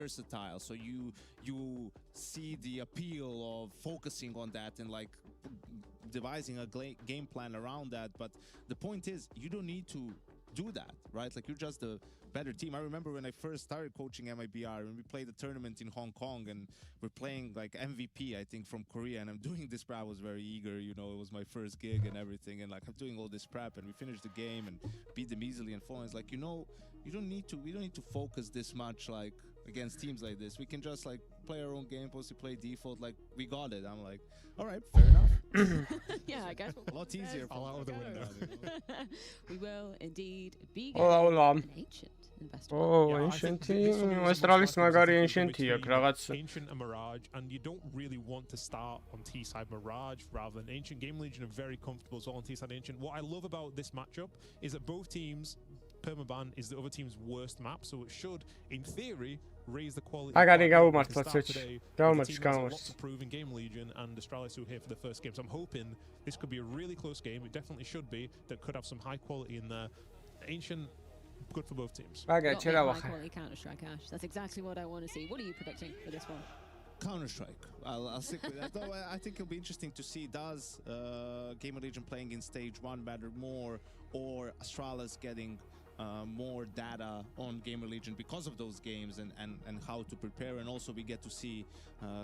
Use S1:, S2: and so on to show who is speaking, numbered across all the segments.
S1: versatile, so you see the appeal of focusing on that and like devising a game plan around that. But the point is, you don't need to do that, right? Like, you're just a better team. I remember when I first started coaching MIBR, when we played a tournament in Hong Kong, and we're playing like MVP, I think, from Korea, and I'm doing this prep. I was very eager, you know, it was my first gig and everything, and like I'm doing all this prep, and we finished the game and beat them easily and falling. It's like, you know, we don't need to focus this much like against teams like this. We can just like play our own game, mostly play default, like we got it. I'm like, all right, fair enough.
S2: Yeah, I guess
S1: a lot easier.
S3: Fall out of the window.
S2: We will indeed be
S4: Hola.
S2: an ancient investor.
S4: Oh, ancient Australis magari ancient-ია რაღაც.
S3: Ancient and Mirage, and you don't really want to start on T-side Mirage rather than Ancient. Game Legion are very comfortable as well on T-side Ancient. What I love about this matchup is that both teams, Permaban is the other team's worst map, so it should, in theory, raise the quality.
S4: Agari
S3: to
S4: start today. Lots
S3: to prove in Game Legion and Australis who are here for the first game. So I'm hoping this could be a really close game. It definitely should be. That could have some high quality in there. Ancient, good for both teams.
S2: High quality Counter-Strike, Ash. That's exactly what I want to see. What are you predicting for this one?
S1: Counter-Strike. I'll stick with that. Though I think it'll be interesting to see, does Game Legion playing in stage 1 matter more, or Astralis getting more data on Gamer Legion because of those games and how to prepare. And also we get to see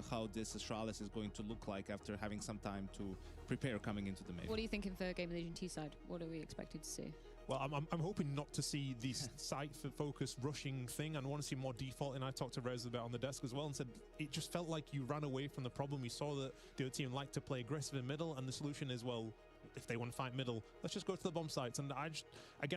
S1: how this Astralis is going to look like after having some time to prepare coming into the main.
S2: What are you thinking for Gamer Legion T-side? What are we expected to see?
S3: Well, I'm hoping not to see this site-focused rushing thing. I want to see more default, and I talked to Rez about on the desk as well and said it just felt like you ran away from the problem. We saw that the other team liked to play aggressive in middle, and the solution is, well, if they want to fight middle, let's just go to the bomb sites. And I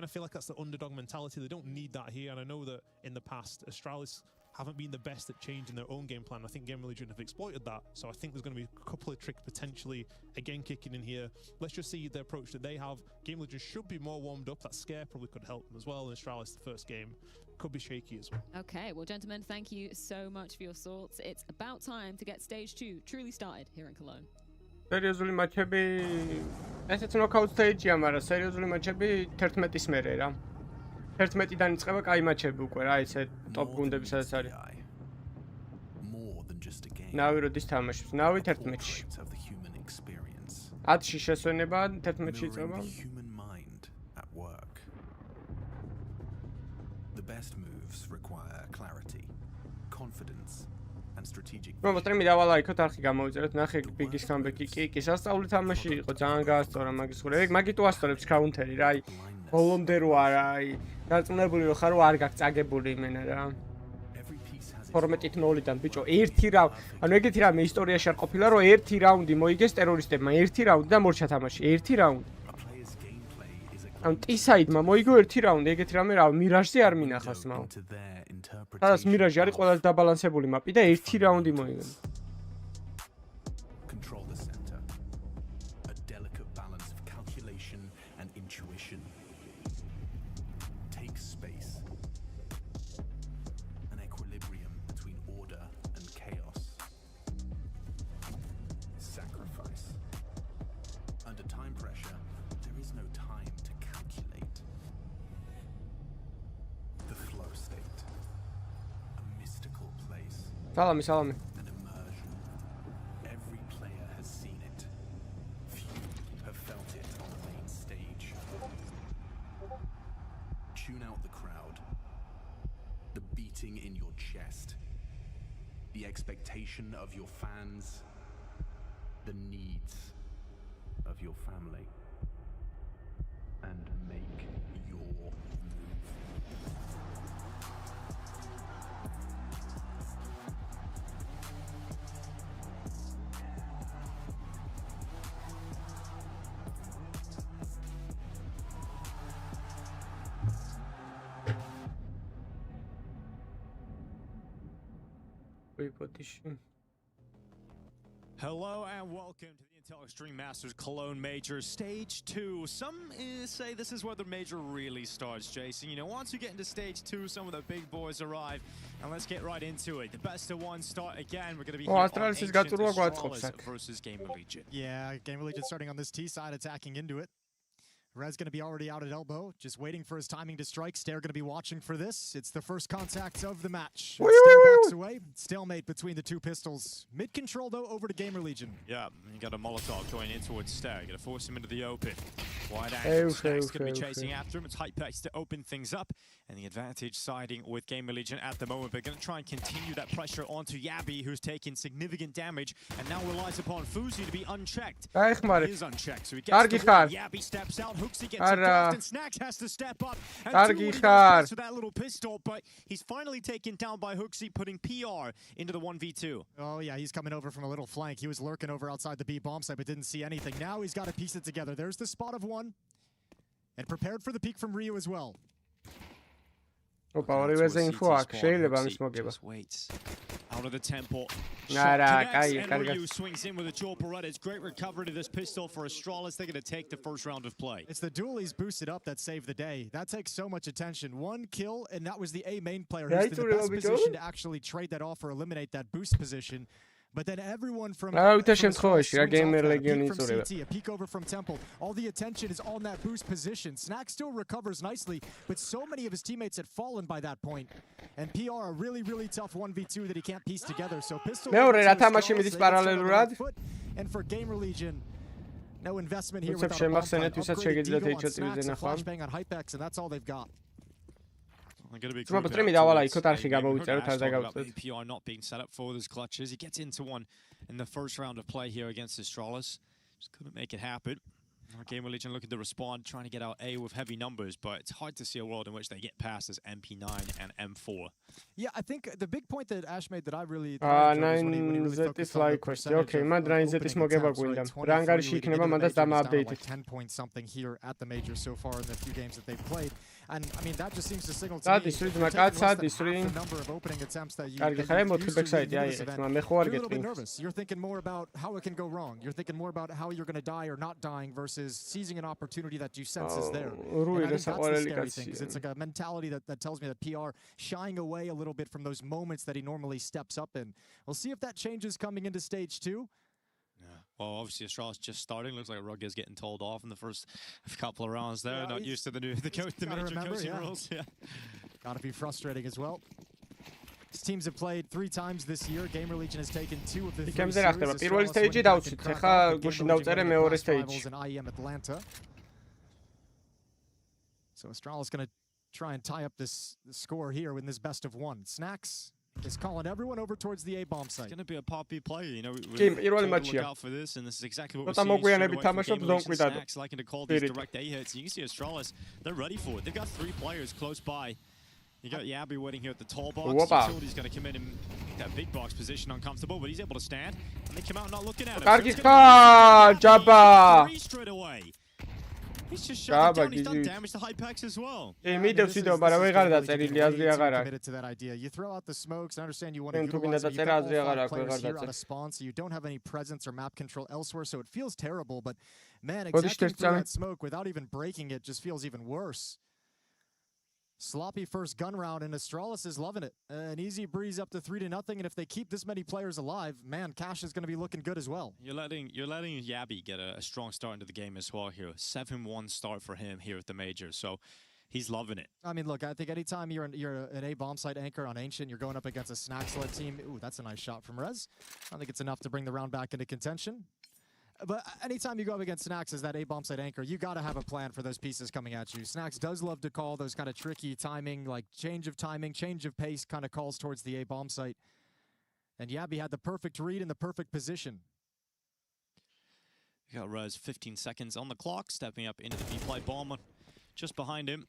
S3: feel like that's the underdog mentality. They don't need that here. And I know that in the past, Astralis haven't been the best at changing their own game plan. I think Game Legion have exploited that. So I think there's going to be a couple of tricks potentially again kicking in here. Let's just see the approach that they have. Game Legion should be more warmed up. That scare probably could help them as well. And Astralis, the first game, could be shaky as well.
S2: Okay, well, gentlemen, thank you so much for your thoughts. It's about time to get stage 2 truly started here in Cologne.
S4: სერიოზული მაჩები ესეც ნოკაუტ სტეიჯია, მაგრამ სერიოზული მაჩები 11-ის მერე რა. 11-დან იწყება კაი მაჩები უკვე რა, ისე ტოპ გუნდები სადაც არის. ნავი როდის თამაშობს? ნავი 11-ში. 10-ში შესვენება, 11-ში იწყება.
S5: The best moves require clarity, confidence.
S4: რომ სტრიმი დავალაიქოთ, არხი გამოვიწეროთ, ნახე ბიგის კამბექი, კი, სასწაული თამაში იყო, ძალიან გაასწორა მაგის ხურე. მაგით უასწორებს კაუნტერი რა, აი, ბოლომდე რო არა, აი, დარწმუნებული რო ხარ, რომ არ გაქვს წაგებული იმენა რა. 12-0-დან ბიჭო, ერთი ანუ ეგეთი რამე ისტორიაში არ ყოფილა, რომ ერთი რაუნდი მოიგეს ტერორისტებმა, ერთი რაუნდი და მორჩა თამაში, ერთი რაუნდი. ანუ T-side-მა მოიგო ერთი რაუნდი, ეგეთი რამე რა, მირაჟზე არ მინახავს მაო. სადაც მირაჟი არის ყველაზე დაბალანსებული მაპი და ერთი რაუნდი მოიგო.
S5: Control the center. A delicate balance of calculation and intuition. Take space. An equilibrium between order and chaos. Sacrifice. Under time pressure, there is no time to calculate. The flow state. A mystical place.
S4: Salami.
S5: An immersion. Every player has seen it. Few have felt it on the main stage. Tune out the crowd. The beating in your chest. The expectation of your fans. The needs of your family. And make your move.
S6: Hello and welcome to the Intel Extreme Masters Cologne Major Stage 2. Some say this is where the major really starts, Jason. You know, once you get into Stage 2, some of the big boys arrive. And let's get right into it. The best of one start again. We're going to be here on Ancient Astralis versus Gamer Legion.
S7: Yeah, Gamer Legion starting on this T side, attacking into it. Rez going to be already out at elbow, just waiting for his timing to strike. Stair going to be watching for this. It's the first contact of the match. Stair backs away. Stalemate between the two pistols. Mid control, though, over to Gamer Legion.
S6: Yeah, you got a Molotov going in towards Stair. Got to force him into the open. Wide angle. Snack's going to be chasing after him. It's Hypex to open things up. And the advantage siding with Gamer Legion at the moment. But going to try and continue that pressure onto Yabi, who's taking significant damage. And now relies upon Fuzi to be unchecked. He is unchecked. So he gets to Yabi steps out. Hooksy gets involved. And Snacks has to step up. And to that little pistol. But he's finally taken down by Hooksy, putting PR into the 1v2.
S7: Oh, yeah, he's coming over from a little flank. He was lurking over outside the B bomb site, but didn't see anything. Now he's got to piece it together. There's the spot of one. And prepared for the peek from Rio as well.
S6: Just waits. Out of the temple. And Ryu swings in with a dual Beretta. It's great recovery to this pistol for Astralis. They're going to take the first round of play.
S7: It's the duel he's boosted up that saved the day. That takes so much attention. One kill, and that was the A main player who's in the best position to actually trade that off or eliminate that boost position. But then everyone from a peek over from Temple. All the attention is on that boost position. Snack still recovers nicely, but so many of his teammates had fallen by that point. And PR a really, really tough 1v2 that he can't piece together. So pistol and for Gamer Legion, no investment here without a bomb fight. Upgraded Deagle on Snacks, a flashbang on Hypex, and that's all they've got.
S6: PR not being set up for those clutches. He gets into one in the first round of play here against Astralis. Just couldn't make it happen. Gamer Legion looking to respond, trying to get out A with heavy numbers, but it's hard to see a world in which they get past as MP9 and M4.
S7: Yeah, I think the big point that Ash made that I really enjoyed was when he really focused on the percentage of opening attempts, right? 10 point something here at the major so far in the few games that they've played. And I mean, that just seems to signal to me the number of opening attempts that you're a little bit nervous. You're thinking more about how it can go wrong. You're thinking more about how you're going to die or not dying versus seizing an opportunity that you sense is there. And I think that's the scary thing, because it's like a mentality that tells me that PR shying away a little bit from those moments that he normally steps up in. We'll see if that changes coming into stage 2.
S6: Well, obviously Astralis just starting. Looks like Rugg is getting told off in the first couple of rounds there. Not used to the major coaching rules. Yeah.
S7: Gotta be frustrating as well. His teams have played 3 times this year. Gamer Legion has taken 2 of the 3 series. In IEM Atlanta. So Astralis going to try and tie up this score here in this best of 1. Snacks is calling everyone over towards the A bomb site.
S6: It's going to be a poppy play, you know. We're look out for this, and this is exactly what we're seeing. Snacks liking to call these direct A hits. And you can see Astralis, they're ready for it. They've got 3 players close by. You got Yabi waiting here at the tall box. Utility's going to come in and make that big box position uncomfortable, but he's able to stand. And they come out not looking at him. So straight away. He's just shut down. He's done damage to Hypex as well.
S7: Committed to that idea. You throw out the smokes. I understand you want to utilize it. You've got all 5 players here on a spawn, so you don't have any presence or map control elsewhere, so it feels terrible. But man, executing through that smoke without even breaking it just feels even worse. Sloppy first gun round, and Astralis is loving it. An easy breeze up to 3-0, and if they keep this many players alive, man, Cash is going to be looking good as well.
S6: You're letting Yabi get a strong start into the game as well here. 7-1 start for him here at the major, so he's loving it.
S7: I mean, look, I think anytime you're an A bomb site anchor on Ancient, you're going up against a Snacks-led team. Ooh, that's a nice shot from Rez. I think it's enough to bring the round back into contention. But anytime you go up against Snacks as that A-bomb site anchor, you got to have a plan for those pieces coming at you. Snacks does love to call those kind of tricky timing, like change of timing, change of pace kind of calls towards the A-bomb site. And Yabi had the perfect read in the perfect position.
S6: You got Rez 15 seconds on the clock, stepping up into the B-play bomber. Just behind him,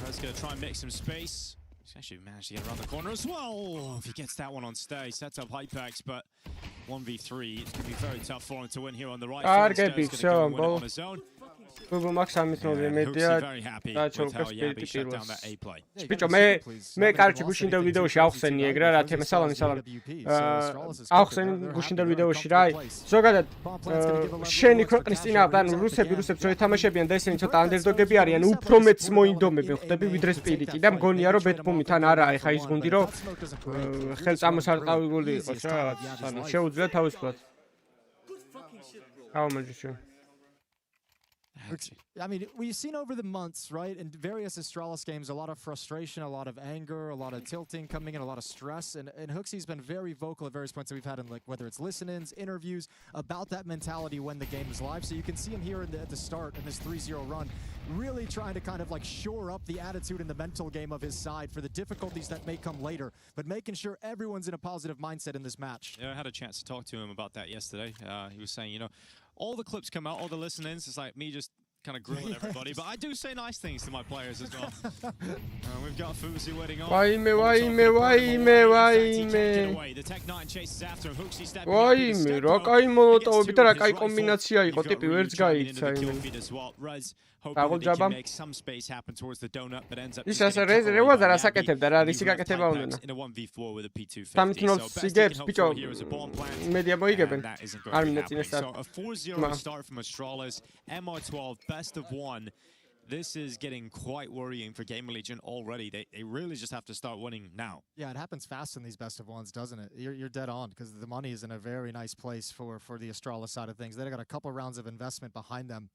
S6: Rez going to try and make some space. He's actually managed to get around the corner as well. If he gets that one on stay, sets up Hypex, but 1v3, it's going to be very tough for him to win here on the right. He's going to win it on his own. Very happy with how Yabi shut down that A play.
S4: Bicho, მე კარჩი გუშინდელ ვიდეოში ავხსენი ეგრა რა თემა სალამი ავხსენი გუშინდელ ვიდეოში რა ზოგადად შენი ქვეყნის წინააღმდეგ ანუ რუსებს რო ეთამაშებიან და ესენი ცოტა ანდერდოგები არიან უფრო მეც მოინდომებენ ხვდები ვიდრე სპირიტი და მგონია რომ ბეთბუმი თან არა ეხა ის გუნდი რომ ხელწამოსარყავი იყოს რა ანუ შეუძლია თავისუფლად. How much is
S7: I mean, we've seen over the months, right, in various Astralis games, a lot of frustration, a lot of anger, a lot of tilting coming in, a lot of stress. And Hooksy's been very vocal at various points that we've had in, like, whether it's listen-ins, interviews, about that mentality when the game is live. So you can see him here at the start in this 3-0 run, really trying to kind of like shore up the attitude and the mental game of his side for the difficulties that may come later, but making sure everyone's in a positive mindset in this match.
S6: Yeah, I had a chance to talk to him about that yesterday. He was saying, you know, all the clips come out, all the listen-ins, it's like me just kind of grilling everybody, but I do say nice things to my players as well. We've got Fuzi waiting on.
S4: Vaime.
S6: The Tech 9 chases after him. Hooksy stepping
S4: Vaime, რა კაი მოლოტოვები და რა კაი კომბინაცია იყო, ტიპი ვერც გაიქცა იმენ.
S6: Hoping that he can make some space happen towards the donut, but ends up
S4: ის ასე რეზერვა რა საკეთებდა რა რისი გაკეთება უნდა.
S6: in a 1v4 with a P250.
S4: 13 სიგებს ბიჭო მედია მოიგებენ. არ მინდა წინასწარ.
S6: So a 4-0 start from Astralis, MR12 best of 1. This is getting quite worrying for Gamer Legion already. They really just have to start winning now.
S7: Yeah, it happens fast in these best of ones, doesn't it? You're dead on, because the money is in a very nice place for the Astralis side of things. They've got a couple rounds of investment behind them.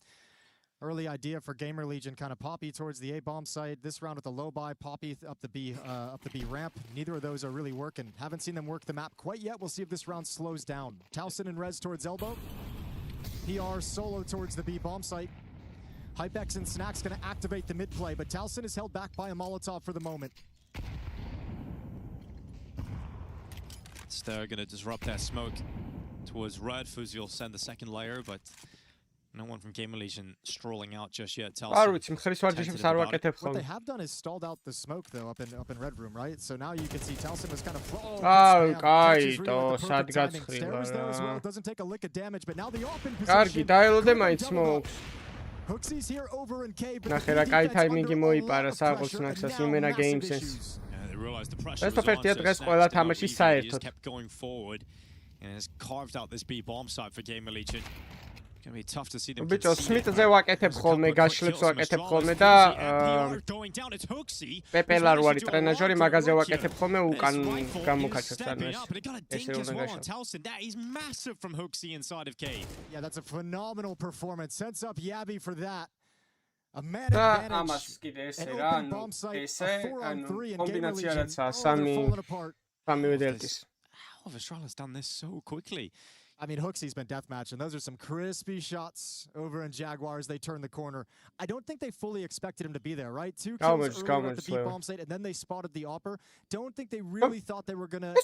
S7: Early idea for Gamer Legion, kind of Poppy towards the A bomb site. This round with the low buy, Poppy up the B ramp. Neither of those are really working. Haven't seen them work the map quite yet. We'll see if this round slows down. Towson and Rez towards elbow. PR solo towards the B bomb site. Hypex and Snack's going to activate the mid play, but Towson is held back by a Molotov for the moment.
S6: They're going to disrupt that smoke towards Red. Fuzi will send the second layer, but no one from Gamer Legion strolling out just yet.
S4: არ ვიცი, მხრის ვარჯიშებს არ ვაკეთებ
S7: What they
S4: ხოლმე.
S7: have done is stalled out the smoke though up in Red Room, right? So now you can see Towson was kind of
S4: კაიტო, სად გაცხრილა რა.
S7: It doesn't take a lick of damage, but now the open
S4: კარგი,
S7: position.
S4: დაელოდე მაინც smokes.
S7: Hooksy's here over in K, but
S4: ნახე რა კაი ტაიმინგი მოიპარა საღოლს ნახსას იმენა game sense.
S6: Let's
S4: stop ერთ დღეს ყველა თამაში საერთოდ.
S6: Kept going forward and has carved out this B bomb site for Gamer Legion. Gonna be tough to see them.
S4: ბიჭო, სმიტზე ვაკეთებ ხოლმე, გაშლებს ვაკეთებ ხოლმე და პეპელა რო არის ტრენაჟორი, მაგაზე ვაკეთებ ხოლმე უკან გამოკაჩებს ანუ ესე უნდა გაშლო.
S6: That is massive from Hooksy inside of K.
S7: Yeah, that's a phenomenal performance. Sets up Yabby for that. A man
S4: და
S7: advantage.
S4: ამას კიდე ესე რა, ანუ ესე, ანუ კომბინაცია რაცა სამივე დელტის.
S6: How have Astralis done this so quickly?
S7: I mean, Hooksy's been deathmatch, and those are some crispy shots over in Jaguars. They turn the corner. I don't think they fully expected him to be there, right? 2 kills earlier at the B bomb site, and then they spotted the opper. Don't think they really thought they were going to...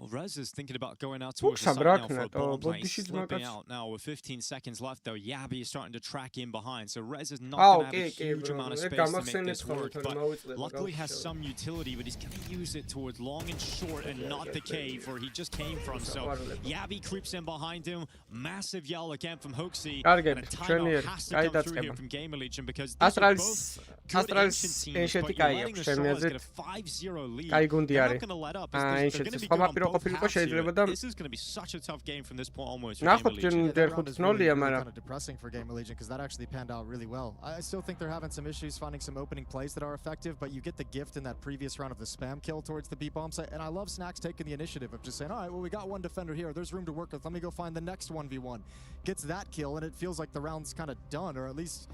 S6: Well, Rez is thinking about going out towards the side now for a bomb play. Slipping out now with 15 seconds left, though. Yabby is starting to track in behind, so Rez is not going to have a huge amount of space to make this work, but luckily has some utility, but he's going to use it towards long and short and not the cave where he just came from. So Yabby creeps in behind him. Massive yell again from Hooksy. And a timeout has to come through here from Gamer Legion because these are both good ancient teams, but you're letting Astralis get a 5-0 lead. They're not going to let up. They're going to be good on both. This is going to be such a tough game from this point onwards for Gamer Legion.
S7: Kind of depressing for Gamer Legion because that actually panned out really well. I still think they're having some issues finding some opening plays that are effective, but you get the gift in that previous round of the spam kill towards the B bomb site, and I love Snacks taking the initiative of just saying, all right, well, we got one defender here. There's room to work with. Let me go find the next 1v1. Gets that kill, and it feels like the round's kind of done, or at least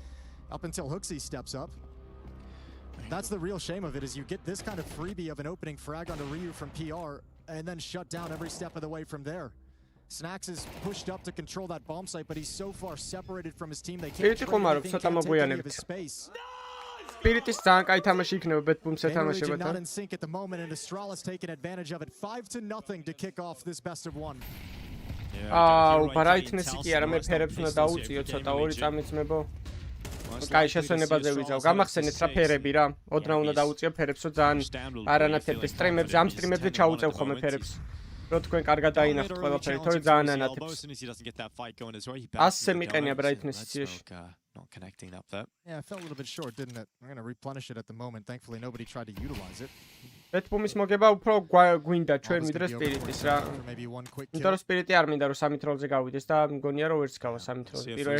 S7: up until Hooksy steps up. That's the real shame of it, is you get this kind of freebie of an opening frag onto Ryu from PR, and then shut down every step of the way from there. Snacks is pushed up to control that bomb site, but he's so far separated from his team, they can't trade anything, can't take any of his space.
S4: Spiritis ძალიან კაი თამაში იქნება ბეტბუმს ეთამაშებათ.
S7: Not in sync at the moment, and Astralis taking advantage of it. 5-0 to kick off this best of one.
S4: Brightness-ი კი არა, მე ფერებს უნდა დაუწიო ცოტა, 2 წამიწმებო. კაი შესვენებაზე ვიზავ. გამახსენეთ რა ფერები რა. ოდნა უნდა დაუწიო ფერებსო ძალიან არანათებდეს სტრიმებზე, ამ სტრიმებზე ჩაუწევ ხოლმე ფერებს. რო თქვენ კარგად დაინახოთ ყველაფერი, თორე ძალიან ანათებს. ასე მიყენია Brightness-ი ციაში.
S6: Not connecting up there.
S7: Yeah, it felt a little bit short, didn't it? I'm going to replenish it at the moment. Thankfully, nobody tried to utilize it.
S4: ბეტბუმის მოგება უფრო გვინდა ჩვენ ვიდრე სპირიტის რა. იმიტომ რომ სპირიტი არ მინდა რომ 3 თროლზე გავიდეს და მგონია რომ ვერც გავა 3 თროლზე. პირველ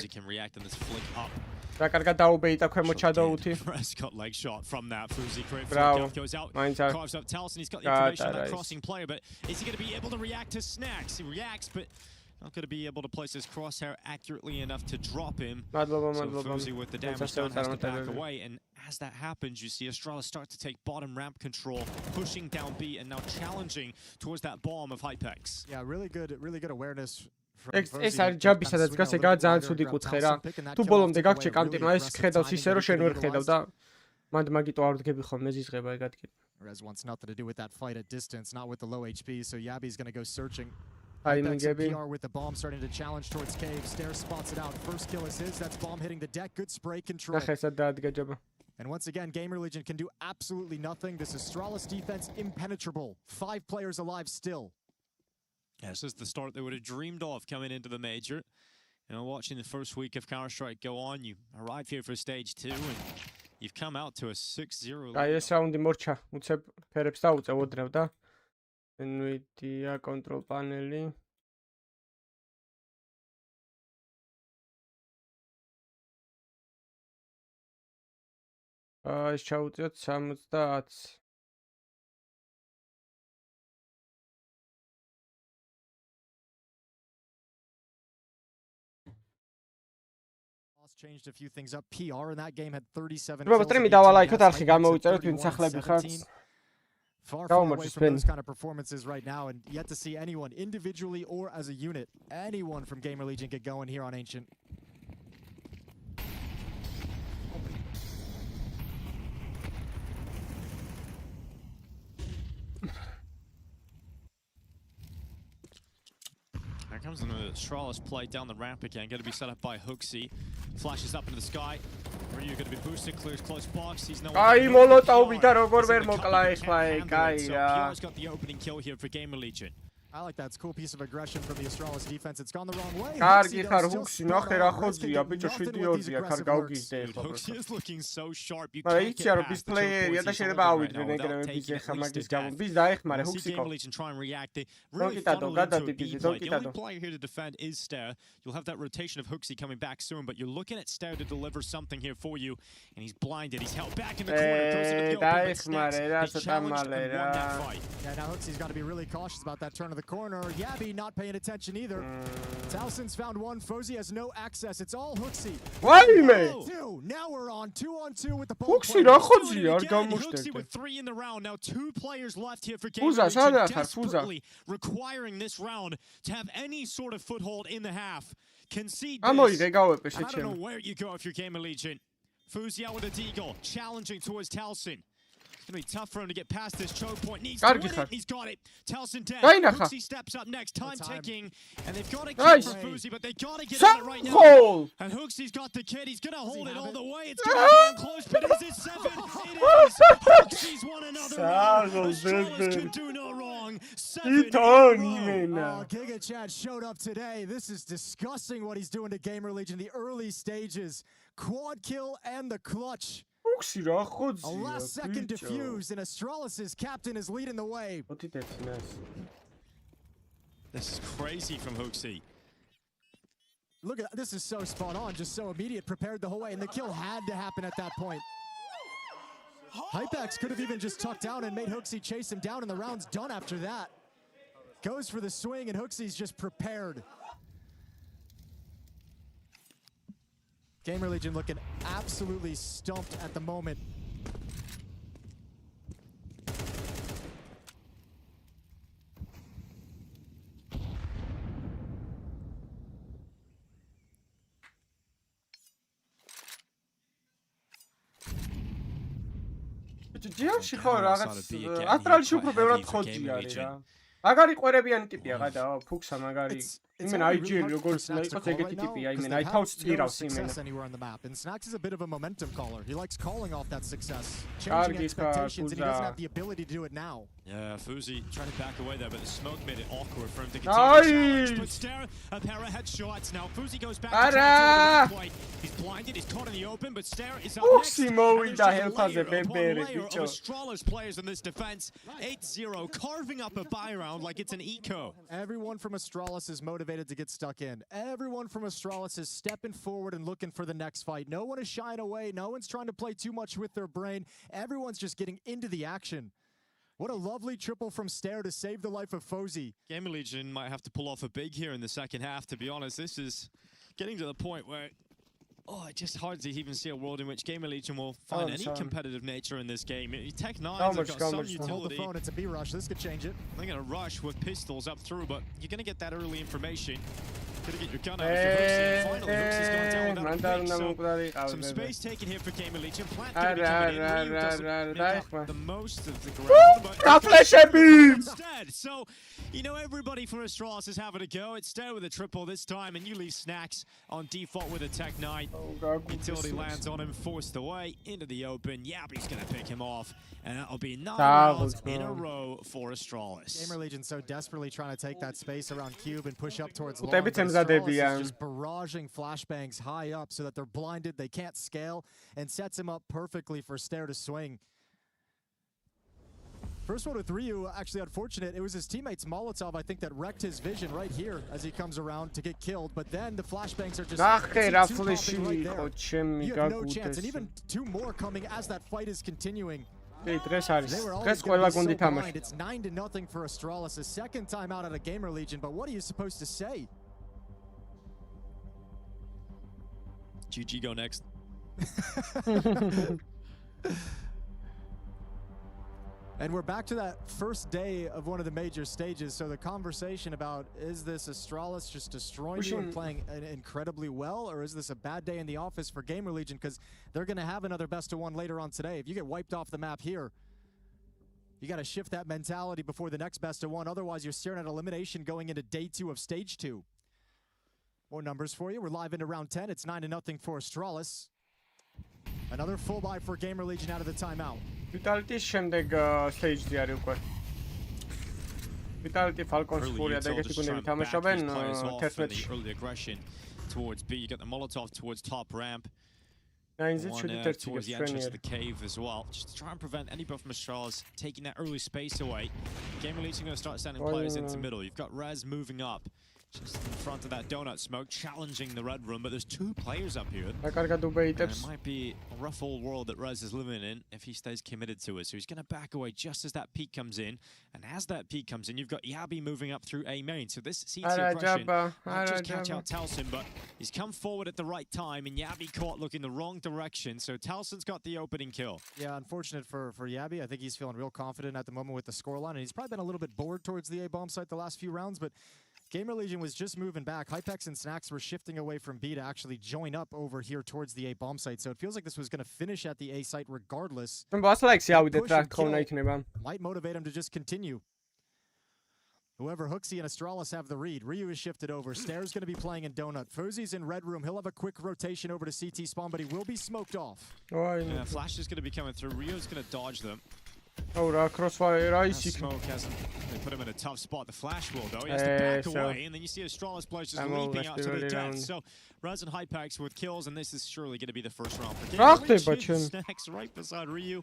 S4: რა კარგად დაუბეიტა ქვემო ჩადოუთი.
S6: Got leg shot from that. Fuzi goes out. Carves up Towson. He's got the information on that crossing player, but is he going to be able to react to Snacks? He reacts, but Not going to be able to place his crosshair accurately enough to drop him.
S4: მადლობა,
S6: So
S4: მადლობა.
S6: Fuzi with the damage done has to back away, and as that happens, you see Astralis start to take bottom ramp control, pushing down B, and now challenging towards that bomb of Hypex.
S7: Yeah, really good awareness.
S4: ეს არის ჯაბი, სადაც დგას, ეგ არის ძალიან ცუდი კუთხე რა. თუ ბოლომდე გაგჭი კამტინო, ეს ხედავს ისე რომ შენ ვერ ხედავ და მანდ მაგიტო არ ვდგები ხოლმე ზიზღება ეგ ადგილი.
S7: Rez wants nothing to do with that fight at distance, not with the low HP, so Yabi's going to go searching.
S4: აი
S7: Hypex
S4: მიგები.
S7: and PR with the bomb starting to challenge towards cave. Stare spots it out. First kill is his. That's bomb hitting the deck. Good spray control.
S4: ნახე სად დაადგა ჯაბა.
S7: And once again, Gamer Legion can do absolutely nothing. This Astralis defense impenetrable. 5 players alive still.
S6: Yeah, this is the start they would have dreamed of coming into the major. You know, watching the first week of Counter-Strike go on, you arrive here for stage 2 and you've come out to a 6-0 lead.
S4: აი ეს რაუნდი მორჩა, უცებ ფერებს დაუწევოდნევ და NVIDIA control panel-ი. ეს ჩაუწიოთ 70.
S7: Changed a few things up. PR in that game had 37
S4: Bro,
S7: kills.
S4: ტრიმი დავალაიქოთ არხი გამოვიწეროთ ვინ სახლები ხართ.
S7: Far away from those kind of performances right now, and yet to see anyone individually or as a unit, anyone from Gamer Legion get going here on Ancient.
S6: Here comes the Astralis play down the ramp again. Going to be set up by Hooksy. Flashes up into the sky. Ryu going to be boosted, clears close box. He's no
S4: აი მოლოტოვი და როგორ ვერ მოკლა ეხლა ეგ აი რა.
S6: PR's got the opening kill here for Gamer Legion.
S7: I like that. It's a cool piece of aggression from the Astralis defense. It's gone the wrong way.
S4: კარგი ხარ ჰუქსი, ნახე რა ხოძია, ბიჭო 7-2-ია, ხარ გავგიზდე ეხლა.
S6: Hooksy is looking so sharp. You
S4: მაგრამ
S6: can't
S4: იცი რა
S6: get
S4: bis
S6: past the
S4: player-ია და
S6: choices
S4: შეიძლება
S6: right
S4: ავიდნენ
S6: now
S4: ეგრევე
S6: without
S4: bis
S6: taking
S4: ეხლა
S6: at least
S4: მაგის
S6: his
S4: გამო.
S6: death.
S4: bis დაეხმარე
S6: We'll see
S4: ჰუქსიკო.
S6: Gamer Legion try and react. They really
S4: Don't
S6: funnel
S4: get that,
S6: into a
S4: don't
S6: B
S4: get
S6: play. The
S4: that.
S6: only player here to defend is Stare. You'll have that rotation of Hooksy coming back soon, but you're looking at Stare to deliver something here for you, and he's blinded. He's held back in the corner. Goes into the open, but Snaps, they challenged and won that fight.
S7: Yeah, now Hooksy's got to be really cautious about that turn of the corner. Yabi not paying attention either. Towson's found one. Fozy has no access. It's all Hooksy.
S4: ვაიმე!
S7: Now we're on 2-on-2 with the ball.
S4: ჰუქსი რა ხოძია
S6: Doing it
S4: არ
S6: again. Hooksy
S4: გამოშტერდა.
S6: with 3 in the round. Now 2 players left here for Gamer
S4: Fuza,
S6: Legion,
S4: სადა ხარ, Fuza?
S6: desperately requiring this round to have any sort of foothold in the half. Concede
S4: ამოიღე
S6: this.
S4: გავეპე
S6: I don't know
S4: შეჩემ.
S6: where you go if you're Gamer Legion. Fuzi out with a deagle, challenging towards Towson. It's going to be tough for him to get past this choke point. Needs to
S4: კარგი
S6: win
S4: ხარ.
S6: it. He's got it. Towson dead.
S4: დაინახა.
S6: Hooksy steps up next. Time
S7: Time.
S6: ticking. And they've got to
S4: Nice.
S6: kill for Fuzi, but they got to get on it right now.
S4: სამხოლ!
S6: And Hooksy's got the kid. He's going to hold it
S7: have
S6: all
S7: it?
S6: the way. It's going to be damn close, but is it 7? It is. Hooksy's won another round.
S4: Saddle,
S6: Astralis
S4: baby.
S6: can do no wrong. 7 in a
S4: იტონი
S6: row.
S4: მენა.
S7: Oh, Giga Chad showed up today. This is disgusting what he's doing to Gamer Legion. The early stages. Quad kill and the clutch.
S4: ჰუქსი რა
S7: A
S4: ხოძია,
S7: last second
S4: ბიჭო.
S7: defuse, and Astralis' captain is leading the way.
S4: მოდი დეცინას.
S6: This is crazy from Hooksy.
S7: Look at that. This is so spot on, just so immediate, prepared the whole way, and the kill had to happen at that point. Hypex could have even just tucked down and made Hooksy chase him down, and the round's done after that. Goes for the swing, and Hooksy's just prepared. Gamer Legion looking absolutely stumped at the moment.
S4: ჯიარში ხო რაღაც ასტრალში უფრო ბევრად ხოძი არის რა. მაგარი ყვერებიანი ტიპია გადაო, ფუქსა მაგარი. იმენ IGL როგორც უნდა იყოს ეგეთი ტიპია, იმენ აი თავს წირავს იმენ.
S7: Anywhere on the map, and Snacks is a bit of a momentum caller. He likes calling off that success,
S4: Kargi
S7: changing expectations, and he doesn't
S4: Fuza.
S7: have the ability to do it now.
S6: Yeah, Fuzi trying to back away there, but the smoke made it awkward for him to
S4: Nice.
S6: continue. But Stare, a pair of headshots. Now Fuzi goes back to
S4: Ara.
S6: try to do the point. He's blinded, he's caught in the open, but Stare is up next.
S4: Fuxi
S6: And
S4: მოვიდა
S6: there's just
S4: ჰელფაზე
S6: layer upon
S4: ბებერი,
S6: layer of
S4: ბიჭო.
S6: Astralis players in this defense. 8-0, carving up a buy round like it's an eco.
S7: Everyone from Astralis is motivated to get stuck in. Everyone from Astralis is stepping forward and looking for the next fight. No one is shying away. No one's trying to play too much with their brain. Everyone's just getting into the action. What a lovely triple from Stair to save the life of Fozy.
S6: Gamer Legion might have to pull off a big here in the second half, to be honest. This is getting to the point where, it's just hard to even see a world in which Gamer Legion will find any competitive nature in this game. Tech9 have got some utility.
S7: Hold the phone, it's a B rush. This could change it.
S6: They're going to rush with pistols up through, but you're going to get that early information. Gonna get your gun out for Hooksy. Finally, Hooksy's gone down without a pick, so some space taken here for Gamer Legion. Plant gonna be coming in. Ryu doesn't make up the most of the ground, but instead. So, you know, everybody from Astralis is having a go. It's Stair with a triple this time, and you leave Snacks on default with a Tech9. Utility lands on him, forced away into the open. Yabi's gonna pick him off, and that'll be 9 rounds in a row for Astralis.
S7: Gamer Legion so desperately trying to take that space around Cube and push up towards long.
S4: Astralis
S7: is just barraging flashbangs high up so that they're blinded, they can't scale, and sets him up perfectly for Stair to swing. First one with Ryu, actually unfortunate. It was his teammate's Molotov, I think, that wrecked his vision right here as he comes around to get killed. But then the flashbangs are just you have no chance. And even 2 more coming as that fight is continuing. They were always going to be so blind. It's 9-0 for Astralis, a second time out at a Gamer Legion. But what are you supposed to say?
S6: GG go next.
S7: And we're back to that first day of one of the major stages. So the conversation about, is this Astralis just destroying you and playing incredibly well, or is this a bad day in the office for Gamer Legion? Because they're going to have another best of 1 later on today. If you get wiped off the map here, you got to shift that mentality before the next best of 1. Otherwise, you're staring at elimination going into day 2 of stage 2. More numbers for you. We're live into round 10. It's 9-0 for Astralis. Another full buy for Gamer Legion out of the timeout.
S4: Vitality შემდეგ stage-ზე არის უკვე. Vitality Falcons ფურია და ეგეთი გუნდები თამაშობენ 11-ში.
S6: Early aggression towards B. You got the Molotov towards top ramp.
S4: One
S6: towards the entrance of the cave as well, just to try and prevent anybody from Astralis taking that early space away. Gamer Legion going to start sending players into middle. You've got Rez moving up. Just in front of that donut smoke, challenging the red room, but there's 2 players up here. It might be a rough old world that Rez is living in if he stays committed to it. So he's going to back away just as that peak comes in. And as that peak comes in, you've got Yabi moving up through A main. So this CT aggression might just catch out Talson, but he's come forward at the right time, and Yabi caught looking the wrong direction. So Talson's got the opening kill.
S7: Yeah, unfortunate for Yabi. I think he's feeling real confident at the moment with the scoreline, and he's probably been a little bit bored towards the A-bomb site the last few rounds, but Gamer Legion was just moving back. Hypex and Snacks were shifting away from B to actually join up over here towards the A-bomb site. So it feels like this was going to finish at the A site regardless. Might motivate him to just continue. However, Hooksy and Astralis have the read. Ryu is shifted over. Stair's going to be playing in Donut. Fozy's in red room. He'll have a quick rotation over to CT spawn, but he will be smoked off.
S6: Yeah, Flash is going to be coming through. Ryu's going to dodge them.
S4: Crossfire,
S6: Smoke hasn't. They put him in a tough spot. The Flash will, though. He has to back away, and then you see Astralis players just leaping out to the death. So, Raz and Hypex with kills, and this is surely going to be the first round for Gamer. Snacks right beside Ryu.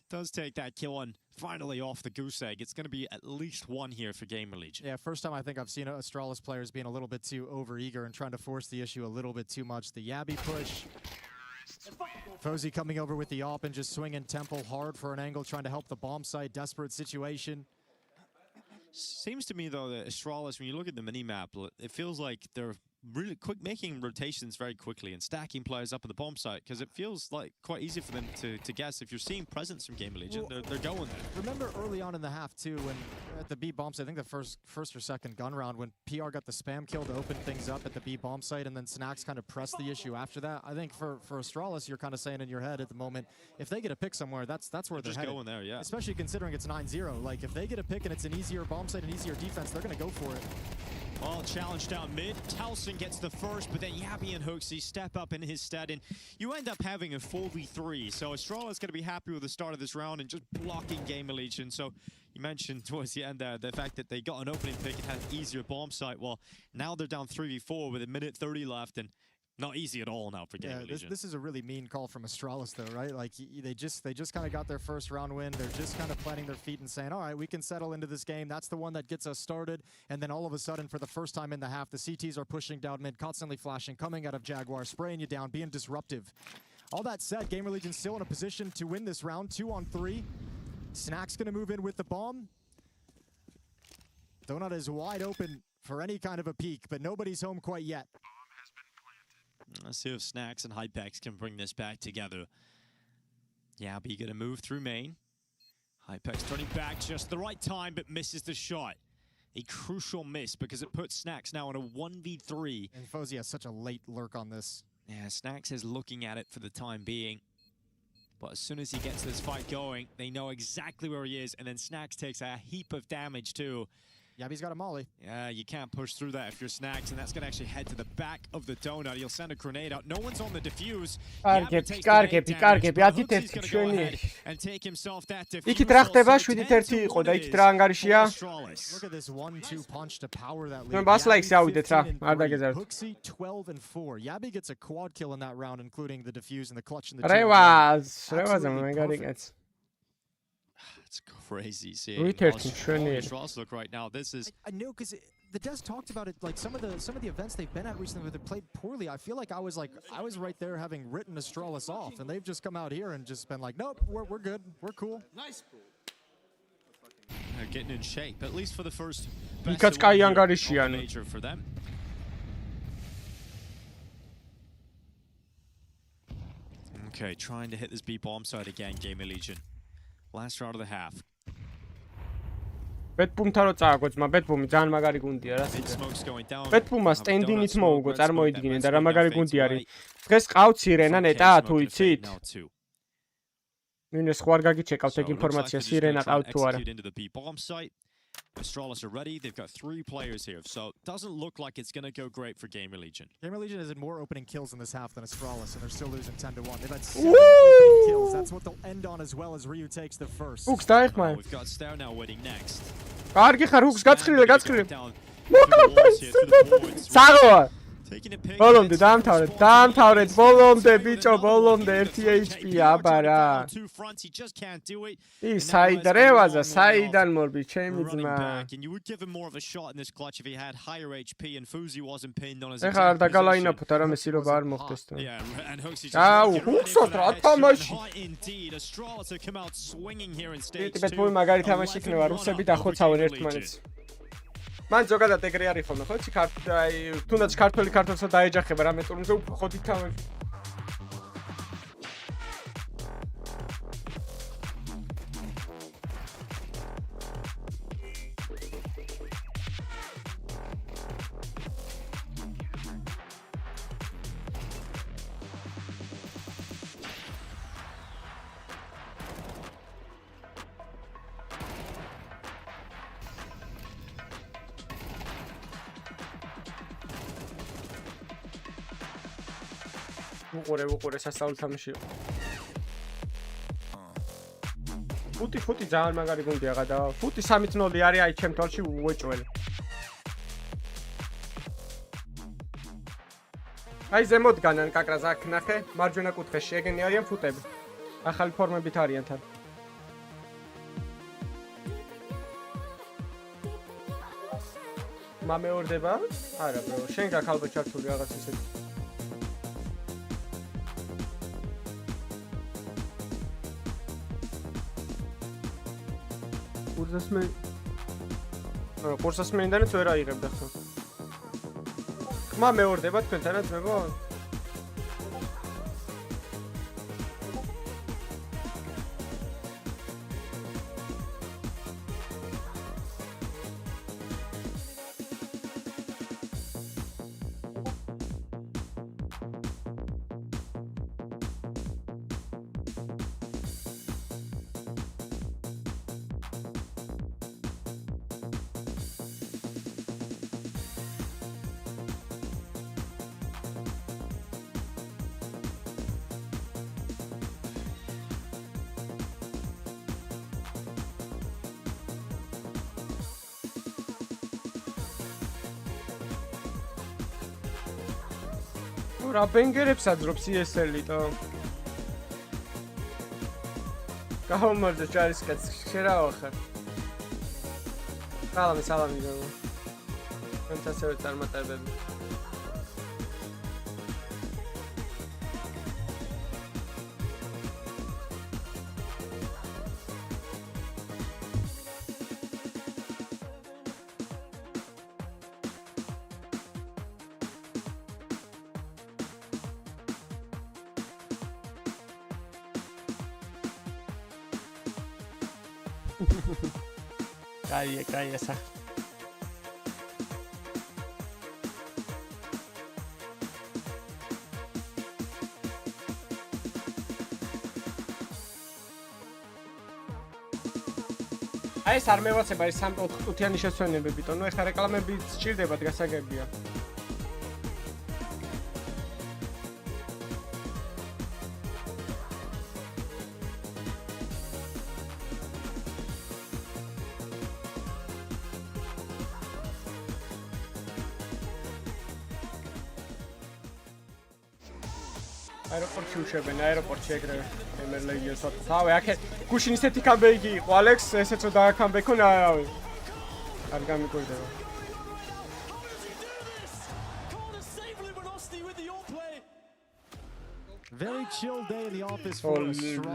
S6: Does take that kill and finally off the goose egg. It's going to be at least 1 here for Gamer Legion.
S7: Yeah, first time I think I've seen Astralis players being a little bit too overeager and trying to force the issue a little bit too much. The Yabi push. Fozy coming over with the AWP and just swinging Temple hard for an angle, trying to help the bomb site. Desperate situation.
S6: Seems to me, though, that Astralis, when you look at the mini-map, it feels like they're really quick, making rotations very quickly and stacking players up at the bomb site, because it feels like quite easy for them to guess. If you're seeing presence from Gamer Legion, they're going there.
S7: Remember early on in the half, too, when at the B bomb site, I think the first or second gun round, when PR got the spam kill to open things up at the B bomb site, and then Snacks kind of pressed the issue after that. I think for Astralis, you're kind of saying in your head at the moment, if they get a pick somewhere, that's where they're headed.
S6: Going there, yeah.
S7: Especially considering it's 9-0. Like, if they get a pick and it's an easier bomb site and easier defense, they're going to go for it.
S6: Well, challenge down mid. Talson gets the first, but then Yabi and Hooksy step up in his stead, and you end up having a 4v3. So Astralis going to be happy with the start of this round and just blocking Gamer Legion. So you mentioned towards the end there the fact that they got an opening pick and had an easier bomb site. Well, now they're down 3v4 with 1:30 left, and not easy at all now for Gamer Legion.
S7: This is a really mean call from Astralis, though, right? Like, they just kind of got their first round win. They're just kind of planting their feet and saying, all right, we can settle into this game. That's the one that gets us started. And then all of a sudden, for the first time in the half, the CTs are pushing down mid, constantly flashing, coming out of Jaguar, spraying you down, being disruptive. All that said, Gamer Legion still in a position to win this round, 2-on-3. Snack's going to move in with the bomb. Donut is wide open for any kind of a peek, but nobody's home quite yet.
S6: Let's see if Snacks and Hypex can bring this back together. Yabi going to move through main. Hypex turning back just the right time, but misses the shot. A crucial miss because it puts Snacks now in a 1v3.
S7: And Fozy has such a late lurk on this.
S6: Yeah, Snacks is looking at it for the time being. But as soon as he gets this fight going, they know exactly where he is. And then Snacks takes a heap of damage too.
S7: Yabi's got a molly.
S6: Yeah, you can't push through that if you're Snacks, and that's going to actually head to the back of the donut. He'll send a grenade out. No one's on the defuse. And take himself that defuse.
S4: იქით რა ხდება 7-1 იყო და იქით რა ანგარიშია?
S7: Look at this 1-2 punch to power that lead.
S4: ნუ ბასლაიქს ავიდეთ რა, არ დაგეზარდ.
S7: Hooksy 12 and 4. Yabi gets a quad kill in that round, including the defuse and the clutch in the
S4: რევაზ მაგარი კაც.
S6: It's crazy seeing Australians look right now. This is
S7: I know because the Des talked about it, like some of the events they've been at recently where they played poorly. I feel like I was right there having written Astralis off, and they've just come out here and just been like, nope, we're good, we're cool.
S6: Nice. They're getting in shape, at least for the first major for them. Okay, trying to hit this B bomb side again, Gamer Legion. Last round of the half.
S4: ბეტბუმთან რო წააგოც, ბეტბუმი ძალიან მაგარი გუნდია რა. ბეტბუმმა სტენდინით მოუგო, წარმოიდგინე და რა მაგარი გუნდი არის. დღეს ყავთ სირენა ნეტა თუ იცით? მინეს ხوار გაგიჩეკავთ ეგ ინფორმაცია სირენა ყავთ თუ არა.
S6: Astralis are ready. They've got 3 players here, so it doesn't look like it's going to go great for Gamer Legion.
S7: Gamer Legion has had more opening kills in this half than Astralis, and they're still losing 10-1. They've had 7 opening kills. That's what they'll end on as well as Ryu takes the first.
S4: Hooks დაიხმარ.
S6: We've got Star now waiting next.
S4: კარგი ხარ, Hooks გაცხრილე. საღო. ბოლომდე დაამთავრეთ, ბოლომდე ბიჭო, ბოლომდე 1 HP აბარა. ის საიდან რევაზა, საიდან მორბი, ჩემი ძმა. ეხლა არ დაგალაინაფოთ, არამე სირობა არ მოხდეს თუ. აუ, Hooks-ოთ რა თამაში. ტიპეტბუმი მაგარი თამაში იქნება, რუსები დახოცავენ ერთმანეთს. მან ზოგადად ეგრე არის ხოლმე, ხო? თუნდაც ქართველი ქართველსა დაეჯახება რამე ტურნირზე უფრო ხოდი თამაში. უყურე სასწაული თამაში იყო. ფუტი ძალიან მაგარი გუნდია გადა. ფუტი 3-0 არის აი ჩემ თვალში უეჭველი. აი ზემოდგანან კაკრას აქ ნახე, მარჯვენა კუთხეში ეგენი არიან ფუტები. ახალი ფორმებით არიან თან. მამეორდება? არა ბრო, შენ გაქვს ალბათ ჩართული რაღაც ისეთი. კურსას მეინდანაც ვერ აიღებდა ხო? ხმა მეორდება თქვენთანაც მეგო? რა ბენგერებს აძრობს ESL-იტო. გამომარჯვე ჯარისკაც, შერავა ხარ. სალამი გოგო. ფანტასტიკური წარმატებები. კაია სა. აი ეს არ მევაცება ეს 3-4 ყუთიანი შესვენებები, თორემ ეხლა რეკლამები სჭირდებათ გასაგებია. აეროპორტში უშვებენ, აეროპორტში ეგრევე ემერლეგიოს ვატყობ. თავი, აქ გუშინ ისეთი კამბეიკი იყო, ალექს, ესეც რომ დააკამბეიქონ, არავი. არ გამიკვირდება.
S7: Very chill day in the office for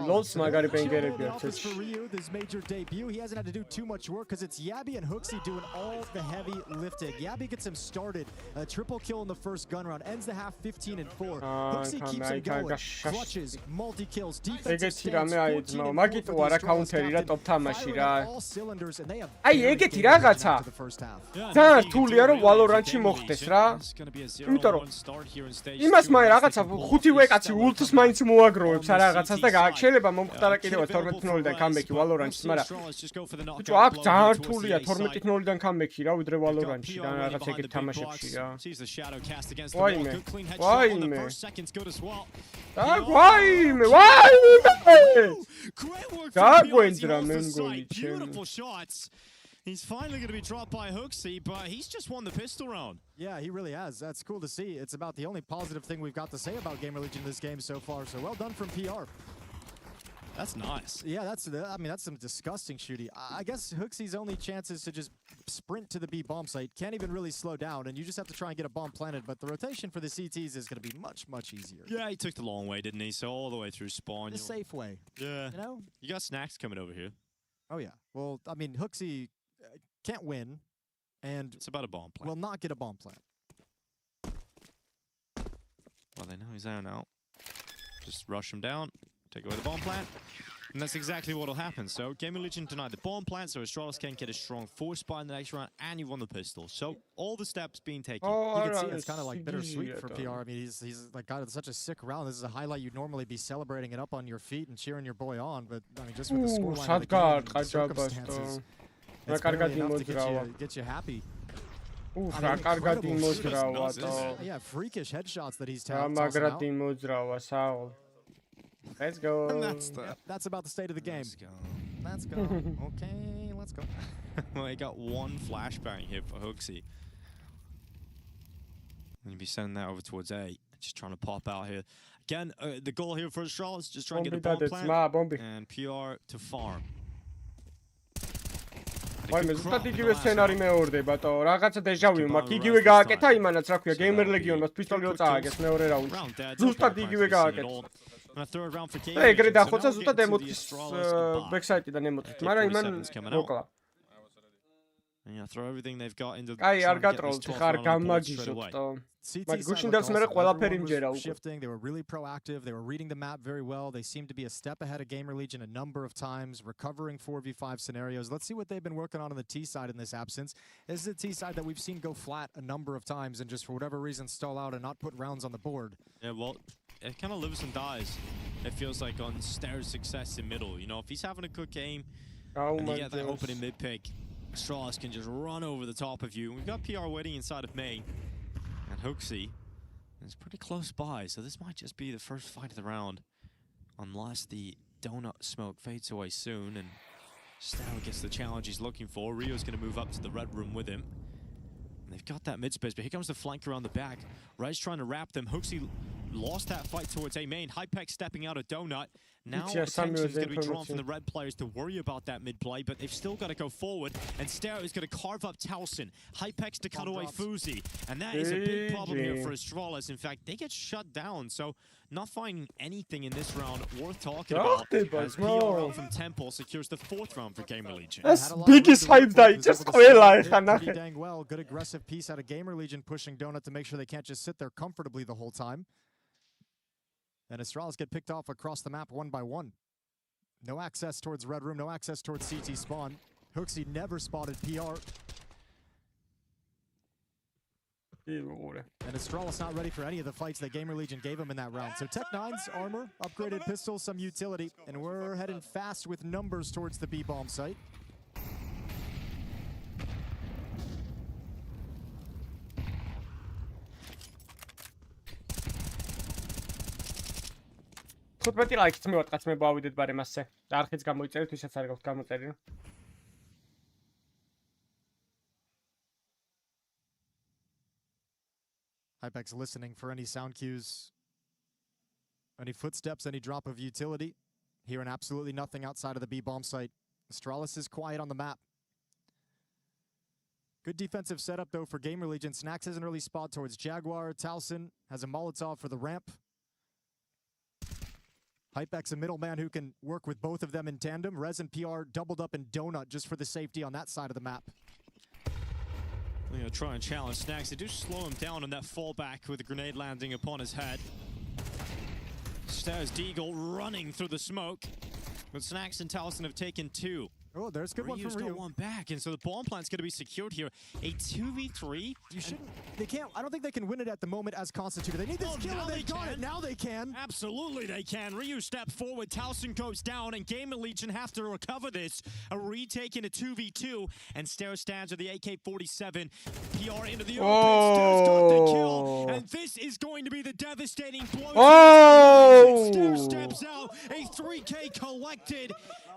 S4: Lots magari bengerები
S7: აქვს. For Ryu, this major debut, he hasn't had to do too much work because it's Yabby and Hooksy doing all the heavy lifting. Yabby gets him started, a triple kill in the first gun round, ends the half 15-4. Hooksy keeps him going, clutches, multi kills, defensive stance, 14-4
S4: მაგიტო არა კაუნტერი რა ტოპ თამაში რა.
S7: all cylinders and they have
S4: აი ეგეთი რაღაცა. ძალიან რთულია რომ Valorant-ში მოხდეს რა. იმიტომ რომ იმას მე რაღაცა 5-ვე კაცი ულტს მაინც მოაგროვებს რა რაღაცას და შეიძლება მომხდარა კიდევაც 12-0-დან კამბექი Valorant-ში, მაგრამ ბიჭო აქ ძალიან რთულია 12-0-დან კამბექი რა ვიდრე Valorant-ში და რაღაც ეგეთ თამაშებში რა. ვაიმე. ვაიმე. გაგვენძრა მე მგონი ჩემ.
S6: He's finally going to be dropped by Hooksy, but he's just won the pistol round.
S7: Yeah, he really has. That's cool to see. It's about the only positive thing we've got to say about Gamer Legion this game so far. So well done from PR.
S6: That's nice.
S7: Yeah, that's some disgusting shooting. I guess Hooksy's only chance is to just sprint to the B bomb site. Can't even really slow down, and you just have to try and get a bomb planted. But the rotation for the CTs is going to be much, much easier.
S6: Yeah, he took the long way, didn't he? So all the way through spawn.
S7: The safe way.
S6: Yeah.
S7: You know?
S6: You got snacks coming over here.
S7: Oh, yeah. Well, I mean, Hooksy can't win, and
S6: it's about a bomb plant.
S7: Will not get a bomb plant.
S6: Well, they know he's there now. Just rush him down, take away the bomb plant, and that's exactly what will happen. So, Gamer Legion denied the bomb plant, so Astralis can't get a strong force spot in the next round, and he won the pistol. So, all the steps being taken.
S7: You can see it's kind of like bittersweet for PR. I mean, he's like got such a sick round. This is a highlight you'd normally be celebrating it up on your feet and cheering your boy on, but I mean, just with the scoreline of the game, the circumstances. It's barely enough to get you happy.
S4: რა კარგად იმოძრავა და
S7: yeah, freakish headshots that he's taking.
S4: მაგრამ იმოძრავა საულ. Let's go.
S7: That's about the state of the game. Let's go. Okay, let's go.
S6: Well, he got one flashbang here for Hooksy. And you'd be sending that over towards A. Just trying to pop out here. Again, the goal here for Astralis is just trying to get a bomb plant and PR to farm.
S4: ვაიმე, ზუსტად იგივე სცენარი მეორდება, თო რაღაცა დეჟავიუ მაქვს. იგივე გააკეთა იმანაც, რა ქვია, Gamer Legion-ს პისტოლიო წააგეს მეორე რაუნდში. ზუსტად იგივე გააკეთა. ეგრე დახოცა ზუსტად ემოთის ბექსაიტიდან ემოთით, მაგრამ იმან მოკლა.
S6: Yeah, throw everything they've got into the
S4: აი, არ გატროლთ, ხარ გამაგიჟოთ, თო. But გუშინდელს მე ყველაფერი მჯერა უკვე.
S7: They were really proactive. They were reading the map very well. They seemed to be a step ahead of Gamer Legion a number of times, recovering 4v5 scenarios. Let's see what they've been working on the T side in this absence. This is the T side that we've seen go flat a number of times and just for whatever reason stall out and not put rounds on the board.
S6: Yeah, well, it kind of lives and dies. It feels like on Stair's success in middle. You know, if he's having a good game and you get that opening mid pick, Astralis can just run over the top of you. We've got PR waiting inside of main. And Hooksy is pretty close by, so this might just be the first fight of the round. Unless the donut smoke fades away soon and Stair gets the challenge he's looking for. Rio's going to move up to the red room with him. And they've got that mid space, but here comes the flank around the back. Red's trying to wrap them. Hooksy lost that fight towards A main. Hypex stepping out of donut. Now attention is going to be drawn from the red players to worry about that mid play, but they've still got to go forward. And Stair is going to carve up Towson. Hypex to cut away Fuzi. And that is a big problem here for Astralis. In fact, they get shut down. So not finding anything in this round worth talking about. As PR from Temple secures the 4th round for Gamer Legion.
S4: That's biggest hype that just
S7: pretty dang well. Good aggressive piece out of Gamer Legion pushing donut to make sure they can't just sit there comfortably the whole time. And Astralis get picked off across the map one by one. No access towards Red Room, no access towards CT spawn. Hooksy never spotted PR. And Astralis not ready for any of the fights that Gamer Legion gave him in that round. So Tech9's armor, upgraded pistols, some utility, and we're heading fast with numbers towards the B-bomb site.
S4: Ხუთმეტი ლაიქით მივატყაც მე გავიდეთ ბარე მასზე. და არხიც გამოიწერეთ, ვისაც არ გაქვთ გამოწერილი.
S7: Hypex listening for any sound cues, any footsteps, any drop of utility. Hearing absolutely nothing outside of the B-bomb site. Astralis is quiet on the map. Good defensive setup, though, for Gamer Legion. Snacks has an early spot towards Jaguar. Towson has a Molotov for the ramp. Hypex, a middleman who can work with both of them in tandem. Rez and PR doubled up in Donut just for the safety on that side of the map.
S6: They're going to try and challenge Snacks. They do slow him down on that fallback with a grenade landing upon his head. Stairs Deagle running through the smoke. But Snacks and Towson have taken two.
S7: Oh, there's a good one from
S6: Ryu's
S7: Ryu.
S6: got one back, and so the bomb plant's going to be secured here. A 2v3.
S7: You shouldn't. They can't. I don't think they can win it at the moment as constituted. They need this kill, and they got it. Now they can.
S6: Absolutely, they can. Ryu step forward. Towson goes down, and Gamer Legion have to recover this. A retake in a 2v2, and Stair stands with the AK-47. PR into the open. Stair's got the kill, and this is going to be the devastating blow.
S4: Oh!
S6: Stair steps out. A 3K collected.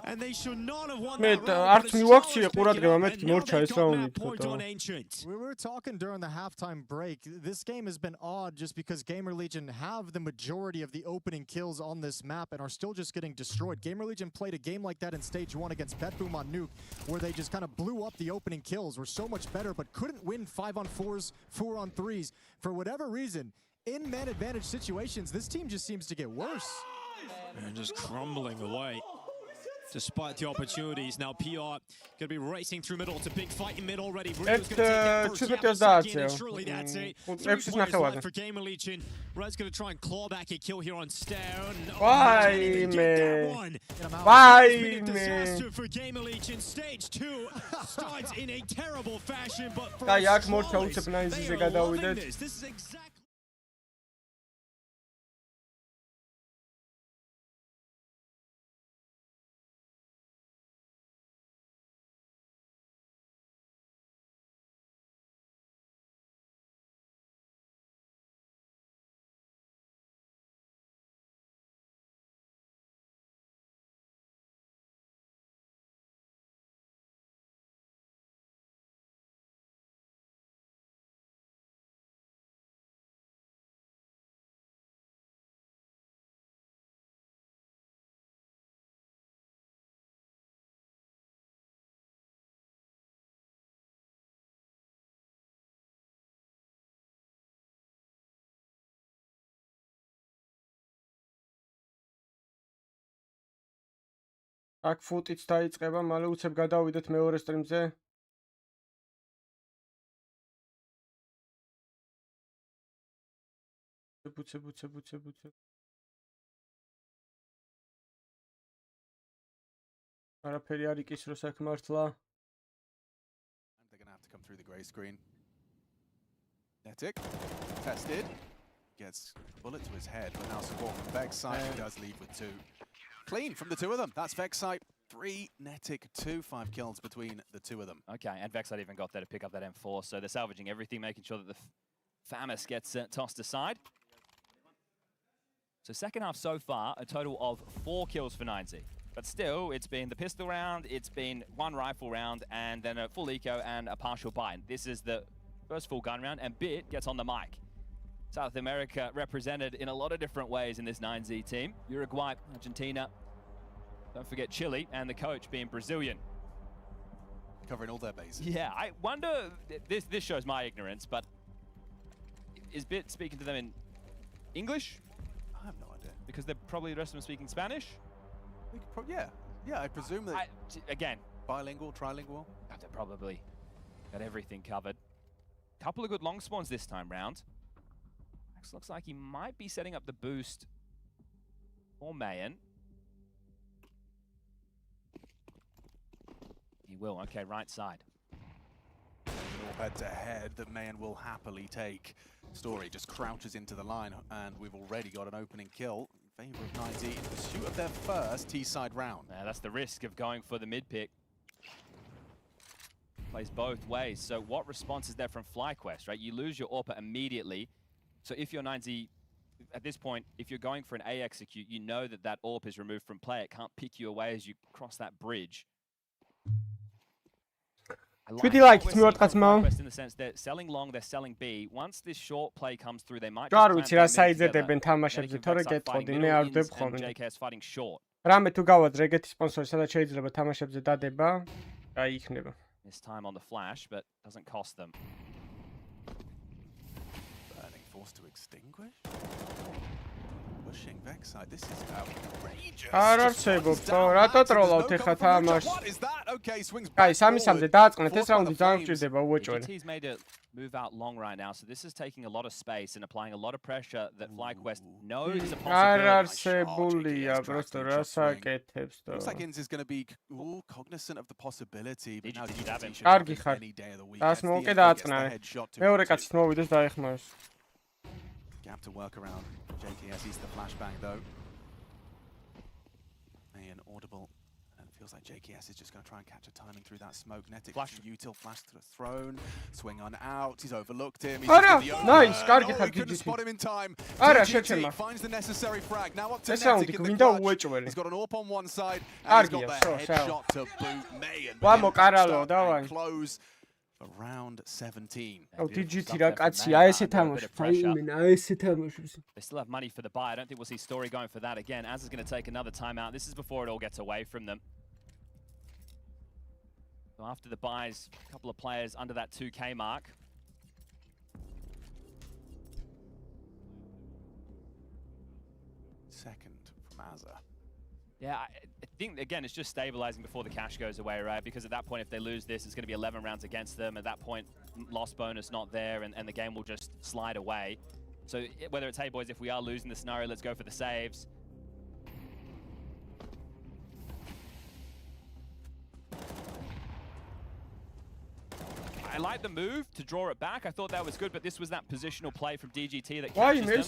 S6: And they should not have won
S4: მე
S6: that round,
S4: არც
S6: but
S4: მივაქციე
S6: Astralis
S4: ყურადღება,
S6: picking
S4: მე
S6: up, and now
S4: მორჩა
S6: they've
S4: ეს
S6: got
S4: რაუნდი
S6: that point
S4: თქო.
S6: on Ancient.
S7: We were talking during the halftime break. This game has been odd just because Gamer Legion have the majority of the opening kills on this map and are still just getting destroyed. Gamer Legion played a game like that in stage 1 against Betboom on Nuke, where they just kind of blew up the opening kills, were so much better, but couldn't win 5-on-4s, 4-on-3s. For whatever reason, in man advantage situations, this team just seems to get worse.
S6: And just crumbling away. Despite the opportunities, now PR going to be racing through middle. It's a big fight in middle already. Ryu's going to take that first jab again, and surely that's it. 3 players left for Gamer Legion. Red's going to try and claw back a kill here on Stair.
S4: Why,
S6: man?
S4: Why,
S6: It's been a
S4: man?
S6: disaster for Gamer Legion. Stage 2 starts in a terrible fashion, but for
S4: Kay, აქ მორჩა
S6: Astralis,
S4: უცებ
S6: they
S4: ნაიზზე
S6: are loving
S4: გადავიდეთ.
S6: this. This is exactly
S4: აქ ფუტიც დაიწყება, მალე უცებ გადავიდეთ მეორე სტრიმზე. ბუცე. არაფერი არ იკისრო საქმე მართლა.
S5: And they're going to have to come through the grey screen. Netic, tested, gets a bullet to his head, but now support from Vexite, who does leave with 2. Clean from the 2 of them. That's Vexite, 3, Netic, 2, 5 kills between the 2 of them.
S8: Okay, and Vexite even got there to pick up that M4, so they're salvaging everything, making sure that the FAMAS gets tossed aside. So second half so far, a total of 4 kills for 9Z. But still, it's been the pistol round, it's been 1 rifle round, and then a full eco and a partial buy. This is the first full gun round, and Bit gets on the mic. South America represented in a lot of different ways in this 9Z team. Uruguay, Argentina, don't forget Chile, and the coach being Brazilian.
S5: Covering all their bases.
S8: Yeah, I wonder, this shows my ignorance, but is Bit speaking to them in English?
S5: I have no idea.
S8: Because they're probably the rest of them speaking Spanish?
S5: They could probably, yeah, I presume that
S8: Again,
S5: bilingual, trilingual.
S8: they're probably got everything covered. Couple of good long spawns this time round. Max looks like he might be setting up the boost for Mayan. He will. Okay, right side.
S5: Head to head that Mayan will happily take. Story just crouches into the line, and we've already got an opening kill in favor of 90 in pursuit of their first T-side round.
S8: Yeah, that's the risk of going for the mid pick. Plays both ways. So what response is there from FlyQuest, right? You lose your AWP immediately. So if you're 90, at this point, if you're going for an A execute, you know that that AWP is removed from play. It can't pick you away as you cross that bridge.
S4: Pretty like it's not as much.
S8: In the sense they're selling long, they're selling B. Once this short play comes through, they might
S4: just ვიცი რა საიძებენ თამაშებზე, თორე გეტყოდი, მე არ ვდებ ხოლმე.
S8: JKS fighting short.
S4: რამე თუ გავაძრე ეგეთი სპონსორი, სადაც შეიძლება თამაშებზე დადება, აი იქნება.
S8: This time on the flash, but doesn't cost them.
S5: Burning forced to extinguish. Pushing Vexite. This is outrageous.
S4: არ არსებობს, რატო ტროლავთ ეხლა თამაშს?
S5: What is that? Okay, swings
S4: აი,
S5: back.
S4: 3-3-მდე დააწყნეთ, ეს რაუნდი ძალიან გჭირდება უეჭველი.
S8: DGT's made it move out long right now, so this is taking a lot of space and applying a lot of pressure that FlyQuest knows is a
S4: არ
S8: possibility.
S4: არსებულია, просто რა საკეთებს თო.
S5: Looks like Inz is going to be cognizant of the possibility, but now DGT should
S4: კარგი
S5: have
S4: ხარ.
S5: any day of the week.
S4: დას მოვკე დააწყნარე. მეორე კაცის მოვიდეს დაეხმაროს.
S5: Gap to work around. JKS eats the flashbang though. An audible, and it feels like JKS is just going to try and capture timing through that smoke. Netic util flash to the throne, swing on out. He's overlooked him. He's
S4: nice,
S5: he couldn't spot him in time. DGT finds the necessary frag. Now up to Netic in the clutch. He's got an AWP on one side, and he's got the headshot to boot. Mayan.
S4: Vamos,
S5: close. Round 17.
S4: DGT რა კაცია, ესე თამაშობს. აი მენა, ესე თამაშობს.
S8: They still have money for the buy. I don't think we'll see Story going for that again. Az is going to take another timeout. This is before it all gets away from them. So after the buys, a couple of players under that 2K mark.
S5: Second from Azza.
S8: Yeah, I think, again, it's just stabilizing before the cash goes away, right? Because at that point, if they lose this, it's going to be 11 rounds against them. At that point, loss bonus not there, and the game will just slide away. So whether it's, hey, boys, if we are losing the scenario, let's go for the saves. I like the move to draw it back. I thought that was good, but this was that positional play from DGT that catches them.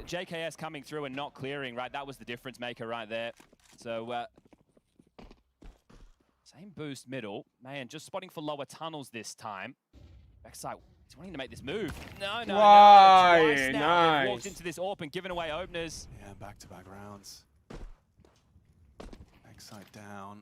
S8: JKS coming through and not clearing, right? That was the difference maker right there. So, same boost middle. Man, just spotting for lower tunnels this time. Backside, he's wanting to make this move. No. Twice now. Nice. Walked into this AWP and given away openers.
S5: Yeah, back-to-back rounds. Backside down.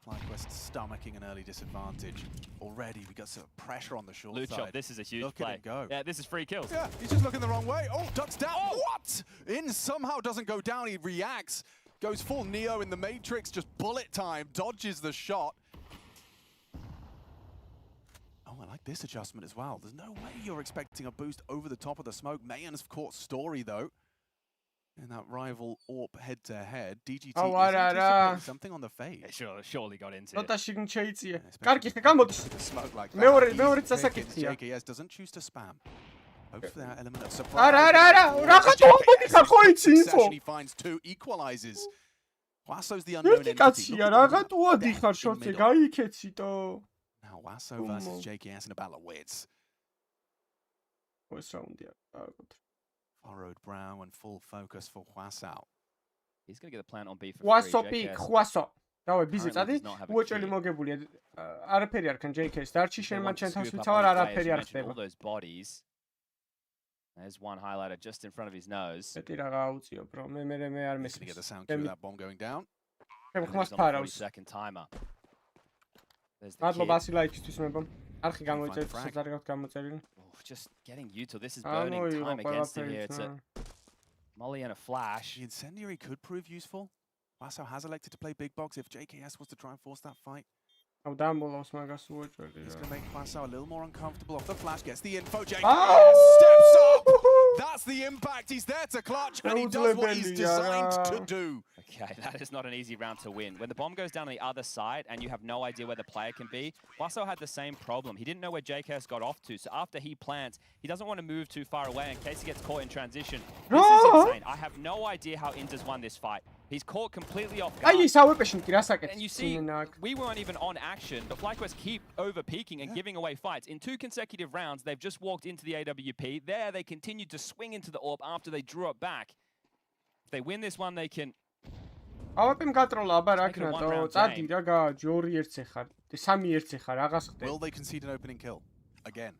S5: FlyQuest stomaching an early disadvantage. Already, we got some pressure on the short
S8: Loot
S5: side.
S8: shot, this is a huge
S5: Look
S8: play.
S5: At him go.
S8: Yeah, this is free kills.
S5: Yeah, he's just looking the wrong way. Oh, ducks down. Oh. What? In somehow doesn't go down. He reacts. Goes full Neo in the Matrix. Just bullet time. Dodges the shot. Oh, I like this adjustment as well. There's no way you're expecting a boost over the top of the smoke. Mayan's caught Story, though. In that rival AWP head-to-head, DGT is anticipating something on the fade.
S8: Yeah, surely got into it.
S5: Smoke like that. JKS doesn't choose to spam. Hopes for that element of surprise. He finds two, equalizes. Wasso's the unknown entity. Now Wasso versus JKS in a battle of wits. Furrowed brow and full focus for Wasso.
S8: He's going to get the plant on B for
S4: Wasso
S8: free.
S4: pick, Wasso. Давай, ბიზი წადი. უეჭველი მოგებულია. არაფერი არ ქან JKS. დარჩი შენ მან ჩემ თავს ვიცავარ, არაფერი არ ხდება.
S8: All those bodies. There's one highlighter just in front of his nose.
S4: მეტი რა გაუწიო, bro. მე არ
S5: He's going to get the sound cue of that bomb going down.
S4: ჩემ ხმას ფარავს.
S8: 40-second timer. There's the
S4: მადლობა ლაიქისთვის მებო. არხი გამოიწერეთ, საერთოდ გამოწერილი.
S8: Just getting util. This is burning time against him here. It's a molly and a flash.
S5: The incendiary could prove useful. Wasso has elected to play big box if JKS was to try and force that fight. He's going to make Wasso a little more uncomfortable off the flash. Gets the info. JKS steps up. That's the impact. He's there to clutch, and he does what he's designed to do.
S8: Okay, that is not an easy round to win. When the bomb goes down on the other side and you have no idea where the player can be, Wasso had the same problem. He didn't know where JKS got off to, so after he plants, he doesn't want to move too far away in case he gets caught in transition. This is insane. I have no idea how Inters won this fight. He's caught completely off
S4: აი
S8: guard.
S4: ის ავეპეშენ კი რასაკეთებს?
S8: And you see, we weren't even on action, but FlyQuest keep over-peaking and giving away fights. In 2 consecutive rounds, they've just walked into the AWP. There, they continued to swing into the AWP after they drew it back. If they win this one, they can...
S4: ავეპემ გატროლა, აბა რა ქნატო, წადი რა გააჯი 2-1 ხარ, 3-1 ხარ, აღას ხდე.
S5: Will they concede an opening kill again?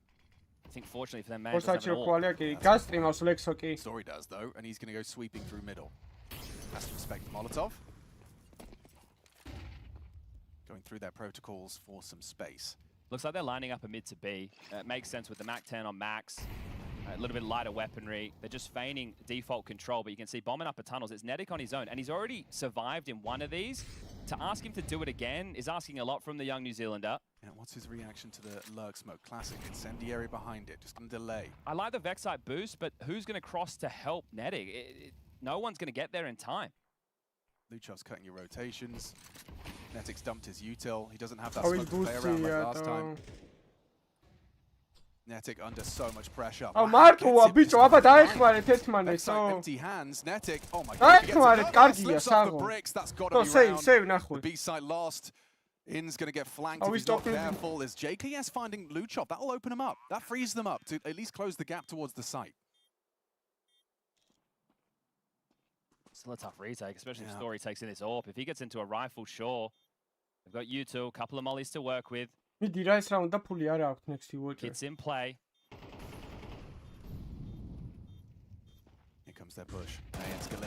S8: I think fortunately for them, man,
S4: ორსაჭირო კვალია კი, გასტრიმავს ლექსო კი.
S5: Story does though, and he's going to go sweeping through middle. Has to respect Molotov. Going through their protocols for some space.
S8: Looks like they're lining up a mid to B. It makes sense with the MAC-10 on Max. A little bit lighter weaponry. They're just feigning default control, but you can see bombing upper tunnels. It's Netic on his own, and he's already survived in one of these. To ask him to do it again is asking a lot from the young New Zealander.
S5: Yeah, what's his reaction to the lurk smoke? Classic incendiary behind it, just gonna delay.
S8: I like the Vexite boost, but who's going to cross to help Netic? No one's going to get there in time.
S5: Luchov's cutting your rotations. Netic's dumped his util. He doesn't have that smoke to play around like last time. Netic under so much pressure.
S4: Oh, Marco, bicho, აბა დაეხმარეთ ერთმანეთს.
S5: Empty hands. Netic. Oh my god.
S4: დაეხმარეთ, კარგია, საღო.
S5: That's got to be
S4: save,
S5: round.
S4: save ნახო.
S5: The B side lost. In's going to get flanked if he's not careful. There's JKS finding Luchov. That will open him up. That frees them up to at least close the gap towards the site.
S8: Still a tough retake, especially if Story takes in this AWP. If he gets into a rifle, sure. They've got U2, a couple of mollies to work with.
S4: მიდი რა ეს რაუნდა ფული არა აქვს next watch.
S8: It's in play.
S5: Here comes their push.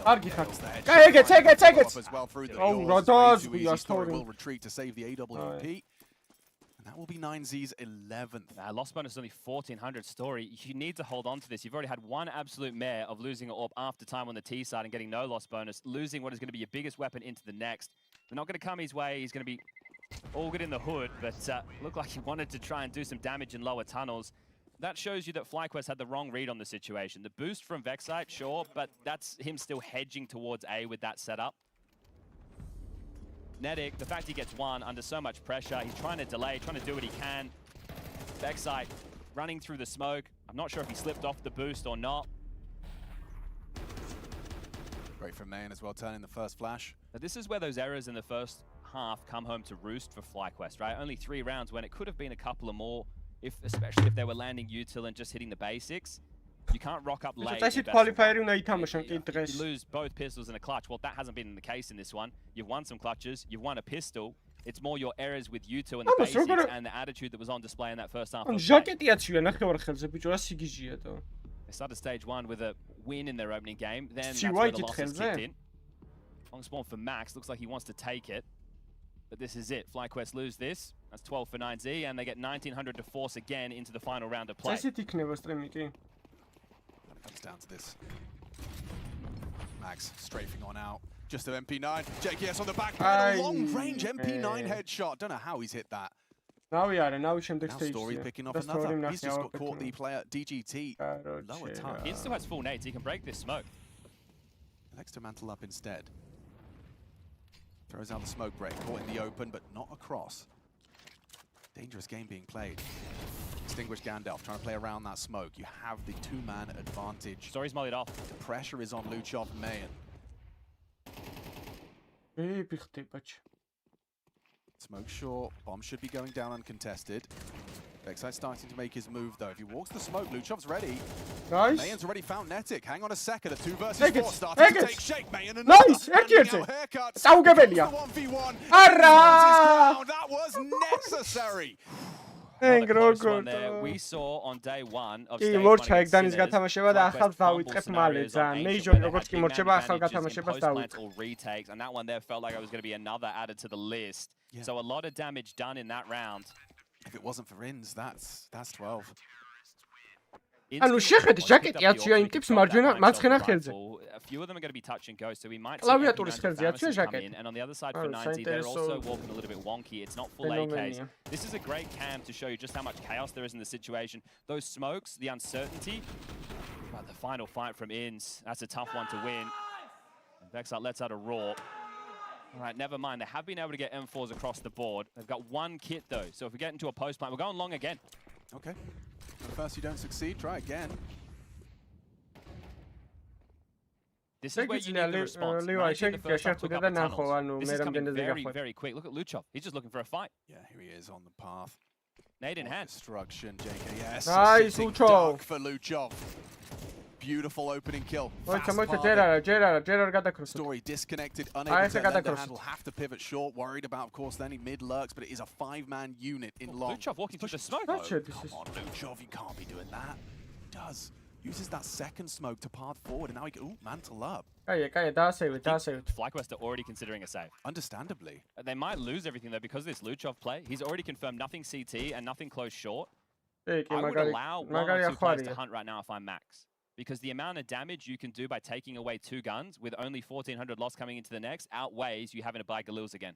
S4: კარგი ხარ. ეგეც.
S5: As well through the
S4: Oh,
S5: doors.
S4: როდოს
S5: Story will retreat to save the AWP. And that will be 9Z's 11th.
S8: Lost bonus is only 1,400 Story. You need to hold on to this. You've already had one absolute mare of losing an AWP after time on the T side and getting no lost bonus, losing what is going to be your biggest weapon into the next. They're not going to come his way. He's going to be all good in the hood, but looked like he wanted to try and do some damage in lower tunnels. That shows you that FlyQuest had the wrong read on the situation. The boost from Vexite, sure, but that's him still hedging towards A with that setup. Netic, the fact he gets one under so much pressure, he's trying to delay, trying to do what he can. Vexite running through the smoke. I'm not sure if he slipped off the boost or not.
S5: Great from Mayan as well, turning the first flash.
S8: But this is where those errors in the first half come home to roost for FlyQuest, right? Only 3 rounds when it could have been a couple of more, especially if they were landing util and just hitting the basics. You can't rock up late. You lose both pistols in a clutch. Well, that hasn't been the case in this one. You've won some clutches, you've won a pistol. It's more your errors with util and the basics and the attitude that was on display in that first half. They started stage 1 with a win in their opening game. Then that's where the losses kicked in. Long spawn for Max. Looks like he wants to take it. But this is it. FlyQuest lose this. That's 12 for 9Z, and they get 1,900 to force again into the final round of play.
S5: When it comes down to this. Max strafing on out. Just of MP9. JKS on the back. A long-range MP9 headshot. Don't know how he's hit that. Now Story picking off another. He's just got caught the player DGT. Lower tongue.
S8: He still has full nades. He can break this smoke.
S5: Elects to mantle up instead. Throws out the smoke break. Caught in the open, but not across. Dangerous game being played. Distinguished Gandalf trying to play around that smoke. You have the 2-man advantage.
S8: Story's mollied off.
S5: The pressure is on Luchov Mayan. Smoke short. Bomb should be going down uncontested. Vexite starting to make his move though. If he walks the smoke, Luchov's ready.
S4: Nice.
S5: Mayan's already found Netic. Hang on a second. A 2 versus 4 starting to take shape. Mayan and
S4: nice.
S5: haircuts.
S4: Saugabelia.
S5: 1v1.
S4: Arra!
S5: That was necessary.
S8: We saw on day 1 of
S4: stage 1 ჩაიგდანის გათამაშება და ახალ დავიწყებ მალე ძალიან მეიჟორი როგორც კი მორჩება ახალ გათამაშებას დავიწყებ
S8: retakes and that one there felt like it was going to be another added to the list. So a lot of damage done in that round.
S5: If it wasn't for Inns, that's 12.
S4: ანუ შეხედე ჟაკეტი აცია იმ ტიპს მარცხენა ხელზე.
S8: A few of them are going to be touch and go, so we might
S4: კლავიატურის ხელზე აცია ჟაკეტი.
S8: And on the other side for 90, they're also walking a little bit wonky. It's not full AKs. This is a great cam to show you just how much chaos there is in the situation. Those smokes, the uncertainty. But the final fight from Inns, that's a tough one to win. And Vexite lets out a roar. All right, never mind. They have been able to get M4s across the board. They've got one kit, though. So if we get into a post plant, we're going long again.
S5: Okay. At first you don't succeed, try again.
S8: This is where you need the response. 90 in the first half, took up the tunnels. This is coming very, very quick. Look at Luchov. He's just looking for a fight.
S5: Yeah, here he is on the path.
S8: Nade in hand.
S5: Destruction, JKS.
S4: Nice, Luchov.
S5: For Luchov. Beautiful opening kill. Story disconnected, unable to lend a handle, have to pivot short. Worried about, of course, any mid lurks, but it is a 5-man unit in long.
S8: Luchov walking through the smoke.
S5: Come on, Luchov, you can't be doing that. He does. Uses that second smoke to path forward, and now he can, mantle up.
S8: FlyQuest are already considering a save.
S5: Understandably.
S8: They might lose everything, though, because of this Luchov play. He's already confirmed nothing CT and nothing close short. I would allow 1 or 2 players to hunt right now if I'm Max. Because the amount of damage you can do by taking away 2 guns with only 1400 loss coming into the next outweighs you having to buy Galils again.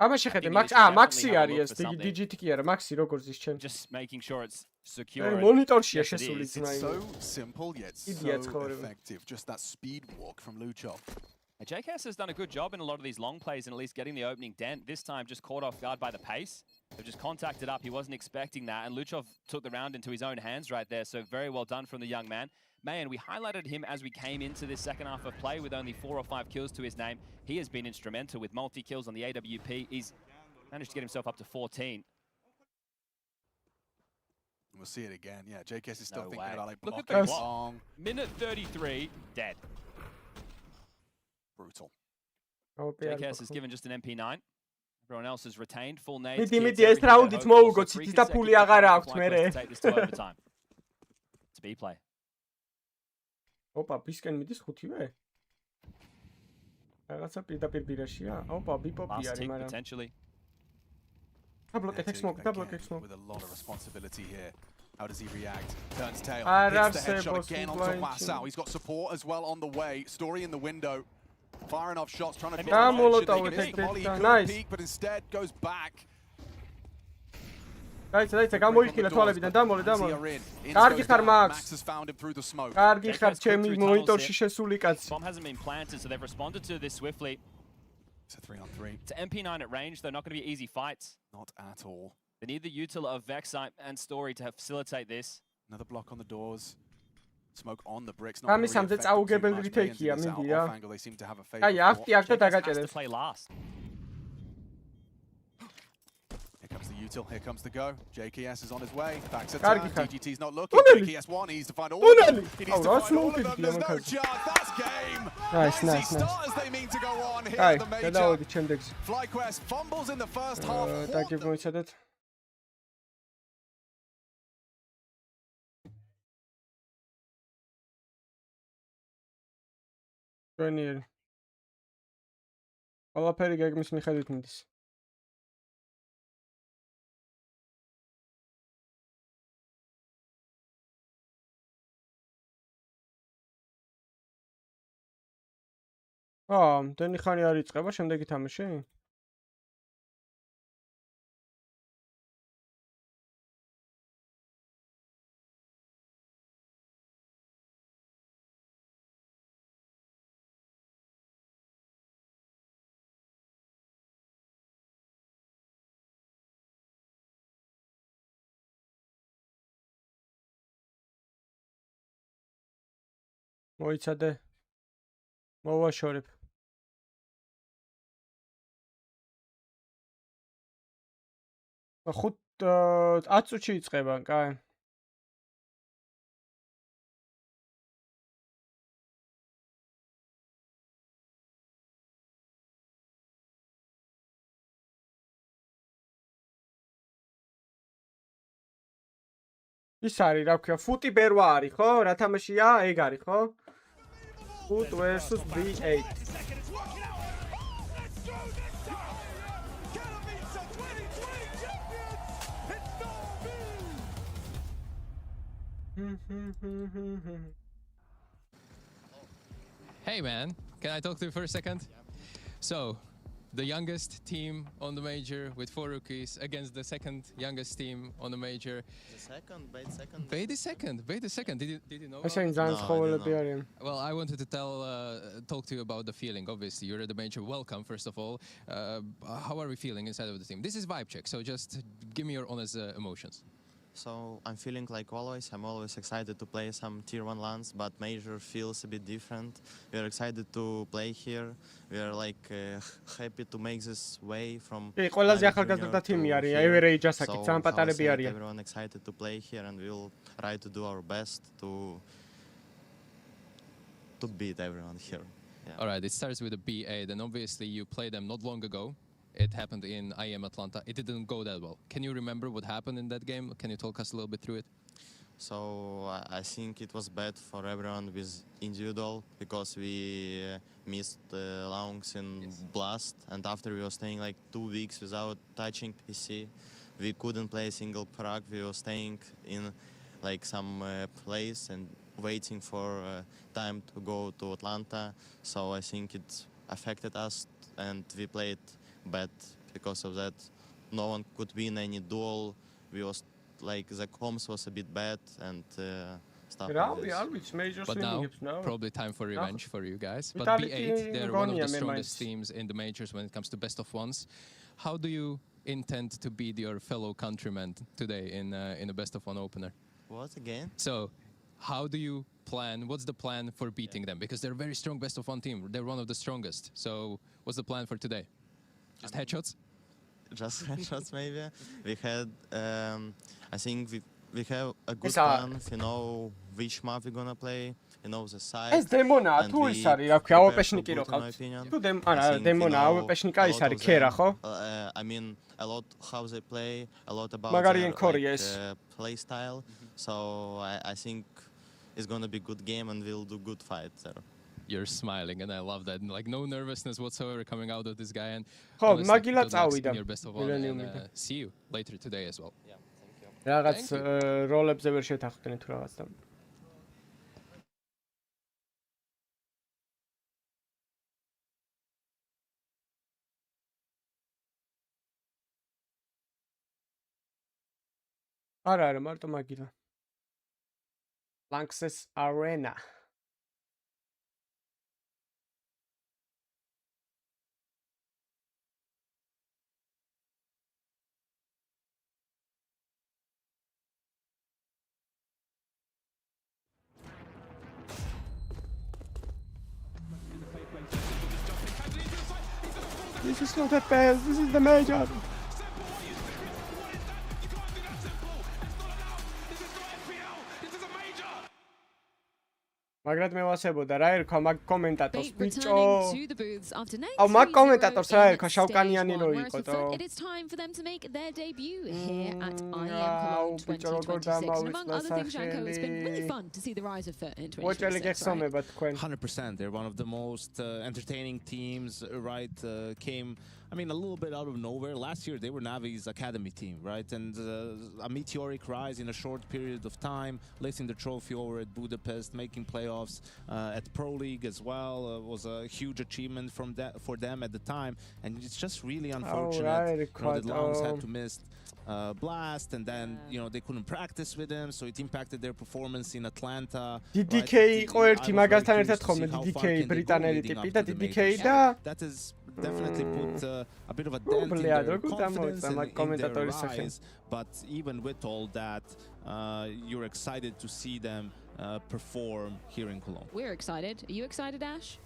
S8: Just making sure it's secure.
S5: It's so simple yet so effective. Just that speed walk from Luchov.
S8: JKS has done a good job in a lot of these long plays and at least getting the opening dent. This time just caught off guard by the pace. They've just contacted up. He wasn't expecting that. And Luchov took the round into his own hands right there. So very well done from the young man. Man, we highlighted him as we came into this second half of play with only 4 or 5 kills to his name. He has been instrumental with multi-kills on the AWP. He's managed to get himself up to 14.
S5: We'll see it again. Yeah, JKS is still thinking about like
S8: Look at
S5: blocking
S8: the
S5: long.
S8: Minute 33, dead.
S5: Brutal.
S8: JKS is given just an MP9. Everyone else is retained full nades.
S4: It's
S8: B play.
S4: ოპა, ბისკენ მიდის 5-ვე? რაღაცა პირდაპირ ბირაშია? ოპა, ბიპოპი არის, მაგრამ
S8: potentially.
S4: დაბლოკეთ smoke.
S5: With a lot of responsibility here. How does he react? Turns tail.
S4: Arab
S5: Hits the headshot again onto Wasau. He's got support as well on the way. Story in the window. Firing off shots, trying to draw attention.
S4: Nice.
S5: Peek, but instead goes back.
S4: დაიცა, გამოიხილა თვალებიდან, დამოლე. კარგი ხარ, Max.
S5: Has found him through the smoke.
S4: კარგი ხარ, ჩემი მონიტორში შესული კაცი.
S8: Bomb hasn't been planted, so they've responded to this swiftly.
S5: It's a 3-on-3.
S8: It's an MP9 at range, though not going to be easy fights.
S5: Not at all.
S8: They need the util of Vexite and Story to facilitate this.
S5: Another block on the doors. Smoke on the bricks.
S4: Not really effective too much.
S5: They seem to have a favor.
S4: Has to
S8: play last.
S5: Here comes the util. Here comes the go. JKS is on his way. Back to turn. DGT's not looking. JKS1 needs to find all of them. He needs to find all of them. There's no chance. That's game.
S4: Nice.
S5: Starters they mean to go on here at the major. FlyQuest fumbles in the first half.
S4: Trainer. ყველაფერი გეგმის მიხედვით მიდის. მდენი ხანი არ იწყება შემდეგი თამაში? მოიცადე. მოვაშორებ. ხუთ 10 წუთში იწყება, კაი. ის არის, რა ქვია, ფუტი ბერვა არის, ხო? რა თამაშია? ეგ არის, ხო? Foot versus B8.
S9: Hey man, can I talk to you for a second? So, the youngest team on the major with 4 rookies against the second youngest team on the major. Wait a second. Did you know?
S4: No.
S9: Well, I wanted to talk to you about the feeling. Obviously, you're at the major. Welcome, first of all. How are we feeling inside of the team? This is vibe check, so just give me your honest emotions.
S10: So I'm feeling like always. I'm always excited to play some tier 1 LANs, but major feels a bit different. We are excited to play here. We are like happy to make this way from.
S4: ყველაზე ახალგაზრდა თიმი არის Average ასაკით, ძალიან პატარები არიან.
S10: Everyone excited to play here, and we'll try to do our best to beat everyone here. Yeah.
S9: All right, it starts with a BA. Then obviously you played them not long ago. It happened in IEM Atlanta. It didn't go that well. Can you remember what happened in that game? Can you talk us a little bit through it?
S10: So I think it was bad for everyone with individual because we missed Laungs in Blast, and after we were staying like 2 weeks without touching PC, we couldn't play a single prag. We were staying in like some place and waiting for time to go to Atlanta. So I think it affected us, and we played bad because of that. No one could win any duel. We was like the comms was a bit bad and stuff like this.
S9: But now, probably time for revenge for you guys. But B8, they're one of the strongest teams in the majors when it comes to best of ones. How do you intend to beat your fellow countrymen today in a best of one opener?
S10: What again?
S9: So, how do you plan? What's the plan for beating them? Because they're a very strong best of one team. They're one of the strongest. So, what's the plan for today? Just headshots?
S10: Just headshots, maybe. We had, I think we have a good plan. We know which map we're gonna play. We know the side.
S4: ეს დემონაა თუ ის არის, რა ქვია, AWP-შნიკი რო ყავთ. თუ დემონაა, AWP-შნიკა ის არის, ქერა ხო?
S10: I mean, a lot how they play, a lot about
S4: their
S10: play style. So I think it's gonna be a good game and we'll do good fight there.
S9: You're smiling, and I love that. Like no nervousness whatsoever coming out of this guy. And
S4: მაგილა წავიდა.
S9: Your best of all, and see you later today as well.
S10: Yeah, thank you.
S4: რაღაც როლებზე ვერ შეთანხმდნენ თუ რაღაც და. არა, მარტო მაგილა. Lanxess Arena. This is not a pass, this is the major. მაგრამ მე ვასებოდა რა ერქვა მაგ კომენტატორს ბიჭო. აუ მაგ კომენტატორს რა ერქვა შავკანიანი რო იყო.
S2: It is time for them to make their debut here at IEM Cologne 2026. And among other things, Janko, it's been really fun to see the rise of FUT in 2026.
S1: 100%. They're one of the most entertaining teams, right? Came, I mean, a little bit out of nowhere. Last year, they were Navi's academy team, right? And a meteoric rise in a short period of time, lifting the trophy over at Budapest, making playoffs at Pro League as well. Was a huge achievement for them at the time. And it's just really unfortunate that Laungs had to miss Blast, and then they couldn't practice with him, so it impacted their performance in Atlanta.
S4: DDK იყო ერთი მაგასთან ერთად ხომ DDK ბრიტანელი ტიპი და DDK და
S1: that has definitely put a bit of a dent in their confidence in their rise. But even with all that, you're excited to see them perform here in Cologne.
S2: We're excited. Are you excited, Ash?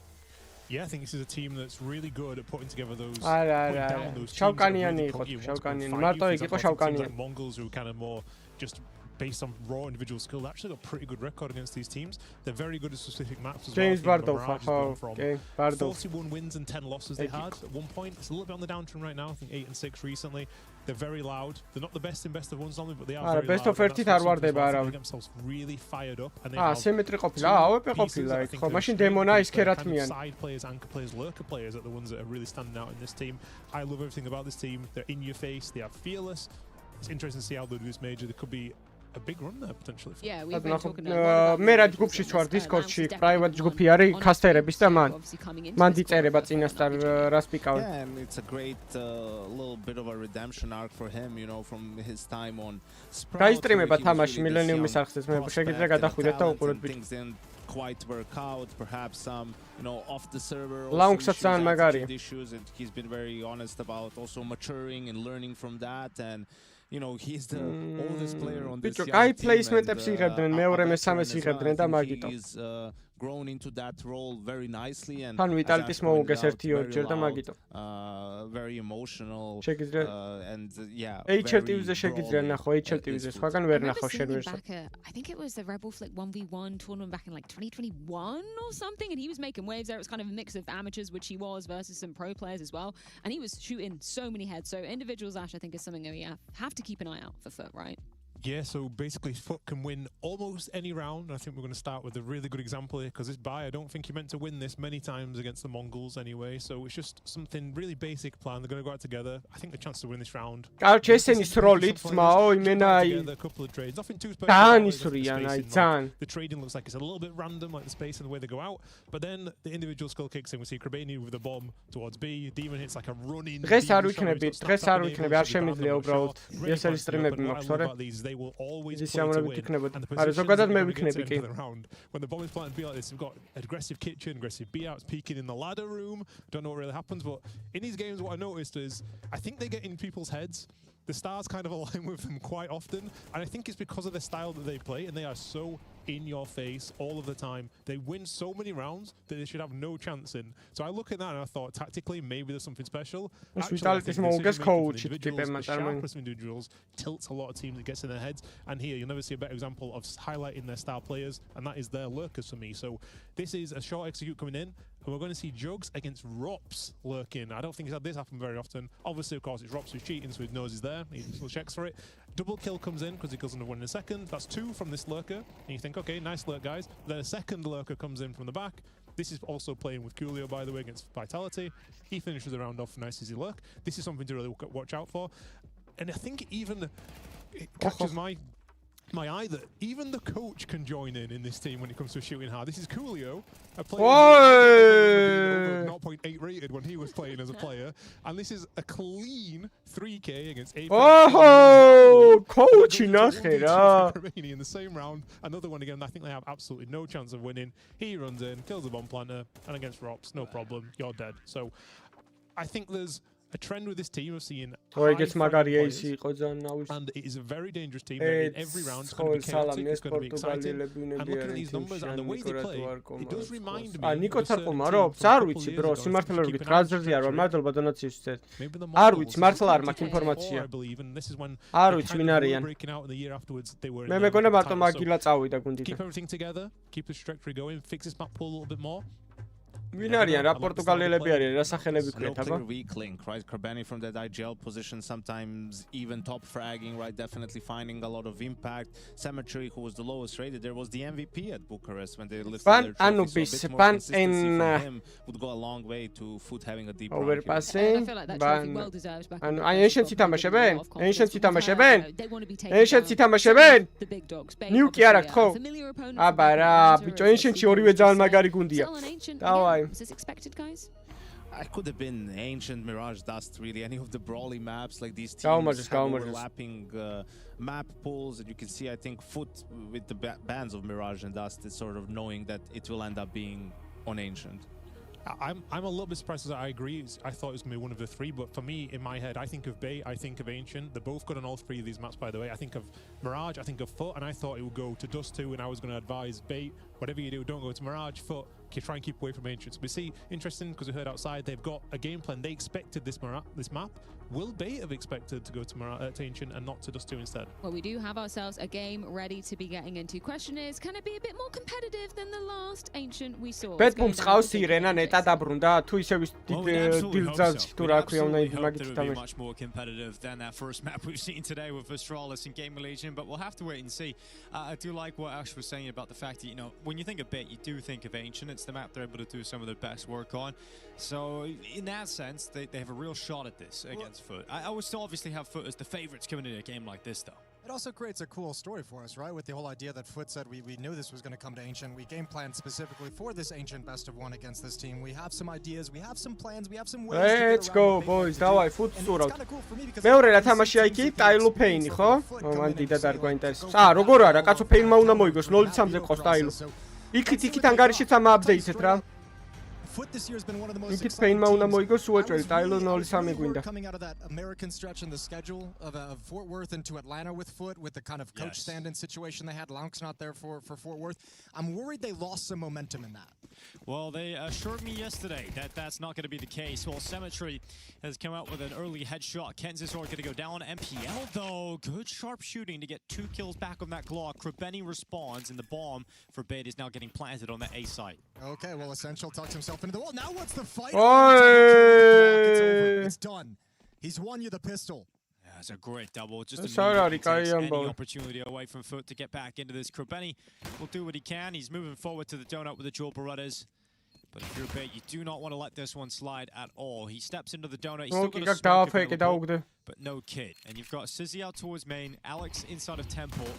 S3: Yeah, I think this is a team that's really good at putting together those.
S4: შავკანიანი იყო, შავკანიანი. მარტო იგი იყო შავკანიანი.
S3: Mongols who kind of more just based on raw individual skill, actually got a pretty good record against these teams. They're very good at specific maps as
S4: James
S3: well.
S4: Bardo,
S3: 41 wins and 10 losses they had at one point. It's a little bit on the downtrend right now. I think 8 and 6 recently. They're very loud. They're not the best in best of ones only, but they are very
S4: best
S3: loud.
S4: Best of 1 არ ვარდება
S3: არა. They get themselves really fired up, and they
S4: სიმეტრი ყოფილა, AWP ყოფილა, ხო, მაშინ დემონა ის ქერათმიანი.
S3: Side players, anchor players, lurker players are the ones that are really standing out in this team. I love everything about this team. They're in your face. They are fearless. It's interesting to see how they do this major. There could be a big run there potentially.
S2: Yeah, we've been talking about
S4: მე რა ჯგუფში ვარ Discord-ში, private ჯგუფი არის ქასტერების და მან დიწერება წინასწარ რას პიკავენ.
S1: Yeah, and it's a great little bit of a redemption arc for him, from his time on Sprout.
S4: გაისტრიმება თამაში Millennium-ის არხზე, მე შეგიძლია გადახვიდეთ და უყუროთ
S1: things didn't quite work out, perhaps some off the server issues, and he's been very honest about also maturing and learning from that. And you know, he's the oldest player on this
S4: Bicho,
S1: young
S4: kay
S1: team,
S4: placement-ებს
S1: and,
S4: იღებდნენ,
S1: a
S4: მეორე,
S1: veteran
S4: მესამეს
S1: as well.
S4: იღებდნენ და
S1: I think
S4: მაგითო.
S1: he's grown into that role very nicely, and
S4: თან
S1: as
S4: ვიტალიტის
S1: Ash
S4: მოუგეს
S1: pointed out,
S4: ერთი
S1: very
S4: ორჯერ და
S1: loud,
S4: მაგითო.
S1: very emotional,
S4: შეგიძლია
S1: and yeah,
S4: HLTV-ზე შეგიძლია ნახო, HLTV-ზე სხვაგან ვერ
S2: I
S4: ნახავ, შენ ვერ
S2: back at, I think it was the Rebel Flick 1v1 tournament back in like 2021 or something, and he was making waves there. It was kind of a mix of amateurs, which he was, versus some pro players as well, and he was shooting so many heads. So individuals, Ash, I think is something that we have to keep an eye out for Foot, right?
S3: Yeah, so basically Foot can win almost any round. I think we're going to start with a really good example here, because this Bai, I don't think he meant to win this many times against the Mongols anyway, so it's just something really basic plan. They're going to go out together. I think the chance to win this round.
S4: კარჩე ესენის როლით ძმაო, იმენა აი
S3: a couple of trades. Nothing too special. The trading looks like it's a little bit random, like the space and the way they go out, but then the individual skill kicks in. We see Krabani with the bomb towards B. Demon hits like a running.
S4: დღეს არ ვიქნები, არ შემიძლია უბრალოდ. ეს არის სტრიმები მაქვს, თორე
S3: they will always
S4: when
S3: the bomb is planted B like this, we've got aggressive kitchen, aggressive B outs peeking in the ladder room. Don't know what really happens, but in these games what I noticed is I think they get in people's heads. The stars kind of align with them quite often, and I think it's because of the style that they play, and they are so in your face all of the time. They win so many rounds that they should have no chance in. So I look at that and I thought tactically maybe there's something special. Actually, I think the sharpest individuals tilts a lot of teams, it gets in their heads, and here you'll never see a better example of highlighting their star players, and that is their lurkers for me. So this is a short execute coming in, and we're going to see Jugs against Rops lurking. I don't think he's had this happen very often. Obviously, of course, it's Rops who's cheating, so his nose is there. He still checks for it. Double kill comes in because he kills under one in a second. That's 2 from this lurker. And you think, okay, nice lurk, guys. Then a second lurker comes in from the back. This is also playing with Coolio, by the way, against Vitality. He finishes the round off nice easy lurk. This is something to really watch out for. And I think even it catches my eye that even the coach can join in this team when it comes to shooting hard. This is Coolio, a player 0.8 rated when he was playing as a player, and this is a clean 3K against Apex.
S4: Oh, coach in
S3: the same round. Another one again. I think they have absolutely no chance of winning. He runs in, kills the bomb planter, and against Rops, no problem. You're dead. So I think there's a trend with this team of seeing and it is a very dangerous team. In every round it's going to be chaotic, it's going to be exciting, and looking at these numbers and the way they play, it does remind me
S4: Niko Tarpomaro, არ ვიცი bro, სიმართლე ვიგით, რაზერზე არ ვარ, მადლობა დონაციისთვის. არ ვიცი, მართლა არ მაქვს ინფორმაცია. არ ვიცი ვინ არიან. მე მეგონა მარტო მაგილა წავიდა გუნდიდან.
S3: Keep everything together, keep the trajectory going, fix this map pool a little bit more.
S4: ვინ არიან რა პორტუგალიელები არიან რა სახელები ქვიათ აბა
S1: weak link, right? Krabani from that IGL position, sometimes even top fragging, right? Definitely finding a lot of impact. Cemetery, who was the lowest rated, there was the MVP at Bucharest when they listed their trophy, so a bit more consistency from him would go a long way to Foot having a deep run.
S4: Overpassing,
S2: I feel like that trophy well deserves back.
S4: ანუ აი Ancient-ი თამაშებენ? Ancient-ი თამაშებენ? Ancient-ი თამაშებენ? Nuke არ აქვს ხო? აბა რა, ბიჭო, Ancient-ი ორივე ძალიან მაგარი გუნდია. დავაი
S2: Was this expected, guys?
S1: I could have been Ancient, Mirage, Dust, really any of the brawly maps. Like these teams have overlapping map pools, and you can see, I think, Foot with the bands of Mirage and Dust is sort of knowing that it will end up being on Ancient.
S3: I'm a little bit surprised, because I agree. I thought it was going to be one of the 3, but for me, in my head, I think of Bay, I think of Ancient. They're both good on all 3 of these maps, by the way. I think of Mirage, I think of Foot, and I thought it would go to Dust 2, and I was going to advise Bay, whatever you do, don't go to Mirage. Foot, try and keep away from Ancients. We see, interesting, because we heard outside, they've got a game plan. They expected this map. Will Bay have expected to go to Ancient and not to Dust 2 instead?
S2: Well, we do have ourselves a game ready to be getting into. Question is, can it be a bit more competitive than the last Ancient we saw?
S4: Bedbooms ყავსი რენა ნეტა დაბრუნდა თუ ისევ დილძალში თუ რა ქვია უნდა მაგით თამაში.
S6: Much more competitive than that first map we've seen today with Astralis and Game Legion, but we'll have to wait and see. I do like what Ash was saying about the fact that, you know, when you think of Bit, you do think of Ancient. It's the map they're able to do some of their best work on. So in that sense, they have a real shot at this against Foot. I would still obviously have Foot as the favorites coming into a game like this, though.
S7: It also creates a cool story for us, right? With the whole idea that Foot said we knew this was going to come to Ancient. We game planned specifically for this Ancient best of 1 against this team. We have some ideas, we have some plans, we have some ways.
S4: Let's go, boys. Давай, Foot სტურავთ. მეორე რა თამაში აი კი ტაილო ფეინი, ხო? მან დიდად არ გვაინტერესებს. როგორ არა, კაცო ფეინმა უნდა მოიგოს 0-3-ზე ყავს ტაილო. იქით ანგარიშიც ამა აპდეიტეთ რა.
S7: Foot this year has been one of the most
S4: Ikit
S7: exciting
S4: Pain-მა უნდა
S7: teams.
S4: მოიგოს
S7: I was
S4: უოჭველი, დაილო
S7: really
S4: 0-3
S7: worried
S4: გვინდა.
S7: coming out of that American stretch in the schedule of Fort Worth into Atlanta with Foot, with the kind of coach stand-in situation they had. Launk's not there for Fort Worth. I'm worried they lost some momentum in that.
S6: Well, they assured me yesterday that that's not going to be the case. Well, Cemetery has come out with an early headshot. Kansas are going to go down. MPL, though, good sharp shooting to get 2 kills back on that Glock. Krabeni responds, and the bomb for Bait is now getting planted on the A site.
S7: Okay, well, Essential tucks himself into the wall. Now what's the fight?
S4: Oi!
S7: It's over. It's done. He's won you the pistol.
S6: Yeah, it's a great double. Just
S4: Sorry,
S6: takes any
S4: Kayambo.
S6: opportunity away from Foot to get back into this. Krabeni will do what he can. He's moving forward to the donut with the dual Berettas. But if you're Bait, you do not want to let this one slide at all. He steps into the donut. He's still got a smoke available, but no kid. And you've got Sizzy out towards main, Alex inside of Temple.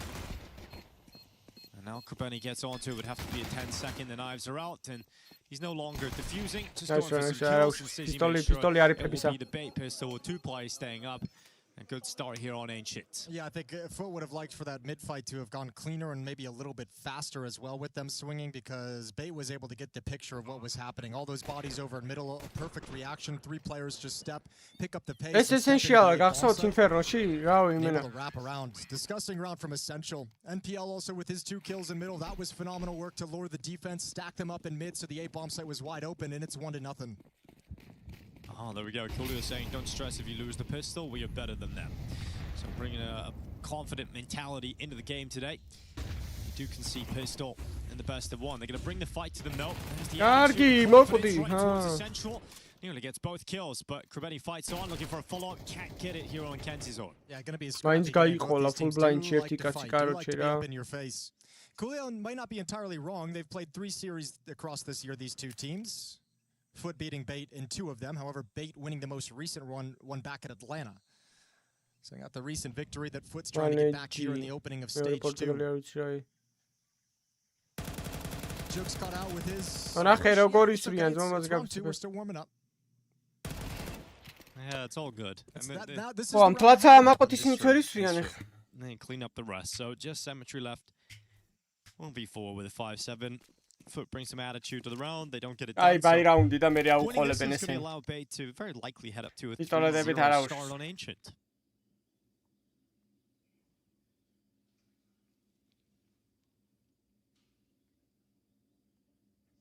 S6: And now Krabeni gets onto it. It would have to be a 10-second. The knives are out, and he's no longer diffusing. Just going for some kills. And Sizzy makes sure it will be the Bait pistol with 2 players staying up. A good start here on Ancient.
S7: Yeah, I think Foot would have liked for that mid-fight to have gone cleaner and maybe a little bit faster as well with them swinging, because Bait was able to get the picture of what was happening. All those bodies over in middle, a perfect reaction. 3 players just step, pick up the pace.
S4: ეს ესენშიალა გახსოვთ ინფერნოში? რავი,
S7: Able
S4: იმენა.
S7: to wrap around. Disgusting round from Essential. NPL also with his 2 kills in middle. That was phenomenal work to lure the defense, stack them up in mid, so the A bomb site was wide open, and it's 1-0.
S6: Oh, there we go. Coolio saying, don't stress if you lose the pistol. We are better than them. So bringing a confident mentality into the game today. You do concede pistol in the best of 1. They're going to bring the fight to them, though.
S4: Კარგი, მოვყდი.
S6: Essential. Nearly gets both kills, but Krabeni fights on, looking for a follow-up. Can't get it here on Kenzizor.
S7: Yeah, going to be a
S4: მაინც
S7: scrappy game.
S4: გაიყოლა
S7: Both these
S4: full
S7: teams
S4: blind
S7: do
S4: ერთი
S7: like to
S4: კაცი
S7: fight, do
S4: კაროჩე
S7: like to be
S4: რა.
S7: up in your face. Coolio might not be entirely wrong. They've played 3 series across this year, these 2 teams. Foot beating Bait in 2 of them. However, Bait winning the most recent one back at Atlanta. So I got the recent victory that Foot's trying to get back here in the opening of stage 2. Jokes caught out with his...
S4: We're
S7: still warming up.
S6: Yeah, it's all good.
S7: This is
S6: They clean up the rest. So just Cemetery left. 1v4 with a 5-7. Foot brings some attitude to the round. They don't get it done.
S4: აი ბაი რაუნდი და მე რა
S6: Winning this
S4: უყოლებენ
S6: is going to
S4: ესენ.
S6: allow Bait to very likely head up to a 3-0
S4: პისტოლეტებით არ აუშვს.
S6: start on Ancient.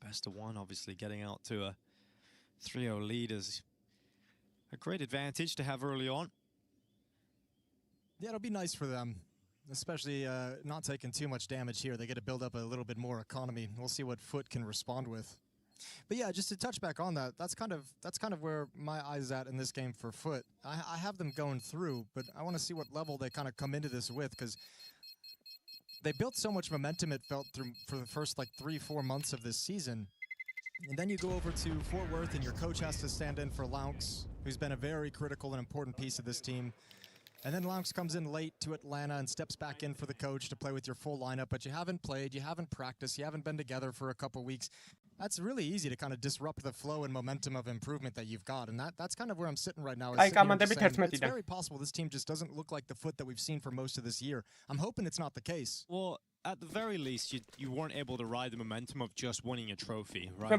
S6: Best of 1, obviously getting out to a 3-0 lead is a great advantage to have early on.
S7: Yeah, it'll be nice for them, especially not taking too much damage here. They get to build up a little bit more economy. We'll see what Foot can respond with. But yeah, just to touch back on that, that's kind of where my eyes at in this game for Foot. I have them going through, but I want to see what level they kind of come into this with, because they built so much momentum, it felt, through for the first like 3-4 months of this season. And then you go over to Fort Worth and your coach has to stand in for Launks, who's been a very critical and important piece of this team. And then Launks comes in late to Atlanta and steps back in for the coach to play with your full lineup, but you haven't played, you haven't practiced, you haven't been together for a couple weeks. That's really easy to kind of disrupt the flow and momentum of improvement that you've got. And that's kind of where I'm sitting right now. It's very possible this team just doesn't look like the Foot that we've seen for most of this year. I'm hoping it's not the case.
S6: Well, at the very least, you weren't able to ride the momentum of just winning a trophy, right?
S4: You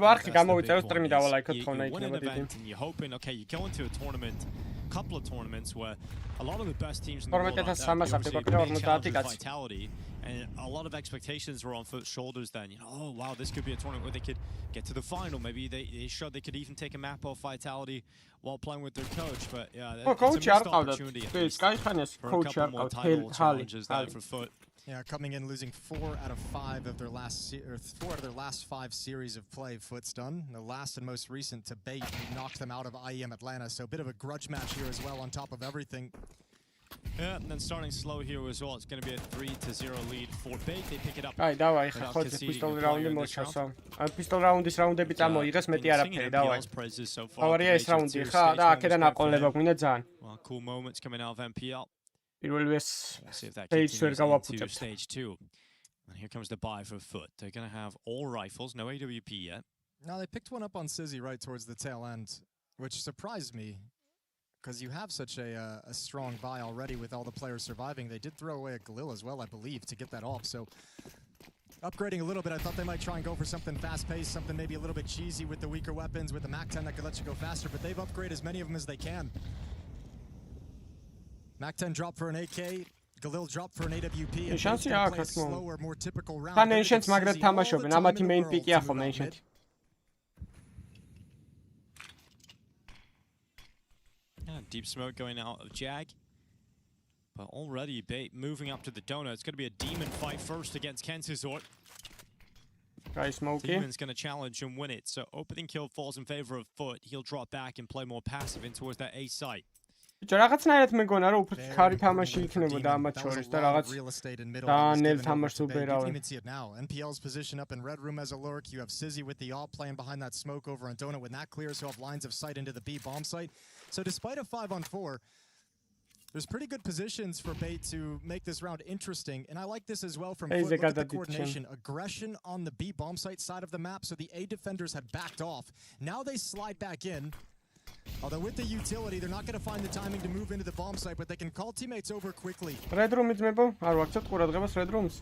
S6: win an event and you're hoping, okay, you go into a tournament, a couple of tournaments where a lot of the best teams in the world are Vitality, and a lot of expectations were on Foot's shoulders then. You know, oh wow, this could be a tournament where they could get to the final. Maybe they showed they could even take a map off Vitality while playing with their coach. But yeah, it's a missed opportunity for a couple more title challenges there for Foot.
S7: Yeah, coming in losing 4 out of 5 of their last 4 out of their last 5 series of play. Foot's done. The last and most recent to Bait, who knocked them out of IEM Atlanta. So a bit of a grudge match here as well on top of everything.
S6: Yeah, and then starting slow here as well. It's going to be a 3-0 lead for Bait. They pick it up.
S4: აი დავაი ხა ხოთი პისტოლ რაუნდი მოჩასო. აი პისტოლ რაუნდის რაუნდები წამოიღეს მეტი არაფერი დავაი. ავარია ეს რაუნდი ხა და აქედან აყოლება გვინდა ძალიან.
S6: Well, cool moments coming out of MPL.
S4: პირველი ეს stage ვერ გავაფუჭებთ.
S6: Stage 2. And here comes the buy for Foot. They're going to have all rifles, no AWP yet.
S7: Now they picked one up on Sizzy right towards the tail end, which surprised me, because you have such a strong buy already with all the players surviving. They did throw away a Galil as well, I believe, to get that off. So upgrading a little bit. I thought they might try and go for something fast-paced, something maybe a little bit cheesy with the weaker weapons, with the MAC-10 that could let you go faster, but they've upgraded as many of them as they can. MAC-10 drop for an AK, Galil drop for an AWP, and
S4: Chance
S7: play a
S4: აქვს
S7: slower, more typical round.
S4: თან Ancients მაგრად თამაშობენ, ამათი main pick-ია ხოლმე Ancient.
S6: Yeah, deep smoke going out of Jag. But already Bait moving up to the donut. It's going to be a demon fight first against Kensizort. Demon's going to challenge and win it. So opening kill falls in favor of Foot. He'll drop back and play more passive in towards that A site.
S4: რაღაცნაირად მეგონა რომ უფრო ხარი თამაში იქნებოდა ამათ შორის და რაღაც დაანელ თამაშს უბერავენ.
S7: You can see it now. NPL's position up in red room as a lurk. You have Sizzy with the AWP playing behind that smoke over on Donut. When that clears, he'll have lines of sight into the B bomb site. So despite a 5-on-4, there's pretty good positions for Bait to make this round interesting. And I like this as well from Foot. Look at the coordination. Aggression on the B bomb site side of the map. So the A defenders had backed off. Now they slide back in. Although with the utility, they're not going to find the timing to move into the bomb site, but they can call teammates over quickly.
S4: Red room ძმებო, არ ვაქცევთ ყურადღებას Red rooms.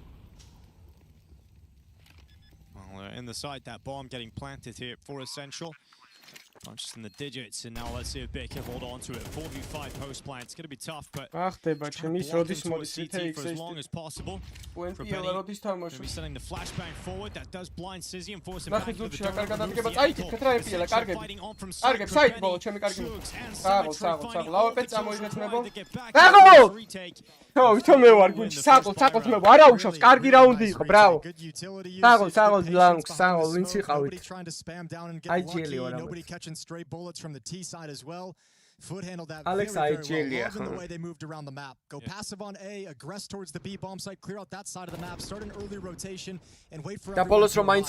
S6: Well, in the side, that bomb getting planted here for Essential. Not just in the digits, and now let's see if Bait can hold on to it. 4v5 post plant. It's going to be tough, but
S4: ახდება ჩემის როდის მოდის
S6: CT for as long as possible. For Benny,
S4: როდის თამაშობს.
S6: be sending the flashbang forward. That does blind Sizzy and force him back into the
S4: კარგად ადგება. წაიქით, კეთრა ეპიელა, კარგები. კარგები, საით ბოლო, ჩემი კარგი. საღოლ. ლავაპეთ წამოიგეცნებო. საღოლ! ო, ვითომ მე ვარ გუნდში. საღოლ მე. არა უშავს, კარგი რაუნდი იყო, ბრავო. საღოლ, საღოლ, ვინც იყავით. აი ჯელი ვარ.
S7: Nobody catching stray bullets from the T side as well. Foot handled that
S4: Alex
S7: very well. Loving the way they moved around the map. Go passive on A, aggress towards the B bomb site, clear out that side of the map, start an early rotation, and wait for everyone to arrive.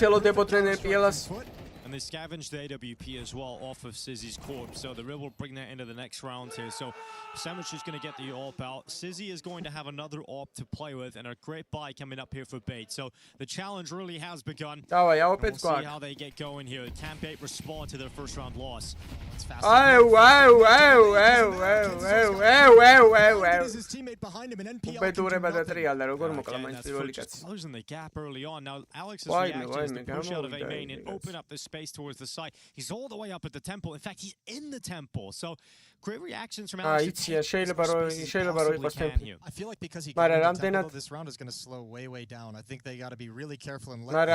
S6: And they scavenged the AWP as well off of Sizzy's corpse, so the Rib will bring that into the next round here. So Sandwich is going to get the AWP out. Sizzy is going to have another AWP to play with, and a great buy coming up here for Bait. So the challenge really has begun. We'll see how they get going here. Can Bait respond to their first round loss? It's
S4: fascinating.
S7: His teammate behind him, and NPL
S6: closing the gap early on. Now Alex is reacting to push out of A main and open up the space towards the site. He's all the way up at the temple. In fact, he's in the temple. So great reactions from Alex.
S7: I feel like because he got in the temple, this round is going to slow way down. I think they got to be really careful and let him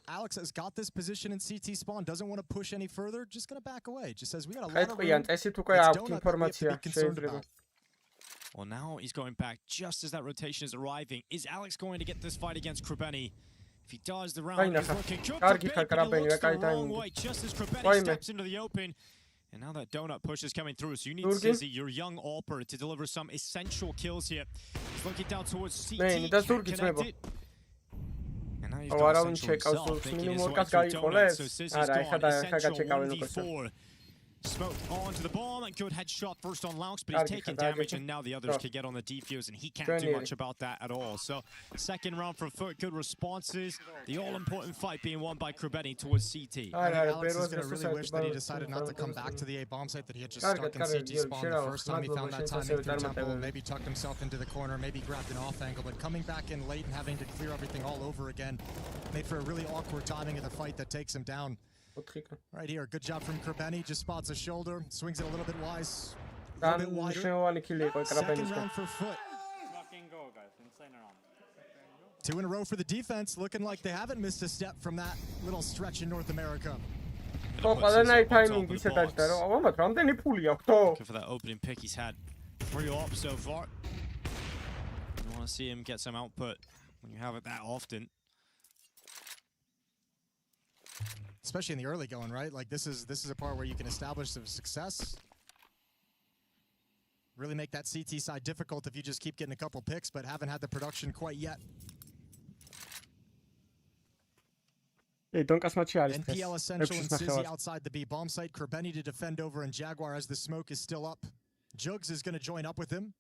S7: Alex has got this position in CT spawn, doesn't want to push any further, just going to back away. Just says we got a lot of room. It's Donut that we have to be concerned about.
S6: Well, now he's going back just as that rotation is arriving. Is Alex going to get this fight against Krabeni? If he does, the round is looking good for Bait, but he looks the wrong way just as Krabeni steps into the open. And now that donut push is coming through, so you need Sizzy, your young AWPer, to deliver some essential kills here. He's looking down towards CT, connected. And now he's got Essential himself, thinking his way through donut, so Sizzy's gone. Essential 1v4. Smoke onto the bomb, and good headshot first on Laux, but he's taking damage, and now the others can get on the defuse, and he can't do much about that at all. So, second round for Foot, good responses. The all-important fight being won by Krabeni towards CT.
S7: Alex is going to really wish that he decided not to come back to the A bomb site, that he had just stuck in CT spawn the first time he found that timing through temple, maybe tucked himself into the corner, maybe grabbed an off angle, but coming back in late and having to clear everything all over again made for a really awkward timing of the fight that takes him down. Right here, good job from Krabeni, just spots a shoulder, swings it a little bit wise, a bit wider. Second round for Foot. Two in a row for the defense, looking like they haven't missed a step from that little stretch in North America.
S6: Looking for that opening pick, he's had 3 AWPs so far. You want to see him get some output when you have it that often.
S7: Especially in the early going, right? Like this is a part where you can establish some success. Really make that CT side difficult if you just keep getting a couple picks, but haven't had the production quite yet. NPL Essential and Sizzy outside the B bomb site. Krabeni to defend over, and Jaguar as the smoke is still up. Jugs is going to join up with him.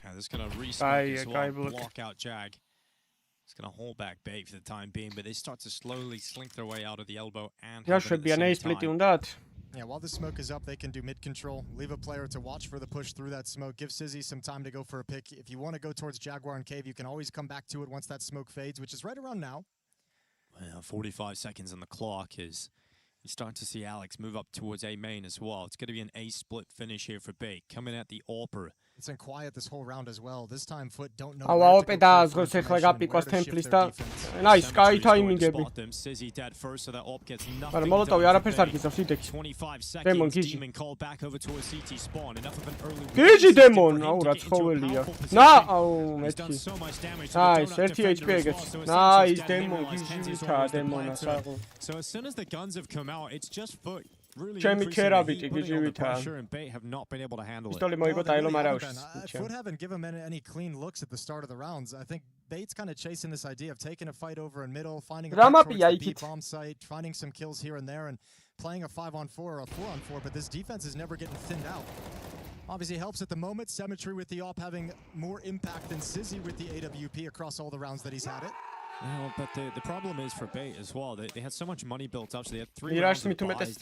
S6: Yeah, this is going to re-smoke as well, block out Jag. It's going to hold back Bait for the time being, but they start to slowly slink their way out of the elbow and
S7: Yeah, while the smoke is up, they can do mid control, leave a player to watch for the push through that smoke, give Sizzy some time to go for a pick. If you want to go towards Jaguar and Cave, you can always come back to it once that smoke fades, which is right around now.
S6: Well, 45 seconds on the clock is you start to see Alex move up towards A main as well. It's going to be an A split finish here for Bait, coming at the AWPer.
S7: It's been quiet this whole round as well. This time Foot don't know.
S4: AWP დააზღვის ეხლა გაპიკოს თემპლის და nice sky timing-ები.
S6: Sizzy dead first, so that AWP gets nothing.
S4: მაგრამ მოლოტოვი არაფერს არ გიზავს იდექს.
S6: 25 seconds. Demon called back over towards CT spawn. Enough of an early.
S4: გიჟი Demon, აუ რა ცხოველია. ნა, აუ მეთქი. Nice, 1 HP ეგეც. Nice Demon, გიჟითა Demon-ას აუ.
S6: So as soon as the guns have come out, it's just Foot. Really
S4: pressure
S6: and Bait have not been able to handle it.
S7: Foot haven't given him any clean looks at the start of the rounds. I think Bait's kind of chasing this idea of taking a fight over in middle, finding a bomb site, finding some kills here and there, and playing a 5-on-4 or a 4-on-4, but this defense is never getting thinned out. Obviously helps at the moment. Symmetry with the AWP having more impact than Sizzy with the AWP across all the rounds that he's had it.
S6: Yeah, but the problem is for Bait as well. They had so much money built up, so they had 3 rounds of buys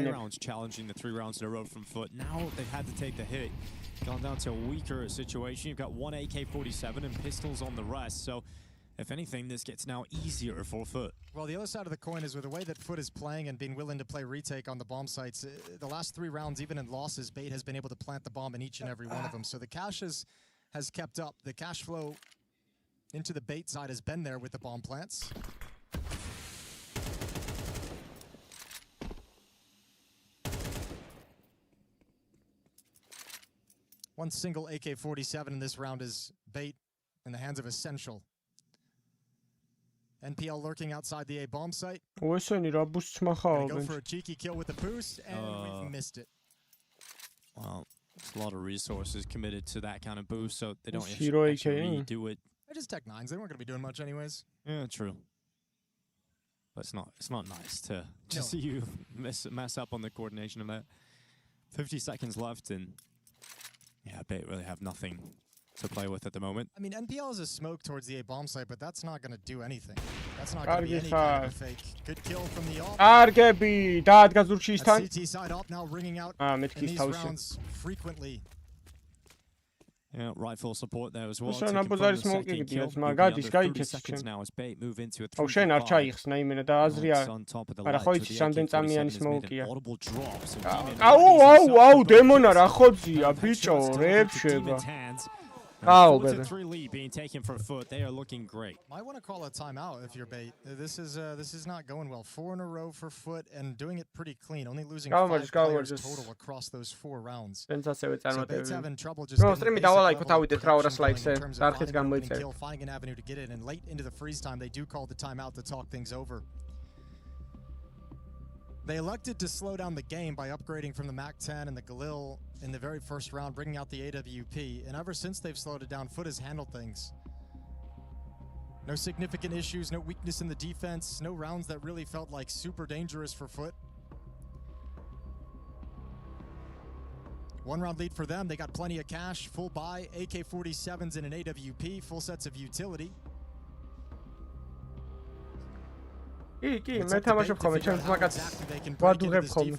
S6: rounds challenging the 3 rounds in a row from Foot. Now they've had to take the hit. Gone down to a weaker situation. You've got 1 AK-47 and pistols on the rest, so if anything, this gets now easier for Foot.
S7: Well, the other side of the coin is with the way that Foot is playing and being willing to play retake on the bomb sites, the last 3 rounds, even in losses, Bait has been able to plant the bomb in each and every one of them. So the cash has kept up. The cash flow into the Bait side has been there with the bomb plants. One single AK-47 in this round is Bait in the hands of Essential. NPL lurking outside the A bomb site. Go for a cheeky kill with the boost, and we've missed it.
S6: Well, it's a lot of resources committed to that kind of boost, so they don't actually do it.
S7: They're just Tech 9s. They weren't going to be doing much anyways.
S6: Yeah, true. But it's not nice to see you mess up on the coordination of that. 50 seconds left, and yeah, Bait really have nothing to play with at the moment.
S7: I mean, NPL is a smoke towards the A bomb site, but that's not going to do anything. That's not going to be any kind of a fake. Good kill from the AWP. CT side up now ringing out in these rounds frequently.
S6: Yeah, rifle support there as well.
S4: Seconds
S6: now as Bait move into a 3v5.
S4: on top of the light.
S6: Audible drops.
S4: Oh, baby.
S6: 3 lead being taken for Foot. They are looking great.
S7: Might want to call a timeout if you're Bait. This is not going well. 4 in a row for Foot and doing it pretty clean. Only losing 5 players total across those 4 rounds. So Bait's having trouble just finding an avenue to get it. And late into the freeze time, they do call the timeout to talk things over. They elected to slow down the game by upgrading from the MAC-10 and the Galil in the very first round, bringing out the AWP. And ever since they've slowed it down, Foot has handled things. No significant issues, no weakness in the defense, no rounds that really felt like super dangerous for Foot. 1 round lead for them. They got plenty of cash, full buy, AK-47s and an AWP, full sets of utility.
S4: კი, მე თამაშობ ხოლმე ჩემს მაგაც ვადუღებ ხოლმე.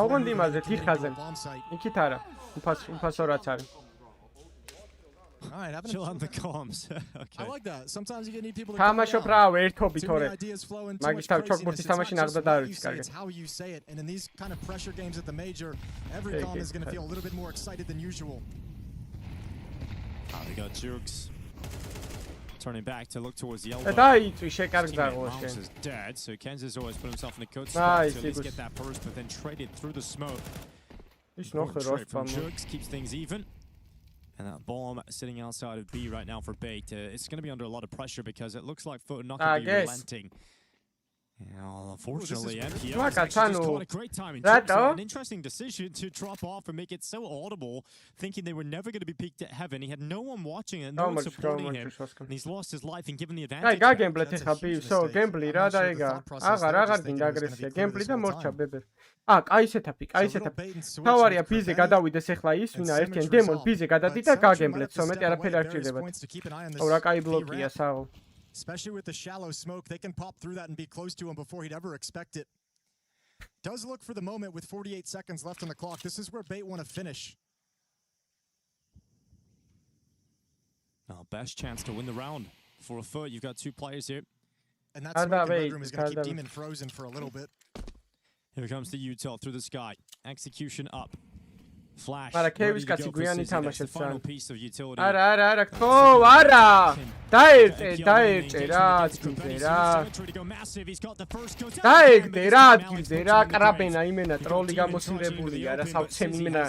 S4: აუგონდი იმაზე თიხაზე. იქით არა. უფასო რაც არის.
S7: All right, having
S6: chill on the comms. Okay.
S7: I like that. Sometimes you need people to
S4: თამაშობ რა, ერთობით ორე. მაგის თავ ჩოგბურთის თამაში ნახდა დაარჩი კარგი.
S7: It's how you say it, and in these kind of pressure games at the major, every com is going to feel a little bit more excited than usual.
S6: They got Jukes. Turning back to look towards the elbow.
S4: Mouse
S6: is dead, so Ken's always put himself in a good spot to at least get that burst, but then traded through the smoke. From Jukes keeps things even. And that bomb sitting outside of B right now for Bait. It's going to be under a lot of pressure because it looks like Foot not going to be relenting. Unfortunately, MPO
S4: What a
S6: has actually just
S4: tunnel.
S6: caught a great timing.
S4: That
S6: Jukes,
S4: though?
S6: an interesting decision to drop off and make it so audible, thinking they were never going to be peaked at heaven. He had no one watching it, no one supporting him, and he's lost his life and given the
S4: აი
S6: advantage.
S4: გაგემბლეთ ეხა ბივსო გემბლი რა დაიგა აღარ გინდა აგრესია გემბლი და მორჩა ბებერ კაი სეტაპი თავარია ბიზე გადავიდეს ეხლა ის ვინა ერთიან დემონ ბიზე გადადით და გაგემბლეთ სომეტი არაფერი არ ჭირდებათ ო რა კაი ბლოკია საღო
S7: especially with the shallow smoke, they can pop through that and be close to him before he'd ever expect it. Does look for the moment with 48 seconds left on the clock. This is where Bait want to finish.
S6: Now, best chance to win the round for a foot. You've got two players here.
S7: And that smoke in bedroom is going to keep Demon frozen for a little bit.
S6: Here comes the Utah through the sky. Execution up. Flash.
S4: არა
S6: ready
S4: კევის
S6: to go
S4: კაცი
S6: for
S4: გვიანი
S6: Sizzy. That's the
S4: თამაშობს
S6: final piece of utility.
S4: არა ხო არა დაერჭე რა ადგილზე რა დაეგდე რა ადგილზე რა კრაბენა იმენა ტროლი გამოსილებულია რა სავცემ იმენა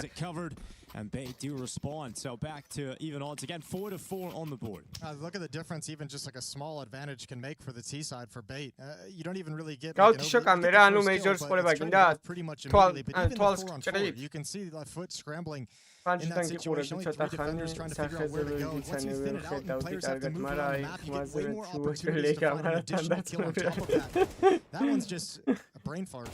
S6: And Bait do respond, so back to even odds again, 4-4 on the board.
S7: Look at the difference, even just like a small advantage can make for the T side for Bait. You don't even really get
S4: გავთიშო კამერა ანუ მეჯორს ყოლება გინდა
S7: you can see the foot scrambling in that situation. Only three defenders trying to figure out where to go. And once you thin it out and players have to move around the map, you get way more opportunities to find an additional kill on top of that. That one's just a brain fart.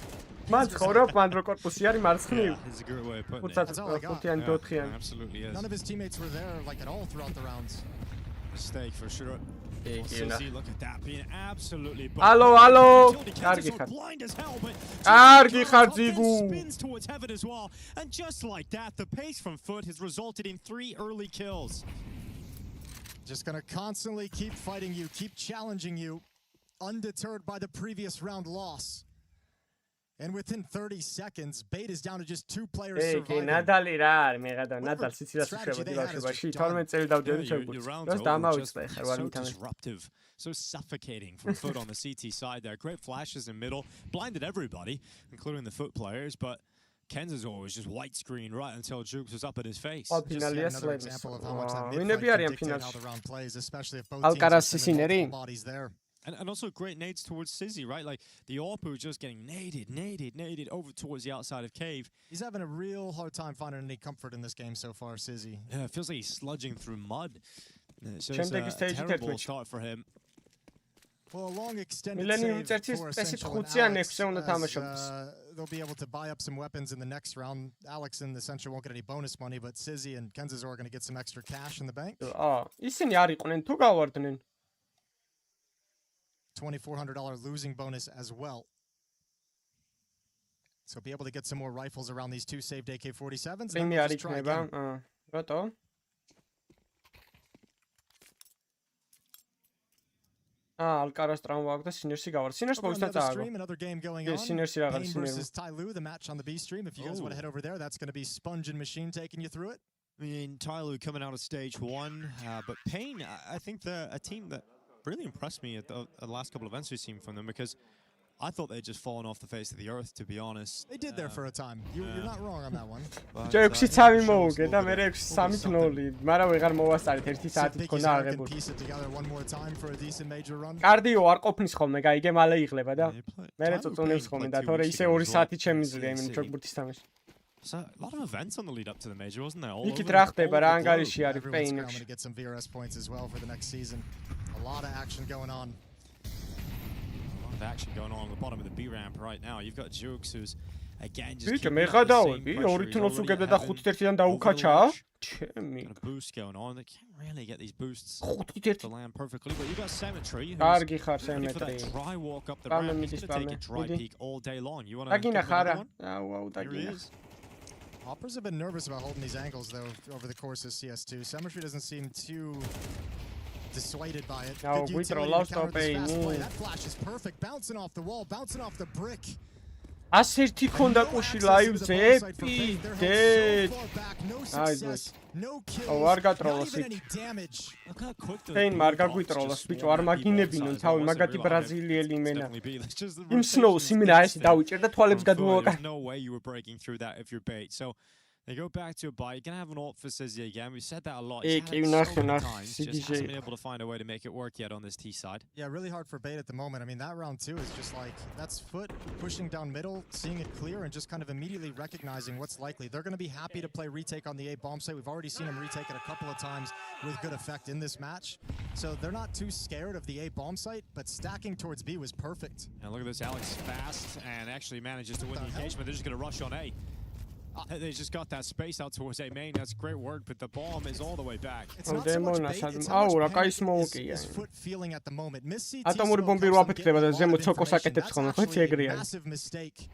S4: მან ცხოვრობ მან რო კორპუსი არის მარცხნივ
S6: It's a good way of putting it.
S4: That's all I got.
S6: Absolutely is.
S7: None of his teammates were there like at all throughout the rounds.
S6: Mistake for sure. Sizzy, look at that, being absolutely
S4: Allo,
S6: Kansas are blind as hell, but spins towards heaven as well. And just like that, the pace from Foot has resulted in 3 early kills.
S7: Just gonna constantly keep fighting you, keep challenging you, undeterred by the previous round loss. And within 30 seconds, Bait is down to just 2 players surviving.
S4: ნადალი რა არის მეღადა ნადალ სიცილას უშვებოდი ბავშვობაში 12 წელი დავდედი შეგვიძლია რას დამავიწყდა ეხლა ვარ მითამაშე
S6: disruptive, so suffocating from Foot on the CT side there. Great flashes in middle, blinded everybody, including the Foot players, but Kenz's always just white screen right until Jukes was up at his face.
S7: Just another example of how much that mid-fight can dictate how the round plays, especially if both teams have bodies there.
S6: And also great nades towards Sizzy, right? Like the Orpu just getting naded over towards the outside of Cave.
S7: He's having a real hard time finding any comfort in this game so far, Sizzy.
S6: Yeah, it feels like he's sludging through mud. So it's a terrible start for him.
S7: Well, a long extended save for Essential and Alex, they'll be able to buy up some weapons in the next round. Alex and Essential won't get any bonus money, but Sizzy and Kenz's are going to get some extra cash in the bank.
S4: ისინი არ იყვნენ თუ გავარდნენ
S7: $2,400 losing bonus as well. So be able to get some more rifles around these 2 saved AK-47s.
S4: იმი არ იქნება რატო ალკარას ტრამვა აქვს და სინერსი გავარ სინერს მოვისთან წააგო
S7: another game going on.
S4: სინერსი რაღაც
S7: Pain versus Tyloo, the match on the B stream. If you guys want to head over there, that's going to be Sponge and Machine taking you through it.
S6: I mean, Tyloo coming out of stage 1, but Pain, I think they're a team that really impressed me at the last couple of events we've seen from them, because I thought they'd just fallen off the face of the earth, to be honest.
S7: They did there for a time. You're not wrong on that one.
S4: ჯექსი სამი მოუგე და მე 6-3-0, მაგრამ ვეღარ მოვასწარეთ 1 საათი თქონა აღებული. კარდიო არ ყოფნის ხოლმე, გაიგე მალე იღლება და მე წუწუნებს ხოლმე და თორე ისე 2 საათი შემიძლია იმ ჯოგბურთის თამაში.
S6: So a lot of events on the lead up to the major, wasn't there?
S4: იქით რა ხდება რა ანგარიში არის Pain.
S7: Going to get some VRS points as well for the next season. A lot of action going on.
S6: Action going on the bottom of the B ramp right now. You've got Jukes, who's again just
S4: keeping the
S6: boost going on. They can't really get these boosts to land perfectly, but you got Cemetery, who's ready for that dry walk up the ramp. He's going to take a dry peek all day long. You want to give another one? Here he is.
S7: Hoppers have been nervous about holding these angles though over the course of CS2. Cemetery doesn't seem too dissuaded by it.
S4: No,
S7: good utility to counter this fast play. That flash is perfect, bouncing off the wall, bouncing off the brick.
S4: ასერთი ქონდა ყუში ლაივზე პიდეთ არ გატროლოს Pain არ გაგვიტროლოს ბიჭო არ მაგინებინონ თავი მაგათი ბრაზილიელი იმენა იმ სნოუს იმენა ესე დავიჭერ და თვალებს გადმოვაკარ
S6: no way you were breaking through that if you're Bait. So They go back to a buy. You're going to have an AWP for Sizzy again. We've said that a lot.
S4: Hey,
S6: He's had it so many
S4: nah,
S6: times. Just hasn't been able to find a way to make it work yet on this T side.
S7: Yeah, really hard for Bait at the moment. I mean, that round two is just like, that's Foot pushing down middle, seeing it clear, and just kind of immediately recognizing what's likely. They're going to be happy to play retake on the A bomb site. We've already seen them retake it a couple of times with good effect in this match. So they're not too scared of the A bomb site, but stacking towards B was perfect.
S6: And look at this, Alex fast and actually manages to win the engagement. They're just going to rush on A. They just got that space out towards A main. That's great work, but the bomb is all the way back.
S7: It's not so much Bait, it's how much panic is Foot feeling at the moment. Miss CT smoke comes from getting a lot of information. That's actually a massive mistake.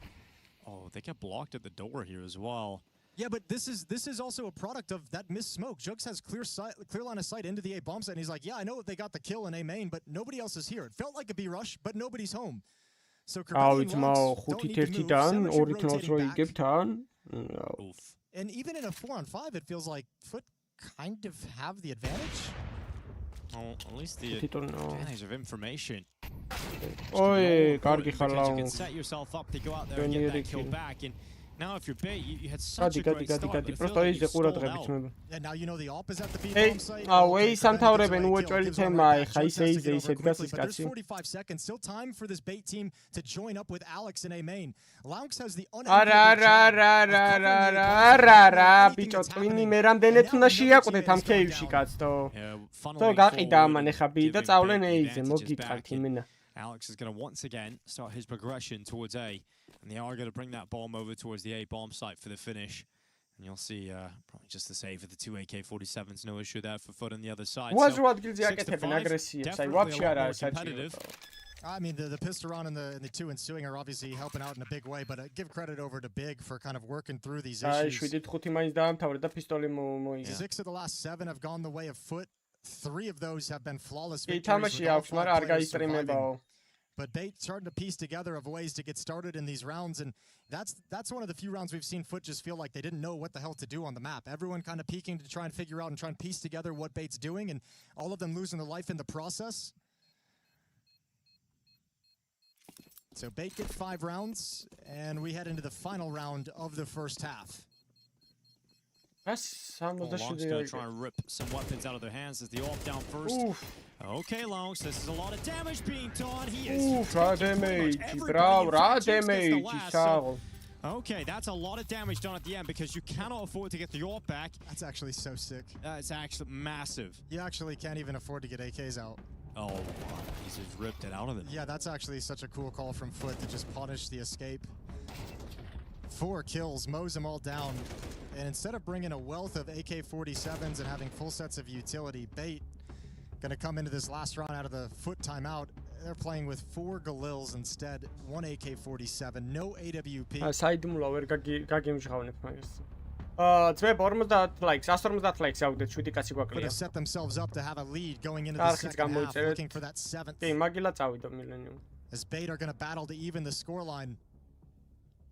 S6: Oh, they get blocked at the door here as well.
S7: Yeah, but this is also a product of that missed smoke. Jugs has clear line of sight into the A bomb site, and he's like, yeah, I know they got the kill in A main, but nobody else is here. It felt like a B rush, but nobody's home. So Kerbelli and Lux don't need to move. Sandwich rotating back.
S4: No.
S7: And even in a 4-on-5, it feels like Foot kind of have the advantage.
S6: Well, at least the advantage of information.
S4: Oi,
S6: because you can set yourself up to go out there and get that kill back. And now if you're Bait, you had such a great start. But it feels like you just stalled out.
S7: And now you know the AWP is at the B
S4: Hey,
S7: bomb site.
S4: away სამთავრებენ უეჭველი თემა, ეხა ისე ისე დგას ის
S7: But there's
S4: კაცი.
S7: 45 seconds, still time for this Bait team to join up with Alex in A main. Lounx has the
S4: არა, ბიჭო, twin-ი მე რამდენად უნდა შეაკვდეთ ამ KU-ში კაცო. თო გაყიდა ამან ეხა B და წავლენ A-ზე, მოგიტყართ იმენა.
S6: Alex is going to once again start his progression towards A. And they are going to bring that bomb over towards the A bomb site for the finish. And you'll see probably just the save for the two AK-47s. No issue there for Foot on the other side. So, 6 to 5, definitely a lot more competitive.
S7: I mean, the Pistoron and the two ensuing are obviously helping out in a big way, but give credit over to Big for kind of working through these issues.
S4: 7-5 მაინც დაამთავრა და პისტოლი მოიგო.
S7: 6 of the last 7 have gone the way of Foot. 3 of those have been flawless
S4: კი
S7: victories.
S4: თამაში აქვს, მაგრამ არ გაისტრიმებაო.
S7: But Bait starting to piece together of ways to get started in these rounds, and that's one of the few rounds we've seen Foot just feel like they didn't know what the hell to do on the map. Everyone kind of peeking to try and figure out and try and piece together what Bait's doing, and all of them losing their life in the process. So Bait get 5 rounds, and we head into the final round of the first half.
S4: That's
S6: Long's going to try and rip some weapons out of their hands as the AWP down first. Okay, Longs, this is a lot of damage being done. He is
S4: რა დემეიჯი, bro, რა დემეიჯი, საღო.
S6: Okay, that's a lot of damage done at the end because you cannot afford to get the AWP back.
S7: That's actually so sick.
S6: It's actually massive.
S7: You actually can't even afford to get AKs out.
S6: Oh, he's just ripped it out of them.
S7: Yeah, that's actually such a cool call from Foot to just punish the escape. 4 kills, mows them all down. And instead of bringing a wealth of AK-47s and having full sets of utility, Bait going to come into this last round out of the Foot timeout. They're playing with 4 Galils instead, 1 AK-47, no AWP.
S4: საიდუმლო ვერ გაგიმჟღავნებ მაგას. ძმებ 50 ლაიქს, 150 ლაიქს ავდეთ, 7 კაცი
S7: Could
S4: გვაკლია.
S7: have set themselves up to have a lead going into the second half, looking for that 7th.
S4: კი, მაგილა წავიდო Millennium.
S7: As Bait are going to battle to even the scoreline.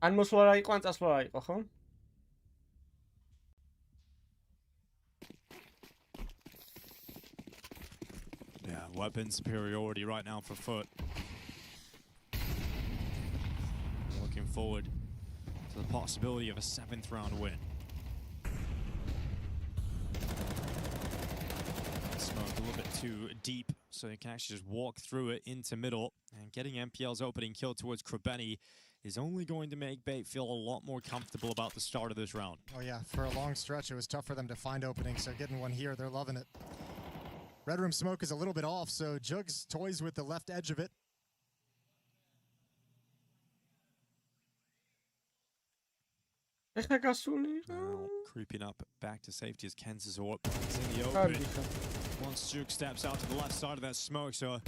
S4: ან მოსვლა რა იყო, ან წასვლა რა იყო, ხო?
S6: Yeah, weapon superiority right now for Foot. Looking forward to the possibility of a 7th round win. Smoked a little bit too deep, so you can actually just walk through it into middle. And getting MPL's opening kill towards Krabeni is only going to make Bait feel a lot more comfortable about the start of this round.
S7: Oh yeah, for a long stretch it was tough for them to find openings, so getting one here, they're loving it. Red Room smoke is a little bit off, so Jugs toys with the left edge of it.
S6: Creeping up back to safety as Kenz's AWP is in the open. Once Juke steps out to the left side of that smoke, so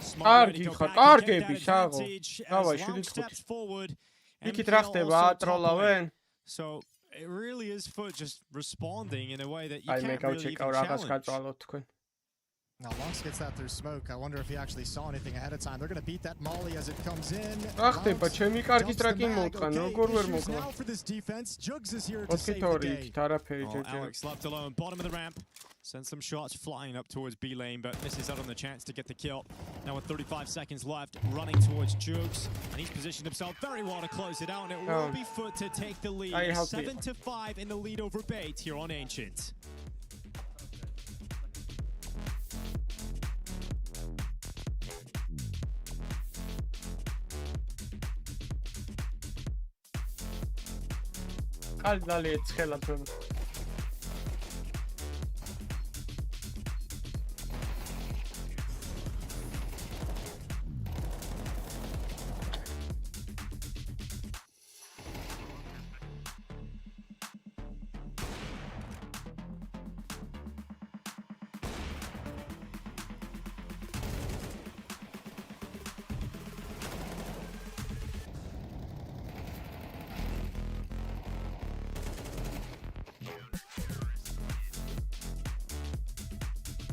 S6: smart way to go back and get that advantage as Long steps forward. So it really is Foot just responding in a way that you can't really even challenge.
S7: Now Lunks gets that through smoke. I wonder if he actually saw anything ahead of time. They're going to beat that molly as it comes in.
S4: ახტება ჩემი კარგი ტრაკი მოვტყან, როგორ ვერ მოვყვა.
S7: Now for this defense, Jugs is here to save the
S4: 4-2
S7: day.
S4: არაფერი
S6: Oh,
S4: ჯეჯე.
S6: Alex left alone, bottom of the ramp. Sends some shots flying up towards B lane, but misses out on the chance to get the kill. Now with 35 seconds left, running towards Jugs, and he's positioned himself very well to close it out, and it will be Foot to take the lead. 7-5 in the lead over Bait here on Ancient.
S4: კალი დალი ეცხელა თქვენ.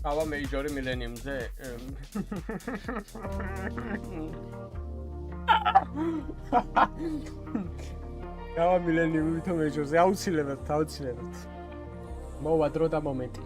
S4: Ava major millenniumზე. Ava millennium to majorზე აუცილებლად. მოვა დრო და მომენტი.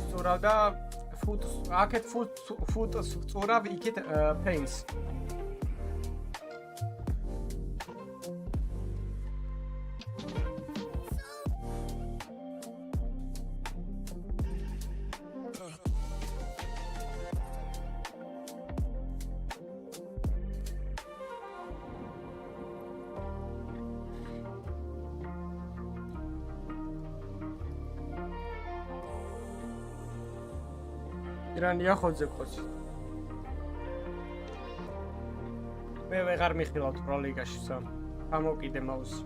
S4: სწორავდა ფუტს, აქეთ ფუტს სწორავ, იქით ფეინს. ირანია ხოძე ყოსი. მე ვეღარ მიხილავთ პრო ლიგაში სამ. ამოვკიდე მაუსი.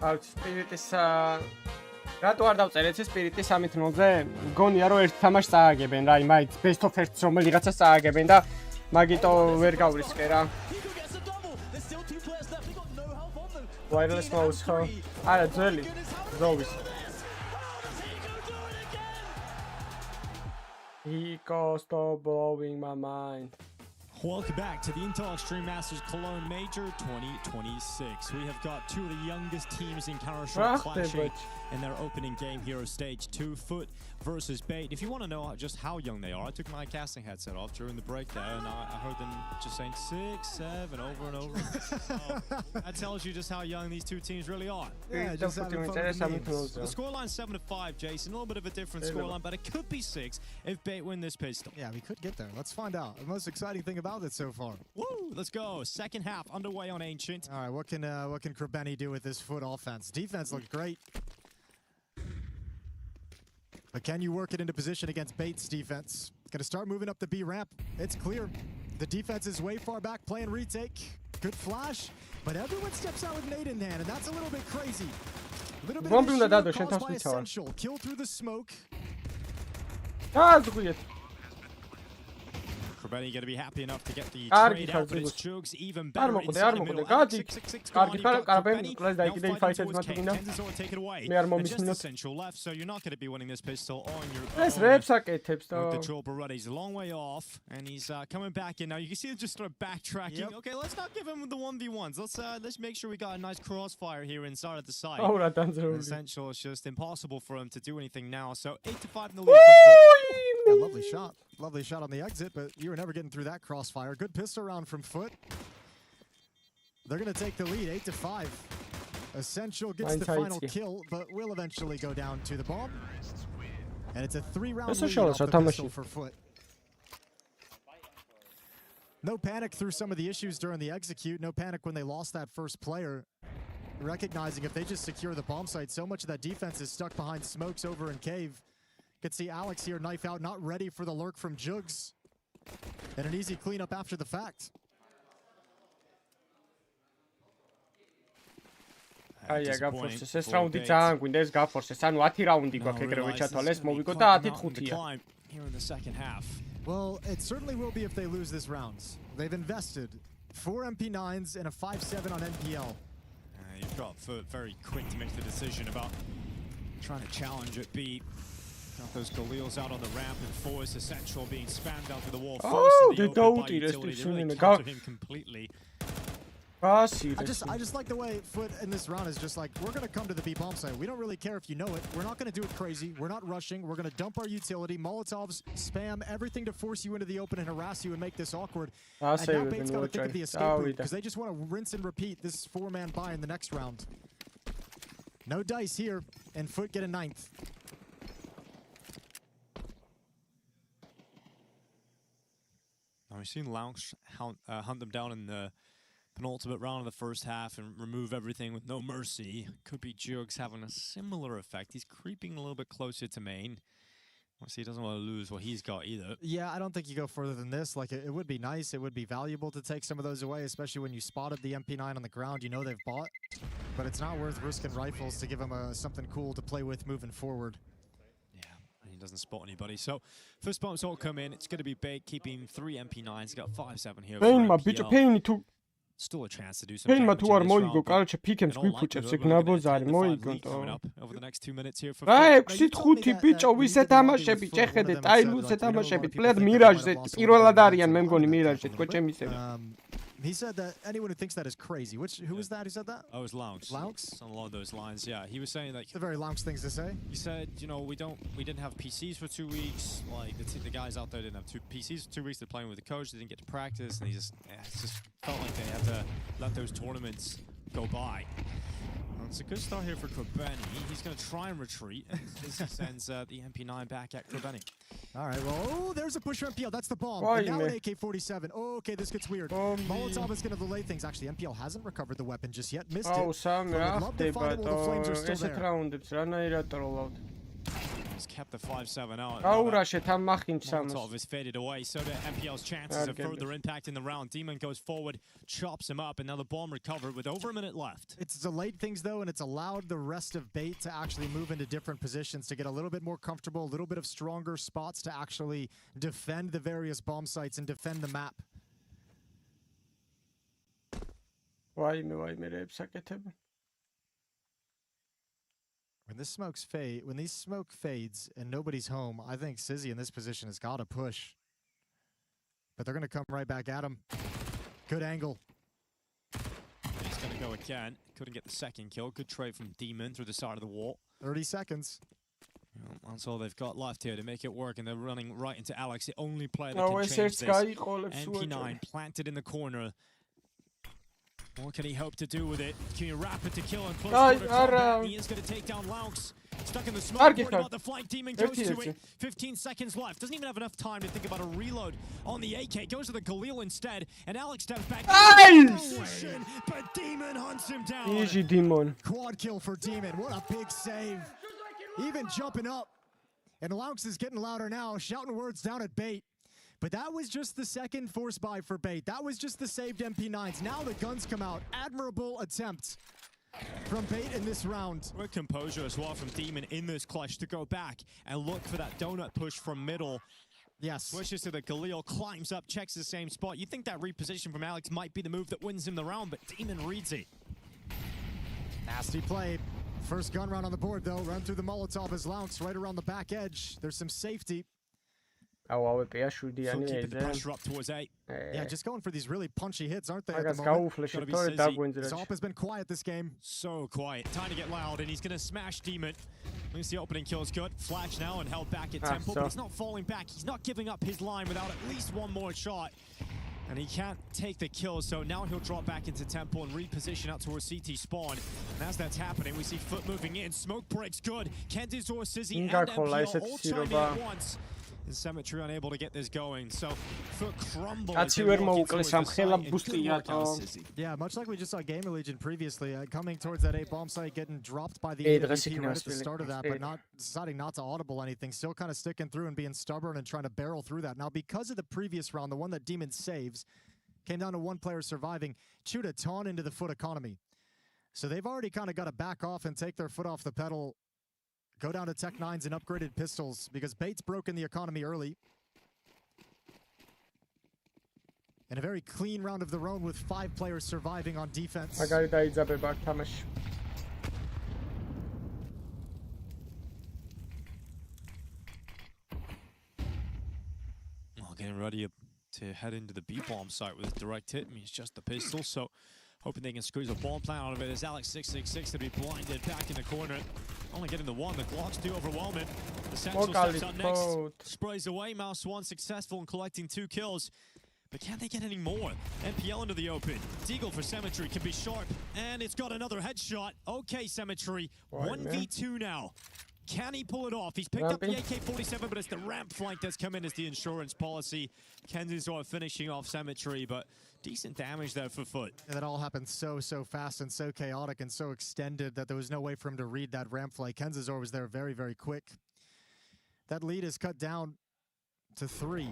S4: აუც სპირიტის რატო არ დავწერეთ სპირიტის 3-0-ზე? მგონია რომ ერთ თამაშს წააგებენ რა, იმაით best of 1 რომელიღაცას წააგებენ და მაგიტო ვერ გავრისკე რა. Wireless mouse ხო? არა, ძველი. ზოვის. He goes to blowing my mind.
S6: Welcome back to the Intel Extreme Masters Cologne Major 2026. We have got two of the youngest teams in Counter-Strike clashing in their opening game here of Stage 2, Foot versus Bait. If you want to know just how young they are, I took my casting headset off during the break there, and I heard them just saying 6, 7 over and over. So that tells you just how young these two teams really are.
S7: Yeah, just having fun with the names.
S6: The scoreline 7-5, Jason. A little bit of a different scoreline, but it could be 6 if Bait win this pistol.
S7: Yeah, we could get there. Let's find out. The most exciting thing about it so far.
S6: Woo! Let's go. Second half underway on Ancient.
S7: All right, what can Krabeni do with this Foot offense? Defense looked great. But can you work it into position against Bait's defense? Gonna start moving up the B ramp. It's clear. The defense is way far back playing retake. Good flash, but everyone steps out with nade in hand, and that's a little bit crazy. Little bit
S4: Bombi
S7: of
S4: უნდა
S7: a
S4: დადო,
S7: shield
S4: შენ
S7: caused
S4: თავს
S7: by
S4: მიცავარ.
S7: Essential. Kill through the smoke.
S4: გააზღვიეთ.
S6: Krebeni going to be happy enough to get the
S4: Კარგი
S6: trade
S4: ხარ,
S6: out, but it's
S4: ზიგუს.
S6: Jugs even
S4: არ
S6: better
S4: მოკვდე,
S6: inside
S4: არ
S6: the
S4: მოკვდე.
S6: middle.
S4: გადი.
S6: 6-6
S4: კარგი ხარ,
S6: gone,
S4: კარაბენ,
S6: you've got
S4: კლას
S6: Krebeni
S4: დაიკიდე
S6: now
S4: ფაითებს
S6: fighting towards
S4: მათუგინა.
S6: Kenz's already taken away.
S4: მე არ
S6: And just
S4: მომისმინოთ.
S6: Essential left, so you're not going to be winning this pistol on your
S4: ეს
S6: own.
S4: რეებს აკეთებს და
S6: With the Chopper Rudder, he's a long way off, and he's coming back in now. You can see him just start backtracking.
S7: Yep.
S6: Okay, let's not give him the 1v1s. Let's make sure we got a nice crossfire here inside of the side.
S4: აუ რა დამძრეული.
S6: Essential, it's just impossible for him to do anything now. So 8-5 in the lead for Foot.
S7: Yeah, lovely shot. Lovely shot on the exit, but you were never getting through that crossfire. Good pistol round from Foot. They're going to take the lead, 8-5. Essential gets the final kill, but will eventually go down to the bomb. And it's a 3-round lead off the pistol for Foot. No panic through some of the issues during the execute. No panic when they lost that first player. Recognizing if they just secure the bomb site, so much of that defense is stuck behind smokes over in cave. Could see Alex here knife out, not ready for the lurk from Jugs. And an easy cleanup after the fact.
S4: აი გაფორსეს ეს რაუნდი ძალიან გვინდა ეს გაფორსეს ანუ 10 რაუნდი გვაქვს ეგრევე ჩათვალეს მოვიგო და 10-ით 5-ია.
S6: Here in the second half.
S7: Well, it certainly will be if they lose this round. They've invested 4 MP9s and a 5-7 on NPL.
S6: You've got Foot very quick to make the decision about trying to challenge at B. Got those Galils out on the ramp and Force Essential being spammed out to the wall first.
S4: They don't eat us.
S6: They really countered him completely.
S7: I just like the way Foot in this round is just like, we're going to come to the B bomb site. We don't really care if you know it. We're not going to do it crazy. We're not rushing. We're going to dump our utility. Molotovs, spam, everything to force you into the open and harass you and make this awkward. And now Bait's got to think of the escape route because they just want to rinse and repeat this 4-man buy in the next round. No dice here, and Foot get a 9th.
S6: Now we've seen Lounge hunt them down in the penultimate round of the first half and remove everything with no mercy. Could be Jugs having a similar effect. He's creeping a little bit closer to main. Obviously, he doesn't want to lose what he's got either.
S7: Yeah, I don't think you go further than this. Like, it would be nice. It would be valuable to take some of those away, especially when you spotted the MP9 on the ground. You know they've bought. But it's not worth risking rifles to give them something cool to play with moving forward.
S6: He doesn't spot anybody. So, first bombs all come in. It's going to be Bait keeping 3 MP9s. He's got 5-7 here. Still a chance to do some damage in this round. Over the next 2 minutes here for
S4: რა 6-5 ბიჭო ვისე თამაშები ჭეხედე ტაილუზე თამაშები პლედ მირაჟზე პირველად არიან მე მგონი მირაჟზე თქო ჩემისები.
S7: He said that anyone who thinks that is crazy. Who was that who said that?
S6: Oh, it was Lounge.
S7: Lounge?
S6: On a lot of those lines, yeah. He was saying like
S7: the very Lounge things to say.
S6: He said, you know, we didn't have PCs for 2 weeks. Like the guys out there didn't have PCs for 2 weeks. They're playing with the coach. They didn't get to practice, and it just felt like they had to let those tournaments go by. It's a good start here for Krebeni. He's going to try and retreat as he sends the MP9 back at Krebeni.
S7: All right, well, there's a push for MPL. That's the bomb. And now an AK-47. Oh, okay, this gets weird. Molotov is going to delay things. Actually, MPL hasn't recovered the weapon just yet. Missed it.
S4: Sam,
S7: love to find it while the flames are still there.
S6: He's kept the 5-7 out.
S4: Molotov
S6: is faded away, so do MPL's chances of further impact in the round. Demon goes forward, chops him up, and now the bomb recovered with over a minute left.
S7: It's delayed things, though, and it's allowed the rest of Bait to actually move into different positions to get a little bit more comfortable, a little bit of stronger spots to actually defend the various bomb sites and defend the map. When these smoke fades and nobody's home, I think Sizzy in this position has got to push. But they're going to come right back at him. Good angle.
S6: He's going to go again. Couldn't get the second kill. Good trade from Demon through the side of the wall.
S7: 30 seconds.
S6: Well, that's all they've got left here to make it work, and they're running right into Alex, the only player that can change this. MP9 planted in the corner. What can he hope to do with it? Can he wrap it to kill and close quarter combat? He is going to take down Laux. Stuck in the smoke. Worried about the flank. Demon goes to it. 15 seconds left. Doesn't even have enough time to think about a reload on the AK. Goes to the Galil instead, and Alex steps back. Position, but Demon hunts him down.
S4: Easy Demon.
S7: Quad kill for Demon. What a big save. Even jumping up. And Laux is getting louder now, shouting words down at Bait. But that was just the second force buy for Bait. That was just the saved MP9s. Now the guns come out. Admirable attempt. from Bait in this round.
S6: With composure as well from Demon in this clutch to go back and look for that donut push from middle.
S7: Yes.
S6: Switches to the Galil, climbs up, checks the same spot. You think that reposition from Alex might be the move that wins him the round, but Demon reads it.
S7: Nasty play. First gun round on the board, though. Run through the Molotov as Lounce right around the back edge. There's some safety.
S4: Oh, keeping
S6: the pressure up towards A.
S7: Yeah, just going for these really punchy hits, aren't they?
S6: Zop
S7: has been quiet this game.
S6: So quiet. Time to get loud, and he's going to smash Demon. At least the opening kill's good. Flash now and held back at tempo, but he's not falling back. He's not giving up his line without at least one more shot. And he can't take the kill, so now he'll drop back into tempo and reposition out towards CT spawn. And as that's happening, we see Foot moving in. Smoke breaks good. Kenzizor, Sizzy, and MPL all chime in at once. And Symmetry unable to get this going, so Foot crumbles.
S7: Yeah, much like we just saw Gamer Legion previously, coming towards that A bomb site, getting dropped by the AVP right at the start of that, but deciding not to audible anything, still kind of sticking through and being stubborn and trying to barrel through that. Now, because of the previous round, the one that Demon saves, came down to one player surviving, chewed a ton into the Foot economy. So they've already kind of got to back off and take their foot off the pedal. Go down to Tech 9s and upgraded pistols because Bait's broken the economy early. And a very clean round of their own with 5 players surviving on defense.
S6: Getting ready to head into the B-bomb site with a direct hit. I mean, it's just the pistol, so hoping they can squeeze a bomb plan out of it. As Alex 666 to be blinded back in the corner. Only getting the one. The Glock's too overwhelming. Essential steps up next. Sprays away. Mouse 1 successful in collecting 2 kills. But can they get any more? MPL into the open. Deagle for Symmetry can be sharp. And it's got another headshot. Okay, Symmetry. 1v2 now. Can he pull it off? He's picked up the AK-47, but it's the ramp flank that's come in as the insurance policy. Kenzizor finishing off Symmetry, but decent damage there for Foot.
S7: And that all happened so fast and so chaotic and so extended that there was no way for him to read that ramp flank. Kenzizor was there very, very quick. That lead is cut down to 3.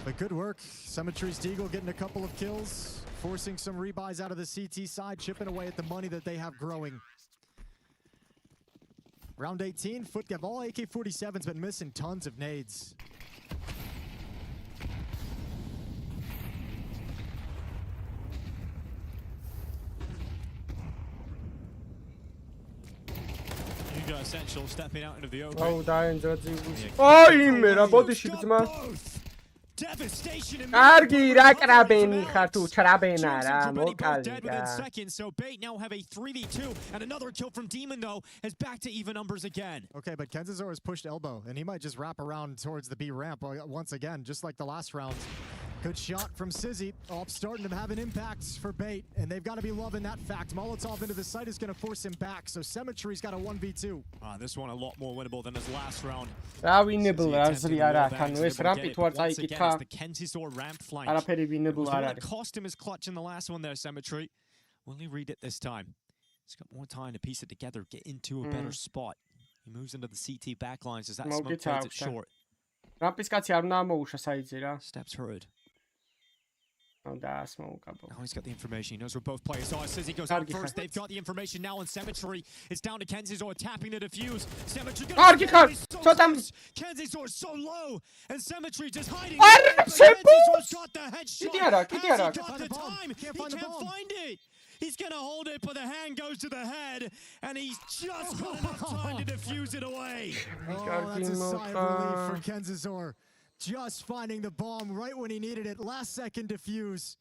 S7: But good work. Symmetry's Deagle getting a couple of kills, forcing some rebuys out of the CT side, chipping away at the money that they have growing. Round 18, Foot have all AK-47s, but missing tons of nades.
S6: You got Essential stepping out into the open.
S4: კარგი რა კრაბენი ხარ თუ ჩრაბენა რა მოკალდა.
S6: Within seconds, so Bait now have a 3v2 and another kill from Demon though is back to even numbers again.
S7: Okay, but Kenzizor has pushed elbow and he might just wrap around towards the B ramp once again, just like the last round. Good shot from Sizzy. Oh, starting to have an impact for Bait, and they've got to be loving that fact. Molotov into the site is going to force him back, so Symmetry's got a 1v2.
S6: This one a lot more winnable than his last round.
S4: Winnable აზრი არ აქვს, ანუ ეს რამპი თუ არ წაიკითხა.
S6: The Kenzizor ramp flank.
S4: არაფერი winnable არ არის.
S6: Cost him his clutch in the last one there, Symmetry. Will he read it this time? He's got more time to piece it together, get into a better spot. He moves into the CT backlines as that smoke plays it short.
S4: რამპის კაცი არ უნდა ამოუშა საიძე რა.
S6: Steps heard.
S4: Oh, that's more couple.
S6: Now he's got the information. He knows where both players are. Sizzy goes out first. They've got the information now on Symmetry. It's down to Kenzizor tapping the defuse. Symmetry Kenzizor so low. And Symmetry just hiding. Kenzizor's got the headshot. He got the time. He can't find it. He's going to hold it, but the hand goes to the head. And he's just got enough time to defuse it away.
S7: Oh, that's a sigh of relief for Kenzizor. Just finding the bomb right when he needed it. Last second defuse.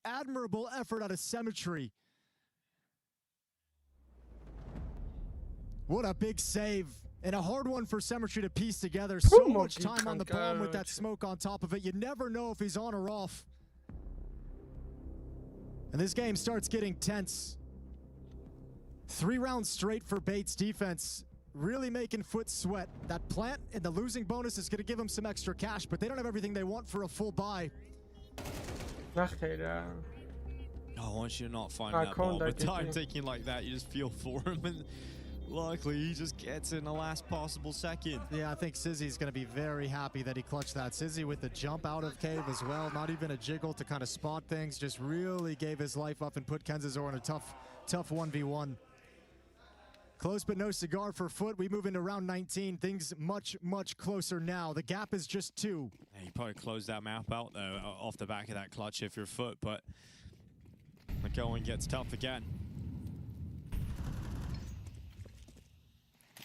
S7: Admirable effort out of Symmetry. What a big save. And a hard one for Symmetry to piece together. So much time on the bomb with that smoke on top of it. You never know if he's on or off. And this game starts getting tense. 3 rounds straight for Bait's defense. Really making Foot sweat. That plant and the losing bonus is going to give them some extra cash, but they don't have everything they want for a full buy.
S6: I want you to not find that bomb. With time taking like that, you just feel for him. And Luckily, he just gets in the last possible second.
S7: Yeah, I think Sizzy's going to be very happy that he clutched that. Sizzy with the jump out of cave as well. Not even a jiggle to kind of spot things. Just really gave his life up and put Kenzazor in a tough 1v1. Close but no cigar for Foot. We move into round 19. Things much, much closer now. The gap is just 2.
S6: Yeah, you probably closed that map out, though, off the back of that clutch if you're Foot, but the going gets tough again.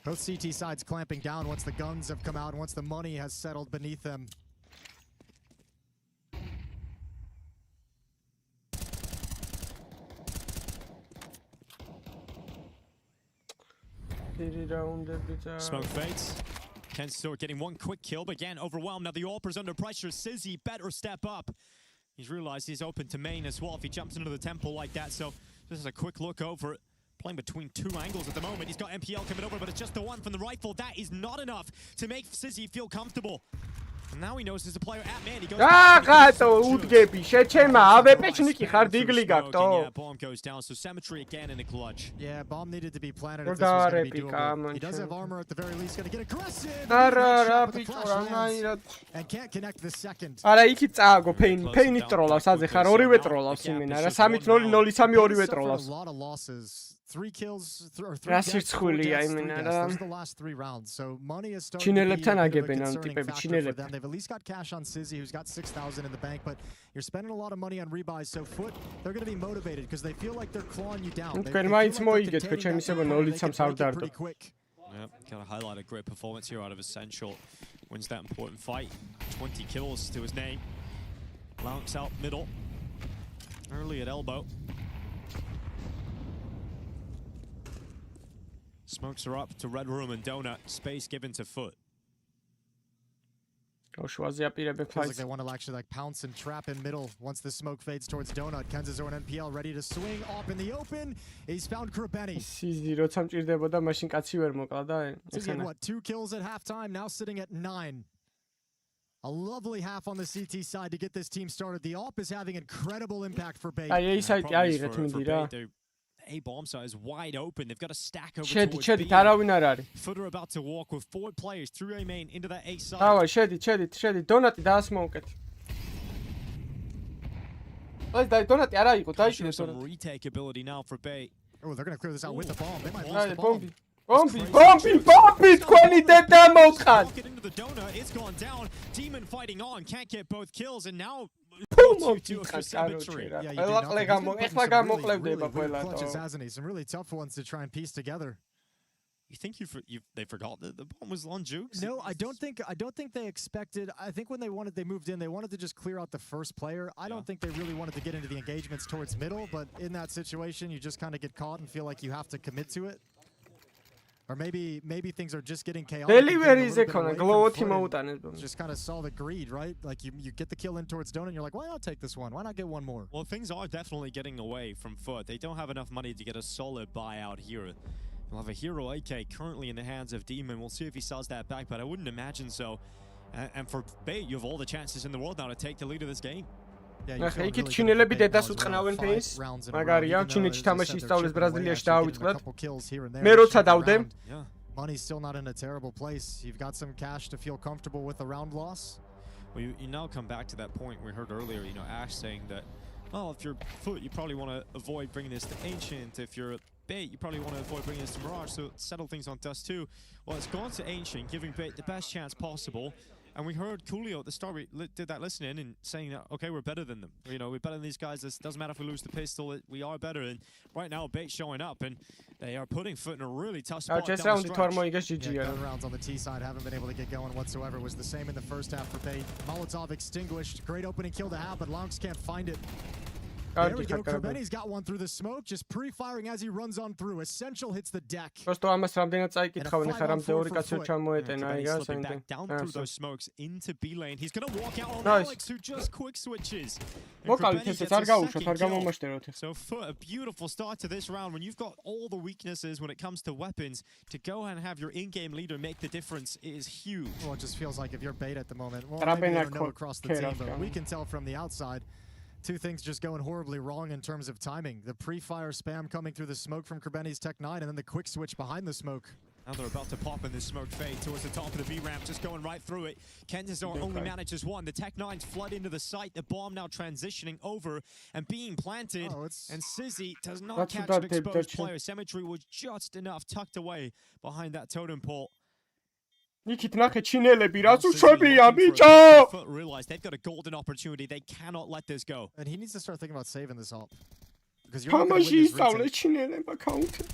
S7: Both CT sides clamping down once the guns have come out and once the money has settled beneath them.
S6: Smoke fades. Kenzazor getting one quick kill, but again, overwhelmed. Now the AWPer's under pressure. Sizzy better step up. He's realized he's open to main as well if he jumps into the temple like that. So this is a quick look over it. Playing between 2 angles at the moment. He's got MPL coming over, but it's just the one from the rifle. That is not enough to make Sizzy feel comfortable. And now he knows there's a player at man. He goes yeah, bomb goes down, so Symmetry again in the clutch.
S7: Yeah, bomb needed to be planted if this was going to be doable. He does have armor at the very least. Going to get aggressive. And can't connect the second.
S4: არა იქით წააგო ფეინი ტროლავს აზე ხარ ორივე ტროლავს იმენა რა 3-0-0-3 ორივე ტროლავს.
S7: A lot of losses. 3 kills or 3
S4: რა
S7: deaths.
S4: სირცხვილია იმენა რა.
S7: Those are the last 3 rounds. So money is starting
S4: ჩინელებთან
S7: to be a
S4: აგებენ ამ
S7: concerning
S4: ტიპები
S7: factor for them.
S4: ჩინელები.
S7: They've at least got cash on Sizzy, who's got 6,000 in the bank, but you're spending a lot of money on rebuys. So Foot, they're going to be motivated because they feel like they're clawing you down.
S4: თქვენ მაინც მოიგეთ ხო ჩემი სებო 0-3-ს არ დარდო.
S6: Yep, gotta highlight a great performance here out of Essential. Wins that important fight. 20 kills to his name. Lounks out middle. Early at elbow. Smokes are up to Red Room and Donut. Space given to Foot.
S7: Feels like they want to actually like pounce and trap in middle once the smoke fades towards Donut. Kenzazor and NPL ready to swing up in the open. He's found Krabeni.
S4: Sizzy როცა მჭირდებოდა მაშინ კაცი ვერ მოკლა და
S7: Sizzy what 2 kills at halftime, now sitting at 9. A lovely half on the CT side to get this team started. The AWP is having incredible impact for Bait.
S4: აი ეს აიღეთ მინდი რა.
S6: A bomb site is wide open. They've got a stack over
S4: შედით
S6: towards
S4: შედით
S6: B.
S4: არავინ არ არის.
S6: Footer about to walk with 4 players through A main into that A side.
S4: დავай შედით დონატი დაასმოუკეთ. აი და დონატი არა იყო დაიჭირე
S6: some retake ability now for Bay.
S7: Oh, they're going to clear this out with the bomb. They might lose the bomb.
S4: Bombi თქვენი დედა მოვხან.
S6: Get into the donut. It's gone down. Demon fighting on. Can't get both kills and now
S7: Symmetry. Some really tough ones to try and piece together.
S6: You think they forgot that the bomb was on Jukes?
S7: No, I don't think they expected. I think when they moved in, they wanted to just clear out the first player. I don't think they really wanted to get into the engagements towards middle, but in that situation, you just kind of get caught and feel like you have to commit to it. Or maybe things are just getting chaotic. Just kind of saw the greed, right? Like you get the kill in towards Donut, and you're like, why not take this one? Why not get one more?
S6: Well, things are definitely getting away from Foot. They don't have enough money to get a solid buyout here. We'll have a Hero AK currently in the hands of Demon. We'll see if he sells that back, but I wouldn't imagine so. And for Bait, you have all the chances in the world now to take the lead of this game.
S4: იქით ჩინელები დედას უწყნავენ ფეინს. მაგარია, ჩინეთში თამაში ისწავლეს ბრაზილიაში დაავიწყდათ. მე როცა დავდე,
S7: money's still not in a terrible place. You've got some cash to feel comfortable with a round loss.
S6: Well, you now come back to that point we heard earlier, you know, Ash saying that, well, if you're Foot, you probably want to avoid bringing this to Ancient. If you're Bait, you probably want to avoid bringing this to Mirage, so settle things on Dust too. Well, it's gone to Ancient, giving Bait the best chance possible. And we heard Coolio at the start, we did that listening and saying that, okay, we're better than them. You know, we're better than these guys. It doesn't matter if we lose the pistol, we are better. And right now, Bait showing up, and they are putting Foot in a really tough spot down the stretch.
S7: Rounds on the T side haven't been able to get going whatsoever. It was the same in the first half for Bait. Molotov extinguished. Great opening kill to have, but Lonks can't find it. There we go. Krabeni's got one through the smoke, just pre-firing as he runs on through. Essential hits the deck.
S4: Просто ამას რამდენად წაიკითხავენ ხა რამზე ორი კაცო ჩამოეტენა აი რა საინტერესო.
S6: Down through those smokes into B lane. He's going to walk out on Alex, who just quick switches.
S4: მოკალით ესეც არ გაუშვათ, არ გამომაშტეროთ.
S6: So Foot, a beautiful start to this round when you've got all the weaknesses when it comes to weapons. To go and have your in-game leader make the difference is huge.
S7: Well, it just feels like if you're Bait at the moment, well, maybe they don't know across the team, but we can tell from the outside Two things just going horribly wrong in terms of timing. The pre-fire spam coming through the smoke from Krebeni's Tech 9, and then the quick switch behind the smoke.
S6: Now they're about to pop in this smoke fade towards the top of the B ramp, just going right through it. Kenzazor only manages one. The Tech 9s flood into the site. The bomb now transitioning over and being planted. And Sizzy does not catch an exposed player. Symmetry was just enough tucked away behind that totem pole.
S4: იქით ნახე ჩინელები რაც უშვებია ბიჭო.
S6: Realize they've got a golden opportunity. They cannot let this go.
S7: And he needs to start thinking about saving this up. Because
S4: თამაში ისწავლე ჩინელებმა counter.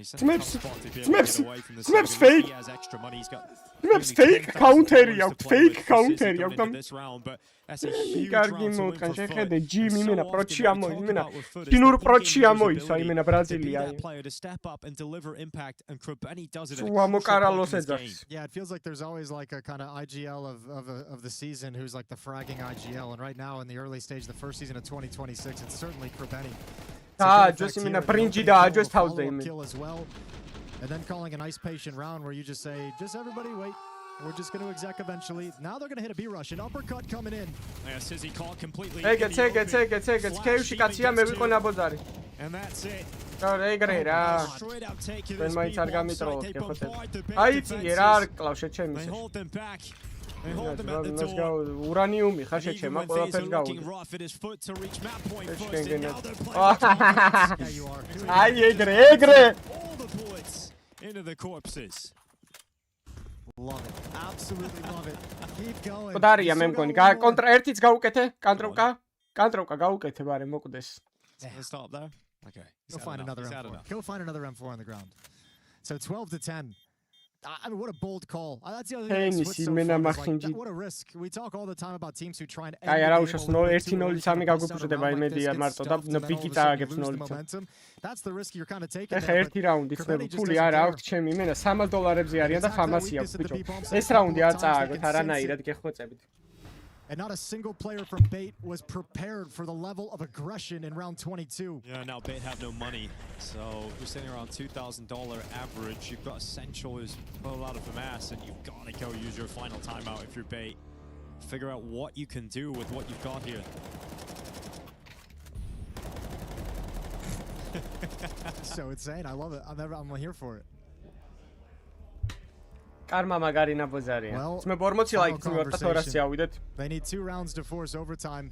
S4: Smith's fake. Smith's fake counter-ი აქვს, fake counter-ი აქვს. კარგი მოუთხან შეხედე ჯიმ იმენა პროჩი ამოი იმენა ჩინურ პროჩი ამოისვა იმენა ბრაზილია. ამოკარალოს ეძახს.
S7: Yeah, it feels like there's always like a kind of IGL of the season who's like the fragging IGL, and right now in the early stage, the first season of 2026, it's certainly Krebeni.
S4: Just imena bringi da just თავზე იმენ.
S7: Kill as well. And then calling a nice patient round where you just say, just everybody wait. We're just going to exec eventually. Now they're going to hit a B rush. An uppercut coming in.
S6: Yeah, Sizzy caught completely.
S4: Egets. Kevში კაცია მე ვიყო ნაბოძარი.
S6: And that's it.
S4: ეგრე რა. მე მაინც არ გამიტროლოთ ხოთე. აი წიგე რა არ კლავშე ჩემის.
S6: They hold them back. They hold them at the door.
S4: ურანიუმი ხა შეჩემა ყველაფერს გავუდი. აი ეგრე.
S6: All the bullets into the corpses.
S7: Love it. Absolutely love it. Keep going.
S4: პოდარია მე მგონი. კონტრა ერთიც გაუკეთე. კანტროვკა გაუკეთე ბარე მოკვდეს.
S6: Stop there. Okay.
S7: Go find another M4. Go find another M4 on the ground. So 12-10. I mean, what a bold call. That's the other thing. What a risk. We talk all the time about teams who try and
S4: აი არა უშავს 1-0-3 გაგუპრდება იმედია მარტო და ბიგი წააგებს 0-ს.
S7: That's the risk you're kind of taking.
S4: ეხა ერთი რაუნდი წნევ ფული არა აქვს ჩემი იმენა $300 არიან და ფამასი აქვს ბიჭო. ეს რაუნდი არ წააგოთ არანაირად გეხვეწებით.
S7: And not a single player from Bait was prepared for the level of aggression in round 22.
S6: Yeah, now Bait have no money. So you're sitting around $2,000 average. You've got Essential who's pulled out of the mass, and you've got to go use your final timeout if you're Bait. Figure out what you can do with what you've got here.
S7: So insane. I love it. I'm here for it.
S4: კარმა მაგარი ნაბოზარია. მე 40 ლაიქს მივართ 200 ავიდეთ.
S7: They need 2 rounds to force overtime.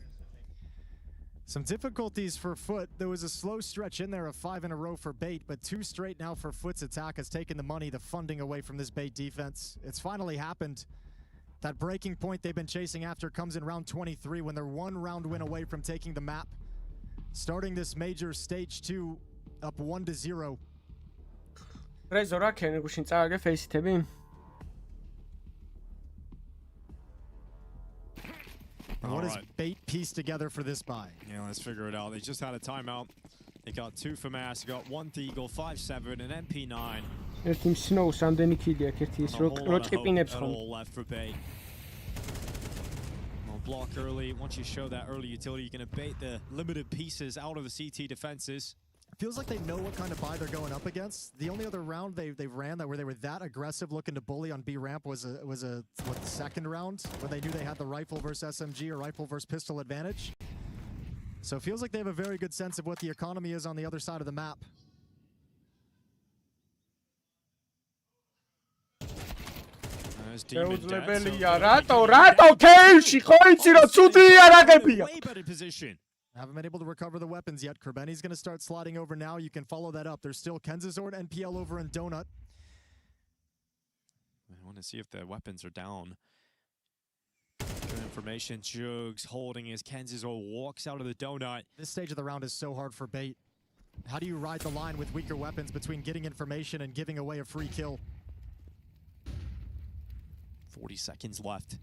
S7: Some difficulties for Foot. There was a slow stretch in there of 5 in a row for Bait, but 2 straight now for Foot's attack has taken the money, the funding away from this Bait defense. It's finally happened. That breaking point they've been chasing after comes in round 23 when they're 1 round win away from taking the map. Starting this major stage 2 up 1-0.
S4: Rezo რა ქენ გუშინ წააგე ფეისითები?
S7: What is Bait pieced together for this buy?
S6: Yeah, let's figure it out. They just had a timeout. They got 2 for Mass, they got 1 Deagle, 5-7, and MP9.
S4: ერთი Snows რამდენი kid აქვს ერთი ის რო ჭიპინებს ხომ.
S6: All left for Bait. Well, block early. Once you show that early utility, you're going to bait the limited pieces out of the CT defenses.
S7: Feels like they know what kind of buy they're going up against. The only other round they ran that where they were that aggressive looking to bully on B ramp was the second round when they knew they had the rifle versus SMG or rifle versus pistol advantage. So it feels like they have a very good sense of what the economy is on the other side of the map.
S4: შეუძლებელია რატო ქეილში ხო იცი რომ ცუდია რაგებია.
S6: Way better position.
S7: Haven't been able to recover the weapons yet. Krebeni's going to start sliding over now. You can follow that up. There's still Kenzazord and NPL over in Donut.
S6: I want to see if the weapons are down. Good information. Jugs holding his Kenzazord walks out of the Donut.
S7: This stage of the round is so hard for Bait. How do you ride the line with weaker weapons between getting information and giving away a free kill?
S6: 40 seconds left.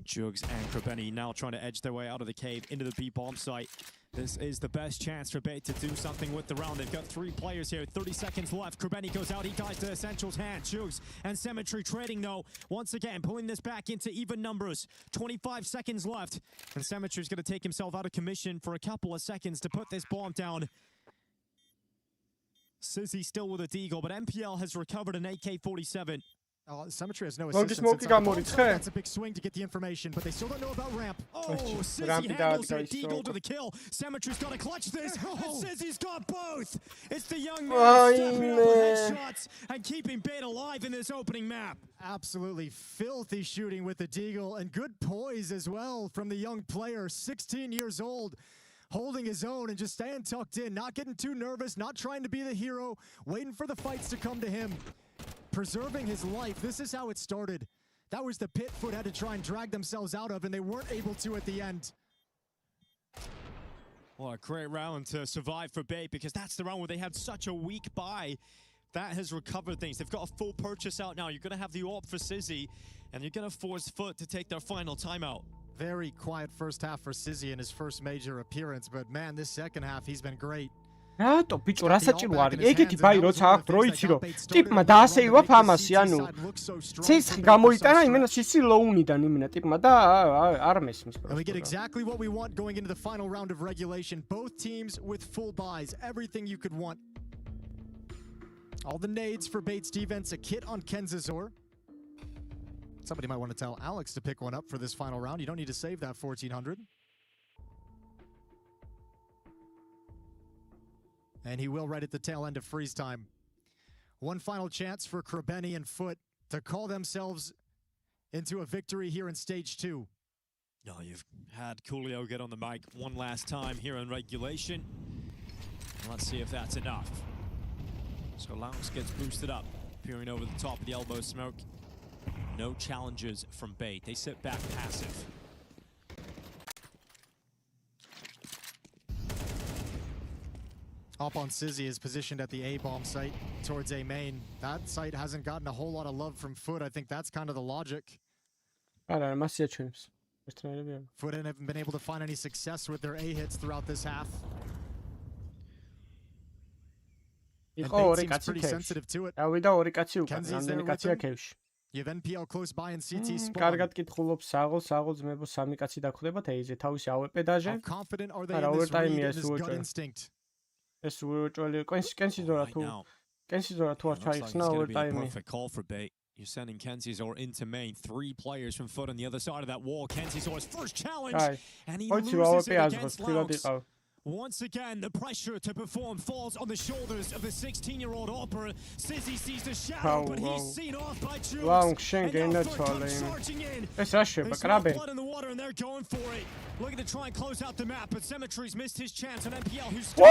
S6: Jugs and Krebeni now trying to edge their way out of the cave into the B bomb site. This is the best chance for Bait to do something with the round. They've got 3 players here, 30 seconds left. Krebeni goes out, he dies to Essential's hand. Jugs and Symmetry trading though. Once again, pulling this back into even numbers. 25 seconds left. And Symmetry's going to take himself out of commission for a couple of seconds to put this bomb down. Sizzy still with a deagle, but MPL has recovered an AK-47.
S7: Symmetry has no
S4: Long
S7: assistance.
S4: smoke
S7: That's a big swing to get the information, but they still don't know about ramp.
S6: Oh, Sizzy handles it. Deagle to the kill. Symmetry's got to clutch this. And Sizzy's got both. It's the young man stepping up with headshots and keeping Bait alive in this opening map.
S7: Absolutely filthy shooting with the Deagle and good poise as well from the young player, 16 years old. Holding his own and just staying tucked in, not getting too nervous, not trying to be the hero, waiting for the fights to come to him. Preserving his life. This is how it started. That was the pit Foot had to try and drag themselves out of, and they weren't able to at the end.
S6: Well, a great round to survive for Bait, because that's the round where they had such a weak buy. That has recovered things. They've got a full purchase out now. You're going to have the AWP for Sizzy, and you're going to force Foot to take their final timeout.
S7: Very quiet first half for Sizzy in his first major appearance, but man, this second half, he's been great.
S4: რატო ბიჭო რა საჭირო არის ეგეთი ბაი როცა აქვს დრო იცი რომ ტიპმა დაასეივა ფამასი ანუ ცეცხლი გამოიტანა იმენა სისი ლოუნიდან იმენა ტიპმა და არ მესმის
S7: And we get exactly what we want going into the final round of regulation. Both teams with full buys, everything you could want. All the nades for Bait's defense, a kit on Kenzazor. Somebody might want to tell Alex to pick one up for this final round. You don't need to save that 1400. And he will right at the tail end of freeze time. One final chance for Krabeni and Foot to call themselves into a victory here in stage 2.
S6: No, you've had Coolio get on the mic one last time here in regulation. Let's see if that's enough. So Lounge gets boosted up, peering over the top of the elbow smoke. No challenges from Bait. They sit back passive.
S7: Up on Sizzy is positioned at the A-bomb site towards A main. That site hasn't gotten a whole lot of love from Foot. I think that's kind of the logic. Foot haven't been able to find any success with their A hits throughout this half. And Bait seems pretty sensitive to it. Kenzie's there with him. You have NPL close by and CT spawn. How confident are they in this read and this gut instinct?
S4: ეს უჭველი კენსიზორა თუ კენსიზორა თუ არ ჩაიხსნა overtime-ი.
S6: Perfect call for Bait. You're sending Kenzizor into main. 3 players from Foot on the other side of that wall. Kenzizor's first challenge, and he loses it against Lounge. Once again, the pressure to perform falls on the shoulders of the 16-year-old Opera. Sizzy sees the shadow, but he's seen off by Jules. And now Foot comes charging in. They saw blood in the water, and they're going for it. Looking to try and close out the map, but Symmetry's missed his chance on MPL, who's still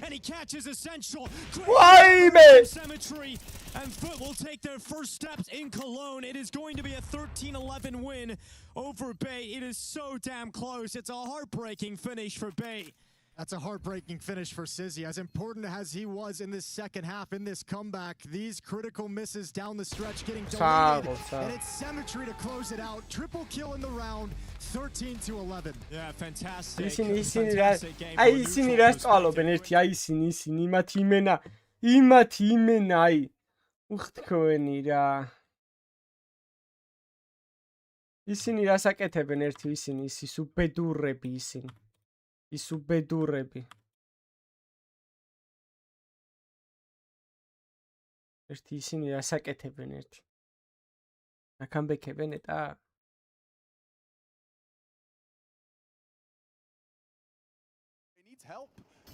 S6: and he catches Essential. Great Symmetry, and Foot will take their first steps in Cologne. It is going to be a 13-11 win over Bait. It is so damn close. It's a heartbreaking finish for Bait.
S7: That's a heartbreaking finish for Sizzy. As important as he was in this second half, in this comeback, these critical misses down the stretch getting deleted. And it's Symmetry to close it out. Triple kill in the round, 13-11.
S6: Yeah, fantastic.
S4: ისინი რა სწავლობენ ერთი აი ისინი იმათი იმენა აი უხთქოვენი რა ისინი რას აკეთებენ ერთი ისინი ის უბედურები ისინი ის უბედურები ერთი ისინი რას აკეთებენ ერთი აკამბექებენ ეტა
S11: He needs help.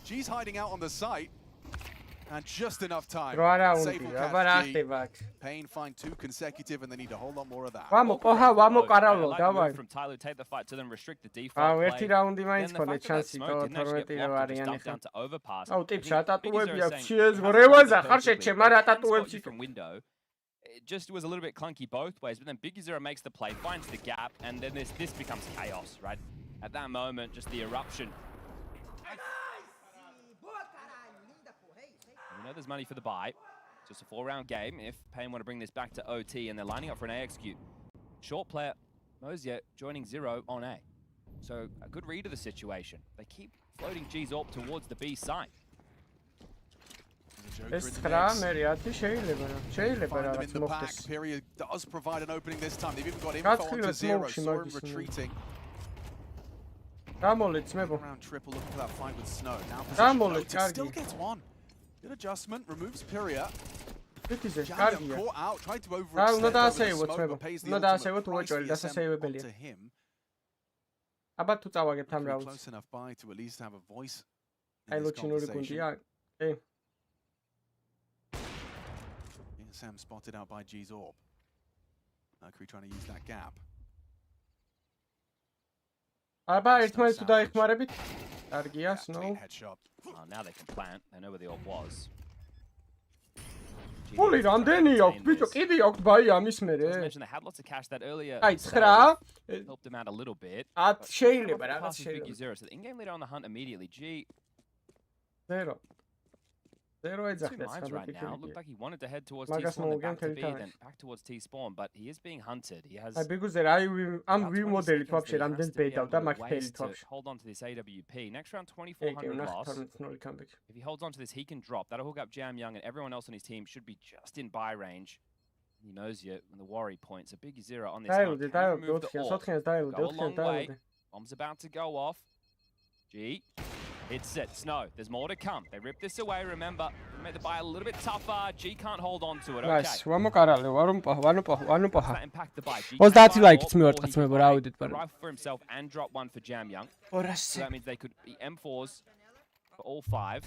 S11: G's hiding out on the site. And just enough time. Payne find 2 consecutive, and they need a whole lot more of that.
S8: From Tyler, take the fight to them, restrict the default play.
S4: ერთი რაუნდი მაინც
S8: Then the
S4: ქონდა
S8: fact that that
S4: ჩანსი
S8: smoke didn't actually get blocked, it just dumped down to overpass.
S4: აუ ტიპს რა ტატუები
S8: Biggies are
S4: აქვს
S8: saying,
S4: შეეზღრევაზე ხარ შეჩე მარა ტატუებს
S8: from window. It just was a little bit clunky both ways, but then Biggie Zero makes the play, finds the gap, and then this becomes chaos, right? At that moment, just the eruption. We know there's money for the buy. Just a 4-round game. If Payne want to bring this back to OT and they're lining up for an A execute. Short player, Mosier joining 0 on A. So a good read of the situation. They keep floating G's AWP towards the B side.
S4: ეს 9 მე 10 შეიძლება
S11: in the back. Period does provide an opening this time. They've even got info onto 0. Saw him retreating. Round triple looking for that fight with Snow. Now position still gets one. Good adjustment, removes Pyria.
S4: Იტიზე
S11: Jamyang
S4: კარგია.
S11: caught out, tried to
S4: რა
S11: overextend
S4: უნდა
S11: over the
S4: დაასეივოთ
S11: smoke,
S4: მეუბო.
S11: but pays the
S4: უნდა
S11: ultimate
S4: დაასეივოთ
S11: price
S4: უეჭველი,
S11: for ESM
S4: დასასეივებელია.
S11: onto him.
S4: აბა თუ წავაგებთ ამ
S11: Hopefully
S4: რაუნდს.
S11: close enough by to at least have a voice
S4: აი
S11: in this
S4: ლოჩინური
S11: conversation.
S4: გუნდია. კი.
S11: ESM spotted out by G's orb. Mercury trying to use that gap.
S4: აბა ერთმანეთს თუ დაიხმარებით. კარგია, Snow.
S11: Clean headshot.
S8: Oh, now they can plant. They know where the orb was.
S4: ფული რამდენი აქვს? ბიჭო, კიდე აქვს ბაი ამის მერე.
S8: As mentioned, they had lots of cash that earlier.
S4: აი 9
S8: helped them out a little bit.
S4: 10 შეიძლება რაღაც
S8: Passes Big
S4: შეიძლება.
S8: Zero. So the in-game leader on the hunt immediately. G
S4: 0 0
S8: two
S4: ეძახდა
S8: mines right now. Looked like he wanted to head towards T
S4: მაგას
S8: spawn, then
S4: მოუგენ
S8: back to B,
S4: მთელი
S8: then back towards T spawn. But he is being hunted. He has
S4: აი ბიგუზე რა ამ
S8: about
S4: ვი
S8: 20
S4: მოდელით
S8: seconds
S4: ვაფშე
S8: that he
S4: რამდენ
S8: has to be
S4: ბედავდა
S8: able to
S4: მაგ
S8: waste
S4: თელით
S8: to
S4: ვაფშე.
S8: hold on to this AWP. Next round,
S4: კი,
S8: 2400
S4: ნახე
S8: loss.
S4: 12-0 comeback.
S8: If he holds on to this, he can drop. That'll hook up Jamyang, and everyone else on his team should be just in buy range. He knows you when the worry points. A big zero on this.
S4: დაელოდე,
S8: Can he
S4: დაელოდე
S8: remove the
S4: 4-ს,
S8: orb?
S4: 4-ს დაელოდე,
S8: Go a
S4: 4-ს
S8: long way.
S4: დაელოდე.
S8: Bomb's about to go off. G. Hits it. Snow. There's more to come. They rip this away. Remember, made the buy a little bit tougher. G can't hold on to it. Okay.
S4: Nice. ვამოკარალე, ვანუპაჰა.
S8: That impact the buy. G
S4: 30
S8: can buy
S4: ლაიქით
S8: more,
S4: მივარტყაც
S8: or he
S4: მე
S8: can
S4: რა
S8: buy
S4: ავიდეთ
S8: a
S4: პარა.
S8: rifle for himself and drop one for Jamyang.
S4: 200.
S8: So that means they could be M4s for all 5.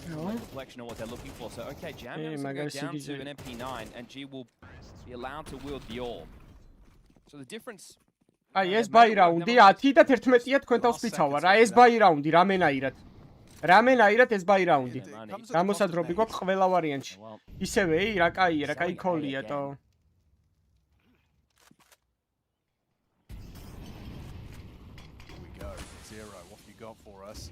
S8: Reflection of what they're looking for. So okay, Jamyang's going to go down to an MP9, and G will be allowed to wield the orb. So the difference.
S4: აი ეს ბაი რაუნდი 10 და 11-ია თქვენ თავს პიცავა რა ეს ბაი რაუნდი რამენაირად ეს ბაი რაუნდი გამოსადრობი გვაქვს ყველა ვარიანტში ისევე რა კაი ქოლია თო
S11: Here we go. Zero. What have you got for us?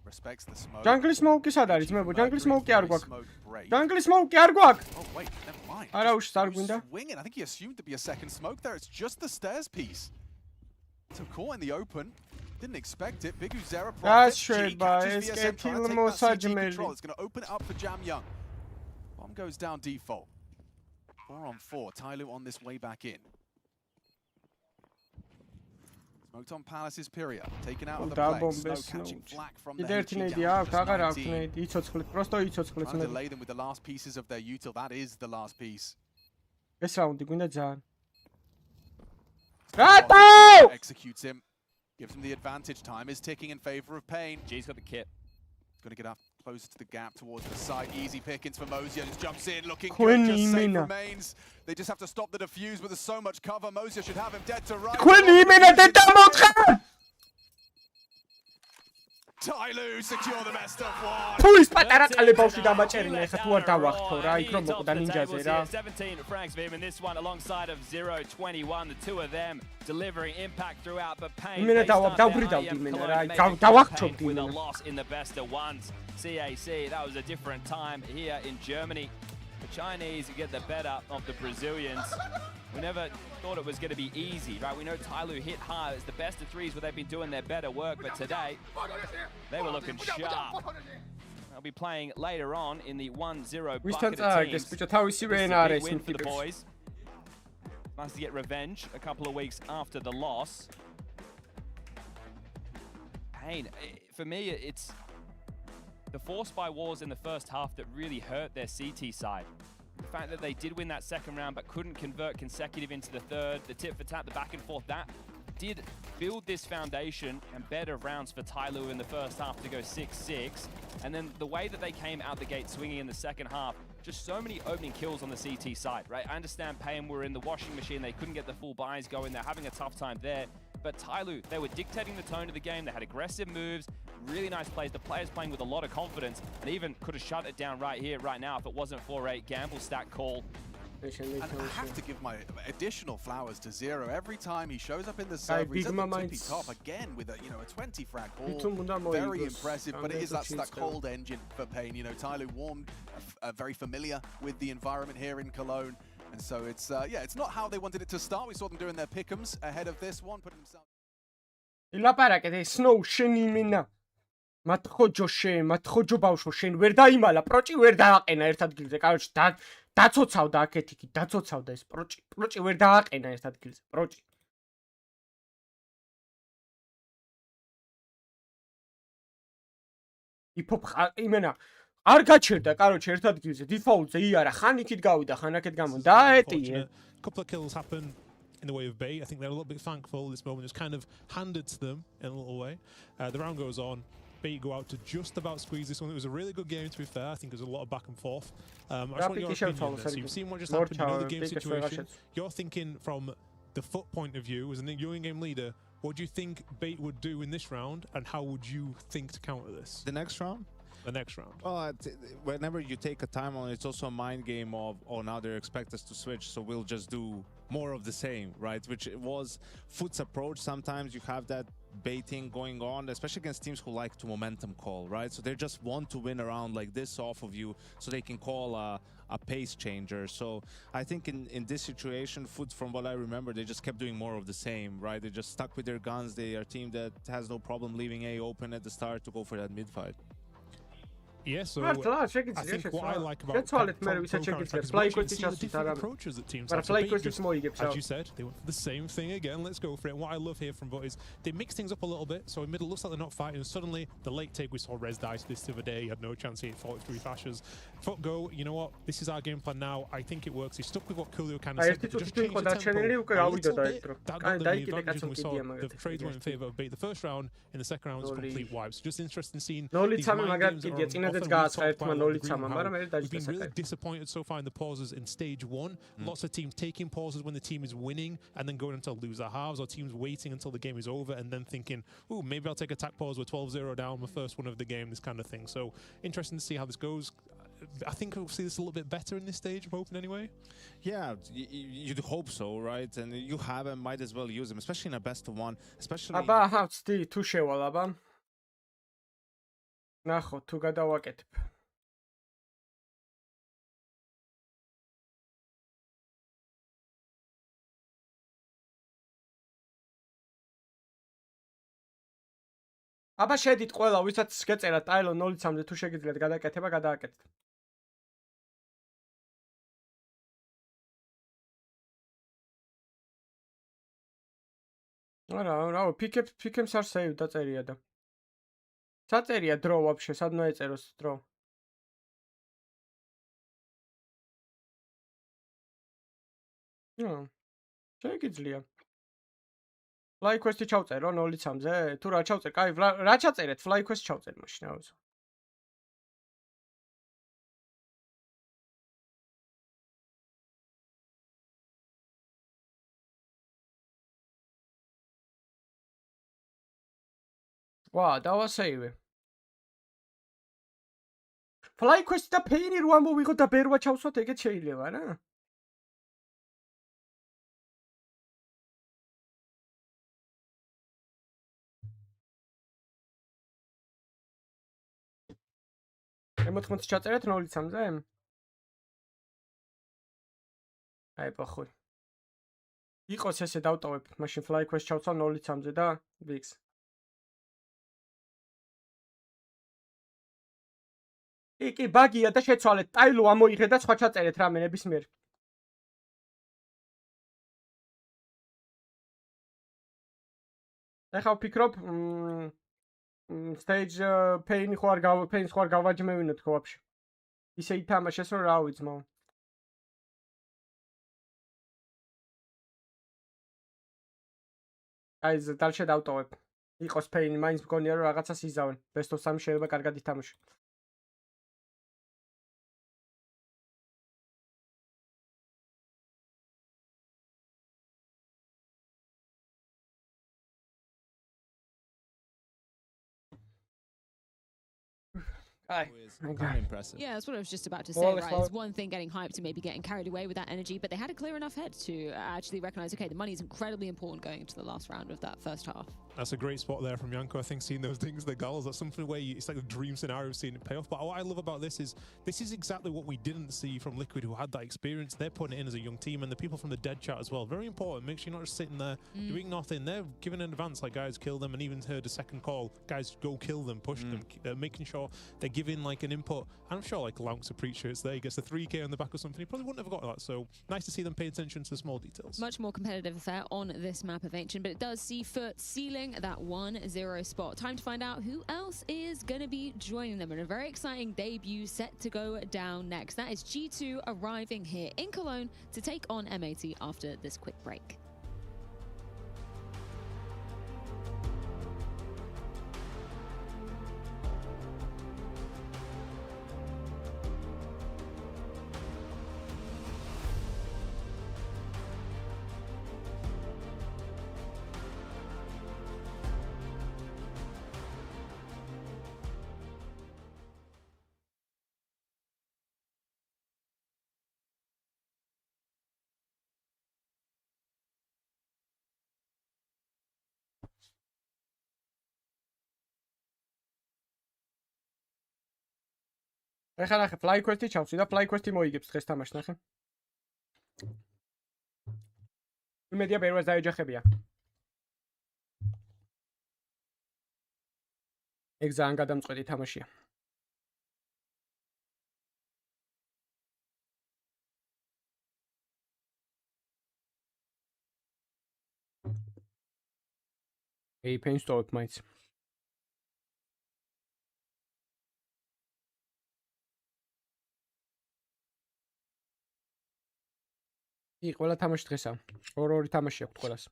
S11: Respects the smoke.
S4: ჯანგლის სმოუკი სად არის მეუბო ჯანგლის სმოუკი არ გვაქვს
S11: Smoke break.
S4: ჯანგლის სმოუკი არ გვაქვს
S11: Oh wait, never mind.
S4: არა უშ არ გვინდა
S11: Swinging. I think he assumed to be a second smoke there. It's just the stairs piece. So caught in the open. Didn't expect it. Big Uzera profits. G catches VSM trying to take that CT control. It's going to open it up for Jamyang. Bomb goes down default. 4 on 4. Tyloo on this way back in. Smoked on Palace's Pyria. Taken out of the play. Snow catching flak from the
S4: კიდე ერთი
S11: HG
S4: ნეიდი
S11: down
S4: აქვს
S11: to just
S4: აღარ აქვს
S11: 19.
S4: ნეიდი იცოცხლეთ პროსტო იცოცხლეთ
S11: Trying to
S4: მე
S11: delay them with the last pieces of their util. That is the last piece.
S4: ეს რაუნდი გვინდა ძალიან რატო
S11: Executes him. Gives him the advantage. Time is ticking in favor of Payne.
S8: G's got the kit.
S11: He's going to get up closer to the gap towards the side. Easy pickings for Mosier. Just jumps in, looking
S4: Quinn
S11: good. Just safe
S4: Imena.
S11: remains. They just have to stop the defuse, but there's so much cover. Mosier should have him dead to right.
S4: თქვენი იმენა დედამოთხარ
S11: Tyloo secure the best of one.
S4: თუ ის პატარა ყალე ბავშვი დამაჭერინე ხა თუ არ დავახთო რა იქ რომ მოკვდა ნინჯაზე რა
S8: 17 frags for him in this one alongside of 0-21. The two of them delivering impact throughout, but Payne
S4: იმენა დავბრიდავდი იმენა რა დავახჩობდი
S8: with a
S4: იმენა
S8: loss in the best of ones. CAC, that was a different time here in Germany. The Chinese get the better of the Brazilians. We never thought it was going to be easy, right? We know Tyloo hit hard. It's the best of threes where they've been doing their better work, but today they were looking sharp. They'll be playing later on in the 1-0 bucket of teams.
S4: ბიჭო თავისივე
S8: This is
S4: ენა
S8: a
S4: არის
S8: big win for the
S4: ტიპებს
S8: boys. Nice to get revenge a couple of weeks after the loss. Payne, for me, it's the force by wars in the first half that really hurt their CT side. The fact that they did win that second round but couldn't convert consecutive into the third, the tit for tat, the back and forth, that did build this foundation and better rounds for Tyloo in the first half to go 6-6. And then the way that they came out the gate swinging in the second half, just so many opening kills on the CT side, right? I understand Payne were in the washing machine, they couldn't get the full buys going, they're having a tough time there. But Tyloo, they were dictating the tone of the game, they had aggressive moves, really nice plays, the players playing with a lot of confidence, and even could have shut it down right here, right now, if it wasn't for a gamble stack call.
S11: And I have to give my additional flowers to Zero. Every time he shows up in the server, he's at the tippy top again with a 20 frag ball. Very impressive, but it is that cold engine for Payne. You know, Tyloo warmed, very familiar with the environment here in Cologne. And so it's, it's not how they wanted it to start. We saw them doing their pick'ems ahead of this one, putting themselves...
S4: ილაპარაკეთ Snow შენ იმენა მათხოჯო შენ მათხოჯო ბავშვო შენ ვერ დაიმალა პროჭი ვერ დააყენა ერთ ადგილზე კაროჩი დაცოცავდა აქეთ იქით დაცოცავდა ეს პროჭი ვერ დააყენა ერთ ადგილზე პროჭი იფოფ იმენა არ გაჩერდა, კაროჩე, ერთ ადგილზე დიფაულტზე იარა, ხან იქით გავიდა, ხან აქეთ გამონდა. დაეტიე.
S3: Couple of kills happen in the way of bait. I think they're a little bit thankful this moment. It's kind of handed to them in a little way. The round goes on. Bait go out to just about squeeze this one. It was a really good game, to be fair. I think there's a lot of back and forth. I just want your opinion. So you've seen what just happened. You know the game situation. You're thinking from the foot point of view as a new in-game leader. What do you think Bait would do in this round, and how would you think to counter this?
S1: The next round?
S3: The next round.
S1: Well, whenever you take a time on, it's also a mind game of, oh, now they expect us to switch, so we'll just do more of the same, right? Which was Foot's approach. Sometimes you have that baiting going on, especially against teams who like to momentum call, right? So they just want to win around like this off of you so they can call a pace changer. So I think in this situation, Foot, from what I remember, they just kept doing more of the same, right? They just stuck with their guns. They are a team that has no problem leaving A open at the start to go for that mid fight.
S3: Yeah, so I think what I like about approaches that teams have. As you said, they went for the same thing again. Let's go for it. And what I love here from Foot is they mix things up a little bit. So in middle looks like they're not fighting. And suddenly the late take, we saw Rez dice this the other day. He had no chance. He hit 43 fashes. Foot go, you know what? This is our game plan now. I think it works. He stuck with what Coolio kind of said. Just change the tempo a little bit. That got them the advantages, and we saw the trades went in favour of Bait the first round. In the second round, it was complete wipes. Just interesting seeing these mind games We've been really disappointed so far in the pauses in stage one. Lots of teams taking pauses when the team is winning and then going until loser halves, or teams waiting until the game is over and then thinking, ooh, maybe I'll take attack pause with 12-0 down, the first one of the game, this kind of thing. So interesting to see how this goes. I think we'll see this a little bit better in this stage, I'm hoping anyway.
S1: Yeah, you'd hope so, right? And you have and might as well use them, especially in a best of one, especially...
S4: Აბა, ხავცდი, თუ შევალ, აბა. ნახო, თუ გადავაკეთებ. აბა შედით ყველა ვისაც გეწერათ ტაილო 0-3-ზე თუ შეგიძლიათ გადაკეთება გადააკეთეთ. რა პიკებს არ სეივ დაწერია და საწერია დრო ვაფშე სად უნდა ეწეროს დრო. შეგიძლია. Fly quest-ი ჩავწერო 0-3-ზე? თუ რა ჩავწერ? კაი, რა ჩაწერეთ? Fly quest ჩავწერ მაშინ, ავიღო. ვა, დავასეივე. Fly quest და pain-ი რო ამოვიღო და ბერვა ჩავსვათ, ეგეც შეიძლება რა? M80 ჩაწერეთ 0-3-ზე? აი, პახუй. იყოს ესე დავტოვებ, მაშინ fly quest ჩავცვალ 0-3-ზე და ვიქს. კი, ბაგია და შეცვალეთ. ტაილო ამოიღე და სხვა ჩაწერეთ რამე ნებისმიერ. ეხლა ვფიქრობ, stage pain ხო არ გავაჯმევინოთ ხო ვაფშე. ისე ითამაშეს რომ რა ვიცმო. აი ზალშე დავტოვებ. იყოს pain, მაინც მგონია რომ რაღაცას იზავენ. best of 3 შეიძლება კარგად ითამაშო.
S1: Impressive.
S2: Yeah, that's what I was just about to say, right? It's one thing getting hyped and maybe getting carried away with that energy, but they had a clear enough head to actually recognize, okay, the money is incredibly important going into the last round of that first half.
S3: That's a great spot there from Janko. I think seeing those things, the goals, that's something where it's like a dream scenario of seeing it pay off. But what I love about this is exactly what we didn't see from Liquid, who had that experience. They're putting it in as a young team, and the people from the dead chat as well. Very important. Make sure you're not just sitting there doing nothing. They're giving an advance, like guys, kill them, and even heard a second call. Guys, go kill them, push them. They're making sure they're giving like an input. And I'm sure like Lounks appreciates that he gets a 3K on the back or something. He probably wouldn't have got that. So nice to see them pay attention to the small details.
S2: Much more competitive affair on this map of Ancient, but it does see Foot sealing that 1-0 spot. Time to find out who else is going to be joining them in a very exciting debut set to go down next. That is G2 arriving here in Cologne to take on MAT after this quick break.
S4: ეხლა ნახე fly quest-ი ჩავსვი და fly quest-ი მოიგებს დღეს თამაში ნახე. მედია პირველს დაეჯახებია. ეგ ძალიან გადამწყვეტი თამაშია. Ei pain stop mates. ყველა თამაში დღესა. ორი თამაში აქვს ყველას.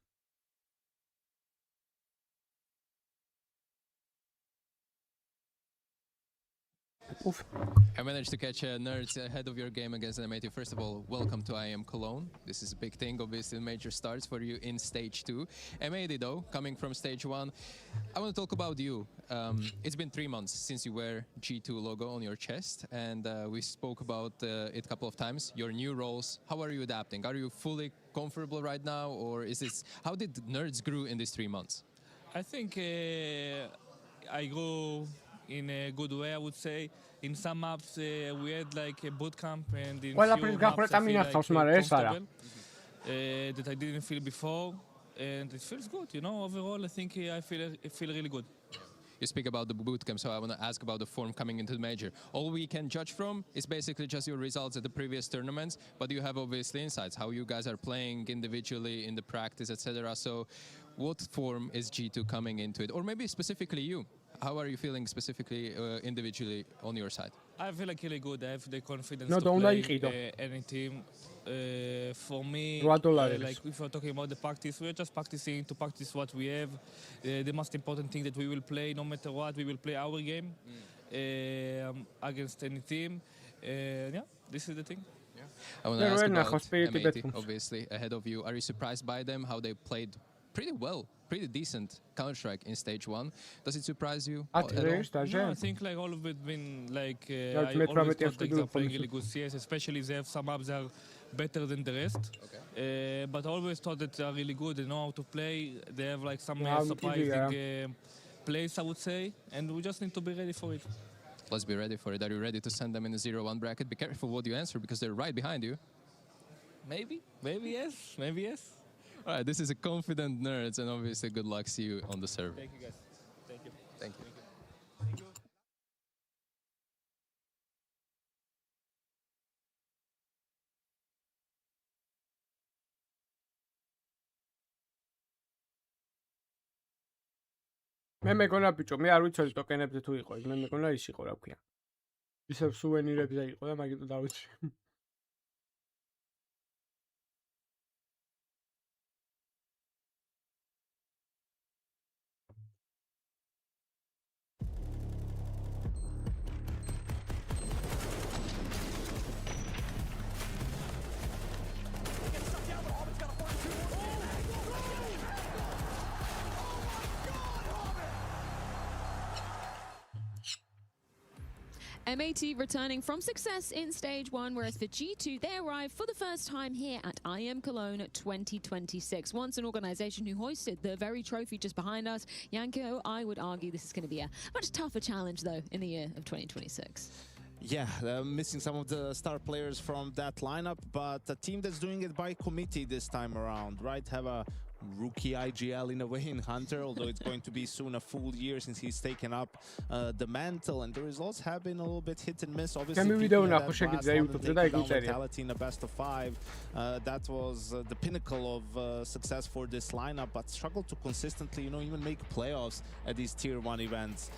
S4: Oof.
S9: I managed to catch Nerds ahead of your game against MAT. First of all, welcome to IEM Cologne. This is a big thing, obviously major starts for you in stage 2. MAT though, coming from stage 1, I want to talk about you. It's been 3 months since you wear G2 logo on your chest, and we spoke about it a couple of times, your new roles. How are you adapting? Are you fully comfortable right now, or is this, how did Nerds grew in these 3 months?
S12: I think I grew in a good way, I would say. In some maps we had like a boot camp, and in few maps I feel like comfortable that I didn't feel before, and it feels good, you know. Overall, I think I feel really good.
S9: You speak about the boot camp, so I want to ask about the form coming into the major. All we can judge from is basically just your results at the previous tournaments, but you have obviously insights, how you guys are playing individually in the practice, etc. So what form is G2 coming into it? Or maybe specifically you. How are you feeling specifically individually on your side?
S12: I feel like really good. I have the confidence to play any team. For me, like if we're talking about the practice, we're just practicing to practice what we have. The most important thing that we will play, no matter what, we will play our game against any team. Yeah, this is the thing.
S9: Yeah. I want to ask about MAT, obviously, ahead of you. Are you surprised by them, how they played pretty well, pretty decent Counter-Strike in stage 1? Does it surprise you at all?
S12: No, I think like all of it been like I always thought that they're playing really good CS, especially they have some maps that are better than the rest. Okay. But I always thought that they are really good. They know how to play. They have like some surprising plays, I would say, and we just need to be ready for it.
S9: Let's be ready for it. Are you ready to send them in a 0-1 bracket? Be careful what you answer, because they're right behind you.
S12: Maybe yes, maybe yes.
S9: All right, this is a confident Nerds, and obviously good luck to you on the server.
S12: Thank you, guys. Thank you.
S9: Thank you.
S12: Thank you.
S4: მე მეგონა ბიჭო, მე არ ვიცოდი ტოკენებზე თუ იყო, მე მეგონა ის იყო, რა ვქია. ისევ სუვენირებზე იყო და მაგით დავიცი.
S2: MAT returning from success in stage 1, whereas for G2, they arrived for the first time here at IEM Cologne 2026. Once an organization who hoisted the very trophy just behind us, Yanko, I would argue this is going to be a much tougher challenge, though, in the year of 2026.
S1: Yeah, missing some of the star players from that lineup, but a team that's doing it by committee this time around, right? Have a rookie IGL in a way in Hunter, although it's going to be soon a full year since he's taken up the mantle, and the results have been a little bit hit and miss. Obviously, mentality in a best of 5. That was the pinnacle of success for this lineup, but struggled to consistently, even make playoffs at these tier 1 events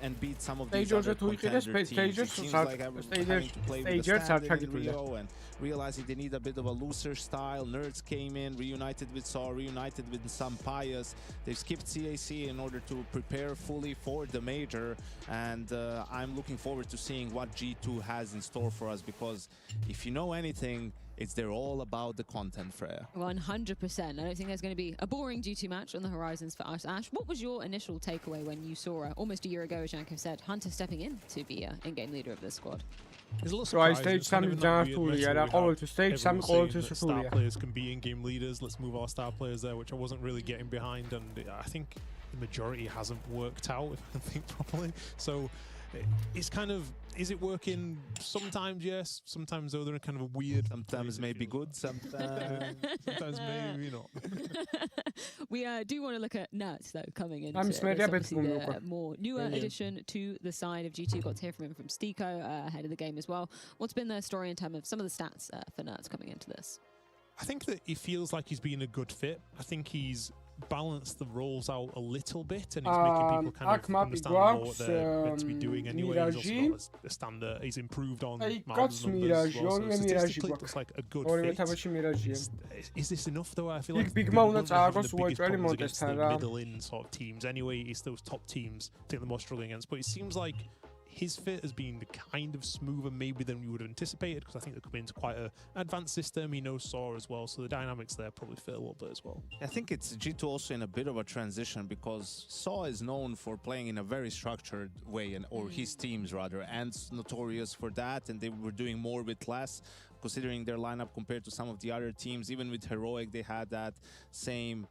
S1: and beat some of these other contender teams. It seems like having to play with the standard in Rio and realizing they need a bit of a looser style. Nerds came in, reunited with Saw, reunited with some Pius. They've skipped CAC in order to prepare fully for the major, and I'm looking forward to seeing what G2 has in store for us, because if you know anything, they're all about the content, Freya. 100%. I don't think there's going to be a boring G2 match on the horizons for us. Ash, what was your initial takeaway when you saw, almost a year ago, as Janko said, Hunter stepping in to be in-game leader of this squad?
S3: It's a little surprising. Star players can be in-game leaders. Let's move our star players there, which I wasn't really getting behind, and I think the majority hasn't worked out, if I think properly. So it's kind of, is it working? Sometimes yes, sometimes though they're kind of a weird. Sometimes maybe good, sometimes maybe not.
S2: We do want to look at Nerds though coming in. The more newer addition to the side of G2. Got to hear from him from Stiko ahead of the game as well. What's been the story in terms of some of the stats for Nerds coming into this?
S3: I think that he feels like he's been a good fit. I think he's balanced the roles out a little bit, and he's making people kind of understand more what they're meant to be doing anyway. He's also got a standard. He's improved on Marvel's numbers as well, so statistically it looks like a good fit. Is this enough though? I feel like the biggest problems against the middle-in sort of teams anyway. It's those top teams I think the most struggling against, but it seems like his fit has been kind of smoother maybe than we would have anticipated, because I think they're coming into quite an advanced system. He knows Saw as well, so the dynamics there probably fit a little bit as well.
S1: I think it's G2 also in a bit of a transition, because Saw is known for playing in a very structured way, or his teams rather, and notorious for that, and they were doing more with less, considering their lineup compared to some of the other teams. Even with Heroic, they had that same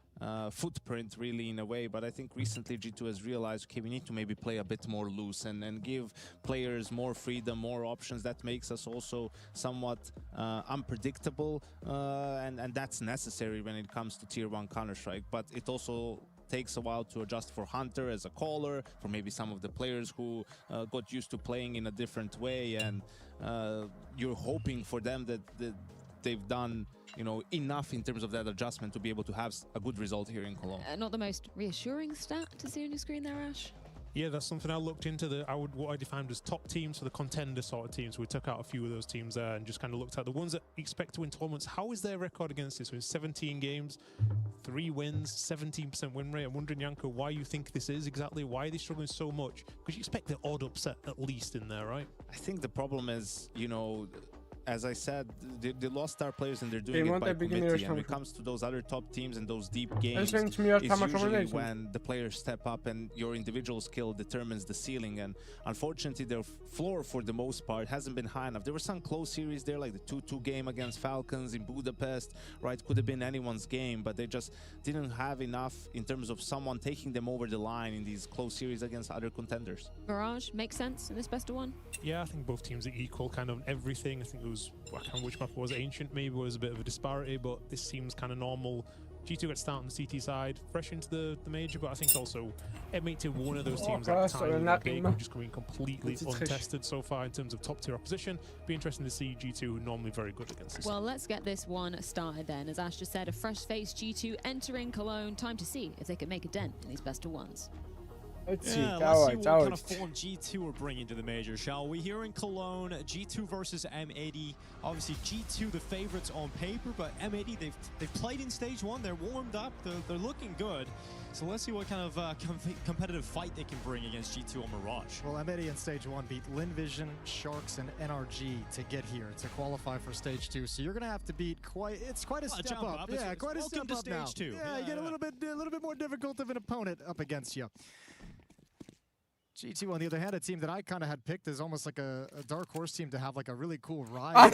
S1: footprint really in a way, but I think recently G2 has realized, okay, we need to maybe play a bit more loose and give players more freedom, more options. That makes us also somewhat unpredictable, and that's necessary when it comes to tier 1 Counter-Strike, but it also takes a while to adjust for Hunter as a caller, for maybe some of the players who got used to playing in a different way, and you're hoping for them that they've done enough in terms of that adjustment to be able to have a good result here in Cologne.
S2: Not the most reassuring stat to see on your screen there, Ash.
S3: Yeah, that's something I looked into. What I defined as top teams, so the contender sort of teams. We took out a few of those teams there and just kind of looked at the ones that expect to win tournaments. How is their record against this? So in 17 games, 3 wins, 17% win rate. I'm wondering, Janko, why you think this is exactly. Why are they struggling so much? Because you expect the odd upset at least in there, right?
S1: I think the problem is, as I said, they lost star players and they're doing it by committee. And when it comes to those other top teams and those deep games, it's usually when the players step up and your individual skill determines the ceiling. And unfortunately, their floor for the most part hasn't been high enough. There were some close series there, like the 2-2 game against Falcons in Budapest, right? Could have been anyone's game, but they just didn't have enough in terms of someone taking them over the line in these close series against other contenders.
S2: Mirage makes sense in this best of 1?
S3: Yeah, I think both teams are equal kind of everything. I think it was, I can't remember which map it was, Ancient maybe was a bit of a disparity, but this seems kind of normal. G2 got started on the CT side, fresh into the major, but I think also M8 one of those teams at the time big, just coming completely untested so far in terms of top tier opposition. Be interesting to see G2, who are normally very good against this.
S2: Well, let's get this one started then. As Ash just said, a fresh face G2 entering Cologne. Time to see if they can make a dent in these best of 1s.
S6: Let's see what kind of form G2 are bringing to the major, shall we? Here in Cologne, G2 versus M80. Obviously, G2 the favorites on paper, but M80, they've played in stage 1. They're warmed up. They're looking good. So let's see what kind of competitive fight they can bring against G2 on Mirage.
S7: Well, M80 in stage 1 beat Linvision, Sharks, and NRG to get here, to qualify for stage 2. So you're going to have to beat quite a step up. Yeah, quite a step up now. Yeah, you get a little bit more difficult of an opponent up against you. G2, on the other hand, a team that I kind of had picked as almost like a dark horse team to have like a really cool ride.
S4: No,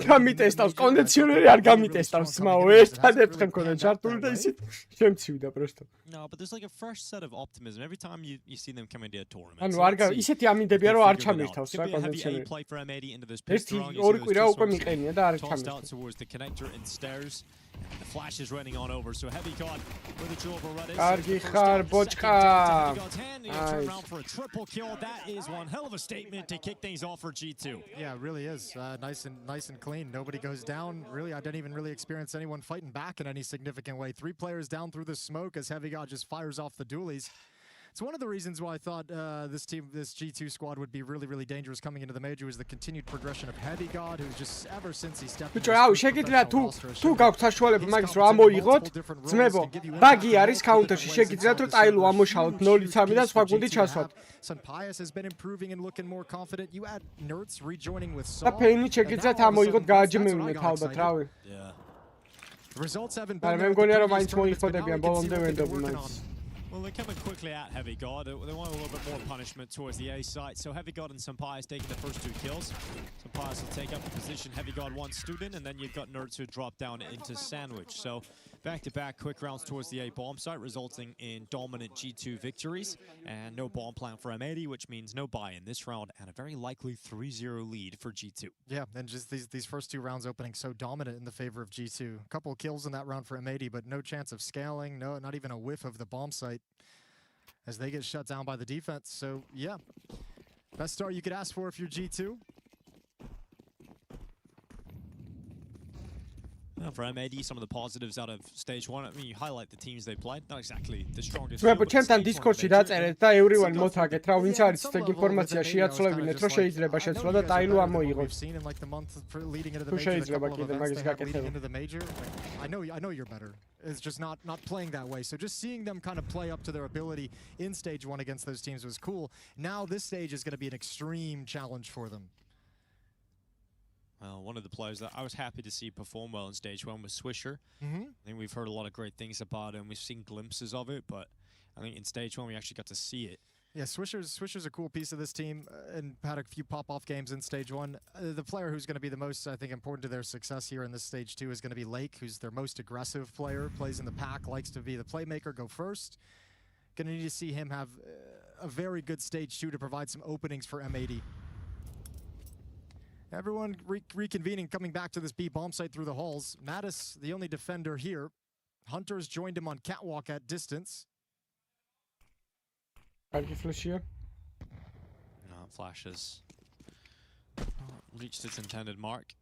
S4: but there's like
S6: a fresh set of optimism every time you see them come into a tournament.
S4: ისეთი ამინდებია რომ არ ჩამირთავს რა
S6: კონდიციონერი. Play for M80 into this pistol round. Tossed out towards the connector and stairs. The flash is running on over, so Heavy God with a durable red.
S4: Კარგი ხარ, ბოჭკა.
S6: Turn around for a triple kill. That is one hell of a statement to kick things off for G2.
S7: Yeah, it really is. Nice and clean. Nobody goes down. Really, I didn't even really experience anyone fighting back in any significant way. 3 players down through the smoke as Heavy God just fires off the dualies. It's one of the reasons why I thought this G2 squad would be really, really dangerous coming into the major was the continued progression of Heavy God, who's just ever since he stepped into the
S4: შეგიძლია თუ გაქვთ საშუალება მაგის რომ ამოიღოთ ძმებო ბაგი არის counter-ში შეგიძლიათ რომ ტაილო ამოშალოთ 0-3 და სხვა გუნდი ჩასვათ
S7: Sunpius has been improving and looking more confident. You add Nerds rejoining with
S4: და ფეინი შეგიძლიათ ამოიღოთ გააჯმევნეთ ალბათ რავი
S7: Results haven't been
S4: მე მგონია რომ მაინც მოიხოდებიან ბოლომდე ვენდობი მაინც
S6: Well, they're coming quickly at Heavy God. They want a little bit more punishment towards the A site. So Heavy God and Sunpius taking the first 2 kills. Sunpius will take up the position. Heavy God one stood in, and then you've got Nerds who drop down into Sandwich. So back-to-back quick rounds towards the A bomb site, resulting in dominant G2 victories. And no bomb plant for M80, which means no buy in this round, and a very likely 3-0 lead for G2.
S7: Yeah, and just these first 2 rounds opening so dominant in the favor of G2. A couple of kills in that round for M80, but no chance of scaling, not even a whiff of the bomb site as they get shut down by the defense. So, yeah, best start you could ask for if you're G2.
S6: Well, for M80, some of the positives out of stage 1, I mean, you highlight the teams they played, not exactly the strongest.
S4: მე ჩემთან Discord-ში დაწერეთ და everyone მოთაგეთ რა ვინც არის ეგ ინფორმაცია შეაცვლებინეთ რომ შეიძლება შეცვლა და ტაილო ამოიღოს. თუ შეიძლება კიდე მაგის გაკეთება.
S7: I know you're better. It's just not playing that way. So just seeing them kind of play up to their ability in stage 1 against those teams was cool. Now this stage is going to be an extreme challenge for them.
S6: Well, one of the players that I was happy to see perform well in stage 1 was Swisher. I think we've heard a lot of great things about him. We've seen glimpses of it, but I think in stage 1 we actually got to see it.
S7: Yeah, Swisher's a cool piece of this team and had a few pop-off games in stage 1. The player who's going to be the most, I think, important to their success here in this stage 2 is going to be Lake, who's their most aggressive player, plays in the pack, likes to be the playmaker, go first. Going to need to see him have a very good stage 2 to provide some openings for M80. Everyone reconvening, coming back to this B bomb site through the halls. Mattis, the only defender here. Hunters joined him on catwalk at distance.
S4: Flash here.
S6: No, flashes. Reached its intended mark.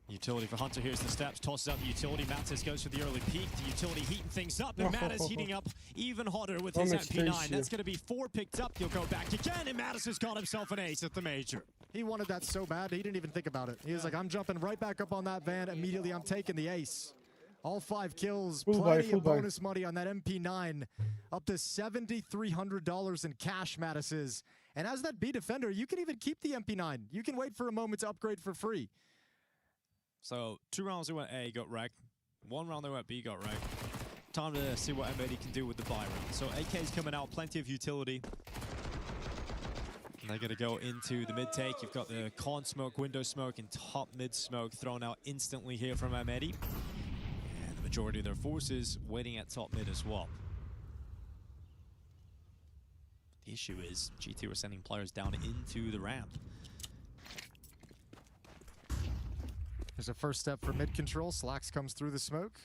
S6: Utility for Hunter. Here's the steps. Tosses out the utility. Mattis goes for the early peak. The utility heating things up. And Mattis heating up even hotter with his MP9. That's going to be 4 picked up. He'll go back again. And Mattis has got himself an ace at the major.
S7: He wanted that so bad, he didn't even think about it. He was like, I'm jumping right back up on that van. Immediately, I'm taking the ace. All 5 kills, plenty of bonus money on that MP9. Up to $7,300 in cash, Mattis is. And as that B defender, you can even keep the MP9. You can wait for a moment to upgrade for free.
S6: So 2 rounds they went A, got wrecked. 1 round they went B, got wrecked. Time to see what M80 can do with the buy round. So AK's coming out, plenty of utility. And they're going to go into the mid-take. You've got the con smoke, window smoke, and top mid smoke thrown out instantly here from M80. And the majority of their forces waiting at top mid as well. The issue is G2 are sending players down into the ramp.
S7: There's a first step for mid control. Slacks comes through the smoke.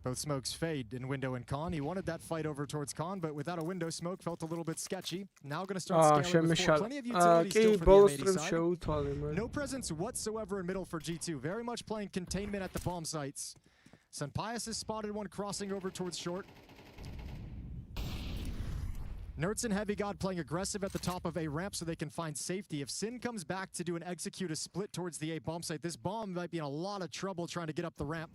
S7: Both smokes fade in window and con. He wanted that fight over towards con, but without a window smoke, felt a little bit sketchy. Now going to start scaling with 4. Plenty of utility still for the M80 side. No presence whatsoever in middle for G2. Very much playing containment at the bomb sites. Sunpius has spotted one crossing over towards short. Nerds and Heavy God playing aggressive at the top of A ramp so they can find safety. If Sin comes back to do an execute a split towards the A bomb site, this bomb might be in a lot of trouble trying to get up the ramp.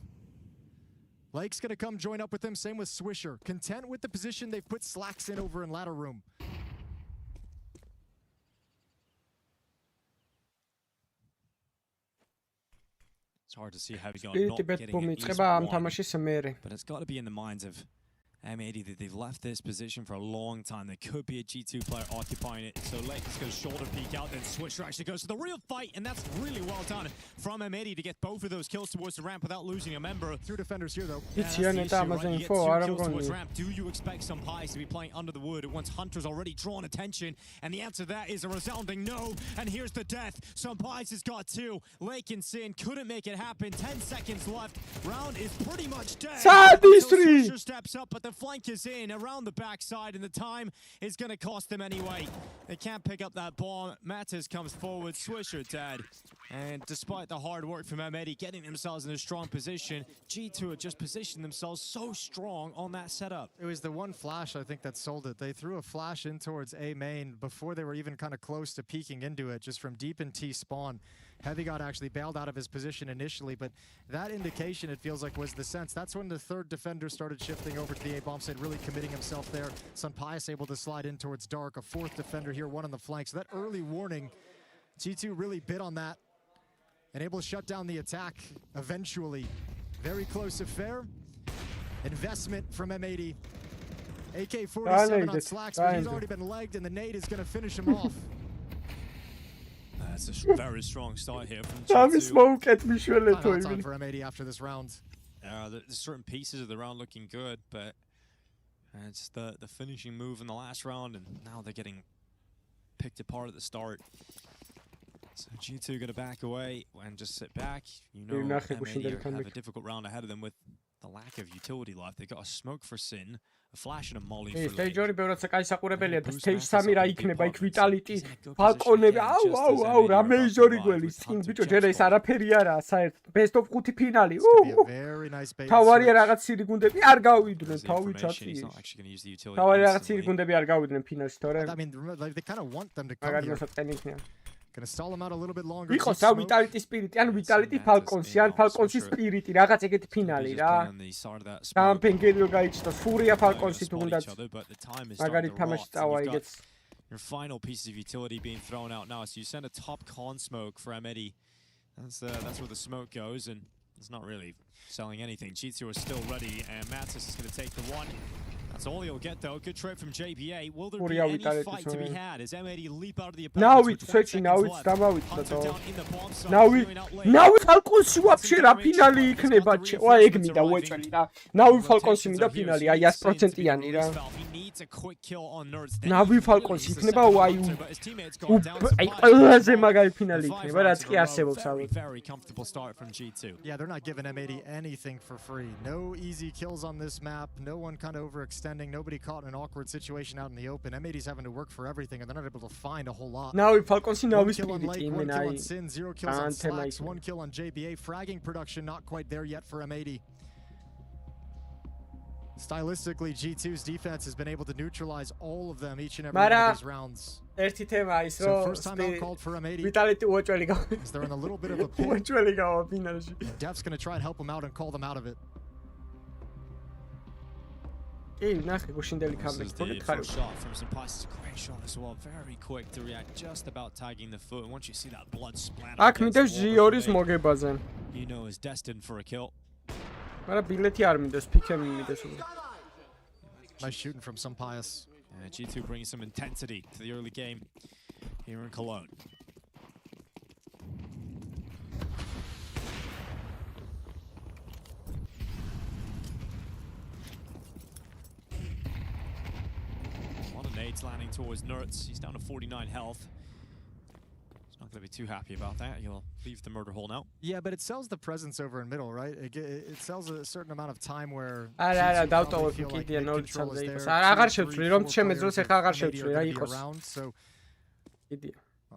S7: Lake's going to come join up with him. Same with Swisher. Content with the position they've put Slacks in over in ladder room.
S6: It's hard to see Heavy God not getting an easy one, but it's got to be in the minds of M80 that they've left this position for a long time. There could be a G2 player occupying it. So Lake is going to shoulder peek out, then Swisher actually goes to the real fight, and that's really well done from M80 to get both of those kills towards the ramp without losing a member.
S7: 2 defenders here though.
S6: Yeah, that's the issue, right? You get 2 kills towards ramp. Do you expect some pies to be playing under the wood once Hunter's already drawn attention? And the answer to that is a resounding no. And here's the death. Some pies has got 2. Lake and Sin couldn't make it happen. 10 seconds left. Round is pretty much dead. Swisher steps up, but the flank is in around the backside, and the time is going to cost them anyway. They can't pick up that bomb. Mattis comes forward. Swisher dead. And despite the hard work from M80 getting themselves in a strong position, G2 had just positioned themselves so strong on that setup.
S7: It was the one flash, I think, that sold it. They threw a flash in towards A main before they were even kind of close to peeking into it, just from deep in T spawn. Heavy got actually bailed out of his position initially, but that indication, it feels like, was the sense. That's when the 3rd defender started shifting over to the A bomb side, really committing himself there. Sunpius able to slide in towards Dark, a 4th defender here, 1 on the flank. So that early warning, G2 really bit on that and able to shut down the attack eventually. Very close affair. Investment from M80. AK-47 on Slacks, but he's already been legged, and the nade is going to finish him off.
S6: That's a very strong start here from G2.
S4: Smoke at me,
S7: time for M80 after this round.
S6: There's certain pieces of the round looking good, but it's the finishing move in the last round, and now they're getting picked apart at the start. So G2 going to back away and just sit back. You know, M80 have a difficult round ahead of them with the lack of utility left. They got a smoke for Sin, a flash and a molly for Lake.
S4: Stage-ori ბევრად საკაისაყურებელია და stage 3 რა იქნება იქ Vitality, Falconები, აუ, რა მეიჟორი გველის წინ ბიჭო, ჯერ ეს არაფერი არაა საერთოდ. Best of 5 ფინალი. თავარია რაღაც ცივი გუნდები არ გავიდნენ, თავი ჩაწიეს. თავარია რაღაც ცივი გუნდები არ გავიდნენ ფინალში, თორე.
S7: I mean, they kind of want them to come here. Gonna stall them out a little bit longer.
S4: Იყოს რა Vitality Spirit, ან Vitality Falcons, ან Falcons Spirit, რაღაც ეგეთი ფინალი რა. გამფენგერიო გაიჩნდა, Furia Falcons თუ უნდათ. მაგარი თამაში წავა იგეც.
S6: Your final piece of utility being thrown out now. So you send a top con smoke for M80. That's where the smoke goes, and it's not really selling anything. G2 are still ready, and Mattis is going to take the 1. That's all he'll get, though. Good trade from JBA. Will there be any fight to be had as M80 leap out of the opponent?
S4: Now it's searching, now it's დამავიწყდა. Now Falcons-ი ვაფშე რა ფინალი იქნება? ვა ეგ მინდა უეჭველი რა. Now Falcons-ი მინდა ფინალი, აი 100%-იანი რა. Now Falcons-ი იქნება აი ყველაზე მაგარი ფინალი იქნება, რაც კი არსებობს ავი.
S6: Very comfortable start from G2.
S7: Yeah, they're not giving M80 anything for free. No easy kills on this map. No one kind of overextending. Nobody caught in an awkward situation out in the open. M80's having to work for everything, and they're not able to find a whole lot.
S4: Now Falcons-ი now is
S7: 1 kill on Sin, 0 kills on Slacks, 1 kill on JBA. Fragging production not quite there yet for M80. Stylistically, G2's defense has been able to neutralize all of them each and every one of these rounds.
S4: ერთი თემა ის
S7: So first time out called for M80.
S4: Vitality უეჭველი გავა.
S7: They're in a little bit of a pit.
S4: უეჭველი გავა ფინალში.
S7: Def's going to try and help them out and call them out of it.
S4: კი, ნახე გუშინდელი comeback.
S6: First shot from Sunpius. Great shot as well. Very quick to react, just about tagging the foot. And once you see that blood splatter,
S4: აქ მინდებს G2-ის მოგებაზე.
S6: You know is destined for a kill.
S4: მაგრამ ბილეთი არ მინდებს, პიკები მინდებს.
S7: Nice shooting from Sunpius.
S6: G2 bringing some intensity to the early game here in Cologne. A lot of nades landing towards Nertz. He's down to 49 health. He's not going to be too happy about that. He'll leave the murder hole now.
S7: Yeah, but it sells the presence over in middle, right? It sells a certain amount of time where
S4: არა, დავტოვებ კიდე 0-3-ზე იყოს. აღარ შევწვრი, რომ შემეძლოს ახლა აღარ შევწვრი რა იყოს.
S7: So
S4: კიდე.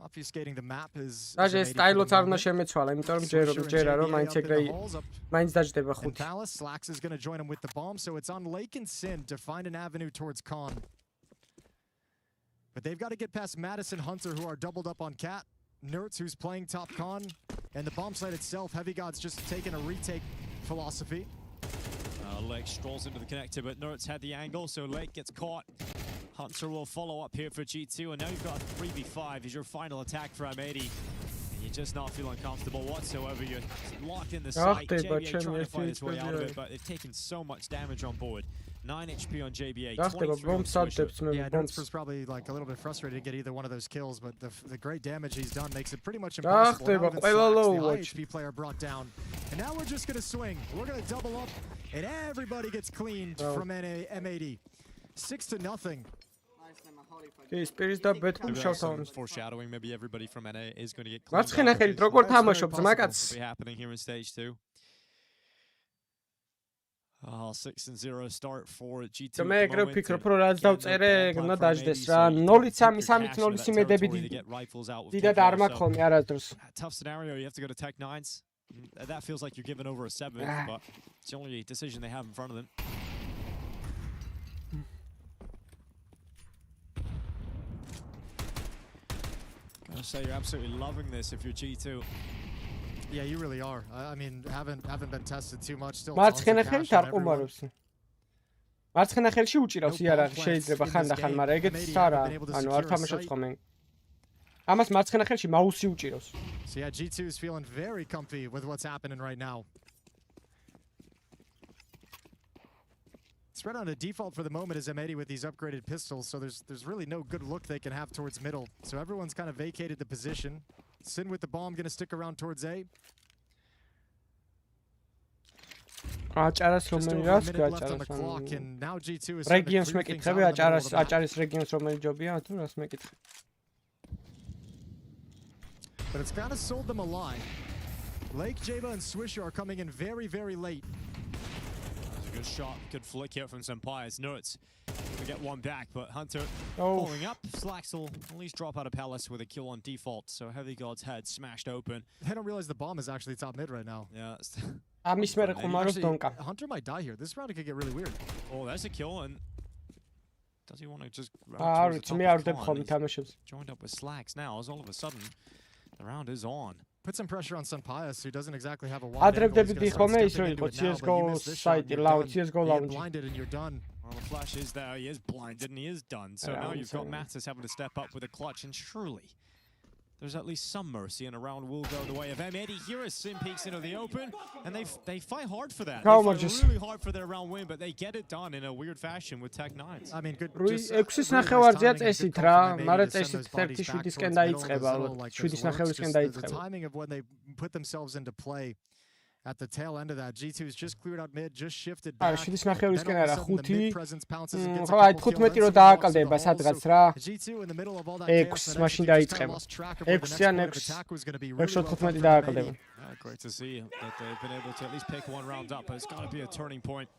S7: Obfuscating the map is
S4: დაჟე სტაილოც არ უნდა შემეცვალა, იმიტომ რომ ჯერა რომ მაინც ეგრე მაინც დაждდება 5.
S7: Palace Slacks is going to join him with the bomb, so it's on Lake and Sin to find an avenue towards Khan. But they've got to get past Madison Hunter, who are doubled up on Cat. Nertz, who's playing top con, and the bomb site itself, Heavy God's just taken a retake philosophy.
S6: Lake strolls into the connector, but Nertz had the angle, so Lake gets caught. Hunter will follow up here for G2, and now you've got 3v5 as your final attack for M80. And you're just not feeling comfortable whatsoever. You're locked in the site. JBA trying to find his way out of it, but they've taken so much damage on board. 9 HP on JBA.
S7: Yeah, Dunsper's probably like a little bit frustrated to get either one of those kills, but the great damage he's done makes it pretty much impossible. Now even Slacks, the IHP player brought down. And now we're just going to swing. We're going to double up, and everybody gets cleaned from M80. 6-0.
S6: Foreshadowing, maybe everybody from NA is going to get
S4: cleaned.
S6: Be happening here in stage 2. 6-0 start for G2.
S4: მე ეგრე ვფიქრობ, რომ რაც დავწერე, უნდა დაждდეს რა. 0-3 იმედები დიდად არ მაქვს ხოლმე არასდროს.
S6: Tough scenario, you have to go to Tech 9s. That feels like you're giving over a 7th, but it's the only decision they have in front of them. Gotta say, you're absolutely loving this if you're G2.
S7: Yeah, you really are. I mean, haven't been tested too much. Still.
S4: მარცხენა ხელით არ ყუმარობს. მარცხენა ხელში უჭირავს იარაღი, შეიძლება ხანდახან, მაგრამ ეგეც არა. ანუ არ თამაშობს ხოლმე. ამას მარცხენა ხელში მაუსი უჭირავს.
S7: So yeah, G2 is feeling very comfy with what's happening right now. Spread on a default for the moment is M80 with these upgraded pistols, so there's really no good look they can have towards middle. So everyone's kind of vacated the position. Sin with the bomb going to stick around towards A.
S4: აჭარას რომელი რას გაჭარას
S7: and now G2 is
S4: რეგიონს მეკითხები აჭარის რეგიონს რომელი ჯობია თუ რას მეკითხები.
S7: But it's kind of sold them a lie. Lake, Java, and Swisher are coming in very, very late.
S6: Good shot, good flick here from Senpai. It's nuts. We get one back, but Hunter pulling up. Slacks will at least drop out of Palace with a kill on default. So Heavy God's head smashed open.
S7: They don't realize the bomb is actually top mid right now.
S6: Yeah.
S7: Hunter might die here. This round could get really weird.
S6: Oh, there's a kill, and does he want to just joined up with Slacks now, as all of a sudden the round is on.
S7: Put some pressure on Sampaias, who doesn't exactly have a wide angle. Blinded and you're done.
S6: Well, the flash is there. He is blinded and he is done. So now you've got Mattis having to step up with a clutch, and surely there's at least some mercy, and a round will go the way of M80. Here as Sim peeks into the open, and they fight hard for that. They fight really hard for their round win, but they get it done in a weird fashion with Tech 9s.
S7: I mean, good.
S4: 6-ის ნახევარზეა წესით რა, მაგრამ წესით 1-7-ისკენ დაიწყება, ალბათ 7-ის დაიწყება.
S7: The timing of when they put themselves into play. At the tail end of that, G2's just cleared out mid, just shifted back.
S4: 7-ის ნახევარისკენ არა, 5. ხო, აი 15 რო დააკლდება სადღაც რა. 6 მაშინ დაიწყება. 6-იან 6. 6-15 დააკლდება.
S6: Great to see that they've been able to at least pick one round up, but it's got to be a turning point.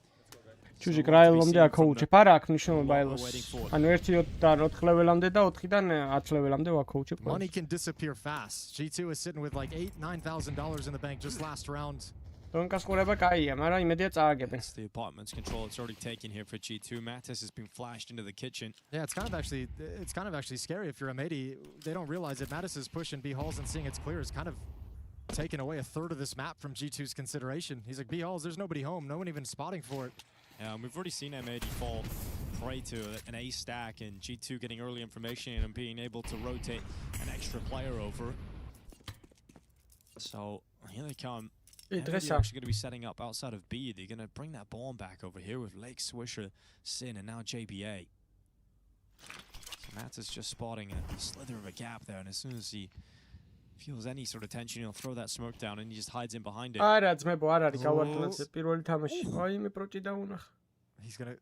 S4: ჩუჟი გრაილომდე აკოუჩებ, არა აქ მნიშვნელობა ელოს. ანუ 1-დან 4 ლეველამდე და 4-დან 10 ლეველამდე ვაკოუჩებ.
S7: Money can disappear fast. G2 is sitting with like $8,000-9,000 in the bank just last round.
S4: დონკას ყურება კაია, მაგრამ იმედია წააგებენ.
S6: The apartment's control, it's already taken here for G2. Mattis has been flashed into the kitchen.
S7: Yeah, it's kind of actually scary if you're M80. They don't realize that Mattis is pushing B halls and seeing it's clear is kind of taking away a third of this map from G2's consideration. He's like, B halls, there's nobody home, no one even spotting for it.
S6: We've already seen M80 fall prey to an A stack, and G2 getting early information and being able to rotate an extra player over. So here they come. They're actually going to be setting up outside of B. They're going to bring that bomb back over here with Lake, Swisher, Sin, and now JBA. So Matt is just spotting a slither of a gap there, and as soon as he feels any sort of tension, he'll throw that smoke down and he just hides in behind it.
S7: He's gonna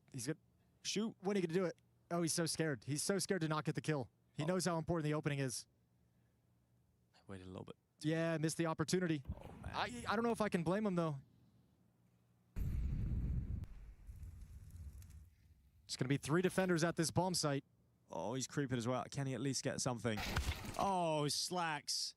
S7: shoot. When are you gonna do it? Oh, he's so scared. He's so scared to not get the kill. He knows how important the opening is.
S6: Waited a little bit.
S7: Yeah, missed the opportunity. I don't know if I can blame him though. It's gonna be 3 defenders at this bomb site.
S6: Oh, he's creeping as well. Can he at least get something? Oh, Slacks.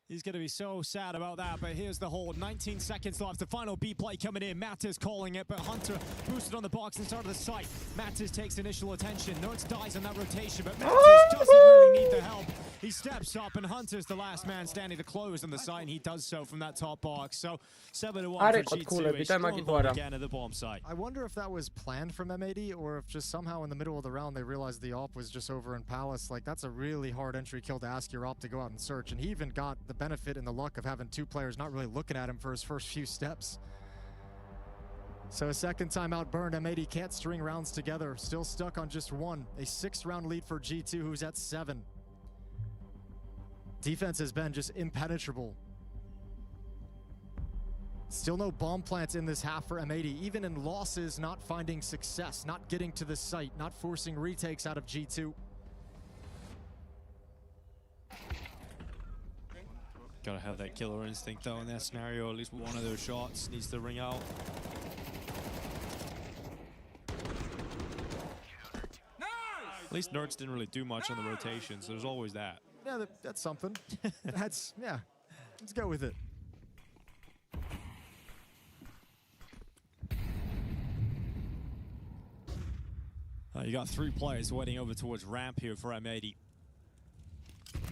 S6: He's going to be so sad about that, but here's the hold. 19 seconds left. The final B play coming in. Mattis calling it, but Hunter boosted on the box and started the site. Mattis takes initial attention. Notes dies on that rotation, but Mattis doesn't really need the help. He steps up, and Hunter's the last man standing to close on the site, and he does so from that top box. So 7-1 for G2. Strong again at the bomb site.
S7: I wonder if that was planned from M80, or if just somehow in the middle of the round they realized the AWP was just over in Palace. Like, that's a really hard entry kill to ask your AWP to go out and search, and he even got the benefit and the luck of having 2 players not really looking at him for his first few steps. So a second time out burned. M80 can't string rounds together. Still stuck on just one. A 6th-round lead for G2, who's at 7. Defense has been just impenetrable. Still no bomb plants in this half for M80. Even in losses, not finding success, not getting to the site, not forcing retakes out of G2.
S6: Gotta have that killer instinct though in that scenario. At least one of those shots needs to ring out. At least Nerds didn't really do much on the rotations. There's always that.
S7: Yeah, that's something. Yeah, let's go with it.
S6: You got 3 players waiting over towards ramp here for M80.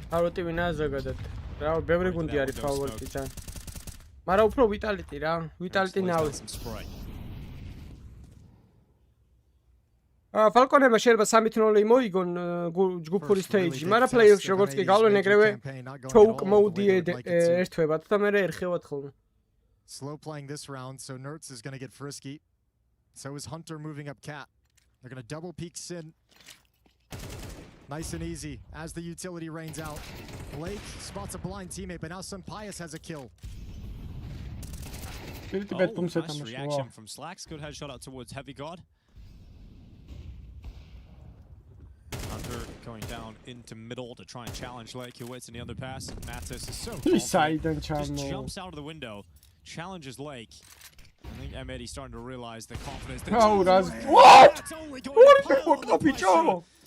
S4: Favorite ვინაა ზოგადად? რა, ბევრი გუნდი არის ფავორიტი ძალიან. მაგრამ უფრო ვიტალიტი რა, ვიტალიტი ნავის. Falcon-ებმა შეიძლება 3-0 მოიგონ ჯგუფური stage-ი, მაგრამ play-off-ში როგორც კი გავლენ ეგრევე choke mode-ი ერთვებათ და მე ერხევათ ხოლმე.
S7: Slow playing this round, so Nerds is going to get frisky. So is Hunter moving up Cat. They're going to double peek Sin. Nice and easy as the utility rains out. Blake spots a blind teammate, but now Sun Pius has a kill.
S6: Nice reaction from Slacks. Good headshot out towards Heavy God. Hunter going down into middle to try and challenge Lake. He waits in the underpass. Mattis is so confident. Just jumps out of the window, challenges Lake. I think M80 starting to realize the confidence.
S4: Oh, that's what?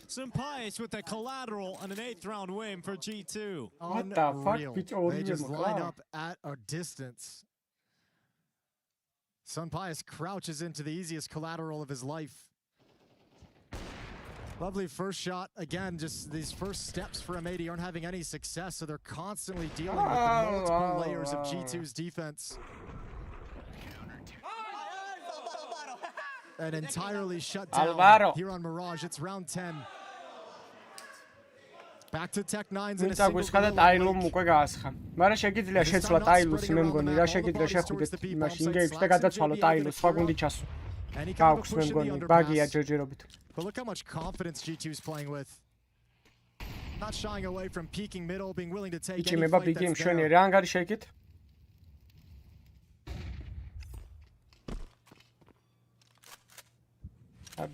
S6: Sampais with the collateral and an 8th-round win for G2.
S4: What the fuck?
S7: They just line up at a distance. Sampais crouches into the easiest collateral of his life. Lovely first shot. Again, just these first steps for M80 aren't having any success, so they're constantly dealing with the multiple layers of G2's defense. And entirely shut down here on Mirage. It's round 10. Back to Tech9's in a single
S4: აილუმ უკვე გაასხა. მაგრამ შეგიძლია შეცვლათ აილუსი მე მგონი რა შეგიძლია შეხუდეთ იმაში ინგეიჯს და გადაცვალოთ აილუს სხვა გუნდი ჩასო. გაქვს მე მგონი ბაგია ჯერჯერობით.
S7: But look how much confidence G2 is playing with. Not shying away from peeking middle, being willing to take any fight that's there.
S4: რა ანგარი შეკით?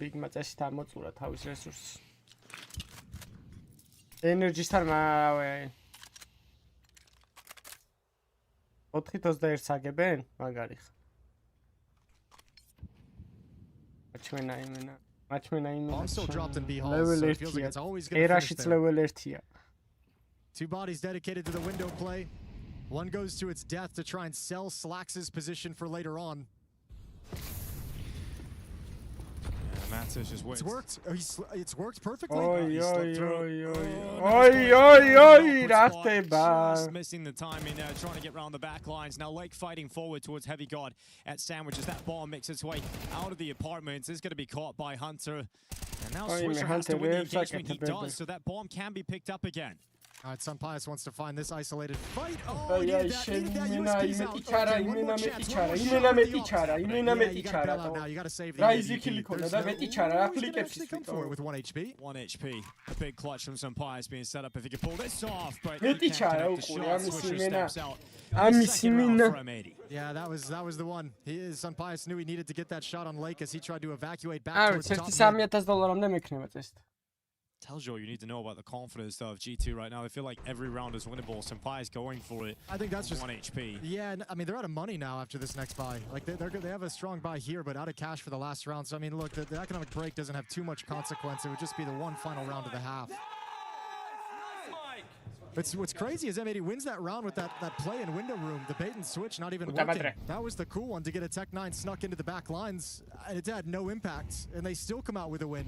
S4: Big-მა წესით ამოწურა თავის რესურსს. Energy-სთან 4-21 აგებენ? მაგარი ხა. მაჩმენა იმენა.
S7: Also dropped in B hall, so it feels like it's always going to finish there.
S4: level 1-ია.
S7: 2 bodies dedicated to the window play. One goes to its death to try and sell Slacks' position for later on.
S6: It's
S7: worked. It's worked perfectly.
S6: Missing the timing there, trying to get around the back lines. Now Lake fighting forward towards Heavy God at Sandwiches. That bomb makes its way out of the apartments. It's going to be caught by Hunter. And now Swisher has to win the engagement. He does, so that bomb can be picked up again.
S7: All right, Sampais wants to find this isolated fight. Oh, he needed that USP's out. Okay, one more chance. Now you got to save the ADP. There's no come for it with 1 HP.
S6: 1 HP. A big clutch from Sampais being set up if he can pull this off, but he can't connect the shot. Swisher steps out.
S7: Yeah, that was the one. Sampais knew he needed to get that shot on Lake as he tried to evacuate back towards top mid.
S6: Tells you all you need to know about the confidence of G2 right now. They feel like every round is winnable. Senpai is going for it.
S7: I think that's just
S6: 1 HP.
S7: Yeah, I mean, they're out of money now after this next buy. Like, they have a strong buy here, but out of cash for the last round. So, I mean, look, the economic break doesn't have too much consequence. It would just be the one final round of the half. What's crazy is M80 wins that round with that play in window room. The bait and switch not even working. That was the cool one to get a Tech9 snuck into the back lines. And it had no impact. And they still come out with a win.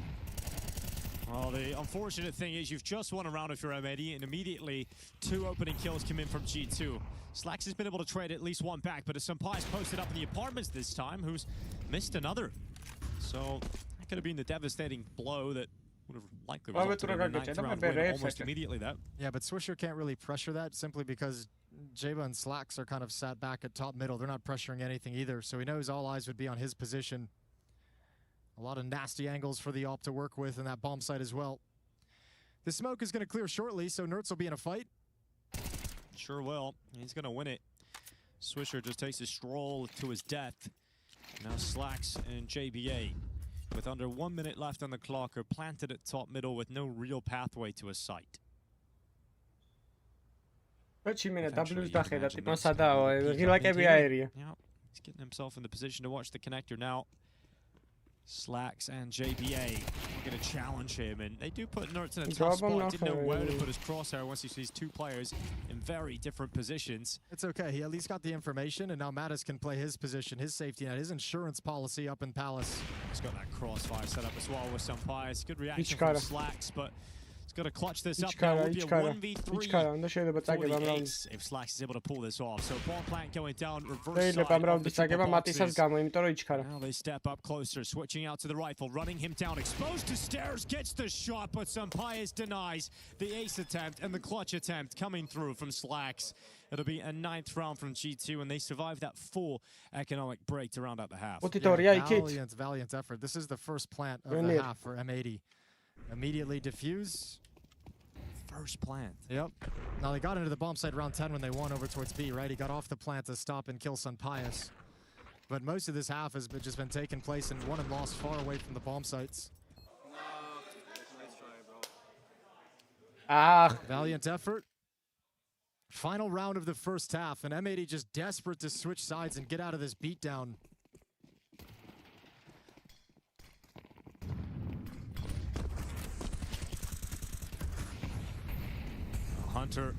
S6: Well, the unfortunate thing is you've just won a round of your M80 and immediately 2 opening kills come in from G2. Slacks has been able to trade at least 1 back, but as Sampai's posted up in the apartments this time, who's missed another. So that could have been the devastating blow that would have likely resulted in a 9th round win almost immediately, though.
S7: Yeah, but Swisher can't really pressure that simply because Jeba and Slacks are kind of sat back at top middle. They're not pressuring anything either, so he knows all eyes would be on his position. A lot of nasty angles for the op to work with in that bomb site as well. The smoke is going to clear shortly, so Nertz will be in a fight.
S6: Sure will. He's going to win it. Swisher just takes a stroll to his death. Now Slacks and JBA, with under 1 minute left on the clock, are planted at top middle with no real pathway to a site.
S4: Yeah, he's getting
S6: himself in the position to watch the connector now. Slacks and JBA are going to challenge him, and they do put Nertz in a tough spot. Didn't know where to put his crosshair once he sees two players in very different positions.
S7: It's okay. He at least got the information, and now Mattis can play his position, his safety net, his insurance policy up in Palace.
S6: He's got that crossfire set up as well with some pies. Good reaction from Slacks, but he's got to clutch this up now. It would be a 1v3 if Slacks is able to pull this off. So bomb plant going down, reverse side of the triple boxes. Now they step up closer, switching out to the rifle, running him down, exposed to stairs, gets the shot, but Sampaio denies the ace attempt and the clutch attempt coming through from Slacks. It'll be a 9th round from G2, and they survived that full economic break to round out the half.
S7: Yeah, valiant effort. This is the first plant of the half for M80. Immediately diffuse.
S6: First plant.
S7: Yep. Now they got into the bomb site round 10 when they won over towards B, right? He got off the plant to stop and kill Sampaio. But most of this half has just been taking place and won and lost far away from the bomb sites. Valiant effort. Final round of the first half, and M80 just desperate to switch sides and get out of this beatdown.
S6: Hunter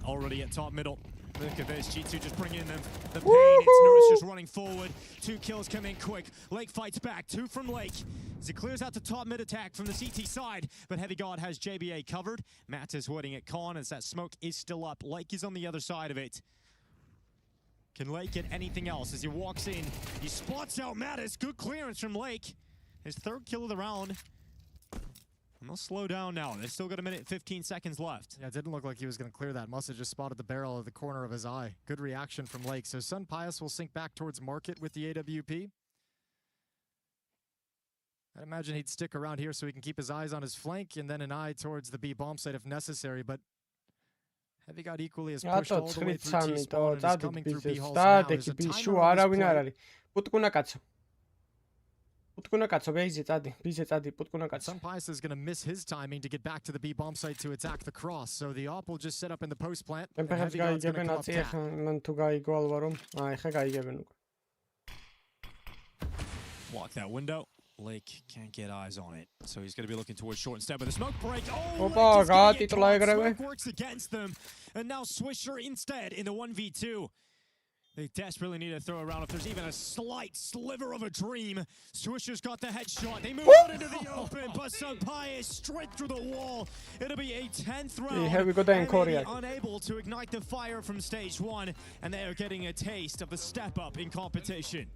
S6: already at top middle. Look at this, G2 just bringing in the pain. It's Nertz just running forward. 2 kills come in quick. Lake fights back, 2 from Lake. As he clears out the top mid attack from the CT side, but Heavy God has JBA covered. Matt is waiting at con as that smoke is still up. Lake is on the other side of it. Can Lake get anything else? As he walks in, he spots out Mattis. Good clearance from Lake. His 3rd kill of the round. And they'll slow down now. They've still got 1 minute 15 seconds left.
S7: Yeah, it didn't look like he was going to clear that. Must have just spotted the barrel of the corner of his eye. Good reaction from Lake. So Sampaio will sink back towards market with the AWP. I'd imagine he'd stick around here so he can keep his eyes on his flank and then an eye towards the B bomb site if necessary. But Heavy got equally as pushed all the way through T-spawn and is coming through B halls now. There's a timer on this play. Sampaio is going to miss his timing to get back to the B bomb site to attack the cross. So the op will just set up in the post plant. And Heavy God's going to come up top.
S6: Block that window. Lake can't get eyes on it, so he's going to be looking towards short instead. But the smoke break. Oh, smoke works against them, and now Swisher instead in the 1v2. They desperately need to throw around if there's even a slight sliver of a dream. Swisher's got the headshot. They move out into the open, but Sampaio is straight through the wall. It'll be a 10th round. And unable to ignite the fire from stage 1, and they are getting a taste of the step up in competition.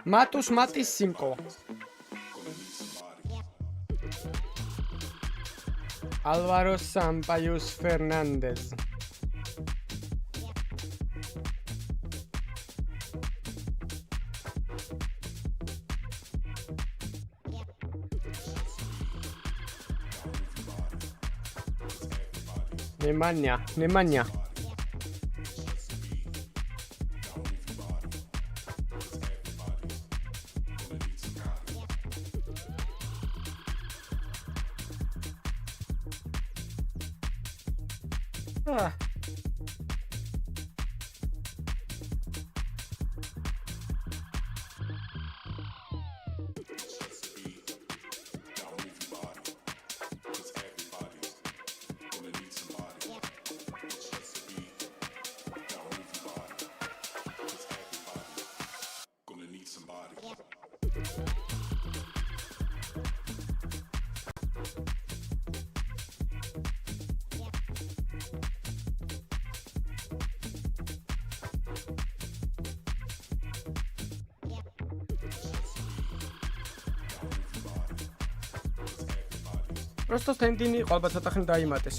S4: Matus Matis Simco. Álvaro Sampaio Fernández. Nemanja. Просто სტენდინი იყო, ალბათ ცოტა ხნით დაიმატეს.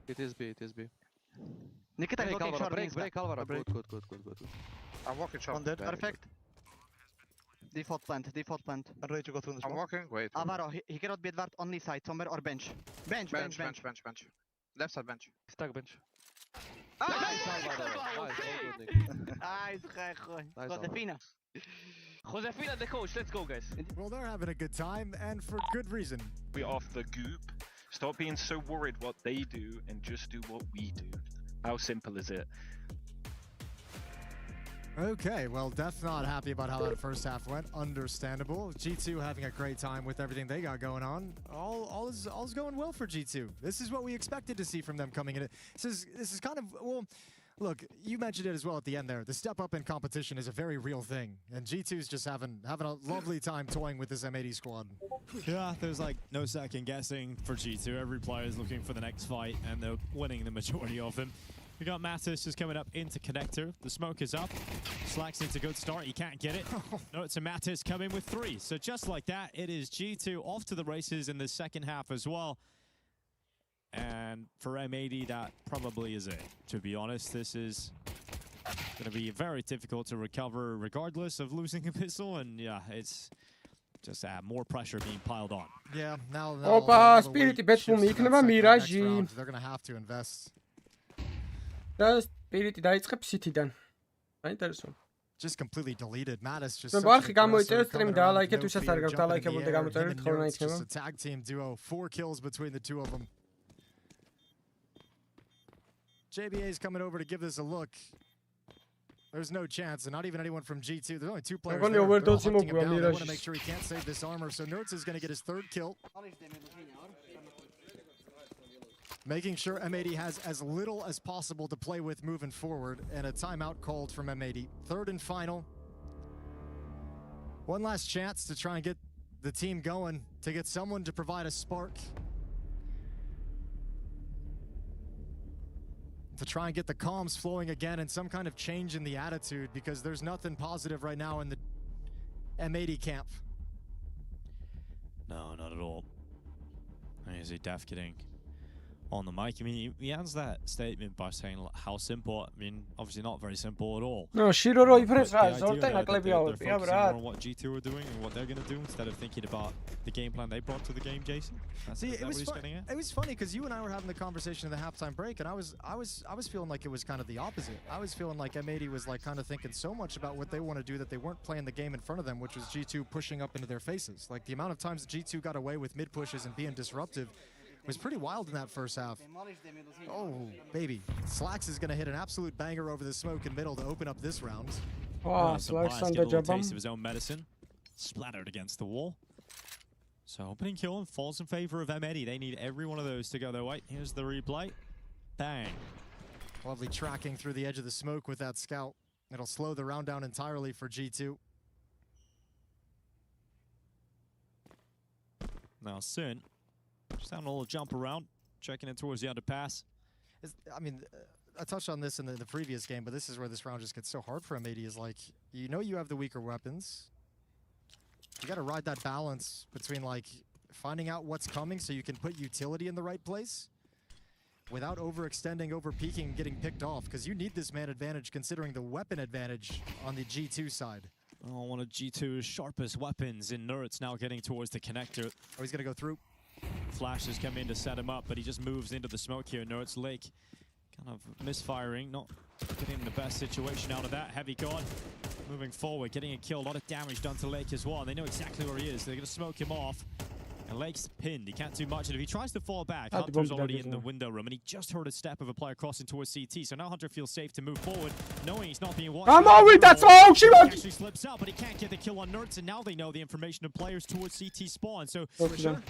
S13: It is B.
S14: Nikita,
S13: break
S14: looking
S13: Alvaro,
S14: short.
S13: break Alvaro.
S14: Break.
S13: Good.
S15: I'm walking short.
S14: On dead, perfect. Default plant.
S15: I'm ready to go through this. I'm walking. Wait.
S14: Alvaro, he cannot be advanced only side, somewhere or bench. Bench.
S15: Left side bench.
S13: Stack bench.
S14: Nice,
S13: Alvaro. Nice,
S14: Josefina.
S16: Josefina, the coach. Let's go, guys.
S7: Well, they're having a good time, and for good reason.
S17: We off the goop. Stop being so worried what they do and just do what we do. How simple is it?
S7: Okay, well, Death not happy about how that first half went. Understandable. G2 having a great time with everything they got going on. All is going well for G2. This is what we expected to see from them coming in. This is kind of, well, look, you mentioned it as well at the end there. The step up in competition is a very real thing, and G2's just having a lovely time toying with this M80 squad.
S6: Yeah, there's like no second guessing for G2. Every player is looking for the next fight, and they're winning the majority of them. We got Mattis just coming up into connector. The smoke is up. Slacks needs a good start. He can't get it. No, it's a Mattis coming with 3. So just like that, it is G2 off to the races in the second half as well. And for M80, that probably is it. To be honest, this is going to be very difficult to recover regardless of losing a pistol. And yeah, it's just more pressure being piled on.
S7: Yeah, now
S4: Opa, Spirit ბეჭდული იქნება მირაჟი.
S7: They're going to have to invest.
S4: და Spirit დაიწყებს City-დან. საინტერესო.
S7: Just completely deleted. Mattis just
S4: ვარხი გამოიწერეთ სტრიმ და ლაიქეთ ვისაც არ გაქვთ ლაიქებულ და გამოწერეთ ხოლმე იქნება.
S7: Just a tag team duo, 4 kills between the two of them. JBA is coming over to give this a look. There's no chance, and not even anyone from G2. There's only 2 players there. They're all hunting him down. They want to make sure he can't save this armor, so Nerds is going to get his 3rd kill. Making sure M80 has as little as possible to play with moving forward, and a timeout called from M80. 3rd and final. One last chance to try and get the team going, to get someone to provide a spark. To try and get the comms flowing again and some kind of change in the attitude, because there's nothing positive right now in the M80 camp.
S6: No, not at all. I see Def getting on the mic. I mean, he ends that statement by saying like, how simple. I mean, obviously not very simple at all.
S4: No, Shiro ifres
S6: But
S4: ra,
S6: the
S4: zorte
S6: idea that
S4: naklebia
S6: they're
S4: ავებია,
S6: focusing
S4: brad.
S6: more on what G2 are doing and what they're going to do instead of thinking about the game plan they brought to the game, Jason.
S7: See,
S6: Is that what he's getting at?
S7: it was funny because you and I were having the conversation in the halftime break, and I was feeling like it was kind of the opposite. I was feeling like M80 was like kind of thinking so much about what they want to do that they weren't playing the game in front of them, which was G2 pushing up into their faces. Like the amount of times G2 got away with mid pushes and being disruptive was pretty wild in that first half. Oh, baby. Slacks is going to hit an absolute banger over the smoke in middle to open up this round.
S4: Oh, Slacks on the
S6: taste of
S4: jabam.
S6: his own medicine. Splattered against the wall. So opening kill and falls in favor of M80. They need every one of those to go their way. Here's the replay. Bang.
S7: Lovely tracking through the edge of the smoke with that scout. It'll slow the round down entirely for G2.
S6: Now Sin. Just having a little jump around, checking it towards the underpass.
S7: I mean, I touched on this in the previous game, but this is where this round just gets so hard for M80 is like, you know you have the weaker weapons. You got to ride that balance between like finding out what's coming so you can put utility in the right place without overextending, over peaking, and getting picked off, because you need this man advantage considering the weapon advantage on the G2 side.
S6: Oh, one of G2's sharpest weapons in Nerds now getting towards the connector.
S7: Oh, he's going to go through.
S6: Flash has come in to set him up, but he just moves into the smoke here. Nerds Lake kind of misfiring, not getting the best situation out of that. Heavy God moving forward, getting a kill. A lot of damage done to Lake as well. And they know exactly where he is. They're going to smoke him off. And Lake's pinned. He can't do much. And if he tries to fall back, Hunter's already in the window room. And he just heard a step of a player crossing towards CT. So now Hunter feels safe to move forward, knowing he's not being watched.
S4: Come on with that smoke,
S6: He actually slips out, but he can't get the kill on Nerds. And now they know the information of players towards CT spawn. So Swisher,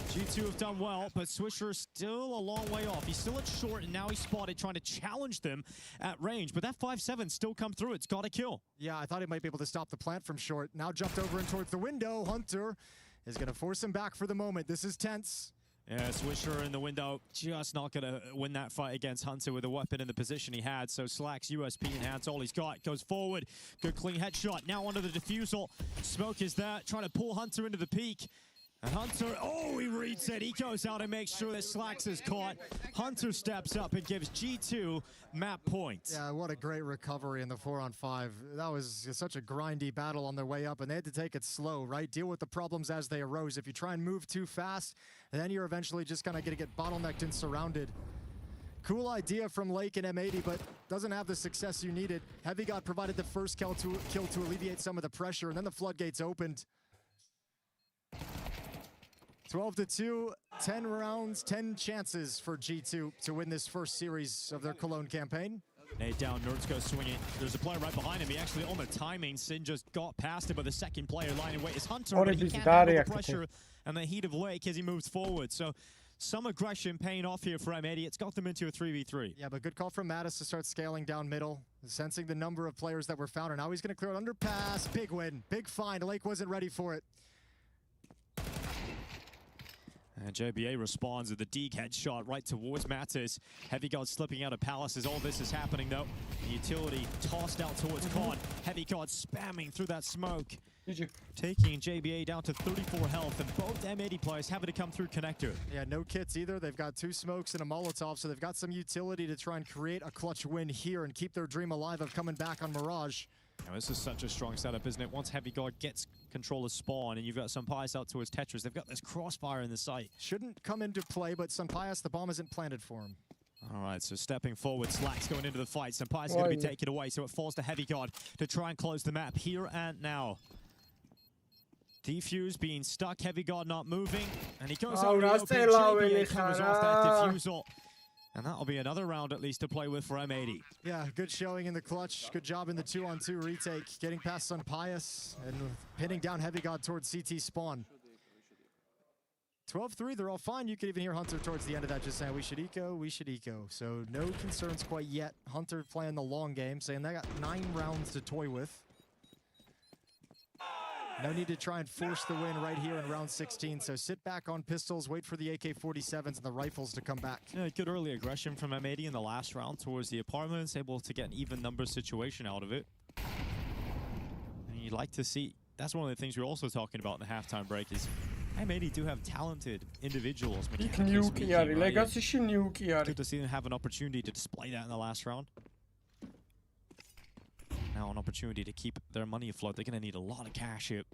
S6: G2 have done well, but Swisher still a long way off. He's still at short, and now he's spotted trying to challenge them at range. But that 5-7 still come through. It's got to kill.
S7: Yeah, I thought he might be able to stop the plant from short. Now jumped over and towards the window. Hunter is going to force him back for the moment. This is tense.
S6: Yeah, Swisher in the window, just not going to win that fight against Hunter with a weapon in the position he had. So Slack's USP enhance all he's got. Goes forward. Good clean headshot. Now under the defusal. Smoke is there, trying to pull Hunter into the peak. And Hunter, oh, he reads it. He goes out and makes sure that Slacks is caught. Hunter steps up and gives G2 map points.
S7: Yeah, what a great recovery in the 4-on-5. That was such a grindy battle on their way up, and they had to take it slow, right? Deal with the problems as they arose. If you try and move too fast, then you're eventually just kind of going to get bottlenecked and surrounded. Cool idea from Lake and M80, but doesn't have the success you needed. Heavy God provided the first kill to alleviate some of the pressure, and then the floodgates opened. 12-2, 10 rounds, 10 chances for G2 to win this first series of their Cologne campaign.
S6: Nate down, Nerds goes swinging. There's a player right behind him. He actually, on the timing, Sin just got past him, but the second player lining away is Hunter, but he can't handle the pressure and the heat of Lake as he moves forward. So some aggression paying off here for M80. It's got them into a 3v3.
S7: Yeah, but good call from Mattis to start scaling down middle, sensing the number of players that were found, and now he's going to clear an underpass. Big win, big find. Lake wasn't ready for it.
S6: And JBA responds with the Deke headshot right towards Mattis. Heavy God slipping out of Palace as all this is happening, though. The utility tossed out towards Con. Heavy God spamming through that smoke. Taking JBA down to 34 health, and both M80 players having to come through connector.
S7: Yeah, no kits either. They've got 2 smokes and a Molotov, so they've got some utility to try and create a clutch win here and keep their dream alive of coming back on Mirage.
S6: Now, this is such a strong setup, isn't it? Once Heavy God gets control of spawn and you've got Sampaias out towards Tetris, they've got this crossfire in the site.
S7: Shouldn't come into play, but Sampaias, the bomb isn't planted for him.
S6: All right, so stepping forward, Slack's going into the fight. Sampaias is going to be taken away, so it falls to Heavy God to try and close the map here and now. Defuse being stuck, Heavy God not moving, and he goes over the open. JBA comes off that defusal. And that'll be another round at least to play with for M80.
S7: Yeah, good showing in the clutch. Good job in the 2-on-2 retake. Getting past Sampaias and pinning down Heavy God towards CT spawn. 12-3, they're all fine. You could even hear Hunter towards the end of that just saying, we should eco, we should eco. So no concerns quite yet. Hunter playing the long game, saying they got 9 rounds to toy with. No need to try and force the win right here in round 16. So sit back on pistols, wait for the AK-47s and the rifles to come back.
S6: Yeah, good early aggression from M80 in the last round towards the apartments, able to get an even number situation out of it. And you'd like to see, that's one of the things we're also talking about in the halftime break is M80 do have talented individuals.
S4: New Kiari, Legacy New Kiari.
S6: Good to see them have an opportunity to display that in the last round. Now an opportunity to keep their money afloat. They're going to need a lot of cash here.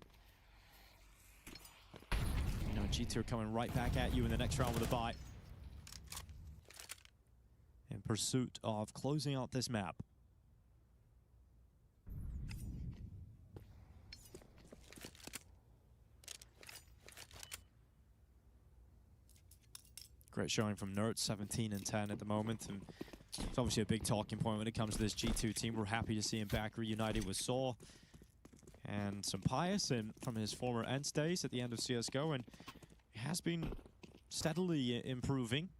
S6: You know, G2 are coming right back at you in the next round with a buy. In pursuit of closing out this map. Great showing from Nerds, 17 and 10 at the moment, and it's obviously a big talking point when it comes to this G2 team. We're happy to see him back reunited with Saw and some Pius and from his former Ents days at the end of CSGO, and he has been steadily improving.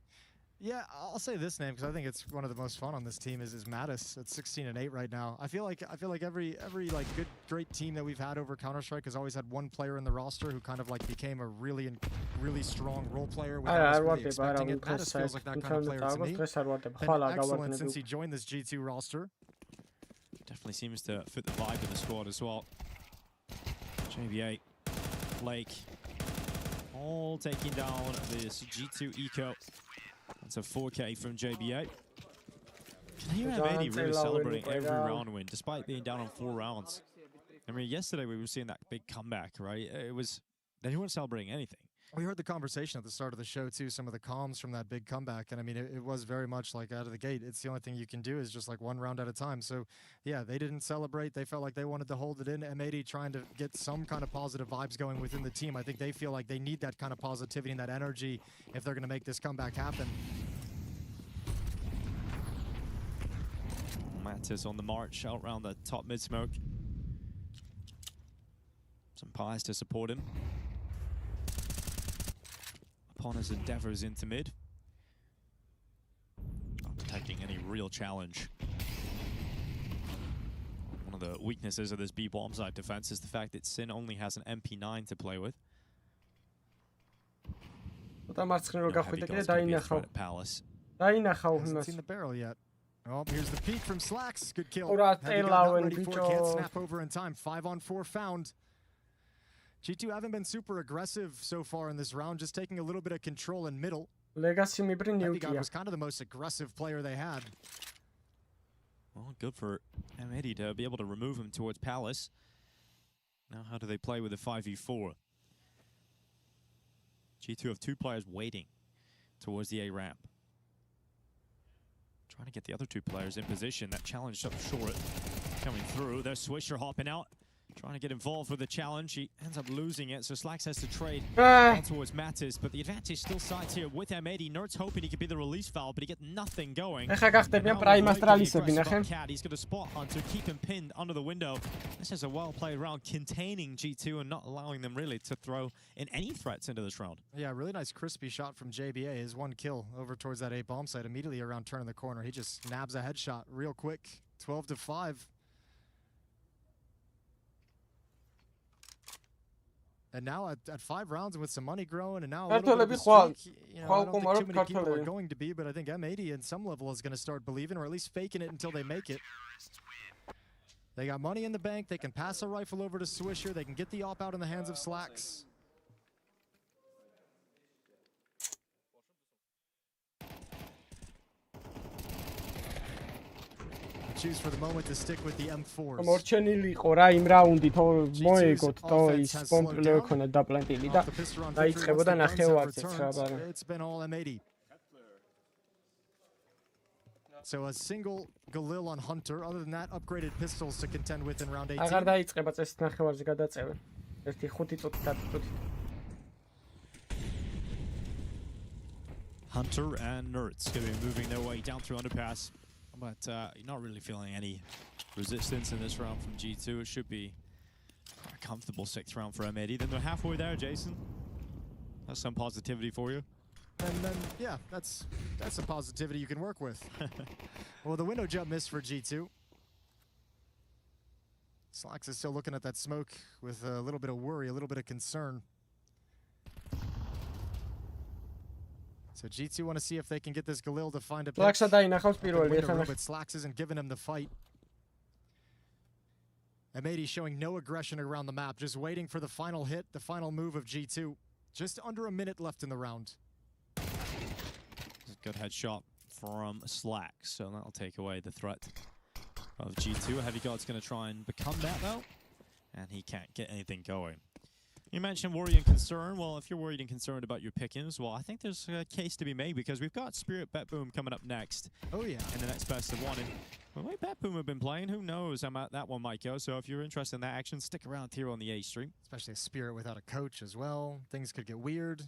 S7: Yeah, I'll say this name because I think it's one of the most fun on this team is Mattis at 16 and 8 right now. I feel like every like great team that we've had over Counter-Strike has always had one player in the roster who kind of like became a really strong role player without really expecting it. Mattis feels like that kind of player to me. Been excellent since he joined this G2 roster.
S6: Definitely seems to fit the vibe of the squad as well. JBA, Blake, all taking down this G2 eco. That's a 4K from JBA. Can you have M80 really celebrating every round win, despite being down on 4 rounds? I mean, yesterday we were seeing that big comeback, right? They weren't celebrating anything.
S7: We heard the conversation at the start of the show, too, some of the comms from that big comeback. And I mean, it was very much like out of the gate. It's the only thing you can do is just like 1 round at a time. So, yeah, they didn't celebrate. They felt like they wanted to hold it in. M80 trying to get some kind of positive vibes going within the team. I think they feel like they need that kind of positivity and that energy if they're going to make this comeback happen.
S6: Mattis on the march out around the top mid smoke. Some pies to support him. Upon his endeavors into mid. Not detecting any real challenge. One of the weaknesses of this B bomb side defense is the fact that Sin only has an MP9 to play with.
S7: Hasn't seen the barrel yet. Oh, here's the peek from Slacks. Good kill. Can't snap over in time. 5-on-4 found. G2 haven't been super aggressive so far in this round, just taking a little bit of control in middle.
S4: Legacy MIBR
S7: was kind of the most aggressive player they had.
S6: Well, good for M80 to be able to remove him towards Palace. Now how do they play with a 5v4? G2 have 2 players waiting towards the A ramp. Trying to get the other 2 players in position. That challenge up short coming through. There's Swisher hopping out. Trying to get involved with the challenge. He ends up losing it, so Slacks has to trade on towards Mattis, but the advantage still sides here with M80. Nerds hoping he could be the release valve, but he get nothing going. He's going to spot Hunter, keep him pinned under the window. This is a well-played round containing G2 and not allowing them really to throw in any threats into this round.
S7: Yeah, really nice crispy shot from JBA. His 1 kill over towards that A bomb site immediately around turning the corner. He just nabs a headshot real quick. 12-5. And now at 5 rounds and with some money growing and now a little bit of a streak, you know, I don't think too many people are going to be, but I think M80 in some level is going to start believing or at least faking it until they make it. They got money in the bank. They can pass a rifle over to Swisher. They can get the op out in the hands of Slacks. Choose for the moment to stick with the M4s.
S4: მორჩენილი იყო რა იმ რაუნდით მოეგოთ თო ის პომპლე ქონა დაპლანტილი და დაიწყებოდა ნახევარცეც რა ბარა.
S7: It's been all M80. So a single Galil on Hunter. Other than that, upgraded pistols to contend with in round 18.
S4: აღარ დაიწყება წესით ნახევარზე გადაწევენ. 1-5 წუთი დაწუთი.
S6: Hunter and Nerds going to be moving their way down through underpass. But not really feeling any resistance in this round from G2. It should be a comfortable 6th round for M80. Then they're halfway there, Jason. That's some positivity for you.
S7: And then, yeah, that's some positivity you can work with. Well, the window jump missed for G2. Slacks is still looking at that smoke with a little bit of worry, a little bit of concern. So G2 want to see if they can get this Galil to find a pick. But Slacks isn't giving him the fight. M80 showing no aggression around the map, just waiting for the final hit, the final move of G2. Just under a minute left in the round.
S6: Good headshot from Slack, so that'll take away the threat of G2. Heavy God's going to try and become that, though, and he can't get anything going. You mentioned worry and concern. Well, if you're worried and concerned about your pickings, well, I think there's a case to be made because we've got Spirit Bet Boom coming up next.
S7: Oh, yeah.
S6: In the next best of one. And the way Bet Boom have been playing, who knows how that one might go. So if you're interested in that action, stick around here on the A stream.
S7: Especially a Spirit without a coach as well. Things could get weird.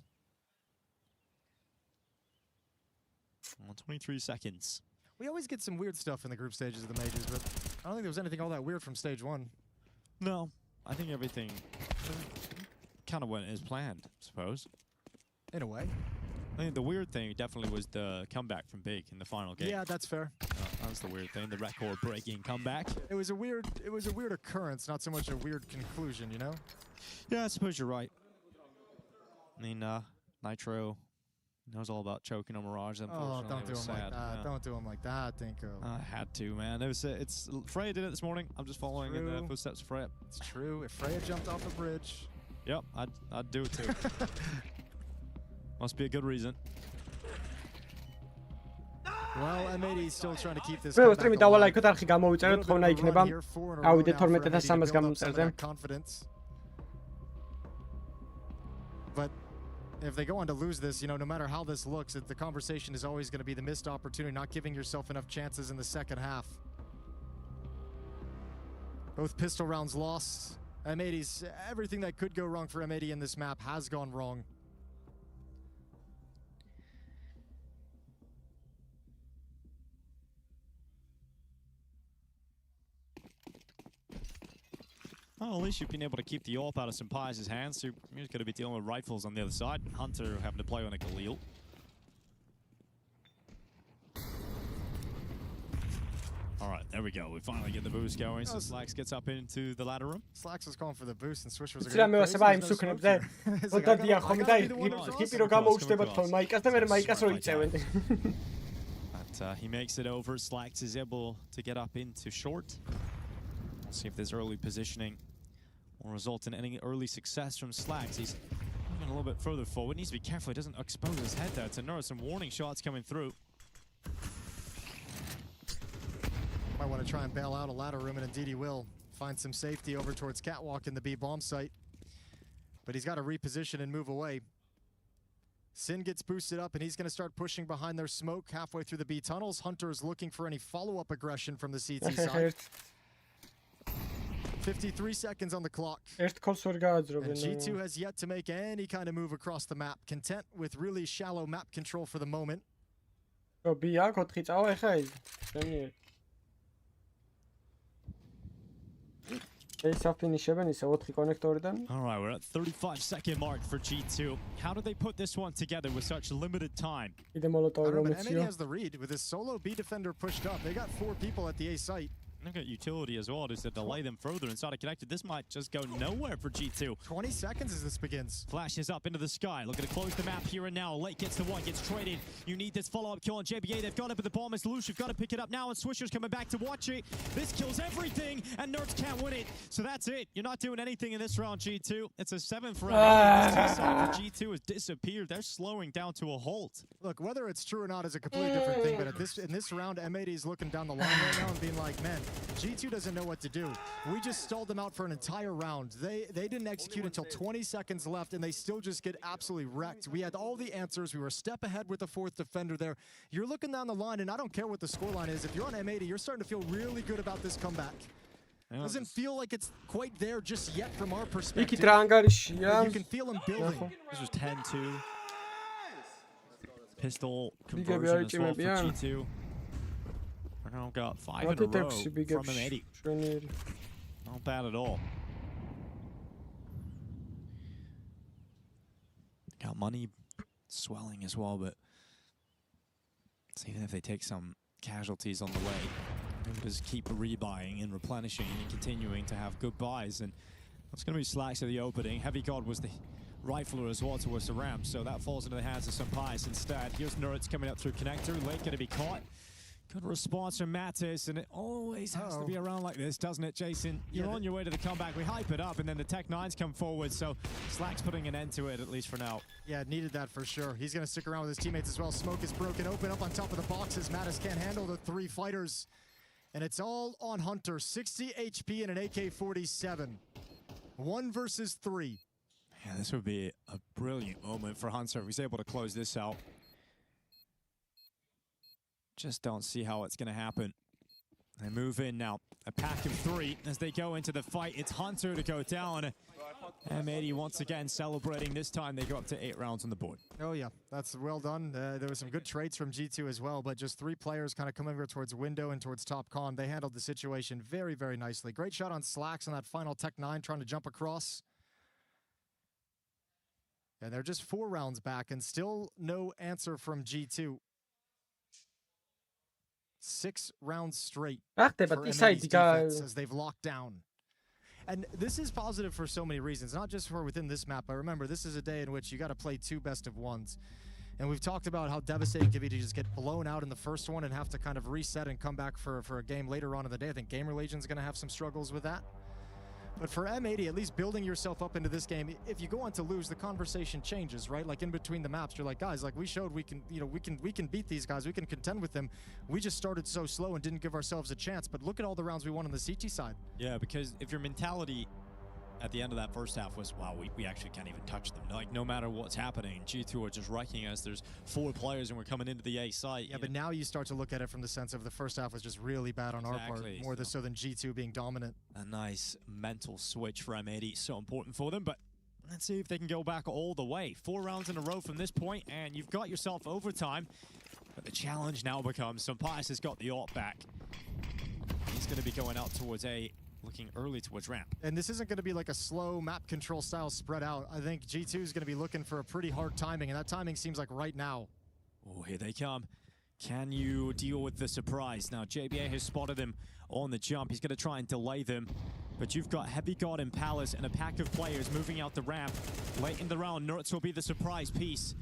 S6: 23 seconds.
S7: We always get some weird stuff in the group stages of the majors, but I don't think there was anything all that weird from stage 1.
S6: No, I think everything kind of went as planned, I suppose.
S7: In a way.
S6: I think the weird thing definitely was the comeback from Big in the final game.
S7: Yeah, that's fair.
S6: That was the weird thing, the record-breaking comeback.
S7: It was a weird occurrence, not so much a weird conclusion, you know?
S6: Yeah, I suppose you're right. I mean, Nitro knows all about choking on Mirage.
S7: Oh, don't do him like that. Yeah. Don't do him like that, Dinko.
S6: I had to, man. It's Freya did it this morning. I'm just following in the footsteps of Freya.
S7: It's true. If Freya jumped off a bridge.
S6: Yep, I'd do it too. Must be a good reason.
S7: Well, M80's still trying to keep this.
S4: Stream-ი დავალაიქოთ არხი გამოვიწეროთ ხონა იქნება. ავიდე 12300 გამომწერზე.
S7: But if they go on to lose this, you know, no matter how this looks, the conversation is always going to be the missed opportunity, not giving yourself enough chances in the second half. Both pistol rounds lost. M80's, everything that could go wrong for M80 in this map has gone wrong.
S6: Well, at least you've been able to keep the AWP out of some Pies' hands. So you're going to be dealing with rifles on the other side. Hunter having to play on a Galil. All right, there we go. We finally get the boost going. So Slacks gets up into the ladder room.
S7: Slacks was calling for the boost and Swish was a
S4: great place.
S6: But he makes it over. Slacks is able to get up into short. We'll see if this early positioning will result in any early success from Slacks. He's moving a little bit further forward. Needs to be careful he doesn't expose his head there. To know some warning shots coming through.
S7: Might want to try and bail out a ladder room, and indeed he will. Find some safety over towards Catwalk in the B bomb site. But he's got to reposition and move away. Sin gets boosted up, and he's going to start pushing behind their smoke halfway through the B tunnels. Hunter is looking for any follow-up aggression from the CT side. 53 seconds on the clock. And G2 has yet to make any kind of move across the map. Content with really shallow map control for the moment.
S4: All right,
S6: we're at 35-second mark for G2. How do they put this one together with such limited time?
S7: I don't know, but M80 has the read with his solo B defender pushed up. They got 4 people at the A site.
S6: Look at utility as well, just to delay them further inside of connected. This might just go nowhere for G2.
S7: 20 seconds as this begins.
S6: Flashes up into the sky. Looking to close the map here and now. Late gets the one, gets traded. You need this follow-up kill on JBA. They've got it, but the bomb is loose. You've got to pick it up now, and Swisher's coming back to watch it. This kills everything, and Nerds can't win it. So that's it. You're not doing anything in this round, G2. It's a 7 for G2 has disappeared. They're slowing down to a halt.
S7: Look, whether it's true or not is a completely different thing, but in this round, M80 is looking down the line right now and being like, man, G2 doesn't know what to do. We just stalled them out for an entire round. They didn't execute until 20 seconds left, and they still just get absolutely wrecked. We had all the answers. We were a step ahead with the 4th defender there. You're looking down the line, and I don't care what the scoreline is. If you're on M80, you're starting to feel really good about this comeback. Doesn't feel like it's quite there just yet from our perspective. You can feel them building.
S6: This was 10-2. Pistol conversion as well for G2. We're now got 5 in a row from M80. Not bad at all. Got money swelling as well, but even if they take some casualties on the way, they'll just keep rebuying and replenishing and continuing to have good buys. And it's going to be Slacks at the opening. Heavy God was the rifler as well towards the ramp, so that falls into the hands of some Pies instead. Here's Nerds coming up through connector. Late going to be caught.
S18: Good response from Mattis, and it always has to be around like this, doesn't it, Jason? You're on your way to the comeback. We hype it up, and then the Tech 9s come forward, so Slack's putting an end to it, at least for now.
S7: Yeah, needed that for sure. He's going to stick around with his teammates as well. Smoke is broken open up on top of the boxes. Mattis can't handle the 3 fighters, and it's all on Hunter. 60 HP and an AK-47. 1 versus 3.
S18: Yeah, this would be a brilliant moment for Hunter if he's able to close this out. Just don't see how it's going to happen. They move in now. A pack of 3 as they go into the fight. It's Hunter to go down. M80 once again celebrating. This time they go up to 8 rounds on the board.
S7: Oh yeah, that's well done. There was some good trades from G2 as well, but just 3 players kind of coming over towards window and towards top con. They handled the situation very, very nicely. Great shot on Slacks on that final Tech 9 trying to jump across. And they're just 4 rounds back and still no answer from G2. 6 rounds straight for M80's defense as they've locked down. And this is positive for so many reasons, not just for within this map, but remember, this is a day in which you got to play 2 best-of-1s. And we've talked about how devastating it can be to just get blown out in the first one and have to kind of reset and come back for a game later on in the day. I think Gamer Legion's going to have some struggles with that. But for M80, at least building yourself up into this game, if you go on to lose, the conversation changes, right? Like in between the maps, you're like, guys, like we showed we can, you know, we can beat these guys, we can contend with them. We just started so slow and didn't give ourselves a chance. But look at all the rounds we won on the CT side.
S18: Yeah, because if your mentality at the end of that first half was, wow, we actually can't even touch them. Like, no matter what's happening, G2 are just wrecking us. There's 4 players and we're coming into the A site.
S7: Yeah, but now you start to look at it from the sense of the first half was just really bad on our part, more so than G2 being dominant.
S18: A nice mental switch for M80, so important for them, but let's see if they can go back all the way. 4 rounds in a row from this point, and you've got yourself overtime. But the challenge now becomes, Pius has got the AWP back. He's going to be going out towards A, looking early towards ramp.
S7: And this isn't going to be like a slow map control style spread out. I think G2 is going to be looking for a pretty hard timing, and that timing seems like right now.
S18: Oh, here they come. Can you deal with the surprise? Now, JBA has spotted him on the jump. He's going to try and delay them. But you've got Heavy God and Palace and a pack of players moving out the ramp. Late in the round, Nertz will be the surprise piece.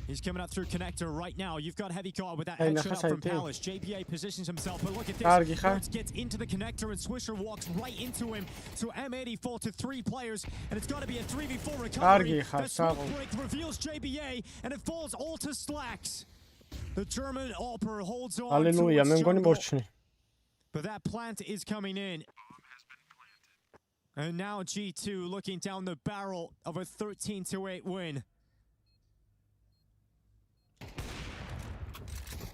S18: He's coming up through connector right now. You've got Heavy God with that headshot from Palace. JBA positions himself, but look at this. Nertz gets into the connector and Swisher walks right into him. So M80 fall to 3 players, and it's got to be a 3v4 recovery. The smoke break reveals JBA, and it falls all to Slacks. The German AWPer holds on to his jungle. But that plant is coming in. And now G2 looking down the barrel of a 13-8 win.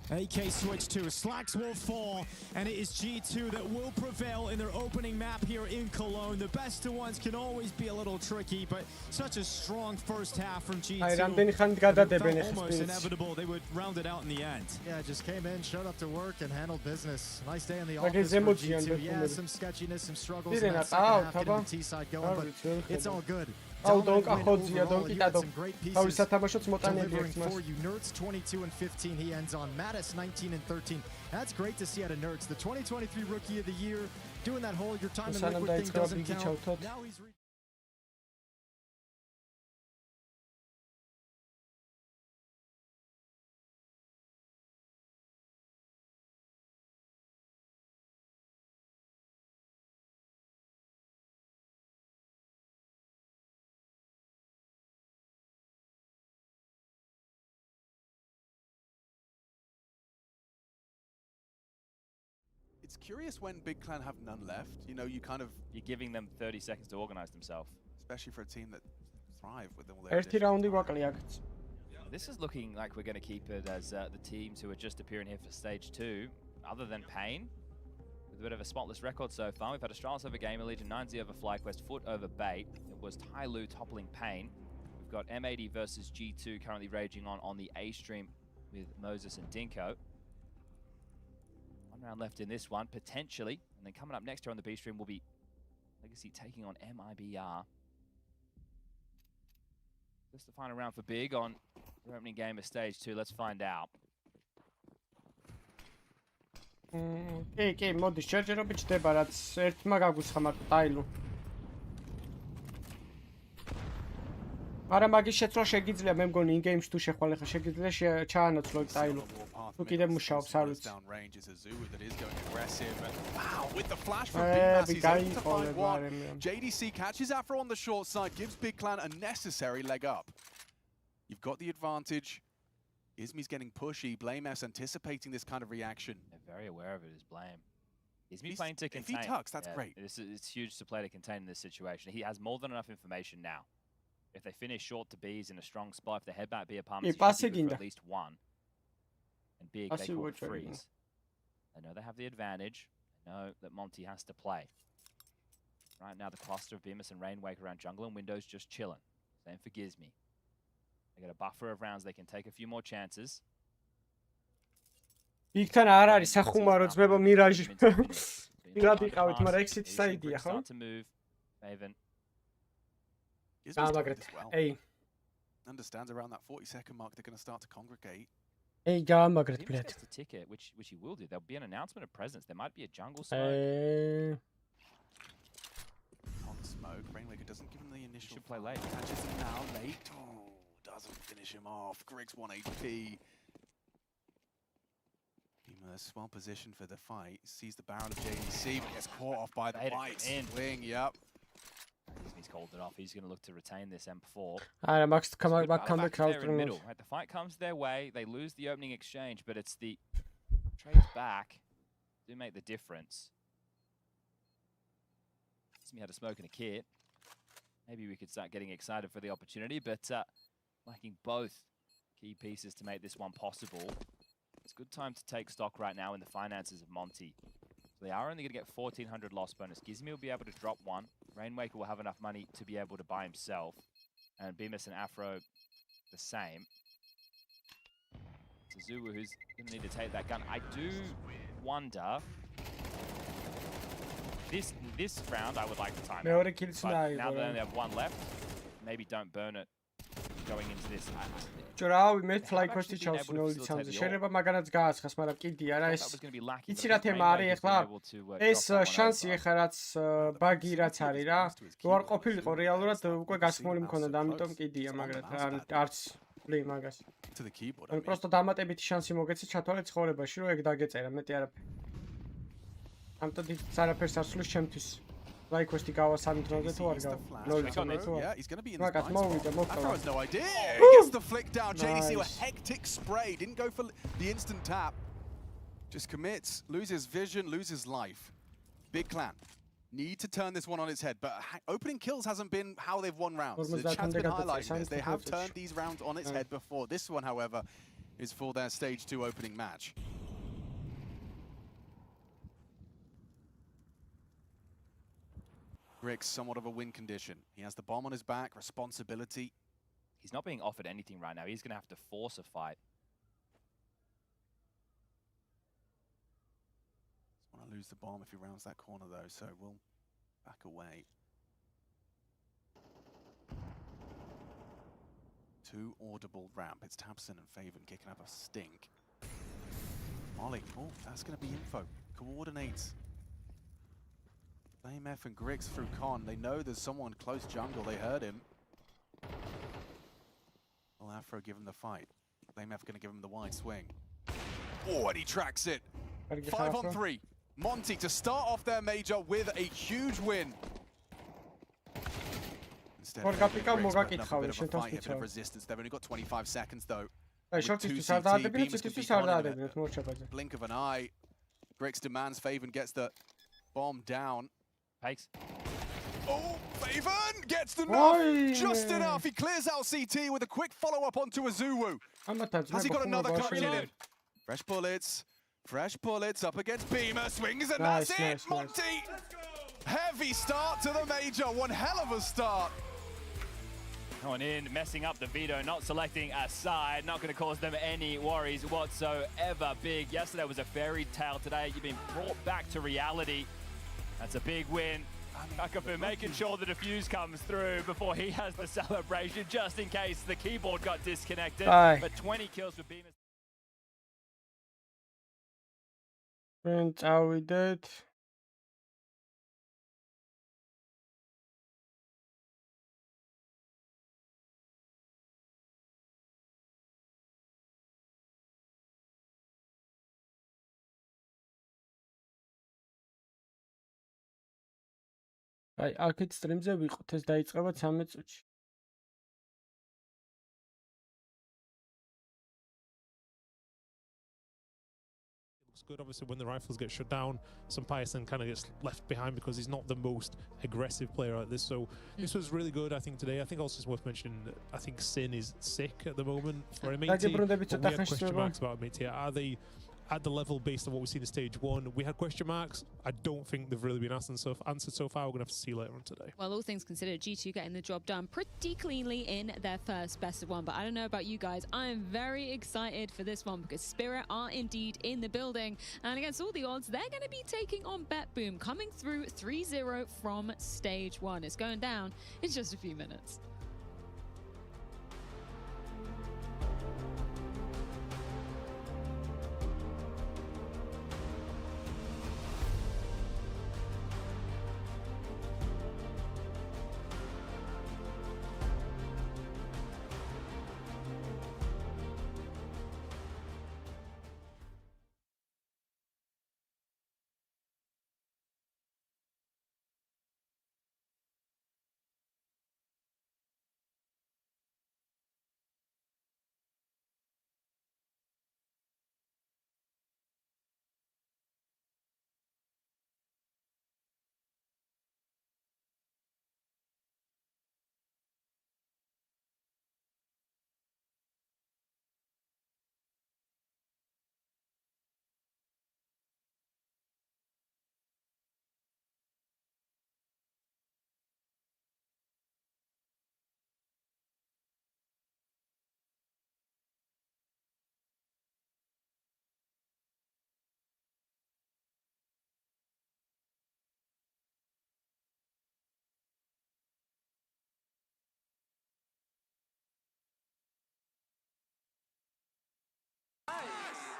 S18: AK switch 2, Slacks will fall, and it is G2 that will prevail in their opening map here in Cologne. The best of ones can always be a little tricky, but such a strong first half from G2. Almost inevitable they would round it out in the end.
S7: Yeah, just came in, showed up to work, and handled business. Nice day in the office for G2. Yeah, some sketchiness, some struggles in that second half, getting the T side going, but it's all good.
S4: Delivering for you,
S7: Nertz 22 and 15. He ends on Mattis 19 and 13. That's great to see out of Nertz, the 2023 Rookie of the Year, doing that whole your time in liquid thing doesn't count. Now he's
S11: It's curious when Big Clan have none left. You know, you're
S8: giving them 30 seconds to organize themselves.
S11: Especially for a team that thrive with all their
S8: This is looking like we're going to keep it as the teams who are just appearing here for stage 2, other than Pain, with a bit of a spotless record so far. We've had Astralis over Gamer Legion, 9Z over FlyQuest, Foot over Bait. It was Tyloo toppling Pain. We've got M80 versus G2 currently raging on the A stream with Moses and Dinko. 1 round left in this one, potentially. And then coming up next here on the B stream will be Legacy taking on MIBR. Just the final round for Big on their opening game of stage 2. Let's find out.
S4: კი, მოდი, შეჯერობით ჩდება, რაც ერთმა გაგუცხა მარტო ტაილუ. არა მაგის შეცვლა შეგიძლია მე მგონი in games თუ შეხვალ ახლა შეგიძლია ჩაანაცვლო ტაილო თუ კიდე მუშაობს არ ვიცი
S11: Wow, with the flash from Bytelabs, he's able to find one. JDC catches Afro on the short side, gives Big Clan a necessary leg up. You've got the advantage. Izmi's getting pushy. Blame F's anticipating this kind of reaction.
S8: They're very aware of it as Blame. Izmi playing to contain.
S11: If he tucks, that's great.
S8: It's huge to play to contain in this situation. He has more than enough information now. If they finish short to B's in a strong spot, if they head back B apartments, he should be good for at least one. And Big, they call it freeze. They know they have the advantage. They know that Monty has to play. Right now, the cluster of Bemis and Rainwake around jungle and Windows just chilling. Same for Gizmi. They got a buffer of rounds. They can take a few more chances.
S4: Big-თან არ არის სახუმარო ძმებო მირაჟი. პირად იყავით, მაგრამ exit side-ია, ხო?
S8: To move, Maven.
S4: Hey.
S11: Understands around that 40-second mark they're going to start to congregate.
S4: Hey, გამაგრეთ, блядь.
S8: The ticket, which he will do. There'll be an announcement of presence. There might be a jungle smoke.
S11: On smoke, Rainwaker doesn't give him the initial.
S8: Should play late.
S11: Catches him now late. Oh, doesn't finish him off. Griggs 1 HP. Beamer's well positioned for the fight. Sees the barrel of JDC, but gets caught off by the fight. Swing, yep.
S8: He's called it off. He's going to look to retain this M4.
S4: Alright, Max, come back
S8: in middle. Right, the fight comes their way. They lose the opening exchange, but it's the trades back do make the difference. He had a smoke and a kit. Maybe we could start getting excited for the opportunity, but lacking both key pieces to make this one possible. It's a good time to take stock right now in the finances of Monty. They are only going to get 1,400 loss bonus. Gizmi will be able to drop one. Rainwaker will have enough money to be able to buy himself. And Bemis and Afro the same. It's Azuwa who's going to need to take that gun. I do wonder... This round, I would like to time it. But now they only have one left, maybe don't burn it going into this.
S4: ჯრავი მე fly quest-ი ჩავსვი 0-3-ზე. შეიძლება მაგანაც გააცხას, მაგრამ კიდე არა ეს. იცი რა თემა არის ახლა? ეს შანსი ახლა რაც ბაგი რაც არის რა. თუ არ ყოფილიყო რეალურად უკვე გასმული მქონდა, ამიტომ კიდია, მაგრამ არც ვლი მაგას. ანუ просто დამატებითი შანსი მოგეცე ჩათვალე ცხოვრებაში, რომ ეგ დაგეწერა, მეტი არაფერი. ამიტომ დიდ არაფერს არ სulis ჩემთვის. Fly quest-ი გავა 3 დროზე თუ არ გავა? 0-3 თუ?
S11: Yeah, he's going to be in
S4: this fight.
S11: Afro has no idea. He gets the flick down. JDC with a hectic spray. Didn't go for the instant tap. Just commits, loses vision, loses life. Big Clan need to turn this one on its head, but opening kills hasn't been how they've won rounds. The chat's been highlighting this. They have turned these rounds on its head before. This one, however, is for their stage 2 opening match. Griggs, somewhat of a win condition. He has the bomb on his back, responsibility.
S8: He's not being offered anything right now. He's going to have to force a fight.
S11: Doesn't want to lose the bomb if he rounds that corner, though, so we'll back away. 2 audible ramp. It's Tabson and Faven kicking up a stink. Molly, oh, that's going to be info. Coordinates. Blame F and Griggs through Con. They know there's someone close jungle. They heard him. Will Afro give him the fight? Blame F going to give him the wide swing. Oh, and he tracks it. 5 on 3. Monty to start off their major with a huge win. Instead of a bit of a fight, a bit of resistance. They've only got 25 seconds though. Blink of an eye. Griggs demands Faven gets the bomb down.
S8: Fakes.
S11: Oh, Faven gets the knock just enough. He clears out CT with a quick follow-up onto Azuwu. Has he got another clutch in him? Fresh bullets up against Beamer. Swings and that's it. Monty, heavy start to the major. One hell of a start.
S8: Going in, messing up the veto, not selecting a side, not going to cause them any worries whatsoever. Big, yesterday was a fairy tale. Today you've been brought back to reality. That's a big win. Kakafu making sure the defuse comes through before he has the celebration, just in case the keyboard got disconnected. But 20 kills for Beamer.
S4: And how we did. აი, აქეთ სტრიმზე ვიყოთ, ეს დაიწყება 13 წუთში.
S3: Good. Obviously, when the rifles get shut down, Sampaisen kind of gets left behind because he's not the most aggressive player like this. So this was really good, I think, today. I think also it's worth mentioning, I think Sin is sick at the moment for MIT. But we had question marks about MIT. Are they at the level based on what we see in stage 1? We had question marks. I don't think they've really been answered so far. We're going to have to see later on today.
S2: Well, all things considered, G2 getting the job done pretty cleanly in their first best of 1. But I don't know about you guys. I am very excited for this one because Spirit are indeed in the building. And against all the odds, they're going to be taking on BetBoom, coming through 3-0 from stage 1. It's going down in just a few minutes.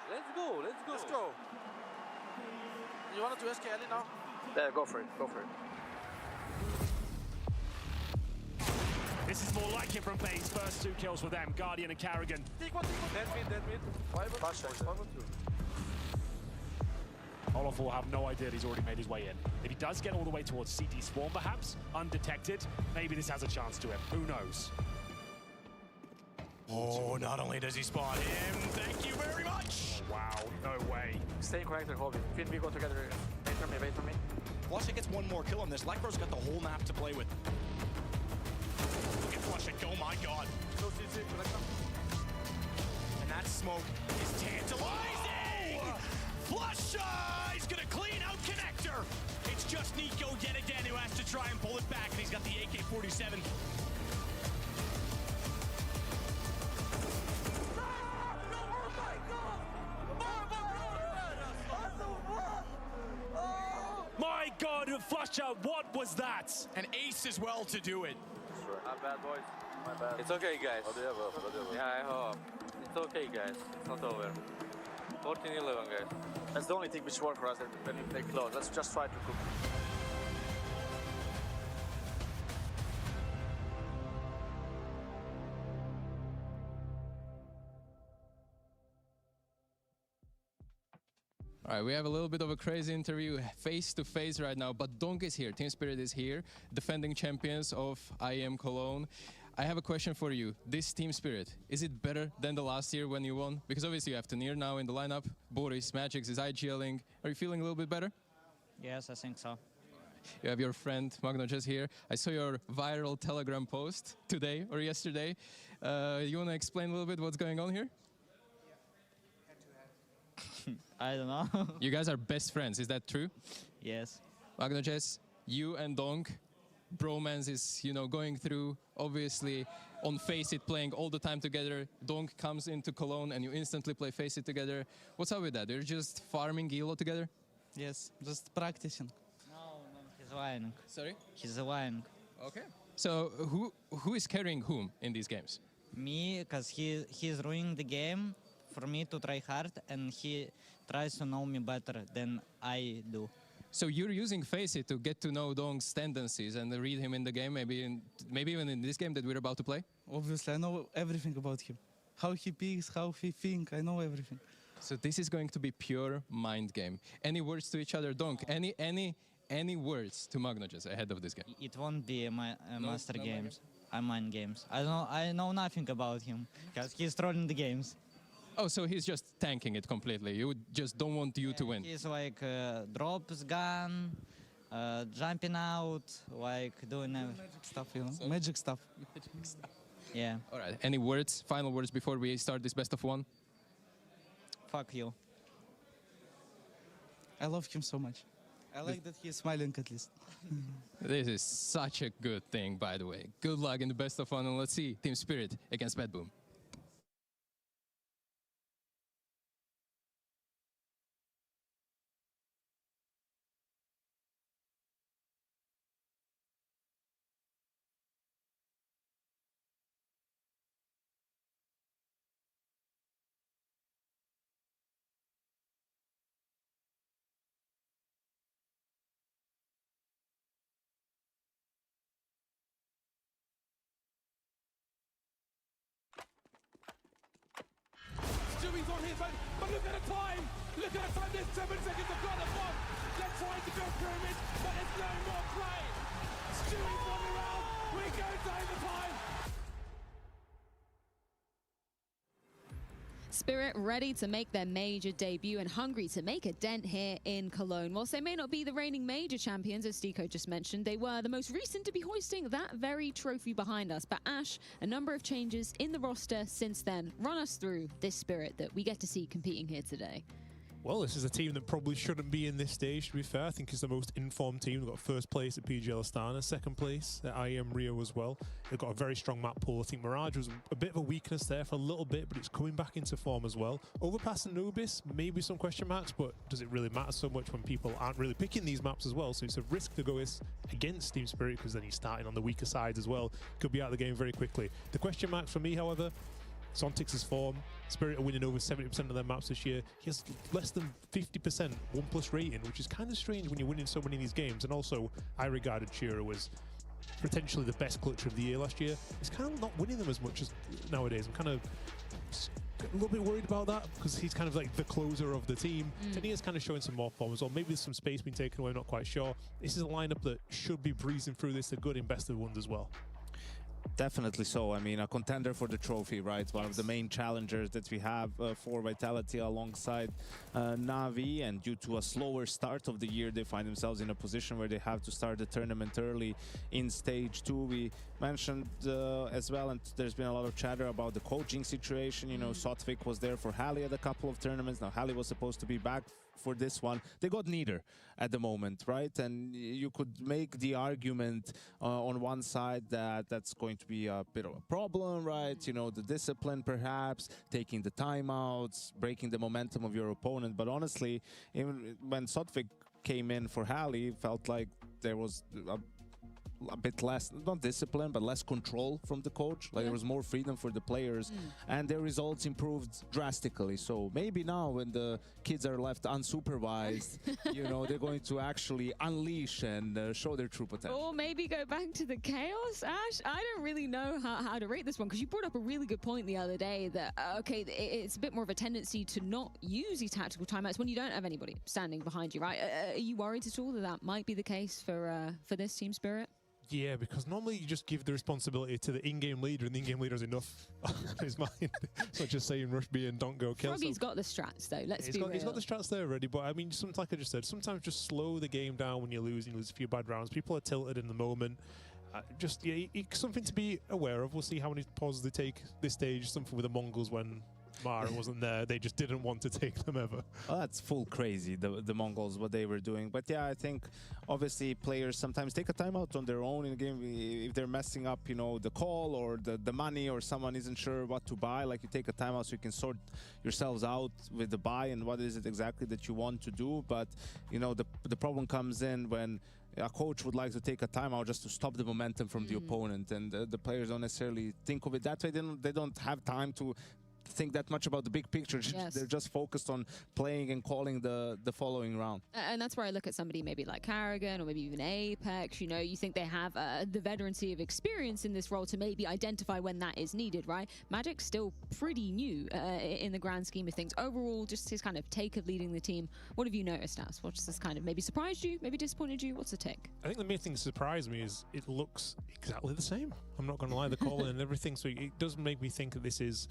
S19: Let's go, let's go. Let's go. You want to do SK now?
S15: Yeah, go for it, go for it.
S20: This is more like it from base. First 2 kills for them, Guardian and Carrigan.
S19: Dead mid.
S20: Olaf will have no idea that he's already made his way in. If he does get all the way towards CT Swarm, perhaps, undetected, maybe this has a chance to him. Who knows? Oh, not only does he spot him, thank you very much! Oh, wow, no way.
S19: Stay connected, hold it. Finn, we go together. Wait for me.
S21: Flusha gets one more kill on this. Lekro's got the whole map to play with. Look at Flusha go, my god. And that smoke is tantalizing! Flusha! He's gonna clean out Connector! It's just Nico yet again who has to try and pull it back, and he's got the AK-47. My god, Flusha, what was that? An ace as well to do it.
S19: My bad, boys. My bad. It's okay, guys. Yeah, I hope. It's okay, guys. It's not over. 14-11, guys. That's the only thing which worked for us when we play close. Let's just try to cook.
S9: All right, we have a little bit of a crazy interview face to face right now, but Donk is here, Team Spirit is here, defending champions of IEM Cologne. I have a question for you. This Team Spirit, is it better than the last year when you won? Because obviously you have Tanir now in the lineup, Boris, Magix is IGLing. Are you feeling a little bit better?
S22: Yes, I think so.
S9: You have your friend Magno just here. I saw your viral Telegram post today or yesterday. You want to explain a little bit what's going on here?
S22: I don't know.
S9: You guys are best friends, is that true?
S22: Yes.
S9: Magno Chess, you and Donk, bromance is, you know, going through, obviously, on Face It, playing all the time together. Donk comes into Cologne and you instantly play Face It together. What's up with that? You're just farming Elo together?
S22: Yes, just practicing. No, he's lying.
S9: Sorry?
S22: He's lying.
S9: Okay. So who is carrying whom in these games?
S22: Me, because he's ruining the game for me to try hard, and he tries to know me better than I do.
S9: So you're using Face It to get to know Donk's tendencies and read him in the game, maybe even in this game that we're about to play?
S22: Obviously, I know everything about him. How he picks, how he thinks, I know everything.
S9: So this is going to be pure mind game. Any words to each other, Donk? Any any words to Magnoges ahead of this game?
S22: It won't be Master Games. I mind games. I know nothing about him because he's trolling the games.
S9: Oh, so he's just tanking it completely. You just don't want you to win.
S22: He's like drops gun, jumping out, like doing stuff, you know, magic stuff. Yeah.
S9: All right. Any words, final words before we start this best of one?
S22: Fuck you.
S5: I love him so much. I like that he's smiling at least.
S9: This is such a good thing, by the way. Good luck in the best of one, and let's see Team Spirit against Bad Boom.
S21: Stewie's on his own, but look at the time! Look at the time, there's 7 seconds of got the bomb! They're trying to build pyramids, but there's no more play! Stewie's won the round, we go to overtime!
S2: Spirit ready to make their major debut and hungry to make a dent here in Cologne. Whilst they may not be the reigning major champions, as Stico just mentioned, they were the most recent to be hoisting that very trophy behind us. But Ash, a number of changes in the roster since then. Run us through this Spirit that we get to see competing here today.
S3: Well, this is a team that probably shouldn't be in this stage, to be fair. I think it's the most informed team. They've got first place at PGL Astana, second place at IEM Rio as well. They've got a very strong map pool. I think Mirage was a bit of a weakness there for a little bit, but it's coming back into form as well. Overpass and Anubis, maybe some question marks, but does it really matter so much when people aren't really picking these maps as well? So it's a risk to go against Team Spirit, because then he's starting on the weaker side as well. Could be out of the game very quickly. The question marks for me, however, Sontix's form. Spirit are winning over 70% of their maps this year. He has less than 50% 1+ rating, which is kind of strange when you're winning so many of these games. And also, I regarded Shira as potentially the best clutcher of the year last year. He's kind of not winning them as much as nowadays. I'm kind of a little bit worried about that, because he's kind of like the closer of the team. Tania's kind of showing some more form as well. Maybe there's some space being taken away, I'm not quite sure. This is a lineup that should be breezing through this. They're good in best of ones as well.
S1: Definitely so. I mean, a contender for the trophy, right? One of the main challengers that we have for Vitality alongside Navi, and due to a slower start of the year, they find themselves in a position where they have to start the tournament early in stage 2. We mentioned as well, and there's been a lot of chatter about the coaching situation. You know, Sotvik was there for Halley at a couple of tournaments. Now Halley was supposed to be back for this one. They got neither at the moment, right? And you could make the argument on one side that that's going to be a bit of a problem, right? You know, the discipline perhaps, taking the timeouts, breaking the momentum of your opponent. But honestly, even when Sotvik came in for Halley, felt like there was a bit less, not discipline, but less control from the coach. Like there was more freedom for the players, and their results improved drastically. So maybe now when the kids are left unsupervised, you know, they're going to actually unleash and show their true potential.
S2: Or maybe go back to the chaos, Ash. I don't really know how to rate this one, because you brought up a really good point the other day that, okay, it's a bit more of a tendency to not use these tactical timeouts when you don't have anybody standing behind you, right? Are you worried at all that that might be the case for this Team Spirit?
S3: Yeah, because normally you just give the responsibility to the in-game leader, and the in-game leader has enough on his mind. It's not just saying rush B and don't go kill.
S2: Froggy's got the strats though, let's be real.
S3: He's got the strats there already, but I mean, like I just said, sometimes just slow the game down when you lose a few bad rounds. People are tilted in the moment. It's something to be aware of. We'll see how many pauses they take this stage. Something with the Mongols when Mara wasn't there, they just didn't want to take them ever.
S1: Oh, that's full crazy, the Mongols, what they were doing. But yeah, I think obviously players sometimes take a timeout on their own in a game if they're messing up, you know, the call or the money, or someone isn't sure what to buy. Like, you take a timeout so you can sort yourselves out with the buy and what is it exactly that you want to do. But you know, the problem comes in when a coach would like to take a timeout just to stop the momentum from the opponent, and the players don't necessarily think of it that way. They don't have time to think that much about the big picture.
S2: Yes.
S1: They're just focused on playing and calling the following round.
S2: And that's where I look at somebody maybe like Carrigan or maybe even Apex. You know, you think they have the veterancy of experience in this role to maybe identify when that is needed, right? Magic's still pretty new in the grand scheme of things. Overall, just his kind of take of leading the team. What have you noticed, As? What's this kind of maybe surprised you, maybe disappointed you? What's the take?
S3: I think the main thing that surprised me is it looks exactly the same. I'm not going to lie, the calling and everything. So it does make me think that this is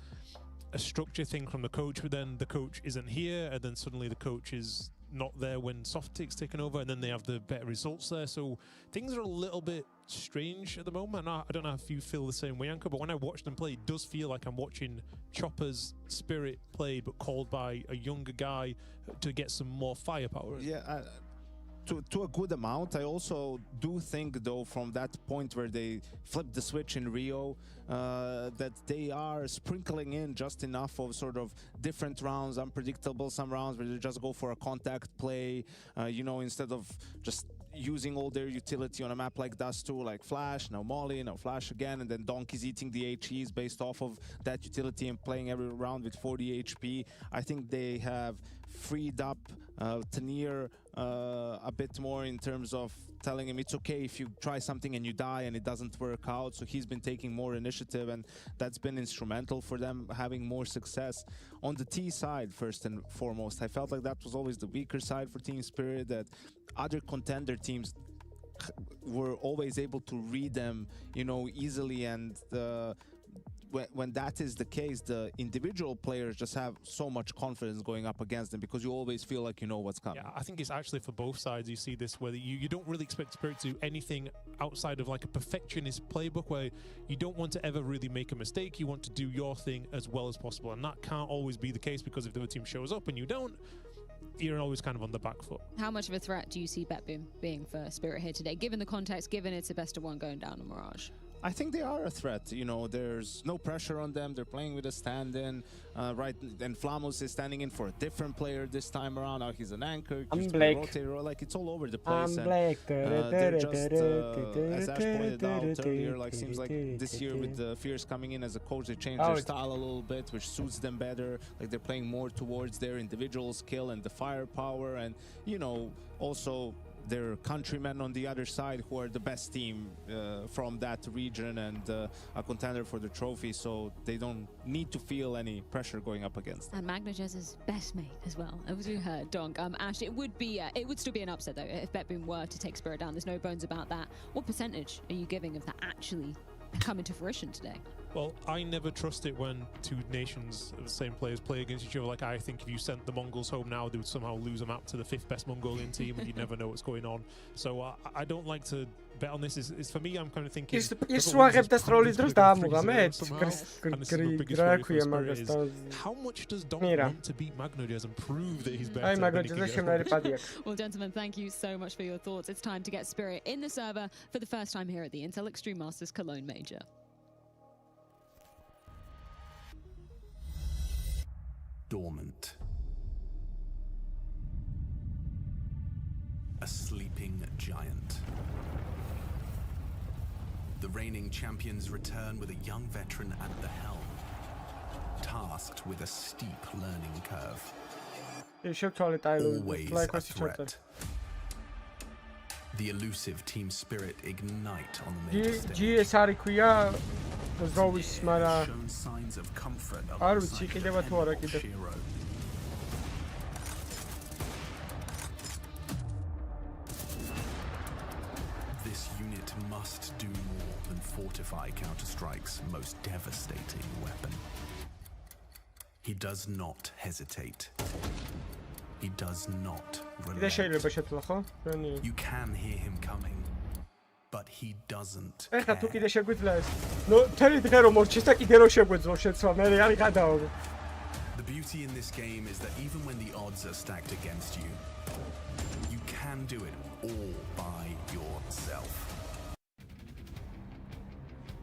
S3: a structure thing from the coach, but then the coach isn't here, and then suddenly the coach is not there when Softic's taken over, and then they have the better results there. So things are a little bit strange at the moment. I don't know if you feel the same way, Anka, but when I watch them play, it does feel like I'm watching Chopper's Spirit played, but called by a younger guy to get some more firepower.
S1: Yeah. To a good amount. I also do think, though, from that point where they flipped the switch in Rio, that they are sprinkling in just enough of sort of different rounds, unpredictable, some rounds where they just go for a contact play, you know, instead of just using all their utility on a map like Dust 2, like Flash, now Molly, now Flash again, and then Donkey's eating the HEs based off of that utility and playing every round with 40 HP. I think they have freed up Tanir a bit more in terms of telling him it's okay if you try something and you die and it doesn't work out. So he's been taking more initiative, and that's been instrumental for them having more success. On the T side, first and foremost, I felt like that was always the weaker side for Team Spirit, that other contender teams were always able to read them, you know, easily, and when that is the case, the individual players just have so much confidence going up against them because you always feel like you know what's coming.
S3: Yeah, I think it's actually for both sides. You see this where you don't really expect Spirit to do anything outside of like a perfectionist playbook where you don't want to ever really make a mistake. You want to do your thing as well as possible, and that can't always be the case because if the other team shows up and you don't, you're always kind of on the back foot.
S2: How much of a threat do you see BetBoom being for Spirit here today, given the context, given it's a best of one going down on Mirage?
S1: I think they are a threat. You know, there's no pressure on them. They're playing with a stand-in, right? And Flamos is standing in for a different player this time around. Now he's an anchor.
S4: I'm Blake.
S1: Like it's all over the place.
S4: I'm Blake.
S1: They're just, as Ash pointed out earlier, like seems like this year with the Fierce coming in as a coach, they changed their style a little bit, which suits them better. Like they're playing more towards their individual skill and the firepower, and you know, also their countrymen on the other side who are the best team from that region and a contender for the trophy, so they don't need to feel any pressure going up against them.
S2: And Magnajez's best mate as well, as we heard, Donk. Ash, it would still be an upset though if BetBoom were to take Spirit down. There's no bones about that. What percentage are you giving of that actually coming to fruition today?
S3: Well, I never trust it when two nations of the same players play against each other. Like, I think if you sent the Mongols home now, they would somehow lose a map to the 5th best Mongolian team, and you'd never know what's going on. So I don't like to bet on this. It's for me, I'm kind of thinking... How much does Dom want to beat Magnajez and prove that he's better?
S2: Well, gentlemen, thank you so much for your thoughts. It's time to get Spirit in the server for the first time here at the Intel Extreme Masters Cologne Major.
S10: Dormant. A sleeping giant. The reigning champions return with a young veteran at the helm, tasked with a steep learning curve. Always a threat. The elusive Team Spirit ignite on the major stage. Shown signs of comfort alongside Shiro. This unit must do more than fortify Counter-Strike's most devastating weapon. He does not hesitate. He does not relent. You can hear him coming, but he doesn't care. The beauty in this game is that even when the odds are stacked against you, you can do it all by yourself.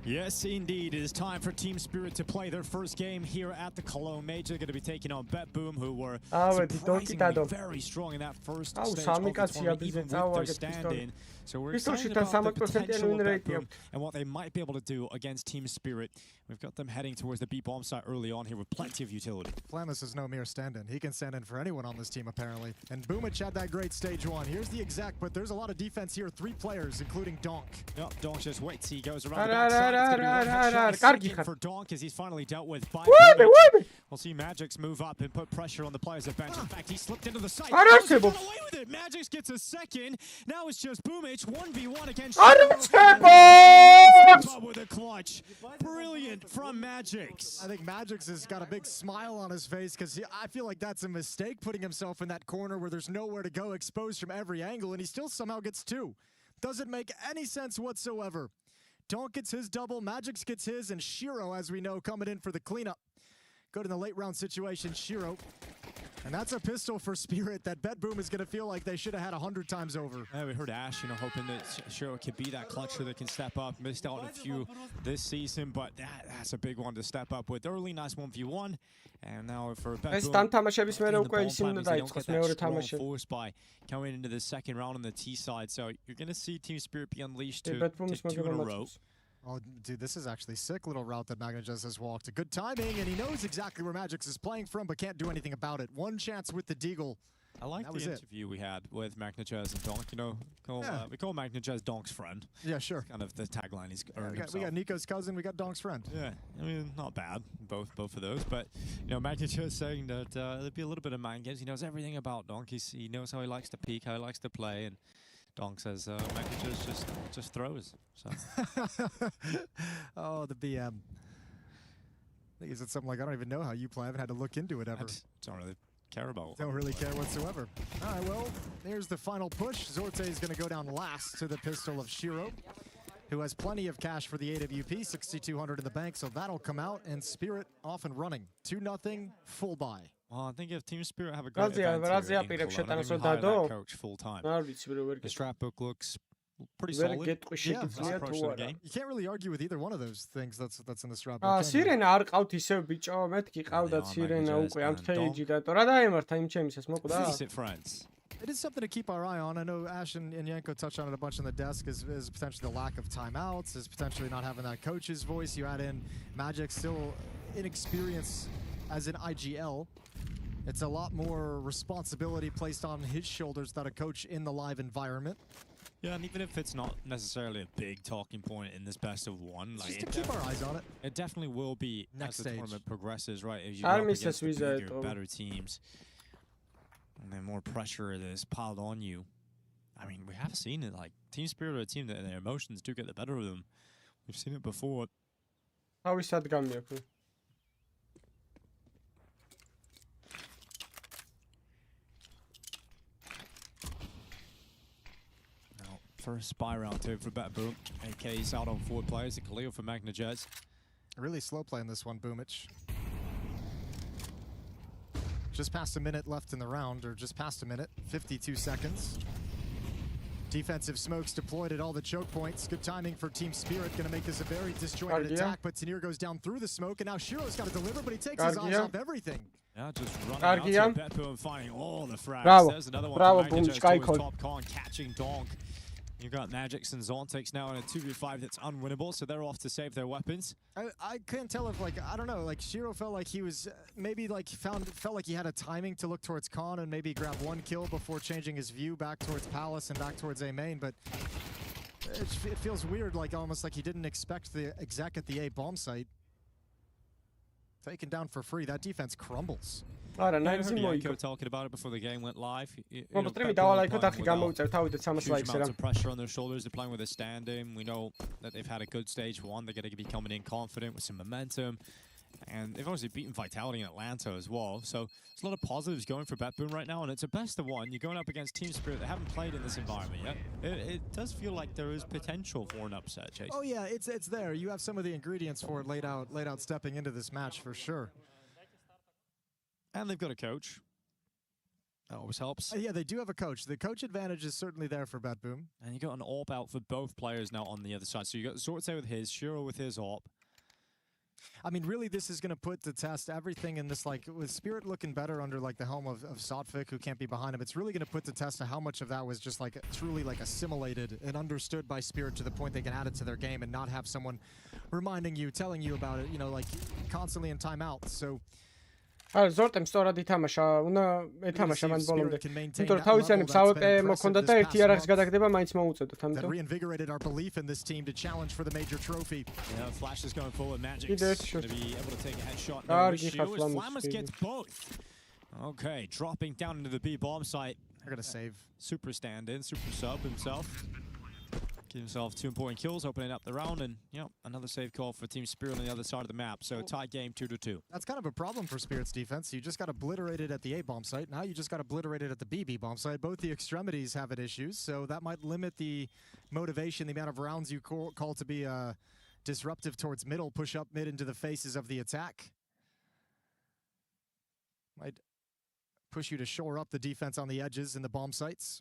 S18: Yes, indeed. It is time for Team Spirit to play their first game here at the Cologne Major. They're going to be taking on BetBoom, who were surprisingly very strong in that first stage of the tournament, even with their stand-in. So we're excited about the potential of BetBoom and what they might be able to do against Team Spirit. We've got them heading towards the B-bomb site early on here with plenty of utility.
S7: Flamus is no mere stand-in. He can stand in for anyone on this team, apparently. And Boomich had that great stage one. Here's the exec, but there's a lot of defense here. 3 players, including Donk.
S18: Yep, Donk just waits. He goes around the backside. It's going to be one for Donk as he's finally dealt with by Boomich. We'll see Magix move up and put pressure on the players at bench. In fact, he slipped into the site. He got away with it. Magix gets a second. Now it's just Boomich 1v1 against with a clutch. Brilliant from Magix.
S7: I think Magix has got a big smile on his face because I feel like that's a mistake, putting himself in that corner where there's nowhere to go, exposed from every angle, and he still somehow gets 2. Doesn't make any sense whatsoever. Donk gets his double, Magix gets his, and Shiro, as we know, coming in for the cleanup. Good in the late round situation, Shiro. And that's a pistol for Spirit that BetBoom is going to feel like they should have had 100 times over.
S18: Yeah, we heard Ash, hoping that Shiro could be that clutcher that can step up. Missed out on a few this season, but that's a big one to step up with. Early, nice 1v1. And now for BetBoom, force by coming into the second round on the T side. So you're going to see Team Spirit be unleashed to 2 in a row.
S7: Oh, dude, this is actually a sick little route that Magnajez has walked. A good timing, and he knows exactly where Magix is playing from, but can't do anything about it. One chance with the Deagle.
S18: I like the interview we had with Magnajez and Donk. We call Magnajez Donk's friend.
S7: Yeah, sure.
S18: Kind of the tagline he's earned himself.
S7: We got Nico's cousin, we got Donk's friend.
S18: Yeah, I mean, not bad, both of those. But, Magnajez saying that there'd be a little bit of mind games. He knows everything about Donk. He knows how he likes to peek, how he likes to play, and Donk says Magnajez just throws. So.
S7: Oh, the BM. I think he said something like, I don't even know how you play. I haven't had to look into it ever.
S18: Don't really care about.
S7: Don't really care whatsoever. All right, well, here's the final push. Zorte is going to go down last to the pistol of Shiro, who has plenty of cash for the AWP, 6,200 in the bank, so that'll come out, and Spirit off and running. 2-0, full buy.
S18: Well, I think if Team Spirit have a great event here in Cologne, I think we hire that coach full time. The strat book looks pretty solid. Yeah, approach to the game.
S7: You can't really argue with either one of those things that's in the strat book.
S4: სირენა არ ყავთ ისევ ბიჭო, მეთქი ყავდათ სირენა უკვე ამ თქეიჯი და რა დაემართა იმ ჩემისას მოკვდა?
S18: Decent friends.
S7: It is something to keep our eye on. I know Ash and Yanko touched on it a bunch on the desk, is potentially the lack of timeouts, is potentially not having that coach's voice. You add in Magic, still inexperienced as an IGL. It's a lot more responsibility placed on his shoulders than a coach in the live environment.
S18: Yeah, and even if it's not necessarily a big talking point in this best of one,
S7: like, just to keep our eyes on it.
S18: It definitely will be
S7: next
S18: as the tournament progresses, right? As you
S4: go
S18: up against the bigger, better teams, and then more pressure is piled on you. I mean, we have seen it. Like, Team Spirit are a team that their emotions do get the better of them. We've seen it before.
S4: How is that going, Yaku?
S18: First spy round 2 for BetBoom. AK's out on 4 players. And Khalil for Magnajez.
S7: Really slow play in this one, Boomich. Just past a minute left in the round, or just past a minute, 52 seconds. Defensive smokes deployed at all the choke points. Good timing for Team Spirit. Going to make this a very disjointed attack, but Tanir goes down through the smoke, and now Shiro's got to deliver, but he takes his eyes off everything.
S18: Yeah, just running out to BetBoom, finding all the frags. There's another one for Magnajez to his top con, catching Donk. You've got Magix and Zontex now in a 2v5 that's unwinnable, so they're off to save their weapons.
S7: I couldn't tell if, like, I don't know, like, Shiro felt like he was, maybe, like, felt like he had a timing to look towards Khan and maybe grab 1 kill before changing his view back towards Palace and back towards A main, but it feels weird, like, almost like he didn't expect the exec at the A bomb site. Taken down for free, that defense crumbles.
S18: I heard Yanko talking about it before the game went live. Huge amounts of pressure on their shoulders. They're playing with a stand-in. We know that they've had a good stage 1. They're going to be coming in confident with some momentum. And they've obviously beaten Vitality in Atlanta as well. So there's a lot of positives going for BetBoom right now. And it's a best of 1. You're going up against Team Spirit that haven't played in this environment yet. It does feel like there is potential for an upset, Chase.
S7: Oh, yeah, it's there. You have some of the ingredients for it laid out stepping into this match for sure.
S18: And they've got a coach. That always helps.
S7: Yeah, they do have a coach. The coach advantage is certainly there for BetBoom.
S18: And you got an AWP out for both players now on the other side. So you got Zorte with his, Shiro with his AWP.
S7: I mean, really, this is going to put to test everything in this, like, with Spirit looking better under, like, the helm of Sotvik, who can't be behind him. It's really going to put to test how much of that was just, like, truly, like, assimilated and understood by Spirit to the point they can add it to their game and not have someone reminding you, telling you about it, you know, like, constantly in timeout. So...
S4: ზორტემ სწორად ითამაშა, უნდა ეთამაშა მან ბოლომდე. იმიტომ რომ თავისიანებს AWP მოქონდა და ერთი არაღის გადაგდება მაინც მოუწოდოთ, ამიტომ.
S7: Reinvigorated our belief in this team to challenge for the major trophy.
S18: Yeah, Flash is going forward. Magic's
S4: going
S18: to be able to take a headshot. No issue. Flamus gets both. Okay, dropping down into the B bomb site.
S7: They're going to save.
S18: Super stand-in, super sub himself. Give himself 2 important kills, opening up the round, and another save call for Team Spirit on the other side of the map. So tie game 2-2.
S7: That's kind of a problem for Spirit's defense. You just got obliterated at the A bomb site. Now you just got obliterated at the BB bomb site. Both the extremities have it issues, so that might limit the motivation, the amount of rounds you call to be disruptive towards middle, push up mid into the faces of the attack. Might push you to shore up the defense on the edges in the bomb sites.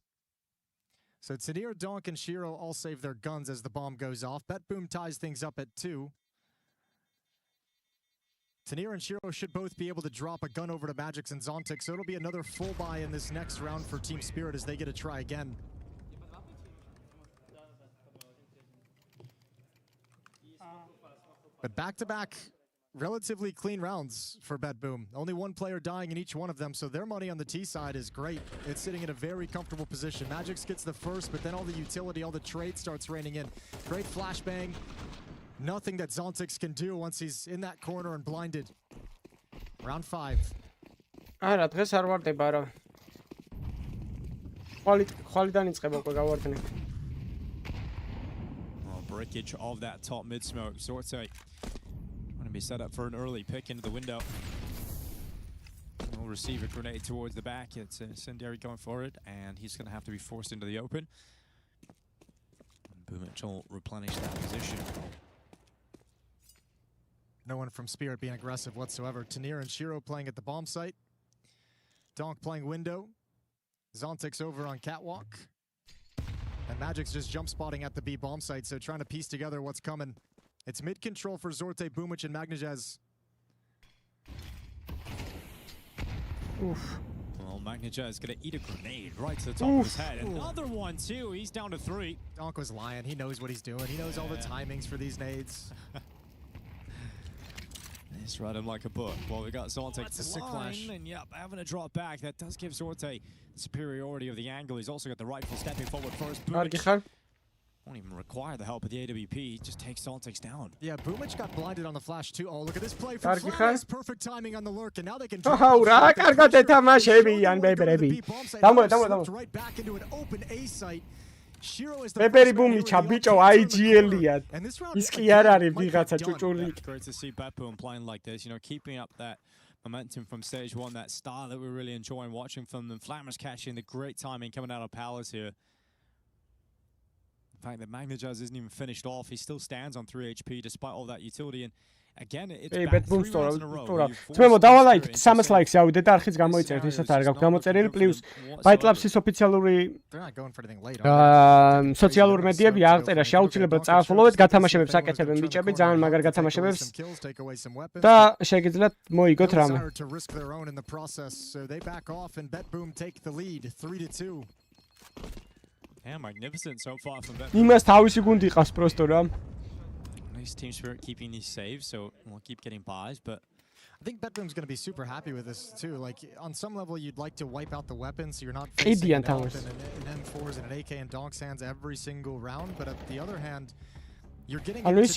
S7: So Tanir, Donk, and Shiro all save their guns as the bomb goes off. BetBoom ties things up at 2. Tanir and Shiro should both be able to drop a gun over to Magix and Zontic, so it'll be another full buy in this next round for Team Spirit as they get a try again. But back-to-back, relatively clean rounds for BetBoom. Only one player dying in each one of them, so their money on the T side is great. It's sitting in a very comfortable position. Magix gets the first, but then all the utility, all the trade starts raining in. Great flashbang. Nothing that Zontix can do once he's in that corner and blinded. Round 5.
S4: არა, დღეს არ ვარდება რა. ხვალიდან იწყება უკვე გავარდნე.
S18: Breakage of that top mid smoke. Zorte going to be set up for an early pick into the window. We'll receive a grenade towards the back. It's Incendiary going for it, and he's going to have to be forced into the open. Boomich will replenish that position.
S7: No one from Spirit being aggressive whatsoever. Tanir and Shiro playing at the bomb site. Donk playing window. Zontix over on catwalk. And Magic's just jump spotting at the B bomb site, so trying to piece together what's coming. It's mid control for Zorte, Boomich, and Magnajez.
S4: Oof.
S18: Well, Magnajez is going to eat a grenade right to the top of his head. Another one, too. He's down to 3.
S7: Donk was lying. He knows what he's doing. He knows all the timings for these nades.
S18: He's read him like a book. Well, we got Zorte
S7: That's a sick flash.
S18: And yep, having a drop back. That does give Zorte the superiority of the angle. He's also got the rifle stepping forward first. Boomich won't even require the help of the AWP. He just takes Zontix down.
S7: Yeah, Boomich got blinded on the flash too. Oh, look at this play from Flash. Perfect timing on the lurk, and now they can
S4: რა, კარგად ეთამაშებიან ბებერები. დამო.
S7: Right back into an open A site.
S4: ბებერი ბუმიჩა ბიჭო IGL-ია. ის კი არ არის ვიღაცა ჭუჭული.
S18: Great to see BetBoom playing like this, you know, keeping up that momentum from stage 1, that style that we're really enjoying watching from them. Flammers catching the great timing coming out of Palace here. The fact that Magnajez isn't even finished off, he still stands on 3 HP despite all that utility. And again, it's back 3 rounds in a row.
S4: თუმცა დავალაით 300 ლაიქს ავიდეთ და არხიც გამოიწერეთ, ისაც არ გაქვთ გამოწერილი პლუს Bytelabs-ის ოფიციალური სოციალური მედიები აღწერა შეაუცილებლად წააფოლოვეთ გათამაშებებს აკეთებენ ბიჭები, ძალიან მაგარ გათამაშებებს და შეგიძლიათ მოიგოთ რამე.
S18: Yeah, magnificent so far from BetBoom.
S4: იმას თავისი გუნდი ყავს პროსტო რა.
S18: Nice Team Spirit keeping these saves, so we'll keep getting buys, but
S7: I think BetBoom's going to be super happy with this too. Like on some level, you'd like to wipe out the weapons, so you're not facing an M4s and an AK and Donk's hands every single round. But at the other hand, you're getting
S4: on the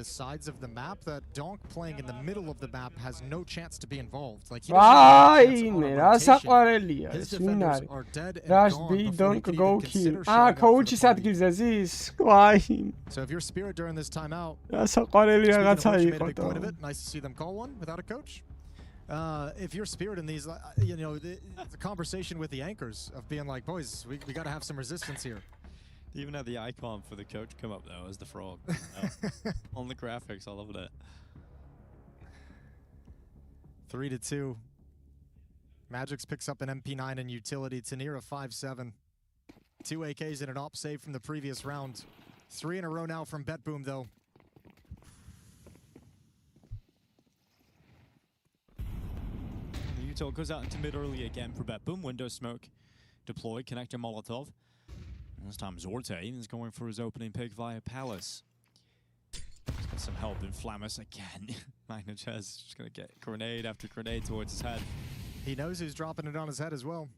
S7: sides of the map that Donk playing in the middle of the map has no chance to be involved. Like
S4: რა საყვარელია ეს მინარი. Rush B, Donk go kill. Coach's ადგილზე ზის. ვაი.
S7: So if you're Spirit during this timeout,
S4: რა საყვარელი რაღაცა იყო და.
S7: Nice to see them call one without a coach. If you're Spirit in these, you know, the conversation with the anchors of being like, boys, we got to have some resistance here.
S18: They even had the icon for the coach come up though as the frog. On the graphics, I loved it.
S7: 3-2. Magix picks up an MP9 and utility. Tanir a 5-7. 2 AKs and an op save from the previous round. 3 in a row now from BetBoom, though.
S18: The util goes out into mid early again for BetBoom. Window smoke deployed. Connector Molotov. And this time Zorte is going for his opening pick via Palace. He's got some help in Flammus again. Magnachez is just going to get grenade after grenade towards his head.
S7: He knows who's dropping it on his head as well.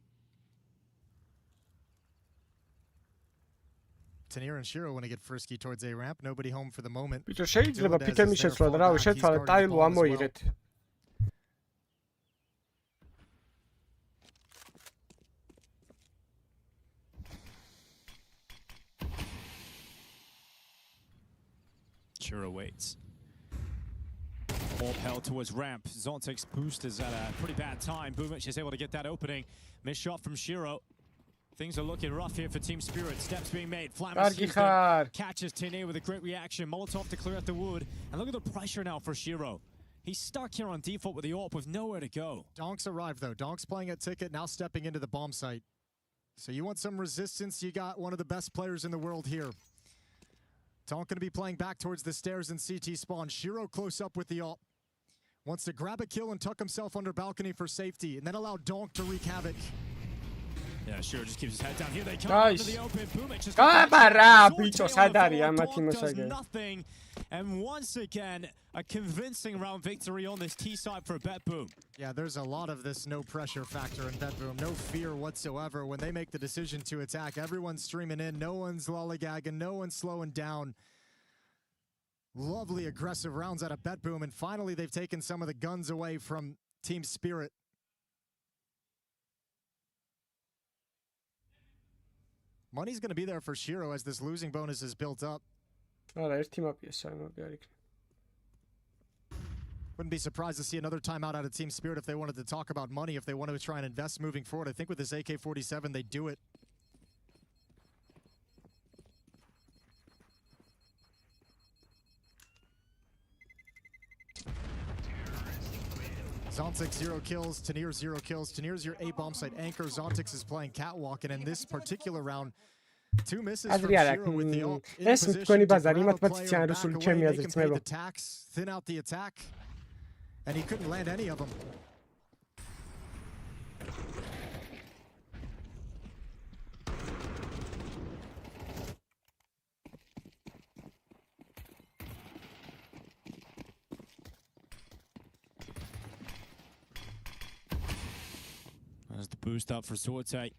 S7: Tanir and Shiro want to get frisky towards A ramp. Nobody home for the moment.
S4: Bicho შეიძლება პიკემი შეცვლა და რავი შეცვალა ტაილო ამოიღეთ.
S18: Shiro waits. All held towards ramp. Zontic's boost is at a pretty bad time. Boomic is able to get that opening. Missed shot from Shiro. Things are looking rough here for Team Spirit. Steps being made. Flammus catches Tene with a great reaction. Molotov to clear out the wood. And look at the pressure now for Shiro. He's stuck here on default with the AWP with nowhere to go.
S7: Donk's arrived, though. Donk's playing at ticket, now stepping into the bomb site. So you want some resistance, you got one of the best players in the world here. Donk going to be playing back towards the stairs in CT spawn. Shiro close up with the AWP. Wants to grab a kill and tuck himself under balcony for safety, and then allow Donk to wreak havoc.
S18: Yeah, Shiro just keeps his head down. Here they come
S4: Nice.
S18: into the open. Boomic just does nothing. And once again, a convincing round victory on this T side for BetBoom.
S7: Yeah, there's a lot of this no pressure factor in BetBoom. No fear whatsoever when they make the decision to attack. Everyone's streaming in. No one's lollygagging. No one's slowing down. Lovely aggressive rounds out of BetBoom. And finally, they've taken some of the guns away from Team Spirit. Money's going to be there for Shiro as this losing bonus is built up. Wouldn't be surprised to see another timeout out of Team Spirit if they wanted to talk about money, if they wanted to try and invest moving forward. I think with this AK-47, they do it. Zontix 0 kills, Tanir 0 kills. Tanir's your A bomb site anchor. Zontix is playing catwalk, and in this particular round, 2 misses from Shiro with the ult.
S4: ეს თქვენი ბაზარი იმათ პოზიცია რუსული ჩემი აზრით მეუბნები.
S7: Thin out the attack, and he couldn't land any of them.
S18: There's the boost up for Sorte.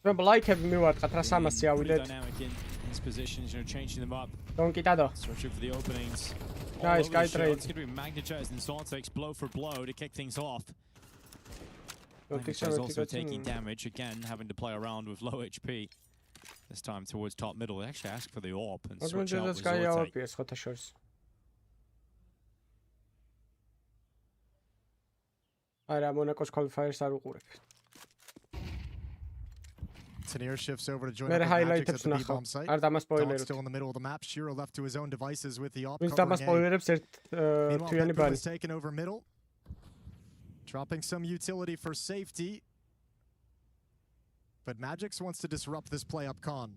S4: Remember, like-ები მივარტყათ რა 300 ავიდეთ.
S18: Dynamic in his positions, you know, changing them up.
S4: Donki dado.
S18: Searching for the openings.
S4: Nice, guy trade.
S18: It's going to be Magnachez and Zontic's blow for blow to kick things off. Magnachez also taking damage, again, having to play around with low HP. This time towards top middle. They actually ask for the AWP and switch out with Zorte.
S4: არა მონაკოს qualifiers არ უყურებ.
S7: Tanir shifts over to join up with Magix at the B bomb site. Donk still in the middle of the map. Shiro left to his own devices with the AWP covering A. Meanwhile, BetBoom is taken over middle. Dropping some utility for safety. But Magix wants to disrupt this play up con.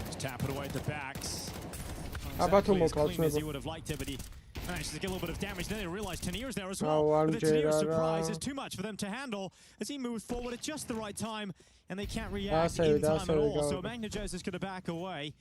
S18: Just tap it away at the backs.
S4: Exactly
S18: as clean as he would have liked it, but he managed to get a little bit of damage. Then they realized Tanir's there as well. But the Tanir surprise is too much for them to handle as he moves forward at just the right time, and they can't react in time at all. So Magnachez is going to back away.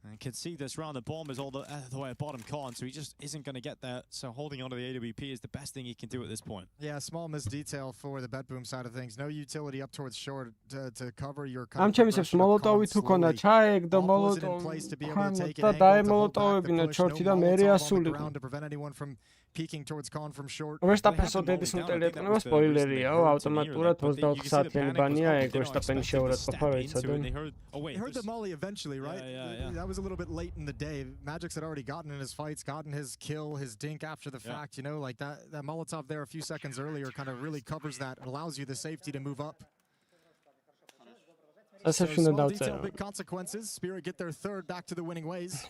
S18: And can see this round, the bomb is all the way at bottom con, so he just isn't going to get that. So holding onto the AWP is the best thing he can do at this point.
S7: Yeah, small miss detail for the BetBoom side of things. No utility up towards short to cover your
S4: ამ ჩემისებს მოლოტოვი თუ ქონდა ჩაეგდო მოლოტოვი და დაემოლოტოვებინა ჩორტი და მერე ასულიყო.
S7: To prevent anyone from peeking towards con from short.
S4: ვერსტაპენს ოდედის მოტელი ეტყნება სპოილერიაო, ავტომატურად 24 საათიანი ბანია ეგ ვერსტაპენის შეურაცხყოფა ვიცოდენ.
S7: They heard the molly eventually, right?
S18: Yeah.
S7: That was a little bit late in the day. Magix had already gotten in his fights, gotten his kill, his dink after the fact, you know, like that Molotov there a few seconds earlier kind of really covers that and allows you the safety to move up. So small detail, big consequences. Spirit get their third back to the winning ways.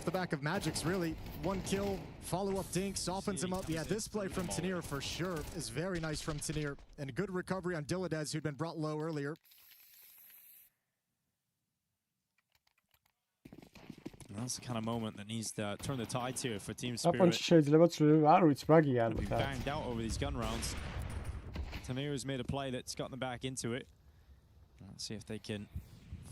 S7: off the back of Magic's, really. One kill, follow-up dink, softens him up. Yeah, this play from Tanir for sure is very nice from Tanir. And good recovery on Dyladez, who'd been brought low earlier.
S18: That's the kind of moment that needs to turn the tides here for Team Spirit. Banged out over these gun rounds. Tanir has made a play that's gotten them back into it. Let's see if they can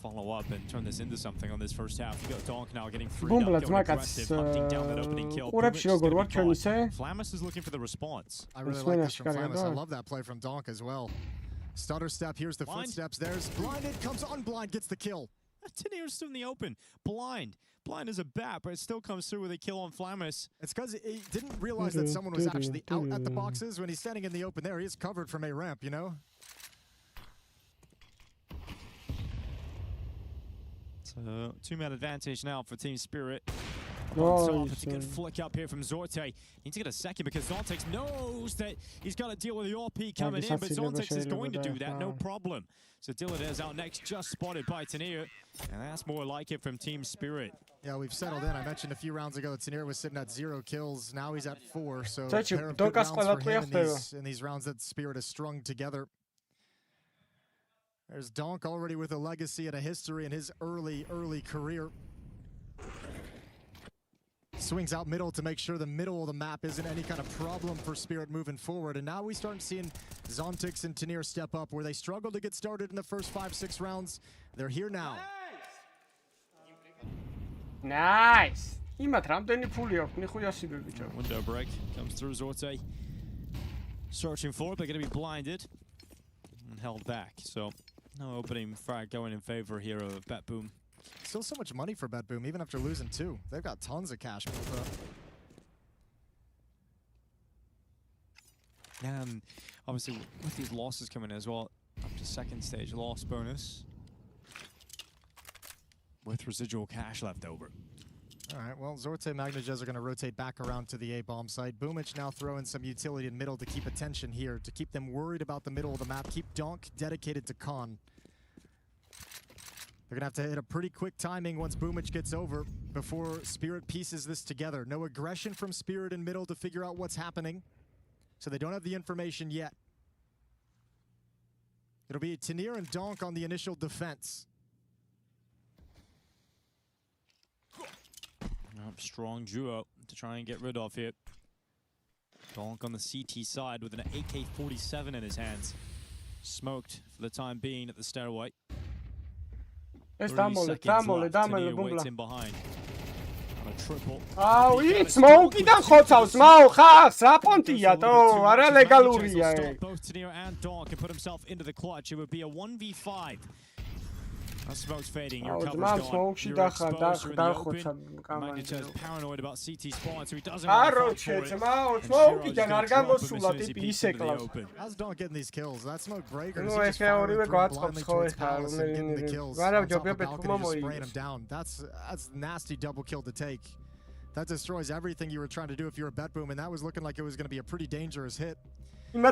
S18: follow up and turn this into something on this first half. You got Donk now getting freed up, going aggressive, hunting down that opening kill. Flamus is looking for the response.
S7: I really like this from Flamus. I love that play from Donk as well. Stutter step, here's the footsteps. There's blinded, comes unblind, gets the kill.
S18: Tanir's still in the open. Blind as a bat, but it still comes through with a kill on Flamus.
S7: It's because he didn't realize that someone was actually out at the boxes. When he's standing in the open there, he is covered from a ramp, you know?
S18: So, two-man advantage now for Team Spirit.
S4: It's
S18: a good flick up here from Zorte. Needs to get a second because Zontex knows that he's got to deal with the OP coming in, but Zontex is going to do that, no problem. So Dyladez out next, just spotted by Tanir, and that's more like it from Team Spirit.
S7: Yeah, we've settled in. I mentioned a few rounds ago that Tanir was sitting at 0 kills. Now he's at 4, so a pair of good rounds for him in these rounds that Spirit has strung together. There's Donk already with a legacy and a history in his early career. Swings out middle to make sure the middle of the map isn't any kind of problem for Spirit moving forward. And now we start seeing Zontix and Tanir step up where they struggled to get started in the first 5-6 rounds. They're here now.
S4: Nice.
S18: Window break comes through Zorte. Searching for it, they're going to be blinded and held back. So no opening frag going in favor here of BetBoom.
S7: Still so much money for BetBoom, even after losing 2. They've got tons of cash built up.
S18: And obviously, with these losses coming in as well, up to second stage loss bonus with residual cash left over.
S7: All right, well, Zorte and Magnajez are going to rotate back around to the A-bomb site. Boomich now throwing some utility in middle to keep attention here, to keep them worried about the middle of the map, keep Donk dedicated to Khan. They're going to have to hit a pretty quick timing once Boomich gets over before Spirit pieces this together. No aggression from Spirit in middle to figure out what's happening, so they don't have the information yet. It'll be Tanir and Donk on the initial defense.
S18: Strong duo to try and get rid of here. Donk on the CT side with an AK-47 in his hands. Smoked for the time being at the stairway.
S4: აუ იც მოუკიდან ხოცავს მაო ხახს რა პონტია თო არა ლეგალურია
S18: both Tanir and Donk can put himself into the clutch. It would be a 1v5. Smoke's fading. Your cover's gone. You're exposed. You're in the open. Magnet's paranoid about CT spawn, so he doesn't want to fight for it.
S7: How's Donk getting these kills? That smoke breaker.
S4: He's
S7: just firing blindly towards Palace and getting the kills. On top of the balcony, just spraying him down. That's a nasty double kill to take. That destroys everything you were trying to do if you're a BetBoom, and that was looking like it was going to be a pretty dangerous hit.
S4: And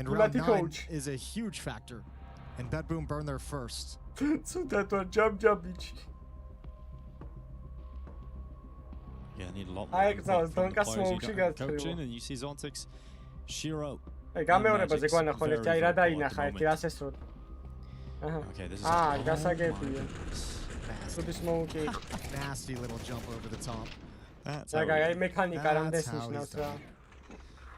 S7: round 9 is a huge factor. And BetBoom burn their first.
S18: Yeah, need a lot more coaching, and you see Zontix, Shiro.
S4: Okay, this is
S7: nasty little jump over the top.
S18: That's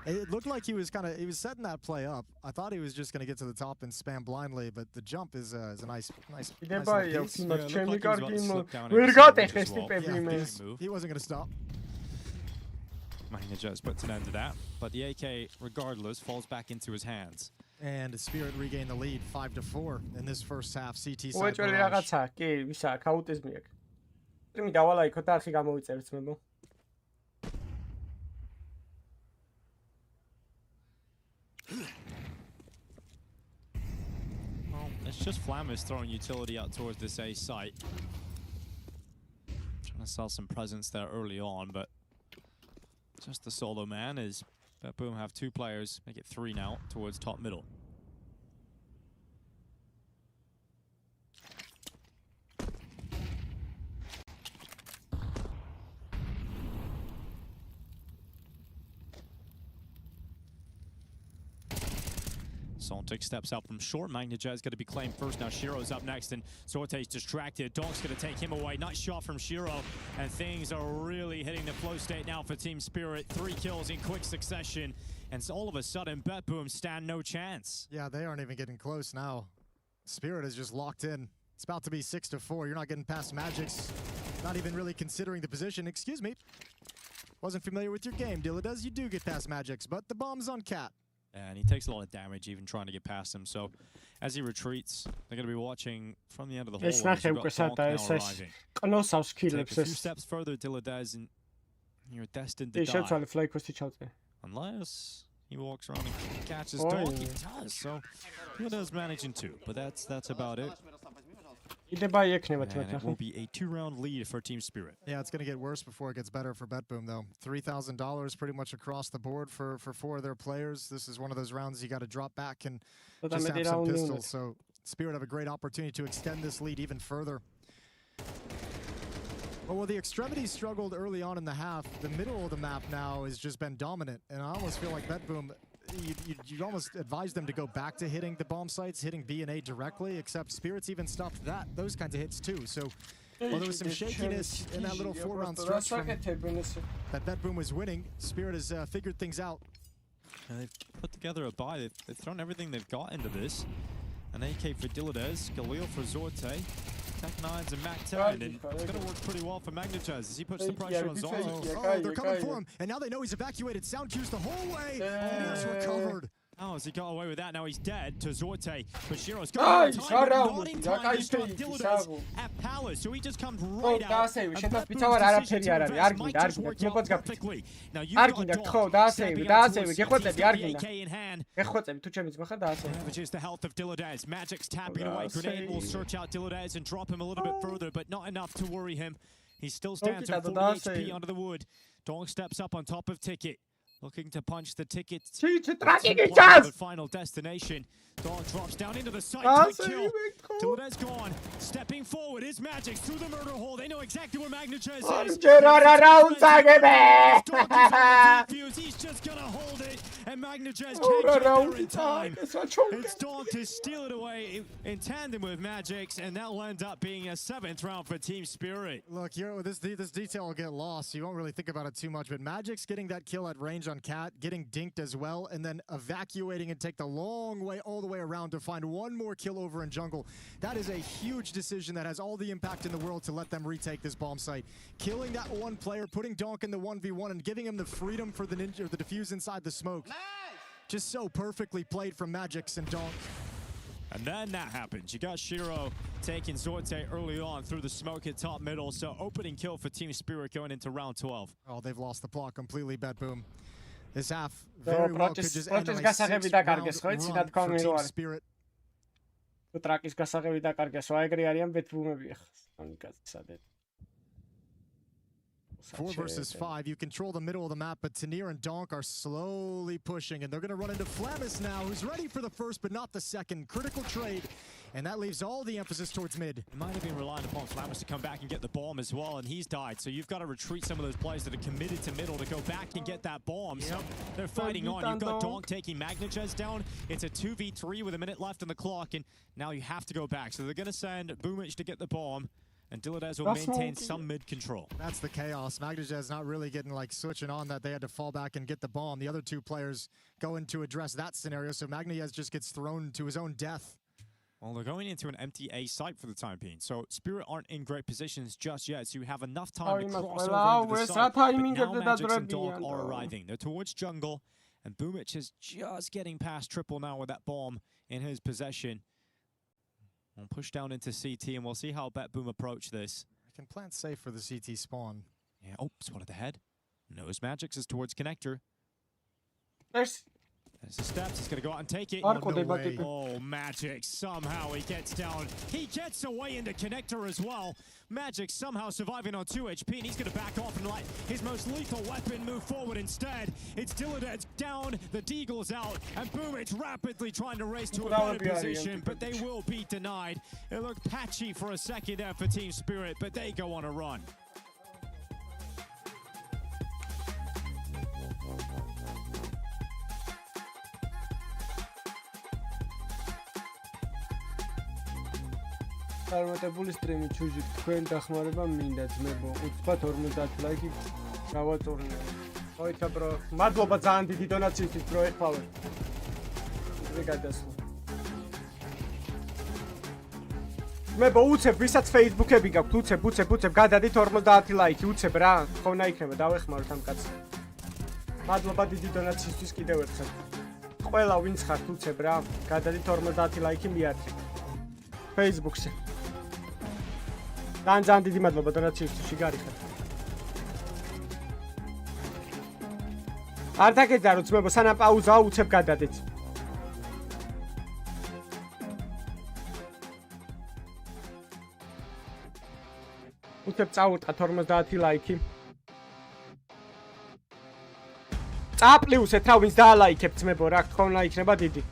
S7: It looked like he was setting that play up. I thought he was just going to get to the top and spam blindly, but the jump is a nice piece.
S4: He wasn't
S7: going to stop.
S18: Magnet's puts an end to that, but the AK, regardless, falls back into his hands.
S7: And Spirit regained the lead, 5-4 in this first half. CT side barrage.
S18: Well, it's just Flamus throwing utility out towards this A site. Trying to sell some presence there early on, but just the solo man is BetBoom have 2 players, make it 3 now towards top middle. Saltic steps out from short. Magnajaz going to be claimed first. Now Shiro's up next, and Sorte's distracted. Donk's going to take him away. Nice shot from Shiro, and things are really hitting the flow state now for Team Spirit. 3 kills in quick succession, and so all of a sudden, BetBoom stand no chance.
S7: Yeah, they aren't even getting close now. Spirit is just locked in. It's about to be 6-4. You're not getting past Magic's. Not even really considering the position. Excuse me. Wasn't familiar with your game, Dilladez. You do get past Magic's, but the bomb's on Cat.
S18: And he takes a lot of damage even trying to get past him. So as he retreats, they're going to be watching from the end of the hole. Take a few steps further, Dilladez, and you're destined to die. Unless he walks around and catches Donk. He does. So Dilladez managing 2, but that's about it. And it will be a 2-round lead for Team Spirit.
S7: Yeah, it's going to get worse before it gets better for BetBoom, though. $3,000 pretty much across the board for 4 of their players. This is one of those rounds you got to drop back and just have some pistols. So Spirit have a great opportunity to extend this lead even further. But while the extremities struggled early on in the half, the middle of the map now has just been dominant. And I almost feel like BetBoom, you'd almost advise them to go back to hitting the bomb sites, hitting B and A directly, except Spirit's even stopped those kinds of hits too. So while there was some shakiness in that little 4-round stretch that BetBoom was winning, Spirit has figured things out.
S18: And they've put together a buy. They've thrown everything they've got into this. An AK for Dilladez, Galil for Zorte, Tech9s and Mac10, and it's going to work pretty well for Magnajaz as he puts the pressure on Zorte.
S7: Oh, they're coming for him, and now they know he's evacuated. Sound cues the whole way, and he's recovered.
S18: Oh, as he got away with that, now he's dead to Zorte. But Shiro's got not in time. He's got Dilladez at Palace, so he just comes right out. Perfectly. Now you've got AK in hand. Which is the health of Dilladez. Magic's tapping away. Grenade will search out Dilladez and drop him a little bit further, but not enough to worry him. He still stands at 40 HP under the wood. Donk steps up on top of Ticket. Looking to punch the ticket to the final destination. Donk drops down into the side to kill. Dilladez gone. Stepping forward is Magic through the murder hole. They know exactly where Magnajaz is. He's just gonna hold it, and Magnajaz can't get there in time. It's Donk to steal it away in tandem with Magic's, and that'll end up being a 7th round for Team Spirit.
S7: Look, this detail will get lost. You won't really think about it too much, but Magic's getting that kill at range on Cat, getting dinked as well, and then evacuating and take the long way all the way around to find one more kill over in jungle. That is a huge decision that has all the impact in the world to let them retake this bomb site. Killing that one player, putting Donk in the 1v1, and giving him the freedom for the ninja, or the defuse inside the smoke. Nice. Just so perfectly played from Magic's and Donk.
S18: And then that happens. You got Shiro taking Zorte early on through the smoke at top middle, so opening kill for Team Spirit going into round 12.
S7: Oh, they've lost the plot completely, BetBoom. This half very well could just end on a 6-round run for Team Spirit.
S4: ტრაკის გასაღები დაკარგეს, აეგრე არიან ბეთბუმები ახლა.
S7: 4 versus 5. You control the middle of the map, but Tanir and Donk are slowly pushing, and they're going to run into Flamis now, who's ready for the first, but not the second. Critical trade, and that leaves all the emphasis towards mid.
S18: It might have been relying upon Flamis to come back and get the bomb as well, and he's died. So you've got to retreat some of those players that are committed to middle to go back and get that bomb. Yep. So they're fighting on. You've got Donk taking Magnajaz down. It's a 2v3 with a minute left on the clock, and now you have to go back. So they're going to send Boomich to get the bomb, and Dilladez will maintain some mid control.
S7: That's the chaos. Magnajaz not really getting like switching on that. They had to fall back and get the bomb. The other 2 players go in to address that scenario, so Magnajaz just gets thrown to his own death.
S18: Well, they're going into an empty A site for the time being, so Spirit aren't in great positions just yet, so you have enough time to cross over into the site. But now Magic's and Donk are arriving. They're towards jungle, and Boomich is just getting past triple now with that bomb in his possession. We'll push down into CT, and we'll see how BetBoom approach this.
S7: I can plant safe for the CT spawn.
S18: Yeah, oh, spotted the head. Knows Magic's is towards connector.
S4: There's
S18: the steps. He's going to go out and take it. Oh, Magic. Somehow he gets down. He gets away into connector as well. Magic somehow surviving on 2 HP, and he's going to back off and let his most lethal weapon move forward instead. It's Dilladez down, the Deagle's out, and Boomich rapidly trying to race to a better position, but they will be denied. It looked patchy for a second there for Team Spirit, but they go on a run.
S4: წარმატებული სტრიმი ჩუჟით თქვენ დახმარება მინდა ძმებო. უცბად 50 ლაიქი გავაწურნე. მოიცა bro. მადლობა ძალიან დიდი დონაციისთვის bro ეხლავე. მე გადასვლა. ძმებო უცებ ვისაც Facebook-ები გაქვთ უცებ გადადით 50 ლაიქი უცებ რა. ხონა იქნება დავეხმაროთ ამ კაცს. მადლობა დიდი დონაციისთვის კიდევ ერთხელ. ყველა ვინც ხართ უცებ რა. გადადით 50 ლაიქი მიართი. Facebook-ზე. ძალიან დიდი მადლობა დონაციისთვის შეგარიხეთ. არ დაგეძარო ძმებო, სანამ პაუზაა უცებ გადადეთ. უცებ წავუწყათ 50 ლაიქი. წაპლიუსეთ რა ვინც დაალაიქებთ ძმებო, რა გქონდა იქნება დიდი.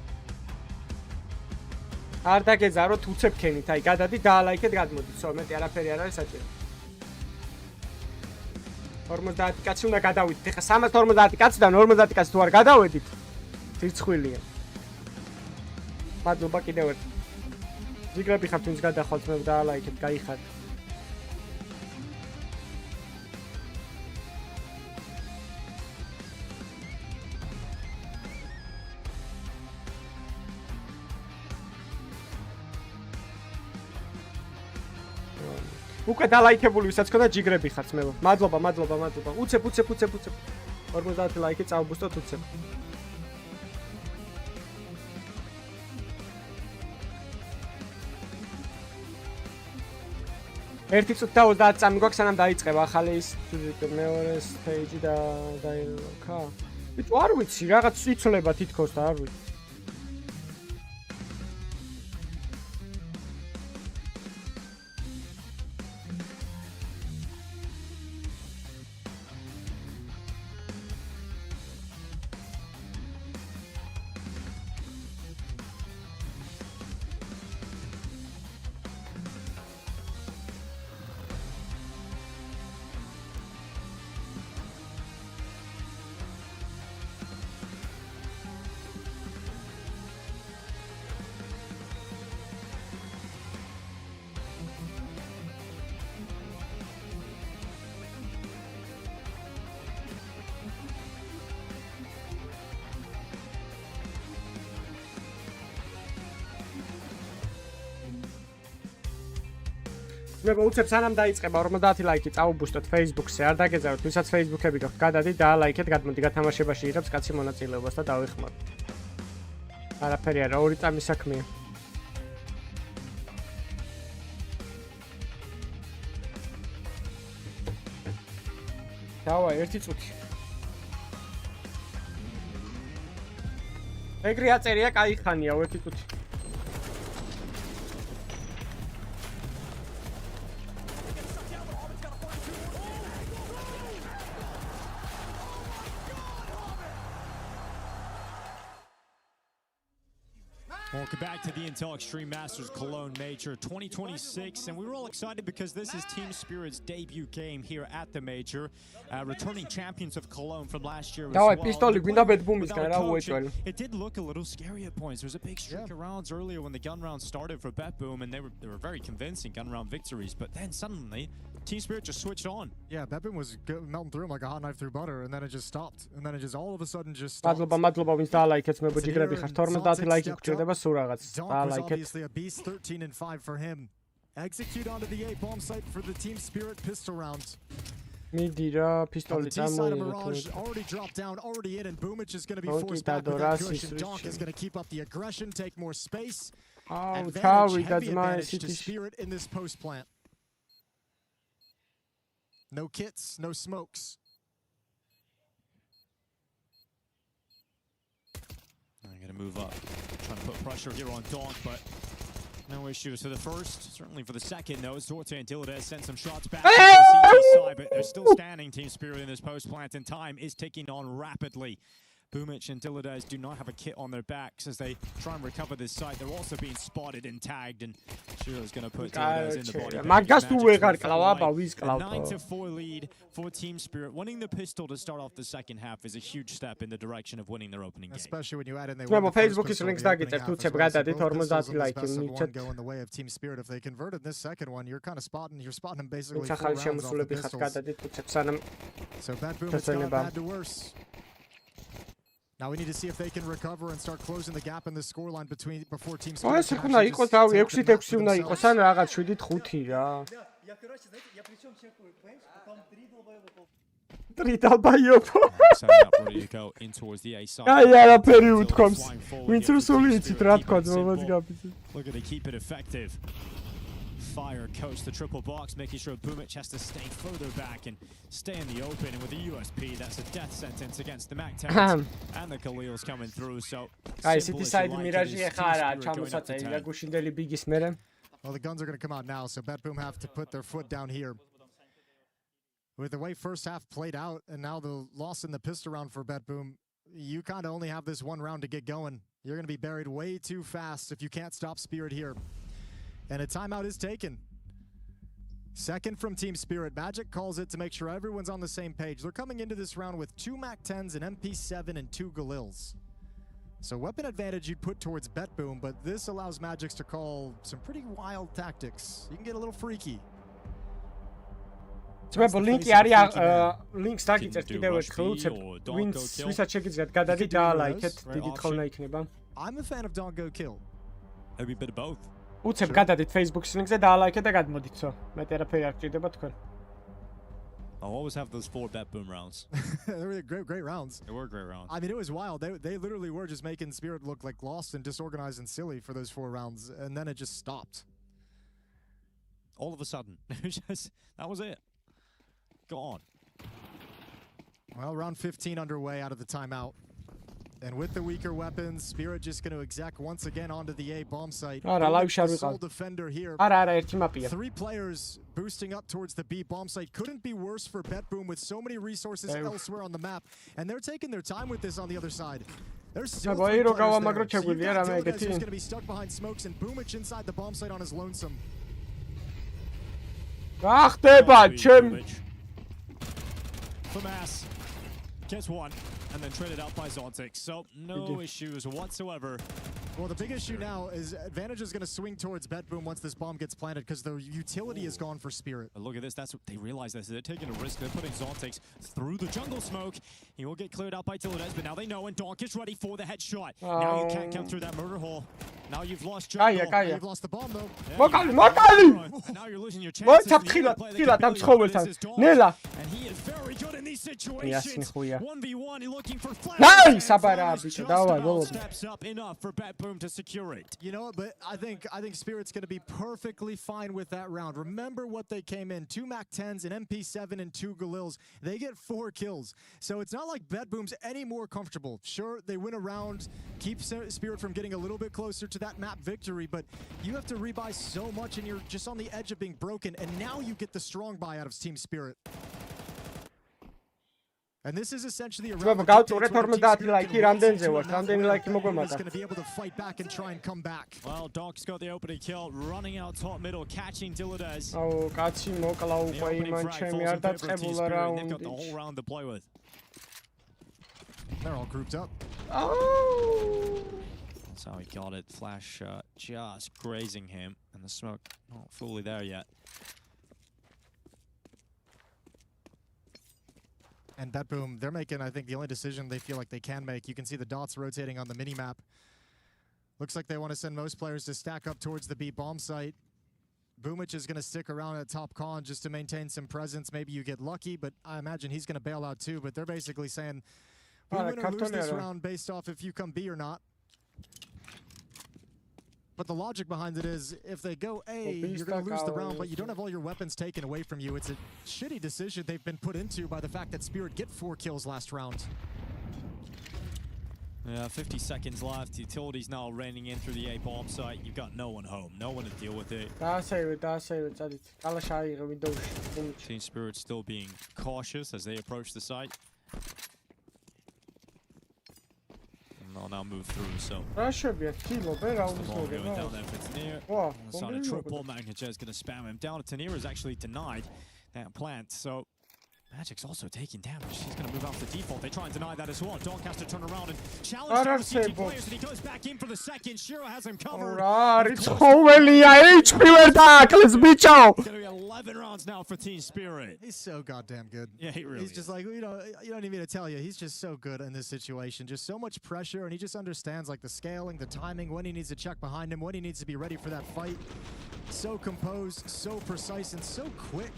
S4: არ დაგეძაროთ უცებ ქენით, აი გადადით დაალაიქეთ გადმოდით, სულ მეტი არაფერი არ არის საჭირო. 50 კაცი უნდა გადავიდეთ. ეხლა 350 კაციდან 50 კაცი თუ არ გადავედით, ძირცხვილია. მადლობა კიდევ ერთხელ. ჯიგრები ხართ ვინც გადახვალთ მე დაალაიქეთ, გაიხართ. უკვე დალაიქებული ვისაც ქონდა ჯიგრები ხართ მე. მადლობა. უცებ. 50 ლაიქი წავბუსტოთ უცებ. ერთი წუთი და 30 წამი გვაქვს სანამ დაიწყება ახალი ის მეორე stage და დაილოკა. ბიჭო არ ვიცი რაღაც იცოლება თითქოს და არ ვიცი. მე უცებ სანამ დაიწყება 50 ლაიქი წავუბუსტოთ Facebook-ზე. არ დაგეძაროთ, ვისაც Facebook-ები გაქვთ, გადადით და ლაიქეთ, გადმოდი გათამაშებაში იღებს კაცი მონაწილეობას და დავეხმაროთ. არაფერი არა, ორი წამი საქმეა. დავა, ერთი წუთი. ეგრე აწერია, კაი ხანია, ერთი წუთი.
S18: Welcome back to the Intel Extreme Masters Cologne Major 2026, and we were all excited because this is Team Spirit's debut game here at the Major, returning champions of Cologne from last year as well. It did look a little scary at points. There was a big streak of rounds earlier when the gun round started for BetBoom, and they were very convincing gun round victories, but then suddenly Team Spirit just switched on.
S7: Yeah, BetBoom was melting through him like a hot knife through butter, and then it just stopped, and then it just all of a sudden just stopped.
S4: მადლობა ვინც დაალაიქეთ მე ბოჯიგრები ხართ 50 ლაიქი გჭირდება სულ რაღაც დაალაიქეთ.
S7: Obviously a beast, 13-5 for him. Execute onto the A bomb site for the Team Spirit pistol round.
S4: მიდი რა პისტოლი
S7: Mirage already dropped down, already in, and Boomich is going to be forced back with that cushion. Donk is going to keep up the aggression, take more space. Advantage, heavy advantage to Spirit in this post plant. No kits, no smokes.
S18: I'm going to move up, trying to put pressure here on Donk, but no issues for the first. Certainly for the second, though, Zorte and Dilladez sent some shots back to the CT side, but they're still standing, Team Spirit, in this post plant, and time is ticking on rapidly. Boomich and Dilladez do not have a kit on their backs as they try and recover this site. They're also being spotted and tagged, and Shiro's going to put Dilladez in the body bag. 9-4 lead for Team Spirit. Winning the pistol to start off the second half is a huge step in the direction of winning their opening game.
S7: Especially when you add in they won the first pistol in the opening half as well. So both pistols in this best of one go in the way of Team Spirit. If they converted this second one, you're kind of spotting them basically 4 rounds off the pistols. So Bad Boom, it's gone bad to worse. Now we need to see if they can recover and start closing the gap in the scoreline before Team Spirit.
S4: ეს უნდა იყოს რა 6-6 უნდა იყოს ან რაღაც 7-5 რა. ტრიდალბაიოფო. აი არაფერი უთქვამს. ვინც რუსული იცით რა თქვა მომაც გაფიცეთ.
S18: Look at they keep it effective. Fire coach the triple box, making sure Boomich has to stay further back and stay in the open. And with the USP, that's a death sentence against the MAC-10s. And the Khalil's coming through, so...
S4: Well, the
S7: guns are going to come out now, so Bet Boom have to put their foot down here. With the way first half played out, and now the loss in the pistol round for Bet Boom, you kind of only have this one round to get going. You're going to be buried way too fast if you can't stop Spirit here. And a timeout is taken. Second from Team Spirit. Magic calls it to make sure everyone's on the same page. They're coming into this round with 2 MAC-10s, an MP7, and 2 Galils. So weapon advantage you'd put towards Bet Boom, but this allows Magics to call some pretty wild tactics. You can get a little freaky.
S4: It's linki არის links დაგიწერთ კიდევ ერთხელ უცებ wins ვისაც შეგიძლიათ გადადით და ლაიქეთ დიდი თხოვნა იქნება.
S18: I'm a fan of Don't Go Kill. Maybe a bit of both.
S4: უცებ გადადით Facebook-ის links-ზე და ლაიქეთ და გადმოდითო. მეტი არაფერი არ გჭირდება თქვენ.
S18: I'll always have those 4 Bet Boom rounds.
S7: They were great rounds.
S18: They were great rounds.
S7: I mean, it was wild. They literally were just making Spirit look like lost and disorganized and silly for those 4 rounds, and then it just stopped.
S18: All of a sudden, that was it. Gone.
S7: Well, round 15 underway out of the timeout. And with the weaker weapons, Spirit just going to exec once again onto the A bomb site. Sole defender here. 3 players boosting up towards the B bomb site. Couldn't be worse for Bet Boom with so many resources elsewhere on the map. And they're taking their time with this on the other side. There's still 3 players there. So you've got Dilladez who's going to be stuck behind smokes and Boomich inside the bomb site on his lonesome.
S18: FAMAS gets one and then traded out by Zontic, so no issues whatsoever.
S7: Well, the big issue now is advantage is going to swing towards Bet Boom once this bomb gets planted because the utility is gone for Spirit.
S18: But look at this, that's what they realize this. They're taking a risk. They're putting Zontic through the jungle smoke. He will get cleared out by Dilladez, but now they know, and Donk is ready for the headshot. Now you can't come through that murder hole. Now you've lost jungle. Now you've lost the bomb though. And now you're losing your chances. And he is very good in these situations. 1v1, looking for flash. Steps up enough for Bet Boom to secure it.
S7: You know what, but I think Spirit's going to be perfectly fine with that round. Remember what they came in, 2 MAC-10s, an MP7, and 2 Galils. They get 4 kills. So it's not like Bet Boom's any more comfortable. Sure, they win a round, keep Spirit from getting a little bit closer to that map victory, but you have to rebuy so much and you're just on the edge of being broken, and now you get the strong buy out of Team Spirit. And this is essentially a round that's going to be able to fight back and try and come back.
S18: Well, Doc's got the opening kill, running out top middle, catching Dilladez. They've got the whole round to play with.
S7: They're all grouped up.
S4: Oh!
S18: That's how he got it. Flash just grazing him, and the smoke not fully there yet.
S7: And Bet Boom, they're making, I think, the only decision they feel like they can make. You can see the dots rotating on the mini-map. Looks like they want to send most players to stack up towards the B bomb site. Boomich is going to stick around at top con just to maintain some presence. Maybe you get lucky, but I imagine he's going to bail out too. But they're basically saying, we win or lose this round based off if you come B or not. But the logic behind it is, if they go A, you're going to lose the round, but you don't have all your weapons taken away from you. It's a shitty decision they've been put into by the fact that Spirit get 4 kills last round.
S18: Yeah, 50 seconds left. Utility's now raining in through the A bomb site. You've got no one home, no one to deal with it. Team Spirit still being cautious as they approach the site. I'll now move through. So
S4: Rashevia, kilo,
S18: ball going down there for Tanir. On the side of triple, Magnitude's going to spam him down. Tanir is actually denied that plant. So Magic's also taking damage. He's going to move out to default. They try and deny that as well. Donk has to turn around and challenge down the CT players, and he goes back in for the second. Shiro has him covered.
S4: It's HP bicho.
S18: It's going to be 11 rounds now for Team Spirit.
S7: He's so goddamn good.
S18: Yeah, he really
S7: He's just like, you don't need me to tell you. He's just so good in this situation. Just so much pressure, and he just understands like the scaling, the timing, when he needs to check behind him, when he needs to be ready for that fight. So composed, so precise, and so quick.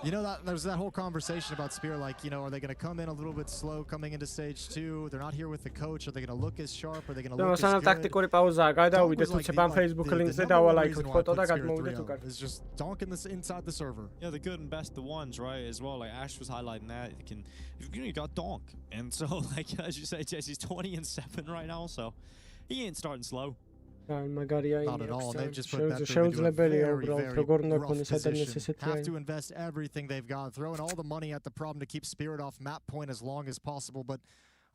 S7: You know, that there's that whole conversation about Spirit, like, you know, are they going to come in a little bit slow coming into stage 2? They're not here with the coach. Are they going to look as sharp? Are they going to look as good?
S4: ტაქტიკური პაუზაა, გადავიდეთ უცებ ამ Facebook link-ზე დავალაიქოთ ფოტო და გადმოვიდეთ უკან.
S7: It's just donking this inside the server.
S18: Yeah, the good and best the ones, right, as well. Like Ash was highlighting that. You got Donk. And so, like, as you say, Jesse's 20-7 right now, so he ain't starting slow.
S7: Not at all. They've just put that into a very rough position. Have to invest everything they've got, throwing all the money at the problem to keep Spirit off map point as long as possible. But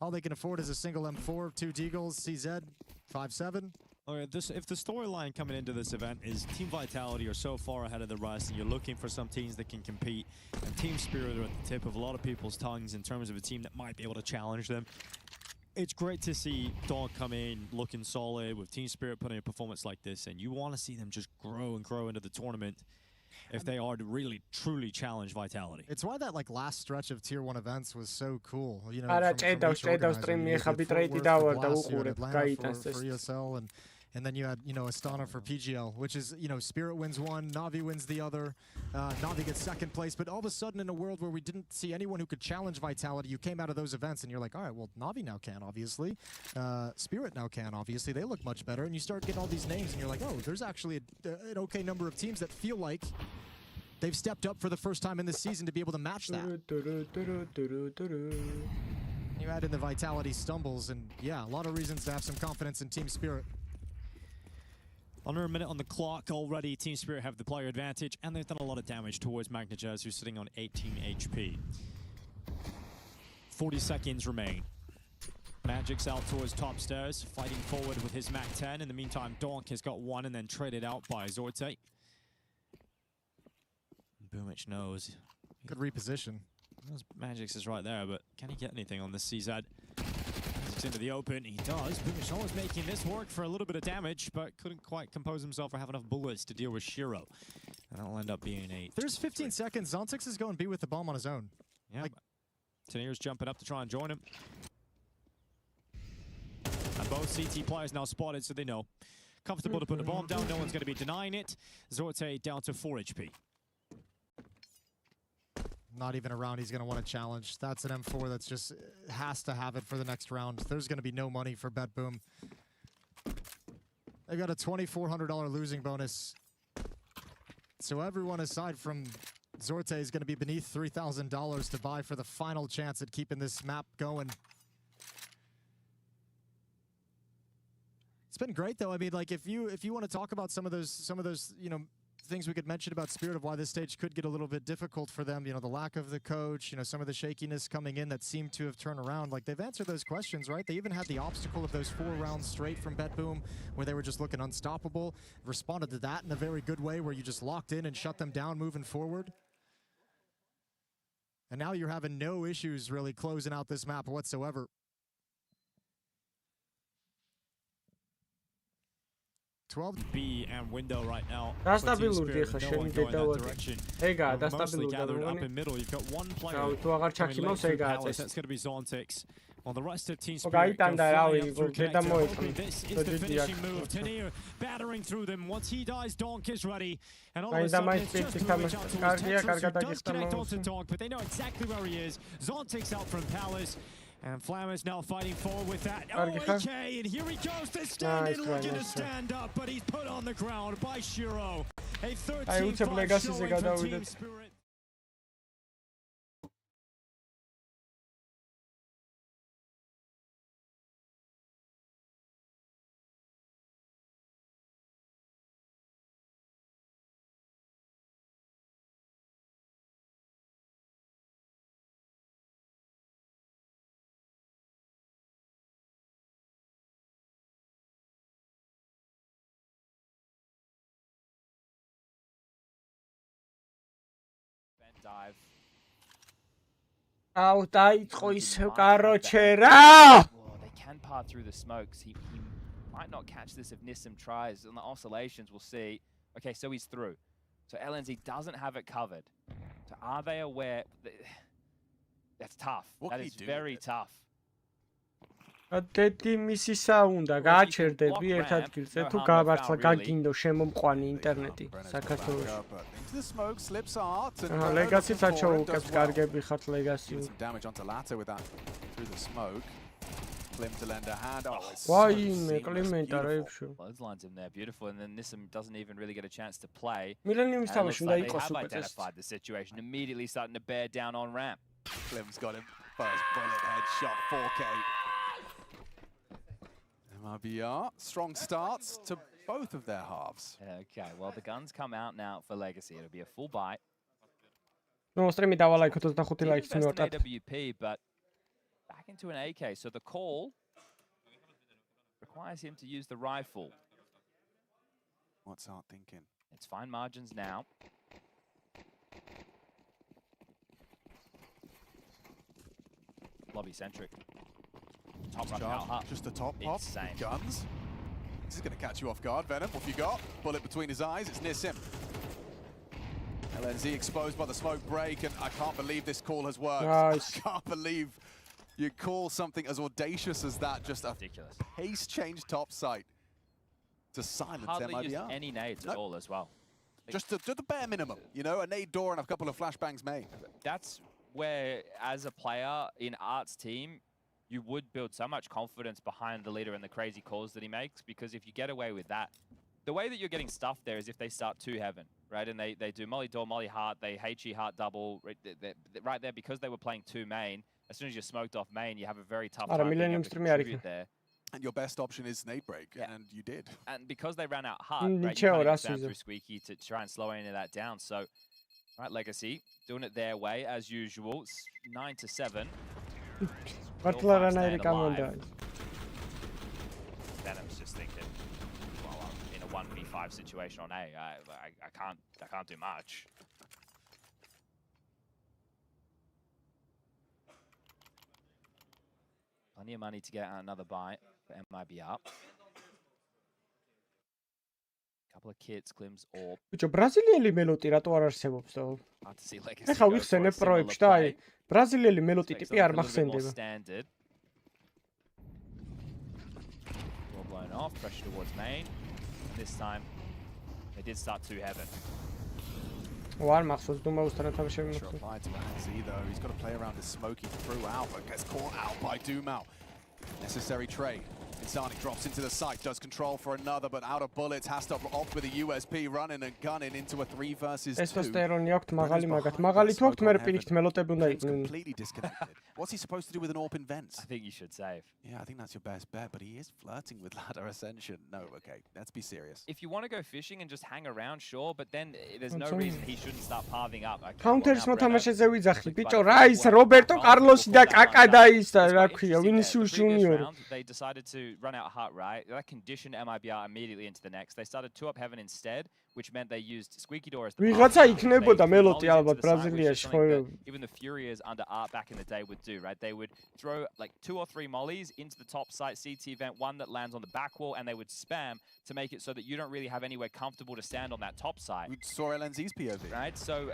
S7: all they can afford is a single M4, 2 Deagles, CZ, 5-7.
S18: If the storyline coming into this event is Team Vitality are so far ahead of the rest, and you're looking for some teams that can compete, and Team Spirit are at the tip of a lot of people's tongues in terms of a team that might be able to challenge them. It's great to see Donk come in looking solid with Team Spirit putting a performance like this, and you want to see them just grow and grow into the tournament if they are to really, truly challenge Vitality.
S7: It's why that like last stretch of Tier 1 events was so cool. You know, from and then you had, you know, Astana for PGL, which is, you know, Spirit wins one, Na'Vi wins the other. Na'Vi gets second place, but all of a sudden in a world where we didn't see anyone who could challenge Vitality, you came out of those events and you're like, all right, well, Na'Vi now can, obviously. Spirit now can, obviously. They look much better, and you start getting all these names and you're like, oh, there's actually an okay number of teams that feel like they've stepped up for the first time in this season to be able to match that. You add in the Vitality stumbles, and yeah, a lot of reasons to have some confidence in Team Spirit.
S18: Under a minute on the clock already, Team Spirit have the player advantage, and they've done a lot of damage towards Magnajaz, who's sitting on 18 HP. 40 seconds remain. Magic's out towards top stairs, fighting forward with his Mac 10. In the meantime, Donk has got one and then traded out by Zorte. Boomich knows.
S7: Good reposition.
S18: Magic's is right there, but can he get anything on this CZ? Into the open, he does. Boomich always making this work for a little bit of damage, but couldn't quite compose himself or have enough bullets to deal with Shiro. And that'll end up being a...
S7: There's 15 seconds. Zontix is going B with the bomb on his own.
S18: Yeah. Like, Tanir's jumping up to try and join him. And both CT players now spotted, so they know. Comfortable to put the bomb down. No one's going to be denying it. Zorte down to 4 HP.
S7: Not even a round he's going to want to challenge. That's an M4 that's just has to have it for the next round. There's going to be no money for BetBoom. They got a $2,400 losing bonus. So everyone aside from Zorte is going to be beneath $3,000 to buy for the final chance at keeping this map going. It's been great though. I mean, like if you want to talk about some of those, you know, things we could mention about Spirit of why this stage could get a little bit difficult for them, you know, the lack of the coach, you know, some of the shakiness coming in that seemed to have turned around. Like, they've answered those questions, right? They even had the obstacle of those 4 rounds straight from BetBoom where they were just looking unstoppable. Responded to that in a very good way where you just locked in and shut them down moving forward. And now you're having no issues really closing out this map whatsoever.
S18: 12 B and window right now.
S4: That's stability direction. Ega, that's stability.
S18: Up in middle, you've got one player. That's going to be Zontix. While the rest of Team Spirit go This is the finishing move. Tanir battering through them. Once he dies, Donk is ready. And all of a sudden, it's just moving out towards Texas, who does connect onto Donk, but they know exactly where he is. Zontix out from Palace. And Flammer's now fighting forward with that. Oh, okay, and here he goes to stand in, looking to stand up, but he's put on the ground by Shiro. A 13-5 showing for Team Spirit.
S8: dive.
S4: აუ დაიწყო ისევ კაროჩე რა!
S8: They can part through the smokes. He might not catch this if Nissim tries. On the oscillations, we'll see. Okay, so he's through. So LNZ doesn't have it covered. So are they aware? That's tough. That is very tough.
S4: დედი მისისა უნდა გააჩერდები ერთ ადგილზე თუ გამართლა გაგინდო შემომყვანი ინტერნეტი საქართველოში.
S11: Into the smoke slips art and
S4: ლეგასიც აჩოუკებს კარგები ხართ ლეგასი.
S11: Damage onto Latta with that through the smoke. Klim to lend a hand. Oh, it's
S4: ვაიმე კლიმენტა რა იფშო.
S8: Clotheslines in there, beautiful, and then Nissim doesn't even really get a chance to play.
S4: მილენიმის თავში უნდა
S8: They
S4: იყოს
S8: have
S4: უკეთესი.
S8: identified the situation, immediately starting to bear down on ramp.
S11: Klim's got him. First bullet headshot, 4K. MIBR, strong starts to both of their halves.
S8: Okay, well, the guns come out now for Legacy. It'll be a full bite.
S4: ნუ სტრიმი დავალაიქოთ 25 ლაიქს
S8: Just an
S4: მივარტყათ.
S8: AWP, but back into an AK. So the call requires him to use the rifle.
S11: What's Art thinking?
S8: It's fine margins now. Lobby centric. Top rush out.
S11: Just a top pop.
S8: Insane.
S11: Guns. This is going to catch you off guard, Venom. What have you got? Bullet between his eyes. It's Nissim. LNZ exposed by the smoke break, and I can't believe this call has worked.
S4: Nice.
S11: I can't believe you call something as audacious as that. Just a
S8: ridiculous
S11: pace change top sight to silence
S8: Hardly
S11: MIBR.
S8: used any nades at all as well.
S11: Just the bare minimum, you know, a nade door and a couple of flashbangs made.
S8: That's where, as a player in Art's team, you would build so much confidence behind the leader and the crazy calls that he makes, because if you get away with that, the way that you're getting stuffed there is if they start 2 heaven, right? And they do molly door, molly heart, they HE heart double, right there, because they were playing 2 main. As soon as you're smoked off main, you have a very tough time being able to contribute there.
S11: And your best option is nade break, and you did.
S8: And because they ran out heart, right, you can't even stand through Squeaky to try and slow any of that down. So, right, Legacy doing it their way as usual. It's 9-7.
S4: Venom's
S8: just thinking, well, I'm in a 1v5 situation on A. I can't do much. Plenty of money to get another bite for MIBR. Couple of kits, Klim's orb.
S4: ბიჭო, ბრაზილიელი მელოტი რატო არ არსებობს და?
S8: Hard to see Legacy.
S4: ეხა ვიხსენებ პროებში და აი, ბრაზილიელი მელოტი ტიპი არ მახსენდება.
S8: Standard. Well blown off, pressure towards main. And this time, they did start 2 heaven.
S4: არ მახსოვს დუმაუსთან თამაშები მახსოვს.
S11: Applied to LNZ though, he's got to play around his smoky throughout, but gets caught out by Doomau. Necessary trade. Insani drops into the site, does control for another, but out of bullets, has to opt with a USP, running and gunning into a 3 versus 2.
S4: Testosterone აქვს მაღალი მაგათ. მაღალი თუ აქვს, მე პირიქით მელოტები უნდა იყვნენ.
S11: Completely disconnected. What's he supposed to do with an AWP in vents?
S8: I think you should save.
S11: Yeah, I think that's your best bet, but he is flirting with ladder ascension. No, okay, let's be serious.
S8: If you want to go fishing and just hang around, sure, but then there's no reason he shouldn't start pathing up.
S4: Counter-ის მოთამაშეზე ვიძახი, ბიჭო, რა ის რობერტო კარლოსი და კაკა და ის რა ქვია, ვინისიუს ჯუნიორი.
S8: They decided to run out heart right. That conditioned MIBR immediately into the next. They started 2 up heaven instead, which meant they used Squeaky Door as the
S4: ვიღაცა იქნებოდა მელოტი ალბათ ბრაზილიაში ხო?
S8: Even the Furious under Art back in the day would do, right? They would throw like 2 or 3 mollies into the top site CT vent, one that lands on the back wall, and they would spam to make it so that you don't really have anywhere comfortable to stand on that top side.
S11: We saw LNZ's POV.
S8: Right, so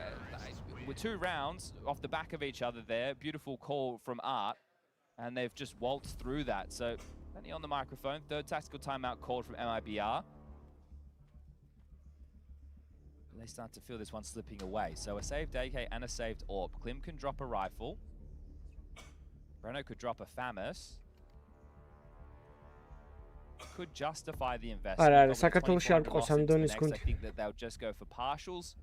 S8: with 2 rounds off the back of each other there, beautiful call from Art, and they've just waltzed through that. So plenty on the microphone, 3rd tactical timeout called from MIBR. They start to feel this one slipping away. So a saved AK and a saved AWP. Klim can drop a rifle. Breno could drop a FAMAS. Could justify the investment. I
S4: think
S8: that they'll just go for partials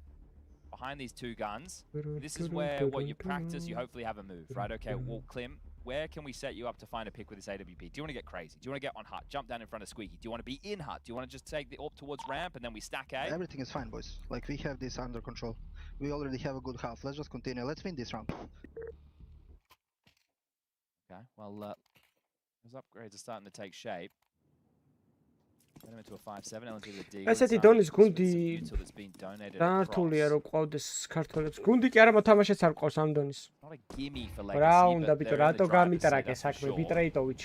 S8: behind these 2 guns. This is where what you practice, you hopefully have a move, right? Okay, well, Klim, where can we set you up to find a pick with this AWP? Do you want to get crazy? Do you want to get on hut, jump down in front of Squeaky? Do you want to be in hut? Do you want to just take the AWP towards ramp and then we stack A?
S14: Everything is fine, boys. Like, we have this under control. We already have a good half. Let's just continue. Let's win this round.
S8: Okay, well, those upgrades are starting to take shape.
S4: ესეთი დონის გუნდი დართულია რომ ყავდეს ქართველებს. გუნდი კი არა მოთამაშეც არ ყავს ამ დონის. რა უნდა ბიტო რატო გამიტრაკე საქმე ბიტრეიტოვიჩ.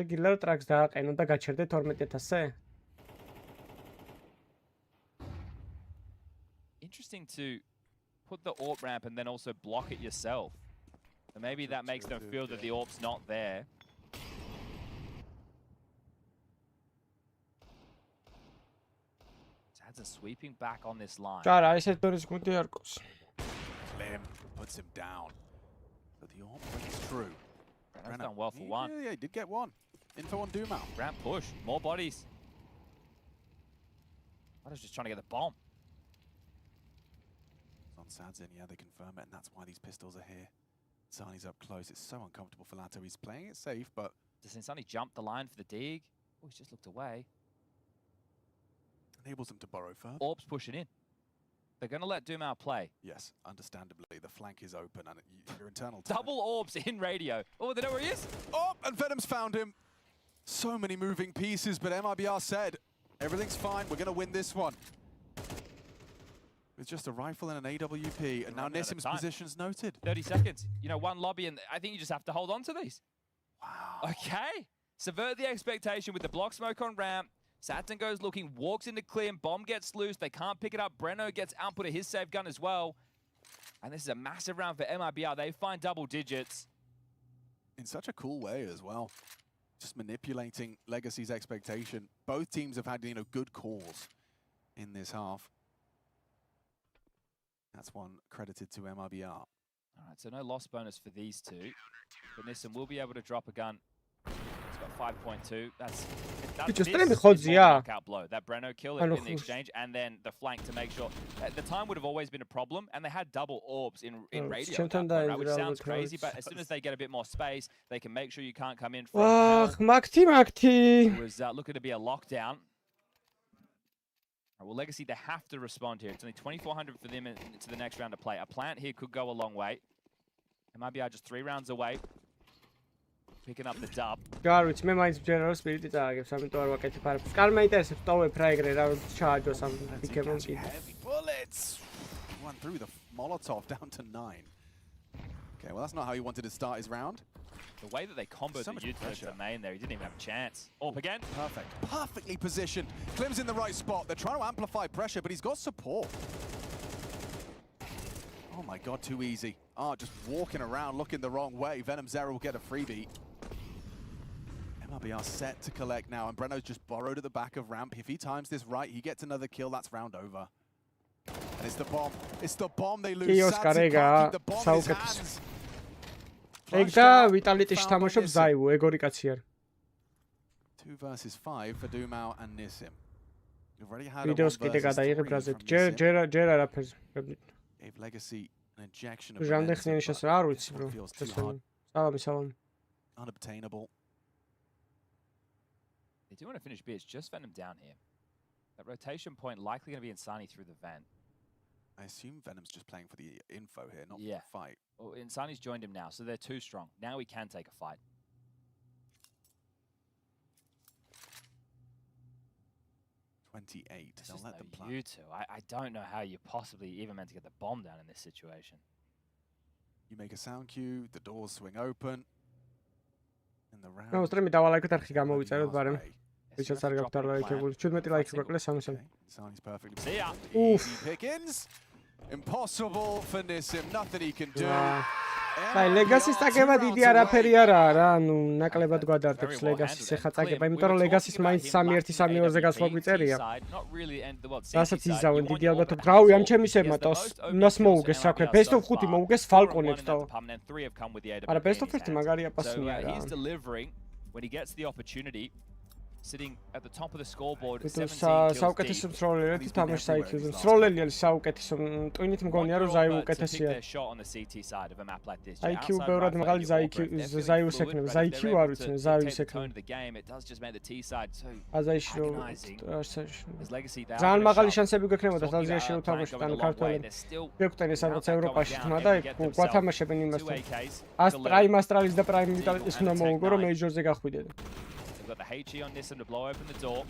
S4: რეგულარ ტრაკს დააყენო და გაჩერდე 12000-ზე?
S8: Interesting to put the AWP ramp and then also block it yourself. And maybe that makes them feel that the AWP's not there. Zad's sweeping back on this line.
S4: Cara, ese Torres gούντი არ ყავს.
S11: Lim puts him down. But the AWP breaks through.
S8: Brennan's done well for one.
S11: Yeah, he did get one. Info on Doom out.
S8: Ramp push, more bodies. I was just trying to get the bomb.
S11: On Sadzin, yeah, they confirm it, and that's why these pistols are here. Insani's up close. It's so uncomfortable for Lato. He's playing it safe, but...
S8: Does Insani jump the line for the dig? Oh, he's just looked away.
S11: Enables him to borrow further.
S8: Orb's pushing in. They're going to let Doomau play.
S11: Yes, understandably. The flank is open, and your internal...
S8: Double Orbs in radio. Oh, they know where he is?
S11: Oh, and Venom's found him. So many moving pieces, but MIBR said, everything's fine. We're going to win this one. With just a rifle and an AWP, and now Nissim's position's noted.
S8: 30 seconds. You know, one lobby, and I think you just have to hold on to these.
S11: Wow.
S8: Okay. Subvert the expectation with the block smoke on ramp. Satin goes looking, walks into clear, bomb gets loose. They can't pick it up. Breno gets output of his save gun as well. And this is a massive round for MIBR. They find double digits.
S11: In such a cool way as well. Just manipulating Legacy's expectation. Both teams have had, good calls in this half. That's one credited to MIBR.
S8: All right, so no loss bonus for these two. But Nissim will be able to drop a gun. He's got 5.2. That's knockout blow. That Breno kill in the exchange, and then the flank to make sure. The time would have always been a problem, and they had double orbs in radio, which sounds crazy, but as soon as they get a bit more space, they can make sure you can't come in from hell. It was looking to be a lockdown. Well, Legacy, they have to respond here. It's only 2,400 for them into the next round to play. A plant here could go a long way. MIBR just 3 rounds away. Picking up the dub.
S4: Garwich, მე მაინც general spirit წააგებს, ამიტომ არ ვაკეთებ არაფერს. კარ მეინტერესებს ტოვებ რა ეგრე რა ჩააჯოს ამ პიკებონ კიდე.
S11: Heavy bullets. One through the Molotov down to 9. Okay, well that's not how he wanted to start his round.
S8: The way that they comboed the Utah to the main there, he didn't even have a chance. Orp again.
S11: Perfect. Perfectly positioned. Klim's in the right spot. They're trying to amplify pressure, but he's got support. Oh my god, too easy. Just walking around looking the wrong way. Venom Zero will get a freebie. MIBR set to collect now, and Breno's just borrowed at the back of ramp. If he times this right, he gets another kill. That's round over. And it's the bomb. It's the bomb they lose. Sadzi can't keep the bomb in his hands.
S4: ეგ და ვიტალიტიში თამაშობს ზაივო, ეგორი კაცი არ.
S11: 2 versus 5 for Doomau and Nissim. You've already had
S4: ვიდეოს კიდე გადაიღებ რაზეთ. ჯერ არაფერს.
S11: Gave Legacy an injection of
S4: ჟამდენ ხნიანი შესაძლოა არ ვიცი ბრო. სალამი.
S11: Unobtainable.
S8: They do want to finish B. It's just Venom down here. That rotation point likely going to be Insani through the vent.
S11: I assume Venom's just playing for the info here, not for the fight.
S8: Well, Insani's joined him now, so they're too strong. Now he can take a fight.
S11: They'll let them play.
S8: You two. I don't know how you're possibly even meant to get the bomb down in this situation.
S11: You make a sound cue, the doors swing open. In the round.
S4: No, stremi davalaikat arhi gamovitserot barem. Vichas ar gaქვთ ლაიქებული. 17 ლაიქი გვაკლეს 300.
S11: Insani's perfectly.
S8: See ya.
S11: Easy pickings. Impossible for Nissim. Nothing he can do.
S4: აი ლეგასის წაგება დიდი არაფერი არაა რა, ანუ ნაკლებად გვადარდებს ლეგასის ეხა წაგება, იმიტომ რომ ლეგასის მაინც 3-1-3-2-ზე გასვლა გვიწერია. რასაც იზავენ დიდი ალბათობით. რავი, ამ ჩემისებმა ტოს ნას მოუგეს საქმე. Best of 5 მოუგეს ფალკონებს და. არა, Best of 1 მაგარია პასია რა.
S8: He's delivering when he gets the opportunity. Sitting at the top of the scoreboard, 17
S4: საუკეთესო მცროლელი თამაშს IQ-ზე. მცროლელი არის საუკეთესო. ტვინით მგონია რომ ზაივ უკეთესია. IQ ბევრად მაღალი ზაივს ეკნება. IQ არ ვიცი, ზაივის ეკნება. აზაიში რომ ძალიან მაღალი შანსები გვექნებოდა აზიაში რომ თამაშოთ, ანუ ქართველები. გვეკვდნენ სადღაც ევროპაში ხმა და გვათამაშებენ იმასთან. პრაიმ ასტრალის და პრაიმ ვიტალიტის უნდა მოუგო რომ მეიჯორზე გახვიდეთ.
S8: got the HE on Nissan to blow open the door.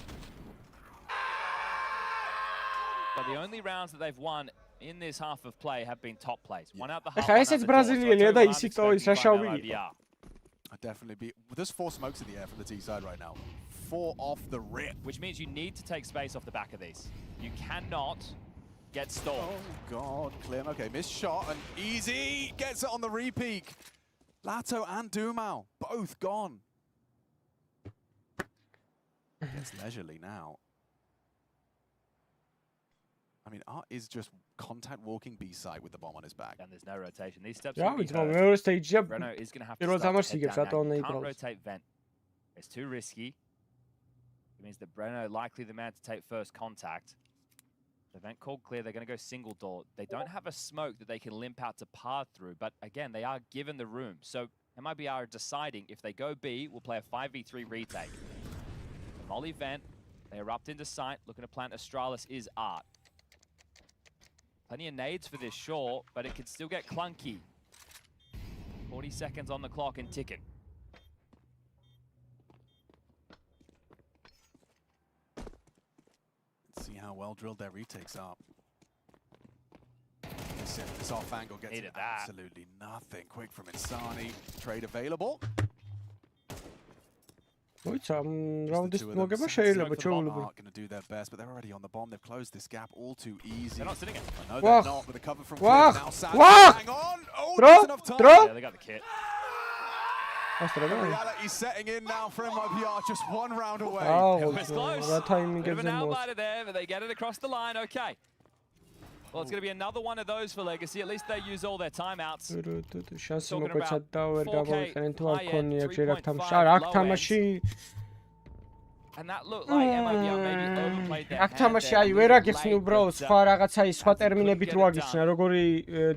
S8: But the only rounds that they've won in this half of play have been top plays. One out the half, one out the door. So
S11: I'd definitely be. There's 4 smokes in the air from the T side right now. 4 off the rip.
S8: Which means you need to take space off the back of these. You cannot get stalled.
S11: Oh, God. Klim, okay, missed shot and easy. Gets it on the repeat. Lato and Dumao, both gone. Gets leisurely now. I mean, Art is just contact walking B-side with the bomb on his back.
S8: And there's no rotation. These steps
S4: Yeah,
S8: will be
S4: it's
S8: heard.
S4: მეორე stage-ია.
S8: Breno is going to have to
S4: პირველ
S8: start
S4: თამაშს
S8: to
S4: იგებს,
S8: head down
S4: რატო
S8: now.
S4: უნდა
S8: You can't
S4: იბრალოს.
S8: rotate vent. It's too risky. It means that Breno likely the man to take first contact. The vent called clear. They're going to go single door. They don't have a smoke that they can limp out to par through, but again, they are given the room. So MIBR are deciding if they go B, we'll play a 5v3 retake. The Molly vent, they erupt into sight. Looking to plant Astralis is Art. Plenty of nades for this, sure, but it could still get clunky. 40 seconds on the clock and ticking.
S11: Let's see how well drilled their retakes are. This off angle gets absolutely nothing. Quick from Insani. Trade available.
S4: მოიცა რაუნდის მოგება შეიძლება ჩაულობ.
S11: Not going to do their best, but they're already on the bomb. They've closed this gap all too easy.
S8: They're not sitting it.
S11: No, they're not. With a cover from
S4: Wow.
S11: now, Sad
S4: Wow.
S11: hang on. Oh,
S4: Throw.
S11: just enough time.
S4: Throw.
S8: Yeah, they got the kit.
S11: Reality setting in now for MIBR, just 1 round away.
S8: It was close. Bit of an outlier there, but they get it across the line. Okay. Well, it's going to be another one of those for Legacy. At least they use all their timeouts.
S4: შანსი მოგვეცად და ვერ გამოვიყენენ თუ არ ქონია ჯერ აქ თამაში. არა, აქ თამაში
S8: And that looked like MIBR maybe overplayed their
S4: აქ თამაში აი ვერ აგიხსნი უბრალოდ სხვა რაღაცა ის სხვა ტერმინებით რო აგიხსნა როგორი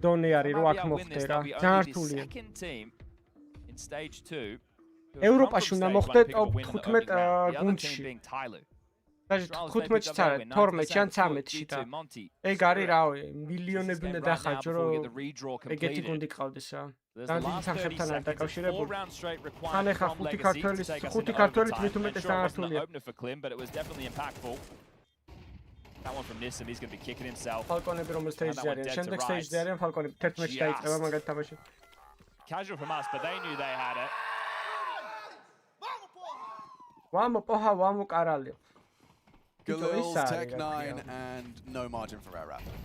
S4: დონე არის რო აქ მოხდე რა. ძალიან რთულია.
S8: In stage 2.
S4: ევროპაში უნდა მოხდე ტოპ 15 გუნდში. даже 15-ში არა 12-ში ან 13-ში და ეგ არის რავი მილიონები უნდა დახარჯო რომ ეგეთი გუნდი ყავდეს რა დანდის სახელთან არ დაკავშირებული ან ეხა 5 ქართველი თვით უმეტეს აღართულია
S8: That one from Nissim, he's going to be kicking himself.
S4: ფალკონები რომ stage-ზე არიან შემდეგ stage-ზე არიან ფალკონები 11-ში დაიწყება მაგათ თამაში
S8: Casual from us, but they knew they had it.
S4: ვამო პოჰა ვამო კარალი
S11: Galil's Tech 9 and no margin for Air Raptor.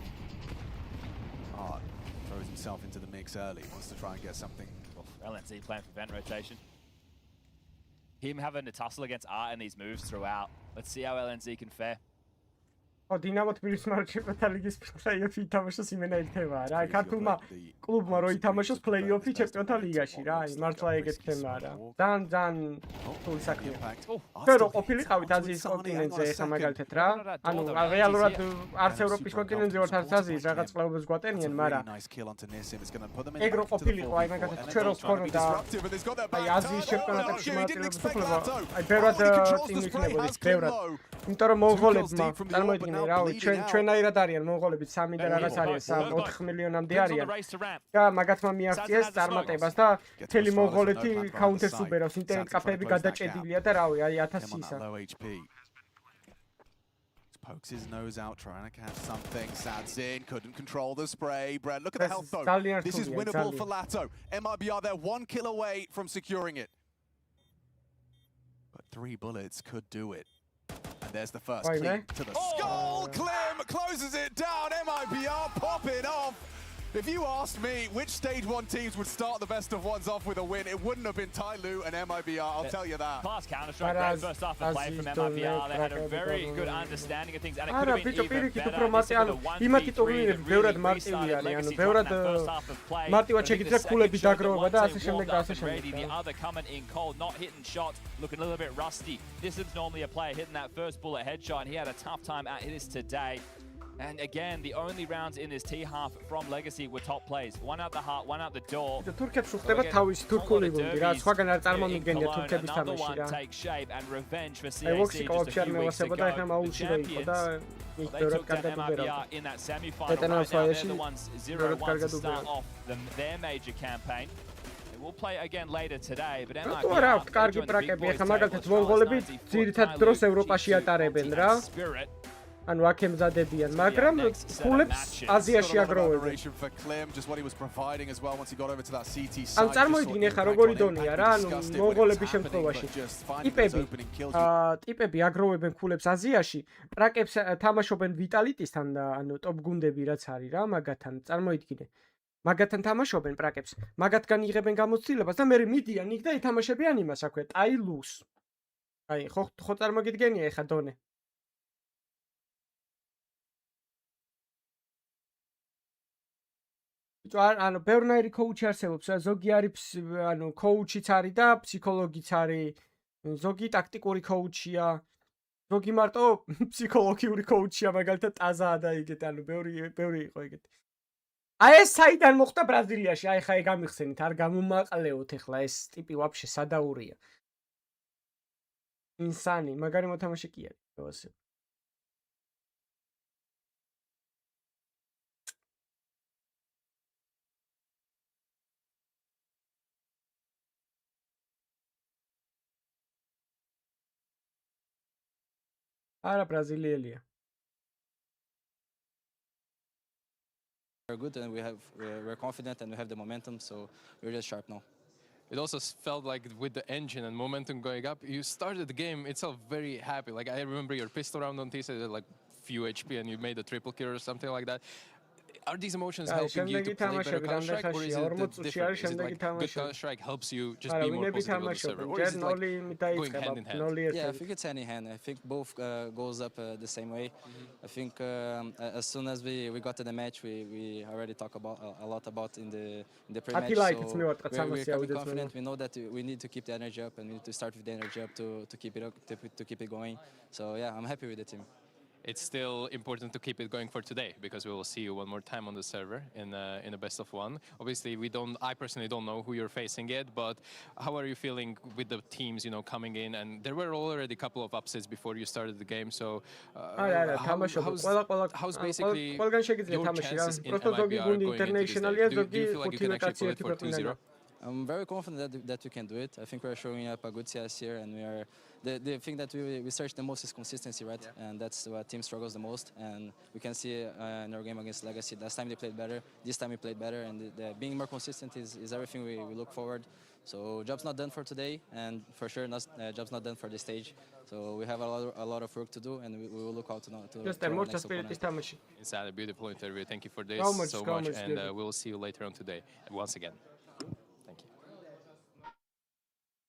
S11: Art throws himself into the mix early, wants to try and get something.
S8: LNZ playing for vent rotation. Him having to tussle against Art and these moves throughout. Let's see how LNZ can fare.
S4: ო დინამო თბილისის მარკეტთა ლიგის პლეიოფი ითამაშოს იმენა ითევა რა. აი ქართულმა კლუბმა რო ითამაშოს პლეიოფი ჩემპიონთა ლიგაში რა. აი მართლა ეგეთ თემა რა. ძალიან რთული საქმეა. ჩვენ რო ყოფილიყავით აზიის კონტინენტზე ეხა მაგალითად რა. ანუ რეალურად არც ევროპის კონტინენტზე ვართ არც აზიის რაღაც კლუბებს გვატენიან, მაგრამ ეგ რო ყოფილიყო აი მაგალითად ჩვენ რო ვქონოდა აი აზიის ჩემპიონატებში მონაწილეობის უფლება. აი ბევრად წინ იქნებოდი, ბევრად. იმიტომ რომ მონღოლებმა წარმოიდგინე რავი ჩვენაირად არიან მონღოლები 3 და რაღაც არიან 4 მილიონამდე არიან და მაგათმა მიაღწიეს წარმატებას და მთელი მონღოლეთი counter უბერავს ინტერნეტ კაფეები გადაჭედილია და რავი აი 1000-ისა
S11: Pokes his nose out, trying to catch something. Sad's in, couldn't control the spray. Brad, look at the health though. This is winnable for Lato. MIBR, they're 1 kill away from securing it. But 3 bullets could do it. And there's the first clean to the skull. Klim closes it down. MIBR popping off. If you asked me which stage 1 teams would start the best of ones off with a win, it wouldn't have been Tyloo and MIBR, I'll tell you that.
S8: Class Counter-Strike, great first half of play from MIBR. They had a very good understanding of things and it could have been even better. This is the 1v3 that really restarted Legacy from that first half of play. The other coming in cold, not hitting shots, looking a little bit rusty. This is normally a player hitting that first bullet headshot and he had a tough time at this today. And again, the only rounds in this T half from Legacy were top plays. 1 out the heart, 1 out the door.
S4: თურქებს უხდება თავის თურქული გუნდი რა, სხვაგან არ წარმომიდგენია თურქების თამაში რა.
S8: Take shape and revenge for CAC
S4: just a few weeks ago.
S8: They took down MIBR in that semi-final. Right now, they're the ones 0-1 to start off their major campaign. They We'll play again later today, but
S4: თუ არა აქვს კარგი პრაკები, ახლა მაგალითად მონღოლები ძირითად დროს ევროპაში ატარებენ რა. ანუ აქ ემზადებიან, მაგრამ ფულებს აზიაში აგროვებენ. ან წარმოიდგინე ხა როგორი დონეა რა, ანუ მონღოლების შემთხვევაში. ტიპები აგროვებენ ფულებს აზიაში, პრაკებს თამაშობენ ვიტალიტისთან და ანუ ტოპ გუნდები რაც არის რა, მაგათთან წარმოიდგინე. მაგათთან თამაშობენ პრაკებს, მაგათგან იღებენ გამოცდილებას და მე მიდიან იქ და ითამაშებიან იმას აქვე, ტაილუს. აი, ხო წარმოგიდგენია ეხა დონე. ანუ ბევრნაირი კოუჩი არსებობს, ზოგი არის ანუ კოუჩიც არის და ფსიქოლოგიც არის, ზოგი ტაქტიკური კოუჩია, ზოგი მარტო ფსიქოლოგიური კოუჩია, მაგალითად ტაზაა და იგეთ, ანუ ბევრი იყო იგეთ. აი ეს საიდან მოხდა ბრაზილიაში? აი ხა ეგ ამიხსენით, არ გამომაყლეოთ ეხლა ეს ტიპი ვაფშე სადაურია. ინსანი, მაგარი მოთამაშე კი არის, ასე. არა ბრაზილიელია.
S12: We're good and we're confident and we have the momentum, so we're just sharp now.
S9: It also felt like with the engine and momentum going up, you started the game itself very happy. Like I remember your pistol round on T-side like few HP and you made a triple kill or something like that. Are these emotions helping you to play better Counter-Strike, or is it different? Is it like good Counter-Strike helps you just be more positive on the server, or is it like going hand in hand?
S12: Yeah, I think it's hand in hand. I think both goes up the same way. I think as soon as we got to the match, we already talked about a lot about in the pre-match. So we're coming confident. We know that we need to keep the energy up and we need to start with the energy up to keep it up, to keep it going. So yeah, I'm happy with the team.
S9: It's still important to keep it going for today because we will see you one more time on the server in a best of one. Obviously, I personally don't know who you're facing yet, but how are you feeling with the teams, you know, coming in? And there were already a couple of upsets before you started the game, so how's basically your chances in MIBR going into this day? Do you feel like you can actually pull it for 2-0?
S12: I'm very confident that we can do it. I think we're showing up a good CS here, and we are. The thing that we search the most is consistency, right? Yeah. And that's what team struggles the most. And we can see in our game against Legacy, last time they played better. This time we played better, and being more consistent is everything we look forward. So job's not done for today, and for sure job's not done for this stage. So we have a lot of work to do, and we will look out to our next opponent.
S9: It's a beautiful interview. Thank you for this so much, and we'll see you later on today once again.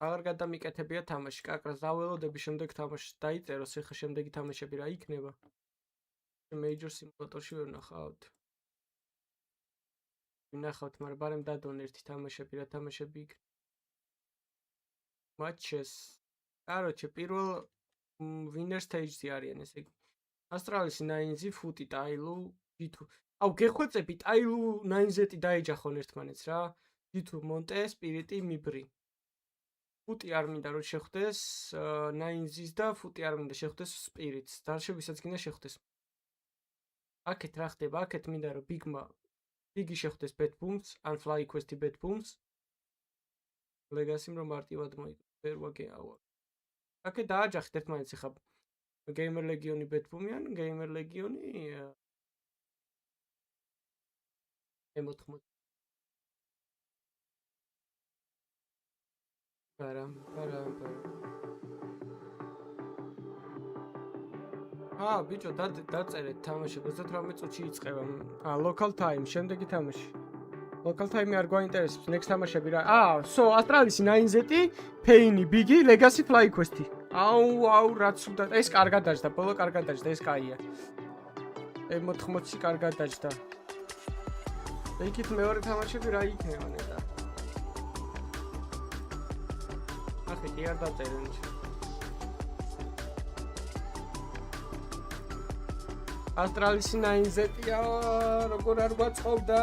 S4: აღარ გადამიკეთებია თამაში. კაკრას დაველოდები, შემდეგ თამაში დაიწეროს, ეხა შემდეგი თამაშები რა იქნება? Major simulatorში ვერ ნახავთ. ვნახავთ, მაგრამ ბარემ დადონ ერთი თამაშები, რა თამაშები იქნება. Matches. Короче, პირველ winner stage-ზე არიან ესე იგი. Astralis 9Z, Footy, Tailu, G2. აუ, გეხვეწები Tailu 9Z დაეჯახონ ერთმანეთს რა. G2, Monte, Spirit, MIBR. Footy არ მინდა რომ შეხვდეს 9Z-ს და Footy არ მინდა შეხვდეს Spirits. დარშებისაც გინდა შეხვდეს. აქეთ რა ხდება? აქეთ მინდა რომ Big-ი შეხვდეს Bad Booms, ან Fly Quest-ი Bad Booms. Legacy-მ რომ მარტივად მოიგო. ვერ ვაგეავა. აქეთ დააჯახეთ ერთმანეთს ხა. Gamer Legion-ი Bad Boom-ი ან Gamer Legion-ი M80. Param. ბიჭო, დაწერეთ თამაში 38 წუთში იწყება. Local time, შემდეგი თამაში. Local time არ გვაინტერესებს, next თამაშები რა. Astralis 9Z, Pain, Big-ი, Legacy, Fly Quest-ი. აუ, რაც უნდა. ეს კარგად დაჯდა, ბოლო კარგად დაჯდა, ეს კაია. M80-ში კარგად დაჯდა. იქით მეორე თამაშები რა იქნება ნეტა. კი არ დაწერენ. Astralis 9Z-ია, როგორ არ გვაწყობდა.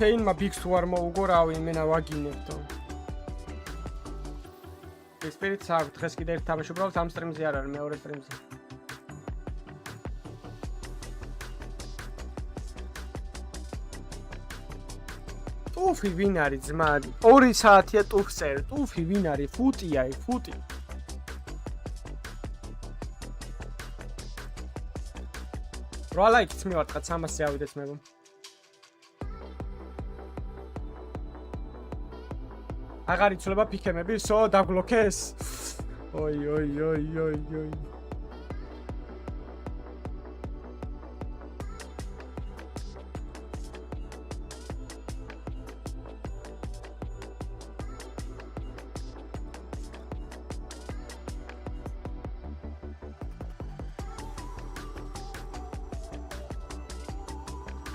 S4: Pain-მა Big-ს თუ არ მოუგო, რავი, იმენა ვაგინებდო. Spirit-ს აქვს, დღეს კიდე ერთ თამაში უბრალოდ ამ სტრიმზე არ არის, მეორე სტრიმზე. ტუფი ვინ არის ძმა? 2 საათია ტუფს წერ. ტუფი ვინ არის? ფუტია, ფუტი. რა ლაიქიც მივატყათ 300-ზე ავიდეთ მე. აღარ იცვლება პიკემები, დაგბლოკეს. ოი.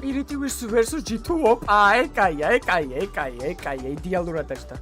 S4: პირიტი versus G2 ოპა, ეკაია, იდეალურად დაჭდა.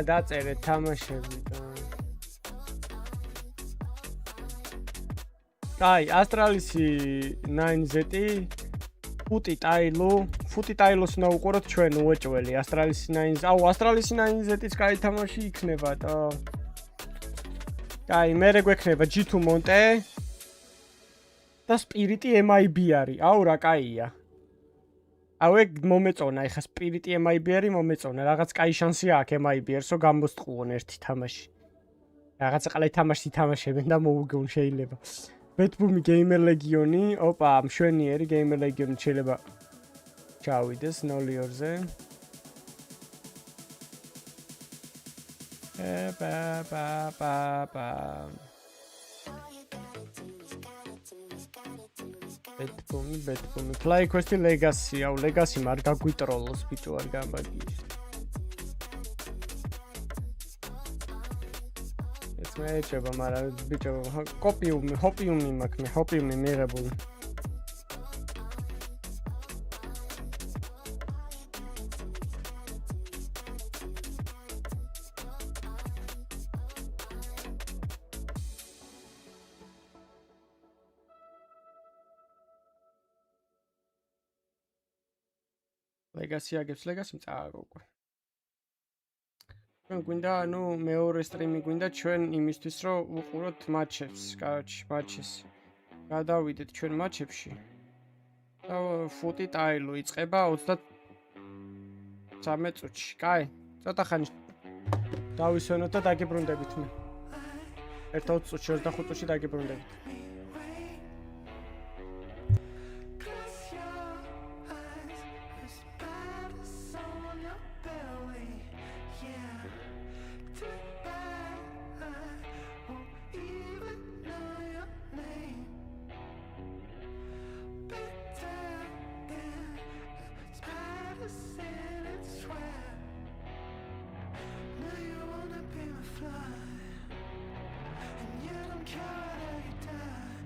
S4: დაწერე თამაშები. აი, ასტრალისი 9Z, ფუტი ტაილოს უნდა უყუროთ ჩვენ უეჭველი. ასტრალისი 9Z. აუ, ასტრალისი 9Z-იც კაი თამაში იქნება და. აი, მერე გვექნება G2 მონტე და სპირიტი MIBR. აუ, რა კაია. აუ მომეწონა, ეხა სპირიტი MIBR მომეწონა, რაღაც კაი შანსი აქვს MIBR-სო გამოსტყუონ ერთი თამაში. რაღაცა ყალე თამაში თამაშებენ და მოუგონ შეიძლება. ბეთბუმი გეიმერ ლეგიონი, ოპა, მშვენიერი გეიმერ ლეგიონი შეიძლება ჩავიდეს 0-2-ზე. ბეთბუმი. Fly Quest Legacy, აუ Legacy მარ გაგვიტროლოს ბიჭო არ გამაგია. ეს მეჭება, მაგრამ ბიჭო ჰოპიუმი მაქვს, მე ჰოპიუმი მიღებული. Legacy აგებს Legacy წააგო უკვე. ჩვენ გვინდა, მეორე სტრიმი გვინდა ჩვენ იმისთვის, რომ ვუყუროთ მატჩებს, მატჩის. გადავიდეთ ჩვენ მატჩებში. და ფუტი ტაილო იწყება 23 წუთში. კაი, ცოტა ხანი დავისვენოთ და დაგებრუნდებით მე. 1-20 წუთში, 25 წუთში დაგებრუნდებით.
S13: And you don't care how you die.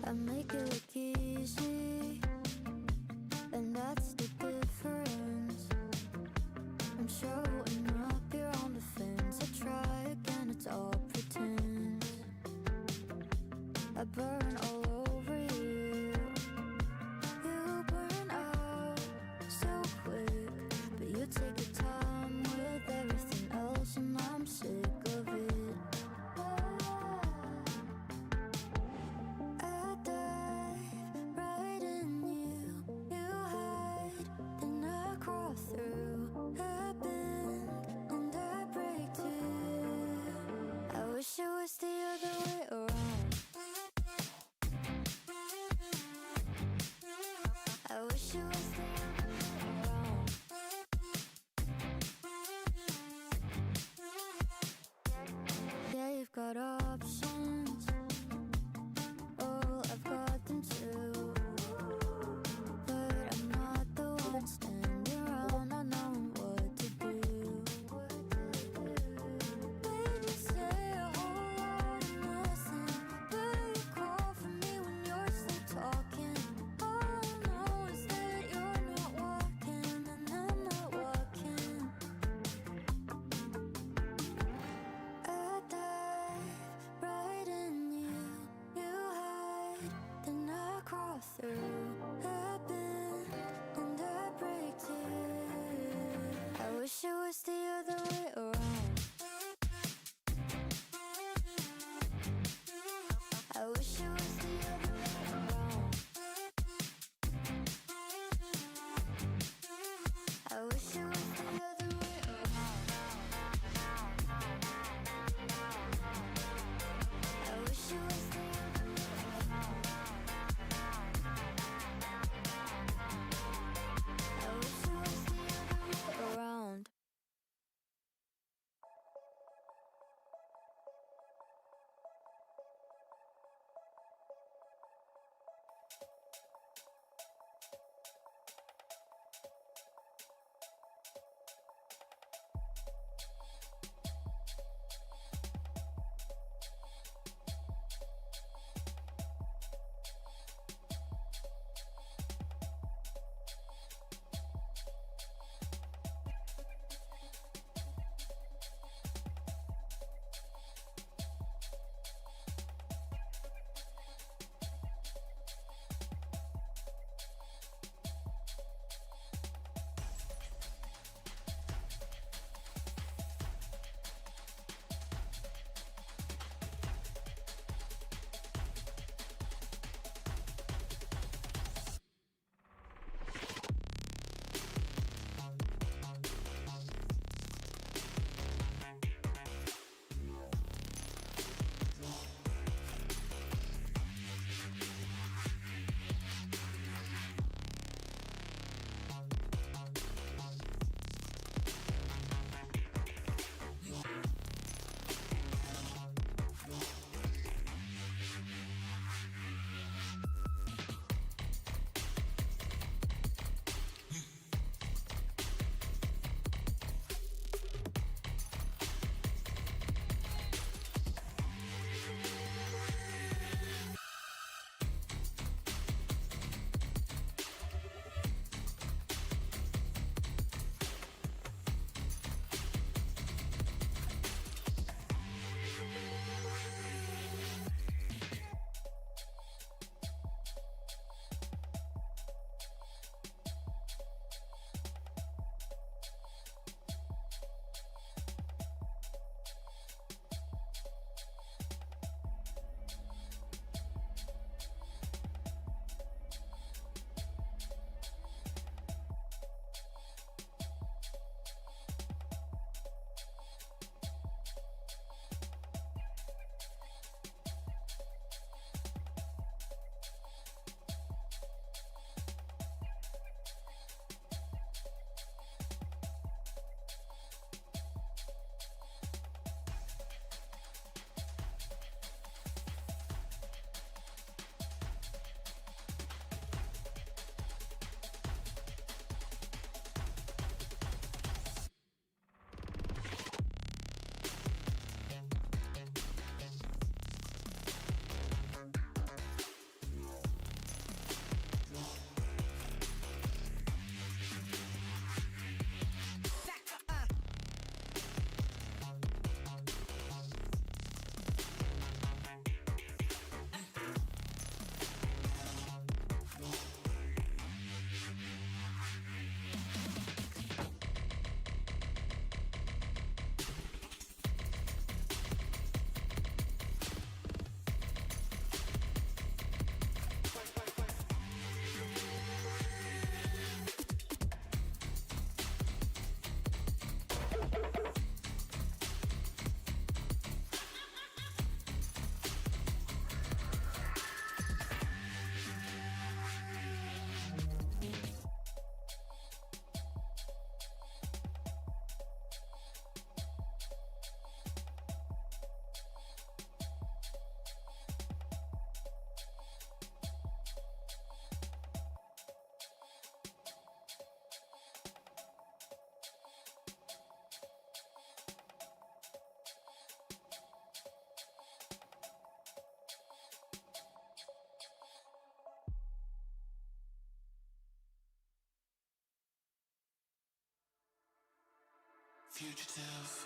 S13: I make it look easy, and that's the difference. I'm showing up, you're on the fence. I try again, it's all pretend. I burn all over you. You burn out so quick, but you take your time with everything else, and I'm sick of it. I dive right in you. You hide, then I crawl through. I bend and I break too. I wish it was the other way around. I wish it was the other way around. Yeah, you've got options. Oh, I've got them too. But I'm not the one standing around not knowing what to do. Baby, say a whole lot of nothing, but you call for me when you're still talking. All I know is that you're not walking, and I'm not walking. I dive right Fugitive.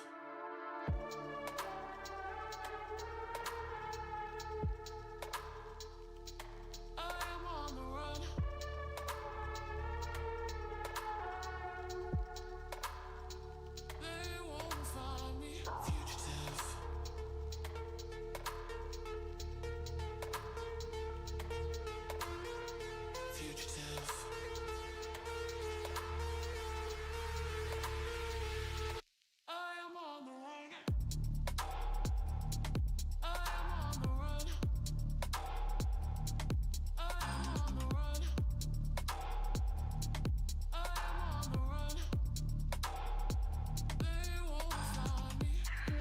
S13: I am on the run. They won't find me. Fugitive. Fugitive. I am on the run. I am on the run. I am on the run. I am on the run. They won't find me. They've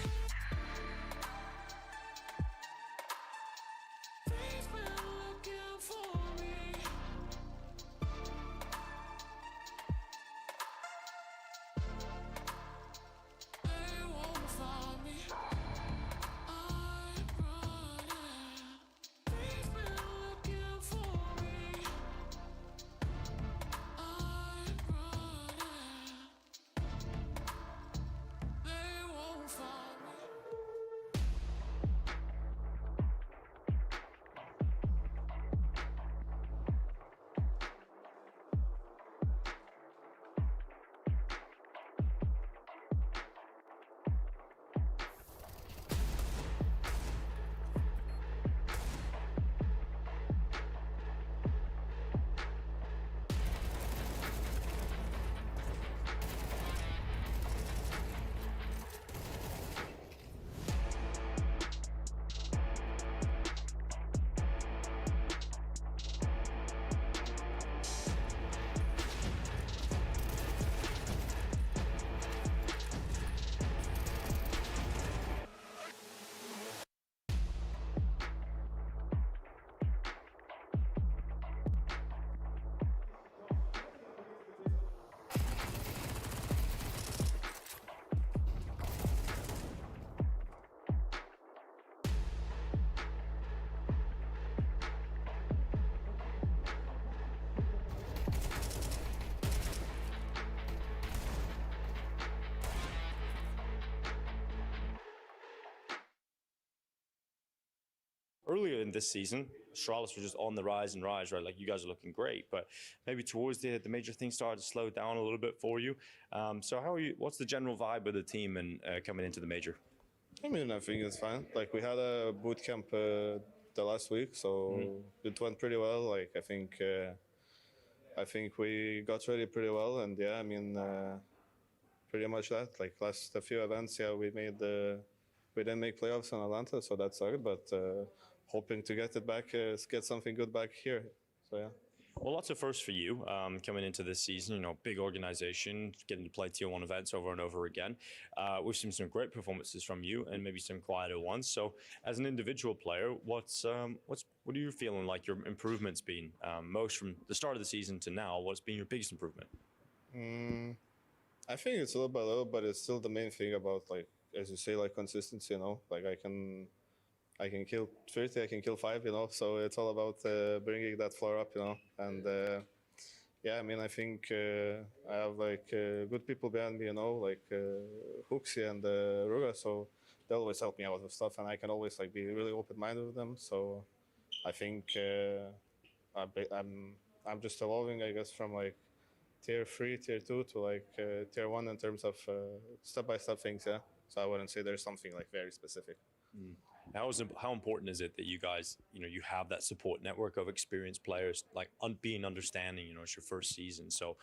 S13: been looking for me. They won't find me. I'm running. They've been looking for me. I'm running. They won't find me.
S16: Earlier in this season, Astralis was just on the rise and rise, right? Like you guys are looking great, but maybe towards the major things started to slow down a little bit for you. So how are you? What's the general vibe of the team and coming into the major?
S17: I mean, I think it's fine. Like we had a boot camp the last week, so it went pretty well. Like I think we got ready pretty well, and yeah, I mean, pretty much that. Like last a few events, yeah, we didn't make playoffs in Atlanta, so that sucked. But hoping to get it back, get something good back here. So yeah.
S16: Well, lots of firsts for you coming into this season. You know, big organization, getting to play Tier 1 events over and over again. We've seen some great performances from you, and maybe some quieter ones. So, as an individual player, what are you feeling like your improvements been most from the start of the season to now? What's been your biggest improvement?
S17: I think it's a little by little, but it's still the main thing about, like, as you say, like consistency. You know, like I can kill 30, I can kill 5, you know, so it's all about bringing that floor up, you know, and yeah, I mean, I think I have like good people behind me, you know, like Huxi and Ruga, so they always help me out with stuff, and I can always like be really open-minded with them, so I think I'm just evolving, I guess, from like tier 3, tier 2 to like tier 1 in terms of step-by-step things, yeah, so I wouldn't say there's something like very specific.
S16: How important is it that you guys, you have that support network of experienced players, like being understanding, it's your first season. So,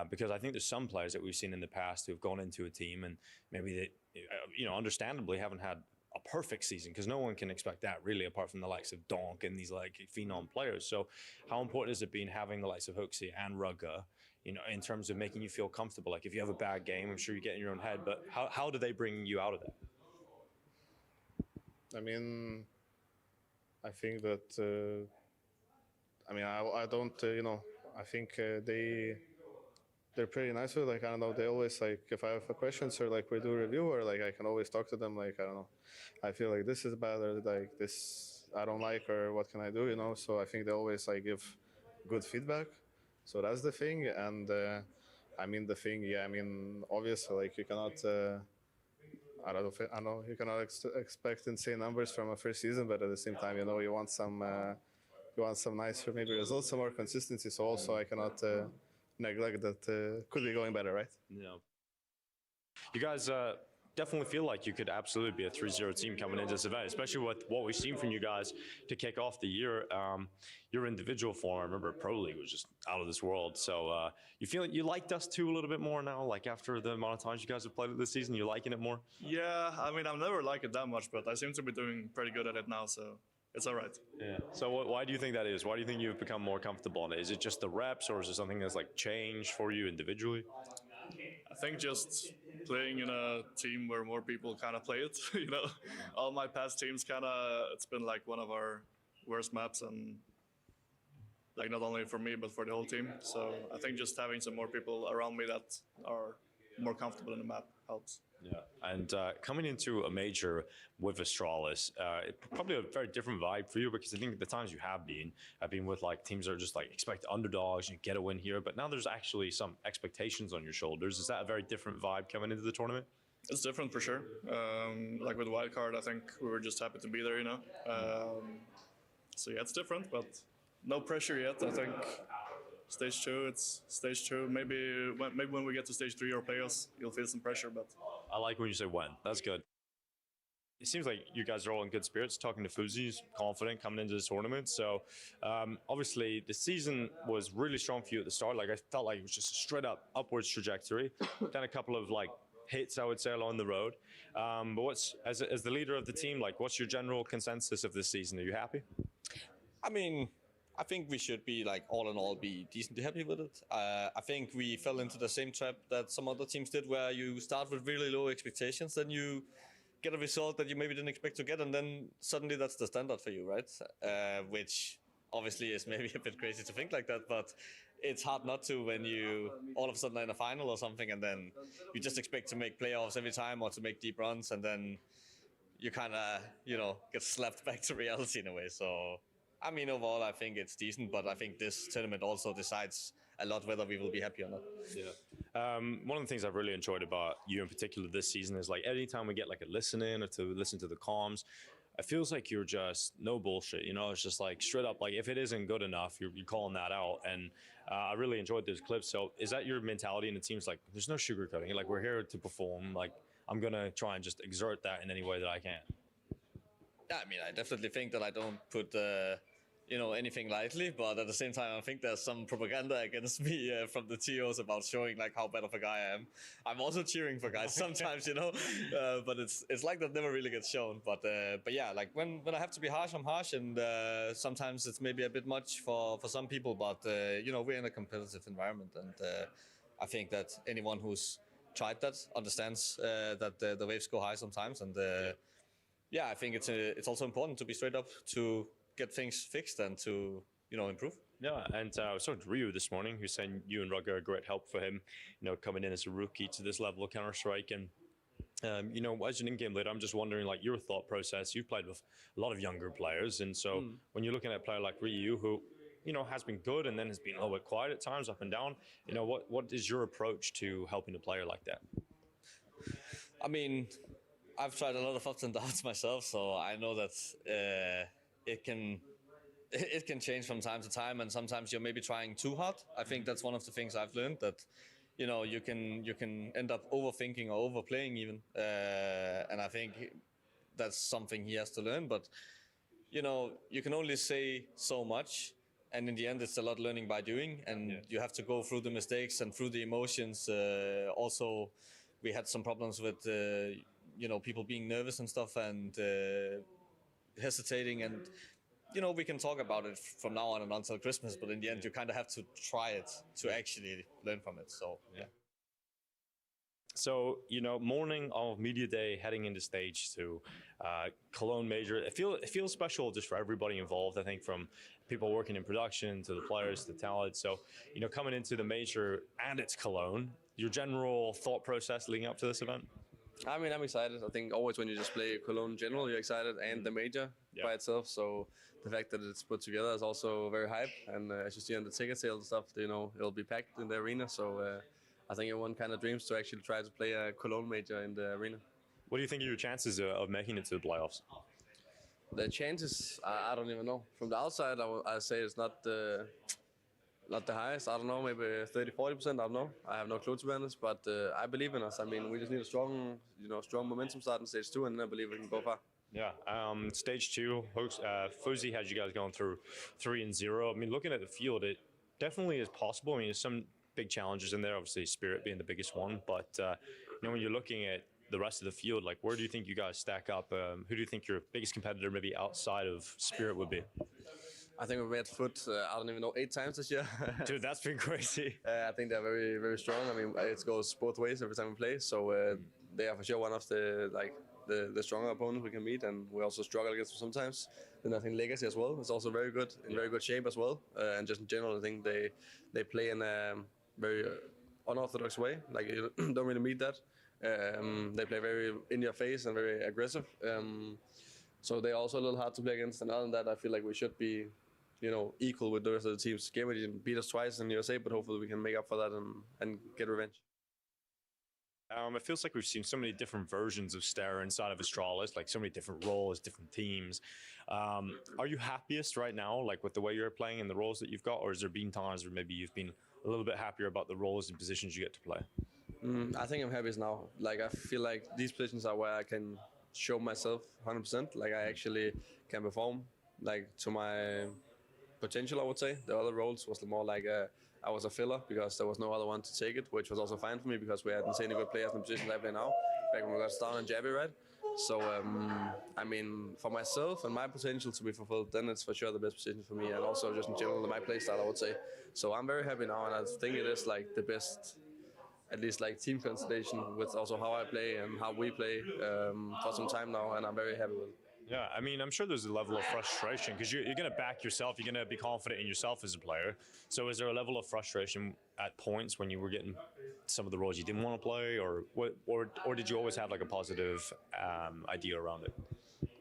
S16: because I think there's some players that we've seen in the past who've gone into a team and maybe they, understandably haven't had a perfect season, because no one can expect that really, apart from the likes of Donk and these like phenom players. So how important is it having the likes of Hooksy and Rugger, in terms of making you feel comfortable? Like if you have a bad game, I'm sure you get in your own head, but how do they bring you out of that?
S17: I mean, I think that, I don't, I think they're pretty nice with, like, I don't know, they always, like, if I have a questions or like we do a review, or like I can always talk to them, like, I don't know, I feel like this is bad, or like this I don't like, or what can I do, so I think they always like give good feedback. So that's the thing. And obviously, like, you cannot I know you cannot expect insane numbers from a first season, but at the same time, you want some nice maybe results, some more consistency. So also I cannot neglect that could be going better, right?
S16: Yeah. You guys definitely feel like you could absolutely be a 3-0 team coming into this event, especially with what we've seen from you guys to kick off the year. Your individual form, I remember Pro League was just out of this world. So you feel like you like Dust 2 a little bit more now, like after the amount of times you guys have played it this season, you liking it more?
S6: Yeah, I've never liked it that much, but I seem to be doing pretty good at it now, so it's all right.
S16: Yeah. So why do you think that is? Why do you think you've become more comfortable on it? Is it just the reps, or is it something that's like changed for you individually?
S6: I think just playing in a team where more people kind of play it, all my past teams it's been like one of our worst maps, and like not only for me, but for the whole team. So I think just having some more people around me that are more comfortable in the map helps.
S16: Yeah, and coming into a major with Astralis, probably a very different vibe for you, because I think the times you have been with like teams that are just like expect underdogs, you get a win here, but now there's actually some expectations on your shoulders. Is that a very different vibe coming into the tournament?
S6: It's different for sure. Like with Wildcard, I think we were just happy to be there, So yeah, it's different, but no pressure yet. I think stage 2, it's stage 2. Maybe when we get to stage 3 or playoffs, you'll feel some pressure, but
S16: I like when you say when. That's good. It seems like you guys are all in good spirits. Talking to Fuzi's confident coming into this tournament. So obviously the season was really strong for you at the start. Like I felt like it was just a straight up upwards trajectory. Then a couple of like hits, I would say, along the road. But as the leader of the team, like what's your general consensus of this season? Are you happy?
S15: I think we should be like all in all be decently happy with it. I think we fell into the same trap that some other teams did, where you start with really low expectations, then you get a result that you maybe didn't expect to get, and then suddenly that's the standard for you, right? Which obviously is maybe a bit crazy to think like that, but it's hard not to when you all of a sudden are in a final or something, and then you just expect to make playoffs every time or to make deep runs, and then you kind of, get slapped back to reality in a way. So overall, I think it's decent, but I think this tournament also decides a lot whether we will be happy or not.
S16: Yeah. One of the things I've really enjoyed about you in particular this season is like anytime we get like a listen in or to listen to the comms, it feels like you're just no bullshit. It's just like straight up, like if it isn't good enough, you're calling that out. And I really enjoyed those clips. So is that your mentality in the team's like, there's no sugarcoating, like we're here to perform, like I'm going to try and just exert that in any way that I can?
S15: Yeah, I definitely think that I don't put anything lightly, but at the same time, I think there's some propaganda against me from the TOs about showing like how bad of a guy I am. I'm also cheering for guys sometimes, but it's like that never really gets shown. But yeah, like when I have to be harsh, I'm harsh, and sometimes it's maybe a bit much for some people. But we're in a competitive environment, and I think that anyone who's tried that understands that the waves go high sometimes, and yeah, I think it's also important to be straight up to get things fixed and to improve.
S16: Yeah, and I was talking to Ryu this morning, who's saying you and Rugger are a great help for him, coming in as a rookie to this level of Counter-Strike. And as an in-game leader, I'm just wondering, like, your thought process. You've played with a lot of younger players, and so when you're looking at a player like Ryu, who has been good and then has been a little bit quiet at times, up and down, what is your approach to helping a player like that?
S15: I've tried a lot of ups and downs myself, so I know that it can change from time to time, and sometimes you're maybe trying too hard. I think that's one of the things I've learned, that you can end up overthinking or overplaying even, and I think that's something he has to learn. But you know, you can only say so much, and in the end, it's a lot learning by doing, and you have to go through the mistakes and through the emotions. Also, we had some problems with you know, people being nervous and stuff, and hesitating, and you know, we can talk about it from now on and until Christmas, but in the end, you kind of have to try it to actually learn from it. So, yeah.
S16: So, you know, morning of media day, heading into stage 2, Cologne major. It feels special just for everybody involved. I think from people working in production to the players to the talent. So, you know, coming into the major and it's Cologne, your general thought process leading up to this event?
S19: I mean, I'm excited. I think always when you just play Cologne in general, you're excited, and the major by itself. So the fact that it's put together is also very hype. And as you see on the ticket sales and stuff, you know, it'll be packed in the arena. So I think everyone kind of dreams to actually try to play a Cologne major in the arena.
S16: What do you think are your chances of making it to the playoffs?
S19: The chances, I don't even know. From the outside, I say it's not the highest. I don't know, maybe 30-40%. I don't know. I have no clue, to be honest. But I believe in us. I mean, we just need a strong momentum start in stage 2, and then I believe we can go far.
S16: Yeah, stage 2, Fuzi has you guys going through 3-0. I mean, looking at the field, it definitely is possible. I mean, there's some big challenges in there, obviously Spirit being the biggest one. But, you know, when you're looking at the rest of the field, like, where do you think you guys stack up? Who do you think your biggest competitor maybe outside of Spirit would be?
S19: I think we've had foot, I don't even know, 8 times this year.
S16: Dude, that's been crazy.
S19: I think they're very, very strong. I mean, it goes both ways every time we play. So they are for sure one of the stronger opponents we can meet, and we also struggle against them sometimes. Then I think Legacy as well is also very good, in very good shape as well. And just in general, I think they play in a very unorthodox way. Like, you don't really meet that. They play very in your face and very aggressive. So they're also a little hard to play against. And other than that, I feel like we should be, you know, equal with the rest of the teams. Gamer didn't beat us twice in USA, but hopefully we can make up for that and get revenge.
S16: It feels like we've seen so many different versions of Stera inside of Astralis, like so many different roles, different teams. Are you happiest right now, like with the way you're playing and the roles that you've got, or has there been times where maybe you've been a little bit happier about the roles and positions you get to play?
S19: I think I'm happiest now. Like, I feel like these positions are where I can show myself 100%. Like, I actually can perform, like, to my potential, I would say. The other roles was more like I was a filler because there was no other one to take it, which was also fine for me because we had insanely good players in the positions I play now, back when we got Star and Jabby, right? So, I mean, for myself and my potential to be fulfilled, then it's for sure the best position for me, and also just in general my play style, I would say. So I'm very happy now, and I think it is like the best, at least like team constellation with also how I play and how we play for some time now, and I'm very happy with it.
S16: Yeah, I mean, I'm sure there's a level of frustration because you're going to back yourself. You're going to be confident in yourself as a player. So is there a level of frustration at points when you were getting some of the roles you didn't want to play, or did you always have like a positive idea around it?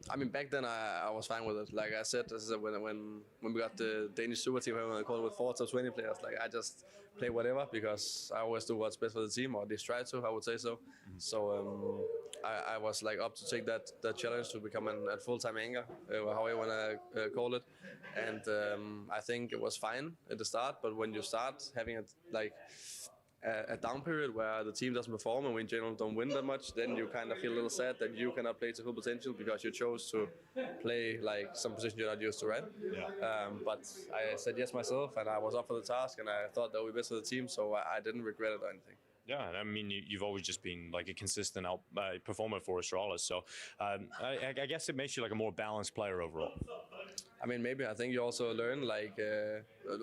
S19: I mean, back then I was fine with it. Like I said, when we got the Danish super team, when I called it with 4 to 20 players, like I just play whatever because I always do what's best for the team, or at least try to, I would say so. So I was like up to take that challenge to become a full-time anchor, however you want to call it. And I think it was fine at the start, but when you start having a down period where the team doesn't perform and we in general don't win that much, then you kind of feel a little sad that you cannot play to full potential because you chose to play like some position you're not used to, right?
S16: Yeah.
S19: But I said yes myself, and I was up for the task, and I thought that would be best for the team, so I didn't regret it or anything.
S16: Yeah, I mean, you've always just been like a consistent performer for Astralis, so I guess it makes you like a more balanced player overall.
S19: I mean, maybe. I think you also learn, like,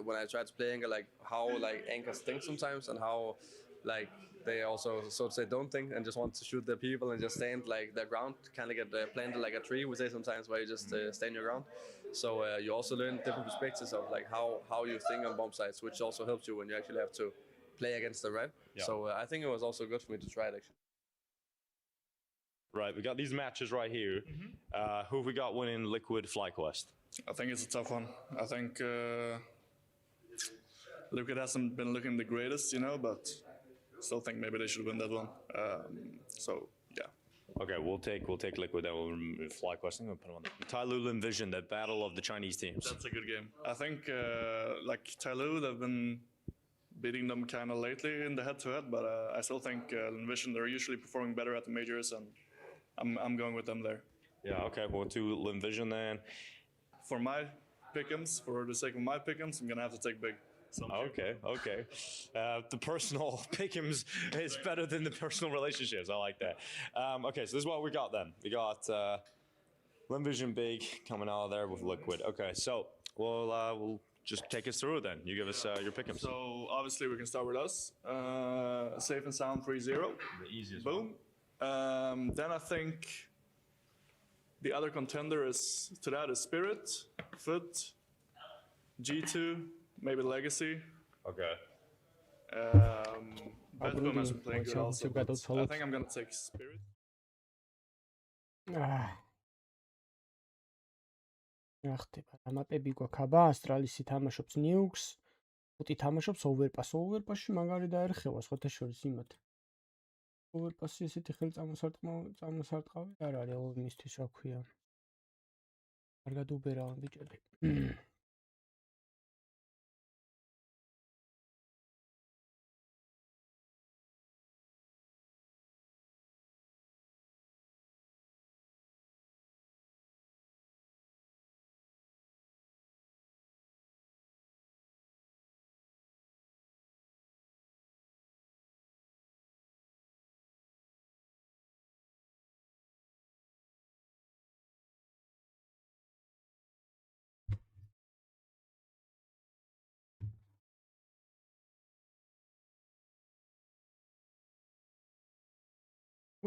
S19: when I tried to play anchor, like, how, like, anchors think sometimes and how, like, they also, so to say, don't think and just want to shoot their people and just stand, like, their ground, kind of get planted like a tree, we say sometimes, where you just stand your ground. So you also learn different perspectives of, like, how you think on bomb sites, which also helps you when you actually have to play against them, right?
S16: Yeah.
S19: So I think it was also good for me to try it, actually.
S16: Right, we got these matches right here. Who have we got winning Liquid FlyQuest?
S6: I think it's a tough one. I think Liquid hasn't been looking the greatest, you know, but still think maybe they should win that one. So yeah.
S16: Okay, we'll take Liquid. Then we'll remove FlyQuest. I'm gonna put them on the Tyloo Envision, the battle of the Chinese teams.
S6: That's a good game. I think like Tyloo, they've been beating them kind of lately in the head-to-head, but I still think Envision, they're usually performing better at the majors, and I'm going with them there.
S16: Yeah, okay, we'll do Lim Vision then.
S6: For my pick'ems, for the sake of my pick'ems, I'm gonna have to take big. So
S16: Okay. The personal pick'ems is better than the personal relationships. I like that. Okay, so this is what we got then. We got Lim Vision Big coming out of there with Liquid. Okay, so we'll just take us through it then. You give us your pick'ems.
S6: So obviously we can start with us. Safe and sound 3-0.
S16: The easiest.
S6: Boom. Then I think the other contender is Spirit, Foot, G2, maybe Legacy.
S16: Okay.
S6: Bedboom has been playing good also, but I think I'm gonna take Spirit.
S4: ხდება რა მაპები გვაქვს აბა ასტრალისი თამაშობს ნიუქს ფუტი თამაშობს ოვერპასში მაგარი დაერხევა სხვათა შორის იმათ ოვერპასი ესეთი ხელწამოსარტყავი არ არის მისთვის რა ქვია კარგად უბერავენ ბიჭები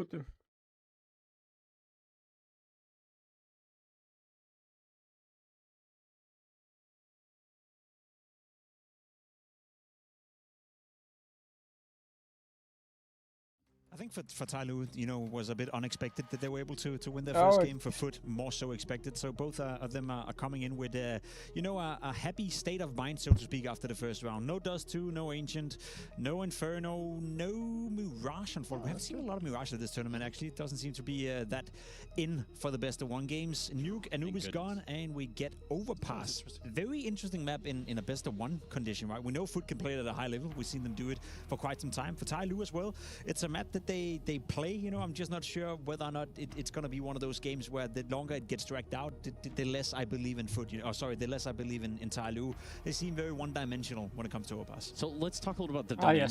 S4: Gute.
S20: I think for Tyloo, was a bit unexpected that they were able to win their first game. For Foot, more so expected. So both of them are coming in with, a happy state of mind, so to speak, after the first round. No Dust 2, no Ancient, no Inferno, no Mirage. Unfortunately, we haven't seen a lot of Mirage at this tournament, actually. It doesn't seem to be that in for the best of one games. Nuke, Anubis gone, and we get Overpass. Very interesting map in a best of one condition, right? We know Foot can play it at a high level. We've seen them do it for quite some time. For Tyloo as well, it's a map that they play. I'm just not sure whether or not it's going to be one of those games where the longer it gets dragged out, the less I believe in Foot. The less I believe in Tyloo. They seem very one-dimensional when it comes to Overpass.
S22: So let's talk a little about the dynamic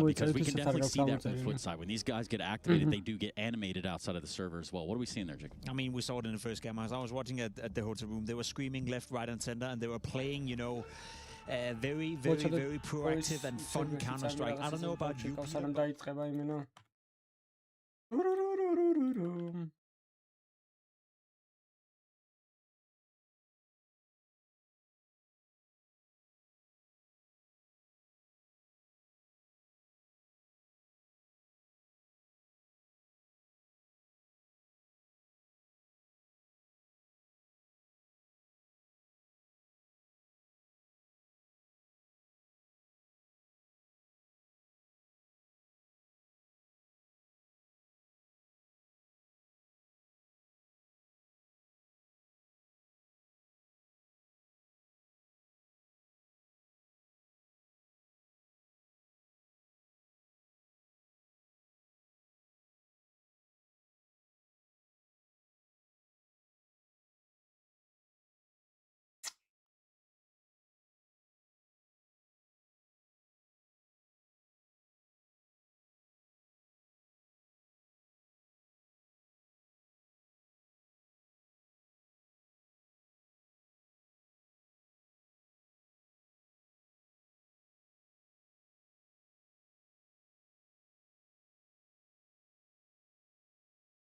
S22: because we can definitely see that from the Foot side. When these guys get activated, they do get animated outside of the server as well. What are we seeing there, Jake?
S20: I mean, we saw it in the first game. As I was watching at the hotel room, they were screaming left, right, and center, and they were playing, very proactive and fun Counter-Strike. I don't know about you.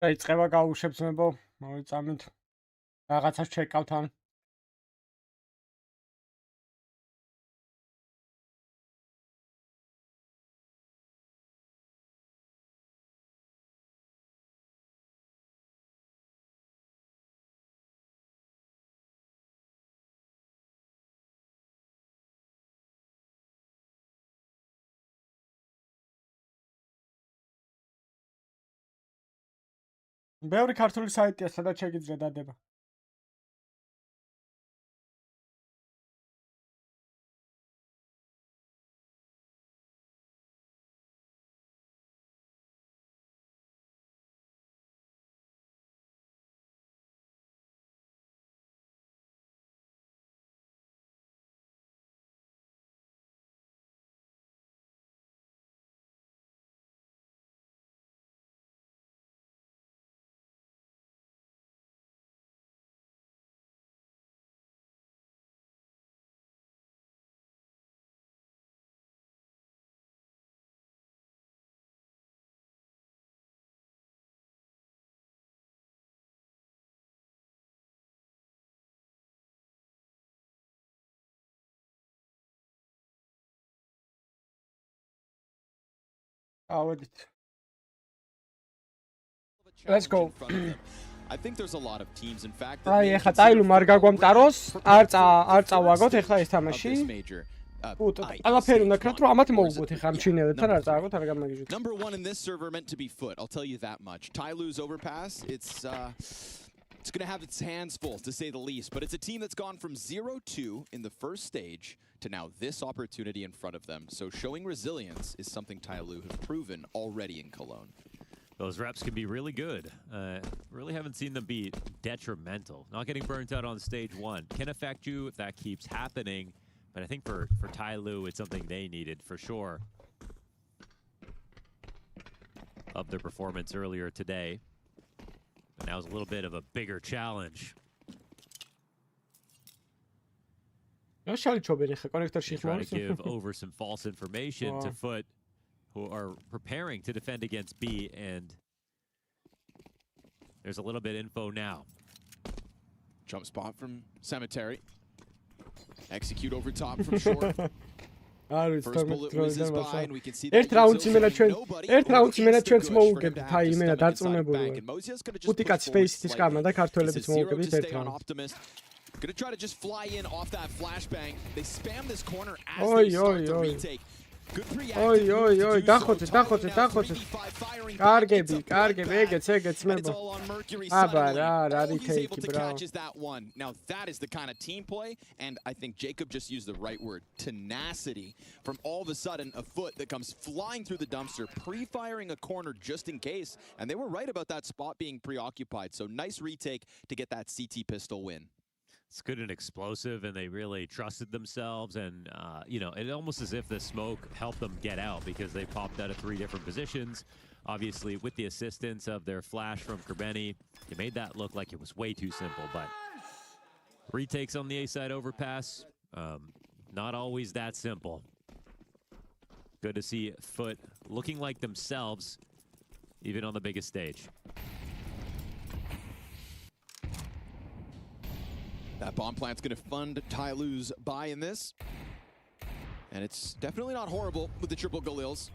S4: დაიწყება გაუშვებსმებო, მოვიწამით. რაღაცას ჩეკავთ ან ბევრი ქართული საიტია, სადაც შეგიძლია დადება. Let's go.
S5: I think there's a lot of teams in fact
S4: აი ეხლა ტაილუ არ გაგვამტაროს, არ წავაგოთ ეხლა ეს თამაში. ყველაფერი უნდა ქრათ, რომ ამათ მოვუგოთ ეხლა ამ ჩინელებთან არ წავაგოთ, არ გამაგიჟოთ.
S5: Number 1 in this server meant to be foot, I'll tell you that much. Tailu's overpass, it's going to have its hands full, to say the least. But it's a team that's gone from 0-2 in the first stage to now this opportunity in front of them. So showing resilience is something Tailu have proven already in Cologne.
S21: Those reps can be really good. Really haven't seen them be detrimental. Not getting burnt out on stage 1 can affect you if that keeps happening. But I think for Tailu, it's something they needed for sure. Of their performance earlier today. And that was a little bit of a bigger challenge. Trying to give over some false information to Foot, who are preparing to defend against B, and there's a little bit info now.
S5: Jump spot from Cemetery. Execute over top from short. First bullet whizzes by, and we can see that
S4: ერთ რაუნდს იმენა ჩვენც მოუგებთ, აი იმენა დარწმუნებული ვარ. პუტიკაც ფეისის გამა და ქართველებიც მოუგებთ ერთ რაუნდს.
S5: Gonna try to just fly in off that flashbang. They spam this corner as they start the retake. Good
S4: oi, დახოცეთ. კარგები, ეგეც მებო. აბა რა retake, bro.
S5: Catches that one. Now that is the kind of team play, and I think Jacob just used the right word, tenacity. From all of a sudden, a Foot that comes flying through the dumpster, pre-firing a corner just in case, and they were right about that spot being preoccupied. So nice retake to get that CT pistol win.
S21: It's good and explosive, and they really trusted themselves. And, you know, it almost as if the smoke helped them get out because they popped out of 3 different positions. Obviously, with the assistance of their flash from Kerbeni, they made that look like it was way too simple. But retakes on the A-side overpass, not always that simple. Good to see Foot looking like themselves, even on the biggest stage.
S5: That bomb plant's going to fund Tailu's buy in this. And it's definitely not horrible with the triple Galils.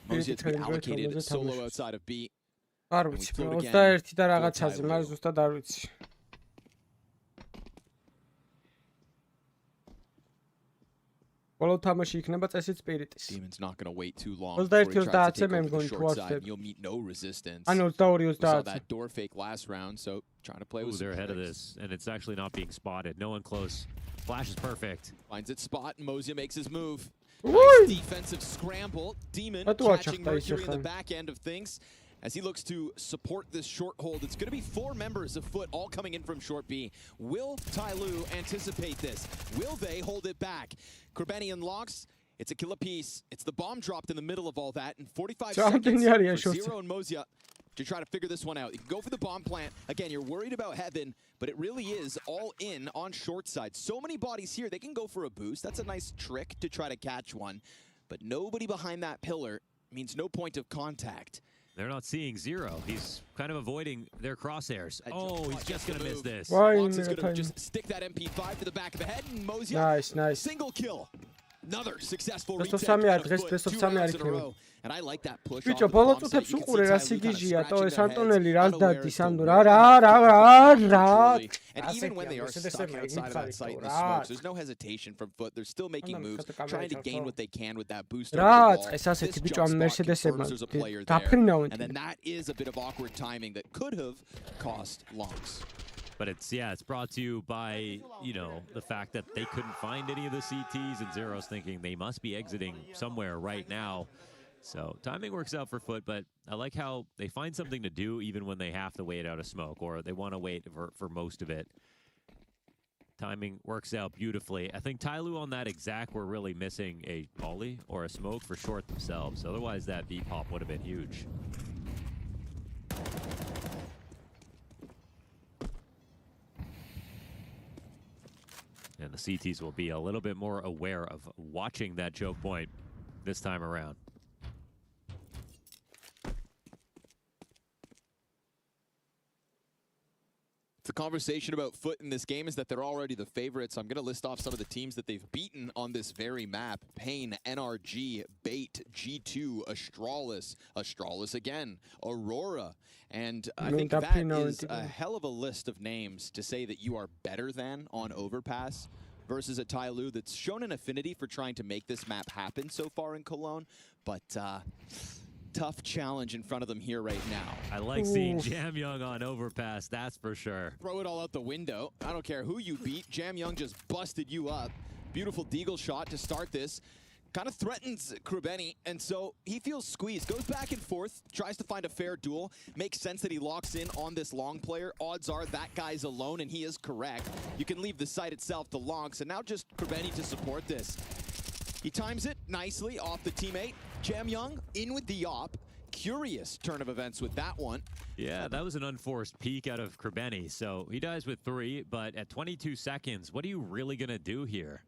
S5: Mozia to be allocated solo outside of B.
S4: არ ვიცი, 21 და რაღაცაზე, მაგრამ ზუსტად არ ვიცი. Follow თამაში იქნება წესით სპირიტის.
S5: Demon's not going to wait too long. 21-20-ზე მე მგონი თუ ახდები.
S3: You'll meet no resistance.
S4: ანუ 22-20.
S3: Saw that door fake last round, so trying to play with
S21: they're ahead of this, and it's actually not being spotted. No one close. Flash is perfect.
S5: Finds its spot, and Mozia makes his move. Nice defensive scramble. Demon catching Mercury in the back end of things. As he looks to support this short hold, it's going to be 4 members of Foot all coming in from short B. Will Tailu anticipate this? Will they hold it back? Kerbeni unlocks. It's a kill apiece. It's the bomb dropped in the middle of all that. In 45 seconds for Zero and Mozia to try to figure this one out. You can go for the bomb plant. Again, you're worried about Heaven, but it really is all in on short side. So many bodies here. They can go for a boost. That's a nice trick to try to catch one. But nobody behind that pillar means no point of contact.
S21: They're not seeing Zero. He's kind of avoiding their crosshairs. Oh, he's just going to miss this.
S5: Fox is going to just stick that MP5 to the back of the head, and Mozia,
S4: nice.
S5: Single kill. Another successful
S4: retake.
S5: Best of 3 in a row. And I like that push.
S4: Bicho, ბოლო წუთებს უყურე რა სიგიჟია, ტო ეს ანტონელი რას დადის ამდო რა.
S5: And even when they are stuck outside of that site in the smokes, there's no hesitation from Foot. They're still making moves, trying to gain what they can with that boost.
S4: ეს ასეთი ბიჭო ამ მერსედესებმა დაფრინავენ.
S5: And then that is a bit of awkward timing that could have cost Longs.
S21: But it's brought to you by, you know, the fact that they couldn't find any of the CTs, and Zero's thinking they must be exiting somewhere right now. So timing works out for Foot, but I like how they find something to do even when they have to wait out a smoke, or they want to wait for most of it. Timing works out beautifully. I think Tailu on that exact were really missing a molly or a smoke for short themselves. Otherwise, that V-pop would have been huge. And the CTs will be a little bit more aware of watching that choke point this time around.
S5: The conversation about Foot in this game is that they're already the favorites. I'm going to list off some of the teams that they've beaten on this very map. Pain, NRG, Bait, G2, Astralis again, Aurora. And I think that is a hell of a list of names to say that you are better than on Overpass versus a Tyloo that's shown an affinity for trying to make this map happen so far in Cologne. But tough challenge in front of them here right now.
S21: I like seeing Jam Young on Overpass, that's for sure.
S5: Throw it all out the window. I don't care who you beat. Jam Young just busted you up. Beautiful deagle shot to start this. Kind of threatens Krubeni, and so he feels squeezed. Goes back and forth, tries to find a fair duel. Makes sense that he locks in on this long player. Odds are that guy's alone, and he is correct. You can leave the site itself to long, so now just Krubeni to support this. He times it nicely off the teammate. Jam Young in with the op. Curious turn of events with that one.
S21: Yeah, that was an unforced peek out of Krubeni. So he dies with 3, but at 22 seconds, what are you really going to do here?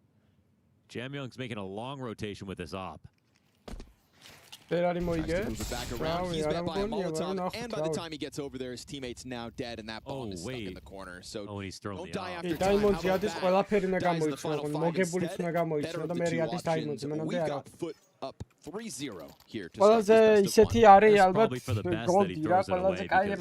S21: Jam Young's making a long rotation with this op.
S5: Tries to move it back around. He's met by a Molotov, and by the time he gets over there, his teammate's now dead, and that bomb is stuck in the corner. So
S21: he's thrown
S5: don't
S21: the
S5: die
S21: op.
S5: after time. How about that? We've got Foot up 3-0 here to start this best of one.
S21: Probably for the best that he throws it away because they are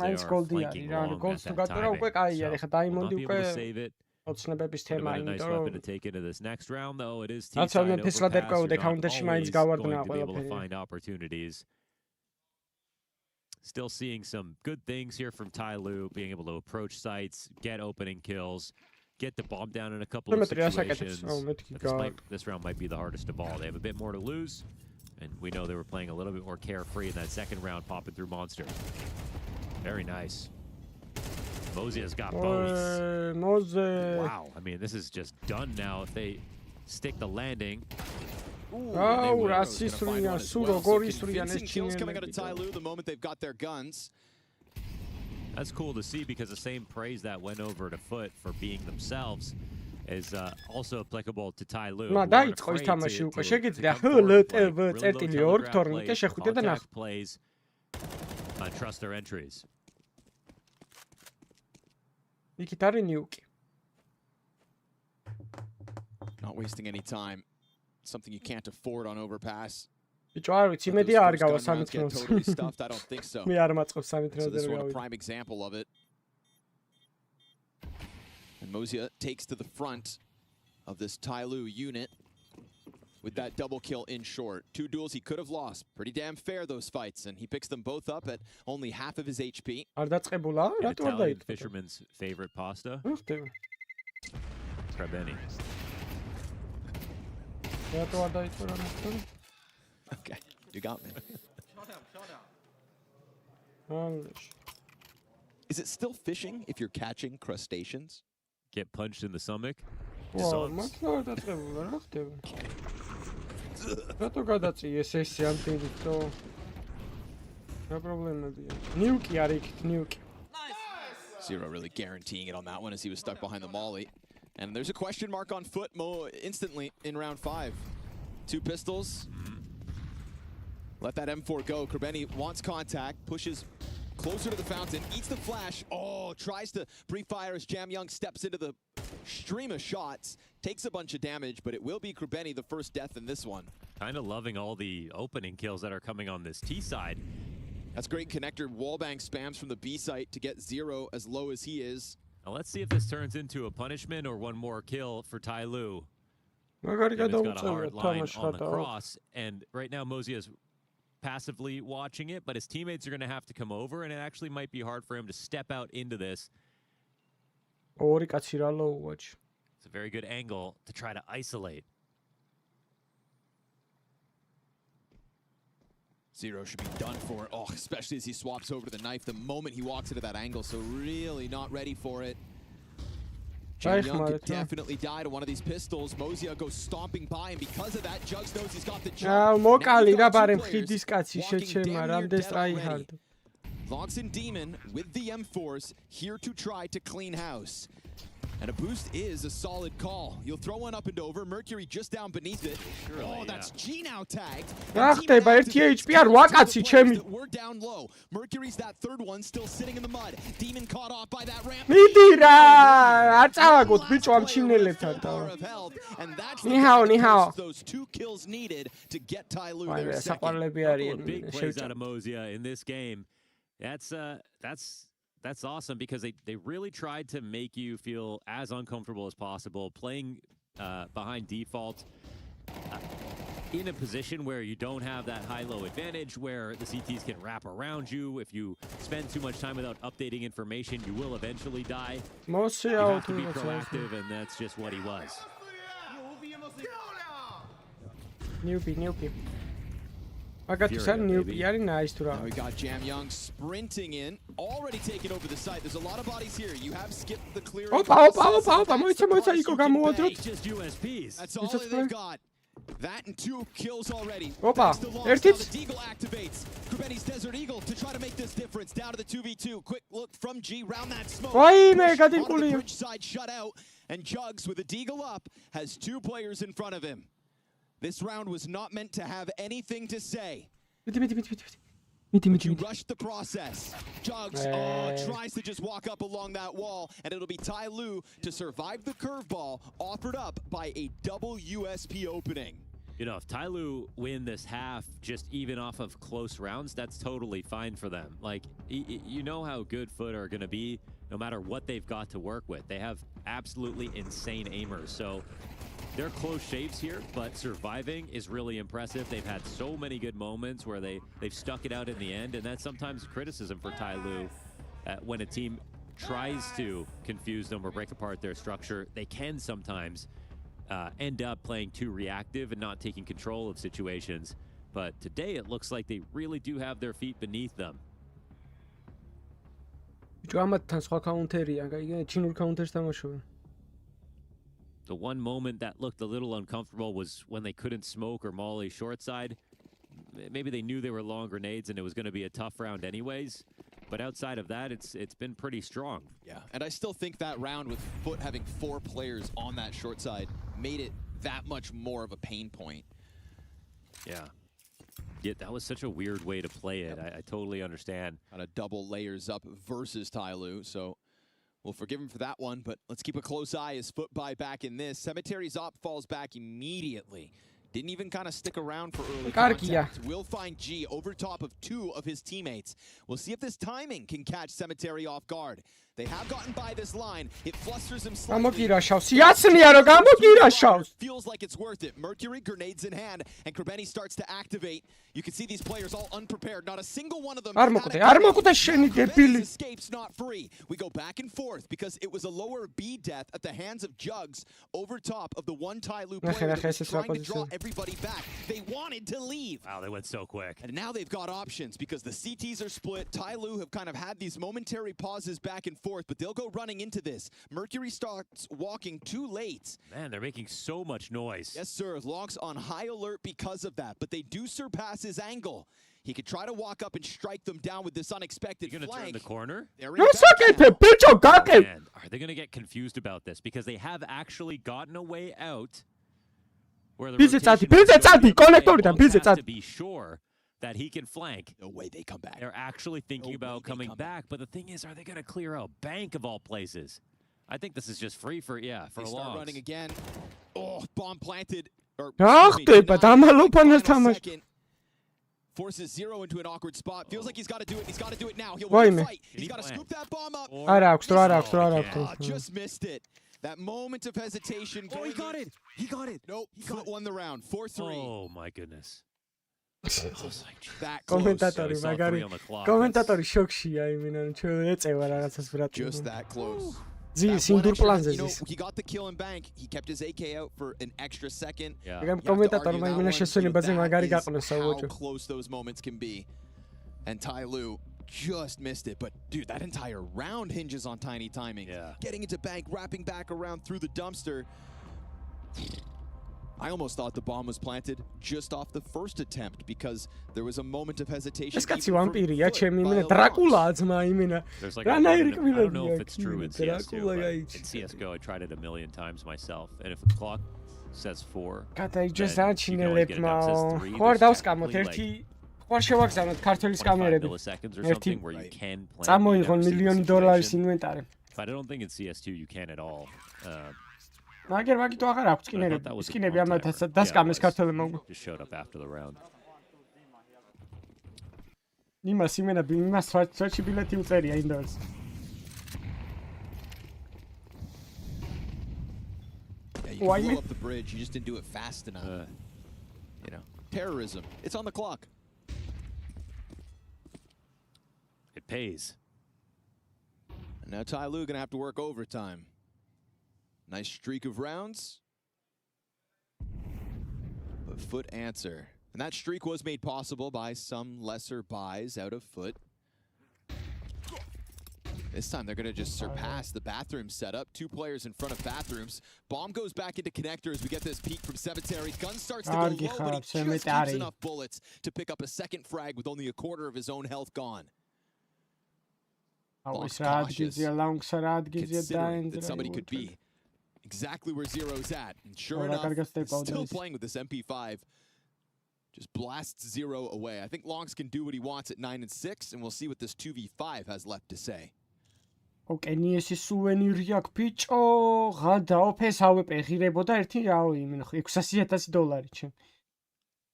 S21: flanking long at that timing. So will not be able to save it.
S4: ოცნებების თემა,
S21: a nice
S4: იმიტომ
S21: weapon to take into this next round, though. It is
S4: რაც
S21: T-side
S4: მეფის რა
S21: overpass.
S4: დერკავ
S21: You're
S4: და
S21: not
S4: counter-ში მაინც
S21: always
S4: გავარდნა
S21: going to be able to
S4: ყველაფერი.
S21: find opportunities. Still seeing some good things here from Tyloo, being able to approach sites, get opening kills, get the bomb down in a couple of situations. But this round might be the hardest of all. They have a bit more to lose, and we know they were playing a little bit more carefree in that second round, popping through Monster. Very nice. Mozia's got both. Wow, I mean, this is just done now if they stick the landing.
S5: Convincing kills coming out of Tyloo the moment they've got their guns.
S21: That's cool to see because the same praise that went over to Foot for being themselves is also applicable to Tyloo.
S4: დაიწყო ის თამაში უკვე შეგიძლია HLTV წერტილი 2 თორნიკე შეხვიდე და ნახე.
S21: Plays trust their entries.
S4: იქით არის ნიუკი.
S5: Not wasting any time. Something you can't afford on Overpass.
S4: ბიჭო არ ვიცი მედია არ გავა 3 თრონს.
S5: Totally stuffed. I don't think so.
S4: მე არ მაწყობს 3 თრონს.
S5: So this one a prime example of it. And Mozia takes to the front of this Tyloo unit with that double kill in short. 2 duels he could have lost. Pretty damn fair those fights, and he picks them both up at only half of his HP.
S4: არ დაწყებულა? რატო არ დაიწყო?
S21: Fisherman's favorite pasta.
S4: ხდება.
S21: Krubeni.
S4: რატო არ დაიწყო რა მოხდა?
S5: Okay, you got me. Is it still fishing if you're catching crustaceans?
S21: Get punched in the stomach?
S4: Wow, მართლა არ დაწყებულა, რა ხდება? რატო გადაწიეს ეს ამტირითო? რა პრობლემებია? ნიუკი არის იქით, ნიუკი.
S5: Zero really guaranteeing it on that one as he was stuck behind the molly. And there's a question mark on Foot instantly in round 5. 2 pistols. Let that M4 go. Krubeni wants contact, pushes closer to the fountain, eats the flash. Oh, tries to pre-fire as Jam Young steps into the stream of shots. Takes a bunch of damage, but it will be Krubeni the first death in this one.
S21: Kind of loving all the opening kills that are coming on this T side.
S5: That's great connector. Wallbang spams from the B site to get Zero as low as he is.
S21: Now let's see if this turns into a punishment or one more kill for Tyloo. He's got a hard line on the cross, and right now Mozia's passively watching it, but his teammates are going to have to come over, and it actually might be hard for him to step out into this. It's a very good angle to try to isolate.
S5: Zero should be done for it. Oh, especially as he swaps over to the knife the moment he walks into that angle, so really not ready for it. Jam Young could definitely die to one of these pistols. Mozia goes stomping by, and because of that, Jugs knows he's got the jump. Logs in Demon with the M4s, here to try to clean house. And a boost is a solid call. You'll throw one up and over. Mercury just down beneath it.
S8: Surely,
S5: oh, that's G now tagged.
S4: ხდება 1 HP არ ვაკაცი ჩემი.
S5: We're down low. Mercury's that third one still sitting in the mud. Demon caught off by that ramp.
S4: მიდი რა, არ წავაგოთ ბიჭო ამ ჩინელებთან და. ნიჰაო.
S5: Those 2 kills needed to get Tyloo
S4: there. საყვარლები არიან.
S21: Big plays out of Mozia in this game. That's awesome because they really tried to make you feel as uncomfortable as possible playing behind default in a position where you don't have that high-low advantage, where the CTs can wrap around you. If you spend too much time without updating information, you will eventually die. You have to be proactive, and that's just what he was.
S4: Newbie. I got to send newbie. Nice to
S5: now we got Jam Young sprinting in, already taking over the site. There's a lot of bodies here. You have skipped the clearing.
S4: Opa.
S21: Just USPs.
S5: That's all they've got. That and 2 kills already.
S4: Opa.
S5: The Deagle activates. Krubeni's Desert Eagle to try to make this difference. Down to the 2v2. Quick look from G round that smoke. On the bridge side shut out. And Jugs with a Deagle up has 2 players in front of him. This round was not meant to have anything to say. You rushed the process. Jugs tries to just walk up along that wall, and it'll be Tyloo to survive the curveball offered up by a double USP opening.
S21: You know, if Tyloo win this half just even off of close rounds, that's totally fine for them. Like, you know how good Foot are going to be no matter what they've got to work with. They have absolutely insane aimers. So they're close shaves here, but surviving is really impressive. They've had so many good moments where they've stuck it out in the end, and that's sometimes a criticism for Tyloo. When a team tries to confuse them or break apart their structure, they can sometimes end up playing too reactive and not taking control of situations. But today it looks like they really do have their feet beneath them. The one moment that looked a little uncomfortable was when they couldn't smoke or molly short side. Maybe they knew they were long grenades and it was going to be a tough round anyways. But outside of that, it's been pretty strong.
S5: Yeah, and I still think that round with Foot having 4 players on that short side made it that much more of a pain point.
S21: Yeah, that was such a weird way to play it. I totally understand.
S5: Kind of double layers up versus Tyloo, so we'll forgive him for that one, but let's keep a close eye as Foot buy back in this. Cemetery's op falls back immediately. Didn't even kind of stick around for early contact. We'll find G over top of 2 of his teammates. We'll see if this timing can catch Cemetery off guard. They have gotten by this line. It flusters him slightly. Feels like it's worth it. Mercury grenades in hand, and Krubeni starts to activate. You can see these players all unprepared. Not a single one of them escapes not free. We go back and forth because it was a lower B death at the hands of Jugs over top of the one Tyloo player that was trying to draw everybody back. They wanted to leave.
S21: Wow, they went so quick.
S5: And now they've got options because the CTs are split. Tyloo have kind of had these momentary pauses back and forth, but they'll go running into this. Mercury starts walking too late.
S21: Man, they're making so much noise.
S5: Yes, sir. Locks on high alert because of that, but they do surpass his angle. He could try to walk up and strike them down with this unexpected
S21: flank. Turn the corner?
S5: Man,
S21: are they going to get confused about this? Because they have actually gotten a way out where the rotation has to be sure that he can flank.
S5: No way they come back.
S21: They're actually thinking about coming back, but the thing is, are they going to clear a bank of all places? I think this is just free for
S5: they
S21: a
S5: start
S21: long.
S5: running again. Oh, bomb planted. Forces Zero into an awkward spot. Feels like he's got to do it. He's got to do it now. He'll win the fight. He's got to scoop that bomb up. Just missed it. That moment of hesitation.
S21: Oh, he got it. He got it.
S5: Nope. Foot won the round. 4-3.
S21: Oh, my goodness.
S5: That close. Just that close. You know, he got the kill in bank. He kept his AK out for an extra second.
S21: Yeah.
S5: How close those moments can be. And Tyloo just missed it. But, dude, that entire round hinges on tiny timing.
S21: Yeah.
S5: Getting into bank, wrapping back around through the dumpster. I almost thought the bomb was planted just off the first attempt because there was a moment of hesitation.
S4: ეს კაცი ვამპირია, ჩემი იმენა დრაკულაა ძმა იმენა. რანაირი
S21: I don't know if
S4: კბილები
S21: it's true in CS:GO, but in CS:GO I tried it a million times myself, and if the clock says 4,
S4: გადაიჯეს დაჩინელებმა. ხო არ დავსკამოთ ერთი ხო არ შევაგზავნოთ ქართლის კამერები. ერთი წამოიღონ $1,000,000 ინვენტარი.
S21: But I don't think in CS2 you can at all.
S4: მაგერ მაგითო აღარ აქვს სკინერები. სკინები ამათაც დასკამეს ქართლებმა.
S21: Just showed up after the round.
S4: იმას იმენა იმას სვაჩი ბილეთი უწერია ინდოელს.
S5: You can blow up the bridge, you just didn't do it fast enough. You know, terrorism. It's on the clock.
S21: It pays.
S5: And now Ty Lue gonna have to work overtime. Nice streak of rounds. But Foot answer. And that streak was made possible by some lesser buys out of Foot. This time they're going to just surpass the bathroom setup. 2 players in front of bathrooms. Bomb goes back into connector as we get this peek from Cemetery. Gun starts to go low, but he just keeps enough bullets to pick up a second frag with only a quarter of his own health gone. Considering that somebody could be exactly where Zero's at. And sure enough, still playing with this MP5. Just blasts Zero away. I think Longs can do what he wants at 9 and 6, and we'll see what this 2v5 has left to say.
S4: Okay, ნიესი სუვენირი აქვს ბიჭო, გადაოფეს ავეპე ღირებოდა ერთი რაო იმენ $600,000 ჩემ.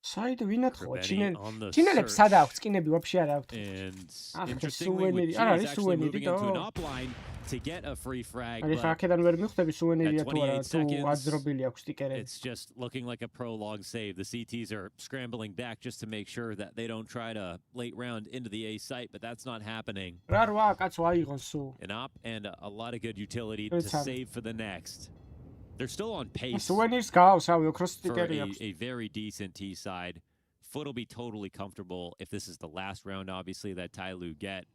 S4: საიდ ვინათ ხო ჩინელებს სადა აქვს სკინები ვაფშე არ აქვს. სუვენირი არ არის სუვენირი და
S21: to get a free frag.
S4: აქედან ვერ მიხვდები სუვენირია თუ არა თუ აძრობილი აქვს სტიკერები.
S21: It's just looking like a prolonged save. The CTs are scrambling back just to make sure that they don't try to late round into the A site, but that's not happening.
S4: რა რვა კაცო აიღონ სულ.
S21: An op and a lot of good utility to save for the next. They're still on pace.
S4: სუვენირს გავს, ავი ოქროს
S21: For
S4: სტიკერი აქვს.
S21: a very decent T side. Foot will be totally comfortable if this is the last round, obviously, that Ty Lue get.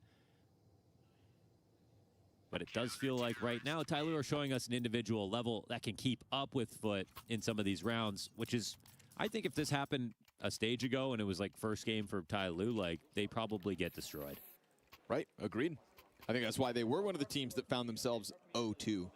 S21: But it does feel like right now, Ty Lue are showing us an individual level that can keep up with Foot in some of these rounds, which is, I think if this happened a stage ago and it was like first game for Ty Lue, like, they probably get destroyed.
S5: Right, agreed. I think that's why they were one of the teams that found themselves 0-2.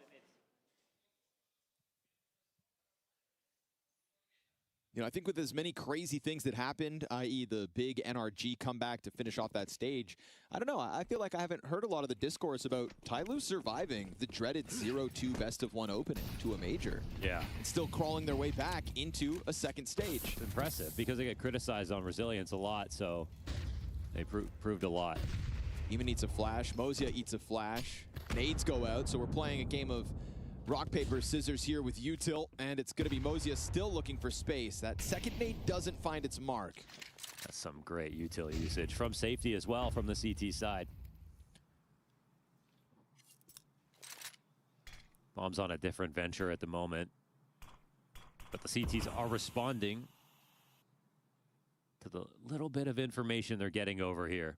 S5: You know, I think with as many crazy things that happened, i.e. the big NRG comeback to finish off that stage, I don't know, I feel like I haven't heard a lot of the discourse about Ty Lue surviving the dreaded 0-2 best-of-1 opening to a major.
S21: Yeah.
S5: And still crawling their way back into a second stage.
S21: It's impressive, because they get criticized on resilience a lot, so they proved a lot.
S5: Even eats a flash, Mozia eats a flash, nades go out, so we're playing a game of rock, paper, scissors here with Util, and it's going to be Mozia still looking for space. That second nade doesn't find its mark.
S21: That's some great Util usage from safety as well from the CT side. Bomb's on a different venture at the moment, but the CTs are responding to the little bit of information they're getting over here.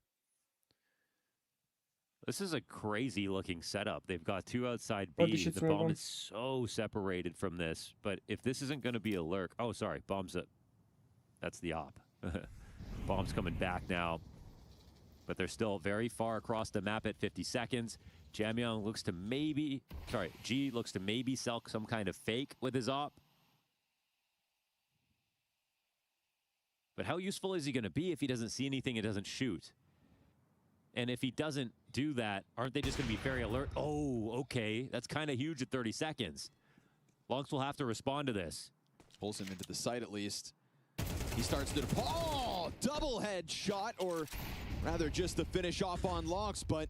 S21: This is a crazy looking setup. They've got 2 outside B. The bomb is so separated from this. But if this isn't going to be a lurk. Oh, sorry. Bomb's up. That's the op. Bomb's coming back now. But they're still very far across the map at 50 seconds. Jamyang looks to maybe. Sorry. G looks to maybe sell some kind of fake with his op. But how useful is he going to be if he doesn't see anything and doesn't shoot? And if he doesn't do that, aren't they just going to be very alert? Oh, okay. That's kind of huge at 30 seconds. Longs will have to respond to this.
S5: Pulls him into the site at least. He starts to... Oh! Double head shot, or rather just the finish off on Longs, but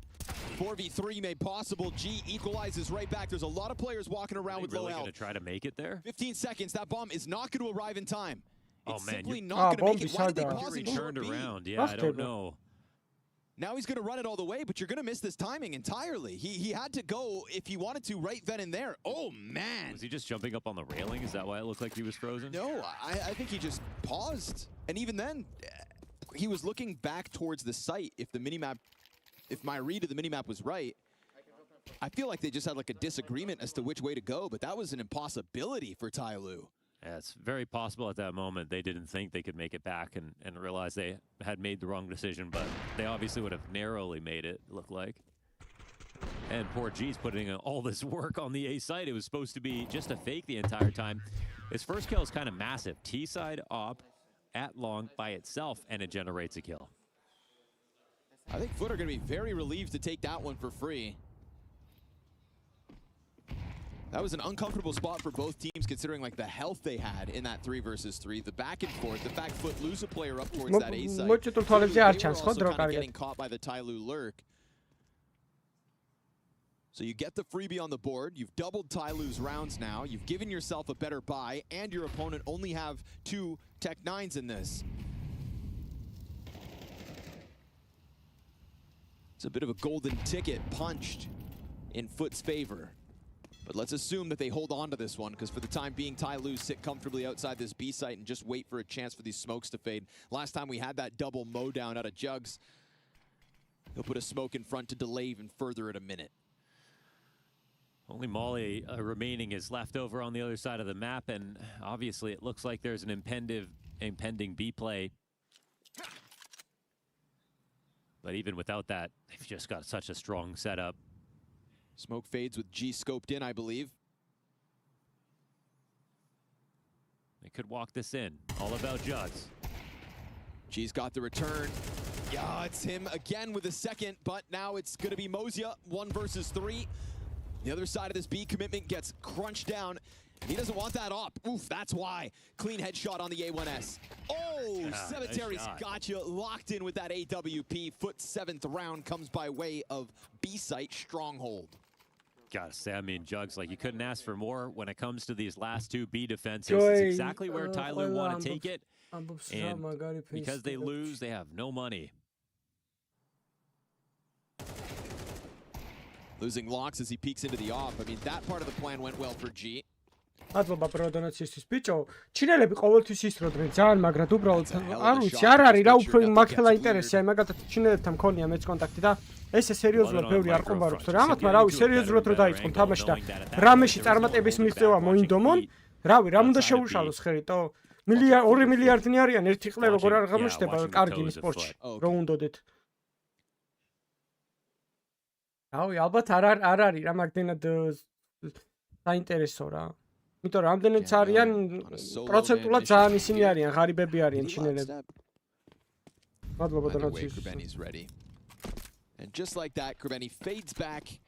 S5: 4v3 made possible. G equalizes right back. There's a lot of players walking around with low health.
S21: Going to try to make it there?
S5: 15 seconds. That bomb is not going to arrive in time. It's simply
S21: man.
S5: not going to make it. Why did they pause it
S21: turned around. Yeah, I don't know.
S5: Now he's going to run it all the way, but you're going to miss this timing entirely. He had to go, if he wanted to, right then and there. Oh, man.
S21: Was he just jumping up on the railing? Is that why it looked like he was frozen?
S5: No, I think he just paused. And even then, he was looking back towards the site. If the minimap, if my read of the minimap was right, I feel like they just had like a disagreement as to which way to go, but that was an impossibility for Ty Lue.
S21: Yeah, it's very possible at that moment they didn't think they could make it back and realize they had made the wrong decision, but they obviously would have narrowly made it look like. And poor G's putting in all this work on the A side. It was supposed to be just a fake the entire time. His first kill is kind of massive. T side op at long by itself, and it generates a kill.
S5: I think Foot are going to be very relieved to take that one for free. That was an uncomfortable spot for both teams, considering like the health they had in that 3 versus 3, the back and forth, the fact Foot lose a player up towards that A side. They were also kind of getting caught by the Tyloo lurk. So you get the freebie on the board, you've doubled Tyloo's rounds now, you've given yourself a better buy, and your opponent only have 2 Tech 9s in this. It's a bit of a golden ticket punched in Foot's favor. But let's assume that they hold on to this one, because for the time being, Tyloo sit comfortably outside this B site and just wait for a chance for these smokes to fade. Last time we had that double mow down out of Jugs, he'll put a smoke in front to delay even further at a minute.
S21: Only Molly remaining is left over on the other side of the map, and obviously it looks like there's an impending B play. But even without that, they've just got such a strong setup.
S5: Smoke fades with G scoped in, I believe.
S21: They could walk this in. All about Jugs.
S5: G's got the return. Yeah, it's him again with a second, but now it's going to be Mozia, 1 versus 3. The other side of this B commitment gets crunched down. He doesn't want that op. Oof, that's why. Clean headshot on the A1S. Oh, Cemetery's got you locked in with that AWP. Foot's 7th round comes by way of B site Stronghold.
S21: Gotta say, I mean, Jugs, like, you couldn't ask for more when it comes to these last 2 B defenses. It's exactly where Tyloo want to take it. And because they lose, they have no money.
S5: Losing locks as he peeks into the off. I mean, that part of the plan went well for G.
S4: მადლობა პროდონაციისთვის ბიჭო. ჩინელები ყოველთვის ისროდნენ ძალიან, მაგრამ უბრალოდ არ ვიცი, არ არის რა უფრო მაგხელა ინტერესი, აი მაგათაც ჩინელებთან მქონია მეც კონტაქტი და ესე სერიოზულად ბევრი არ ყომბარობს, რომ ამათ მაგრამ რავი, სერიოზულად რო დაიწყონ თამაში და რამეში წარმატების მიღწევა მოინდომონ, რავი, რა უნდა შეუშალოს ხელიტო? 2 მილიარდნი არიან ერთი ყლე როგორ არ გამოჩნდება კარგი სპორტში, რო უნდოდეთ. რავი, ალბათ არ არის რა მაგდენად საინტერესო რა. იმიტომ რომ ამდენიც არიან პროცენტულად ძალიან ისინი არიან, ღარიბები არიან ჩინელები. მადლობა დონაციის.
S5: And just like that, Krabeni fades back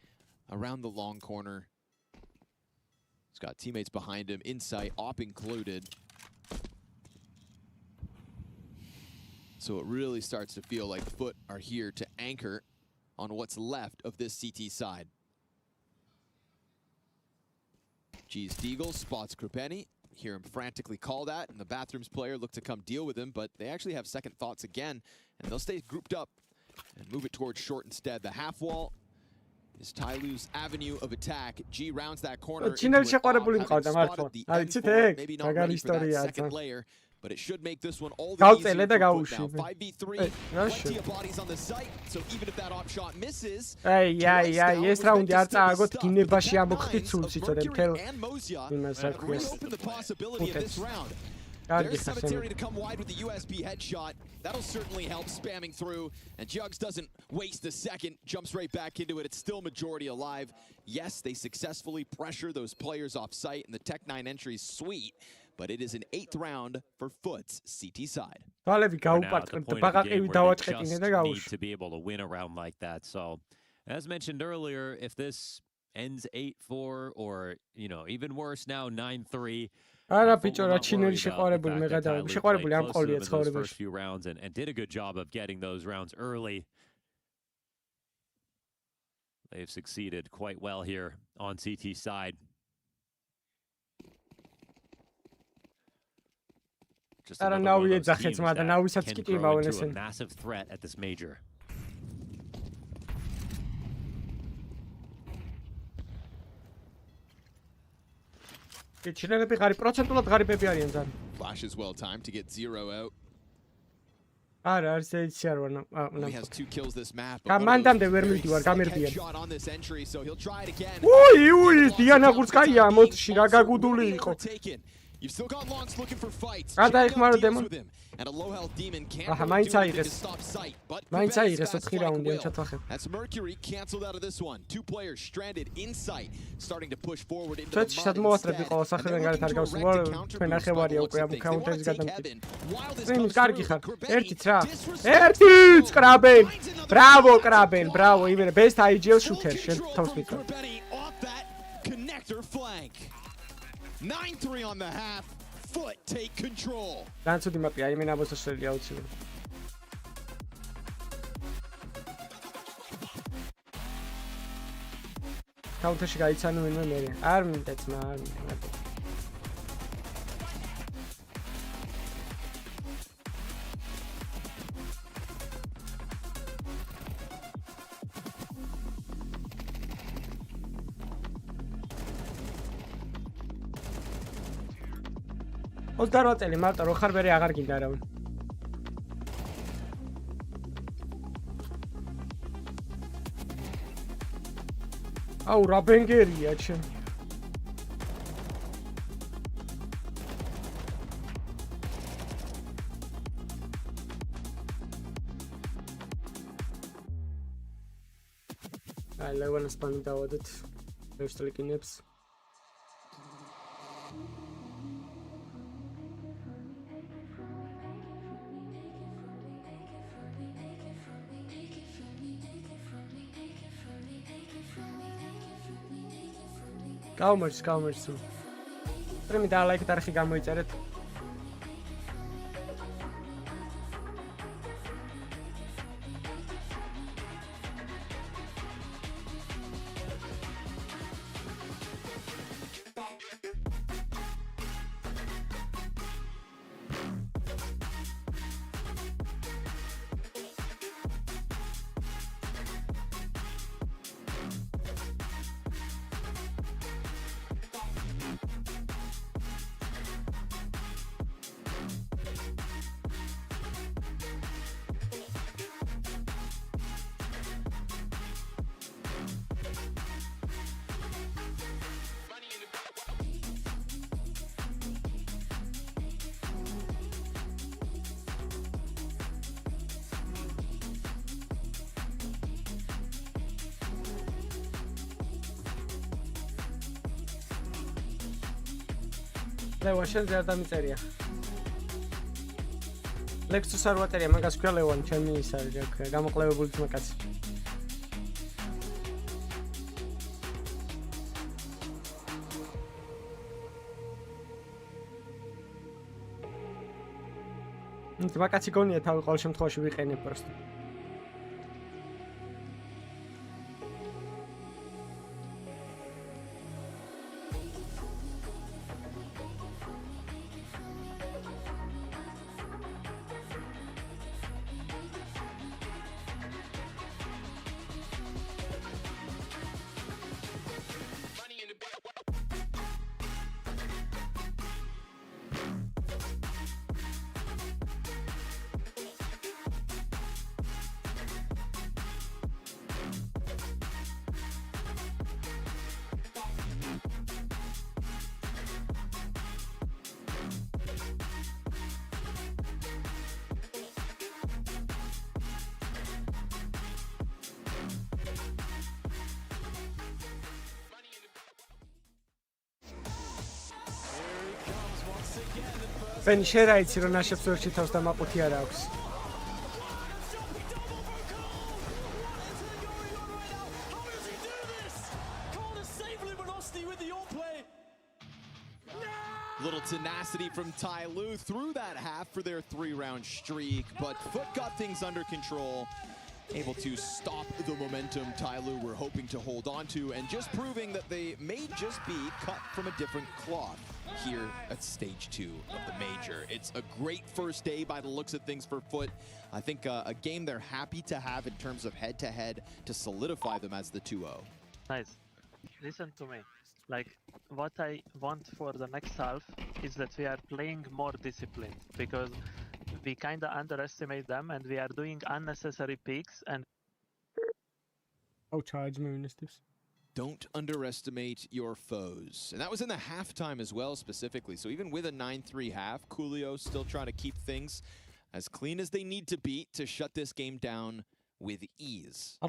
S5: around the long corner. He's got teammates behind him, in sight, op included. So it really starts to feel like Foot are here to anchor on what's left of this CT side. G's Deagle spots Krupeni. Hear him frantically call that, and the Bathrooms player look to come deal with him, but they actually have second thoughts again, and they'll stay grouped up and move it towards short instead. The half wall is Tyloo's avenue of attack. G rounds that corner. Maybe not ready for that second layer, but it should make this one all the easier for Foot now. 5v3, plenty of bodies on the site, so even if that op shot misses,
S4: ეს რაუნდი არ წააგოთ გინებაში ამოხდით სულს იწოდებ თელ იმას აქვს.
S5: open the possibility of this round. There's Cemetery to come wide with the USP headshot. That'll certainly help spamming through. And Jugs doesn't waste a second, jumps right back into it. It's still majority alive. Yes, they successfully pressure those players off site, and the Tech 9 entry is sweet. But it is an 8th round for Foot's CT side.
S21: Need to be able to win a round like that. So, as mentioned earlier, if this ends 8-4 or, you know, even worse now 9-3.
S4: არა ბიჭო რა ჩინელი შეყარებული მე გადავები შეყარებული ამ ყოლია ცხოვრებაში.
S21: First few rounds and did a good job of getting those rounds early. They've succeeded quite well here on CT side. Just
S4: არა ნავი ეძახეთ მაგრამ ნავისაც კი ტიმავენ
S21: ესენ. A massive threat at this major.
S4: ჩინელები პროცენტულად ღარიბები არიან ძალიან.
S5: Flash is well timed to get 0 out.
S4: არა არის ეცი არ ვარ
S5: He has 2 kills this map.
S4: მანდამდე ვერ მივდივარ გამერდიან.
S5: Shot on this entry, so he'll try it again.
S4: უი დიანა გურცკაია მოდში რა გაგუდული იყო.
S5: You've still got Longs looking for fights.
S4: Ah, da,
S5: Chico deals with him, and a low health demon can't really do anything to stop sight. But Kuvet's fast strike will. That's Mercury canceled out of this one. 2 players stranded in sight, starting to push forward into the mud instead. And they're looking to erect a counter boost by the looks of things. They want to take heaven. Wildest comes through.
S4: ერთიც კრაბენ. Bravo, კრაბენ. Bravo. Even best IGL shooter.
S5: Corbetti off that connector flank. 9-3 on the half. Foot take control.
S4: Განცუდი მაპი, აი მე ნაბოსოშელი აუცილებლად. Counter-ში გაიცანო ვინმე მე. არ მინდა ძმა, არ მინდა. ოცდარვა წელი მარტო რო ხარ მერე აღარ გინდა არავინ. აუ რა ბენგერია ჩემ. აი ლევანს პანი დავადეთ. ვერსტლიკინებს. Calmers. Premi da like tarixi გამოიწერეთ. ლევან შენზე არ დამიწერია. ლექსუს არ ვაწერია, მაგას ქვია ლევან, ჩემი ის არის, რა ქვია, გამოკლევებული ძმაკაცი. ძმაკაცი გონია თავი ყოველ შემთხვევაში ვიყენებ პროსტო. Feni შენ რა იცი რომ ნაშებს ვერ ჩითავს და მაყუთი არ აქვს.
S5: Little tenacity from Tai Lu through that half for their 3-round streak, but Foot got things under control. Able to stop the momentum Tai Lu were hoping to hold on to, and just proving that they may just be cut from a different cloth here at stage 2 of the major. It's a great first day by the looks of things for Foot. I think a game they're happy to have in terms of head-to-head to solidify them as the 2-0.
S1: Nice. Listen to me. Like, what I want for the next half is that we are playing more disciplined, because we kind of underestimate them and we are doing unnecessary picks and...
S4: Oh, charge me, Ministers.
S5: Don't underestimate your foes. And that was in the halftime as well, specifically. So even with a 9-3 half, Coolio still trying to keep things as clean as they need to be to shut this game down with ease.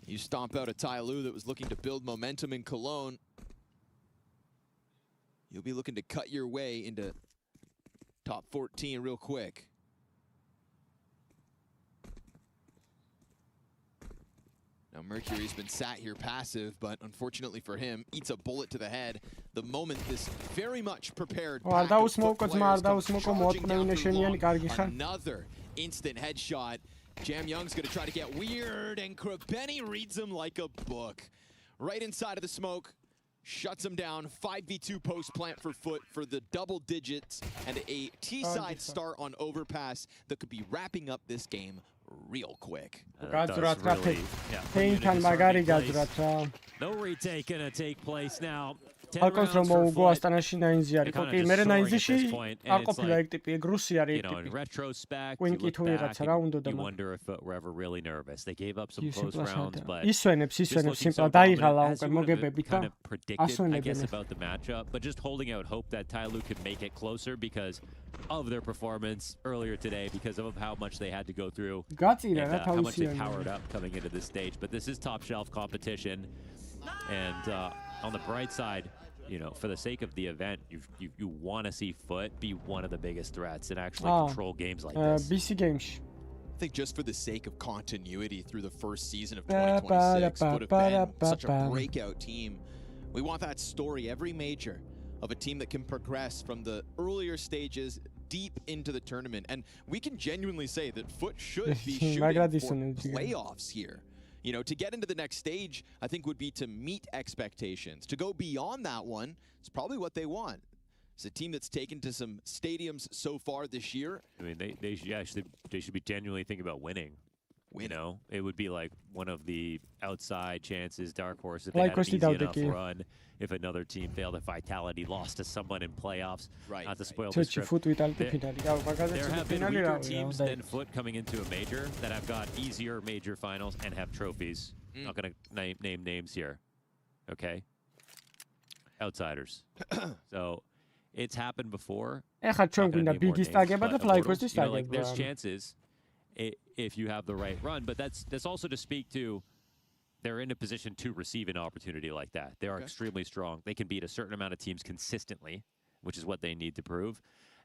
S5: You stomp out a Tyloo that was looking to build momentum in Cologne. You'll be looking to cut your way into top 14 real quick. Now Mercury's been sat here passive, but unfortunately for him, eats a bullet to the head. The moment this very much prepared pack of foot players comes charging down through long. Another instant headshot. Jam Young's gonna try to get weird, and Krabeni reads him like a book. Right inside of the smoke, shuts him down. 5v2 post plant for Foot for the double digits, and a T-side start on Overpass that could be wrapping up this game real quick.
S21: No retake gonna take place now.
S4: Alcons რომ მოუგო ასტანაში 9-ზე არის. ხო კი, მე 9-ზე არ ყოფილა ეგ ტიპი, ეგ რუსი არის ეგ ტიპი.
S21: In retrospect,
S4: you
S21: wonder if it were ever really nervous. They gave up some close rounds, but
S4: ისვენებს სიმპლა დაიღალა უკვე მოგებებით და
S21: I guess about the matchup, but just holding out hope that Tyloo could make it closer because of their performance earlier today, because of how much they had to go through and how much they powered up coming into this stage. But this is top shelf competition, and on the bright side, you know, for the sake of the event, you want to see Foot be one of the biggest threats and actually control games like this.
S4: BC games.
S5: I think just for the sake of continuity through the first season of 2026 would have been such a breakout team. We want that story every major of a team that can progress from the earlier stages deep into the tournament. And we can genuinely say that Foot should be shooting for playoffs here. You know, to get into the next stage, I think would be to meet expectations. To go beyond that one is probably what they want. It's a team that's taken to some stadiums so far this year.
S21: I mean, they should be genuinely thinking about winning. You know, it would be like one of the outside chances, dark horse, if they had an easy enough run. If another team failed, if Vitality lost to someone in playoffs, not to spoil the script. There have been weaker teams than Foot coming into a major that have got easier major finals and have trophies. Not going to name names here, okay? Outsiders. So it's happened before. There's chances if you have the right run, but that's also to speak to they're in a position to receive an opportunity like that. They are extremely strong. They can beat a certain amount of teams consistently, which is what they need to prove,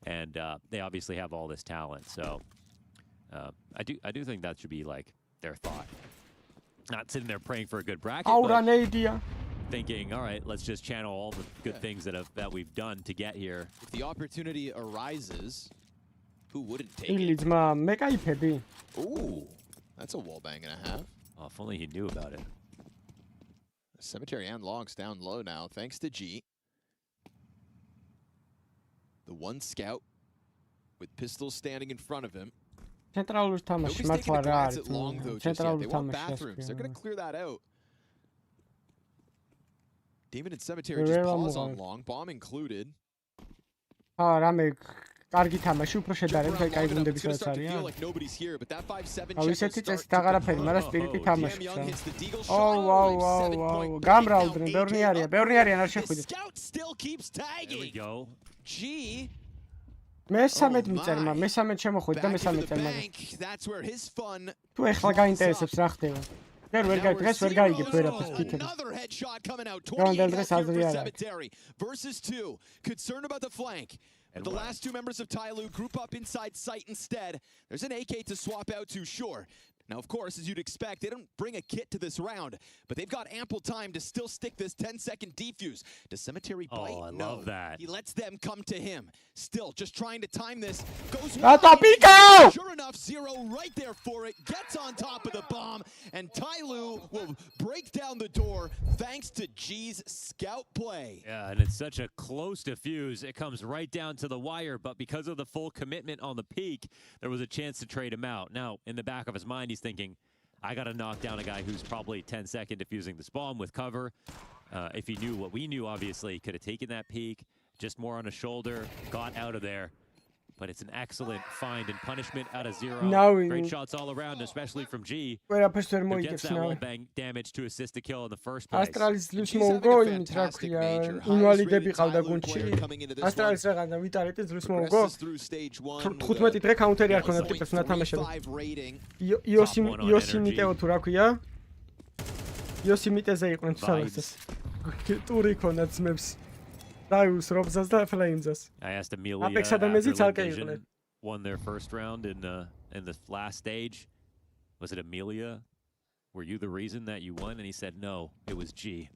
S21: and they obviously have all this talent. So I do think that should be like their thought, not sitting there praying for a good bracket, but thinking, all right, let's just channel all the good things that we've done to get here.
S5: If the opportunity arises, who wouldn't take it? Ooh, that's a wall bang and a half.
S21: Oh, if only he knew about it.
S5: Cemetery and Longs down low now, thanks to G. The one scout with pistols standing in front of him. Nobody's taking a glance at Long though just yet. They want bathrooms. They're going to clear that out. David and Cemetery just pause on Long, bomb included.
S4: კარგი თამაში, უფრო შედარებით კაი გუნდების რაც არიან. აუ ისეთი წესი დაღარაფერი, მაგრამ სპირიტი თამაშობს. აუ, გამრავლდნენ, ბევრი არიან, არ შეხვიდეთ. მესამედ მიწერმა, მესამედ შემოხვიდ და მესამედ წერმა. თუ ეხლა გაინტერესებს რა ხდება. დღეს ვერ გაიგებ ვერაფერს თითქოს. გონდელ დღეს აზრი არ აქვს.
S5: The last two members of Tyloo group up inside sight instead. There's an AK to swap out to, sure. Now, of course, as you'd expect, they don't bring a kit to this round, but they've got ample time to still stick this 10-second defuse. Does Cemetery bite?
S21: Oh, I love that.
S5: He lets them come to him. Still, just trying to time this. Goes Sure enough, Zero right there for it. Gets on top of the bomb, and Tyloo will break down the door thanks to G's scout play.
S21: Yeah, and it's such a close defuse. It comes right down to the wire, but because of the full commitment on the peak, there was a chance to trade him out. Now, in the back of his mind, he's thinking, I got to knock down a guy who's probably 10-second defusing this bomb with cover. If he knew what we knew, obviously, he could have taken that peek, just more on a shoulder, got out of there. But it's an excellent find and punishment out of Zero.
S4: Now
S21: Great shots all around, especially from G. Who gets that wall bang damage to assist the kill in the first place.
S4: Astralis ძლივს მოუგო, იმით რა ქვია, ინვალიდები ყავდა გუნდში. Astralis რაღაცა ვიტარეთი ძლივს მოუგო. 15 დღე კაუნტერი არ ქონდა ტიპებს უნდა თამაშებო. იოსიმიტეო თუ რა ქვია? იოსიმიტეზე იყვნენ თუ სადღაც. ტური ქონდა ძმებს. I asked Amelia after Vision won their first round in the last stage. Was it Amelia? Were you the reason that you won? And he said, no, it was G.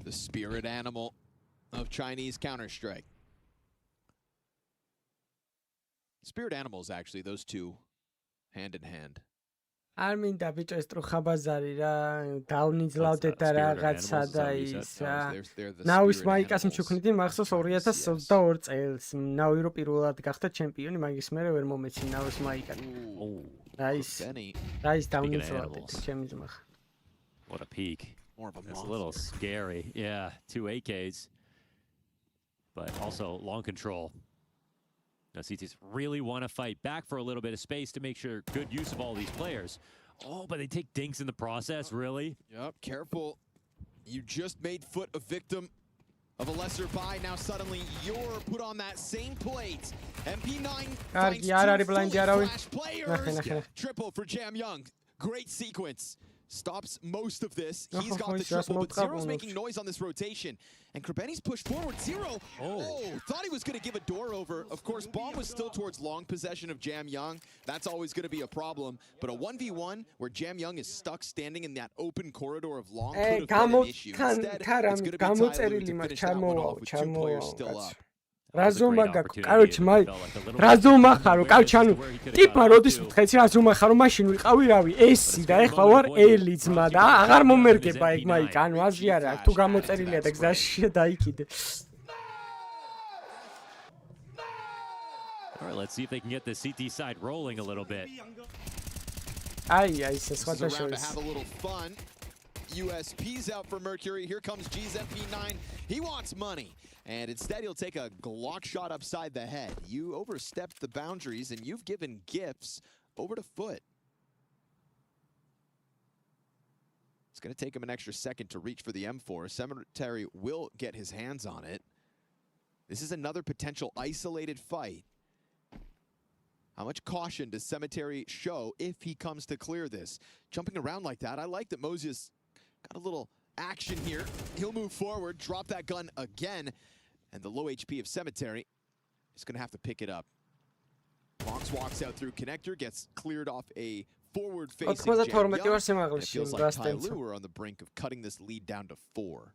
S5: The spirit animal of Chinese Counter-Strike. Spirit animals, actually, those two, hand in hand.
S4: არ მინდა ბიჭო ეს ტროხა ბაზარი რა დავნიძლავდეთ და რაღაცა და ის ნავის მაიკას მჩუქნიდი მახსოვს 2022 წელს ნავი რო პირველად გახდა ჩემპიონი მაგის მერე ვერ მომეცი ნავის მაიკა და ის დავნიძლავდეთ ჩემი ძმა
S21: What a peak. It's a little scary. Yeah, 2 AKs. But also long control. Now CTs really want to fight back for a little bit of space to make sure good use of all these players. Oh, but they take dinks in the process, really?
S5: Yep, careful. You just made Foot a victim of a lesser buy. Now suddenly you're put on that same plate. MP9 finds two fully flash players. Triple for Jam Young. Great sequence. Stops most of this. He's got the triple, but Zero's making noise on this rotation. And Krabeni's pushed forward. Zero, thought he was going to give a door over. Of course, Bomb was still towards long possession of Jam Young. That's always going to be a problem. But a 1v1 where Jam Young is stuck standing in that open corridor of long could have been an issue. Instead, it's going to be Tyler to finish that one off with 2 players still up.
S4: Razuma короче, Razuma ხარო, კავჩი ანუ ტიპმა როდის ვთქეცი Razuma ხარო, მაშინ ვიყავი რავი, ესი და ეხლა ვარ ელი ძმა და აღარ მომერგება იქ მაიკა, ანუ აზრი არა აქვს, თუ გამოწერილია და გზაში დაიქიდე.
S21: All right, let's see if they can get the CT side rolling a little bit.
S4: Ai, ეს სხვათა შორის.
S5: Have a little fun. USP's out for Mercury. Here comes G's MP9. He wants money. And instead, he'll take a Glock shot upside the head. You overstepped the boundaries, and you've given gifts over to Foot. It's going to take him an extra second to reach for the M4. Cemetery will get his hands on it. This is another potential isolated fight. How much caution does Cemetery show if he comes to clear this? Jumping around like that, I like that Moses got a little action here. He'll move forward, drop that gun again. And the low HP of Cemetery is going to have to pick it up. Bronx walks out through connector, gets cleared off a forward-facing Jam Young. And it feels like Tyloo are on the brink of cutting this lead down to 4.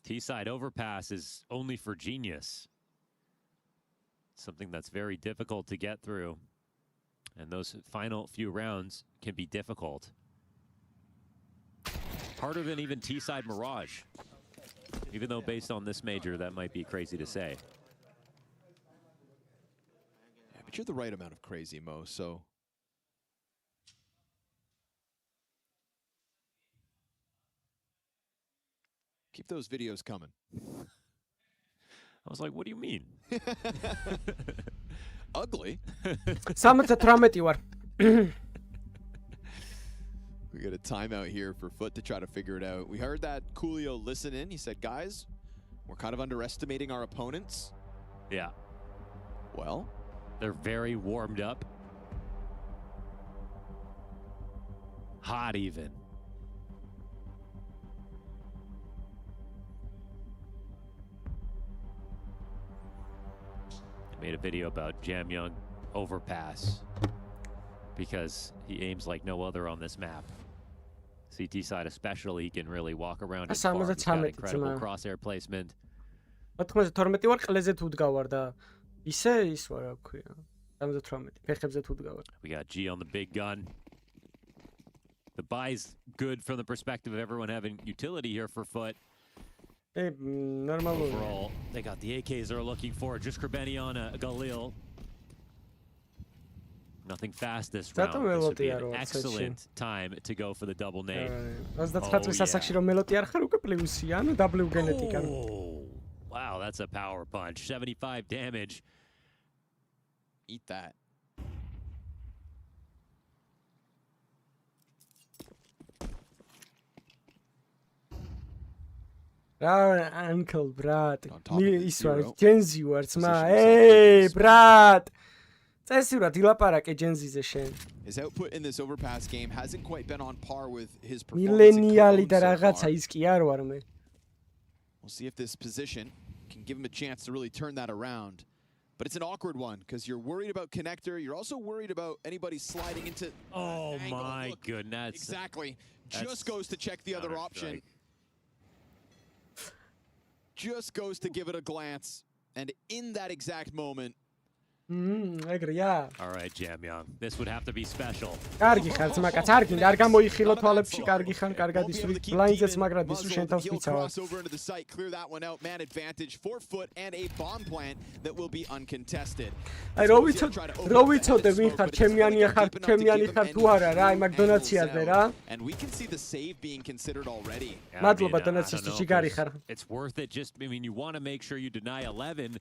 S21: T-side overpass is only for Genius. Something that's very difficult to get through. And those final few rounds can be difficult. Harder than even T-side Mirage. Even though based on this major, that might be crazy to say.
S5: Yeah, but you're the right amount of crazy, Mo, so. Keep those videos coming.
S21: I was like, what do you mean?
S5: Ugly.
S4: 73 ვარ.
S5: We got a timeout here for Foot to try to figure it out. We heard that Coolio listen in. He said, guys, we're kind of underestimating our opponents.
S21: Yeah.
S5: Well,
S21: they're very warmed up. Hot even. I made a video about Jam Young overpass because he aims like no other on this map. CT side especially, he can really walk around and farm. He's got incredible crosshair placement.
S4: 92 ვარ ყლეზე თუ დგავარ და ისე ის ვარ რა ქვია 78 ფეხებზე თუ დგავარ.
S21: We got G on the big gun. The buy's good from the perspective of everyone having utility here for Foot. Overall, they got the AKs they're looking for. Just Krabeni on a Galil. Nothing fast this round. This would be an excellent time to go for the double nade.
S4: 29 ასაკში რომ მელოტი არ ხარ უკვე პლუსია, ანუ W გენეტიკა.
S21: Wow, that's a power punch. 75 damage.
S5: Eat that.
S4: Uncle, brat. ის ვარ, ჯენზი ვარ, ძმა. Hey, brat. წესიურად ილაპარაკე ჯენზიზე შენ.
S5: His output in this overpass game hasn't quite been on par with his performance.
S4: მილენიალი და რაღაცა ის კი არ ვარ მე.
S5: We'll see if this position can give him a chance to really turn that around. But it's an awkward one because you're worried about connector. You're also worried about anybody sliding into.
S21: Oh my goodness!
S5: Exactly. Just goes to check the other option. Just goes to give it a glance, and in that exact moment.
S21: All right, Jam Young. This would have to be special.
S4: კარგი ხარ ძმა კაც, არ გინდა არ გამოიხილო თვალებში, კარგი ხარ, კარგად ისვრი. ბლაინდზეც მაგრად ისვრი შენ თავს მიცავა.
S5: Clear that one out. Man advantage, 4 foot and a bomb plant that will be uncontested.
S4: აი რო ვიცოდე ვინ ხარ, ჩემიანი ხარ თუ არა რა, აი მაგ დონაციაზე რა.
S5: And we can see the save being considered already.
S4: მადლობა დონაციის თუ ჯიგარი ხარ.
S21: It's worth it. Just I mean you want to make sure you deny 11.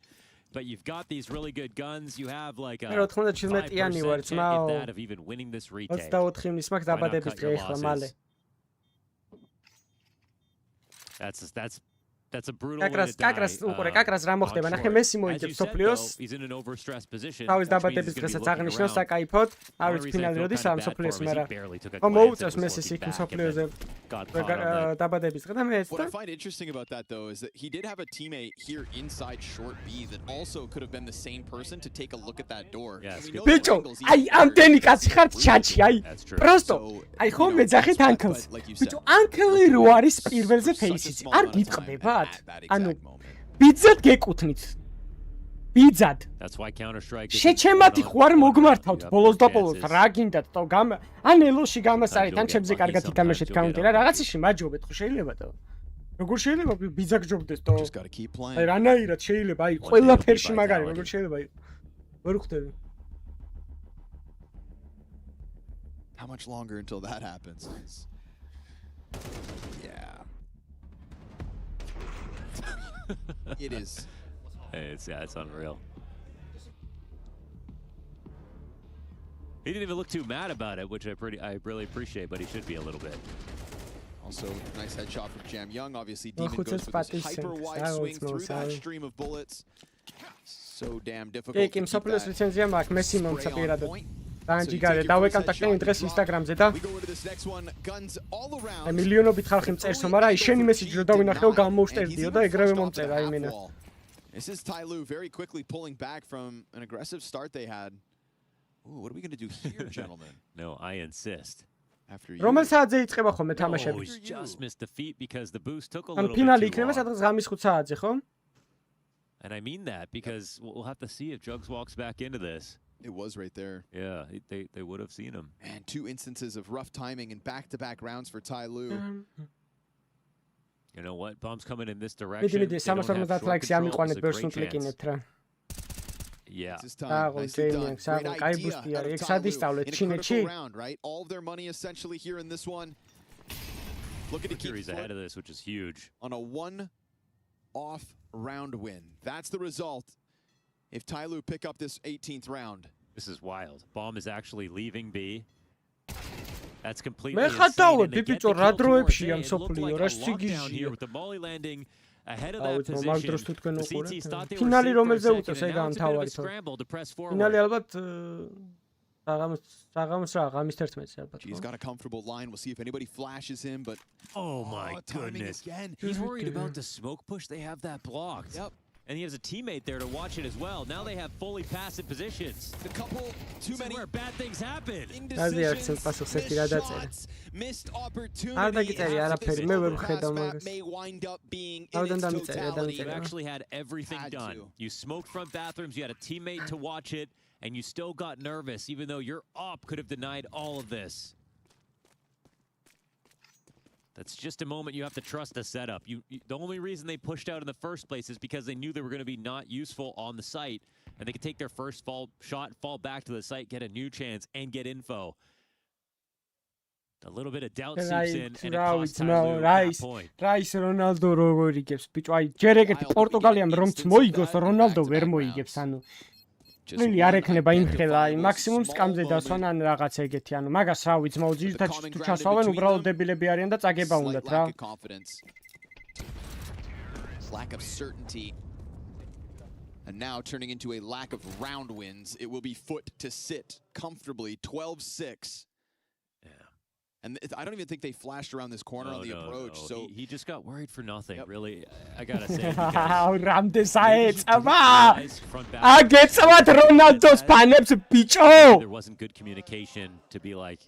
S21: But you've got these really good guns. You have like a 5% chance of even winning this retake.
S4: 24 მის მაგ დაბადების დღე ახლა მალე.
S21: That's a brutal way to die.
S4: კაკრას უყურე, კაკრას რა მოხდება? ნახე მესი მოიგებს სოფლიოს.
S21: He's in an overstressed position.
S4: თავის დაბადების დღესაც აღნიშნავს საკაიფოდ. არ ვიცი ფინალი როდის ამ სოფლიოს მერა. მოუწევს მესის იქ სოფლიოზე. დაბადების დღე და მე
S5: What I find interesting about that though is that he did have a teammate here inside short B that also could have been the same person to take a look at that door.
S4: ბიჭო, აი ამდენი კაცი ხარ ჩაჩი, აი. პროსტო, აი ხომ მეძახით ანკლს. ბიჭო, ანკლი რო არის პირველზე ფეისიც. არ გიტყდება? ანუ ბიძად გეკუთვნით. ბიძად.
S21: That's why Counter-Strike.
S4: შეჩემათი ხوار მოგმართავთ ბოლოს და ბოლოს რა გინდათ თო ან ელოში გამასარეთ ან ჩემზე კარგად ითამაშეთ კაუნტი რა რაღაცაში მაჯობეთ ხო შეიძლება თო როგორ შეიძლება ბიძა გჯობდეს თო აი რანაირად შეიძლება აი ყველაფერში მაგარი როგორ შეიძლება აი ვერ ხვდები
S5: How much longer until that happens? Yeah. It is.
S21: It's unreal. He didn't even look too mad about it, which I really appreciate, but he should be a little bit.
S5: Also, nice headshot from Jam Young. Obviously, Demon goes with this hyper wide swing through that stream of bullets. So damn difficult.
S4: Ეკიმ სოფლის ლიცენზია მაქვს მესი მომცა პირადად. Განჯიგარე დავეკონტაქტე დღეს Instagram-ზე და მილიონობით ხალხი მწერსო, მაგრამ აი შენი მესიჯი რო დავინახეო გამოვშტერდიო და ეგრევე მომწერა იმენა.
S5: This is Tyloo very quickly pulling back from an aggressive start they had. Ooh, what are we going to do here, gentlemen?
S21: No, I insist.
S5: After you.
S4: რომელ საათზე იწყება ხოლმე თამაშები?
S21: Oh, he's just missed the feet because the boost took a little bit.
S4: ფინალი იქნება სადღაც ღამის 5 საათზე, ხო?
S21: And I mean that because we'll have to see if Jugs walks back into this.
S5: It was right there.
S21: Yeah, they would have seen him.
S5: And 2 instances of rough timing and back-to-back rounds for Tyloo.
S21: You know what? Bombs coming in this direction.
S4: მიდი 350 ლაიქს ამიყვანეთ ბერსნ კლიკინებთ რა.
S21: Yeah.
S4: კაი ბუსტია, ეგ სადისწავლეთ ჩინეთში.
S5: Right? All of their money essentially here in this one. Looking to keep
S21: ahead of this, which is huge.
S5: On a 1-off round win. That's the result. If Tyloo pick up this 18th round.
S21: This is wild. Bomb is actually leaving B. That's completely
S4: insane. მე ხატავებ ბიბიჭო რა დროებშია მსოფლიო რა სიგიჟია.
S21: With the molly landing ahead of that position.
S4: მაგ დროს თუ თქვენ უყურეთ. ფინალი რომელზე უწევს ეგ ამ თავარი თო. ფინალი ალბათ საღამოს რა ღამის 11-ზე ალბათ.
S5: He's got a comfortable line. We'll see if anybody flashes him, but
S21: oh my goodness. He's worried about the smoke push. They have that blocked.
S5: Yep.
S21: And he has a teammate there to watch it as well. Now they have fully passive positions.
S5: The couple too many
S21: where bad things happen.
S5: Missed opportunity. May wind up being in its totality.
S21: You actually had everything done. You smoked front bathrooms, you had a teammate to watch it, and you still got nervous, even though your op could have denied all of this. That's just a moment you have to trust the setup. The only reason they pushed out in the first place is because they knew they were going to be not useful on the site. and they can take their first shot, fall back to the site, get a new chance, and get info. A little bit of doubt seeps in, and it costs Tyloo that point.
S4: Rice Ronaldo როგორ იგებს ბიჭო, აი ჯერ ეგეთი პორტუგალიამ რომც მოიგოს, Ronaldo ვერ მოიგებს, ანუ ნელი არ ექნება იმხელა, აი მაქსიმუმ სკამზე დასვან ან რაღაც ეგეთი, ანუ მაგას რა ვიცი, ძმაო, ძირითადად თუ ჩასვავენ, უბრალოდ დებილები არიან და წაგება უნდათ რა.
S5: Lack of certainty. And now turning into a lack of round wins, it will be Foot to sit comfortably 12-6. And I don't even think they flashed around this corner on the approach.
S21: No.
S5: So
S21: he just got worried for nothing, really. I gotta say. There wasn't good communication to be like,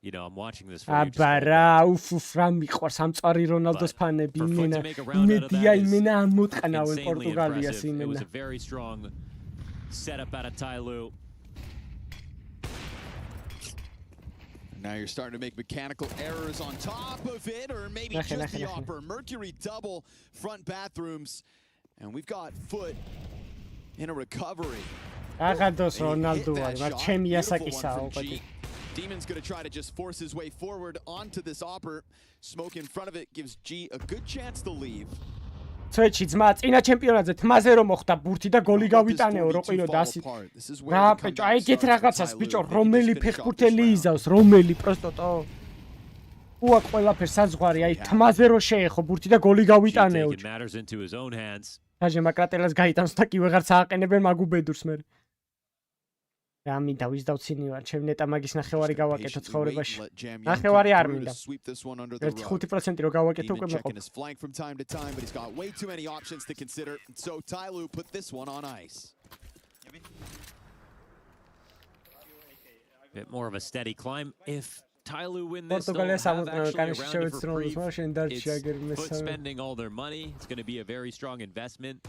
S21: you know, I'm watching this for you.
S4: Abara, ufufra მიყვარს ამ წარი რონალდოს ფანები იმენა. მედია იმენა ამოტყნავენ პორტუგალიას იმენა.
S21: It was a very strong setup out of Tyloo.
S5: Now you're starting to make mechanical errors on top of it, or maybe just the upper. Mercury double front bathrooms, and we've got Foot in a recovery.
S4: Agados Ronaldo var, ჩემი ასაკისაა.
S5: Demon's going to try to just force his way forward onto this upper. Smoke in front of it gives G a good chance to leave.
S4: Switch ძმა წინა ჩემპიონატზე თმაზე რომ მოხდა ბურთი და გოლი გავიტანეო რო ყირო დასი. რა ბიჭო, აი ეგეთ რაღაცას ბიჭო, რომელი ფეხბურთელი იზავს, რომელი პროსტოტო. უა ყველაფერს საზღვარი, აი თმაზე რო შეეხო ბურთი და გოლი გავიტანეო. დაჟე მაკრატელას გაიტანს და კი ვეღარც ააყენებენ მაგუბედურს მე. რა მინდა ვიზდავცინი ვარ, ჩემ ნეტა მაგის ნახევარი გავაკეთო ცხოვრებაში. ნახევარი არ მინდა. 1-5% რო გავაკეთო უკვე მეყო.
S5: So Tyloo put this one on ice.
S21: Bit more of a steady climb. If Tyloo win this, Foot spending all their money. It's going to be a very strong investment.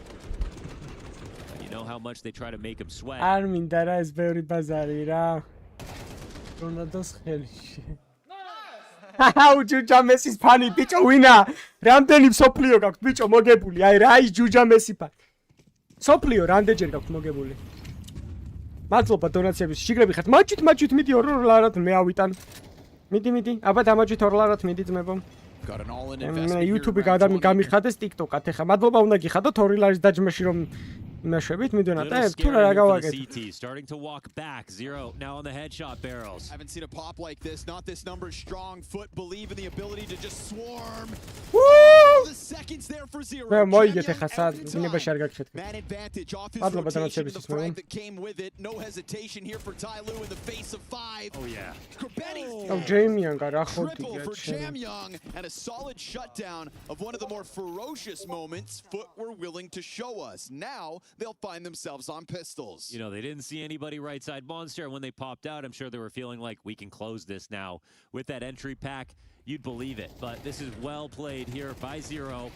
S21: You know how much they try to make him sweat.
S4: არ მინდა რა ეს ბევრი ბაზარი რა. რონალდოს ხელში. ჯუჯა მესის ფანი ბიჭო ვინა? რამდენი მსოფლიო გაქვს ბიჭო მოგებული? აი რა ის ჯუჯა მესი ფანი. მსოფლიო რამდენჯერ გაქვს მოგებული? მადლობა დონაციების შიგრები ხართ. მაჩვით მიდი ორ ლარად მე ავიტან. მიდი. აბა დამაჩვით ორ ლარად მიდი ძმებო.
S5: Got an all in investment.
S4: YouTube გამიხადეს TikTok-ად ეხა. მადლობა უნდა გიხადოთ 2 ლარის დაჯმეში რომ იმაშებით მიდონათ და თუ რა გავაკეთე.
S21: Starting to walk back. 0 now on the headshot barrels.
S5: Haven't seen a pop like this. Not this number strong. Foot believe in the ability to just swarm.
S4: Woo!
S5: The seconds there for 0.
S4: მე მოიგეთ ეხა სად დინებაში არ გაგჩეთ.
S5: Man advantage off his
S4: მადლობა
S5: rotation. The
S4: დანაცებისთვის
S5: frag that came with it. No hesitation here for Tyloo in the face of 5.
S21: Oh yeah.
S4: Oh Jamie-ანგა რა ხოდი
S5: for Jam Young and a solid shutdown of one of the more ferocious moments Foot were willing to show us. Now they'll find themselves on pistols.
S21: You know, they didn't see anybody right side monster, and when they popped out, I'm sure they were feeling like we can close this now. With that entry pack, you'd believe it. But this is well played here by 0.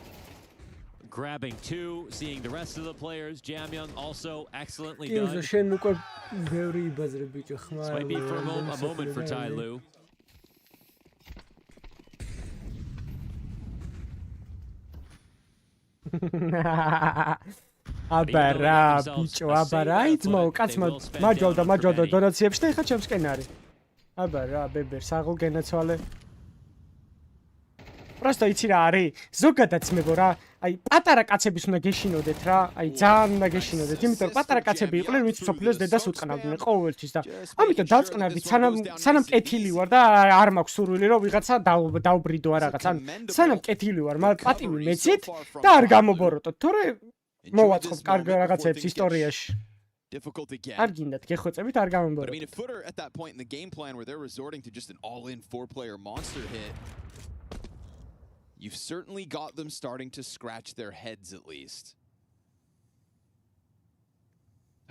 S21: Grabbing 2, seeing the rest of the players. Jam Young also excellently done. This might be for a moment for Tyloo.
S4: აბარა ბიჭო აბარა აი ძმაო კაცმა მაჯვალდა დონაციებში და ეხა ჩემს კენარი აბარა ბებერ საღო გენაცვალე просто იცი რა არის ზოგადად ძმებო რა აი პატარა კაცების უნდა გეშინოდეთ რა აი ძალიან უნდა გეშინოდეთ იმიტომ რომ პატარა კაცები იყვნენ ვინც სოფლიოს დედას უწყნავდნენ ყოველთვის და ამიტომ დავწყნარდით სანამ კეთილი ვარ და არ მაქვს სურვილი რომ ვიღაცა დავბრიდო რა რაღაც ან სანამ კეთილი ვარ მაგრამ პატივი მეცით და არ გამობოროტოთ თორე მოვაწყობ კარგ რაღაცებს ისტორიაში. არ გინდათ გეხვეწებით არ გამომბოროთ.
S5: I mean, if Footer at that point in the game plan where they're resorting to just an all-in 4-player monster hit, you've certainly got them starting to scratch their heads at least.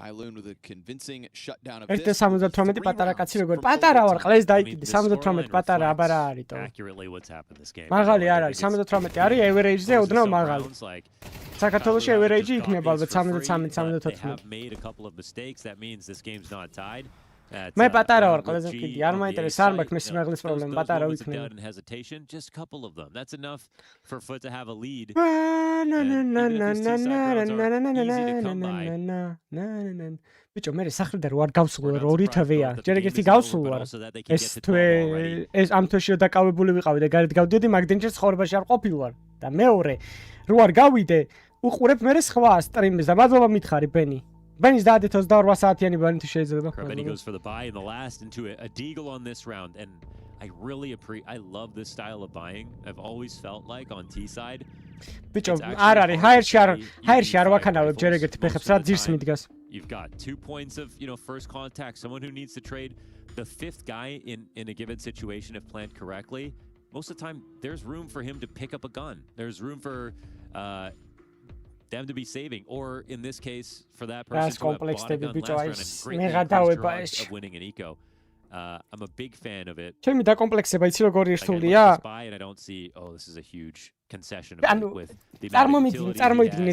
S5: Tyloo with a convincing shutdown of this.
S4: 1-78 პატარა კაცი როგორ პატარა ვარ ყლეს დაიკიდე 78 პატარა აბარა არისო.
S21: Accurately what's happened this game.
S4: მაღალი არ არის 78 არის average-ზე ოდნავ მაღალი. საქართველოში average იქნება ალბათ 73-74.
S21: Have made a couple of mistakes. That means this game's not tied.
S4: მე პატარა ვარ ყველაზე მყიდი არ მაინტერესებს არ მაქვს მე სიმაღლის პრობლემა პატარა ვიქნები
S21: hesitation, just a couple of them. That's enough for Foot to have a lead.
S4: ბიჭო მე სახრიდან რო არ გავსულო რო ორი თვეა ჯერ ერთი გავსულო ეს თვე ეს ამ თვეში რო დაკავებული ვიყავი და გარეთ გავდიოდი მაგდენჯერ ცხოვრებაში არ ყოფილვარ და მეორე რო არ გავიდე უყურებ მე სხვა სტრიმს და მადლობა მითხარი ბენის დაადეთ 28 საათიანი ბანი თუ შეიძლება
S21: He goes for the buy in the last into a deagle on this round and I love this style of buying. I've always felt like on T side.
S4: ბიჭო არ არის ჰაერში არ ვაქანავებ ჯერ ეგეთი ფეხებს რა ძირს მიდგას
S21: You've got 2 points of, first contact, someone who needs to trade. The fifth guy in a given situation, if planned correctly, most of the time, there's room for him to pick up a gun. There's room for them to be saving. Or, in this case, for that person to have bought a gun last round and greatly increased of winning an eco. I'm a big fan of it.
S4: ჩემი დაკომპლექსება იცი როგორი რთულია?
S21: And I don't see, this is a huge concession with the
S4: წარმოიდგინე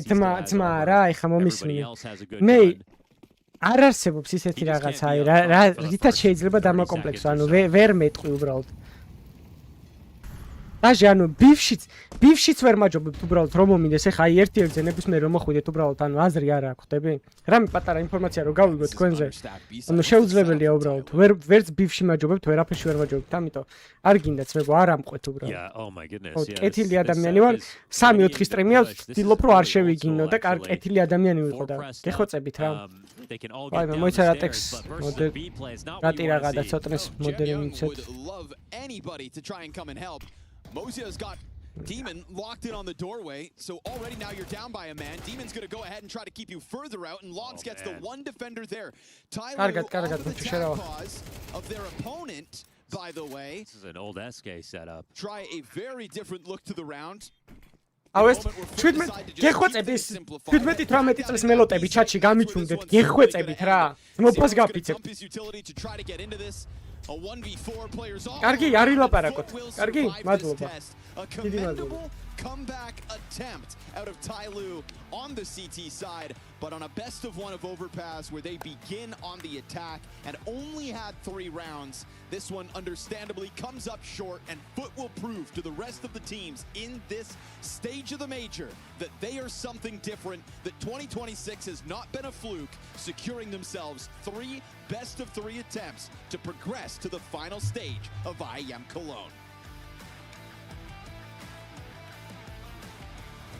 S4: ძმა რა, ეხა მომისმინე. მე არ არსებობს ისეთი რაღაცა, რა რითაც შეიძლება დამაკომპლექსო, ანუ ვერ მეტყვი უბრალოდ. დაჟე ანუ ბიფშიც ვერ მაჯობებთ უბრალოდ რომ მომინდეს ეხა აი ერთ-ერთზე ნებისმიერ რომ მოხვიდეთ უბრალოდ ანუ აზრი არა ხვდები რამე პატარა ინფორმაცია რომ გავიგოთ თქვენზე ანუ შეუძლებელია უბრალოდ ვერც ბიფში მაჯობებთ ვერაფერში ვერ მაჯობებთ ამიტომ არ გინდათ მეგო არ ამყვეთ უბრალოდ
S21: oh my goodness
S4: კეთილი ადამიანი ვარ 3-4 სტრიმია ვცდილობ რომ არ შევიგინო და კეთილი ადამიანი ვიყო და გეხვეწებით რა აი მოიცა რა ტექსტ რატი რაღაცა ცოტნეს მოდელი მიცეთ
S5: Mozia's got Demon locked in on the doorway, so already now you're down by a man. Demon's going to go ahead and try to keep you further out, and Logs gets the one defender there. Tyler over the tag pause of their opponent, by the way.
S21: This is an old SK setup.
S5: Try a very different look to the round.
S4: Awes, გეხვეწებით 17-18 წლის მელოტები ჩატში გამიჩუნდეთ, გეხვეწებით რა. მოფას გაფიცებ. კარგი, არ ილაპარაკოთ. კარგი, მადლობა. დიდი მადლობა.
S5: Comeback attempt out of Tyloo on the CT side, but on a best of one of Overpass where they begin on the attack and only had 3 rounds. This one understandably comes up short, and Foot will prove to the rest of the teams in this stage of the major that they are something different, that 2026 has not been a fluke, securing themselves 3 best of 3 attempts to progress to the final stage of IEM Cologne.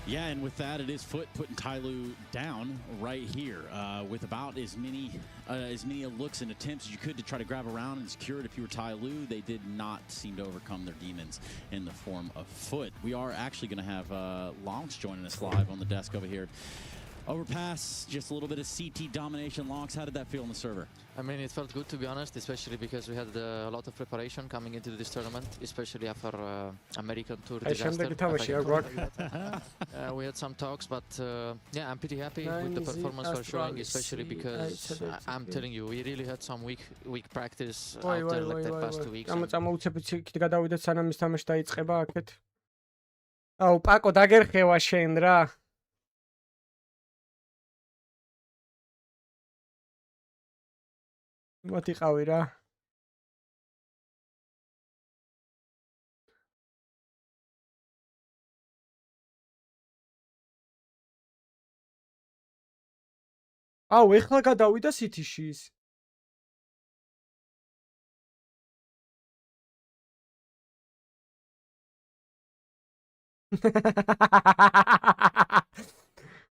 S22: Yeah, and with that, it is Foot putting Tyloo down right here with about as many looks and attempts as you could to try to grab around and secure it. If you were Tyloo, they did not seem to overcome their demons in the form of Foot. We are actually going to have Lonks joining us live on the desk over here. Overpass, just a little bit of CT domination. Lonks, how did that feel on the server?
S2: I mean, it felt good, to be honest, especially because we had a lot of preparation coming into this tournament, especially after American Tour disaster. We had some talks, but yeah, I'm pretty happy with the performance we're showing, especially because I'm telling you, we really had some weak practice out there like the past 2 weeks.
S4: აუ, პაკო, დაგერხევა შენ რა. მოტიყავი რა. აუ, ეხლა გადავიდა CT-ში.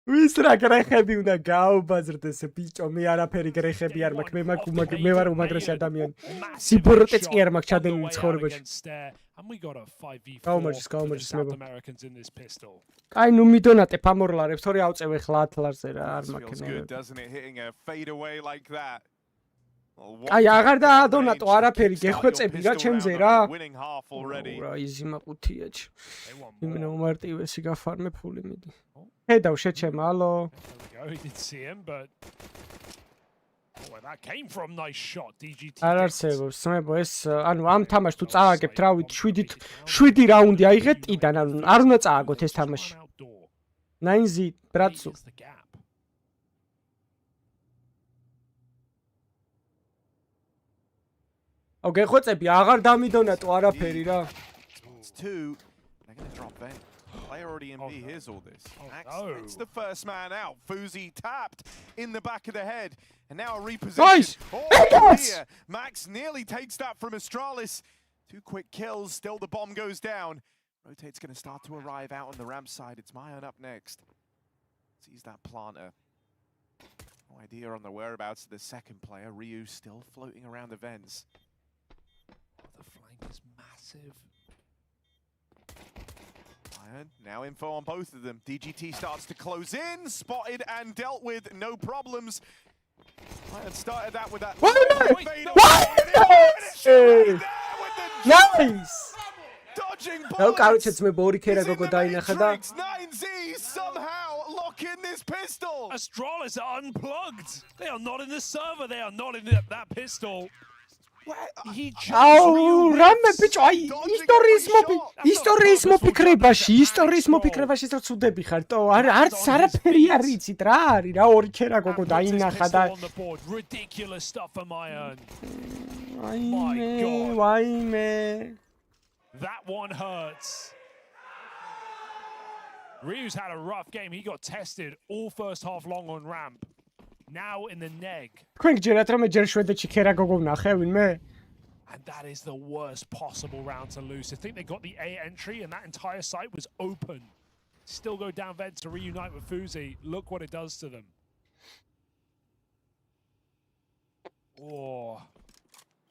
S4: ვის რა გრეხები უნდა გაუბაზრდეს ბიჭო მე არაფერი გრეხები არ მაქვს მე ვარ უმაგრესი ადამიანი სიბოროტეც კი არ მაქვს ჩადენილი ცხოვრებაში გაუმარჯოს აი ნუ მიდონატე ფამორლარებს თორე ავწევ ეხლა ათლარზე რა არ მაქვს აი აღარ დაადონატო არაფერი გეხვეწები რა ჩემზე რა რა იზიმა ყუთიაჩ იმენა უმარტივესი გაფარმე ფული მიდი ხედავ შეჩემ ალო არ არსებობს მებო ეს ანუ ამ თამაშს თუ წააგებთ რავით 7 რაუნდი აიღეთ ტიდან ანუ არ უნდა წააგოთ ეს თამაში 9Z ბრატსუ აუ გეხვეწები აღარ დამიდონატო არაფერი რა.
S11: It's two. They're going to drop vent. Player already in B hears all this. It's the first man out. Fuzi tapped in the back of the head. And now a reposition.
S4: Nice!
S11: Here. Max nearly takes that from Astralis. 2 quick kills. Still the bomb goes down. Rotate's going to start to arrive out on the ramp side. It's Mayan up next. Sees that planter. No idea on the whereabouts of the second player. Ryu still floating around the vents.
S7: The flank is massive.
S11: Now info on both of them. DGT starts to close in, spotted and dealt with, no problems. And started that with that.
S4: Nice!
S11: Dodging
S4: No, короче, მე ბორი ქერა გოგო დაინახა და
S11: 9Z somehow lock in this pistol.
S7: Astralis are unplugged. They are not in the server. They are not in that pistol.
S4: აუ რამე ბიჭო აი ისტორიის მოფიქრებაში რო ცუდები ხარ ტო არც არაფერი არ იცით რა არის რა ორი ქერა გოგო დაინახა და
S7: Ridiculous stuff for Mayan.
S4: ვაიმე
S7: That one hurts. Ryu's had a rough game. He got tested all first half long on ramp. Now in the neg.
S4: თქვენ გჯერათ რომ მე ჯერ შვედეთში ქერა გოგო ვნახე ვინმე?
S7: And that is the worst possible round to lose. I think they got the A entry and that entire site was open. Still go down vent to reunite with Fuzi. Look what it does to them. Oh,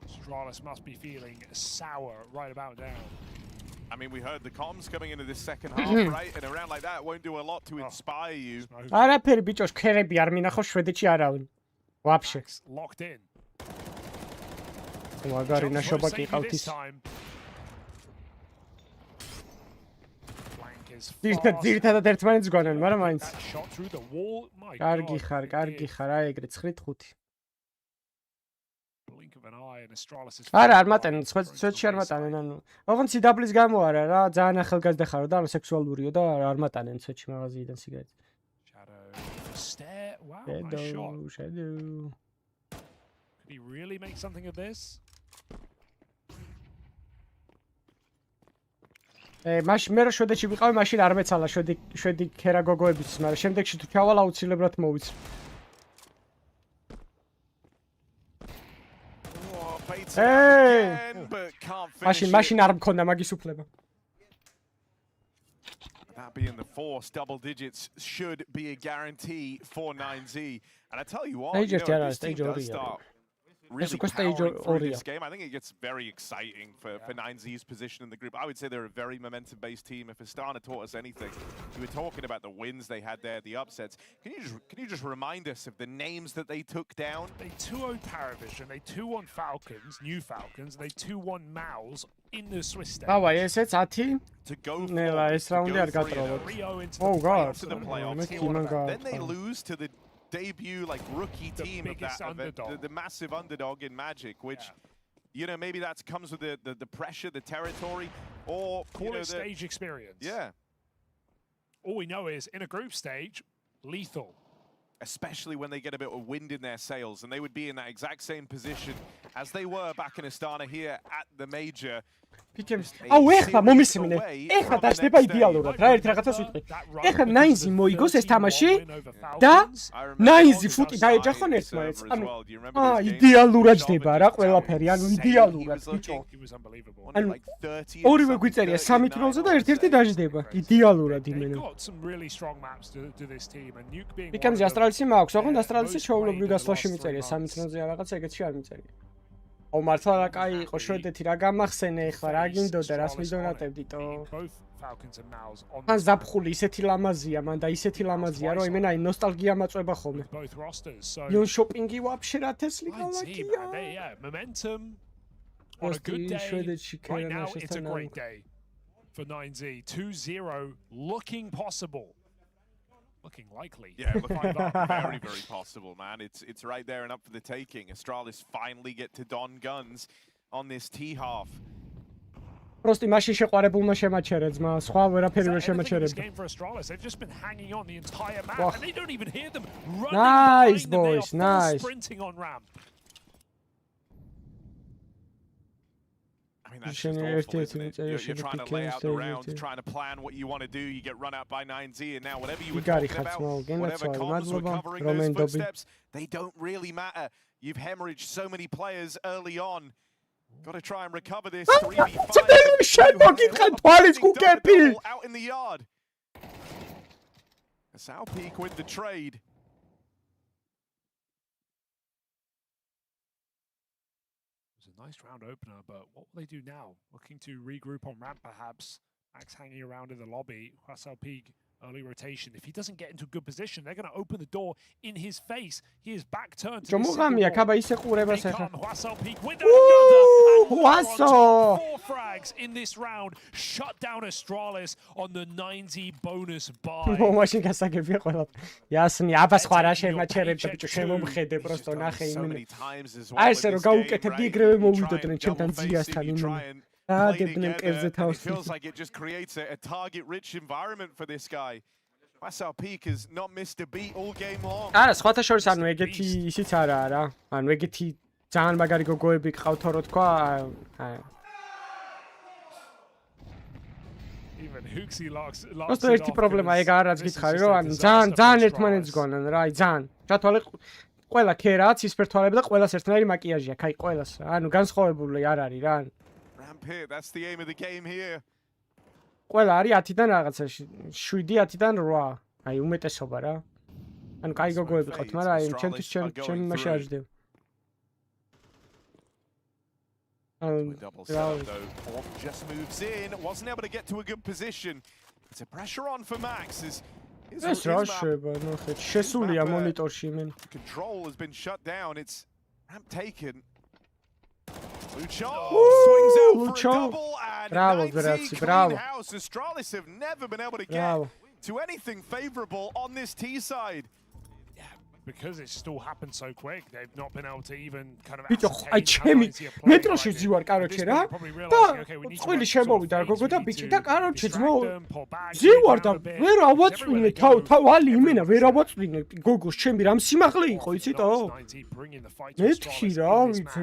S7: Astralis must be feeling sour right about now.
S11: I mean, we heard the comms coming into this second half, right? And a round like that won't do a lot to inspire you.
S4: არაფერი ბიჭო ქერები არ მინახო შვედეთში არავინ. Вообще.
S7: Locked in.
S4: მაგარი ნაშობა კი ყავთ ის. ძირთადად ერთმანეთს გვანან, მაგრამ მაინც. კარგი ხარ, აი ეგრე 9-5. არა, არ მატენენ, სვეტში არ მატანენ, ანუ. ოღონდ CW-ს გამო არა რა, ძალიან ახალგაზრდა ხარო და სექსუალურიო და არ მატანენ სვეტში მაღაზიიდან სიგარეტს. Shadow.
S7: Could he really make something of this?
S4: მაშინ მე რა შვედეთში ვიყავი, მაშინ არ მეცალა შვედი ქერა გოგოებიც, მაგრამ შემდეგში თუ ჩავალ აუცილებლად მოვიცრ. მაშინ არ მქონდა მაგის უფლება.
S11: That being the force, double digits should be a guarantee for 9Z. And I tell you what, you know, this team does start really powering through this game. I think it gets very exciting for 9Z's position in the group. I would say they're a very momentum-based team. If Astana taught us anything, we were talking about the wins they had there, the upsets. Can you just remind us of the names that they took down?
S7: They 2-0 Paravision, they 2-1 Falcons, New Falcons, they 2-1 Maus in the Swiss stage.
S4: Oh, ესეც 10. ნელა ეს რაუნდი არ გატროლოთ. Oh god.
S11: Then they lose to the debut rookie team of that event, the massive underdog in Magic, which you know maybe that comes with the pressure, the territory, or
S7: call it stage experience.
S11: Yeah.
S7: All we know is in a group stage, lethal.
S11: Especially when they get a bit of wind in their sails, and they would be in that exact same position as they were back in Astana here at the major.
S4: აუ ეხლა მომისმინე. ეხლა დაждდება იდეალურად. რა ერთ რაღაცას ვიტყვი. ეხლა 9Z მოიგოს ეს თამაში და 9Z ფუტი დაეჯახონ ერთმანეთს. ანუ იდეალურად ჯდება რა ყველაფერი, ანუ იდეალურად ბიჭო. ანუ ორივე გვიწერია 3 თროლზე და ერთ-ერთი დაждდება. იდეალურად იმენა. პიკემზე ასტრალისი მაქვს, ოღონდ ასტრალისი ჩაულებრივ გასვლაში მიწერია 3 თროლზე რაღაცა ეგეთში არ მიწერია. ო მართლა რა კაი იყო შვედეთი რა გამახსენე ეხლა რა გინდოდა რას მიდონატებდი ტო ან ზაფხული ისეთი ლამაზია მან და ისეთი ლამაზია რომ იმენა აი ნოსტალგია მაწვება ხოლმე იონ შოპინგი вообще რა თესლი ქალაქია
S7: momentum on a good day right now it's a great day for 9Z 2-0 looking possible. Looking likely.
S11: Yeah, looking very, very possible, man. It's right there and up for the taking. Astralis finally get to don guns on this T half.
S4: Просто მაშინ შეყვარებულმა შემაჩერე ძმა, სხვა ვერაფერი ვერ შემაჩერებ.
S7: They've just been hanging on the entire map and they don't even hear them running.
S4: Nice boys, nice.
S7: Sprinting on ramp.
S10: mean, that's just awful, isn't it? You're trying to lay out the rounds, trying to plan what you want to do. You get run out by 9Z, and now whatever you were talking about, whatever comms were covering those footsteps, they don't really matter. You've hemorrhaged so many players early on. Got to try and recover this 3v5 out in the yard. South Peak with the trade.
S7: It was a nice round opener, but what will they do now? Looking to regroup on ramp, perhaps. Max hanging around in the lobby. South Peak, early rotation. If he doesn't get into a good position, they're going to open the door in his face. He is back turned to the
S4: with another
S7: 4 frags in this round. Shut down Astralis on the 9Z bonus buy.
S4: მაშინ გასაგებია ყველა. იასნი, აბა სხვა რა შემაჩერებდა ბიჭო, შემომხედე პროსტო ნახე იმენ. აი ესე რომ გაუკეთებდი ეგრევე მოვიდოდნენ ჩემთან ძიასთან იმენ.
S10: It feels like it just creates a target-rich environment for this guy. South Peak has not missed a beat all game long.
S4: არა, სხვათა შორის ანუ ეგეთი ისიც არაა რა. ანუ ეგეთი ძალიან მაგარი გოგოები ყავთო რო თქვა,
S7: Even Hooksy locks
S4: просто ერთი პრობლემა ეგ არაც გითხარი რომ ანუ ძალიან ერთმანეთს გონან რა, აი ძალიან. ჩათვალე ყველა ქერაც ისფერთვალები და ყველას ერთნაირი მაკიაჟი აქვს, აი ყველას. ანუ განსხვავებული არ არის რა.
S10: Here, that's the aim of the game here.
S4: ყველა არის 10-დან რაღაცა 7-10-დან 8. აი უმეტესობა რა. ანუ კაი გოგოები ყავთ, მაგრამ აი ჩემთვის ჩემ იმაში არ ჯდებ.
S10: Double setup though. Orf just moves in, wasn't able to get to a good position. It's a pressure on for Max.
S4: ეს რა შეება, ნახე, შესულია მონიტორში იმენ.
S10: Control has been shut down. It's ramp taken. Lucho swings out for a double and 9Z clean house. Astralis have never been able to get to anything favorable on this T side.
S7: Because it's still happened so quick, they've not been able to even kind of
S4: აი ჩემი მეტროში ვზივარ კაროჩე რა და წყვილი შემოვიდა გოგო და ბიჭი და კაროჩე ძმო ვზივარ და ვერ ავაწვინე თავალი იმენა ვერ ავაწვინე გოგოს ჩემი რამ სიმაღლე იყო იციტო მეთქი რა ვიცი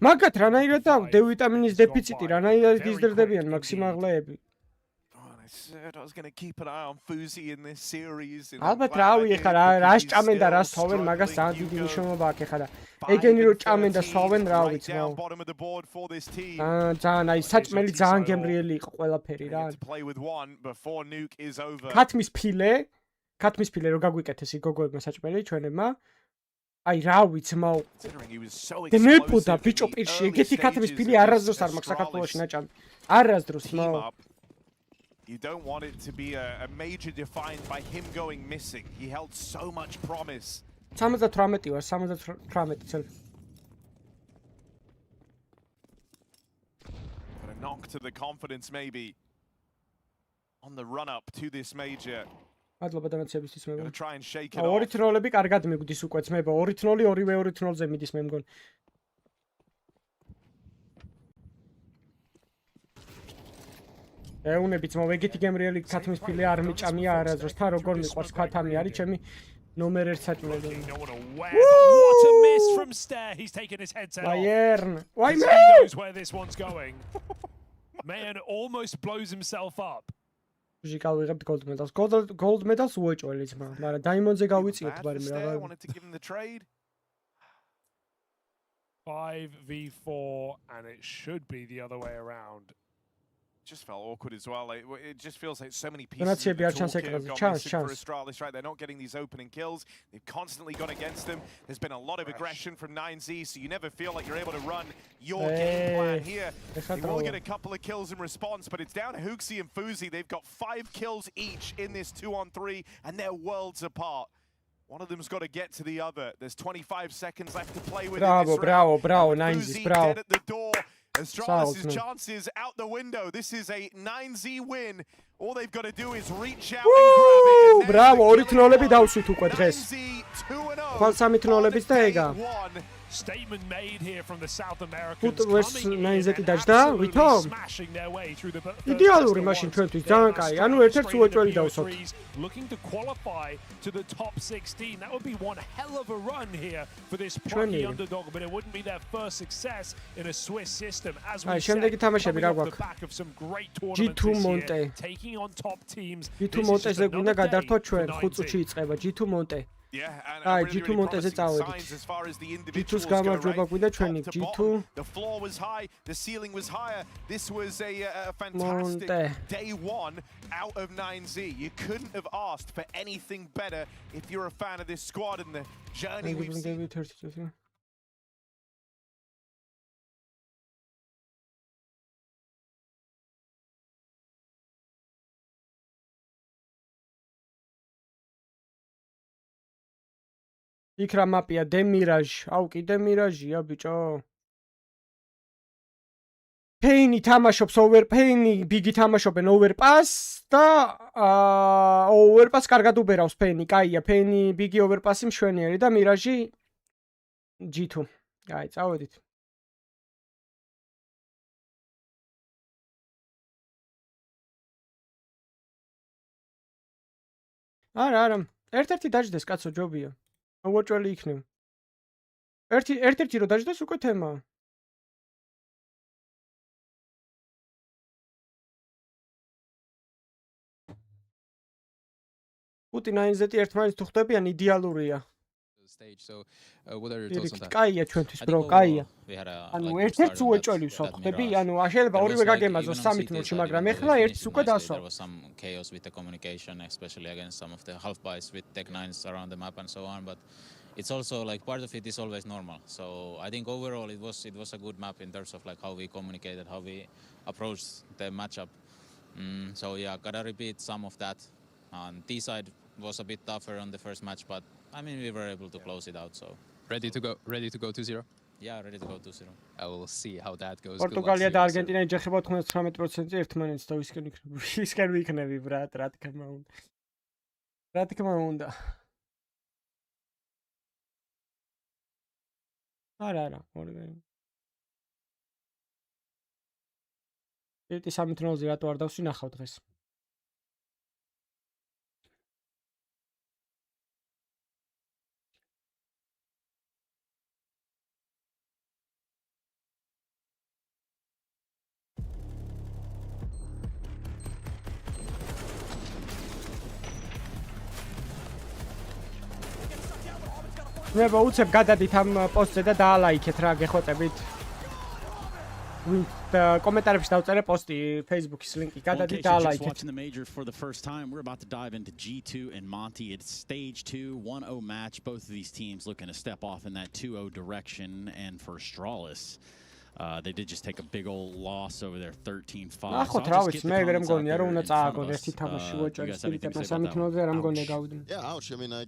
S4: მაგათ რანაირად და D ვიტამინის დეფიციტი რანაირად იზრდებიან მაგ სიმაღლეები
S10: I said I was going to keep an eye on Fuzi in this series.
S4: ალბათ რავი ეხლა რა ჭამენ და რა სწავლენ მაგას ძალიან დიდი მნიშვნელობა აქვს ეხლა და ეგენი რო ჭამენ და სწავლენ რა ვიცი ძალიან აი საჭმელი ძალიან გემრიელი იყო ყველაფერი რა ქათმის ფილე რო გაგვიკეთეს ი გოგოებმა საჭმელი ჩვენებმა აი რა ვიცი დემეპოდა ბიჭო პირში ეგეთი ქათმის ფილე არასდროს არ მაქვს საქართველოში ნაჭამი არასდროს
S10: You don't want it to be a major defined by him going missing. He held so much promise.
S4: 78 ვარ 78 წელი.
S10: Got a knock to the confidence maybe on the run up to this major.
S4: მადლობა დამაცებისთვის მე.
S10: Try and shake it off.
S4: ორი თროლები კარგად მიგვდის უკვე ძმებო. 2 თროლი 2 თროლზე მიდის მე მგონი. ეუნებიც მოვეგეთი გემრიელი ქათმის ფილე არ მიჭამია არასდროს თან როგორ მიყვარს ქათამი არის ჩემი ნომერ 1 საჭმელი.
S7: What a miss from Stair. He's taken his headset off.
S4: Why
S7: he knows where this one's going. Man almost blows himself up.
S4: ჟიკალ ვიღებთ gold medals. Gold medals უეჭველი ძმა, მაგრამ diamond-ზე გავიწიოთ ბარემ რა.
S10: Wanted to give him the trade.
S7: 5v4 and it should be the other way around.
S10: Just felt awkward as well. It just feels like so many pieces of the toolkit have gone missing for Astralis, right? They're not getting these opening kills. They've constantly gone against them. There's been a lot of aggression from 9Z, so you never feel like you're able to run your game plan here. They will get a couple of kills in response, but it's down to Hooksy and Fuzi. They've got 5 kills each in this 2-on-3, and they're worlds apart. One of them's got to get to the other. There's 25 seconds left to play with.
S4: Bravo, 9Z, bravo.
S10: Dead at the door. Astralis' chances out the window. This is a 9Z win All they've got to do is reach out and grab it.
S4: Bravo, ორი თნოლები დავსვით უკვე დღეს. ხვალ სამი თნოლების და ეგა.
S7: Statement made here from the South Americans.
S4: Put west 9-ზე დაжда, ვითომ? იდეალური მაშინ ჩვენთვის ძალიან კაი. ანუ ერთ-ერთ უეჭველი დავსვათ.
S7: Looking to qualify to the top 16. That would be one hell of a run here for this plucky underdog, but it wouldn't be their first success in a Swiss system. As we said, coming off the back of some great tournaments this year, taking on top teams.
S4: G2 Monte-ზე გვინდა გადართოთ ჩვენ 5 წუთში იწყება G2 Monte.
S10: Yeah, and
S4: G2 Monte-ზე წავედით. G2-ს გამარჯვება გვინდა ჩვენი G2.
S10: The floor was high, the ceiling was higher. This was a fantastic day one out of 9Z. You couldn't have asked for anything better if you're a fan of this squad and the journey we've seen.
S4: იქ რა მაპია დემირაჟ, აუ კიდე მირაჟია ბიჭო. Pain-ი თამაშობს Pain-ი, Big-ი თამაშობენ Overpass და Overpass კარგად უბერავს Pain-ი, კაია, Pain-ი, Big-ი Overpass-ი მშვენიერი და მირაჟი G2. აი, წავედით. არა, ერთ-ერთი დაждდეს კაცო ჯობია. უეჭველი იქნებ. ერთ-ერთი რო დაждდეს უკვე თემაა. Put 9-ზეთი ერთმანეთს თუ ხდებიან იდეალურია.
S12: So what are your thoughts on that?
S4: კაია ჩვენთვის bro, კაია. ანუ ერთ-ერთს უეჭველი ვსვათ ხდები, ანუ შეიძლება ორივე გაგემაზოს 3 თემში, მაგრამ ეხლა ერთს უკვე დასვა.
S12: There was some chaos with the communication, especially against some of the half buys with Tech 9s around the map and so on, but it's also like part of it is always normal. So I think overall it was a good map in terms of like how we communicated, how we approached the matchup. So yeah, gotta repeat some of that. On T side was a bit tougher on the first match, but I mean we were able to close it out. So
S9: ready to go 2-0.
S12: Yeah, ready to go 2-0.
S9: I will see how that goes.
S4: პორტუგალია და არგენტინა ეჯახება 99% ერთმანეთს და ვისკენ ვიქნები ბრატ, რა თქმა უნდა. რა თქმა უნდა. არა, ორივე. ერთი 3-0-ზე რატო არ დავსვინახავ დღეს? მე უცებ გადადით ამ პოსტზე და დაალაიქეთ რა გეხოწებით. კომენტარებში დავწერე პოსტი Facebook-ის ლინკი, გადადით დაალაიქეთ.
S22: Watching the major for the first time, we're about to dive into G2 and Monty. It's stage 2, 1-0 match. Both of these teams looking to step off in that 2-0 direction, and for Astralis, they did just take a big old loss over there, 13-5.
S4: ახოთ რა ვიცი, მე ვერ მგონია რომ უნდა წააგონ ერთი თამაში უეჭველი სპირიტებმა 3-0-ზე რა მგონია გავიდნენ.
S14: Yeah, ouch. I mean, I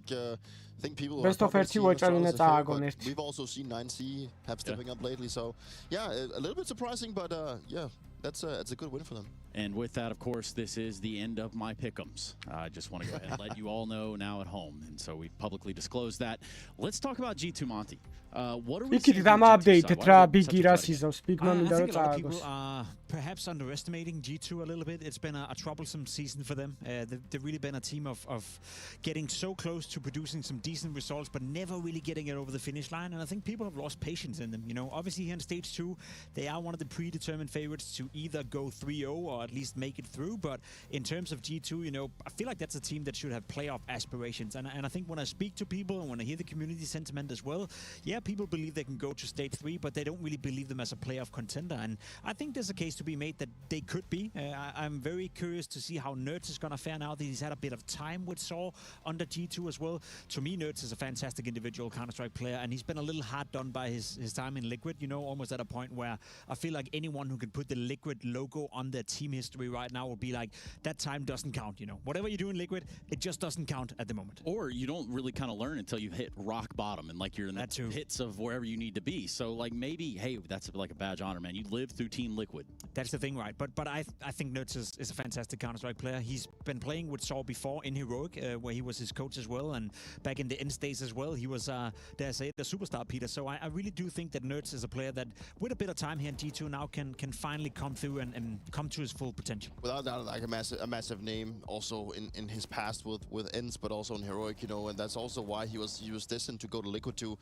S14: think people
S4: Best of ერთი უეჭველი უნდა წააგონ ერთი.
S14: We've also seen 9C have stepping up lately, so yeah, a little bit surprising, but yeah, it's a good win for them.
S22: And with that, of course, this is the end of my pick'ems. I just want to go ahead and let you all know now at home, and so we publicly disclosed that. Let's talk about G2 Monty. What are we seeing?
S4: Updated რა Big-ი რა seasons, Big-მა მინდა რომ
S20: წააგოს. I think a lot of
S4: წააგოს.
S20: people are perhaps underestimating G2 a little bit. It's been a troublesome season for them. They've really been a team of getting so close to producing some decent results, but never really getting it over the finish line. And I think people have lost patience in them. You know, obviously here in stage 2, they are one of the predetermined favorites to either go 3-0 or at least make it through. But in terms of G2, you know, I feel like that's a team that should have playoff aspirations. And I think when I speak to people and when I hear the community sentiment as well, yeah, people believe they can go to stage 3, but they don't really believe them as a playoff contender. And I think there's a case to be made that they could be. I'm very curious to see how Nerds is going to fare now that he's had a bit of time with Saw under G2 as well. To me, Nerds is a fantastic individual Counter-Strike player, and he's been a little hard done by his time in Liquid, you know, almost at a point where I feel like anyone who can put the Liquid logo on their team team history right now would be like, that time doesn't count, you know. Whatever you do in Liquid, it just doesn't count at the moment.
S22: Or you don't really kind of learn until you've hit rock bottom and like you're in the pits of wherever you need to be. So like maybe, hey, that's like a badge honor, man. You lived through Team Liquid.
S20: That's the thing, right? But I think Nerds is a fantastic Counter-Strike player. He's been playing with Saw before in Heroic, where he was his coach as well, and back in the end stages as well, he was, dare I say, the superstar, Peter. So I really do think that Nerds is a player that, with a bit of time here in G2 now, can finally come through and come to his full potential.
S14: Without doubt, like a massive name also in his past with Ends, but also in Heroic, you know, and that's also why he was destined to go to Liquid to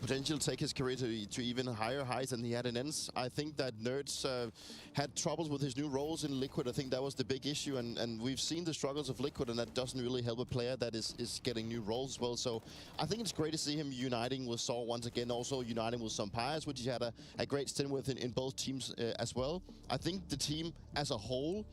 S14: potentially take his career to even higher heights than he had in Ends. I think that Nerds had troubles with his new roles in Liquid. I think that was the big issue, and we've seen the struggles of Liquid, and that doesn't really help a player that is getting new roles as well. So I think it's great to see him uniting with Saw once again, also uniting with Sampires, which he had a great stint with in both teams as well. I think the team as a whole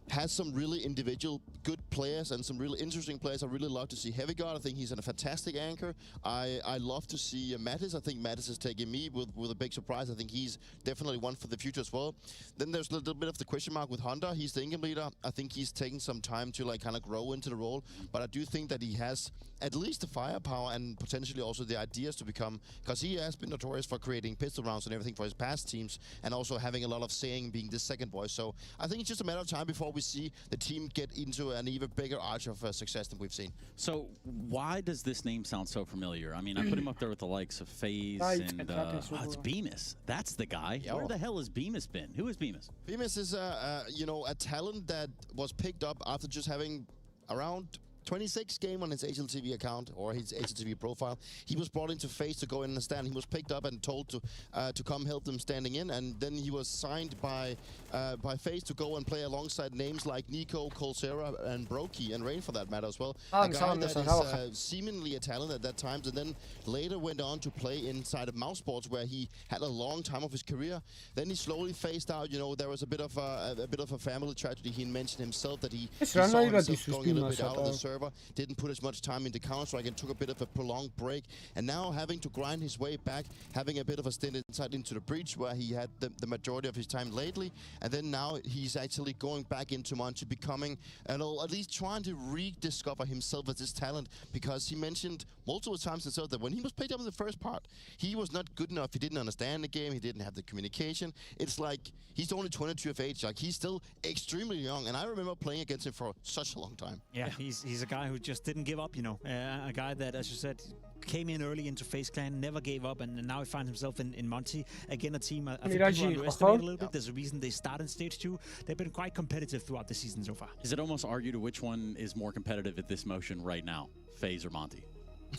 S14: has some really individual good players and some really interesting players. I really love to see Heavyguard. I think he's a fantastic anchor. I love to see Mattis. I think Mattis is taking me with a big surprise. I think he's definitely one for the future as well. Then there's a little bit of the question mark with Honda. He's the Ingame leader. I think he's taking some time to like kind of grow into the role, but I do think that he has at least the firepower and potentially also the ideas to become, because he has been notorious for creating pistol rounds and everything for his past teams, and also having a lot of saying, being the second voice. So I think it's just a matter of time before we see the team get into an even bigger arch of success than we've seen.
S22: So why does this name sound so familiar? I mean, I put him up there with the likes of FaZe and it's Bemis. That's the guy.
S14: Yeah.
S22: Where the hell has Bemis been? Who is Bemis?
S14: Bemis is you know, a talent that was picked up after just having around 26 game on his HLTV account or his HLTV profile. He was brought into FaZe to go in and stand. He was picked up and told to come help them standing in, and then he was signed by FaZe to go and play alongside names like Nico, Colsera, and Brokey, and Rain for that matter as well. A guy that is seemingly a talent at that time, and then later went on to play inside of Mouse Sports, where he had a long time of his career. Then he slowly phased out. You know, there was a bit of a family tragedy. He mentioned himself that he saw himself going a little bit out of the server. Didn't put as much time into Counter-Strike and took a bit of a prolonged break, and now having to grind his way back, having a bit of a stint inside into the breach where he had the majority of his time lately, and then now he's actually going back into Monty, becoming, and at least trying to rediscover himself as this talent, because he mentioned multiple times himself that when he was picked up in the first part, he was not good enough. He didn't understand the game. He didn't have the communication. It's like he's only 22 of age. Like, he's still extremely young, and I remember playing against him for such a long time.
S20: Yeah, he's a guy who just didn't give up, you know. A guy that, as you said, came in early into FaZe Clan, never gave up, and now he finds himself in Monty. Again, a team I think people underestimate a little bit. There's a reason they start in Stage 2. They've been quite competitive throughout the season so far.
S22: Is it almost argued which one is more competitive at this motion right now, FaZe or Monty?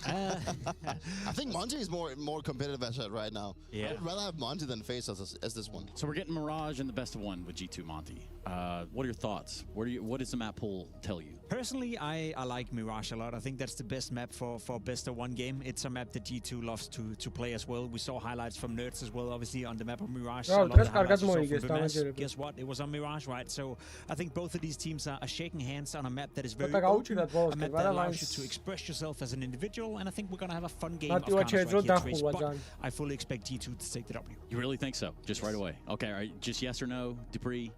S14: I think Monty is more competitive as right now.
S22: Yeah.
S14: I'd rather have Monty than FaZe as this one.
S22: So we're getting Mirage in the best of one with G2 Monty. What are your thoughts? What does the map pool tell you?
S20: Personally, I like Mirage a lot. I think that's the best map for best of one game. It's a map that G2 loves to play as well. We saw highlights from Nerds as well, obviously, on the map of Mirage. Guess what? It was on Mirage, right? So I think both of these teams are shaking hands on a map that is very open, a map that allows you to express yourself as an individual, and I think we're going to have a fun game of Counter-Strike here, but I fully expect G2 to take the W.
S22: You really think so? Just right away? Okay, all right, just yes or no, Dupree?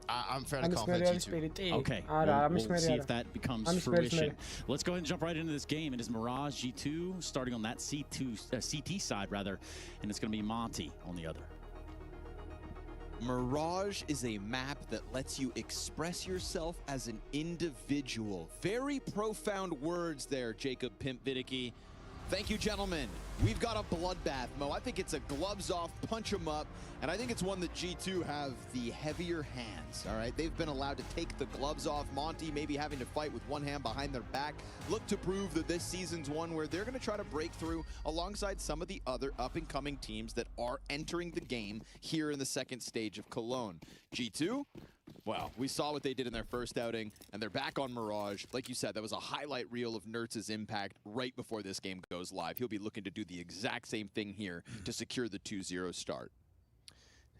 S14: I'm fairly confident G2.
S22: Okay, we'll see if that becomes fruition. Let's go ahead and jump right into this game. It is Mirage G2 starting on that CT side, rather, and it's going to be Monty on the other.
S5: Mirage is a map that lets you express yourself as an individual. Very profound words there, Jacob Pimp Vidicky. Thank you, gentlemen. We've got a bloodbath, Mo. I think it's a gloves off, punch 'em up, and I think it's one that G2 have the heavier hands, all right? They've been allowed to take the gloves off. Monty maybe having to fight with one hand behind their back. Look to prove that this season's one where they're going to try to break through alongside some of the other up-and-coming teams that are entering the game here in the second stage of Cologne. G2? Well, we saw what they did in their first outing, and they're back on Mirage. Like you said, that was a highlight reel of Nerds' impact right before this game goes live. He'll be looking to do the exact same thing here to secure the 2-0 start.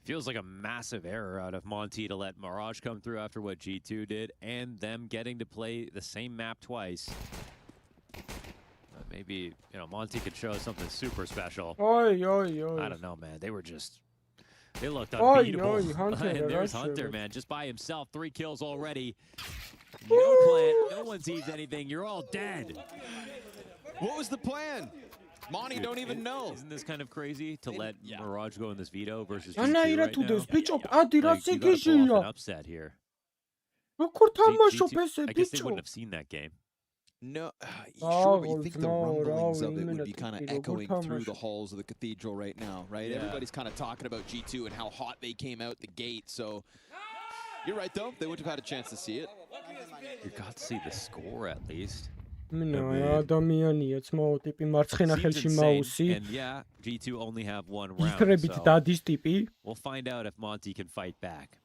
S21: Feels like a massive error out of Monty to let Mirage come through after what G2 did, and them getting to play the same map twice. Maybe, you know, Monty could show us something super special.
S4: Oy, oy, oy.
S21: I don't know, man. They were just It looked unbeatable. And there's Hunter, man, just by himself, 3 kills already. No plan. No one sees anything. You're all dead.
S5: What was the plan? Monty don't even know.
S21: Isn't this kind of crazy to let Mirage go in this veto versus
S4: Ana
S21: G2
S4: ირა
S21: right
S4: თუ
S21: now?
S4: დევს ბიჭო, ადი რა
S21: Like, you gotta pull off
S4: ციგიშია.
S21: an upset here.
S4: როგორ თამაშობ ესე
S21: I guess they
S4: ბიჭო?
S21: wouldn't have seen that game.
S11: No, sure, but you think the rumblings of it would be kind of echoing through the halls of the cathedral right now, right?
S5: Yeah.
S11: Everybody's kind of talking about G2 and how hot they came out the gate, so you're right, though. They wouldn't have had a chance to see it.
S21: You got to see the score at least.
S4: ადამიანია ძმაო ტიპი მარცხენა ხელში მაუსი.
S21: And yeah, G2 only have 1 round.
S4: იხრებით დადის ტიპი.
S21: We'll find out if Monty can fight back.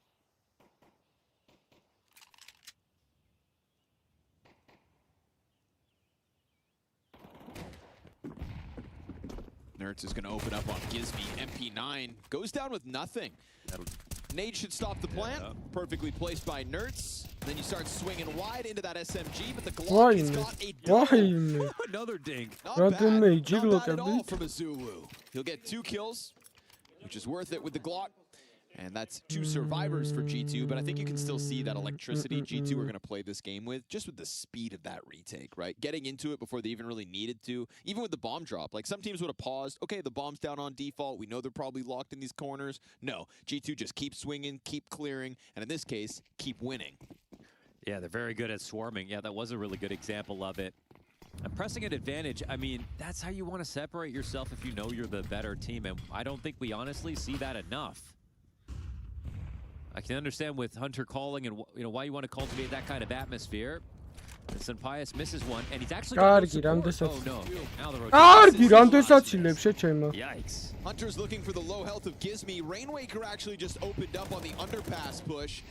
S5: Nertz is going to open up on Gizmy. MP9 goes down with nothing. Nade should stop the plant. Perfectly placed by Nertz. Then you start swinging wide into that SMG, but the Glock has got a double.
S21: Another dink.
S5: Not bad at all from Azulu. He'll get 2 kills, which is worth it with the Glock. And that's 2 survivors for G2, but I think you can still see that electricity G2 are going to play this game with, just with the speed of that retake, right? Getting into it before they even really needed to, even with the bomb drop. Like, some teams would have paused. Okay, the bomb's down on default. We know they're probably locked in these corners. No, G2 just keep swinging, keep clearing, and in this case, keep winning.
S21: Yeah, they're very good at swarming. Yeah, that was a really good example of it. And pressing an advantage, I mean, that's how you want to separate yourself if you know you're the better team, and I don't think we honestly see that enough. I can understand with Hunter calling and why you want to cultivate that kind of atmosphere. And Senpius misses one, and he's actually got no support. Oh no! Now the rotation.
S5: Yikes! Hunter's looking for the low health of Gizmy. Rainwaker actually just opened up on the underpass push.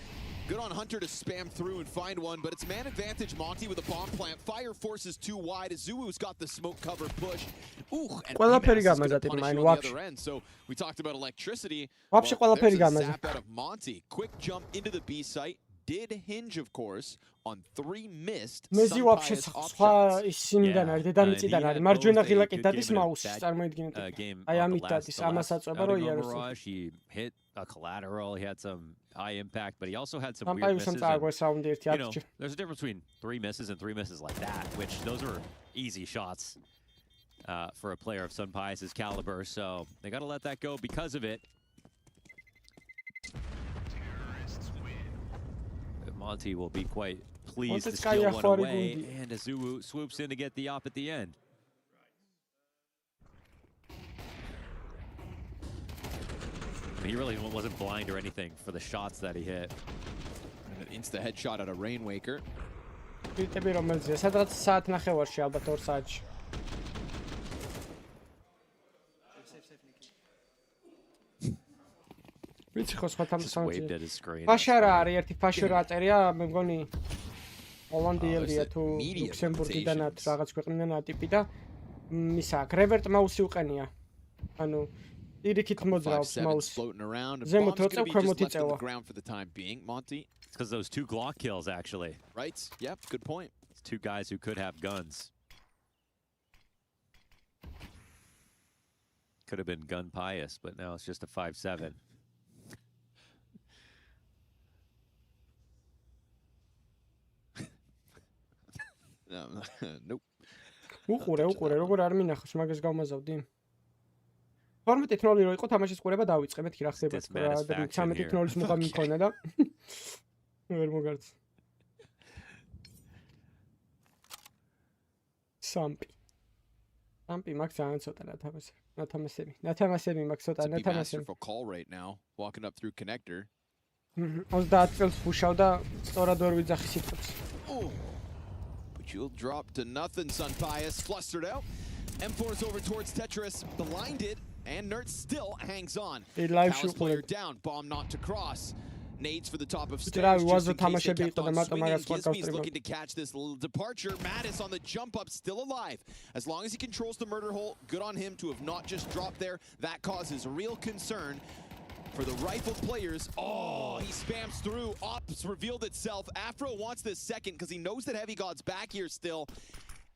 S5: Good on Hunter to spam through and find one, but it's man advantage Monty with a bomb plant. Fire forces too wide. Azuu's got the smoke cover push. Ooh, and
S4: ყველაფერი გამაზრდა მაინ ვაფშე.
S5: So we talked about electricity.
S4: ვაფშე ყველაფერი გამაზრდა.
S5: Zap out of Monty. Quick jump into the B site. Did hinge, of course, on 3 missed.
S4: მეზე ვაფშე სხვა ისინიდან არის, დედამიწიდან არის. მარჯვენა ღილაკი დადის მაუსს, წარმოიდგინეთ. აი ამით დადის, ამას აწובה რომ იაროს.
S21: He hit a collateral, he had some high impact, but he also had some weird misses. And, there's a difference between 3 misses and 3 misses like that, which those are easy shots for a player of Senpius' caliber, so they got to let that go because of it. Monty will be quite pleased to steal one away, and Azuu swoops in to get the op at the end. I mean, he really wasn't blind or anything for the shots that he hit.
S5: And an insta headshot at a Rainwaker.
S4: ვიტები რომელზეა, სადღაც საათ ნახევარში ალბათ 2 საათში. ვიცი ხო სხვა თამაშია. ფაშარა არის ერთი ფაშარა აწერია, მე მგონი ჰოლანდიელია თუ ლუქსემბურგიდანაც რაღაც ქვეყნიდან ტიპი და ისა გრევერტ მაუსი უყენია. ანუ ირიქით მოძრაობს მაუსი. ზემოთ როწევ, ქვემოთ იწევა.
S21: It's because those 2 Glock kills, actually.
S5: Right, yep, good point.
S21: It's 2 guys who could have guns. Could have been gun pious, but now it's just a 5-7.
S5: Nope.
S4: უყურე, როგორ არ მინახავს, მაგას გავმაზავდი. 12-0 რო იყო თამაშის ყურება დავიწყე, მეთქი რა ხდება. 13-0-ის მუღამი მქონდა და ვერ მოგარც. სამპი მაგ ძალიან ცოტა ნათამასები მაგ ცოტა ნათამასები.
S5: For call right now, walking up through connector.
S4: 30 წელს ფუშავ და სწორად ვერ ვიძახი სიტყვებს.
S5: But you'll drop to nothing, Senpius, flustered out. M4's over towards Tetris, blinded, and Nertz still hangs on. Palace player down, bomb not to cross. Nades for the top of stairs, just in case they kept on swinging. Gizmy's looking to catch this little departure. Mattis on the jump up, still alive. As long as he controls the murder hole, good on him to have not just dropped there. That causes real concern for the rifle players. Oh, he spams through. Ops revealed itself. Afro wants this second because he knows that Heavy God's back here still.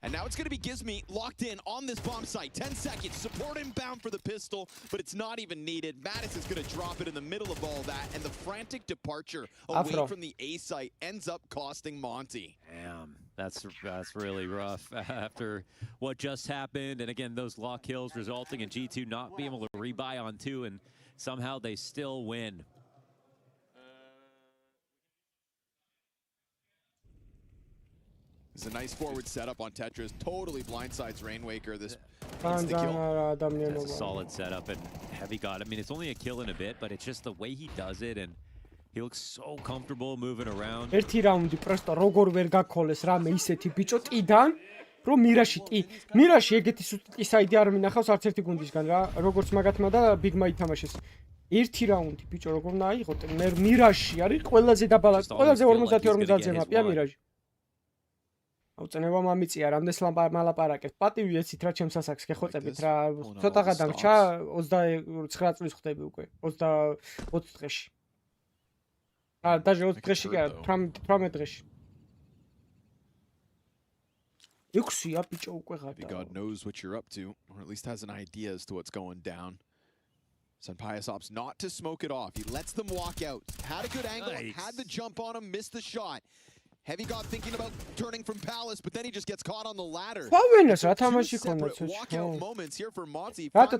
S5: And now it's going to be Gizmi locked in on this bomb site. 10 seconds. Support inbound for the pistol, but it's not even needed. Mattis is going to drop it in the middle of all that, and the frantic departure away from the A site ends up costing Monty.
S21: Damn, that's really rough after what just happened. And again, those lock kills resulting in G2 not being able to rebuy on 2, and somehow they still win.
S5: It's a nice forward setup on Tetris. Totally blindsides Rainwaker. This insta-kill.
S21: That's a solid setup, and Heavy God. I mean, it's only a kill in a bit, but it's just the way he does it, and he looks so comfortable moving around.
S4: ერთი რაუნდი პროსტო როგორ ვერ გაქოლეს რამე ისეთი ბიჭო ტიდან, რომ მირაში ეგეთი სუსტი საიდი არ მინახავს არც ერთი გუნდისგან რა, როგორც მაგათმა და ბიგმა ითამაშეს. ერთი რაუნდი ბიჭო როგორ უნდა აიღო? მე მირაში არის ყველაზე დაბალა, ყველაზე 50-50-ზე მაპია მირაში. აუწენება მამიწია, რამდენს მალაპარაკებთ. პატივი ეცით რა ჩემს ასაკს გეხოწებით რა. ცოტაღა დამრჩა 29 წლის ხდები უკვე. 20 დღეში. Даже 20 დღეში კი არა, 18 დღეში. 6-ია ბიჭო უკვე ღარდა.
S5: God knows what you're up to, or at least has an idea as to what's going down. Sunpius opts not to smoke it off. He lets them walk out. Had a good angle, had the jump on him, missed the shot. Heavy God thinking about turning from Palace, but then he just gets caught on the ladder.
S4: Two separate
S5: walkout moments here for Monty.
S4: And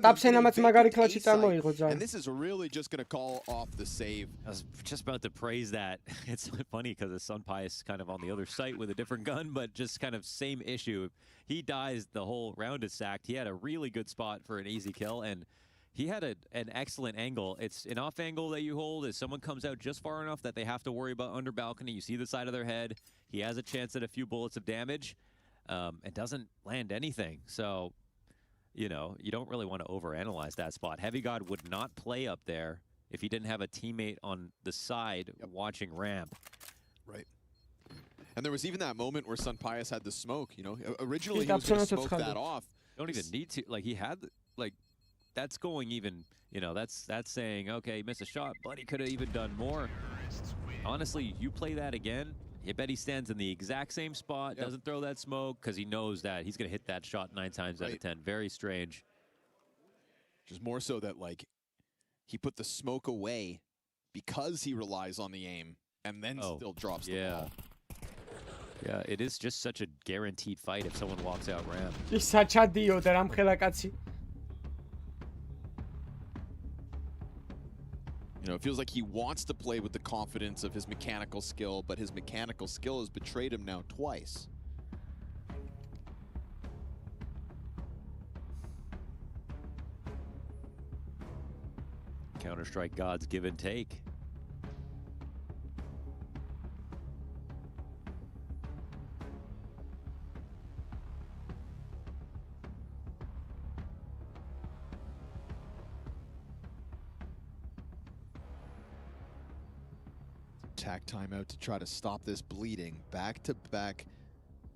S5: this is really just going to call off the save.
S21: I was just about to praise that. It's funny because Sunpius kind of on the other site with a different gun, but just kind of same issue. He dies, the whole round is sacked. He had a really good spot for an easy kill, and he had an excellent angle. It's an off angle that you hold as someone comes out just far enough that they have to worry about under balcony. You see the side of their head. He has a chance at a few bullets of damage and doesn't land anything. So, you know, you don't really want to overanalyze that spot. Heavy God would not play up there if he didn't have a teammate on the side watching ramp.
S5: Right. And there was even that moment where Sunpius had the smoke, you know. Originally he was going to smoke that off.
S21: Don't even need to. Like, he had, like, that's going even, you know, that's saying, okay, he missed a shot, but he could have even done more. Honestly, you play that again, I bet he stands in the exact same spot, doesn't throw that smoke, because he knows that he's going to hit that shot 9 times out of 10. Very strange.
S5: Just more so that, like, he put the smoke away because he relies on the aim, and then still drops the ball.
S21: Yeah, it is just such a guaranteed fight if someone walks out ramp.
S4: He's such a dio that I'm khelakatsi.
S5: You know, it feels like he wants to play with the confidence of his mechanical skill, but his mechanical skill has betrayed him now twice.
S21: Counter-Strike gods give and take.
S5: Attack timeout to try to stop this bleeding. Back to back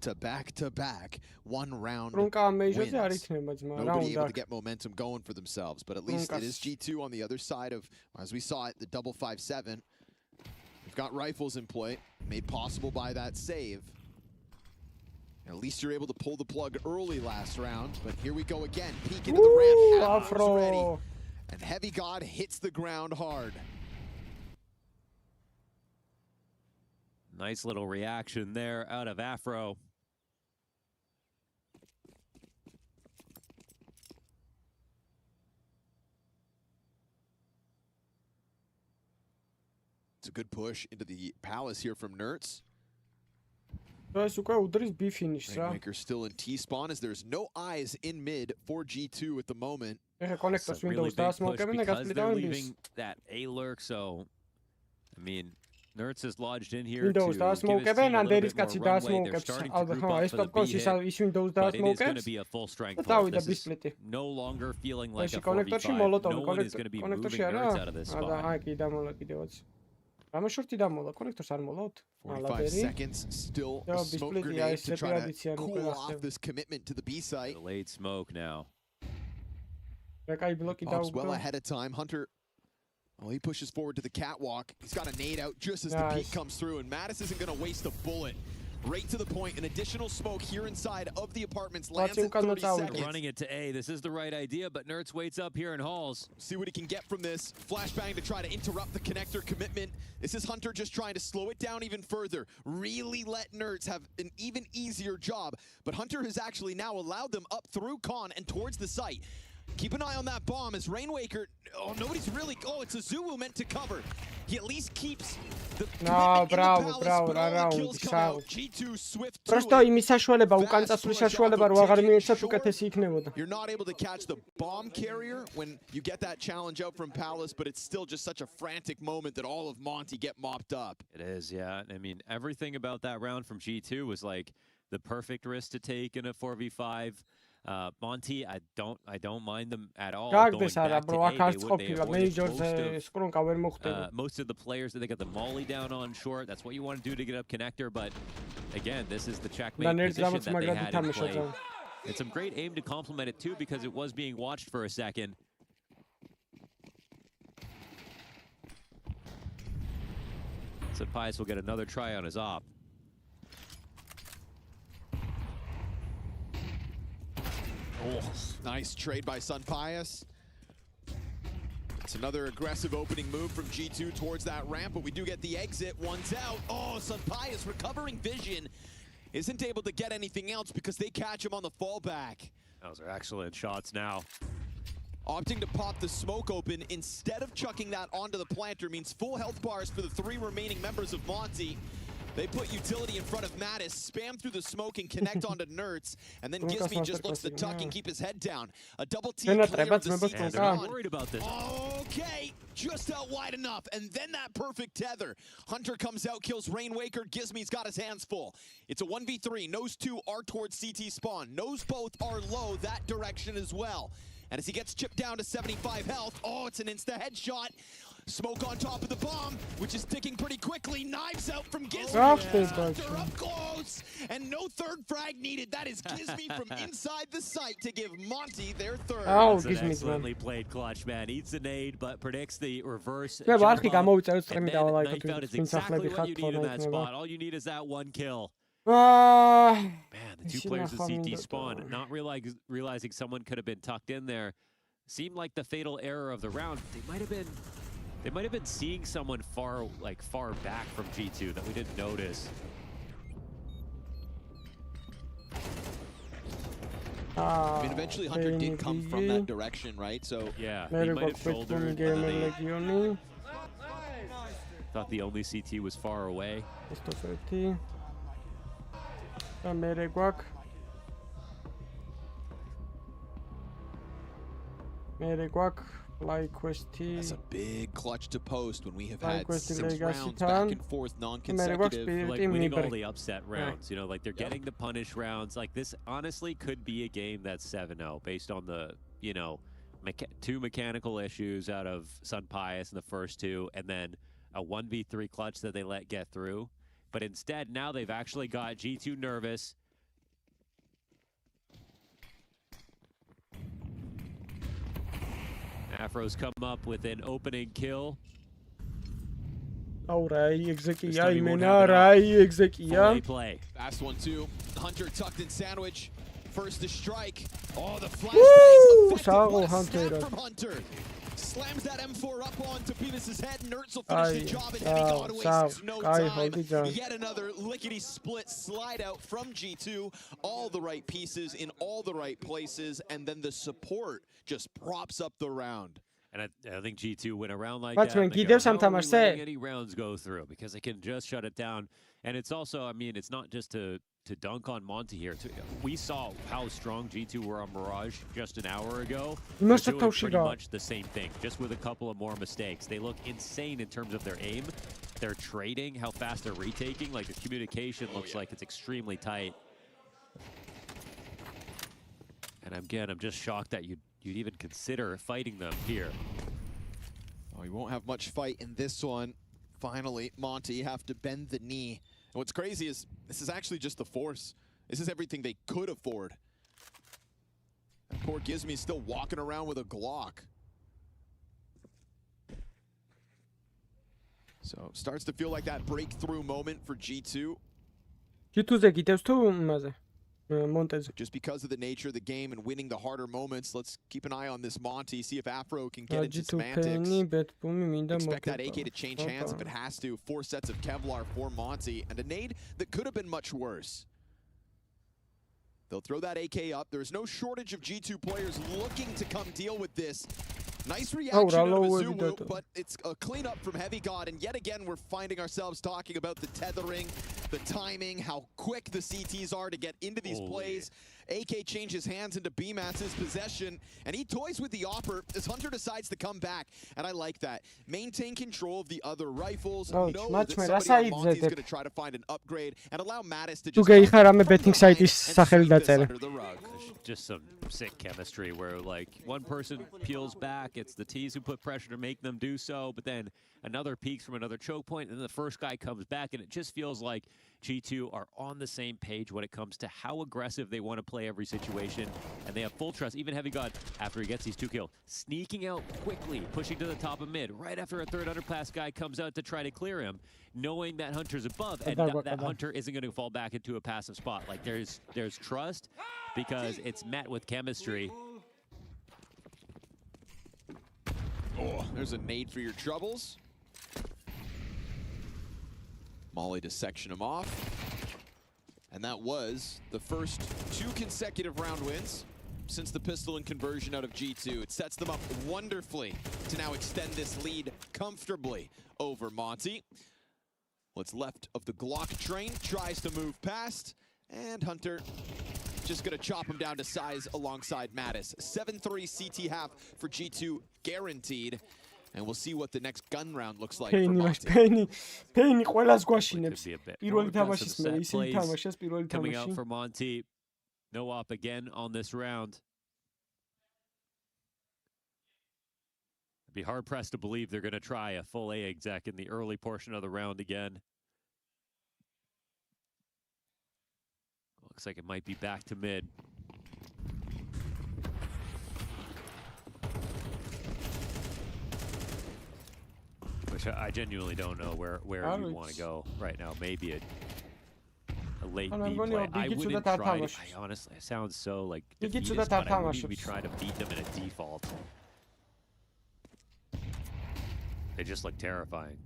S5: to back to back. One round wins. Nobody able to get momentum going for themselves, but at least it is G2 on the other side of, as we saw it, the double 5-7. They've got rifles in play, made possible by that save. At least you're able to pull the plug early last round, but here we go again. Peek into the ramp. Afro's ready. And Heavy God hits the ground hard.
S21: Nice little reaction there out of Afro.
S5: It's a good push into the Palace here from Nertz.
S4: Rainwaker
S5: still in T-spawn as there's no eyes in mid for G2 at the moment.
S21: It's a really big push because they're leaving that A lurk, so, I mean, Nertz is lodged in here to give his team a little bit more runway. They're starting to group up for the B hit, but it is going to be a full strength hold. This is no longer feeling like a 4v5. No one is going to be moving Nertz out of this spot.
S5: 45 seconds, still a smoke grenade to try to cool off this commitment to the B site.
S21: Delayed smoke now.
S5: Pops well ahead of time. Hunter, well, he pushes forward to the catwalk. He's got a nade out just as the peek comes through, and Mattis isn't going to waste a bullet. Right to the point, an additional smoke here inside of the apartments lands in 30 seconds.
S21: Running it to A, this is the right idea, but Nertz waits up here in Halls.
S5: See what he can get from this. Flashbang to try to interrupt the connector commitment. This is Hunter just trying to slow it down even further. Really let Nertz have an even easier job. But Hunter has actually now allowed them up through Con and towards the site. Keep an eye on that bomb as Rainwaker, nobody's really, it's a Zulu meant to cover. He at least keeps the
S4: bravo,
S5: G2 swift.
S4: Просто იმის საშუალება, უკან წასვლის საშუალება რო აღარ მიეცათ უკეთესი იქნებოდა.
S5: You're not able to catch the bomb carrier when you get that challenge out from Palace, but it's still just such a frantic moment that all of Monty get mopped up.
S21: It is, yeah. I mean, everything about that round from G2 was like the perfect risk to take in a 4v5. Monty, I don't mind them at all. Most of the players that they got the molly down on short. That's what you want to do to get up connector. But again, this is the checkmate position that they had in play. And some great aim to complement it too, because it was being watched for a second. So Pius will get another try on his op.
S5: Oh, nice trade by Sun Pius. It's another aggressive opening move from G2 towards that ramp, but we do get the exit. One's out. Oh, Sun Pius recovering vision. Isn't able to get anything else because they catch him on the fallback.
S21: Those are excellent shots now.
S5: Opting to pop the smoke open instead of chucking that onto the planter means full health bars for the 3 remaining members of Monty. They put utility in front of Mattis, spam through the smoke and connect onto Nertz, and then Gizmy just looks to tuck and keep his head down. A double team clear of the CT spawn.
S21: Worried about this.
S5: Okay, just out wide enough, and then that perfect tether. Hunter comes out, kills Rainwaker. Gizmy's got his hands full. It's a 1v3. Nose 2 are towards CT spawn. Nose both are low that direction as well. And as he gets chipped down to 75 health, it's an insta-headshot. Smoke on top of the bomb, which is ticking pretty quickly. Knives out from Gizmy. They're up close, and no third frag needed. That is Gizmy from inside the site to give Monty their third.
S21: That's an excellently played clutch, man. Eats a nade, but predicts the reverse. And then knife out is exactly what you need in that spot. All you need is that one kill. Man, the 2 players of CT spawn, not realizing someone could have been tucked in there, seemed like the fatal error of the round. They might have been seeing someone far back from G2 that we didn't notice.
S5: I mean, eventually Hunter did come from that direction, right? So
S21: yeah, he might have shouldered. Thought the only CT was far away.
S5: That's a big clutch to post when we have had 6 rounds back and forth non-consecutive.
S21: Like winning all the upset rounds, you know, like they're getting the punish rounds. Like this honestly could be a game that's 7-0 based on the, 2 mechanical issues out of Sun Pius in the first 2, and then a 1v3 clutch that they let get through. But instead, now they've actually got G2 nervous. Afros come up with an opening kill.
S4: Play.
S5: Fast one too. Hunter tucked in sandwich. First to strike. Oh, the flashbangs effective. What a snap from Hunter. Slams that M4 up onto Beavis' head. Nertz will finish the job, and Heavy God wastes no time. Yet another lickety-split slide out from G2. All the right pieces in all the right places, and then the support just props up the round.
S21: And I think G2 went around like that. How are we letting any rounds go through? Because they can just shut it down. And it's also, I mean, it's not just to dunk on Monty here. We saw how strong G2 were on Mirage just an hour ago. They're doing pretty much the same thing, just with a couple of more mistakes. They look insane in terms of their aim, their trading, how fast they're retaking. Like, the communication looks like it's extremely tight. And again, I'm just shocked that you'd even consider fighting them here.
S5: Oh, you won't have much fight in this one. Finally, Monty have to bend the knee. And what's crazy is this is actually just the force. This is everything they could afford. And poor Gizmy still walking around with a Glock. So starts to feel like that breakthrough moment for G2.
S4: G2-ზე გიტევს თუ იმაზე? Montez.
S5: Just because of the nature of the game and winning the harder moments, let's keep an eye on this Monty, see if Afro can get into semantics. Expect that AK to change hands if it has to. 4 sets of Kevlar for Monty, and a nade that could have been much worse. They'll throw that AK up. There's no shortage of G2 players looking to come deal with this. Nice reaction out of Azulu, but it's a cleanup from Heavy God, and yet again we're finding ourselves talking about the tethering, the timing, how quick the CTs are to get into these plays. AK changes hands into BMAS's possession, and he toys with the offer as Hunter decides to come back, and I like that. Maintain control of the other rifles, know that somebody on Monty's going to try to find an upgrade, and allow Mattis to just under the rug.
S21: Just some sick chemistry where, like, one person peels back, it's the T's who put pressure to make them do so, but then another peeks from another choke point, and then the first guy comes back, and it just feels like G2 are on the same page when it comes to how aggressive they want to play every situation, and they have full trust. Even Heavy God, after he gets these 2 kills, sneaking out quickly, pushing to the top of mid, right after a third underpass guy comes out to try to clear him, knowing that Hunter's above, and that Hunter isn't going to fall back into a passive spot. Like, there's trust, because it's met with chemistry.
S5: Oh, there's a nade for your troubles. Molly to section him off. And that was the first 2 consecutive round wins since the pistol and conversion out of G2. It sets them up wonderfully to now extend this lead comfortably over Monty. What's left of the Glock train tries to move past, and Hunter just gonna chop him down to size alongside Mattis. 7-3 CT half for G2 guaranteed. And we'll see what the next gun round looks like for Monty.
S4: Penny ყველას გვაშინებს. პირველი თამაშის მე ისინი თამაშეს პირველი
S21: Coming out
S4: თამაში.
S21: for Monty. No op again on this round. I'd be hard pressed to believe they're going to try a full A exec in the early portion of the round again. Looks like it might be back to mid. Which I genuinely don't know where you want to go right now. Maybe a late B play. I wouldn't try it. I honestly, it sounds so like defeatist, but I wouldn't even be trying to beat them in a default. They just look terrifying.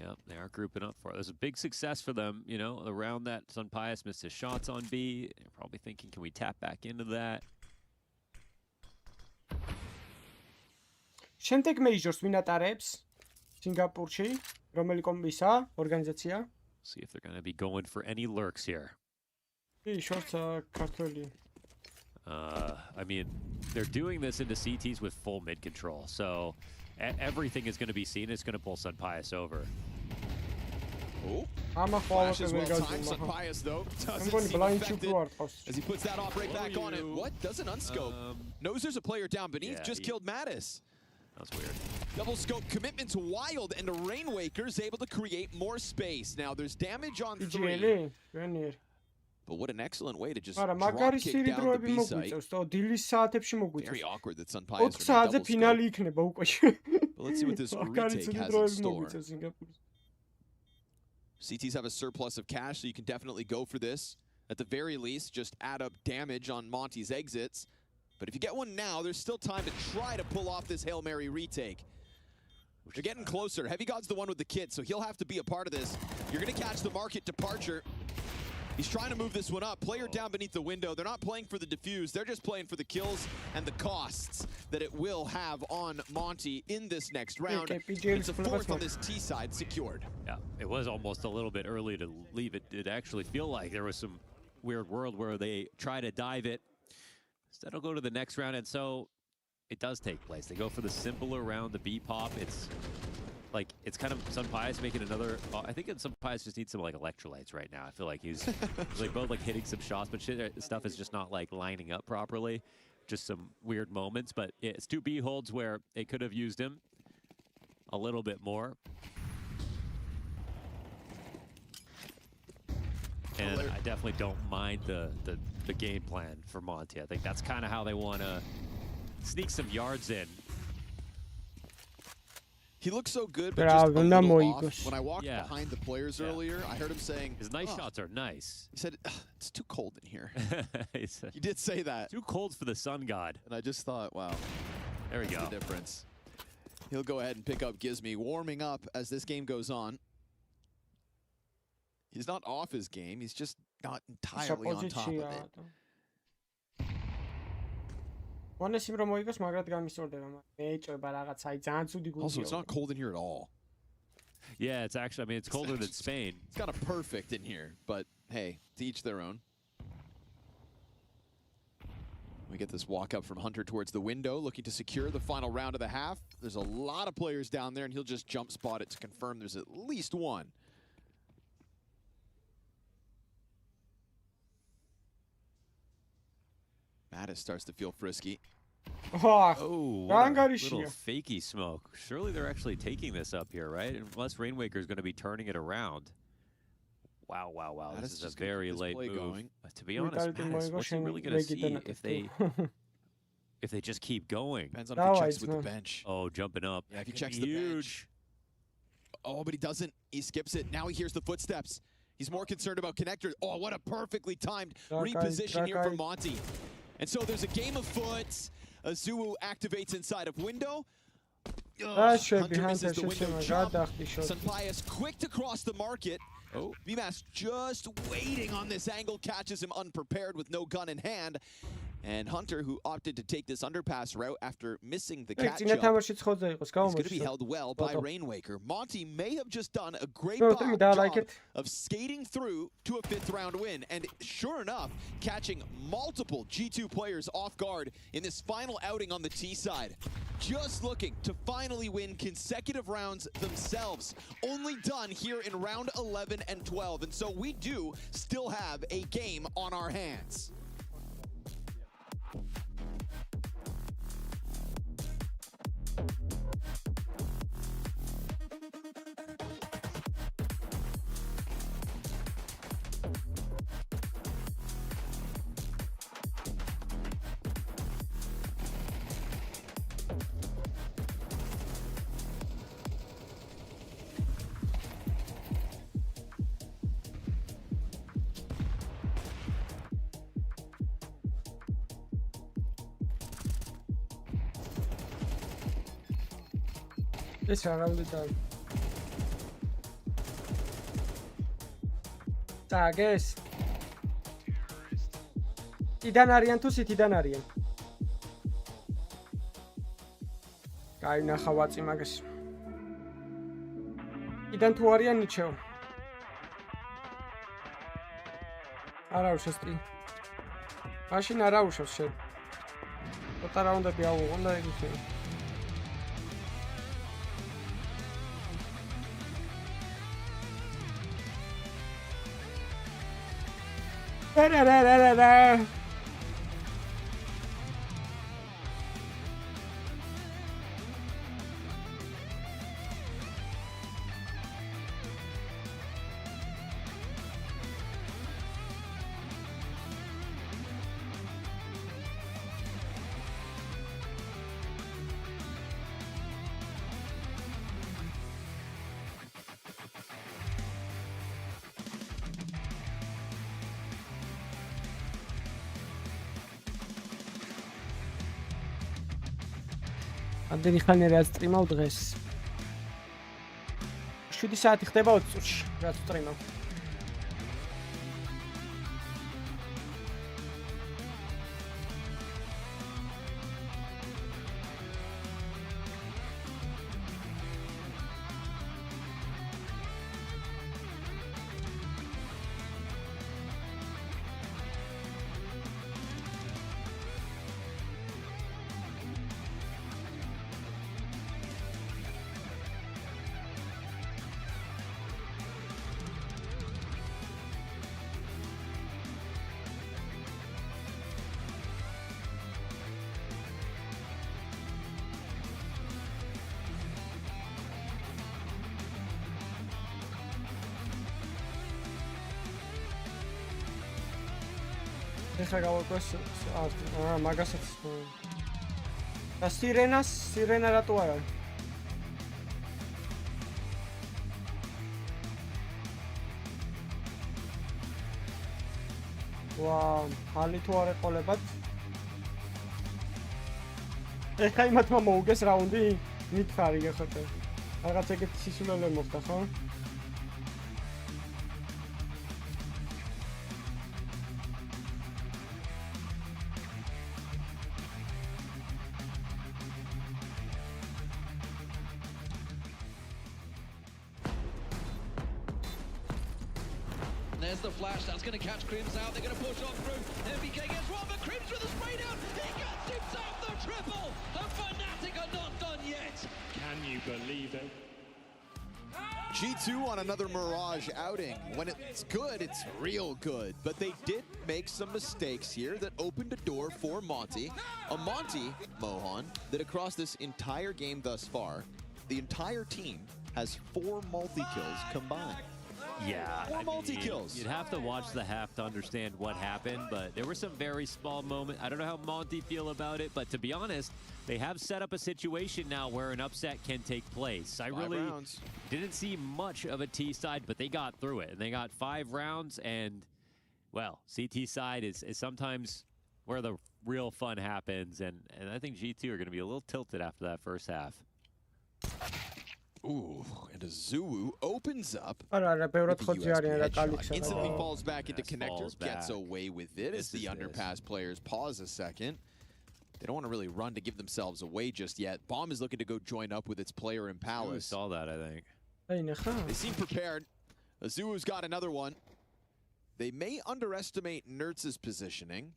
S21: Yep, they are grouping up for it. There's a big success for them, you know, around that. Sun Pius missed his shots on B. They're probably thinking, can we tap back into that?
S4: შემდეგ majors ვინ ატარებს? სინგაპურში, რომელი კომბისა, ორგანიზაცია?
S21: See if they're going to be going for any lurks here.
S4: შორტსა ქართველი.
S21: I mean, they're doing this into CTs with full mid control, so everything is going to be seen. It's going to pull Sun Pius over.
S5: Oh,
S4: flashes
S5: well timed. Sun Pius though doesn't seem affected as he puts that off right back on it. What? Doesn't unscope. Knows there's a player down beneath. Yeah, just killed Mattis.
S21: That's weird.
S5: Double scope commitment to Wild, and a Rainwaker's able to create more space. Now there's damage on 3. But what an excellent way to just drop kick down the B site. Very awkward that Sun Pius are double scope. But let's see what this retake has in store. CTs have a surplus of cash, so you can definitely go for this. At the very least, just add up damage on Monty's exits. But if you get one now, there's still time to try to pull off this Hail Mary retake. They're getting closer. Heavy God's the one with the kit, so he'll have to be a part of this. You're going to catch the market departure. He's trying to move this one up. Player down beneath the window. They're not playing for the defuse. They're just playing for the kills and the costs that it will have on Monty in this next round. It's a 4th on this T side secured.
S21: Yeah, it was almost a little bit early to leave it. It actually feel like there was some weird world where they try to dive it. Instead, it'll go to the next round, and so it does take place. They go for the simpler round, the B pop. It's like, it's kind of Sun Pius making another. I think Sun Pius just needs some like electrolytes right now. I feel like he's like both like hitting some shots, but stuff is just not like lining up properly. Just some weird moments, but it's 2 B holds where it could have used him a little bit more. And I definitely don't mind the game plan for Monty. I think that's kind of how they want to sneak some yards in.
S5: He looks so good, but just a little off. When I walked behind the players earlier, I heard him saying,
S21: his nice shots are nice.
S5: He said, it's too cold in here. He did say that.
S21: Too cold for the sun god.
S5: And I just thought, wow.
S21: There we go.
S5: The difference. He'll go ahead and pick up Gizmy, warming up as this game goes on. He's not off his game. He's just not entirely on top of it.
S4: Also,
S5: it's not cold in here at all.
S21: Yeah, it's actually, I mean, it's colder than Spain.
S5: It's kind of perfect in here, but hey, to each their own. We get this walk up from Hunter towards the window, looking to secure the final round of the half. There's a lot of players down there, and he'll just jump spot it to confirm there's at least one. Mattis starts to feel frisky.
S21: Oh, what a little fakey smoke. Surely they're actually taking this up here, right? Unless Rainwaker is going to be turning it around. Wow, wow, wow. This is a very late move.
S5: Going.
S21: To be honest, Mattis, what's he really going to see if they just keep going?
S5: Depends on if he checks with the bench.
S21: Oh, jumping up.
S5: Yeah, if he checks the bench. Oh, but he doesn't. He skips it. Now he hears the footsteps. He's more concerned about connector. Oh, what a perfectly timed reposition here from Monty. And so there's a game of foot. Azuwu activates inside of window. Hunter misses the window jump. Sampaio quick to cross the market. Oh, VMAS just waiting on this angle, catches him unprepared with no gun in hand. And Hunter, who opted to take this underpass route after missing the catch jump, is going to be held well by Rainwaker. Monty may have just done a great job of skating through to a 5th round win. And sure enough, catching multiple G2 players off guard in this final outing on the T side. Just looking to finally win consecutive rounds themselves. Only done here in round 11 and 12. And so we do still have a game on our hands.
S4: This around the time. I guess. Idan arიან თუ სითიდან არიან? Კაი, ნახავაწი მაგას. Idan თუ არიან ნიჩეო. არა უშავს წინ. მაშინ არა უშავს შენ. ცოტა რაუნდები აუღონ და იგივე. Da-da-da-da-da-da. ამდენი ხანი რაც სტრიმავ დღეს 7 საათი ხდება 20 წუთში რაც სტრიმავ ეხლა გავაკეთე მაგასაც და სირენა რატო არ არის? ვა, ხალი თუ არ ეყოლებათ. ეხლა იმათმა მოუგეს რაუნდი, მითხარი გეხოთე. რაღაც ეგეთი სისულელე მოხდა, ხო?
S13: There's the flash, that's going to catch Crims out, they're going to push on through, MBK gets one, but Crims with a spray down, he gets himself the triple, and Fnatic are not done yet.
S7: Can you believe it?
S5: G2 on another Mirage outing. When it's good, it's real good. But they did make some mistakes here that opened a door for Monty. A Monty, Mohan, that across this entire game thus far, the entire team has 4 multi-kills combined.
S21: Yeah,
S5: 4 multi-kills.
S21: You'd have to watch the half to understand what happened, but there were some very small moments. I don't know how Monty feel about it, but to be honest, they have set up a situation now where an upset can take place. I really didn't see much of a T side, but they got through it, and they got 5 rounds, and, well, CT side is sometimes where the real fun happens, and I think G2 are going to be a little tilted after that first half.
S5: Ooh, and a Zuu opens up.
S4: Instantly
S5: falls back into connectors, gets away with it as the underpass players pause a second. They don't want to really run to give themselves away just yet. Bomb is looking to go join up with its player in Palace.
S21: Saw that, I think.
S5: They seem prepared. Azuu's got another one. They may underestimate Nertz's positioning.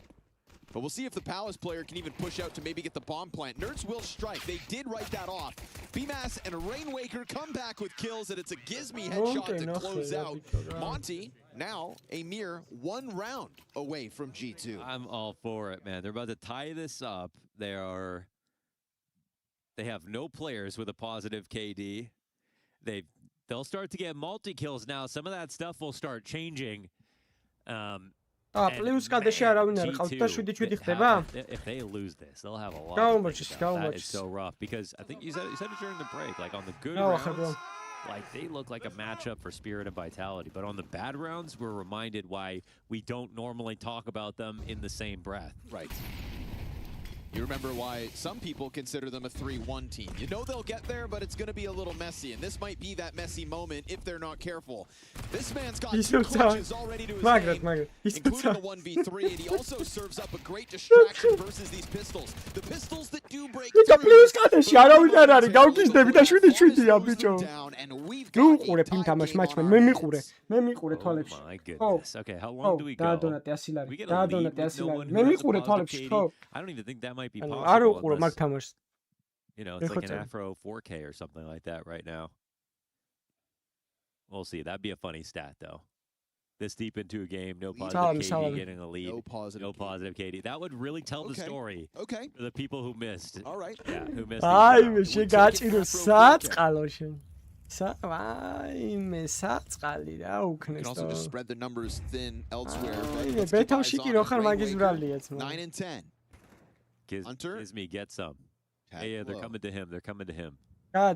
S5: But we'll see if the Palace player can even push out to maybe get the bomb plant. Nertz will strike. They did write that off. BMAS and Rainwaker come back with kills, and it's a Gizmy headshot to close out. Monty, now a mere 1 round away from G2.
S21: I'm all for it, man. They're about to tie this up. They have no players with a positive KD. They'll start to get multi-kills now. Some of that stuff will start changing.
S4: If
S21: they lose this, they'll have a lot. That is so rough because I think you said it during the break, like on the good rounds, like they look like a matchup for Spirit and Vitality, but on the bad rounds, we're reminded why we don't normally talk about them in the same breath.
S5: Right. You remember why some people consider them a 3-1 team. You know they'll get there, but it's going to be a little messy, and this might be that messy moment if they're not careful. This man's got 2 clutches already to his name, including a 1v3, and he also serves up a great distraction versus these pistols. The pistols that do break through. And we've got a tie game on our hands.
S21: Oh my goodness. Okay, how long do we go? We get a lead with no one who has a positive KD. I don't even think that might be possible. Unless, you know, it's like an Afro 4K or something like that right now. We'll see. That'd be a funny stat, though. This deep into a game, no positive KD getting a lead. No positive KD. That would really tell the story.
S5: Okay.
S21: For the people who missed.
S5: All right.
S21: Yeah, who missed.
S5: You can also just spread the numbers thin elsewhere. 9 and 10. Hunter?
S21: Gizmy, get some. Yeah, they're coming to him. They're coming to him. Oh,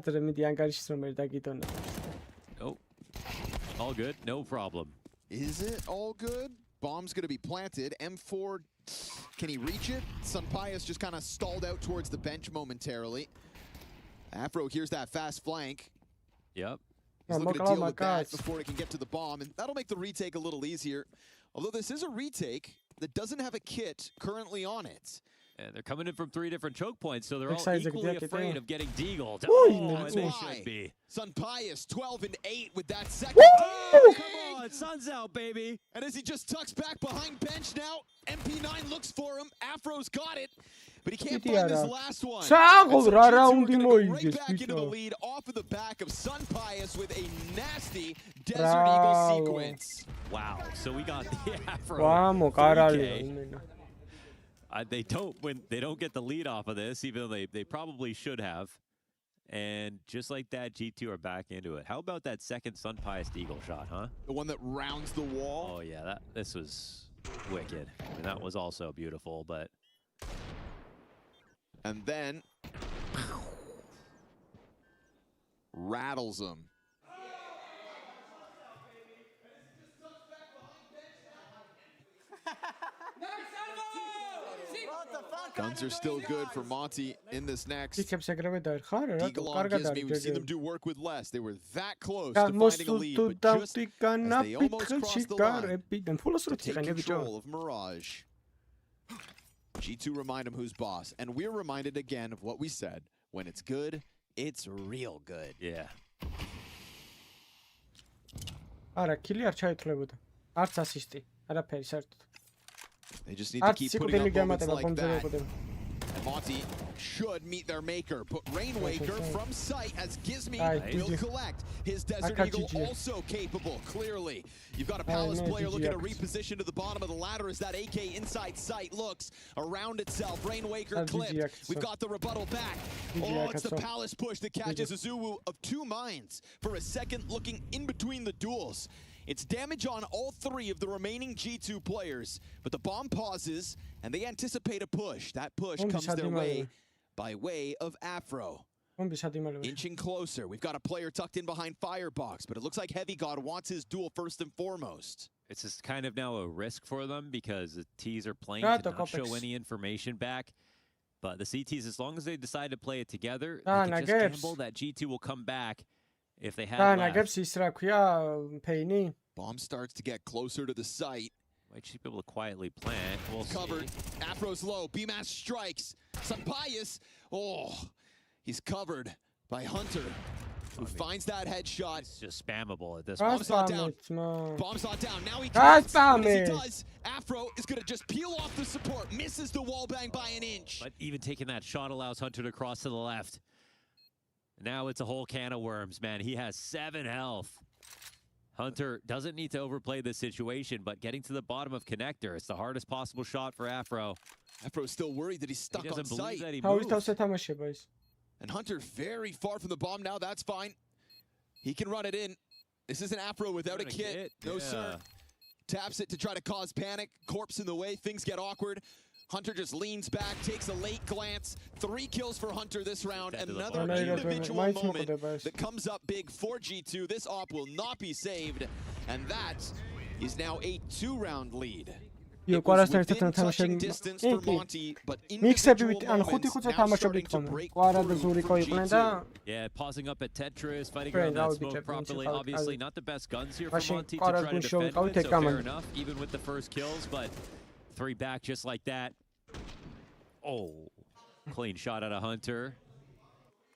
S21: all good. No problem.
S5: Is it all good? Bomb's going to be planted. M4, can he reach it? Sunpius just kind of stalled out towards the bench momentarily. Afro hears that fast flank.
S21: Yep.
S5: He's looking to deal with that before he can get to the bomb, and that'll make the retake a little easier. Although this is a retake that doesn't have a kit currently on it.
S21: And they're coming in from 3 different choke points, so they're all equally afraid of getting deagled.
S5: And
S21: they should be.
S5: Sunpius 12 and 8 with that second.
S21: Woo! Come on, sun's out, baby.
S5: And as he just tucks back behind bench now, MP9 looks for him. Afro's got it, but he can't find his last one. Right back into the lead off of the back of Sunpius with a nasty Desert Eagle sequence.
S21: Wow, so we got the Afro. They don't get the lead off of this, even though they probably should have. And just like that, G2 are back into it. How about that second Sunpius Eagle shot, huh?
S5: The one that rounds the wall?
S21: Oh yeah, this was wicked. I mean, that was also beautiful, but...
S5: And then... rattles him. Guns are still good for Monty in this next. Deaglon gives me, we've seen them do work with less. They were that close to finding a lead, but just as they almost crossed the line to take control of Mirage. G2 remind him who's boss, and we're reminded again of what we said. When it's good, it's real good.
S21: Yeah.
S4: არა, kili არ ჩაითვლებოდა. არც ასისტი, არაფერი საერთოდ.
S5: They just need to keep putting up moments like that. And Monty should meet their maker, but Rainwaker from sight as Gizmy will collect. His Desert Eagle also capable, clearly. You've got a Palace player looking to reposition to the bottom of the ladder as that AK inside sight looks around itself. Rainwaker clipped. We've got the rebuttal back. Oh, it's the Palace push that catches Azuwu of 2 mines for a second looking in between the duels. It's damage on all 3 of the remaining G2 players, but the bomb pauses and they anticipate a push. That push comes their way by way of Afro. Inching closer. We've got a player tucked in behind Firebox, but it looks like Heavy God wants his duel first and foremost.
S21: It's just kind of now a risk for them because the Ts are playing to not show any information back. But the CTs, as long as they decide to play it together, they can just gamble that G2 will come back if they have
S5: Bomb starts to get closer to the site.
S21: Might just be able to quietly plant. We'll
S5: covered.
S21: See.
S5: Afro's low. BMAS strikes. Sampayas. Oh, he's covered by Hunter, who finds that headshot.
S21: It's just spammable at this
S5: point.
S21: Bomb's
S5: not down. Bomb's not down. Now he connects. As he does, Afro is going to just peel off the support. Misses the wall bang by an inch.
S21: But even taking that shot allows Hunter to cross to the left. Now it's a whole can of worms, man. He has 7 health. Hunter doesn't need to overplay this situation, but getting to the bottom of connector, it's the hardest possible shot for Afro.
S5: Afro's still worried that he's stuck on sight.
S21: That he moved.
S5: And Hunter very far from the bomb now. That's fine. He can run it in. This isn't Afro without a kit. No, sir. Taps it to try to cause panic. Corpse in the way. Things get awkward. Hunter just leans back, takes a late glance. 3 kills for Hunter this round. Another individual moment that comes up big for G2. This op will not be saved. And that is now a 2-round lead.
S4: It was within touching distance for Monty, but individual moments now starting to break through.
S21: Yeah, pausing up at Tetris, fighting around that smoke properly. Obviously not the best guns here for Monty to try to defend it, so fair enough, even with the first kills, but 3 back just like that. Oh, clean shot out of Hunter.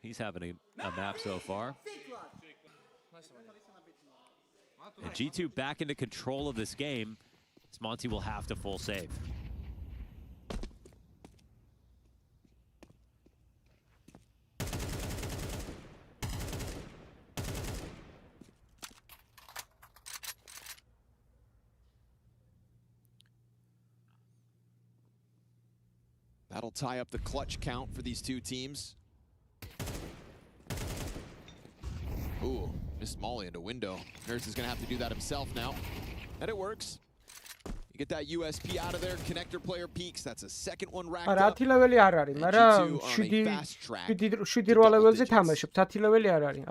S21: He's having a map so far. And G2 back into control of this game. As Monty will have to full save.
S5: That'll tie up the clutch count for these 2 teams. Ooh, missed Molly into window. Nurse is gonna have to do that himself now. And it works. You get that USP out of there, connector player peaks, that's a second one racked up.
S4: 10 level არ არის, მაგრამ 7-8 level-ზე თამაშობ, 10 level არ არის.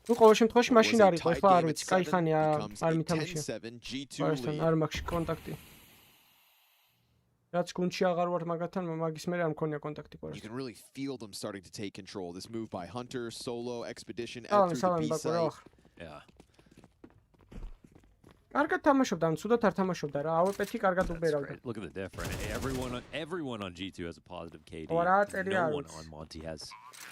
S4: ნუ ყოველ შემთხვევაში მაშინ არ იყო, ხო არ ვიცი, კაი ხანი არ მითამაშია. არ მაქვს კონტაქტი. Რაც გუნდში აღარ ვარ მაგათთან, მაგის მერე არ მქონია კონტაქტი ყურას.
S5: You can really feel them starting to take control. This move by Hunter, solo, expedition, and through the B site.
S21: Yeah.
S4: კარგად თამაშობდა, ან ცუდად არ თამაშობდა რა. AWP-ი კარგად უბერავდა.
S21: Look at the difference. Everyone on G2 has a positive KD. No one on Monty has.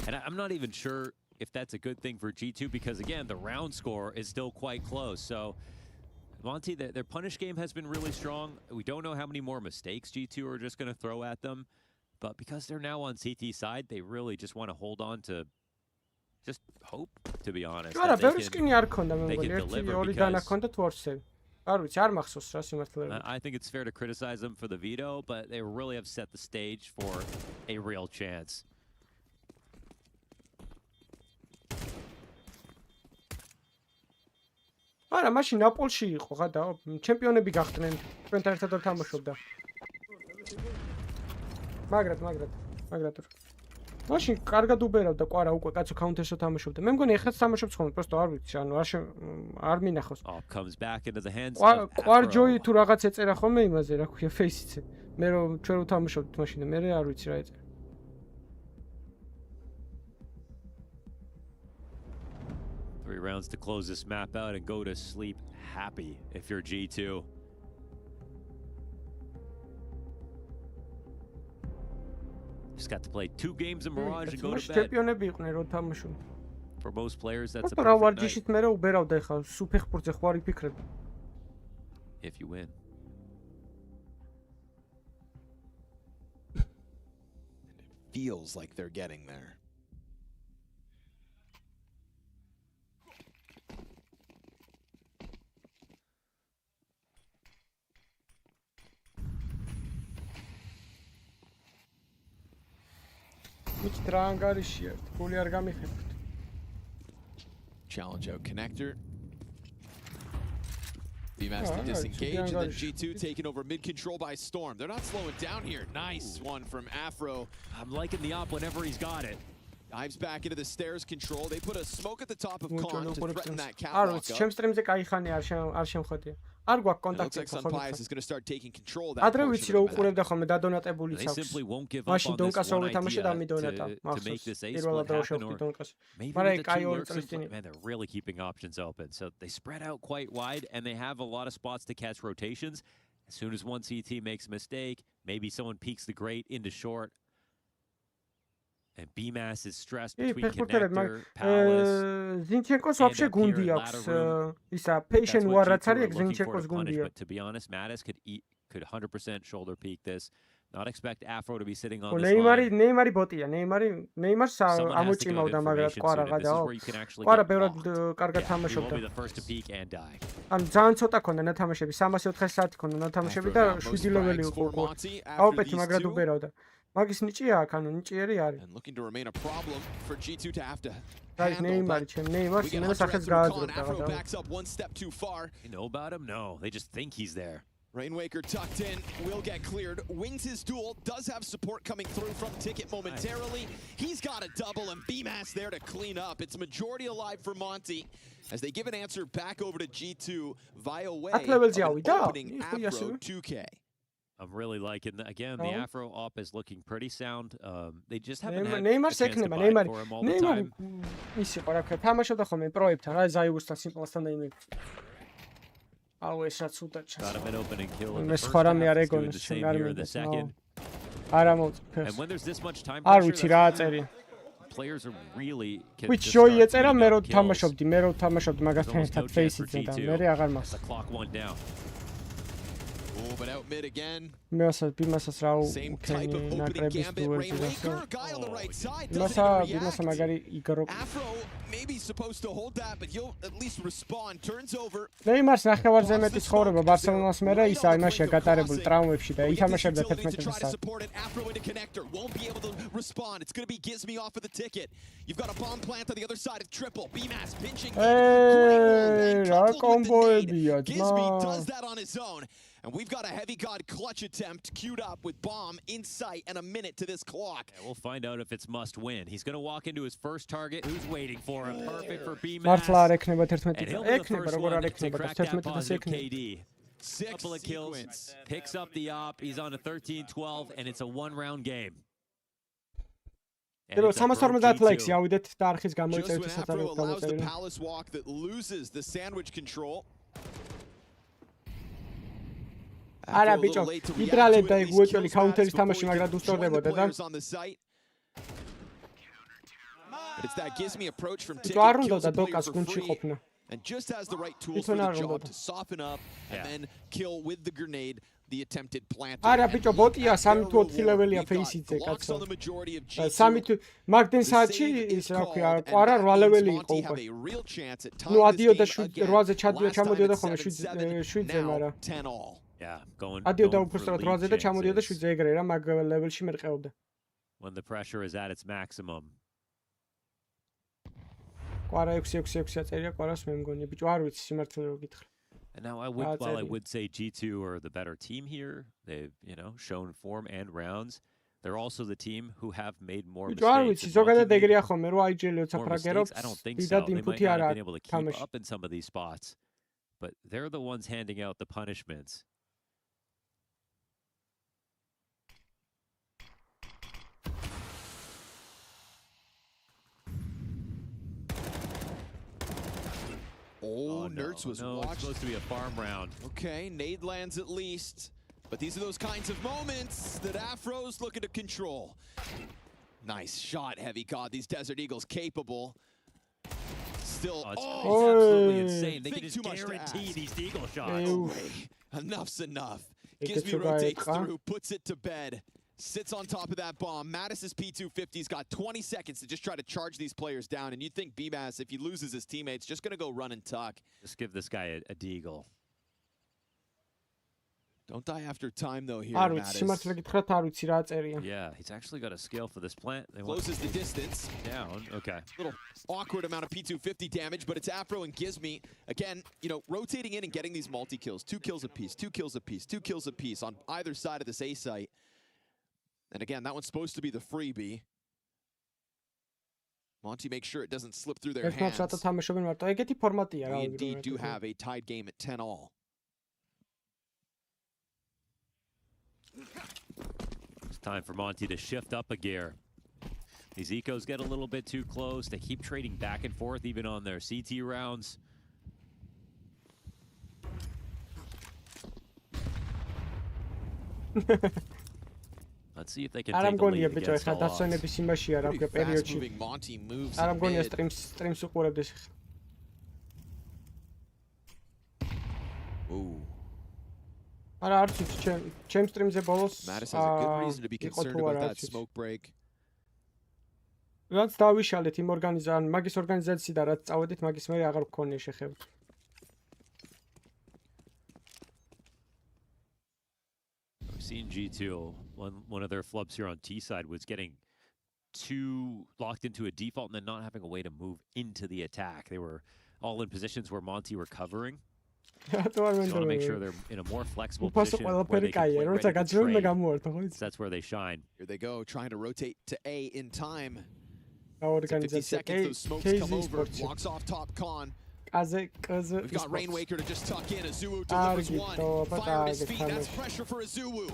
S21: And I'm not even sure if that's a good thing for G2 because again, the round score is still quite close. So Monty, their punish game has been really strong. We don't know how many more mistakes G2 are just going to throw at them. But because they're now on CT side, they really just want to hold on to just hope, to be honest.
S4: არა, ბევრი სკინი არ ქონდა მე მგონი, 1-2 დანახონდა თორსები. არ ვიცი, არ მახსოვს რა სიმართლეა.
S21: I think it's fair to criticize them for the veto, but they really have set the stage for a real chance.
S4: არა, მაშინ ნაპოლში იყო, გადაო, ჩემპიონები გახდნენ, ჩვენთან ერთად არ თამაშობდა. მაგრად. მაშინ კარგად უბერავდა, ყვარა უკვე კაცო Counter-ს თამაშობდა. მე მგონი ეხლაც თამაშობს ხოლმე, просто არ ვიცი, ანუ არ მინახავს. ყვარჯოი თუ რაღაც ეწერა ხოლმე იმაზე, რა ქვია, Face-ზე. მე რომ ჩვენ ვთამაშობთ მაშინ და მე არ ვიცი რა ეწერა.
S21: 3 rounds to close this map out and go to sleep happy if you're G2. Just got to play 2 games in Mirage and go to bed.
S4: ჩემპიონები იყვნენ რო თამაშობ.
S21: For most players that's a
S4: perfect night. ვარჯიშით მე რომ უბერავდა ეხლა სუფეხბურთზე ხوار იფიქრებ.
S21: If you win.
S5: Feels like they're getting there. Challenge out connector. BMAS to disengage, and then G2 taking over mid control by Storm. They're not slowing down here. Nice one from Afro.
S21: I'm liking the op whenever he's got it.
S5: Dives back into the stairs control. They put a smoke at the top of Con to threaten that catwalk.
S4: Looks like
S5: Sunpias is going to start taking control of that
S21: They simply won't give up on this one idea to make this A split happen, or maybe the two lurks in front. Man, they're really keeping options open. So they spread out quite wide, and they have a lot of spots to catch rotations. As soon as one CT makes a mistake, maybe someone peeks the grate into short. And BMAS is stressed between Connector, Palace,
S4: Zinchenko's вообще гунди აქვს. Ისა Patient War რაც არის, Zinchenko's გუნდია.
S21: But to be honest, Mattis could 100% shoulder peek this. Not expect Afro to be sitting on this line.
S4: Neymari ბოტია, Neymar's ამოჭიმავდა, მაგრამ ყვარა გადაო. ყვარა ბევრად კარგად თამაშობდა.
S21: He'll be the first to peek and die.
S4: ან ძალიან ცოტა ქონდა ნათამაშები, 304 საათი ქონდა ნათამაშები და 7 ლეველი იყო. აუპეთი მაგრად უბერავდა. Magis ničija, kanu ničieri ari.
S5: And looking to remain a problem for G2 to have to
S4: Neymar, mene sakhez gaadzorda.
S5: Afro backs up one step too far.
S21: You know about him? No, they just think he's there.
S5: Rainwaker tucked in, will get cleared, wins his duel, does have support coming through from Ticket momentarily. He's got a double, and BMAS there to clean up. It's majority alive for Monty as they give an answer back over to G2 via way of opening Afro 2K.
S21: I'm really liking again. The Afro op is looking pretty sound. They just haven't had
S4: Neymar's
S21: a chance to buy for him all the time.
S4: ისი ყარა ქე თამაშობდა ხოლმე პროებთან, რა ზაიუსთან სიმპლასთან და იმით. აუ ეს რაც უდაჩა.
S21: Got him an opening kill in
S4: მე
S21: the first
S4: სხვა რამე არ
S21: half,
S4: ეგონეს,
S21: the same
S4: არ
S21: here in the
S4: მინდა.
S21: second.
S4: არა მოწფეს.
S21: And when there's this much time
S4: არ
S21: pressure,
S4: ვიცი რა აწერია.
S21: players are really
S4: Which შოი ეწერა მე რო თამაშობდი მაგასთან ერთად Face-ზე და მე აღარ მახსოვს.
S21: The clock went down.
S5: Oh, but out mid again.
S4: BMAS-ს რა
S5: Same type of opening gambit. Rainmaker, guy on the right side.
S4: BMAS-ს მაგარი იგრო.
S5: Afro maybe supposed to hold that, but he'll at least respond. Turns over.
S4: Neymar-ს ნახევარზე მეტი ცხოვრება Barcelona-ს მერე ისა იმაშია გატარებული ტრაუმებში და ითამაშებდა 11 საათს.
S5: Afro into connector. Won't be able to respond. It's going to be Gizmi off of the ticket. You've got a bomb plant on the other side of triple. BMAS pinching. Gizmi does that on his own. And we've got a heavy god clutch attempt queued up with bomb in sight and a minute to this clock.
S21: Yeah, we'll find out if it's must win. He's going to walk into his first target. Who's waiting for him? Perfect for BMAS.
S4: მართლა არ ექნება 11
S21: And he'll be the first one to crack that positive KD. Couple of kills, picks up the op. He's on a 13-12, and it's a one-round game.
S4: Pero 350 ლექსი ავიდეთ და არხის გამოიწევთ
S5: Just when Afro allows the palace walk that loses the sandwich control.
S4: არა ბიჭო, იტრალებ და იგუეჭელი counter-ის თამაში მაგრამ უსწორდებოდა და
S5: It's that Gizmi approach from Ticket.
S4: არ უნდა და დოკას გუნდში ყოფნა.
S5: And just has the right tools for the job to soften up and then kill with the grenade the attempted plant.
S4: არა ბიჭო, ბოტია 3 თუ 4 ლეველია Face-ზე კაცო. 3 თუ მაგდენ საათში ის რა ქვია, ყვარა 8 ლეველი იყო უკვე. ნუ ადიოდა 8-ზე ჩამოდიოდა ხოლმე 7-ზე, მაგრამ
S21: Yeah, going.
S4: ადიოდა უბრალოდ 8-ზე და ჩამოდიოდა 7-ზე ეგრე რა მაგ ლეველში მერყეობდა.
S21: When the pressure is at its maximum.
S4: კვარა 6-6-6 აწერია კვარას მე მგონი ბიჭო არ ვიცი συμართლე რო გითხრა.
S21: And now while I would say G2 are the better team here, they've, shown form and rounds. They're also the team who have made more mistakes. I don't think so. They might not have been able to keep up in some of these spots, but they're the ones handing out the punishments.
S5: Oh, Nerds was watching.
S21: It's supposed to be a farm round.
S5: Okay, nade lands at least. But these are those kinds of moments that Afro's looking to control. Nice shot, Heavy God. These Desert Eagles capable. Still,
S21: it's absolutely insane. They can just guarantee these Eagle shots.
S5: No way. Enough's enough. Gizmi rotates through, puts it to bed. Sits on top of that bomb. Mattis's P250's got 20 seconds to just try to charge these players down. And you'd think BMAS, if he loses his teammates, just going to go run and tuck.
S21: Just give this guy a deagle.
S5: Don't die after time, though, here, Mattis.
S21: Yeah, he's actually got a scale for this plant. They
S5: closes the distance.
S21: Down, okay.
S5: Little awkward amount of P250 damage, but it's Afro and Gizmi. Again, rotating in and getting these multi-kills. 2 kills apiece, 2 kills apiece, 2 kills apiece on either side of this A site. And again, that one's supposed to be the freebie. Monty makes sure it doesn't slip through their hands. We indeed do have a tied game at 10-all.
S21: It's time for Monty to shift up a gear. These ecos get a little bit too close. They keep trading back and forth even on their CT rounds. Let's see if they can take the lead against all odds.
S5: Fast-moving Monty moves in mid. Ooh.
S4: Mattis
S5: has a good reason to be concerned about that smoke break.
S4: რაც დავიშალეთ იმ მაგის ორგანიზაციიდან რაც წავედით მაგის მე აღარ გქონია შეხება.
S21: We've seen G2, one of their flubs here on T side was getting too locked into a default and then not having a way to move into the attack. They were all in positions where Monty were covering. So want to make sure they're in a more flexible position where they can play ready to trade. That's where they shine.
S5: Here they go, trying to rotate to A in time. 50 seconds, those smokes come over, walks off top con. We've got Rainwaker to just tuck in. Azuwu delivers one. Fire at his feet, that's pressure for Azuwu.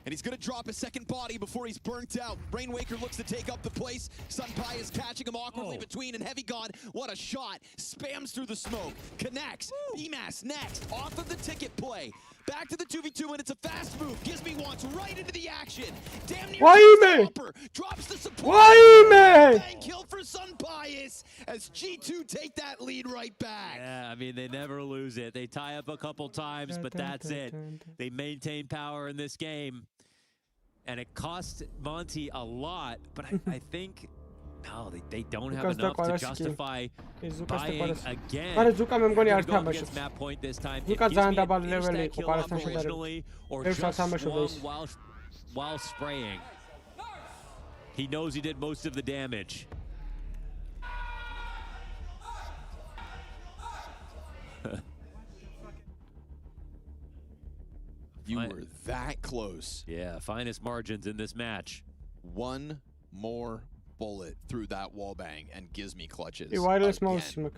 S5: And he's going to drop a second body before he's burnt out. Rainwaker looks to take up the place. Sunpai is catching him awkwardly between, and Heavy God, what a shot. Spams through the smoke, connects. BMAS next, off of the ticket play. Back to the 2v2, and it's a fast move. Gizmi wants right into the action. Damn near drops the support. Bang kill for Sunbias as G2 take that lead right back.
S21: Yeah, I mean, they never lose it. They tie up a couple times, but that's it. They maintain power in this game. And it cost Monty a lot, but I think no, they don't have enough to justify buying again. Against map point this time. Or just swung while spraying. He knows he did most of the damage.
S5: You were that close.
S21: Yeah, finest margins in this match.
S5: One more bullet through that wallbang and Gizmi clutches again.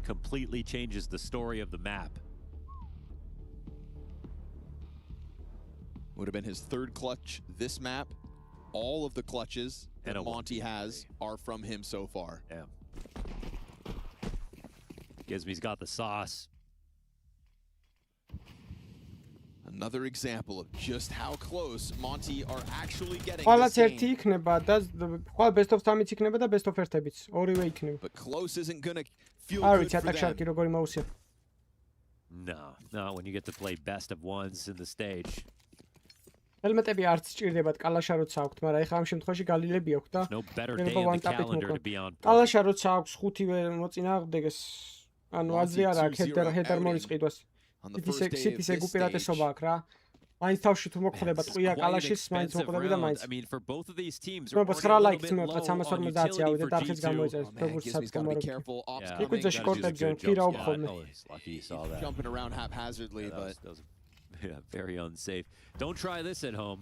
S21: Completely changes the story of the map.
S5: Would have been his third clutch this map. All of the clutches that Monty has are from him so far.
S21: Yeah. Gizmi's got the sauce.
S5: Another example of just how close Monty are actually getting
S4: this game.
S5: But close isn't going to feel good for them.
S21: No, not when you get to play best of ones in the stage.
S4: No better day in the
S21: calendar to be on.
S5: On the first day of this stage,
S4: მაინც თავში თუ მოგხდება ტყვია კალაშის მაინც მოხდები და მაინც
S21: I mean for both of these teams
S4: no 9 ლაიქს მივიღეთ 350 ავიდეთ არხის გამოიწეს როგორც იკვიძე შკორტებზე ფირა უხოვნე
S5: jumping around haphazardly but
S21: yeah, very unsafe. Don't try this at home.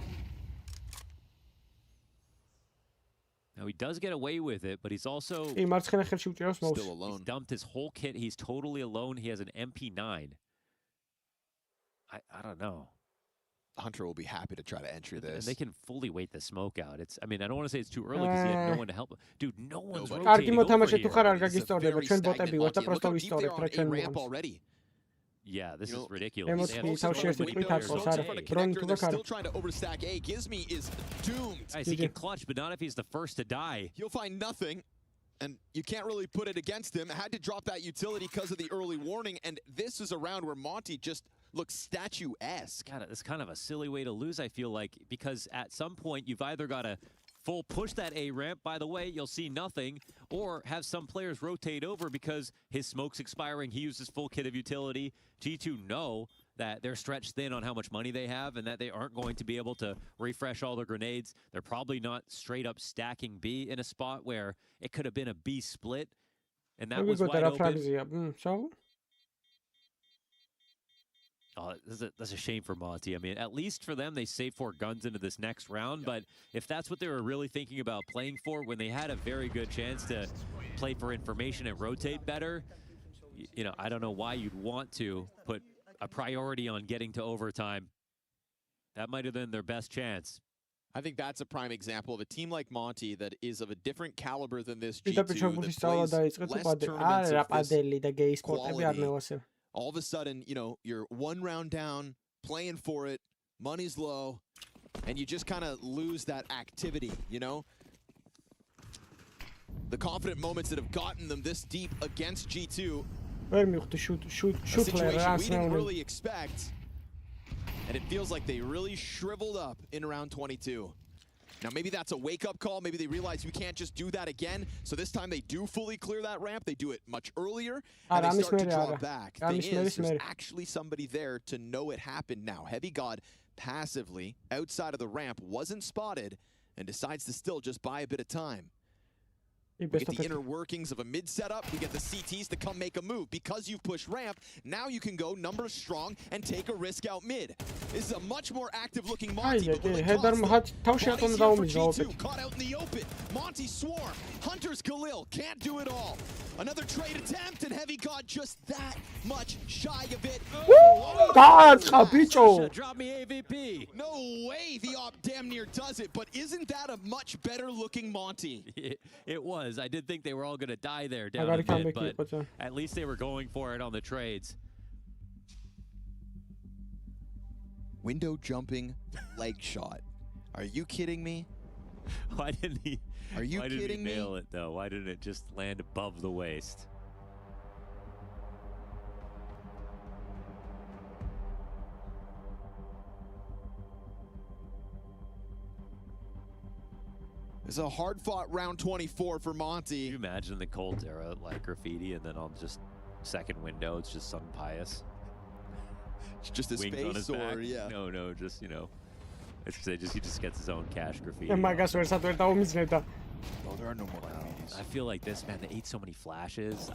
S21: Now he does get away with it, but he's also
S4: still
S21: alone. He's dumped his whole kit. He's totally alone. He has an MP9. I don't know.
S5: Hunter will be happy to try to entry this.
S21: And they can fully wait the smoke out. I mean, I don't want to say it's too early because he had no one to help him. Dude, no one's rotating over here. Yeah, this is ridiculous.
S5: Still trying to overstack A. Gizmy is doomed.
S21: Guys, he can clutch, but not if he's the first to die.
S5: He'll find nothing, and you can't really put it against him. Had to drop that utility because of the early warning, and this is a round where Monty just looks statuesque.
S21: God, it's kind of a silly way to lose, I feel like, because at some point you've either got to full push that A ramp, by the way, you'll see nothing, or have some players rotate over because his smoke's expiring, he uses full kit of utility. G2 know that they're stretched thin on how much money they have and that they aren't going to be able to refresh all their grenades. They're probably not straight up stacking B in a spot where it could have been a B split, and that was wide open. Oh, that's a shame for Monty. I mean, at least for them, they saved 4 guns into this next round. But if that's what they were really thinking about playing for, when they had a very good chance to play for information and rotate better, you know, I don't know why you'd want to put a priority on getting to overtime. That might have been their best chance.
S5: I think that's a prime example of a team like Monty that is of a different caliber than this G2 that plays less tournaments of this quality. All of a sudden, you know, you're 1 round down, playing for it, money's low, and you just kind of lose that activity, you know? The confident moments that have gotten them this deep against G2, a situation we didn't really expect, and it feels like they really shriveled up in round 22. Now, maybe that's a wake-up call. Maybe they realize we can't just do that again. So this time they do fully clear that ramp. They do it much earlier, and they start to draw back. Thing is, there's actually somebody there to know it happened now. Heavy God passively, outside of the ramp, wasn't spotted, and decides to still just buy a bit of time. We get the inner workings of a mid setup. We get the CTs to come make a move. Because you've pushed ramp, now you can go numbers strong and take a risk out mid. This is a much more active looking Monty. But G2 caught out in the open. Monty swarm. Hunter's Khalil can't do it all. Another trade attempt, and Heavy God just that much shy of it.
S21: Drop me AVP.
S5: No way the op damn near does it, but isn't that a much better looking Monty?
S21: It was. I did think they were all going to die there down a bit, but at least they were going for it on the trades.
S5: Window jumping leg shot. Are you kidding me?
S21: Why didn't he?
S5: Are you kidding me?
S21: Why didn't he nail it though? Why didn't it just land above the waist?
S5: It's a hard-fought round 24 for Monty.
S21: Can you imagine the Colt era like graffiti, and then on just second window, it's just Sun Pius.
S5: It's just his
S21: face on his
S5: or
S21: back.
S5: Yeah.
S21: No, just, you know, he just gets his own cash graffiti.
S4: Oh, there are no
S5: more graffitis.
S21: I feel like this, man, they ate so many flashes.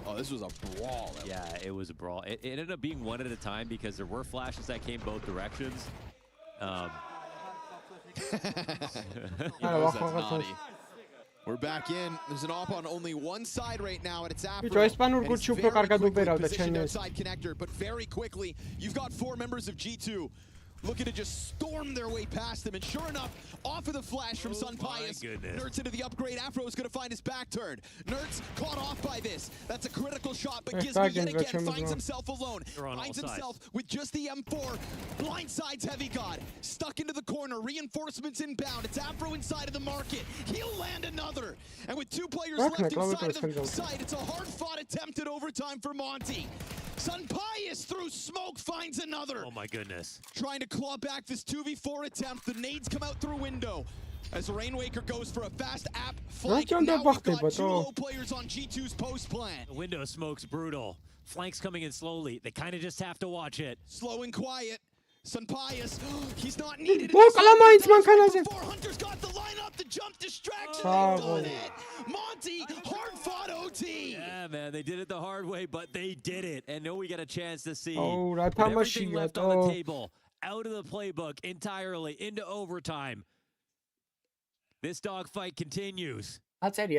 S5: Oh, this was a brawl.
S21: Yeah, it was a brawl. It ended up being one at a time because there were flashes that came both directions.
S5: We're back in. There's an op on only one side right now, and it's Afro.
S4: It's very
S5: positioned outside connector, but very quickly, you've got 4 members of G2 looking to just storm their way past them, and sure enough, off of the flash from Sun Pius, Nertz into the upgrade. Afro is going to find his back turn. Nertz caught off by this. That's a critical shot, but Gizmo yet again finds himself alone. Finds himself with just the M4. Blindsides Heavy God. Stuck into the corner. Reinforcements inbound. It's Afro inside of the market. He'll land another. And with 2 players left inside of the site, it's a hard-fought attempt at overtime for Monty. Sun Pius through smoke finds another.
S21: Oh my goodness.
S5: Trying to claw back this 2v4 attempt. The nades come out through window. As Rainwaker goes for a fast app flank. Now we've got 2 low players on G2's post plan.
S21: The window smoke's brutal. Flanks coming in slowly. They kind of just have to watch it.
S5: Slow and quiet. Sunpius, he's not needed.
S4: Hunter's
S5: got the lineup, the jump distraction. They've done it. Monty, hard-fought OT.
S21: Yeah, man, they did it the hard way, but they did it. And now we get a chance to see
S4: everything
S21: left on the table, out of the playbook entirely, into overtime. This dogfight continues.
S4: Gizmi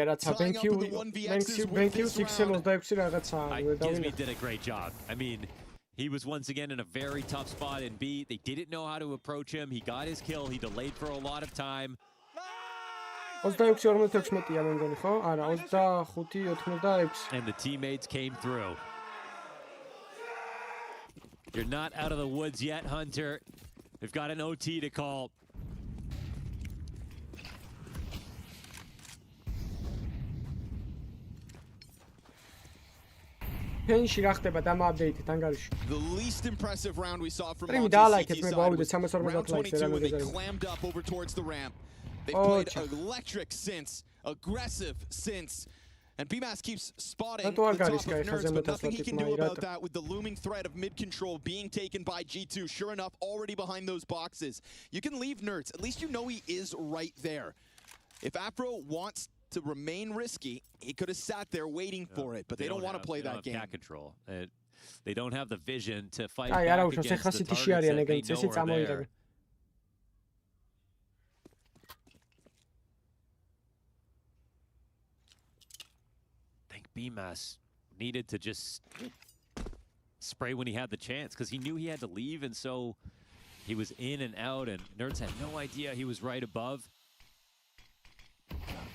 S21: did a great job. I mean, he was once again in a very tough spot in B. They didn't know how to approach him. He got his kill. He delayed for a lot of time.
S4: 26-46-ია მე მგონი, ხო? არა, 25-86.
S21: And the teammates came through. You're not out of the woods yet, Hunter. We've got an OT to call.
S5: The least impressive round we saw from Monty's CT side was round 22 when they clammed up over towards the ramp. They've played electric since, aggressive since, and BMAS keeps spotting the top of Nerds, but nothing he can do about that with the looming threat of mid-control being taken by G2. Sure enough, already behind those boxes. You can leave Nerds. At least you know he is right there. If Afro wants to remain risky, he could have sat there waiting for it, but they don't want to play that game.
S21: Cat control. They don't have the vision to fight back against the targets that they know are there. I think BMAS needed to just spray when he had the chance, because he knew he had to leave, and so he was in and out, and Nerds had no idea he was right above.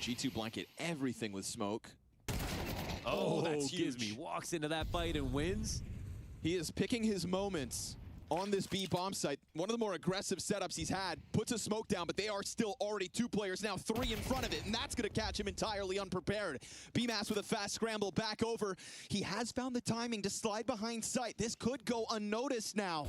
S5: G2 blanket everything with smoke.
S21: Oh, that's huge. Gizmi walks into that fight and wins.
S5: He is picking his moments on this B bomb site. One of the more aggressive setups he's had. Puts a smoke down, but they are still already 2 players, now 3 in front of it, and that's going to catch him entirely unprepared. BMAS with a fast scramble back over. He has found the timing to slide behind sight. This could go unnoticed now.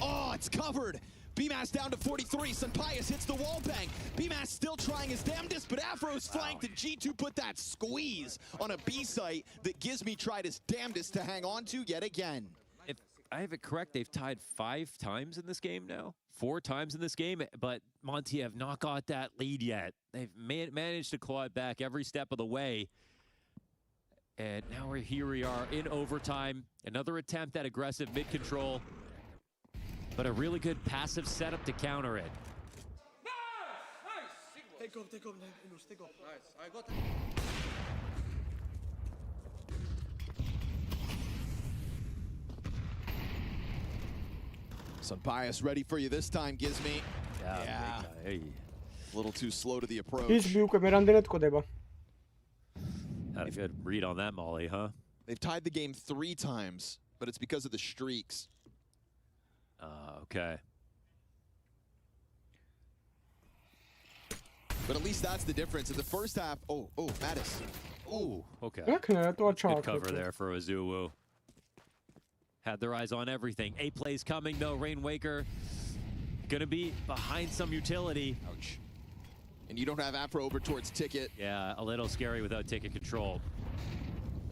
S5: Oh, it's covered. BMAS down to 43. Sunpius hits the wall bang. BMAS still trying his damnedest, but Afro's flanked, and G2 put that squeeze on a B site that Gizmi tried his damnedest to hang on to yet again.
S21: If I have it correct, they've tied 5 times in this game now. 4 times in this game, but Monty have not got that lead yet. They've managed to claw it back every step of the way. And now here we are in overtime. Another attempt at aggressive mid-control, but a really good passive setup to counter it.
S13: Take off. Nice, I got it.
S5: Sunpius ready for you this time, Gizmi. Yeah. A little too slow to the approach.
S21: Had a good read on that, Molly, huh?
S5: They've tied the game 3 times, but it's because of the streaks.
S21: Okay.
S5: But at least that's the difference. In the first half, Mattis.
S21: Oh, okay. Good cover there for Azuwu. Had their eyes on everything. 8 plays coming, though. Rainwaker gonna be behind some utility.
S5: Ouch. And you don't have Afro over towards Ticket.
S21: Yeah, a little scary without Ticket control.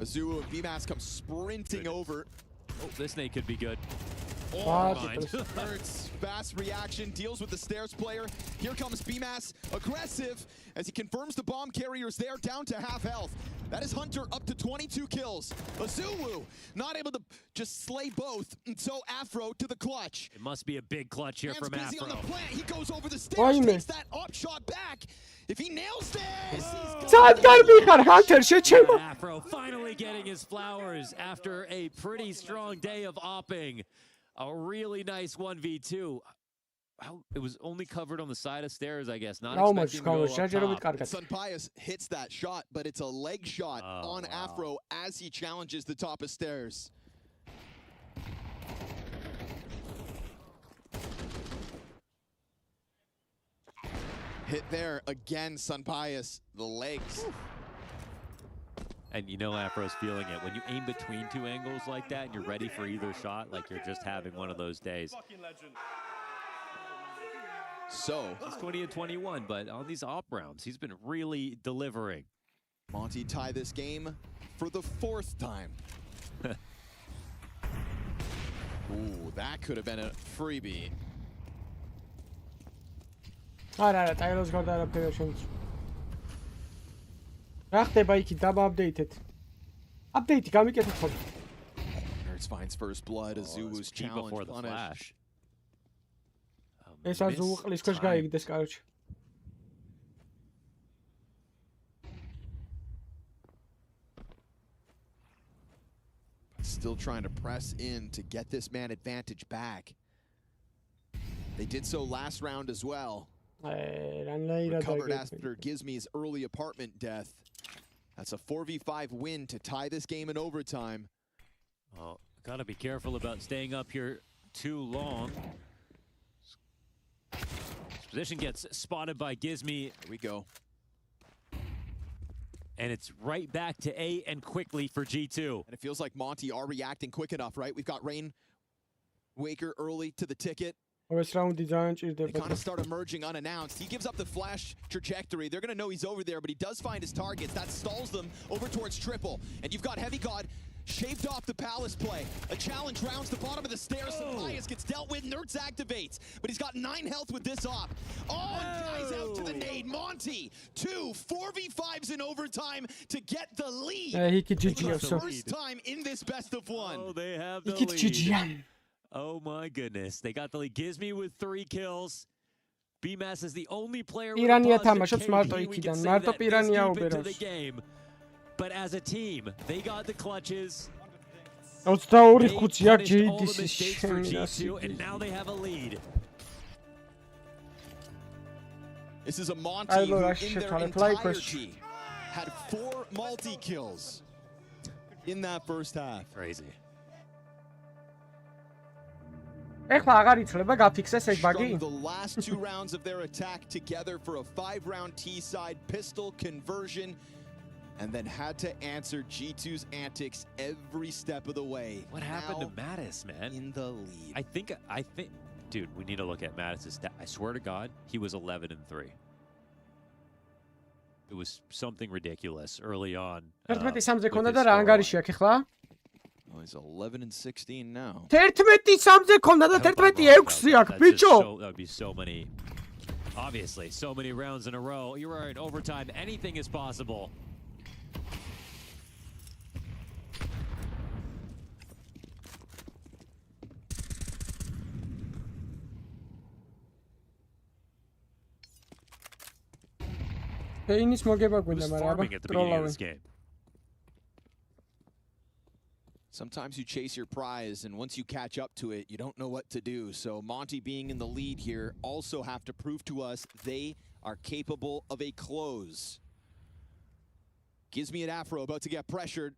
S5: Azuwu and BMAS come sprinting over.
S21: Oh, this nade could be good.
S5: Oh, Hurts, fast reaction, deals with the stairs player. Here comes BMAS, aggressive, as he confirms the bomb carriers there, down to half health. That is Hunter up to 22 kills. Azuwu not able to just slay both, and so Afro to the clutch.
S21: It must be a big clutch here from
S5: busy
S21: Afro.
S5: On the plant. He goes over the stairs, takes that up shot back. If he nails this,
S21: Afro finally getting his flowers after a pretty strong day of opping. A really nice 1v2. It was only covered on the side of stairs, I guess. Not expecting to go up top.
S5: Sunpius hits that shot, but it's a leg shot on Afro as he challenges the top of stairs. Hit there again, Sunpius. The legs.
S21: And you know Afro's feeling it. When you aim between 2 angles like that and you're ready for either shot, like you're just having one of those days.
S5: So
S21: he's 20 and 21, but on these op rounds, he's been really delivering.
S5: Monty tie this game for the 4th time. Ooh, that could have been a freebie.
S4: არა, ტაილოს გარდა არაფერი შემიძლია. რა ხდება იქ დაბაპდეიტეთ? Update გამიკეთეთ ხოლმე.
S5: Nerds finds first blood. Azu was challenged, punished.
S4: ეს Azu ყლის ქვეშ გაიგდეს, კაროჩე.
S5: Still trying to press in to get this man advantage back. They did so last round as well. Recovered after Gizmi's early apartment death. That's a 4v5 win to tie this game in overtime.
S21: Oh, gotta be careful about staying up here too long. This position gets spotted by Gizmi.
S5: Here we go.
S21: And it's right back to A and quickly for G2.
S5: And it feels like Monty are reacting quick enough, right? We've got Rain Waker early to the ticket. They kind of start emerging unannounced. He gives up the flash trajectory. They're going to know he's over there, but he does find his targets. That stalls them over towards triple. And you've got Heavy God shaved off the Palace play. A challenge rounds the bottom of the stairs. Sampaius gets dealt with. Nerds activates, but he's got 9 health with this op. Oh, and dies out to the nade. Monty, 2 4v5s in overtime to get the lead. For the first time in this best of one.
S21: Oh, they have the lead. Oh my goodness. They got the lead. Gizmi with 3 kills. BMAS is the only player with a positive KD. We can say that this deep into the game. But as a team, they got the clutches. They punished all the mistakes for G2, and now they have a lead.
S5: This is a Monty who in their entirety had 4 multi-kills in that first half.
S21: Crazy.
S5: Strung the last 2 rounds of their attack together for a 5-round T-side pistol conversion, and then had to answer G2's antics every step of the way.
S21: What happened to Mattis, man?
S5: In the lead.
S21: I think, dude, we need to look at Mattis' stat. I swear to God, he was 11-3. It was something ridiculous early on.
S5: Oh, he's 11-16 now.
S21: That would be so many. Obviously, so many rounds in a row. You are in overtime. Anything is possible. Farming at the beginning of this game.
S5: Sometimes you chase your prize, and once you catch up to it, you don't know what to do. So Monty being in the lead here also have to prove to us they are capable of a close. Gizmi and Afro about to get pressured.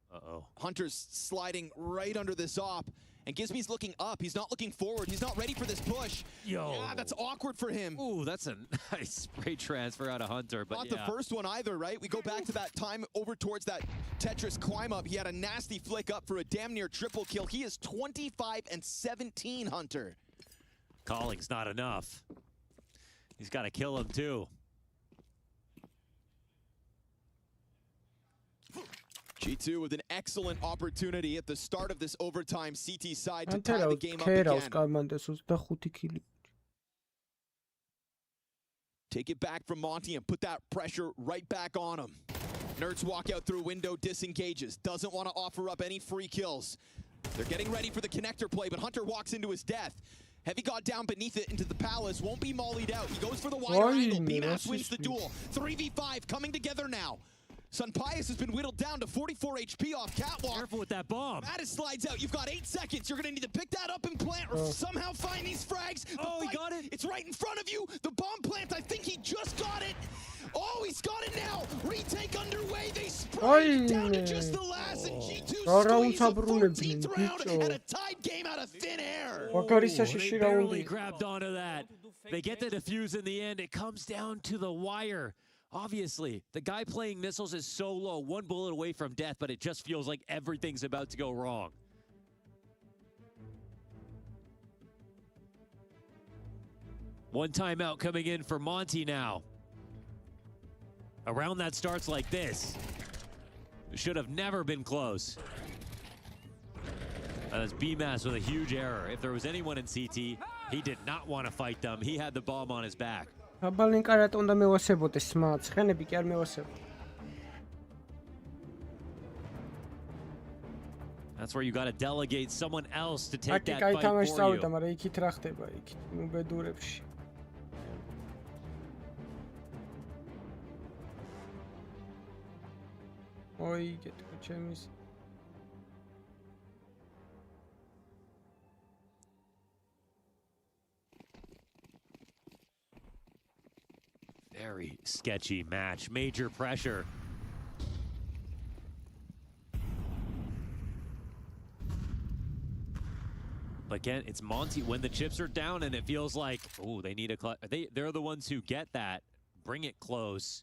S5: Hunter's sliding right under this op, and Gizmi's looking up. He's not looking forward. He's not ready for this push.
S21: Yo.
S5: Yeah, that's awkward for him.
S21: Ooh, that's a nice spray transfer out of Hunter. But
S5: not the first one either, right? We go back to that time over towards that Tetris climb up. He had a nasty flick up for a damn near triple kill. He is 25-17, Hunter.
S21: Calling's not enough. He's got to kill him too.
S5: G2 with an excellent opportunity at the start of this overtime CT side to tie the game up again. Take it back from Monty and put that pressure right back on him. Nerds walk out through window, disengages, doesn't want to offer up any free kills. They're getting ready for the connector play, but Hunter walks into his death. Heavy God down beneath it into the Palace, won't be mollied out. He goes for the wider angle, BMAS wins the duel. 3v5 coming together now. Sampaius has been whittled down to 44 HP off Catwalk.
S21: Careful with that bomb.
S5: Mattis slides out. You've got 8 seconds. You're going to need to pick that up and plant or somehow find these frags.
S21: Oh, he got it.
S5: It's right in front of you. The bomb plant, I think he just got it. Oh, he's got it now. Retake underway. They spray down to just the last, and G2 squeeze a 14th round and a tied game out of thin air.
S21: They barely grabbed onto that. They get the defuse in the end. It comes down to the wire. Obviously, the guy playing missiles is so low, 1 bullet away from death, but it just feels like everything's about to go wrong. One timeout coming in for Monty now. A round that starts like this should have never been close. That's BMAS with a huge error. If there was anyone in CT, he did not want to fight them. He had the bomb on his back.
S4: აბალინკარატ უნდა მევასებოდეს სმა, ცხენები კი არ მევასებო.
S21: That's where you got to delegate someone else to take that
S4: კაი
S21: fight
S4: თამაში
S21: for
S4: წავიდა,
S21: you.
S4: მაგრამ იქით რა ხდება, იქით უბედურებში. ოი, გეტყვი ჩემის.
S21: Very sketchy match. Major pressure. But again, it's Monty when the chips are down and it feels like, oh, they need a clutch. They're the ones who get that. Bring it close.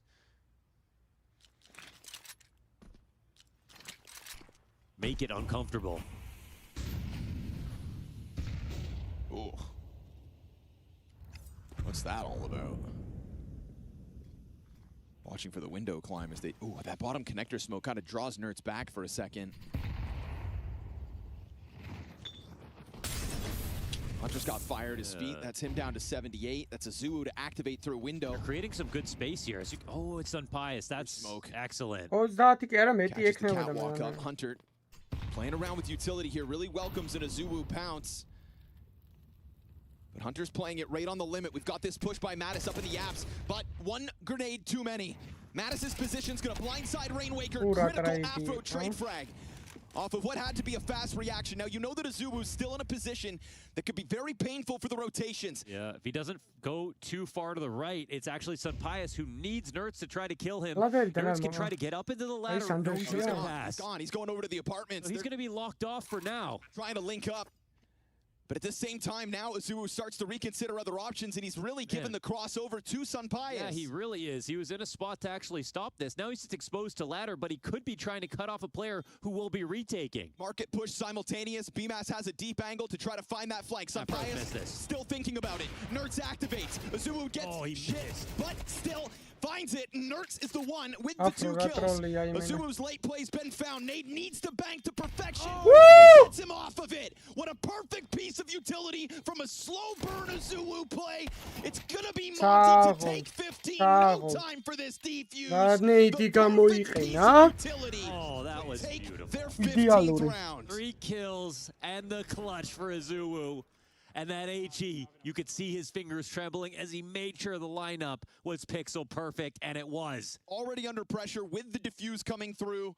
S21: Make it uncomfortable.
S11: Ooh. What's that all about? Watching for the window climb as they... Ooh, that bottom connector smoke kind of draws Nerds back for a second. Hunter's got fire at his feet. That's him down to 78. That's a Zuu to activate through a window.
S21: They're creating some good space here. Oh, it's unbiased. That's
S11: smoke.
S21: Excellent.
S11: Catches the catwalk up. Hunter playing around with utility here. Really welcomes in a Zuu pounce. But Hunter's playing it right on the limit. We've got this push by Mattis up in the apps, but one grenade too many. Mattis's position's gonna blindside Rainwaker. Critical Afro trade frag off of what had to be a fast reaction. Now, you know that Azubu's still in a position that could be very painful for the rotations.
S21: Yeah, if he doesn't go too far to the right, it's actually Sunpius who needs Nerds to try to kill him. Nerds can try to get up into the ladder. No, he's
S11: gone. He's going over to the apartments.
S21: So he's going to be locked off for now.
S11: Trying to link up. But at the same time, now Azubu starts to reconsider other options, and he's really given the crossover to Sunpius.
S21: Yeah, he really is. He was in a spot to actually stop this. Now he's just exposed to ladder, but he could be trying to cut off a player who will be retaking.
S11: Market push simultaneous. BMAS has a deep angle to try to find that flank. Sunpius still thinking about it. Nerds activates. Azubu gets shit, but still finds it. Nerds is the one with the 2 kills. Azubu's late play's been found. Nate needs to bank to perfection. Gets him off of it. What a perfect piece of utility from a slow burn Azubu play. It's gonna be Monty to take 15. No time for this defuse. The perfect piece of utility.
S21: Oh, that was beautiful.
S11: Their 15th round.
S21: 3 kills and the clutch for Azubu. And that HE, you could see his fingers trembling as he made sure the lineup was pixel perfect, and it was.
S11: Already under pressure with the diffuse coming through.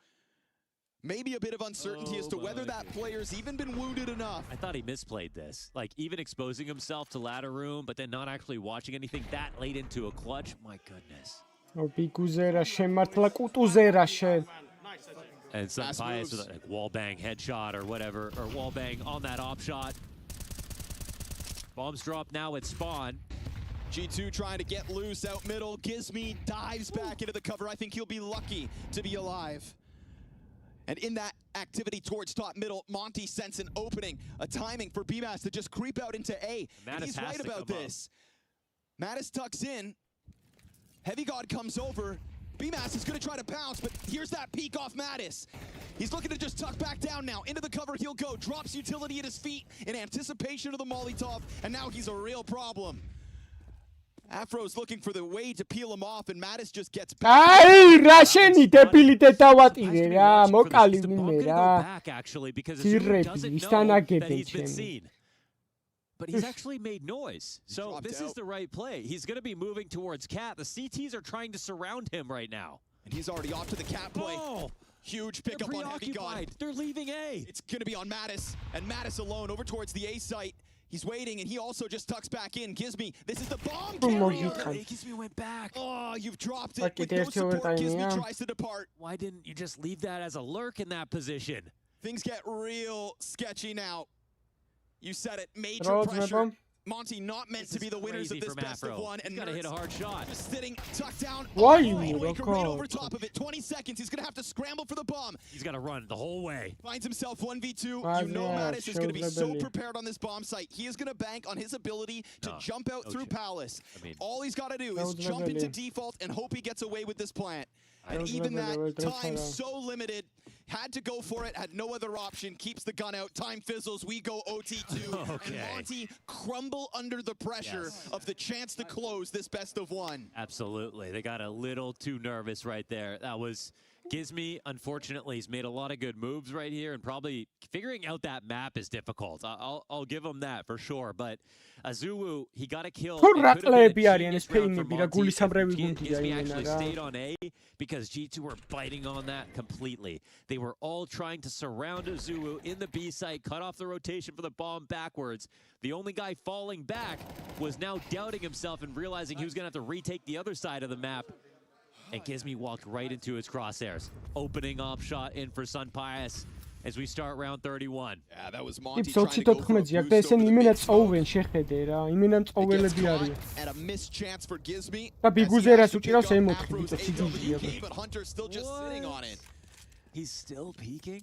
S11: Maybe a bit of uncertainty as to whether that player's even been wounded enough.
S21: I thought he misplayed this. Like, even exposing himself to ladder room, but then not actually watching anything that late into a clutch. My goodness. And some bias with a wall bang headshot or whatever, or wall bang on that op shot. Bombs drop now at spawn.
S11: G2 trying to get loose out middle. Gizme dives back into the cover. I think he'll be lucky to be alive. And in that activity towards top middle, Monty sends an opening, a timing for BMAS to just creep out into A. And he's right about this. Mattis tucks in. Heavy God comes over. BMAS is going to try to pounce, but here's that peek off Mattis. He's looking to just tuck back down now. Into the cover he'll go. Drops utility at his feet in anticipation of the Molotov, and now he's a real problem. Afro's looking for the way to peel him off, and Mattis just gets back.
S21: Actually, because Azubu doesn't know that he's been seen. But he's actually made noise. So this is the right play. He's going to be moving towards Cat. The CTs are trying to surround him right now.
S11: And he's already off to the Cat play.
S21: Oh,
S11: huge pickup on Heavy God.
S21: They're leaving A.
S11: It's going to be on Mattis. And Mattis alone over towards the A site. He's waiting, and he also just tucks back in. Gizme, this is the bomb carrier.
S21: Gizme went back.
S11: Oh, you've dropped it with no support. Gizme tries to depart.
S21: Why didn't you just leave that as a lurk in that position?
S11: Things get real sketchy now. You said it, major pressure. Monty not meant to be the winners of this best of one, and
S21: gotta hit a hard shot.
S11: Just sitting tucked down.
S4: Why
S11: Rainwaker right over top of it. 20 seconds. He's gonna have to scramble for the bomb.
S21: He's gotta run the whole way.
S11: Finds himself 1v2. You know Mattis is gonna be so prepared on this bomb site. He is gonna bank on his ability to jump out through Palace. All he's gotta do is jump into default and hope he gets away with this plant. And even that time so limited,
S5: had to go for it, had no other option, keeps the gun out, time fizzles, we go OT2,
S21: Okay.
S5: and Monty crumble under the pressure of the chance to close this best of one.
S21: Absolutely. They got a little too nervous right there. That was Gizmy. Unfortunately, he's made a lot of good moves right here, and probably figuring out that map is difficult. I'll give him that for sure. But Azuwu, he got a kill. It could have been a genius round for Monty if Gizmy actually stayed on A, because G2 were biting on that completely. They were all trying to surround Azuwu in the B site, cut off the rotation for the bomb backwards. The only guy falling back was now doubting himself and realizing he was going to have to retake the other side of the map. And Gizmy walked right into his crosshairs. Opening op shot in for Sun Pius as we start round 31.
S5: Yeah, that was Monty trying to go for a boost over the big smoke. At a missed chance for Gizmy. But Hunter still just sitting on it.
S21: He's still peeking?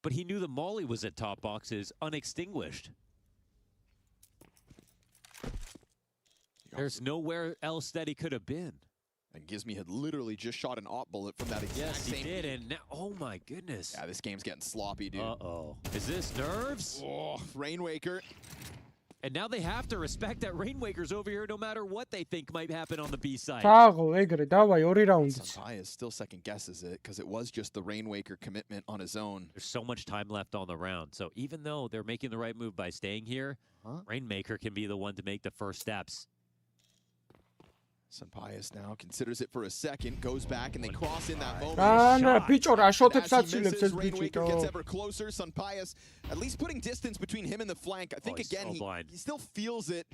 S21: But he knew the molly was at top boxes, unextinguished. There's nowhere else that he could have been.
S5: And Gizmy had literally just shot an op bullet from that exact same.
S21: Yes, he did, and now, oh my goodness.
S5: Yeah, this game's getting sloppy, dude.
S21: Uh-oh. Is this nerves?
S5: Oh, Rainwaker.
S21: And now they have to respect that Rainwaker's over here no matter what they think might happen on the B side.
S5: Sampaias still second guesses it because it was just the Rainwaker commitment on his own.
S21: There's so much time left on the round. So even though they're making the right move by staying here, Rainmaker can be the one to make the first steps.
S5: Sampaias now considers it for a second, goes back, and they cross in that moment. Rainwaker gets ever closer. Sampaias at least putting distance between him and the flank. I think again he still feels it,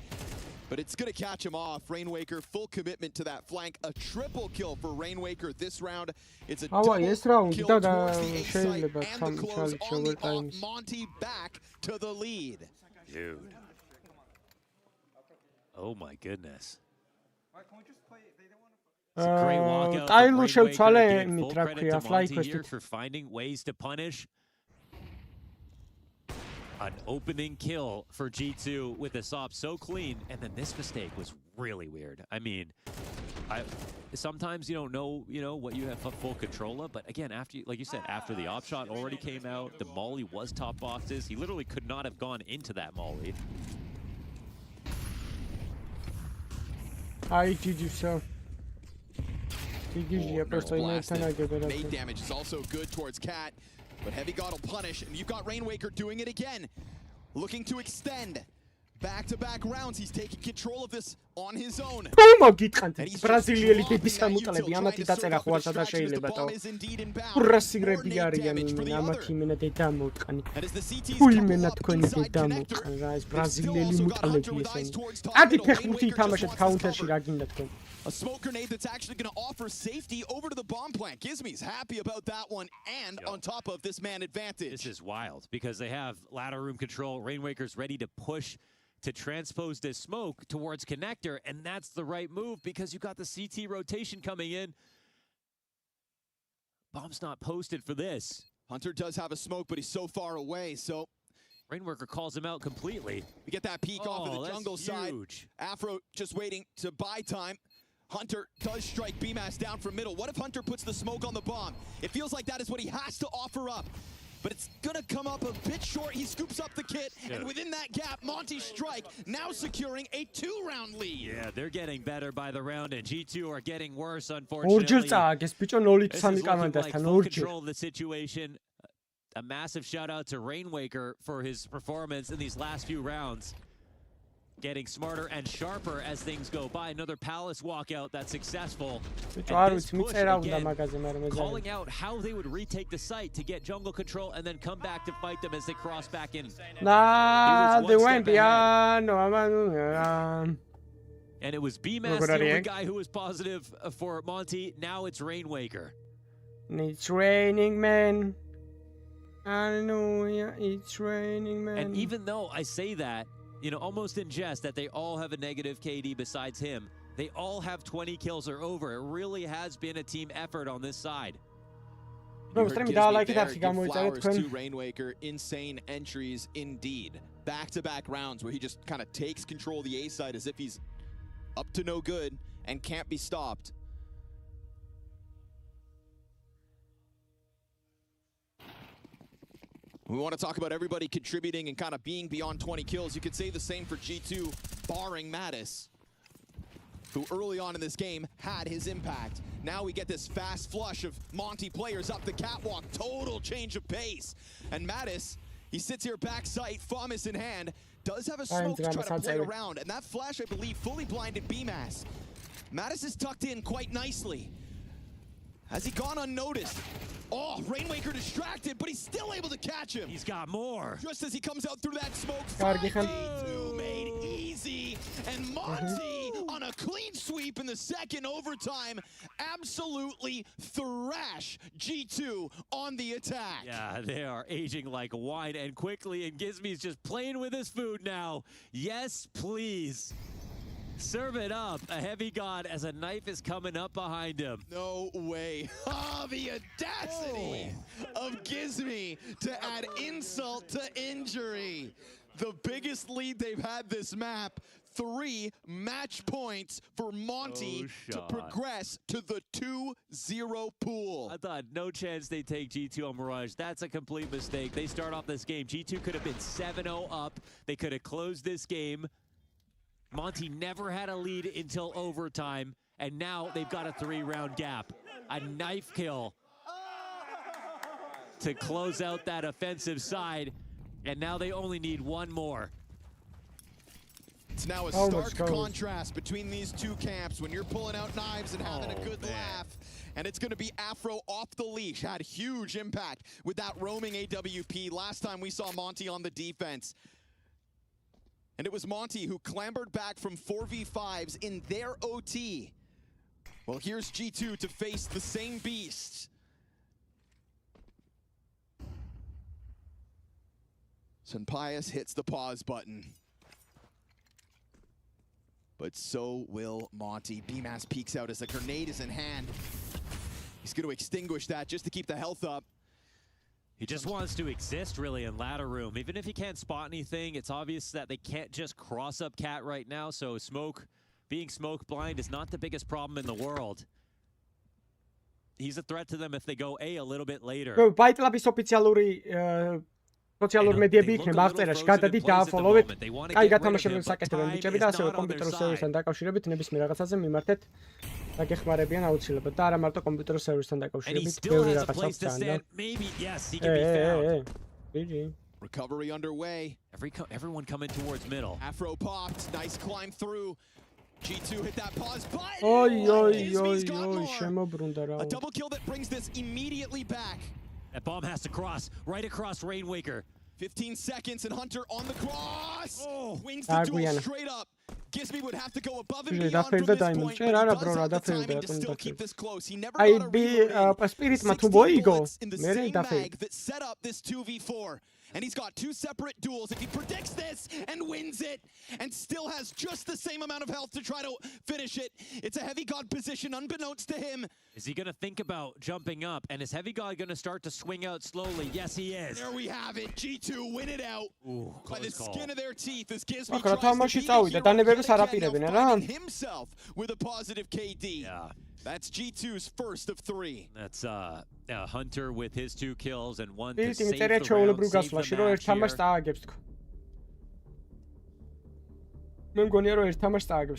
S5: but it's gonna catch him off. Rainwaker full commitment to that flank. A triple kill for Rainwaker this round. It's a double kill towards the A site and the close on the off. Monty back to the lead.
S21: Dude. Oh my goodness. It's a great walkout from Rainwaker. Full credit to Monty here for finding ways to punish. An opening kill for G2 with this op so clean, and then this mistake was really weird. I mean, sometimes you don't know, what you have full control of, but again, after, like you said, after the op shot already came out, the molly was top boxes. He literally could not have gone into that molly.
S4: I did you so.
S5: Made damage is also good towards Cat, but Heavy God will punish, and you've got Rainwaker doing it again, looking to extend. Back-to-back rounds, he's taking control of this on his own.
S4: ბრაზილიელი ბიბის ამუტალები ამათი დაწერა ხوارსა და შეიძლებაო. ბრასიგრები არიან ამათი იმენა დედა მოტყანი. უიმენა თქვენი დედა მოტყანი რა ეს ბრაზილიელი მუტალები ესენი. ადი ფეხბურთი ითამაშეთ კაუნტერში რა გინდა თქვენ.
S5: A smoke grenade that's actually going to offer safety over to the bomb plant. Gizmy's happy about that one, and on top of this man advantage.
S21: This is wild because they have ladder room control. Rainwaker's ready to push to transpose this smoke towards connector, and that's the right move because you got the CT rotation coming in. Bomb's not posted for this.
S5: Hunter does have a smoke, but he's so far away, so
S21: Rainwaker calls him out completely.
S5: We get that peek off of the jungle side. Afro just waiting to buy time. Hunter does strike BMAS down from middle. What if Hunter puts the smoke on the bomb? It feels like that is what he has to offer up. But it's going to come up a bit short. He scoops up the kit, and within that gap, Monty's strike now securing a 2-round lead.
S21: Yeah, they're getting better by the round, and G2 are getting worse, unfortunately. This is looking like full control of the situation. A massive shout-out to Rainwaker for his performance in these last few rounds. Getting smarter and sharper as things go by. Another Palace walkout that's successful. And this push again, calling out how they would retake the site to get jungle control and then come back to fight them as they cross back in.
S4: They went beyond.
S21: And it was BMAS, the only guy who was positive for Monty. Now it's Rainwaker.
S4: It's raining, man. Hallelujah, it's raining, man.
S21: And even though I say that, almost in jest, that they all have a negative KD besides him, they all have 20 kills or over. It really has been a team effort on this side.
S5: Give flowers to Rainwaker. Insane entries indeed. Back-to-back rounds where he just kind of takes control of the A side as if he's up to no good and can't be stopped. We want to talk about everybody contributing and kind of being beyond 20 kills. You could say the same for G2, barring Mattis, who early on in this game had his impact. Now we get this fast flush of Monty players up the catwalk. Total change of pace. And Mattis, he sits here backside, FAMAS in hand, does have a smoke to try to play around. And that flash, I believe, fully blinded BMAS. Mattis is tucked in quite nicely. Has he gone unnoticed? Oh, Rainwaker distracted, but he's still able to catch him.
S21: He's got more.
S5: Just as he comes out through that smoke, 5v2 made easy. And Monty on a clean sweep in the second overtime, absolutely thrash G2 on the attack.
S21: Yeah, they are aging like wine and quickly, and Gizmy's just playing with his food now. Yes, please. Serve it up, a heavy god, as a knife is coming up behind him.
S5: No way. Oh, the audacity of Gizmy to add insult to injury. The biggest lead they've had this map. 3 match points for Monty to progress to the 2-0 pool.
S21: I thought no chance they take G2 on Mirage. That's a complete mistake. They start off this game. G2 could have been 7-0 up. They could have closed this game. Monty never had a lead until overtime, and now they've got a 3-round gap. A knife kill to close out that offensive side, and now they only need one more.
S5: It's now a stark contrast between these two camps when you're pulling out knives and having a good laugh. And it's going to be Afro off the leash. Had huge impact with that roaming AWP. Last time we saw Monty on the defense. And it was Monty who clambered back from 4v5s in their OT. Well, here's G2 to face the same beast. Senpius hits the pause button. But so will Monty. BMAS peeks out as a grenade is in hand. He's going to extinguish that just to keep the health up.
S21: He just wants to exist, really, in ladder room. Even if he can't spot anything, it's obvious that they can't just cross up Cat right now, so being smoke blind is not the biggest problem in the world. He's a threat to them if they go A little bit later.
S4: Bytelabs ოფიციალური სოციალური მედიები იქნება აღწერაში, გადადით დააფოლოვეთ. კაი გათამაშებენ საკეთებენ ბიჭები და ასევე კომპიუტერულ სერვისთან დაკავშირებით ნებისმიერ რაღაცაზე მიმართეთ და გეხმარებიან აუცილებლად და არა მარტო კომპიუტერულ სერვისთან დაკავშირებით, ბევრი რაღაცას თან.
S21: Maybe yes, he can be
S4: found.
S5: Recovery underway.
S21: Everyone coming towards middle.
S5: Afro popped, nice climb through. G2 hit that pause button. A double kill that brings this immediately back.
S21: That bomb has to cross, right across Rainwaker.
S5: 15 seconds and Hunter on the cross. Wins the duel straight up. Gizmy would have to go above and beyond from this point, but he does have the timing to still keep this close. He never got a reload. 16 bullets in the same mag that set up this 2v4. And he's got 2 separate duels. If he predicts this and wins it, and still has just the same amount of health to try to finish it, it's a heavy god position unbeknownst to him.
S21: Is he going to think about jumping up? And is heavy god going to start to swing out slowly? Yes, he is.
S5: There we have it. G2 win it out by the skin of their teeth as Gizmy tries to beat himself with a positive KD.
S21: Yeah.
S5: That's G2's first of 3.
S21: That's Hunter with his 2 kills and 1 to save the round, save the match here.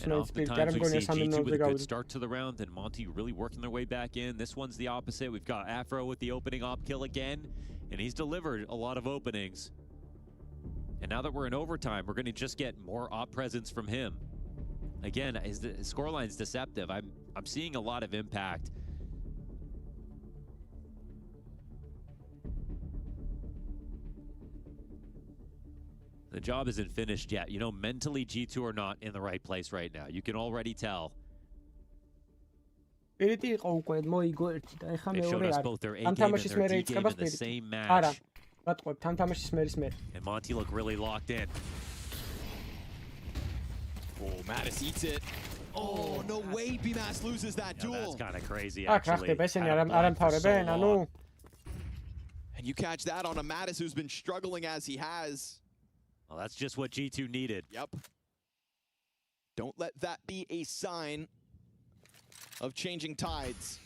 S21: And oftentimes we see G2 with a good start to the round and Monty really working their way back in. This one's the opposite. We've got Afro with the opening op kill again, and he's delivered a lot of openings. And now that we're in overtime, we're going to just get more op presence from him. Again, his scoreline's deceptive. I'm seeing a lot of impact. The job isn't finished yet. You know, mentally, G2 are not in the right place right now. You can already tell. They showed us both their A game and their D game in the same match. And Monty looked really locked in.
S5: Oh, Mattis eats it. Oh, no way BMAS loses that duel.
S21: That's kind of crazy, actually.
S5: And you catch that on a Mattis who's been struggling as he has.
S21: Well, that's just what G2 needed.
S5: Yep. Don't let that be a sign of changing tides.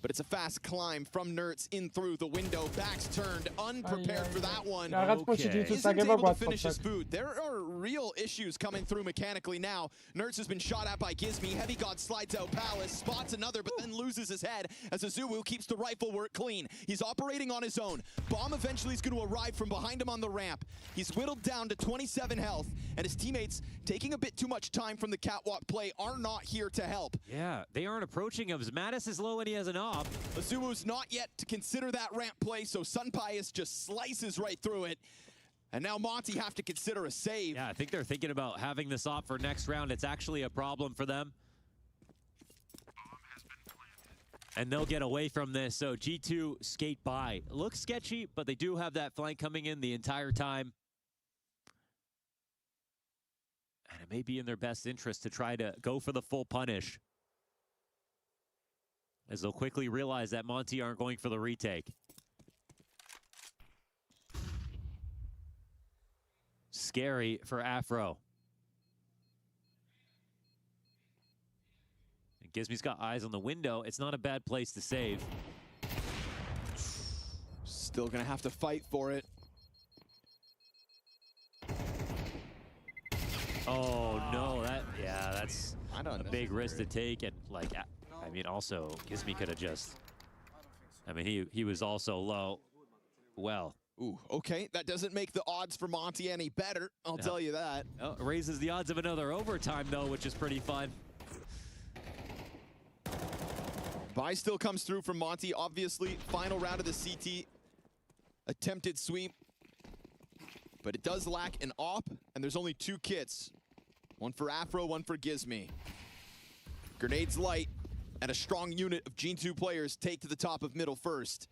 S5: But it's a fast climb from Nertz in through the window. Back's turned, unprepared for that one. Isn't able to finish his boot. There are real issues coming through mechanically now. Nertz has been shot at by Gizmi. Heavy God slides out Palace, spots another, but then loses his head as Azuwu keeps the rifle work clean. He's operating on his own. Bomb eventually is going to arrive from behind him on the ramp. He's whittled down to 27 health, and his teammates, taking a bit too much time from the catwalk play, are not here to help.
S21: Yeah, they aren't approaching him. Mattis is low and he has an op.
S5: Azuwu's not yet to consider that ramp play, so Sunpius just slices right through it. And now Monty have to consider a save.
S21: Yeah, I think they're thinking about having this op for next round. It's actually a problem for them. And they'll get away from this, so G2 skate by. Looks sketchy, but they do have that flank coming in the entire time. And it may be in their best interest to try to go for the full punish, as they'll quickly realize that Monty aren't going for the retake. Scary for Afro. And Gizmi's got eyes on the window. It's not a bad place to save.
S5: Still gonna have to fight for it.
S21: Oh no, that's a big risk to take, and like, I mean, also Gizmi could have just. I mean, he was also low. Well.
S5: Ooh, okay, that doesn't make the odds for Monty any better, I'll tell you that.
S21: Oh, raises the odds of another overtime, though, which is pretty fun.
S5: Buy still comes through from Monty, obviously. Final round of the CT. Attempted sweep. But it does lack an op, and there's only 2 kits. One for Afro, one for Gizmi. Grenades light, and a strong unit of G2 players take to the top of middle first.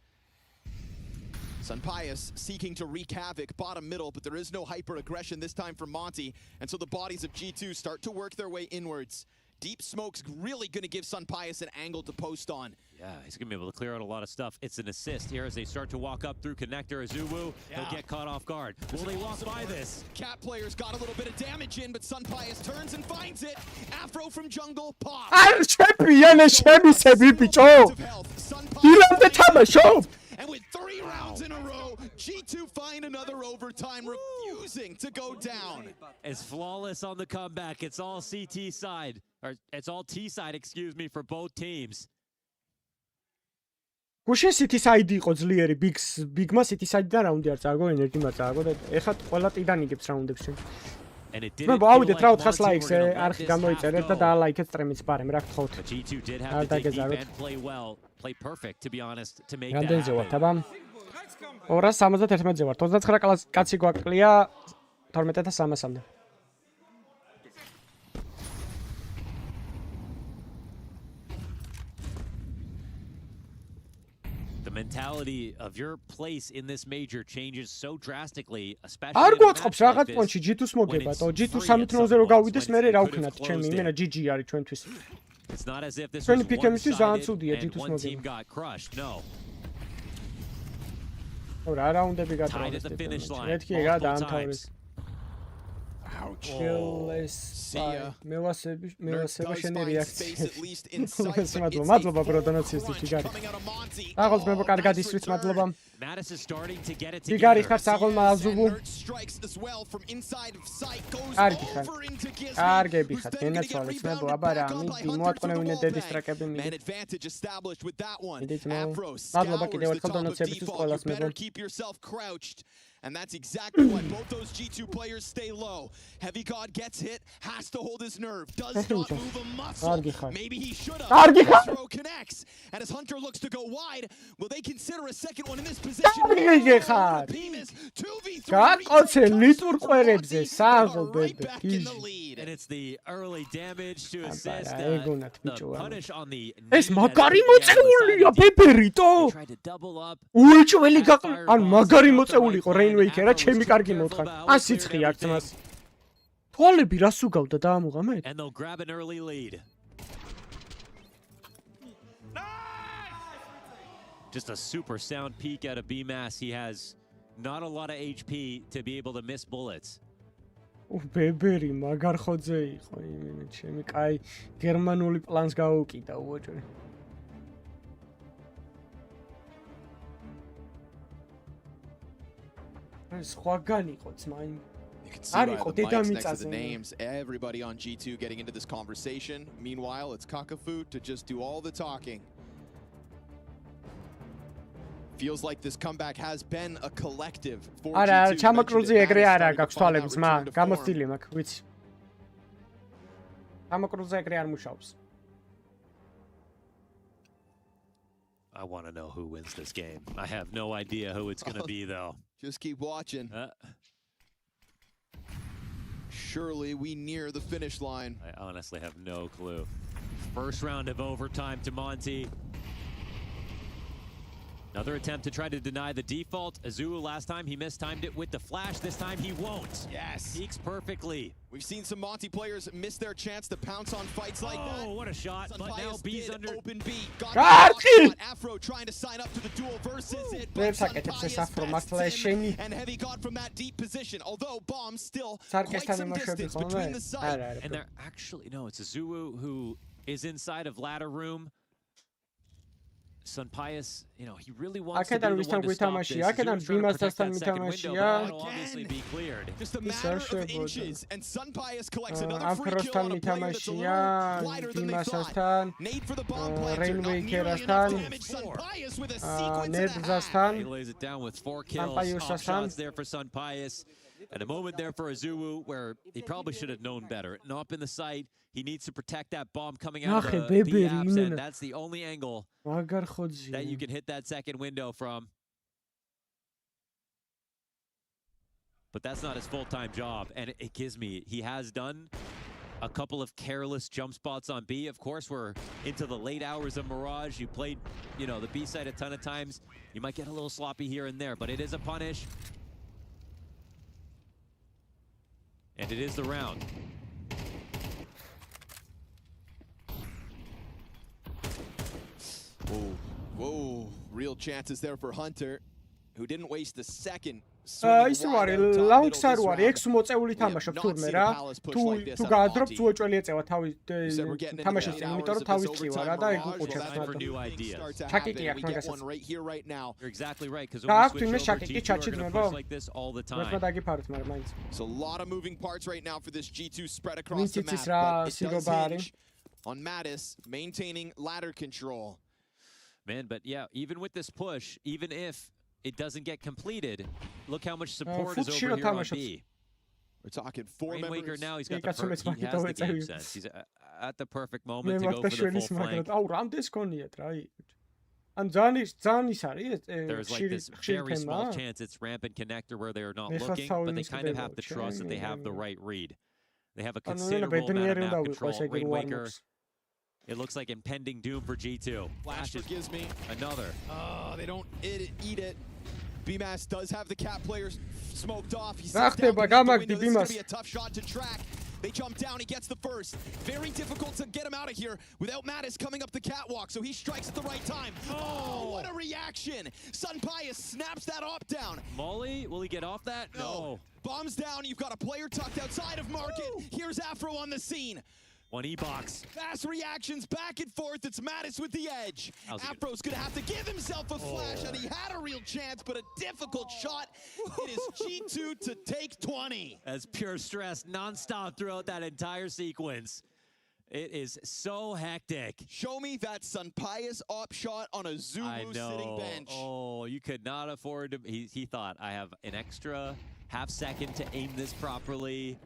S5: Sunpius seeking to wreak havoc bottom middle, but there is no hyper aggression this time from Monty, and so the bodies of G2 start to work their way inwards. Deep smoke's really going to give Sunpius an angle to post on.
S21: Yeah, he's going to be able to clear out a lot of stuff. It's an assist here as they start to walk up through connector. Azuwu, he'll get caught off guard. Will they walk by this?
S5: Cat players got a little bit of damage in, but Sunpius turns and finds it. Afro from jungle, pop. And with 3 rounds in a row, G2 find another overtime, refusing to go down.
S21: It's flawless on the comeback. It's all CT side, or it's all T side, excuse me, for both teams.
S4: გუშინ City side იყო ძლიერი, Big-მა City side-დან რაუნდი არ წააგო, ენერგიმა წააგო და ეხლა ყველა ტიდან იგებს რაუნდებს შენ.
S21: And it
S4: didn't. Ავიდეთ რა 400 ლაიქს არხი გამოიწერეთ და დაალაიქეთ სტრიმიც პარემ რა გთხოვთ.
S21: G2 did have to dig deep and play well, play perfect to be honest to make that.
S4: რამდენზე ვართ აბა? 271-ზე ვართ. 29 კაცი გვაკლია 12,300-მდე.
S21: The mentality of your place in this major changes so drastically, especially.
S4: არ გვაწყობს რაღაც პონჩი G2-ს მოგებატო. G2 3-0-ზე რო გავიდეს, მე რა ვქნათ ჩემი, იმენა GG არის ჩვენთვის.
S21: It's not as if this
S4: was
S21: one team got crushed. No.
S4: რა რაუნდები
S21: tied at the finish line.
S4: მეთქი რა დაამთავრეს. მევასება შენი რეაქცია. მადლობა პროდონაციის ტიგარი. აღოს მე კარგად ისვიც მადლობა.
S21: Mattis is starting to get it
S4: ტიგარი ხარ საღოლმა Azuwu. კარგები ხარ, გენაცვალე ცნებო, აბა რა, მიდი მოატყნევინე დედის ტრაკები მიდი. მადლობა კიდევ ერთხელ დონაციებისთვის ყველას მეგო.
S5: And that's exactly why both those G2 players stay low. Heavy God gets hit, has to hold his nerve, does not move a muscle. Maybe he should have. His throw connects, and as Hunter looks to go wide, will they consider a second one in this position?
S21: And it's the early damage to assist the punish on the
S4: ეს მაგარი მოწეულია ბებერიტო. უეჭველი ან მაგარი მოწეული იყო Rainwaker რა ჩემი კარგი მოთხარ. ან სიცხი არ წმას. თვალები რას უგავდა დაამუღა მე?
S21: And they'll grab an early lead. Just a super sound peek out of BMass. He has not a lot of HP to be able to miss bullets.
S4: ბებერი მაგარ ხოძე იყო იმენა ჩემი კაი გერმანული პლანს გაუკიდა უოჭვე. სხვაგან იყოც მაინ.
S11: You can see by the mics next to the names, everybody on G2 getting into this conversation. Meanwhile, it's Kakafu to just do all the talking. Feels like this comeback has been a collective for G2.
S4: არა, ჩამაკრუზი ეგრე არა გაქვს თვალებს, მა, გამოსწილი მაქვს, ვიცი. ჩამაკრუზი ეგრე არ მუშაობს.
S21: I want to know who wins this game. I have no idea who it's going to be, though.
S11: Just keep watching. Surely we near the finish line.
S21: I honestly have no clue. First round of overtime to Monty. Another attempt to try to deny the default. Azulu last time he mistimed it with the flash. This time he won't.
S11: Yes.
S21: Peeks perfectly.
S11: We've seen some Monty players miss their chance to pounce on fights like that.
S21: Oh, what a shot. But now B's under.
S11: Open B. Got Afro trying to sign up to the duel versus it. But and Heavy got from that deep position. Although Bomb's still quite some distance between the side.
S21: And they're actually, no, it's Azulu who is inside of ladder room. Sun Pius, you know, he really wants to be the one to stop this. Azu's trying to protect that second window, but that'll obviously be cleared.
S11: Just a matter of inches, and Sun Pius collects another free kill on a player that's a little wider than they thought. Nade for the bomb planter, not nearly enough damage. Sun Pius with a sequence and a half.
S21: He lays it down with 4 kills, top shots there for Sun Pius. And a moment there for Azulu where he probably should have known better. Not in the sight. He needs to protect that bomb coming out of the apps, and that's the only angle that you can hit that second window from. But that's not his full-time job, and it gives me, he has done a couple of careless jump spots on B. Of course, we're into the late hours of Mirage. You played, you know, the B side a ton of times. You might get a little sloppy here and there, but it is a punish. And it is the round.
S11: Whoa, whoa, real chances there for Hunter, who didn't waste a second.
S4: ის რო არის ლაუნჩს არ ვარი 6 მოწეული თამაშობ თურმე რა თუ გაადრობ უეჭველი ეწევა თავის თამაშის წინ იმიტომ რომ თავის წივა რა და ეგ უყურებს ჩაკიკი აქვს მაგასაც
S21: You're exactly right because
S4: when we switch over to G2 we're gonna push
S21: like this all the time.
S11: It's a lot of moving parts right now for this G2 spread across the map, but it does hinge on Mattis maintaining ladder control.
S21: Man, but yeah, even with this push, even if it doesn't get completed, look how much support is over here on B.
S11: We're talking 4 members.
S21: Now he's got the he has the game sense. He's at the perfect moment to go for the full flank. There's like this very small chance it's ramp and connector where they're not looking, but they kind of have to trust that they have the right read. They have a considerable amount of map control. Rainmaker. It looks like impending doom for G2.
S11: Flash forgives me.
S21: Another.
S11: Oh, they don't eat it. BMAS does have the cat players smoked off. He's down the window. This is going to be a tough shot to track. They jump down. He gets the first. Very difficult to get him out of here without Mattis coming up the catwalk. So he strikes at the right time. Oh, what a reaction. Sun Pius snaps that op down.
S21: Molly, will he get off that? No.
S11: Bombs down. You've got a player tucked outside of market. Here's Afro on the scene.
S21: One E-box.
S11: Fast reactions back and forth. It's Mattis with the edge. Afro's going to have to give himself a flash, and he had a real chance, but a difficult shot. It is G2 to take 20.
S21: As pure stress nonstop throughout that entire sequence. It is so hectic.
S11: Show me that Sun Pius op shot on a Zulu sitting bench.
S21: Oh, you could not afford to. He thought, I have an extra half second to aim this properly.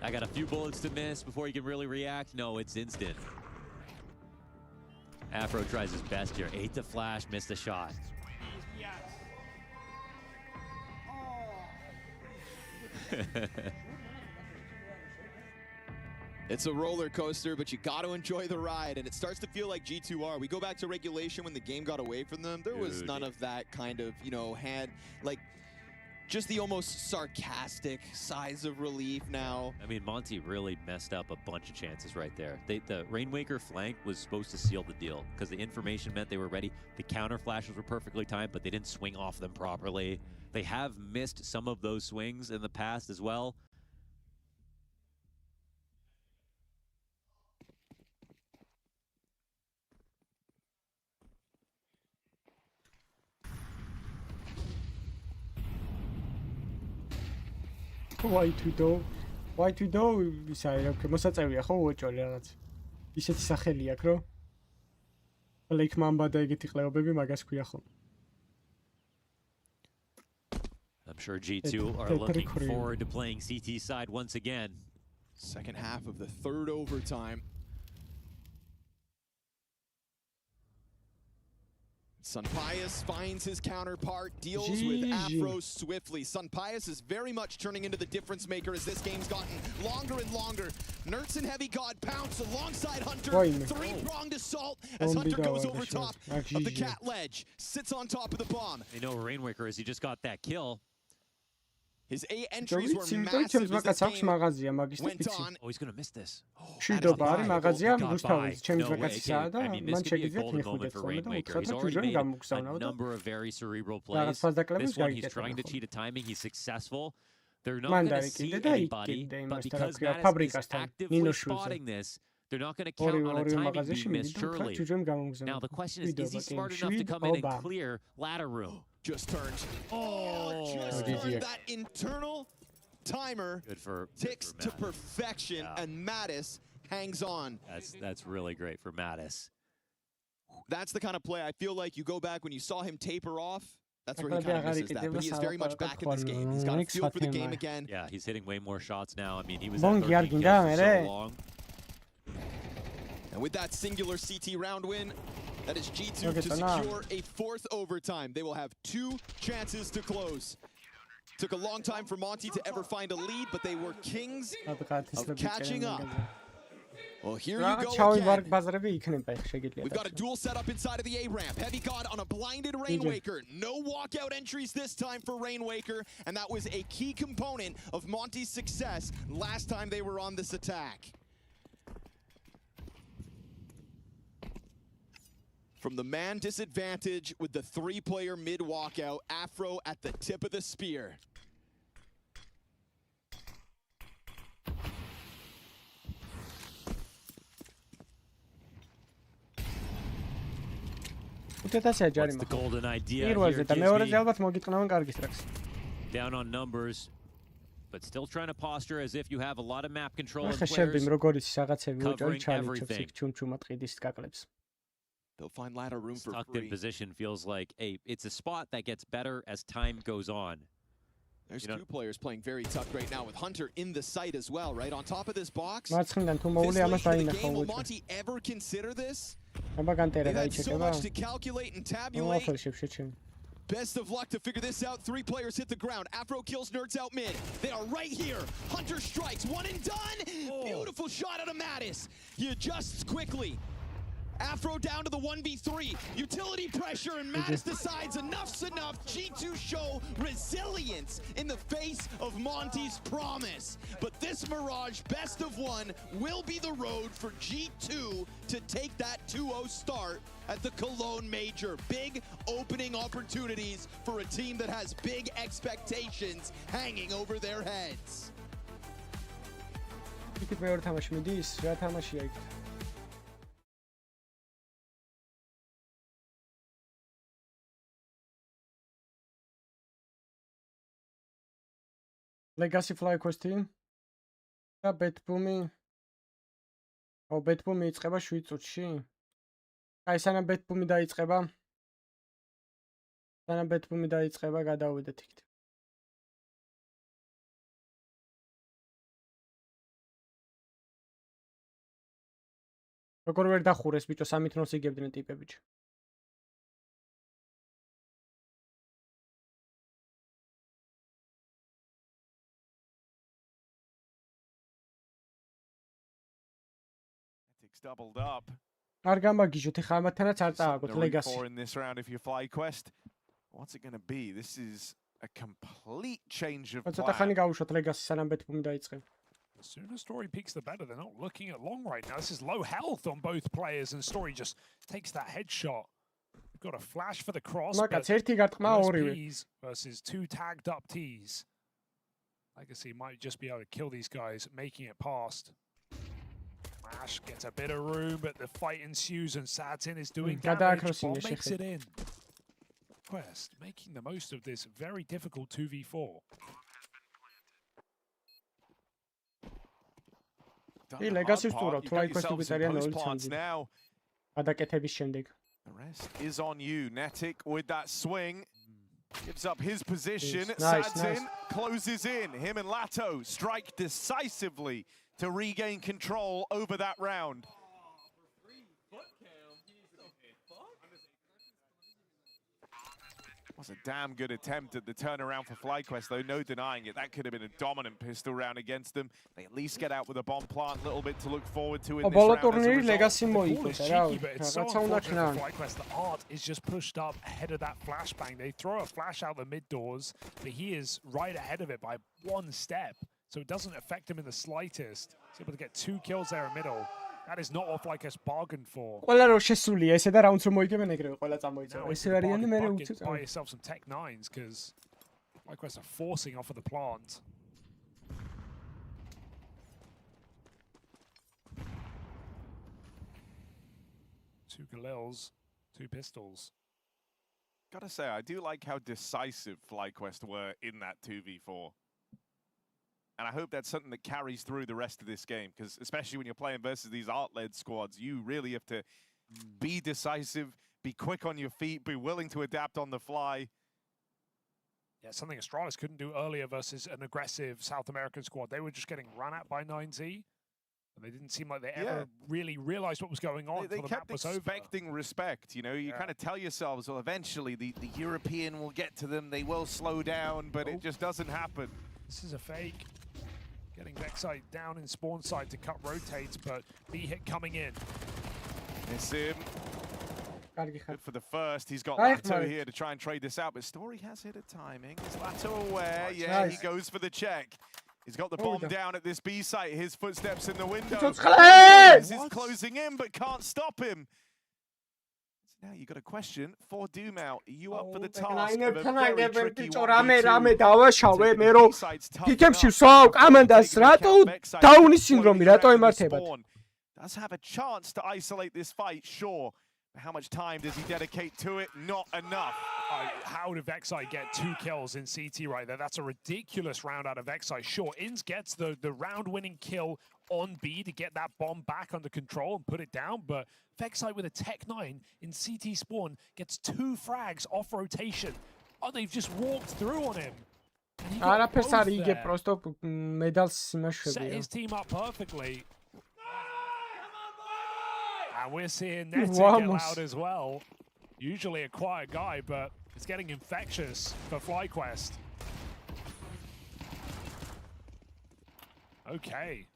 S21: I got a few bullets to miss before he can really react. No, it's instant. Afro tries his best here. 8 to flash, missed a shot.
S11: It's a roller coaster, but you got to enjoy the ride, and it starts to feel like G2R. We go back to regulation when the game got away from them. There was none of that kind of, you know, just the almost sarcastic sighs of relief now.
S21: I mean, Monty really messed up a bunch of chances right there. The Rainmaker flank was supposed to seal the deal because the information meant they were ready. The counter flashes were perfectly timed, but they didn't swing off them properly. They have missed some of those swings in the past as well.
S4: Why to do? Why to do? ისა რა მოსაწევია ხო უოჭოლი რაღაც. ისეთი სახელი აქვს რომ ლეიქ მამბა და ეგეთი ყლეობები მაგას ქვია ხო.
S21: I'm sure G2 are looking forward to playing CT side once again.
S5: Second half of the third overtime. Sunpius finds his counterpart, deals with Afro swiftly. Sunpius is very much turning into the difference maker as this game's gotten longer and longer. Nertz and Heavy God pounce alongside Hunter. Three-pronged assault as Hunter goes over top of the cat ledge. Sits on top of the bomb.
S21: They know Rainwaker as he just got that kill.
S5: His 8 entries were massive as this game went on.
S21: Oh, he's going to miss this.
S4: მშვიდობა არის მაღაზია რუსთავის ჩემს მაგაცისაა და მან შეგიძლიათ მიხუდეთ ხოლმე და უთხრათ რომ ჯუჯონი გამოგზავნა და
S21: number of very cerebral plays. This one he's trying to cheat a timing, he's successful. They're not going to see anybody, but because Mattis is actively spotting this, they're not going to count on a timing being missed surely. Now the question is he smart enough to come in and clear ladder room?
S5: Just turned. Oh, just turned that internal timer. Ticks to perfection, and Mattis hangs on.
S21: That's really great for Mattis.
S5: That's the kind of play I feel like you go back when you saw him taper off. That's where he kind of misses that, but he is very much back in this game. He's got a feel for the game again.
S21: Yeah, he's hitting way more shots now. I mean, he was at 13 kills for so long.
S5: And with that singular CT round win, that is G2 to secure a 4th overtime. They will have 2 chances to close. Took a long time for Monty to ever find a lead, but they were kings of catching up. Well, here you go again. We've got a duel set up inside of the A ramp. Heavy God on a blinded Rainwaker. No walkout entries this time for Rainwaker, and that was a key component of Monty's success last time they were on this attack. From the man disadvantage with the 3-player mid walkout, Afro at the tip of the spear.
S21: What's the golden idea here, down on numbers, but still trying to posture as if you have a lot of map control and players covering everything.
S5: They'll find ladder room for
S21: Stuck
S5: free.
S21: in position feels like it's a spot that gets better as time goes on.
S5: There's 2 players playing very tough right now with Hunter in the sight as well, right? On top of this box.
S4: This late
S5: in the game, will Monty ever consider this? They've had so much to calculate and tabulate. Best of luck to figure this out. 3 players hit the ground. Afro kills Nerds out mid. They are right here. Hunter strikes. 1 and done. Beautiful shot out of Mattis. He adjusts quickly. Afro down to the 1v3. Utility pressure, and Mattis decides enough's enough. G2 show resilience in the face of Monty's promise. But this Mirage best of 1 will be the road for G2 to take that 2-0 start at the Cologne Major. Big opening opportunities for a team that has big expectations hanging over their heads.
S4: Legacy Fly Quest-ი და Betboom-ი. Betboom-ი იწყება 7 წუთში. აი, სანამ Betboom-ი დაიწყება, გადავიდეთ იქით. როგორ ვერ დახურეს ბიჭო, 3 ნოს იგებდნენ ტიპები.
S10: Doubled up.
S4: არ გამაგიჟოთ, ეხლა ამათანაც არ წააგოთ Legacy.
S10: In this round if you fly quest. What's it going to be? This is a complete change of
S4: ცოტა ხანი გავუშვათ Legacy სანამ Betboom დაიწყება.
S7: The sooner Story peaks, the better. They're not looking at long right now. This is low health on both players, and Story just takes that headshot. We've got a flash for the cross. Ps versus 2 tagged up Ts. Legacy might just be able to kill these guys, making it past. Ash gets a bit of room, but the fight ensues, and Satin is doing damage. Bomb makes it in. Quest making the most of this very difficult 2v4.
S4: კი, ლეგასის ტურავ, თუ ლაიკვესტი გვიწერიან 0-3. გადაკეთების შემდეგ.
S10: The rest is on you. Netic with that swing. Gives up his position.
S4: Nice,
S10: Sadzin closes in. Him and Lato strike decisively to regain control over that round. Was a damn good attempt at the turnaround for FlyQuest, though, no denying it. That could have been a dominant pistol round against them. They at least get out with a bomb plant, a little bit to look forward to in this round.
S7: It's so unfortunate for FlyQuest. The art is just pushed up ahead of that flashbang. They throw a flash out the mid doors, but he is right ahead of it by one step, so it doesn't affect him in the slightest. He's able to get 2 kills there in middle. That is not what FlyQuest bargained for.
S4: ყველა რო შესულია ესე და რაუნდს რომ მოიგებენ ეგრევე ყველა წამოიწევა. ესე არიან და მე უცებ.
S7: Buy yourself some Tech 9s because FlyQuest are forcing off of the plant. Two Galils, 2 pistols.
S10: Gotta say, I do like how decisive FlyQuest were in that 2v4. And I hope that's something that carries through the rest of this game, because especially when you're playing versus these art-led squads, you really have to be decisive, be quick on your feet, be willing to adapt on the fly.
S7: Yeah, something Astralis couldn't do earlier versus an aggressive South American squad. They were just getting run at by 9Z, and they didn't seem like they ever really realized what was going on
S10: They
S7: until the
S10: kept
S7: map was over.
S10: expecting respect, you know, you kind of tell yourselves, well, eventually the European will get to them, they will slow down, but it just doesn't happen.
S7: This is a fake. Getting Vexite down in spawn side to cut rotates, but B-hit coming in.
S10: Miss him. Good for the first. He's got
S4: Right,
S10: Lato
S4: right.
S10: here to try and trade this out, but Story has hit a timing. Is Lato aware? Yeah,
S4: Nice.
S10: he goes for the check. He's got the
S4: Oh,
S10: bomb down at this B site. His footsteps in the window.
S4: Yes!
S10: He's closing in, but can't stop him. Now you got a question for Doomau. Are you up for the task of a very tricky 1v2?
S4: დავაშავე მე რომ თითებში ვსვავ კამანდას რატო დაუნის სინდრომი რატო ემართებათ?
S10: Does have a chance to isolate this fight, sure. But how much time does he dedicate to it? Not enough.
S7: How did Vexite get 2 kills in CT right there? That's a ridiculous round out of Vexite. Sure, Inns gets the round-winning kill on B to get that bomb back under control and put it down, but Vexite with a Tech 9 in CT spawn gets 2 frags off rotation. Oh, they've just walked through on him.
S4: არაფერს არ იგებ, просто მედალს
S7: Set
S4: იმაშვებია.
S7: his team up perfectly. And we're seeing Netic get
S4: Vamos.
S7: loud as well. Usually a quiet guy, but it's getting infectious for FlyQuest. Okay.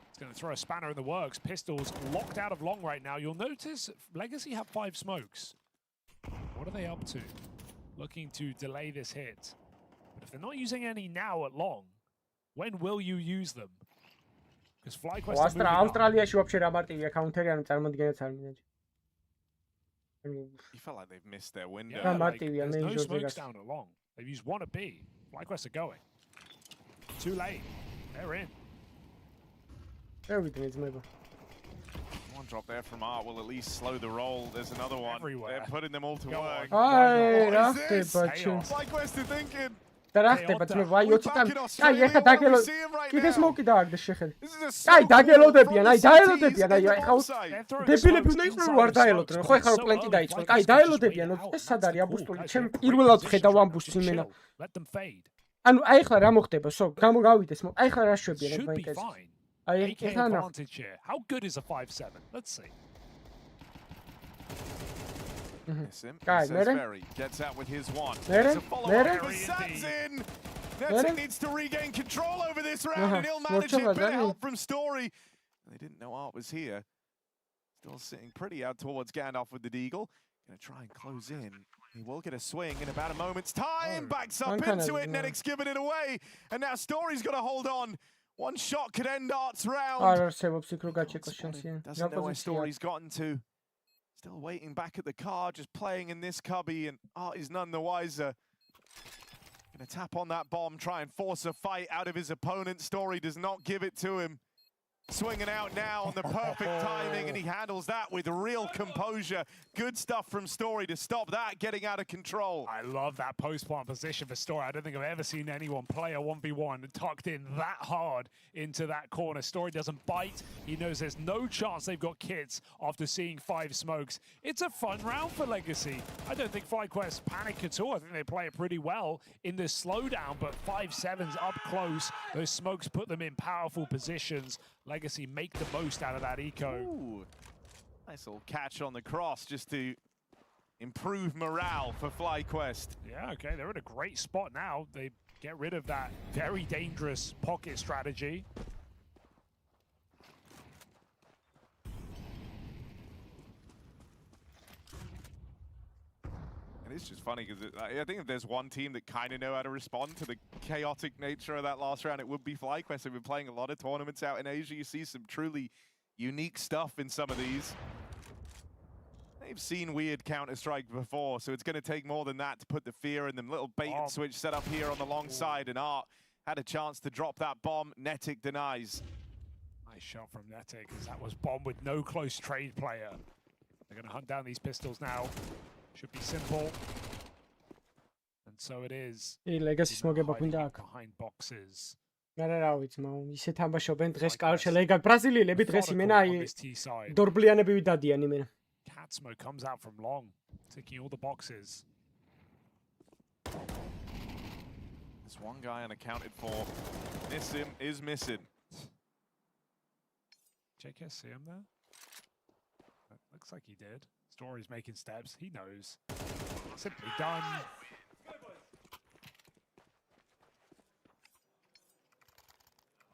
S7: It's going to throw a spanner in the works. Pistols locked out of long right now. You'll notice Legacy have 5 smokes. What are they up to? Looking to delay this hit. But if they're not using any now at long, when will you use them? Because FlyQuest are moving up.
S4: ავსტრალიაში вообще რა მარტივია კაუნტერი არ წარმოდგენაც არ მინაჯი.
S10: You felt like they've missed their window.
S7: Yeah, like, there's no smokes down at long. They've used 1 at B. FlyQuest are going. Too late. They're in.
S4: Everything is moving.
S10: One drop there from Art will at least slow the roll. There's another one.
S7: Everywhere.
S10: They're putting them all to work.
S4: Აი, რა
S10: What is
S4: ხდება
S10: this?
S4: ჩვენ?
S10: FlyQuest are thinking.
S4: და რა ხდება ძმებო? აი 20 წამი. აი ეხლა დაგელო. კიდე სმოკი დააგდეს შეხედე. აი დაგელოდებიან, აი დაელოდებიან, აი ეხლა დებილები უნდა იყვნენ ვარ დაელოდნენ. ხო ეხლა რო პლენტი დაიწყო. აი დაელოდებიან. ეს სად არის აბუსტული? ჩემ პირველად ვხედავ ამბუსს იმენა. ანუ აი ეხლა რა მოხდება? სო, გამოგავიდეს. აი ეხლა რა შვებიან ეს ბაიტეს?
S7: AK advantage here. How good is a 5-7? Let's see.
S4: Guys,
S10: gets out with his one.
S4: Mere?
S10: Netic needs to regain control over this round, and he'll manage it. Bit of help from Story. They didn't know Art was here. Still sitting pretty out towards Gandalf with the Deagle. Gonna try and close in. He will get a swing in about a moment's time. Backs up into it. Netic's giving it away, and now Story's got to hold on. One shot could end Art's round. Doesn't know where Story's gotten to. Still waiting back at the car, just playing in this cubby, and Art is none the wiser. Gonna tap on that bomb, try and force a fight out of his opponent. Story does not give it to him. Swinging out now on the perfect timing, and he handles that with real composure. Good stuff from Story to stop that getting out of control.
S7: I love that post-plant position for Story. I don't think I've ever seen anyone play a 1v1 tucked in that hard into that corner. Story doesn't bite. He knows there's no chance they've got kits after seeing 5 smokes. It's a fun round for Legacy. I don't think FlyQuest panic at all. I think they play it pretty well in the slowdown, but 5-7s up close. Those smokes put them in powerful positions. Legacy make the most out of that eco.
S10: Ooh, nice little catch on the cross just to improve morale for FlyQuest.
S7: Yeah, okay, they're in a great spot now. They get rid of that very dangerous pocket strategy.
S10: It's just funny because I think if there's one team that kind of know how to respond to the chaotic nature of that last round, it would be FlyQuest. They've been playing a lot of tournaments out in Asia. You see some truly unique stuff in some of these. They've seen weird Counter-Strike before, so it's going to take more than that to put the fear in them. Little bait and switch set up here on the long side, and Art had a chance to drop that bomb. Netic denies.
S7: Nice shot from Netic, as that was bomb with no close trade player. They're going to hunt down these pistols now. Should be simple. And so it is.
S4: Legacy mogება გვინდა აქ.
S7: Behind boxes.
S4: არა რა ვიცი, ისე თამაშობენ დღეს კარშე ლეგა ბრაზილიელები დღეს იმენა აი დორბლიანები ვიდადიან იმენა.
S7: Catsmo comes out from long, ticking all the boxes.
S10: There's one guy unaccounted for. Nissim is missing.
S7: JK see him there? Looks like he did. Story's making steps. He knows. Simply done.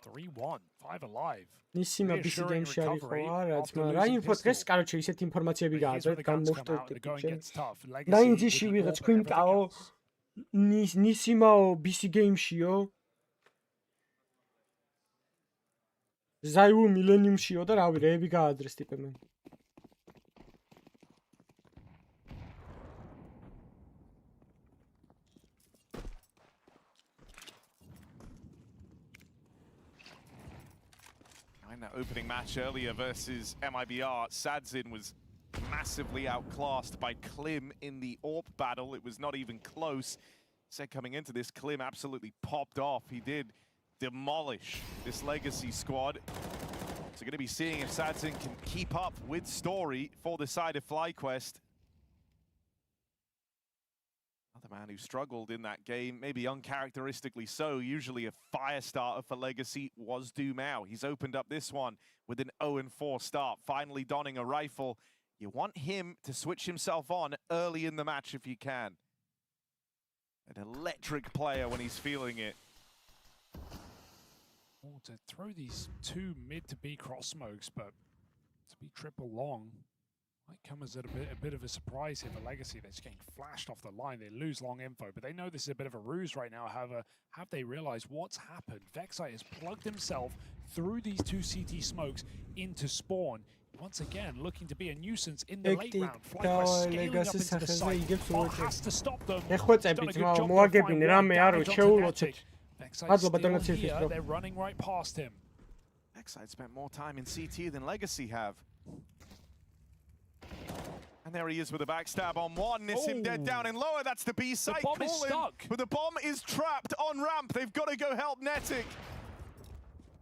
S7: (3-1), 5 alive.
S4: Nissima BC game-ში არის ხო? არა, ძმა, რა ინფო დღეს, კაროჩე, ისეთ ინფორმაციები გააძვეთ, განმოხტოვდით. 9G-ში ვიღაც ქვინკაო, Nissima-ო BC game-შიო. Zaiwu Millennium-შიო და რავი, რეები გააძრეს ტიპებმა.
S10: In that opening match earlier versus MIBR, Sadzin was massively outclassed by Klim in the AWP battle. It was not even close. Said coming into this, Klim absolutely popped off. He did demolish this Legacy squad. So going to be seeing if Sadzin can keep up with Story for the side of FlyQuest. Another man who struggled in that game, maybe uncharacteristically so. Usually a fire starter for Legacy was Dumao. He's opened up this one with an 0-4 start, finally donning a rifle. You want him to switch himself on early in the match if you can. An electric player when he's feeling it.
S7: Oh, to throw these 2 mid to B cross smokes, but to be triple long might come as a bit of a surprise here for Legacy. They're just getting flashed off the line. They lose long info, but they know this is a bit of a ruse right now. However, have they realized what's happened? Vexite has plugged himself through these 2 CT smokes into spawn. Once again, looking to be a nuisance in the late round. FlyQuest scaling up into the site. Art has to stop them. He's done a good job to find Netic. Vexite's still here. They're running right past him.
S10: Vexite spent more time in CT than Legacy have. And there he is with a backstab on one. Nissim dead down and lower. That's the B site.
S7: The bomb is stuck.
S10: But the bomb is trapped on ramp. They've got to go help Netic.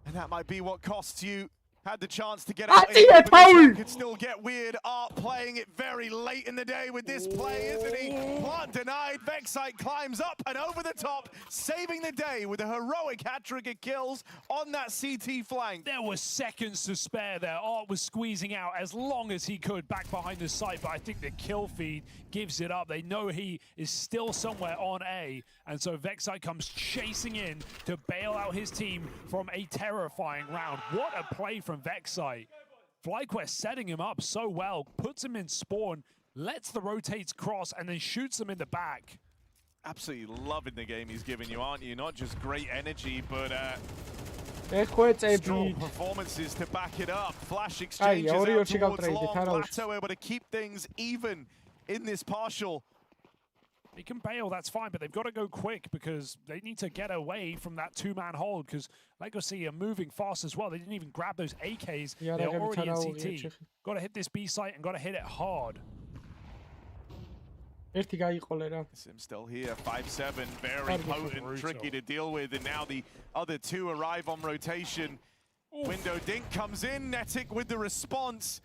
S10: And that might be what costs you. Had the chance to get out, but it could still get weird. Art playing it very late in the day with this play, isn't he? Plant denied. Vexite climbs up and over the top, saving the day with a heroic hat-trick of kills on that CT flank.
S7: There were seconds to spare there. Art was squeezing out as long as he could back behind the site, but I think the kill feed gives it up. They know he is still somewhere on A, and so Vexite comes chasing in to bail out his team from a terrifying round. What a play from Vexite. FlyQuest setting him up so well, puts him in spawn, lets the rotates cross, and then shoots him in the back.
S10: Absolutely loving the game he's giving you, aren't you? Not just great energy, but strong performances to back it up. Flash exchanges out towards long. Plateau able to keep things even in this partial.
S7: They can bail, that's fine, but they've got to go quick because they need to get away from that two-man hold because Legacy are moving fast as well. They didn't even grab those AKs. They're already in CT. Got to hit this B site and got to hit it hard.
S10: Sim still here, 5-7, very potent, tricky to deal with, and now the other two arrive on rotation. Window Dink comes in, Netic with the response.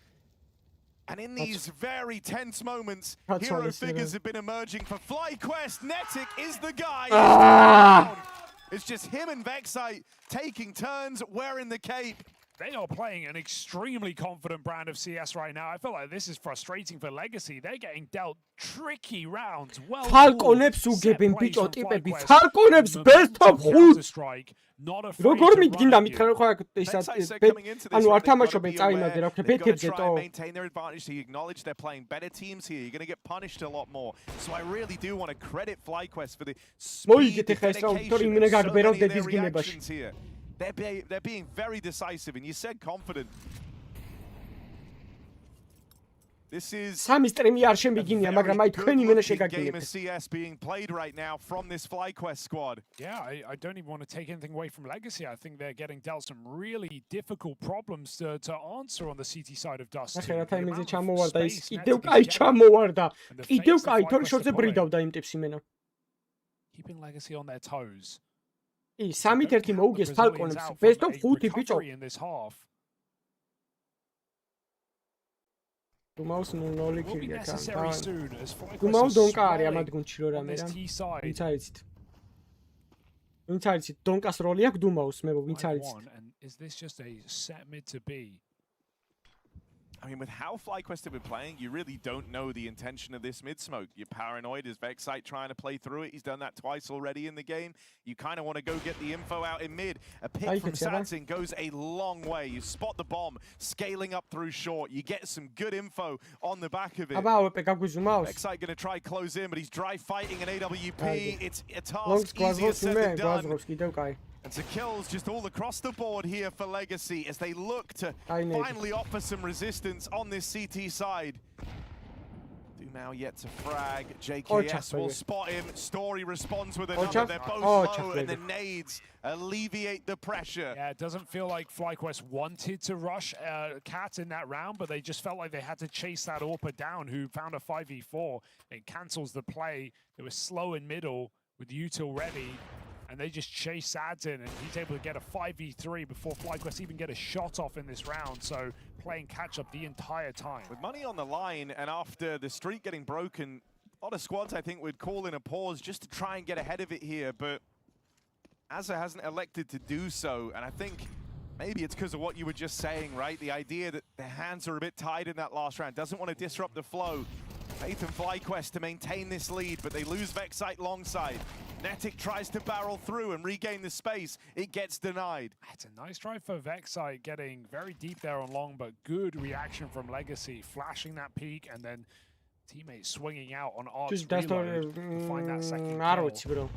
S10: And in these very tense moments, hero figures have been emerging for FlyQuest. Netic is the guy. It's just him and Vexite taking turns, wearing the cape.
S7: They are playing an extremely confident brand of CS right now. I feel like this is frustrating for Legacy. They're getting dealt tricky rounds. Well,
S4: Falconებს უგებენ ბიჭო ტიპები. Falconებს best of 5. როგორ მიგინდა მითხრა რომ ხო ისაც ანუ არ თამაშობენ წაიმაზე რა ვქნა ბეთერზე ტო.
S10: Maintain their advantage, so you acknowledge they're playing better teams here. You're going to get punished a lot more. So I really do want to credit FlyQuest for the speed, the dedication, reactions here. They're being very decisive, and you said confident. This is
S4: game of
S10: CS being played right now from this FlyQuest squad.
S7: Yeah, I don't even want to take anything away from Legacy. I think they're getting dealt some really difficult problems to answer on the CT side of Dust. Keeping Legacy on their toes.
S4: სამით-ერთი მოუგეს Falconებს best of 5 ბიჭო.
S7: In this half.
S4: Думаус 0-0 ქირია კან. Думაუ დონკა არის ამ ადგილში რო რამე რა. ვინც არიცით. ვინც არიცით დონკას როლი აქვს Думაუს მე ვინც არიცით.
S7: Is this just a set mid to be?
S10: I mean, with how FlyQuest have been playing, you really don't know the intention of this mid-smoke. You're paranoid. Is Vexite trying to play through it? He's done that twice already in the game. You kind of want to go get the info out in mid. A pick from Sansin goes a long way. You spot the bomb, scaling up through short. You get some good info on the back of it. Vexite going to try close in, but he's dry fighting an AWP. It's a task easier said than done. And so kills just all across the board here for Legacy as they look to finally offer some resistance on this CT side. Dumau yet to frag. JKS will spot him. Story responds with another. They're both low, and the nades alleviate the pressure.
S7: Yeah, it doesn't feel like FlyQuest wanted to rush Cat in that round, but they just felt like they had to chase that AWP down, who found a 5v4. It cancels the play. They were slow in middle with util ready. And they just chase Sads in, and he's able to get a 5v3 before FlyQuest even get a shot off in this round. So playing catch-up the entire time.
S10: With money on the line, and after the streak getting broken, a lot of squads, I think, would call in a pause just to try and get ahead of it here. But Asa hasn't elected to do so, and I think maybe it's because of what you were just saying, right? The idea that their hands are a bit tied in that last round. Doesn't want to disrupt the flow. Nathan FlyQuest to maintain this lead, but they lose Vexite longside. Netic tries to barrel through and regain the space. It gets denied.
S7: It's a nice drive for Vexite, getting very deep there on long, but good reaction from Legacy, flashing that peak, and then teammates swinging out on Art's reload to find that second kill.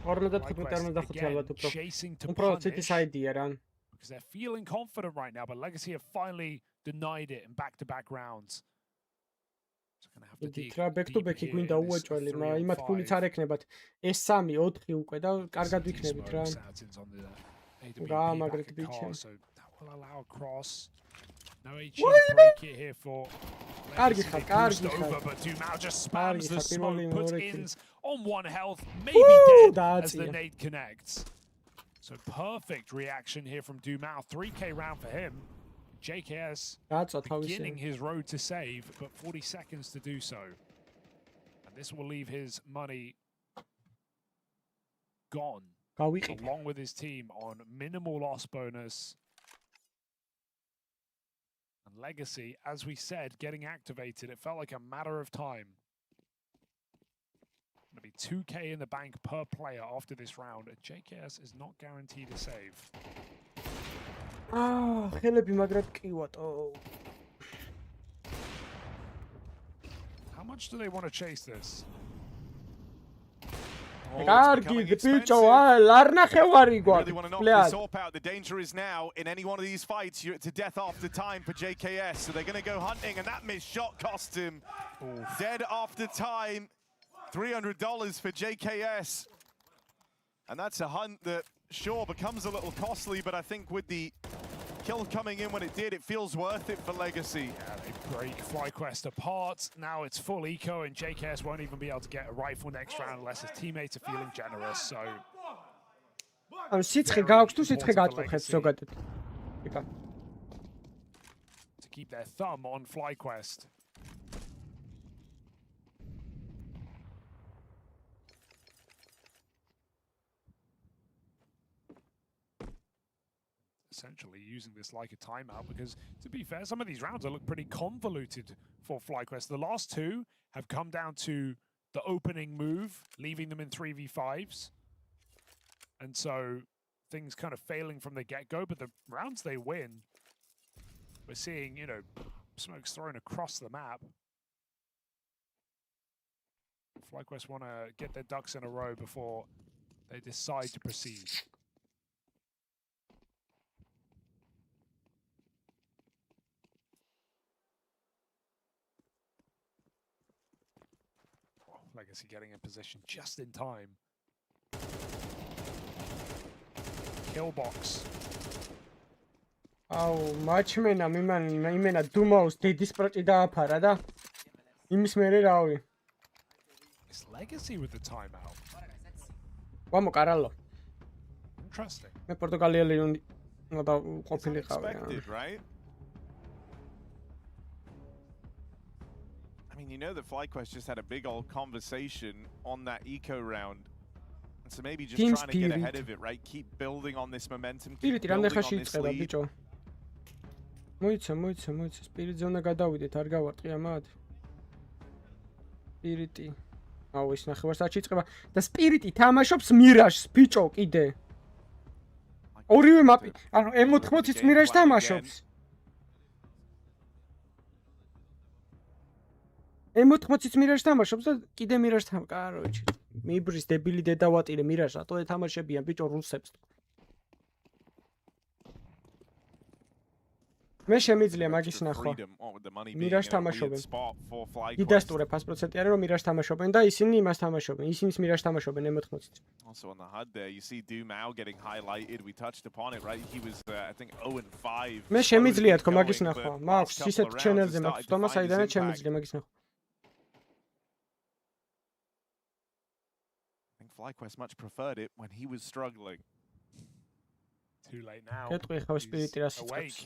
S7: FlyQuest chasing to punish, because they're feeling confident right now, but Legacy have finally denied it in back-to-back rounds.
S4: Back-to-back-ი გვინდა უეჭველი, მაგრამ იმათ ფულიც არ ექნებათ. ეს 3-4 უკვე და კარგად ვიქნებით რა. გამაგრეთ ბიჭი. კარგი ხარ, კარგი ხარ.
S7: But Dumau just spams the smoke, puts ins on 1 health, maybe dead as the nade connects. So perfect reaction here from Dumau. 3K round for him. JKS beginning his road to save, but 40 seconds to do so. And this will leave his money gone, along with his team, on minimal loss bonus. And Legacy, as we said, getting activated. It felt like a matter of time. Going to be 2K in the bank per player after this round. JKS is not guaranteed a save.
S4: ხელები მაგრად ყივატო.
S7: How much do they want to chase this?
S4: კარგი ბიჭო, არ ნახევარი
S10: Really want to knock this AWP out. The danger is now in any one of these fights, you're to death after time for JKS. So they're going to go hunting, and that missed shot cost him. Dead after time. $300 for JKS. And that's a hunt that, sure, becomes a little costly, but I think with the kill coming in when it did, it feels worth it for Legacy.
S7: Yeah, they break FlyQuest apart. Now it's full eco, and JKS won't even be able to get a rifle next round unless his teammates are feeling generous, so... To keep their thumb on FlyQuest. Essentially using this like a timeout because, to be fair, some of these rounds look pretty convoluted for FlyQuest. The last two have come down to the opening move, leaving them in 3v5s. And so things kind of failing from the get-go, but the rounds they win, we're seeing, you know, smokes thrown across the map. FlyQuest want to get their ducks in a row before they decide to proceed. Legacy getting in position just in time. Kill box.
S4: აუ, მაჩმენა იმენა დუმაუს დიდის პროჭი დააფარა და იმის მერე რავი.
S7: It's Legacy with the timeout.
S4: ვამო კარალო.
S7: Interesting.
S4: მე პორტუგალიელი უნდა ყოფილიყავი.
S10: Right? I mean, you know that FlyQuest just had a big old conversation on that eco round. And so maybe just trying to get ahead of it, right? Keep building on this momentum, keep building on this lead.
S4: მოიცა, სპირიტზე უნდა გადავიდეთ, არ გავარტყი ამად. სპირიტი. აუ, ის ნახევარსაათში იწყება და სპირიტი თამაშობს მირაჟს, ბიჭო, კიდე. ორივე მაპი, ანუ M80-იც მირაჟს თამაშობს. M80-იც მირაჟს თამაშობს და კიდე მირაჟს თამაშობს. კაროჩი. MIBR-ის დებილი დედავატირე მირაჟს რატო ეთამაშებიან ბიჭო რუსებს. მე შემიძლია მაგის ნახვა. მირაჟს თამაშობენ. დიდასტურე 100%-იანი რომ მირაჟს თამაშობენ და ისინი იმას თამაშობენ. ისინიც მირაჟს თამაშობენ M80-ით.
S10: Also on the HUD there, you see Dumao getting highlighted. We touched upon it, right? He was, I think, 0-5.
S4: მე შემიძლია თქო მაგის ნახვა. მაქვს ისეთ ჩენელზე მაქვს თომა საიდანაც შემიძლია მაგის ნახვა.
S10: FlyQuest much preferred it when he was struggling.
S7: Too late now.
S4: გეტყვი ხავ სპირიტი რას იწყებს.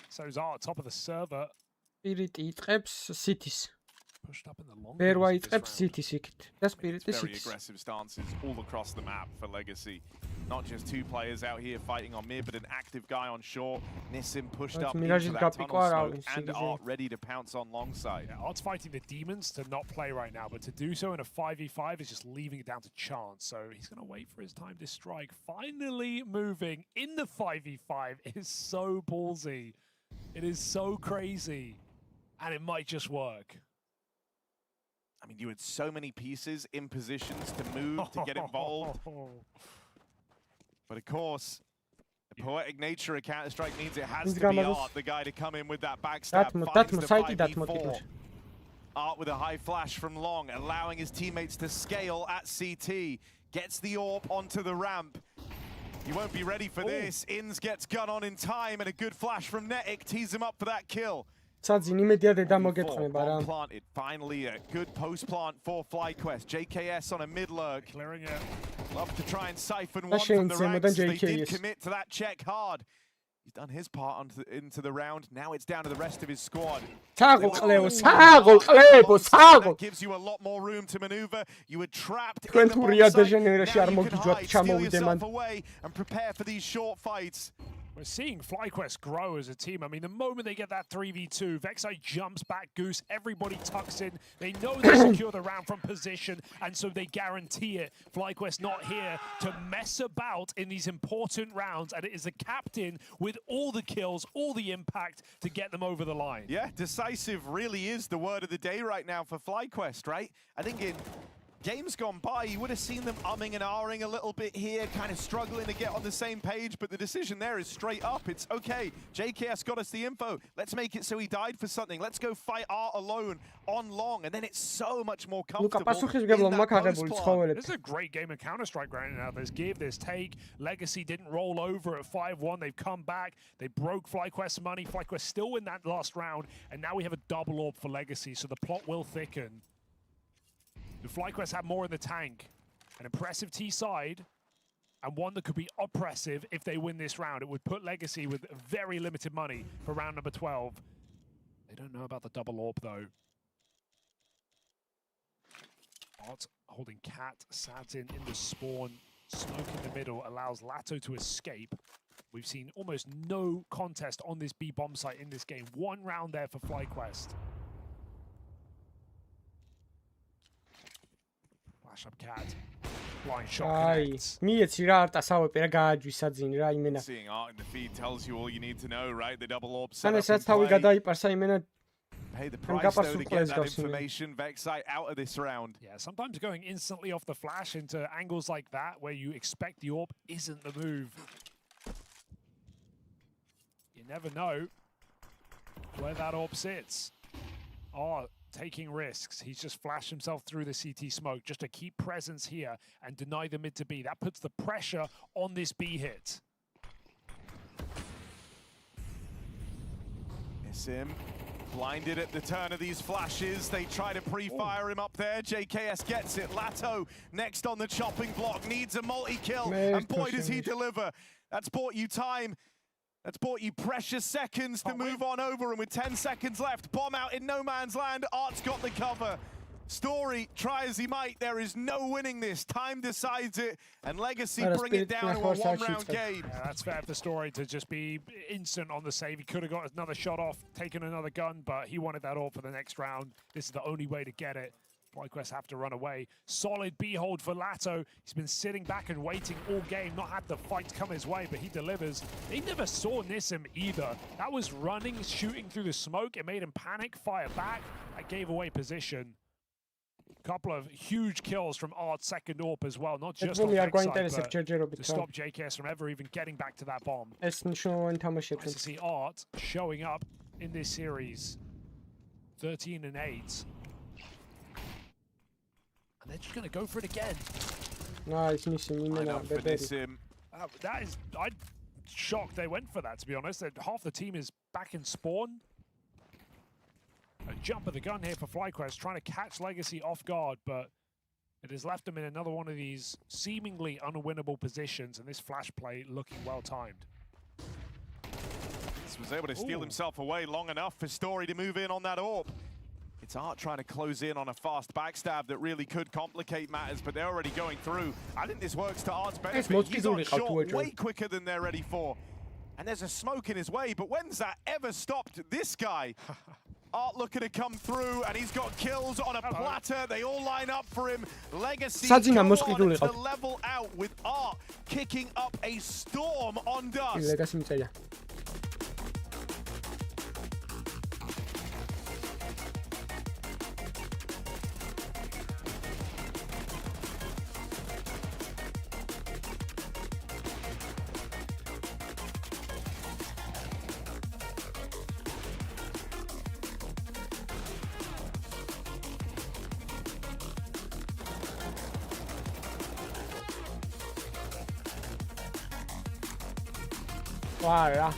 S7: So Zara top of the server.
S4: სპირიტი იწყებს Cities.
S7: Pushed up in the long.
S4: ბერვა იწყებს Cities იქით. და სპირიტი
S10: Very
S4: Cities.
S10: aggressive stances all across the map for Legacy. Not just two players out here fighting on mid, but an active guy on short. Nissim pushed up into that tunnel smoke and Art ready to pounce on long side.
S7: Yeah, Art's fighting the demons to not play right now, but to do so in a 5v5 is just leaving it down to chance. So he's going to wait for his time to strike. Finally moving in the 5v5 is so ballsy. It is so crazy. And it might just work.
S10: I mean, you had so many pieces in positions to move, to get involved. But of course, the poetic nature of Counter-Strike means it has to be Art, the guy to come in with that backstab, finds the 5v4. Art with a high flash from long, allowing his teammates to scale at CT. Gets the AWP onto the ramp. You won't be ready for this. Inns gets gun on in time, and a good flash from Netic tees him up for that kill. Planted. Finally, a good post plant for FlyQuest. JKS on a mid lurk.
S7: Clearing it.
S10: Love to try and siphon one from the ranks. They did commit to that check hard. He's done his part into the round. Now it's down to the rest of his squad. That gives you a lot more room to maneuver. You were trapped in the bomb site. Now you can hide, steal yourself away, and prepare for these short fights.
S7: We're seeing FlyQuest grow as a team. I mean, the moment they get that 3v2, Vexai jumps back, Goose, everybody tucks in. They know they secure the round from position, and so they guarantee it. FlyQuest not here to mess about in these important rounds, and it is the captain with all the kills, all the impact to get them over the line.
S10: Yeah, decisive really is the word of the day right now for FlyQuest, right? I think in games gone by, you would have seen them umming and ahhing a little bit here, kind of struggling to get on the same page, but the decision there is straight up. It's okay, JKS got us the info. Let's make it so he died for something. Let's go fight Art alone on long, and then it's so much more comfortable.
S7: This is a great game of Counter-Strike right now. There's give, there's take. Legacy didn't roll over at 5-1. They've come back. They broke FlyQuest's money. FlyQuest still win that last round, and now we have a double orb for Legacy, so the plot will thicken. The FlyQuest have more in the tank. An impressive T side, and one that could be oppressive if they win this round. It would put Legacy with very limited money for round number 12. They don't know about the double orb, though. Art holding Cat, Sadin in the spawn. Smoke in the middle allows Lato to escape. We've seen almost no contest on this B bomb site in this game. One round there for FlyQuest. Flash up Cat. Blind shot connects.
S4: მიეცი რა არტასავე პერა გააჯვისაძინი რა იმენა.
S10: Seeing Art in the feed tells you all you need to know, right? The double orb
S4: set up. Სადაც თავი გადაიპარსა იმენა.
S10: Pay the price though to get that information. Vexite out of this round.
S7: Yeah, sometimes going instantly off the flash into angles like that where you expect the orb isn't the move. You never know where that orb sits. Oh, taking risks. He's just flashed himself through the CT smoke just to keep presence here and deny the mid to B. That puts the pressure on this B hit.
S10: It's him. Blinded at the turn of these flashes. They try to pre-fire him up there. JKS gets it. Lato next on the chopping block. Needs a multi-kill. And boy, does he deliver. That's bought you time. That's bought you precious seconds to move on over. And with 10 seconds left, bomb out in no man's land. Art's got the cover. Story, try as he might, there is no winning this. Time decides it, and Legacy bring it down to a one-round game.
S7: Yeah, that's fair for Story to just be instant on the save. He could have got another shot off, taken another gun, but he wanted that all for the next round. This is the only way to get it. FlyQuest have to run away. Solid B hold for Lato. He's been sitting back and waiting all game, not had the fight come his way, but he delivers. They never saw Nissim either. That was running, shooting through the smoke. It made him panic, fire back. That gave away position. Couple of huge kills from Art's second AWP as well, not just on the backside, but to stop JKS from ever even getting back to that bomb. Nice to see Art showing up in this series. 13 and 8. And they're just going to go for it again.
S4: Nice, Nissim.
S7: That is, I'm shocked they went for that, to be honest. Half the team is back in spawn. A jump of the gun here for FlyQuest, trying to catch Legacy off guard, but it has left them in another one of these seemingly unwinnable positions, and this flash play looking well-timed.
S10: This was able to steal himself away long enough for Story to move in on that AWP. It's Art trying to close in on a fast backstab that really could complicate matters, but they're already going through. I think this works to Art's benefit. He's on short way quicker than they're ready for. And there's a smoke in his way, but when's that ever stopped this guy? Art looking to come through, and he's got kills on a platter. They all line up for him. Legacy go on to level out with Art kicking up a storm on Dust.
S4: Wow.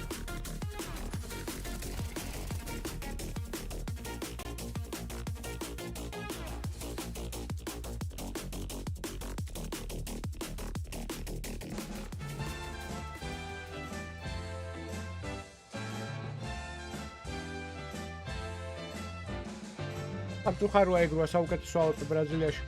S4: Აბდულხარვა ეგროა საუკეთესო აუტო ბრაზილიაში.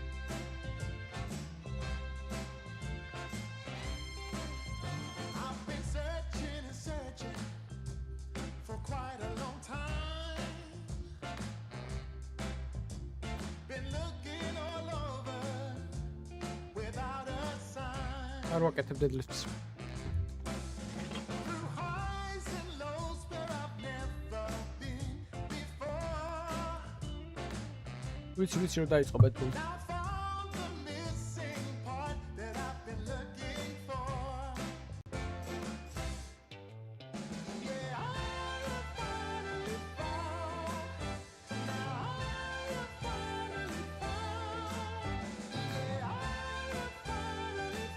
S4: არ ვაკეთებ დედლისტს. ვიცი რომ დაიწყო ბეთბოლი.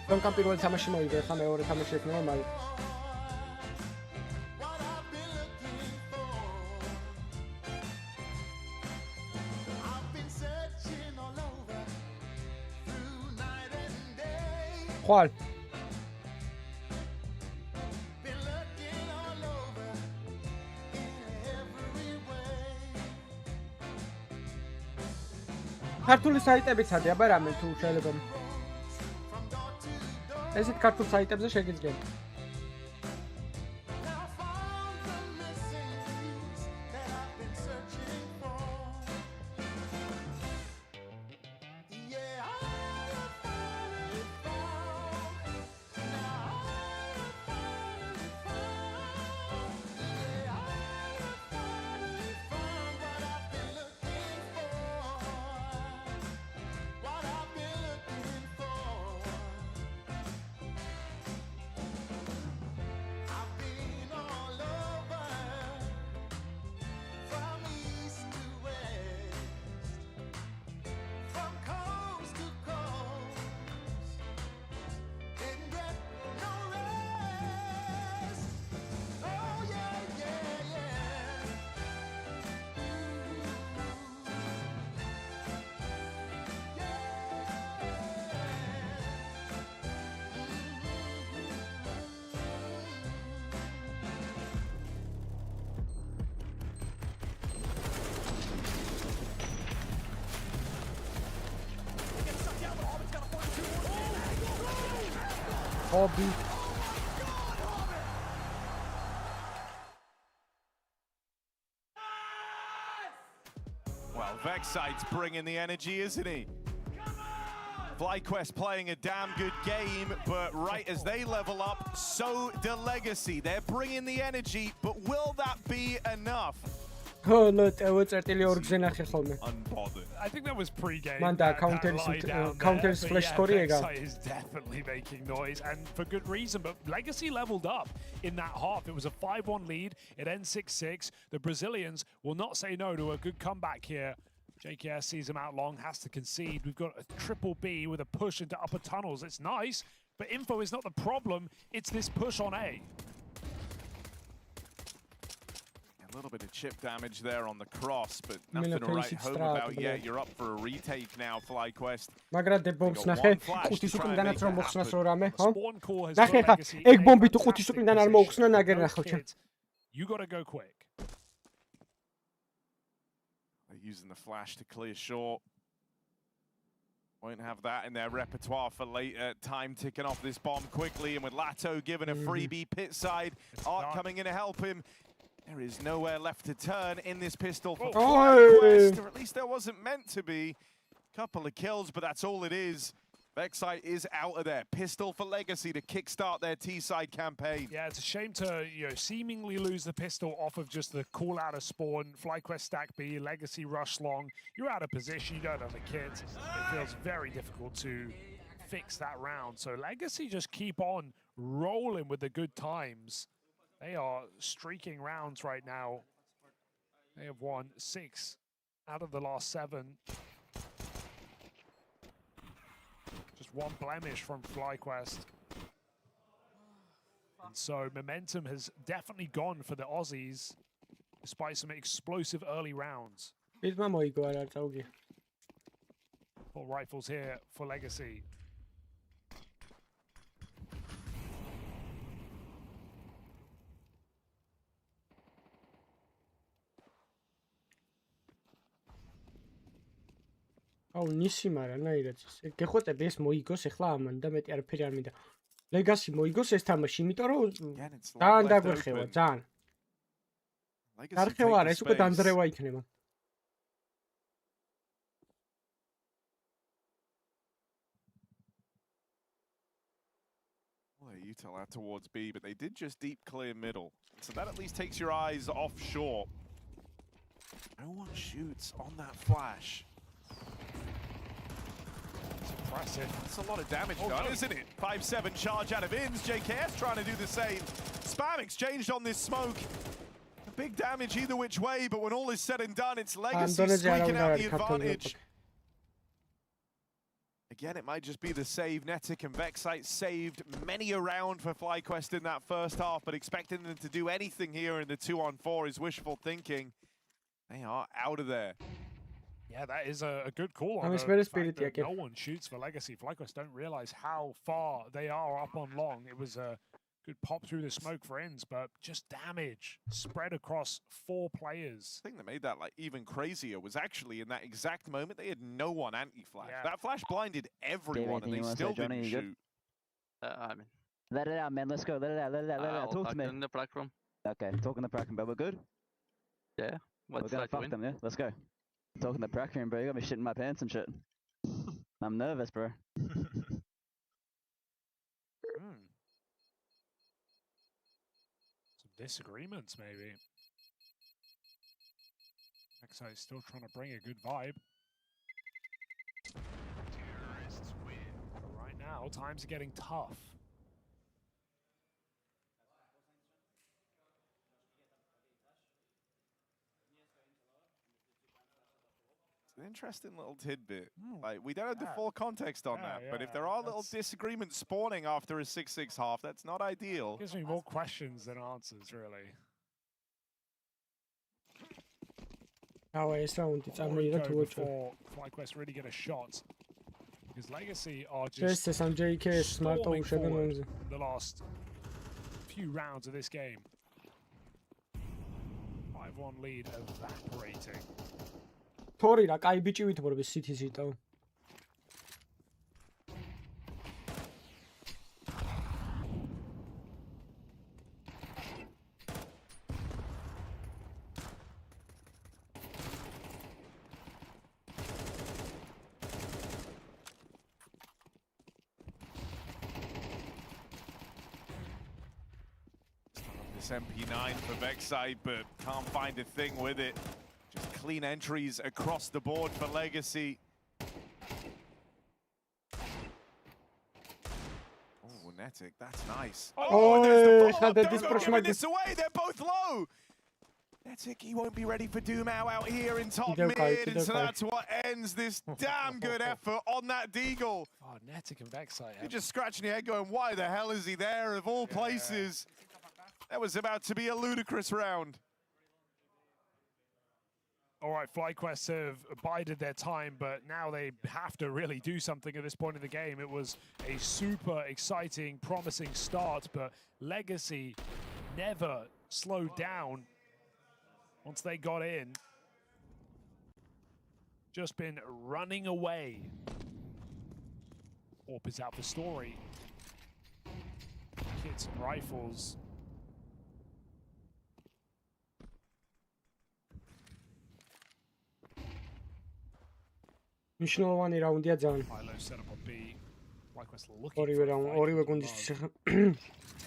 S4: Don't პირველი თამაში მოიგე, ხა მეორე თამაში ექნება მალე. ხვალ. ქართული საიტებიცადე, აბა რამე თუ შეიძლება. ესეთ ქართულ საიტებზე შეგიძლიათ. Hobby.
S10: Well, Vexite's bringing the energy, isn't he? FlyQuest playing a damn good game, but right as they level up, so do Legacy. They're bringing the energy, but will that be enough?
S4: Oh, no, unbothered.
S7: I think that was pre-game.
S4: Manda counters flash score
S7: is definitely making noise, and for good reason. But Legacy leveled up in that half. It was a 5-1 lead. It ends 6-6. The Brazilians will not say no to a good comeback here. JKS sees him out long, has to concede. We've got a triple B with a push into upper tunnels. It's nice, but info is not the problem. It's this push on A.
S10: A little bit of chip damage there on the cross, but nothing to write home about yet. You're up for a retake now, FlyQuest.
S4: მაგრამ დე ბომბს ნახე, ყუთის უკიდანაც რომ მოხსნას რო რამე, ხო? ნახე ხა, ეგ ბომბი თუ ყუთის უკიდან არ მოუხსნა, ნაგერ ნახო ჩემ.
S7: You got to go quick.
S10: They're using the flash to clear short. Won't have that in their repertoire for later. Time ticking off this bomb quickly, and with Lato given a freebie pit side, Art coming in to help him. There is nowhere left to turn in this pistol for FlyQuest, or at least there wasn't meant to be. Couple of kills, but that's all it is. Vexite is out of there. Pistol for Legacy to kickstart their T-side campaign.
S7: Yeah, it's a shame to seemingly lose the pistol off of just the call out of spawn. FlyQuest stack B, Legacy rush long. You're out of position, you don't have the kit. It feels very difficult to fix that round. So Legacy just keep on rolling with the good times. They are streaking rounds right now. They have won 6 out of the last 7. Just one blemish from FlyQuest. And so momentum has definitely gone for the Aussies, despite some explosive early rounds. Full rifles here for Legacy.
S4: აუ ნისი მარა ნაირად ეს გეხոտები ეს მოიგოს ახლა ამან და მეტი არაფერი არ მინდა ლეგასი მოიგოს ეს თამაში იმიტომ რომ ძალიან დაგვერხევა ძალიან არხევა არა ეს უკვე დანძრევა იქნება
S10: Well, you tell that towards B, but they did just deep clear middle, so that at least takes your eyes offshore. No one shoots on that flash. Impressive. That's a lot of damage done, isn't it? 5-7 charge out of Inns. JKS trying to do the same. Spam exchanged on this smoke. A big damage either which way, but when all is said and done, it's Legacy squeaking out the advantage. again, it might just be the save. Netic and Vexite saved many a round for FlyQuest in that first half, but expecting them to do anything here in the 2-on-4 is wishful thinking. They are out of there.
S7: Yeah, that is a good call on the fact that no one shoots for Legacy. FlyQuest don't realize how far they are up on long. It was a good pop through the smoke for ends, but just damage spread across 4 players.
S10: The thing that made that like even crazier was actually in that exact moment they had no one anti-flash. Yeah. That flash blinded everyone and they still didn't shoot.
S17: I mean, let it out, man. Let's go. Let it out. Let it out. Let it out. Talk to me. In the black room. Okay, talking the prac room, but we're good. Yeah. We're gonna fuck them, yeah. Let's go. Talking the prac room, bro. You got me shitting my pants and shit. I'm nervous, bro.
S7: Some disagreements, maybe. Exo is still trying to bring a good vibe. Terrorists win. But right now, times are getting tough.
S10: An interesting little tidbit. Like, we don't have the full context on that, but if there are little disagreements spawning after a 6-6 half, that's not ideal.
S7: Gives me more questions than answers, really. Before FlyQuest really get a shot, because Legacy are just storming forward the last few rounds of this game. 5-1 lead evaporating.
S4: Tori რა კაი ბიჭი ვითმორები City ზიტო.
S10: This MP9 for Vexite, but can't find a thing with it. Just clean entries across the board for Legacy. Oh, Netic, that's nice. Oh, there's the follow-up. Don't give this away, they're both low. Netic, he won't be ready for Doomau out here in top mid, and so that's what ends this damn good effort on that Deagle.
S7: Oh, Netic and Vexite.
S10: You're just scratching your head going, why the hell is he there of all places? That was about to be a ludicrous round.
S7: All right, FlyQuest have bided their time, but now they have to really do something at this point in the game. It was a super exciting, promising start, but Legacy never slowed down once they got in. Just been running away. Orp is out for Story. Kits and rifles.
S4: მნიშვნელოვანი რაუნდია ძალიან. ორივე გუნდისთვის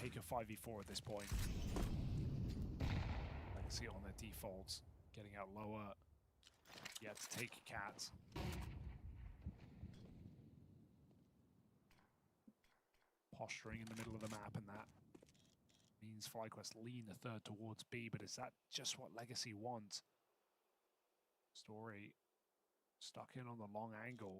S7: Take a 5v4 at this point. Legacy on their defaults, getting out lower. Yet to take Cat. Posturing in the middle of the map, and that means FlyQuest lean a third towards B, but is that just what Legacy want? Story stuck in on the long angle.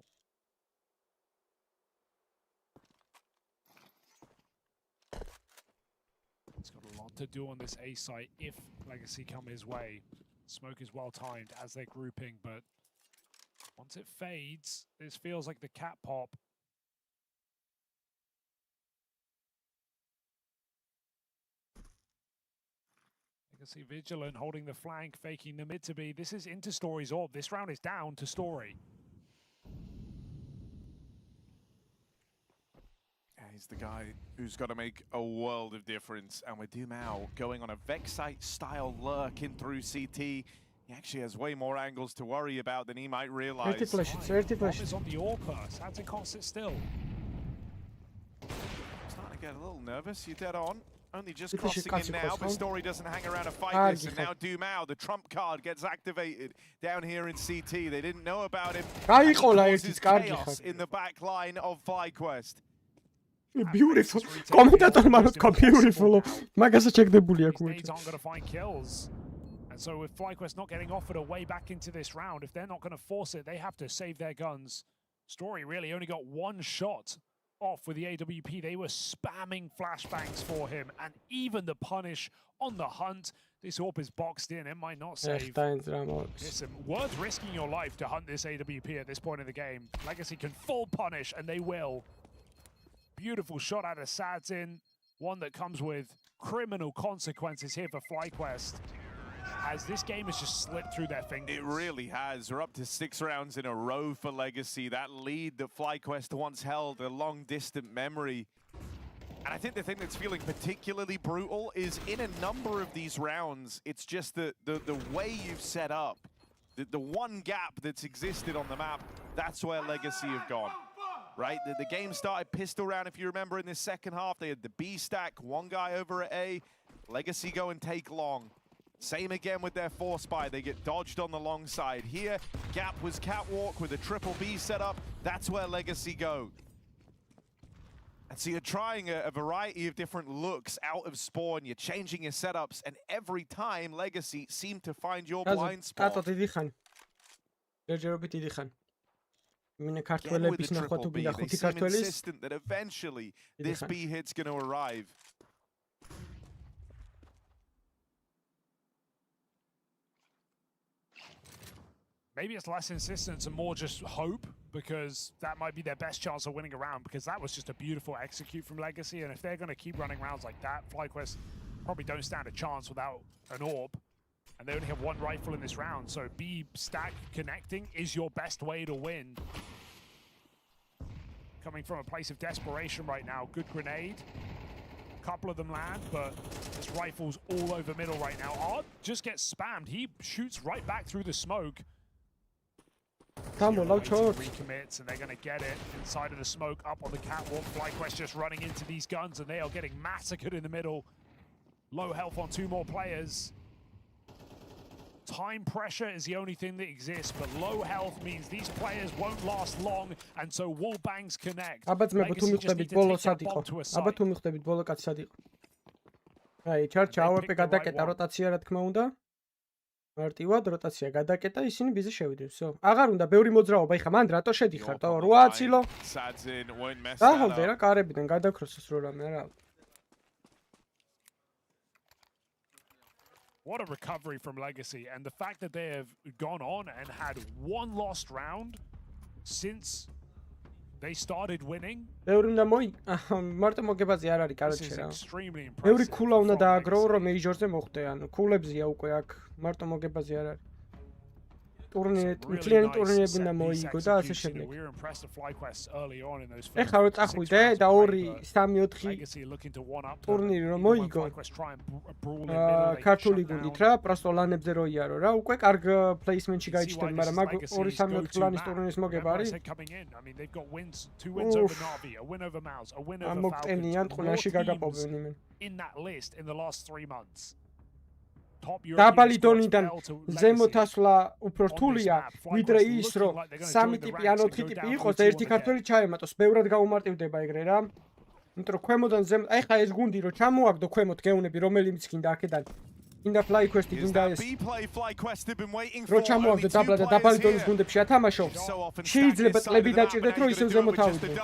S7: He's got a lot to do on this A site if Legacy come his way. Smoke is well timed as they're grouping, but once it fades, this feels like the cat pop. Legacy vigilant, holding the flank, faking the mid to be. This is into Story's orb. This round is down to Story.
S10: Yeah, he's the guy who's got to make a world of difference. And with Doomau going on a Vexite-style lurk in through CT, he actually has way more angles to worry about than he might realize.
S4: 30 flash.
S7: Is on the Orpa. Santi can't sit still.
S10: Starting to get a little nervous. You're dead on. Only just crossing in now, but Story doesn't hang around to fight this, and now Doomau, the trump card, gets activated down here in CT. They didn't know about him. Causes chaos in the back line of FlyQuest.
S4: Beautiful. Commentatorმა რო თქვა beautiful. მაგასაც ჩეკდებული აქვს.
S7: These aren't going to find kills. And so with FlyQuest not getting offered a way back into this round, if they're not going to force it, they have to save their guns Story really only got one shot off with the AWP. They were spamming flashbangs for him, and even the punish on the hunt. This AWP is boxed in. It might not save. Listen, worth risking your life to hunt this AWP at this point in the game. Legacy can full punish, and they will. Beautiful shot out of Sadzin. One that comes with criminal consequences here for FlyQuest, as this game has just slipped through their fingers.
S10: It really has. We're up to 6 rounds in a row for Legacy. That lead that FlyQuest once held, a long distant memory. And I think the thing that's feeling particularly brutal is in a number of these rounds, it's just the way you've set up, the one gap that's existed on the map, that's where Legacy have gone. Right, the game started pistol round, if you remember, in the second half. They had the B stack, one guy over at A. Legacy go and take long. Same again with their 4-spy. They get dodged on the long side. Here, gap was catwalk with a triple B setup. That's where Legacy go. And so you're trying a variety of different looks out of spawn. You're changing your setups, and every time Legacy seem to find your blind spot. Again with the triple B, they seem insistent that eventually this B hit's going to arrive.
S7: Maybe it's less insistence and more just hope, because that might be their best chance of winning a round, because that was just a beautiful execute from Legacy, and if they're going to keep running rounds like that, FlyQuest probably don't stand a chance without an AWP, and they only have one rifle in this round, so B stack connecting is your best way to win. Coming from a place of desperation right now, good grenade. A couple of them land, but this rifle's all over middle right now. Ard just gets spammed. He shoots right back through the smoke. Recommits, and they're going to get it inside of the smoke, up on the catwalk. FlyQuest just running into these guns, and they are getting massacred in the middle. Low health on 2 more players. Time pressure is the only thing that exists, but low health means these players won't last long, and so wall bangs connect. Legacy just need to take that bomb to a side.
S4: აი, ჩარჩა AWP გადაკეტა როტაცია, რა თქმა უნდა. მარტივად როტაცია გადაკეტა, ისინი ბიზე შევიდნენ. Всё. აღარ უნდა ბევრი მოძრაობა. ეხა მან რატო შედიხარ? 8 ცილო. დაჰოლდე რა კარებიდან გადაქროსოს რო რამე რა.
S7: What a recovery from Legacy, and the fact that they have gone on and had one lost round since they started winning.
S4: ბევრი უნდა მარტო მოგებაზე არ არის, კაროჩე რა. ბევრი ქულა უნდა დააგრო, რომ მეიჟორზე მოხვდე, ანუ ქულებზია უკვე აქ, მარტო მოგებაზე არ არის. მთლიანი ტურნირები უნდა მოიგო და ასე შემდეგ. ეხლა რო წახვიდე და 2-3-4 ტურნირი რომ მოიგო, ქართული გუნდით რა, პროსტო ლანებზე რო იარო რა, უკვე კარგ პლეისმენტში გაიჩნდნენ, მაგრამ მაგ 2-3-4 პლანის ტურნირის მოგება არის. ამოկტენიან ტყუნაში გაგაპოვენ იმენ. დაბალი დონიდან ზემოთ ასვლა უფრო რთულია, ვიდრე ის, რომ 3 ტიპი ან 4 ტიპი იყოს და ერთი ქართველი ჩაემატოს, ბევრად გაუმარტივდება ეგრე რა. იმიტომ რომ ქვემოდან ზემოთ, ეხლა ეს გუნდი რო ჩამოაგდო ქვემოთ გეუნები, რომელიმიც გინდა აქედან. გინდა FlyQuest-ი, გინდა ეს. რო ჩამოაგდო დაბლა და დაბალი დონის გუნდებში ათამაშო, შეიძლება წლები დაჭირდეთ, რომ ისევ ზემოთ ავიდნენ.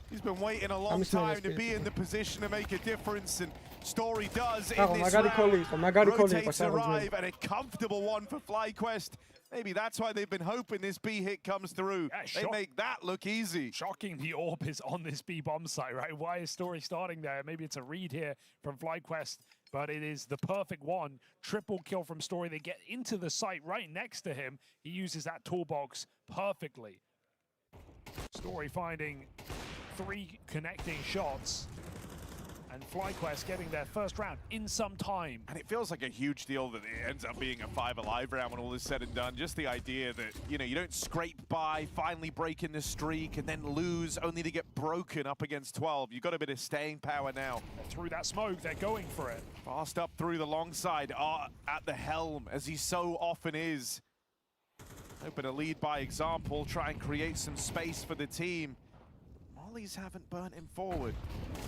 S10: He's been waiting a long time to be in the position to make a difference, and Story does in this round. Rotates arrive, and a comfortable one for FlyQuest. Maybe that's why they've been hoping this B hit comes through. They make that look easy.
S7: Shocking the AWP is on this B bomb site, right? Why is Story starting there? Maybe it's a read here from FlyQuest, but it is the perfect one. Triple kill from Story. They get into the site right next to him. He uses that toolbox perfectly. Story finding 3 connecting shots, and FlyQuest getting their first round in some time.
S10: And it feels like a huge deal that it ends up being a 5 alive round when all is said and done. Just the idea that, you know, you don't scrape by, finally breaking the streak, and then lose only to get broken up against 12. You've got a bit of staying power now.
S7: Through that smoke, they're going for it.
S10: Fast up through the long side, at the helm, as he so often is. Open a lead by example, try and create some space for the team. Mollies haven't burnt him forward.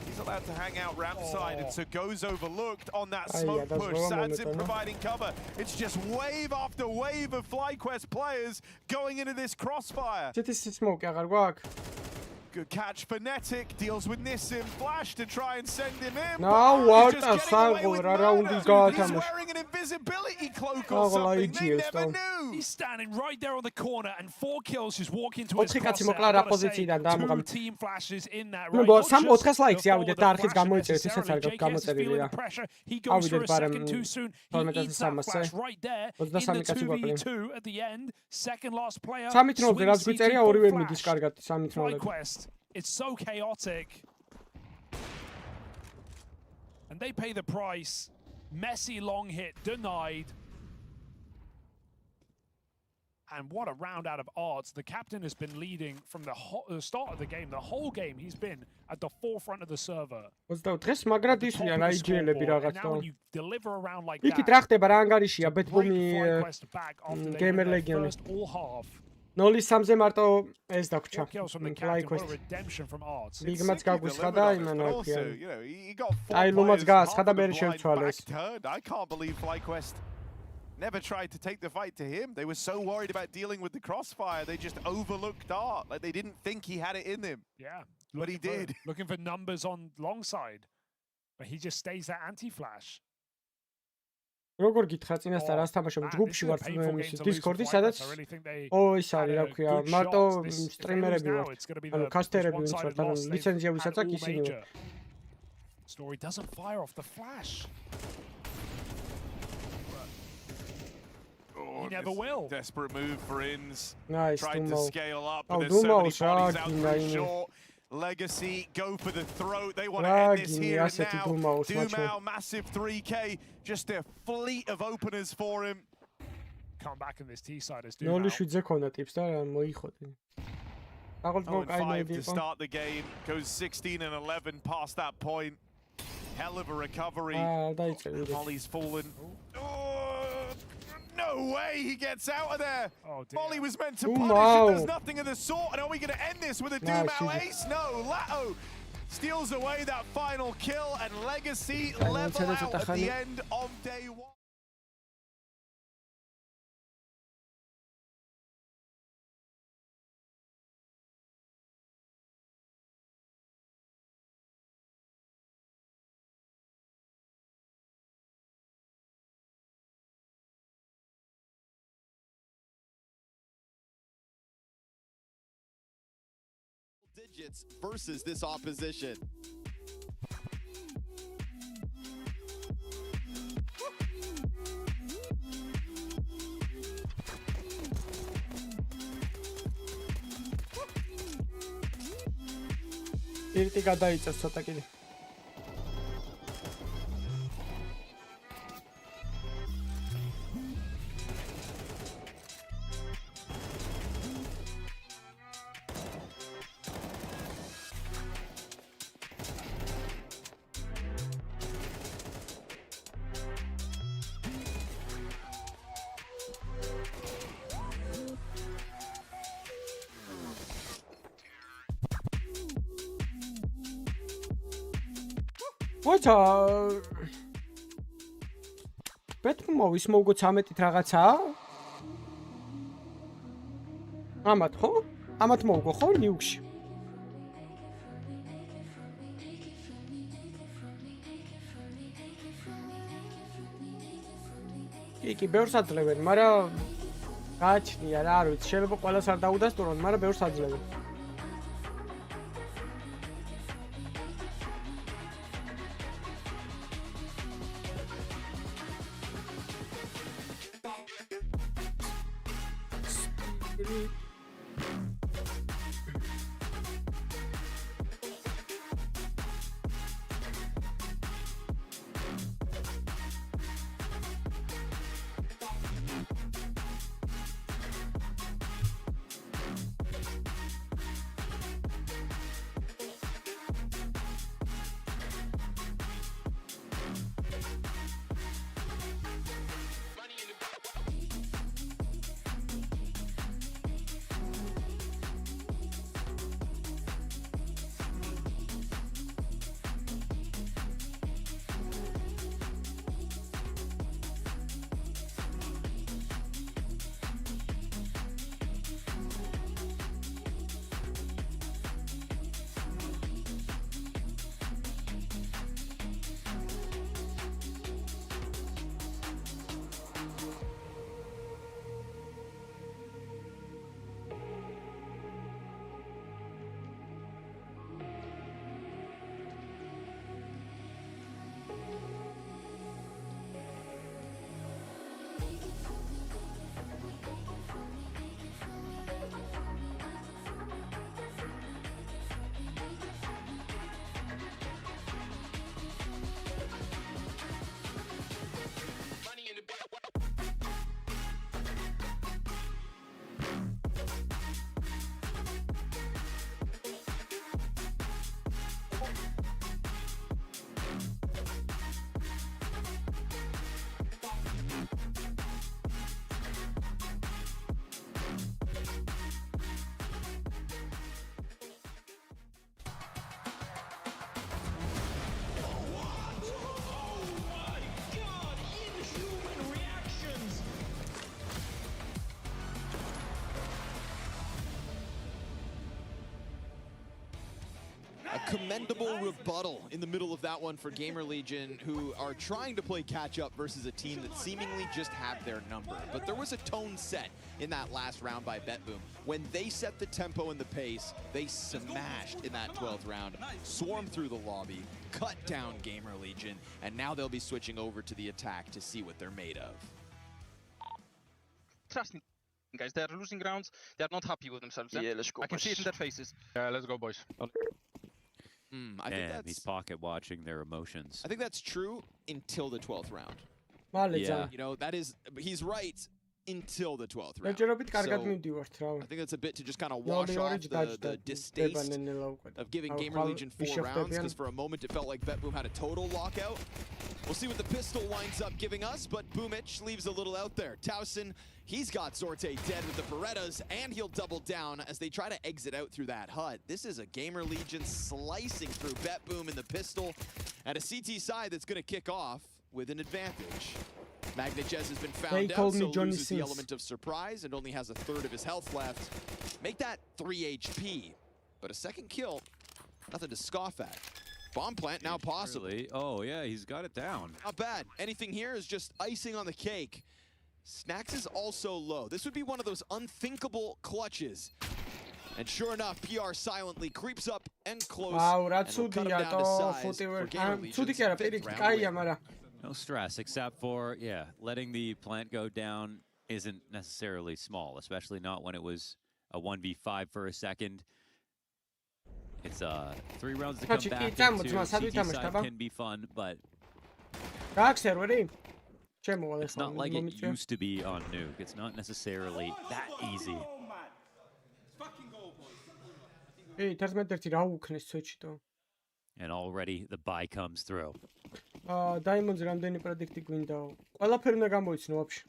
S10: He's allowed to hang out ramp side, and so goes overlooked on that smoke push. Sadzin providing cover. It's just wave after wave of FlyQuest players going into this crossfire. Good catch, Fnatic deals with Nissim. Flash to try and send him in.
S4: No, what a
S10: He's wearing an invisibility cloak or something. They never knew.
S7: He's standing right there on the corner, and 4 kills just walk into his 2 team flashes in that right. He goes for a second too soon. He eats that flash right there in the 2v2 at the end. Second last player. FlyQuest. It's so chaotic. And they pay the price. Messy long hit denied. And what a round out of odds. The captain has been leading from the start of the game. The whole game he's been at the forefront of the server. And now when you deliver around like that, FlyQuest back after they win their first all half.
S4: Noli სამზე მარტო ეს დაგვრჩა.
S7: Redemption from odds.
S4: ლიგმაც გაგვისხა და იმან აქვია. აი ლომაც გაასხა და მე შევცვალეს.
S10: I can't believe FlyQuest never tried to take the fight to him. They were so worried about dealing with the crossfire, they just overlooked Dart. Like they didn't think he had it in him.
S7: Yeah.
S10: But he did.
S7: Looking for numbers on long side. But he just stays that anti-flash.
S4: როგორ გითხრა წინასწარ რას თამაშობ ჯგუფში ვარ Discord-ი სადაც ის არის რა ქვია მარტო სტრიმერები ვარ ანუ კასტერები ვინც ვართ ანუ ლიცენზია ვისაც აქვს ისინი ვარ
S7: Story doesn't fire off the flash. He never will.
S10: Desperate move for Inns.
S4: Nice.
S10: Tried to scale up, but there's so many bodies out for short. Legacy go for the throat. They want to end this here and now. Dumao, massive 3K. Just a fleet of openers for him.
S7: Come back in this T side as Dumao.
S4: 0-7-ზე ქონდა ტიპს და მოიხოდი.
S10: 0-5 to start the game. Goes 16 and 11 past that point. Hell of a recovery. Molly's fallen. No way he gets out of there. Molly was meant to punish him. There's nothing of the sort. And are we going to end this with a Dumao ace? No. Lato steals away that final kill, and Legacy level out at the end of day 1.
S5: Digits versus this opposition.
S4: ერთი გადაიწევს ცოტა კიდე. What's Betmu movis mogu 13-ით რაღაცაა? ამათ ხო? ამათ მოვგო ხო ნიუქში? კი, ბევრს აძლევენ, მაგრამ გააჩნია რა, არ ვიცი, შეიძლება ყველას არ დაუდასტურონ, მაგრამ ბევრს აძლევენ.
S5: commendable rebuttal in the middle of that one for Gamer Legion, who are trying to play catch-up versus a team that seemingly just have their number. But there was a tone set in that last round by BetBoom. When they set the tempo and the pace, they smashed in that 12th round, swarmed through the lobby, cut down Gamer Legion, and now they'll be switching over to the attack to see what they're made of.
S15: Trust me, guys, they're losing rounds. They're not happy with themselves. Yeah, let's go. I can see it in their faces. Yeah, let's go, boys.
S5: I think that's,
S21: he's pocket watching their emotions.
S5: I think that's true until the 12th round.
S21: Yeah.
S5: You know, that is, he's right until the 12th round. So, I think that's a bit to just kind of wash off the distaste of giving Gamer Legion 4 rounds, because for a moment it felt like BetBoom had a total lockout. We'll see what the pistol winds up giving us, but Boomich leaves a little out there. Towson, he's got Zorte dead with the Berettas, and he'll double down as they try to exit out through that hut. This is a Gamer Legion slicing through BetBoom in the pistol, and a CT side that's going to kick off with an advantage. Magnajez has been found out, so loses the element of surprise and only has a third of his health left. Make that 3 HP, but a second kill, nothing to scoff at. Bomb plant now possible.
S21: Oh yeah, he's got it down.
S5: Not bad. Anything here is just icing on the cake. Snacks is also low. This would be one of those unthinkable clutches. And sure enough, PR silently creeps up and close.
S4: Wow, that's
S21: no stress, except for, letting the plant go down isn't necessarily small, especially not when it was a 1v5 for a second. It's 3 rounds to come back into. CT side can be fun, but it's not like it used to be on Nuke. It's not necessarily that easy. And already the buy comes through.
S4: Diamonds რამდენი პრედიქტი გვინდაო? ყველაფერი უნდა გამოიცნო вообще.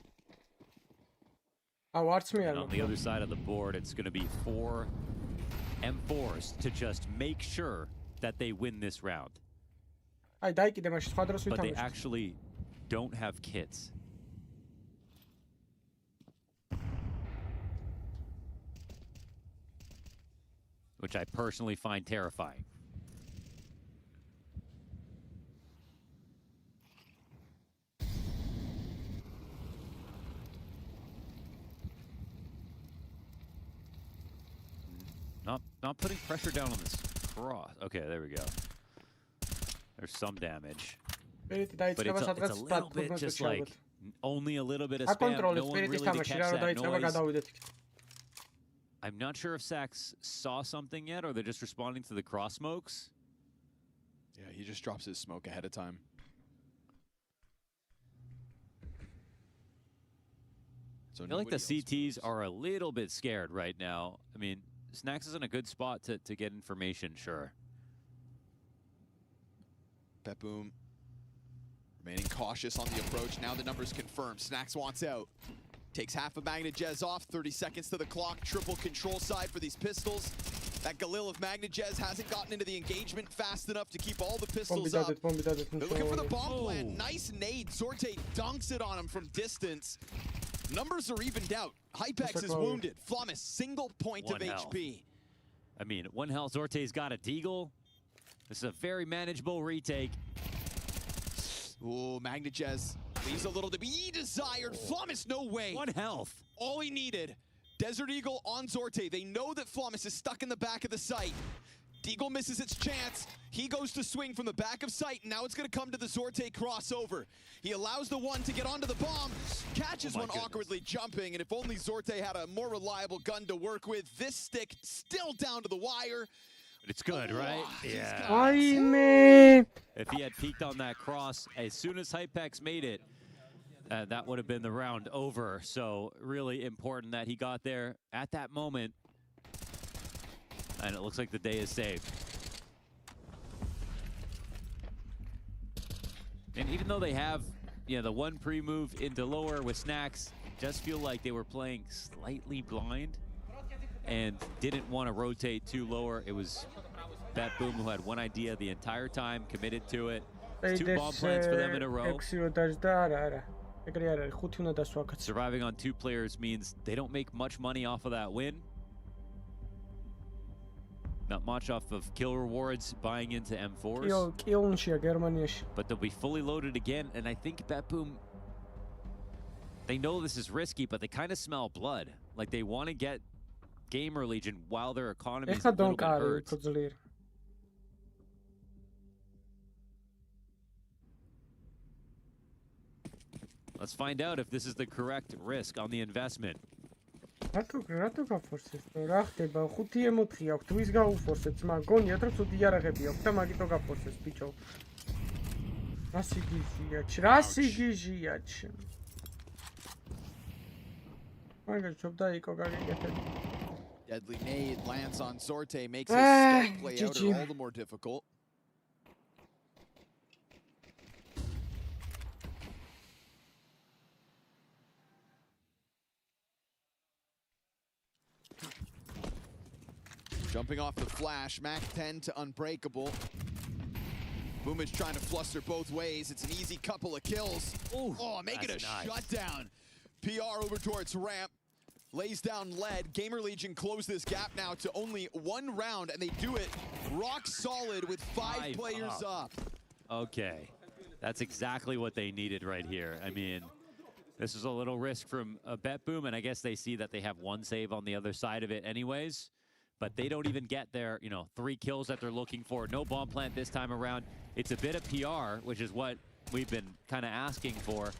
S4: არც მე არ
S21: On the other side of the board, it's going to be 4 M4s to just make sure that they win this round.
S4: But
S21: they actually don't have kits. Which I personally find terrifying. Not putting pressure down on this cross. Okay, there we go. There's some damage. But it's a little bit just like only a little bit of spam. No one really to catch that noise. I'm not sure if Sax saw something yet, or they're just responding to the cross smokes.
S5: Yeah, he just drops his smoke ahead of time.
S21: So I feel like the CTs are a little bit scared right now. I mean, Snacks is in a good spot to get information, sure.
S5: BetBoom remaining cautious on the approach. Now the numbers confirmed. Snacks wants out. Takes half of Magnajez off. 30 seconds to the clock. Triple control side for these pistols. That Galil of Magnajez hasn't gotten into the engagement fast enough to keep all the pistols up. They're looking for the bomb plant. Nice nade. Zorte dunks it on him from distance. Numbers are evened out. Hypex is wounded. Flummus, single point of HP.
S21: I mean, 1 health. Zorte's got a deagle. This is a very manageable retake.
S5: Ooh, Magnajez leaves a little to be desired. Flummus, no way.
S21: 1 health.
S5: All he needed. Desert Eagle on Zorte. They know that Flummus is stuck in the back of the site. Deagle misses its chance. He goes to swing from the back of sight. Now it's going to come to the Zorte crossover. He allows the one to get onto the bomb. Catches one awkwardly jumping. And if only Zorte had a more reliable gun to work with. This stick still down to the wire.
S21: But it's good, right? Yeah. If he had peeked on that cross, as soon as Hypex made it, that would have been the round over. So really important that he got there at that moment. And it looks like the day is saved. And even though they have, the one pre-move into lower with Snacks, just feel like they were playing slightly blind and didn't want to rotate too lower. It was BetBoom who had one idea the entire time, committed to it. It's 2 bomb plants for them in a row. Surviving on 2 players means they don't make much money off of that win. not much off of kill rewards buying into M4s. But they'll be fully loaded again, and I think BetBoom, they know this is risky, but they kind of smell blood. Like they want to get Gamer Legion while their economy is a little bit hurt. Let's find out if this is the correct risk on the investment.
S4: რატო გაფორსეს? რა ხდება? 5-4 აქვს. ვის გაუფორსეთ? ძმა გონია რომ ცუდი იარაღები აქვს და მაგიტო გაფორსეს ბიჭო. რა სიგიჟიაჩ. მაგას ჩობდა იყო გაგეკეთები.
S5: Deadly nade lands on Zorte, makes his start play out all the more difficult. Jumping off the flash, Mac 10 to Unbreakable. Boom is trying to fluster both ways. It's an easy couple of kills. Ooh, making a shutdown. PR over towards ramp. Lays down lead. Gamer Legion close this gap now to only 1 round, and they do it rock solid with 5 players up.
S21: Okay, that's exactly what they needed right here. I mean, this is a little risk from BetBoom, and I guess they see that they have 1 save on the other side of it anyways. But they don't even get their, 3 kills that they're looking for. No bomb plant this time around. It's a bit of PR, which is what we've been kind of asking for.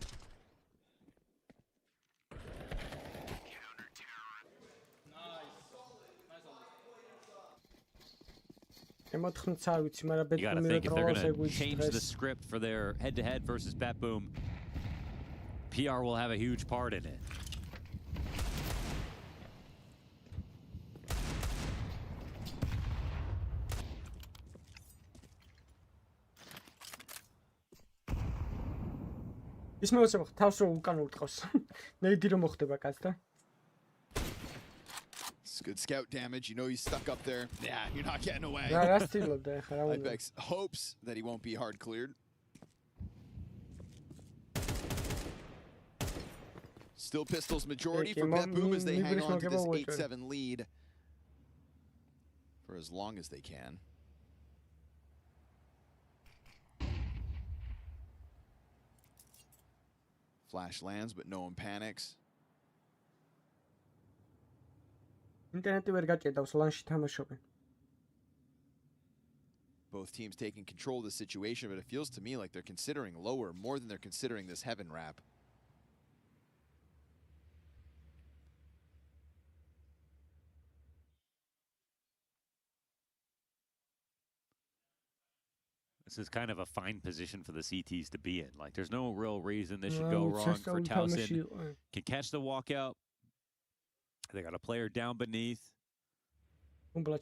S21: You gotta think if they're gonna change the script for their head-to-head versus BetBoom, PR will have a huge part in it.
S4: ის მეოცება თავს რო უკან უტყავს. ნეიდი რომ მოხდება კაცთან.
S5: It's good scout damage. You know he's stuck up there. Yeah, you're not getting away. Ibex hopes that he won't be hard cleared. Still pistols majority for BetBoom as they hang on to this 8-7 lead for as long as they can. Flash lands, but no one panics. Both teams taking control of the situation, but it feels to me like they're considering lower more than they're considering this heaven wrap.
S21: This is kind of a fine position for the CTs to be in. Like, there's no real reason this should go wrong for Towson. Can catch the walkout. They got a player down beneath.
S4: But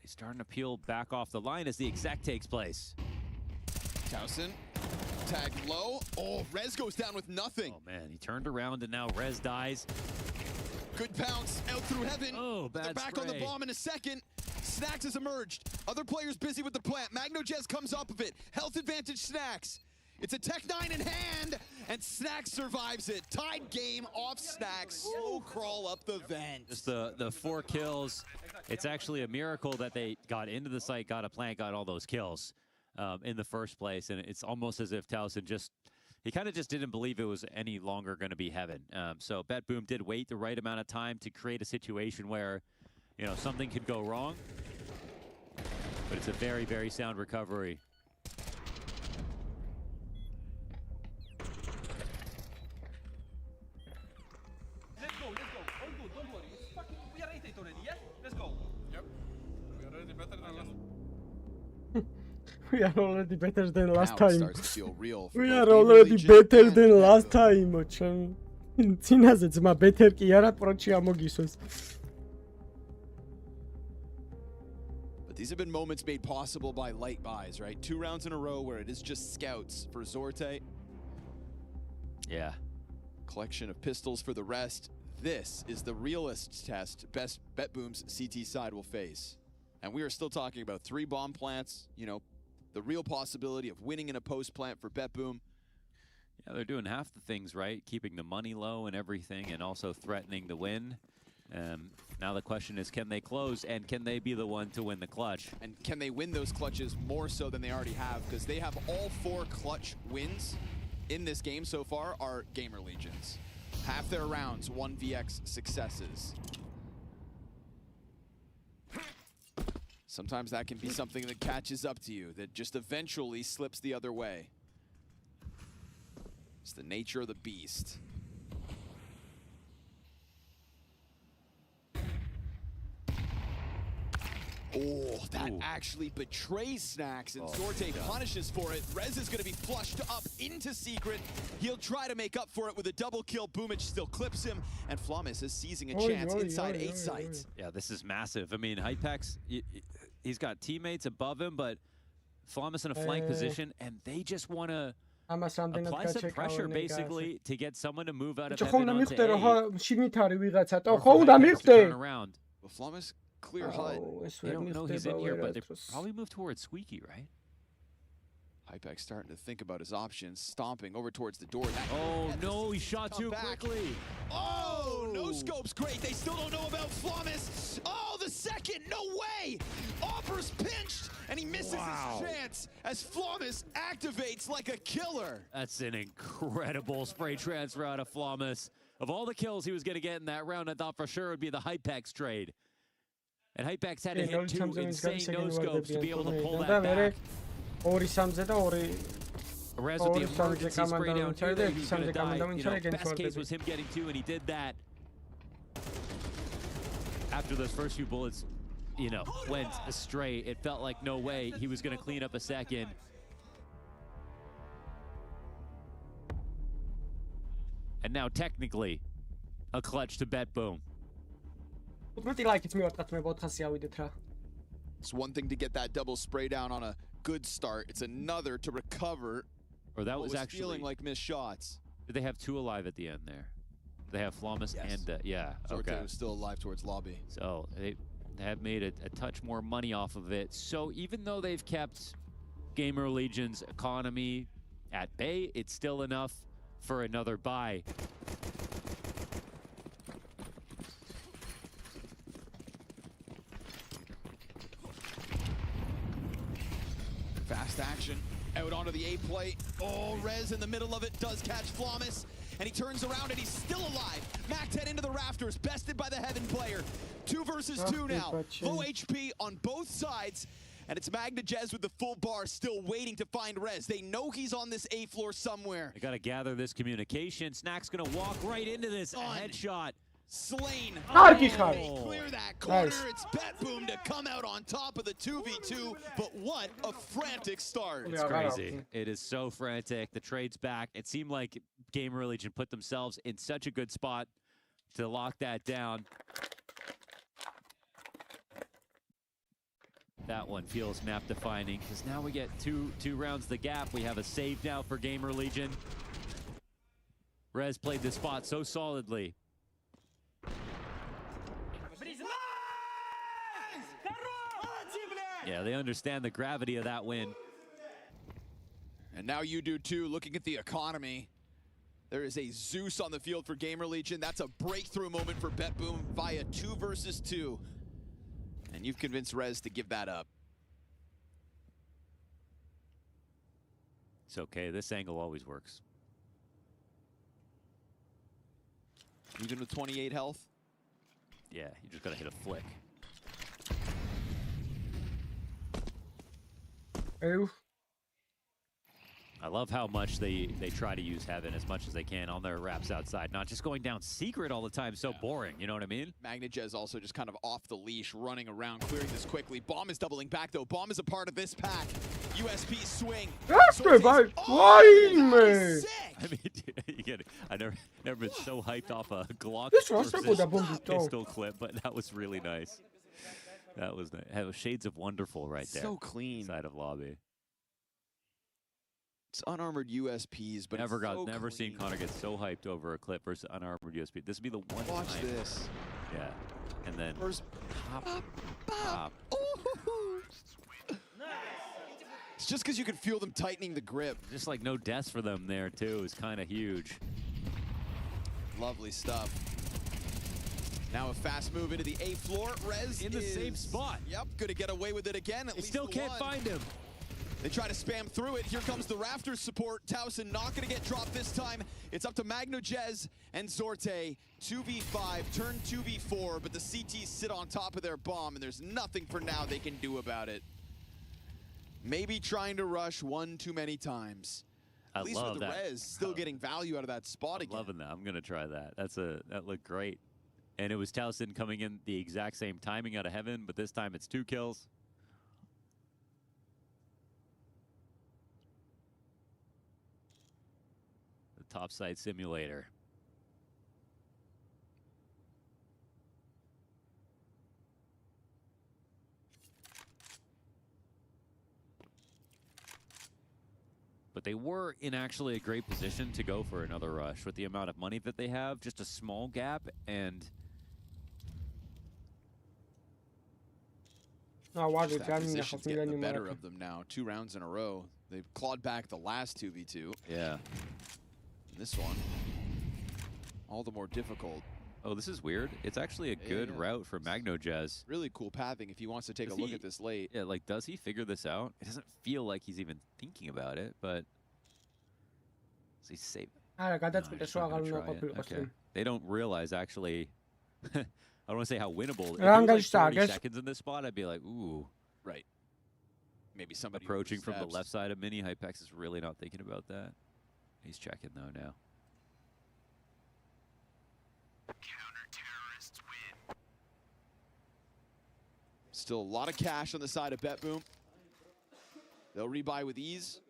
S21: he's starting to peel back off the line as the exec takes place.
S5: Towson tagged low. Oh, Rez goes down with nothing.
S21: Oh, man, he turned around and now Rez dies.
S5: Good pounce out through heaven.
S21: Oh, bad
S5: They're back
S21: spray.
S5: on the bomb in a second. Snacks has emerged. Other players busy with the plant. MagnoJez comes up of it. Health advantage Snacks. It's a Tech 9 in hand, and Snacks survives it. Tied game off Snacks. Slow crawl up the vent.
S21: Just the 4 kills. It's actually a miracle that they got into the site, got a plant, got all those kills in the first place. And it's almost as if Towson he kind of just didn't believe it was any longer going to be heaven. So BetBoom did wait the right amount of time to create a situation where, something could go wrong. But it's a very, very sound recovery.
S13: Let's go. All good, don't worry. We are 8-8 already, yeah? Let's go. Yep. We are already better than last.
S4: We are already better than last time.
S5: Starts to feel real.
S4: We are already better than last time. Წინაზე ძმა better კი არა პროჩი ამოგისვეს.
S5: These have been moments made possible by light buys, right? 2 rounds in a row where it is just scouts for Zorte.
S21: Yeah.
S5: Collection of pistols for the rest. This is the realist test best BetBoom's CT side will face. And we are still talking about 3 bomb plants, the real possibility of winning in a post plant for BetBoom.
S21: Yeah, they're doing half the things right, keeping the money low and everything, and also threatening the win. Now the question is, can they close, and can they be the one to win the clutch?
S5: And can they win those clutches more so than they already have? Because they have all 4 clutch wins in this game so far are Gamer Legions. Half their rounds, 1vx successes. Sometimes that can be something that catches up to you, that just eventually slips the other way. It's the nature of the beast. Oh, that actually betrays Snacks, and Sorte punishes for it. Rez is going to be flushed up into Secret. He'll try to make up for it with a double kill. Boomich still clips him, and Flamis is seizing a chance inside 8 sites.
S21: Yeah, this is massive. I mean, Hypex, he's got teammates above him, but Flamis in a flank position, and they just want to apply some pressure, basically, to get someone to move out of heaven onto A. Turn around.
S5: Well, Flamis clear HUD.
S21: They don't know he's in here, but they probably move towards Squeaky, right?
S5: Hypex starting to think about his options, stomping over towards the door.
S21: Oh no, he shot too quickly.
S5: Oh, no scope's great. They still don't know about Flamis. Oh, the second, no way. Opper's pinched, and he misses his chance as Flamis activates like a killer.
S21: That's an incredible spray transfer out of Flamis. Of all the kills he was going to get in that round, I thought for sure it would be the Hypex trade. And Hypex had to hit 2 insane no-scopes to be able to pull that back. Rez with the emergency spray down here that he was going to die. You know, best case was him getting 2, and he did that. After those first few bullets, you know, went astray, it felt like no way he was going to clean up a second. And now technically a clutch to Bet Boom.
S5: It's one thing to get that double spray down on a good start. It's another to recover.
S21: Or that was actually
S5: feeling like missed shots.
S21: Did they have 2 alive at the end there? They have Flamis and yeah.
S5: Sorte was still alive towards lobby.
S21: So they have made a touch more money off of it. So even though they've kept Gamer Legion's economy at bay, it's still enough for another buy.
S5: Fast action, out onto the A plate. Oh, Rez in the middle of it does catch Flamis, and he turns around and he's still alive. MacTed into the rafters, bested by the Heaven player. 2 versus 2 now. Low HP on both sides, and it's MagnaJez with the full bar still waiting to find Rez. They know he's on this A floor somewhere.
S21: They got to gather this communication. Snack's going to walk right into this. A headshot.
S5: Slain.
S4: They
S5: clear that corner. It's Bet Boom to come out on top of the 2v2, but what a frantic start.
S21: It's crazy. It is so frantic. The trade's back. It seemed like Gamer Legion put themselves in such a good spot to lock that down. That one feels map defining because now we get two rounds the gap. We have a save now for Gamer Legion. Rez played this spot so solidly. Yeah, they understand the gravity of that win.
S5: And now you do too, looking at the economy. There is a Zeus on the field for Gamer Legion. That's a breakthrough moment for Bet Boom via 2 versus 2. And you've convinced Rez to give that up.
S21: It's okay, this angle always works.
S5: Even with 28 health?
S21: Yeah, you just gotta hit a flick. I love how much they try to use Heaven as much as they can on their wraps outside, not just going down Secret all the time. So boring, you know what I mean?
S5: MagnaJez also just kind of off the leash, running around, clearing this quickly. Bomb is doubling back though. Bomb is a part of this pack. USP swing.
S21: I mean, you get it. I never been so hyped off a Glock pistol clip, but that was really nice. That was nice. Have shades of wonderful right there.
S5: So clean.
S21: Side of lobby.
S5: It's unarmored USPs, but
S21: never seen Connor get so hyped over a clip versus unarmored USP. This would be the one time.
S5: Watch this.
S21: Yeah, and then
S5: first pop. It's just because you can feel them tightening the grip.
S21: Just like no deaths for them there too is kind of huge.
S5: Lovely stuff. Now a fast move into the A floor. Rez
S21: in the same spot.
S5: Yep, gonna get away with it again. At least
S21: still can't find him.
S5: They try to spam through it. Here comes the Rafters support. Towson not going to get dropped this time. It's up to MagnoJez and Zorte. 2v5, turn 2v4, but the CTs sit on top of their bomb, and there's nothing for now they can do about it. Maybe trying to rush one too many times. At least with the Rez still getting value out of that spot again.
S21: I'm loving that. I'm going to try that. That looked great. And it was Towson coming in the exact same timing out of heaven, but this time it's 2 kills. Topside simulator. But they were in actually a great position to go for another rush with the amount of money that they have. Just a small gap, and
S5: Position's getting the better of them now. 2 rounds in a row. They've clawed back the last 2v2.
S21: Yeah.
S5: This one, all the more difficult.
S21: Oh, this is weird. It's actually a good route for MagnoJez.
S5: Really cool pathing if he wants to take a look at this late.
S21: Yeah, like, does he figure this out? It doesn't feel like he's even thinking about it, but does he save it? Okay. They don't realize, actually, I don't want to say how winnable. If it was like 30 seconds in this spot, I'd be like, ooh.
S5: Right. Maybe somebody
S21: approaching from the left side of Mini. Hypex is really not thinking about that. He's checking though now.
S5: Counter-terrorists win. Still a lot of cash on the side of BetBoom. They'll rebuy with ease.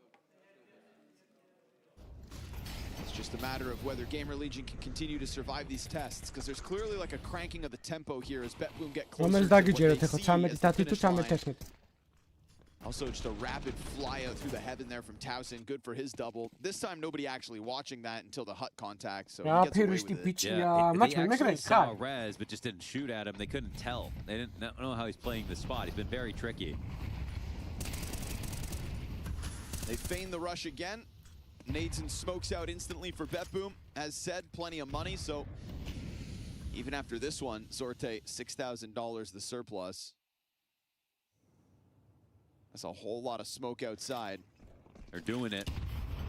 S5: It's just a matter of whether Gamer Legion can continue to survive these tests, because there's clearly like a cranking of the tempo here as BetBoom get closer to what they see as the finish line. Also, just a rapid fly out through the heaven there from Towson. Good for his double. This time, nobody actually watching that until the hut contact, so he gets away with it.
S21: Yeah, they actually saw Rez, but just didn't shoot at him. They couldn't tell. They didn't know how he's playing the spot. He's been very tricky.
S5: They feign the rush again. Nades and smokes out instantly for BetBoom. As said, plenty of money, so even after this one, Zorte, $6,000 the surplus. That's a whole lot of smoke outside.
S21: They're doing it.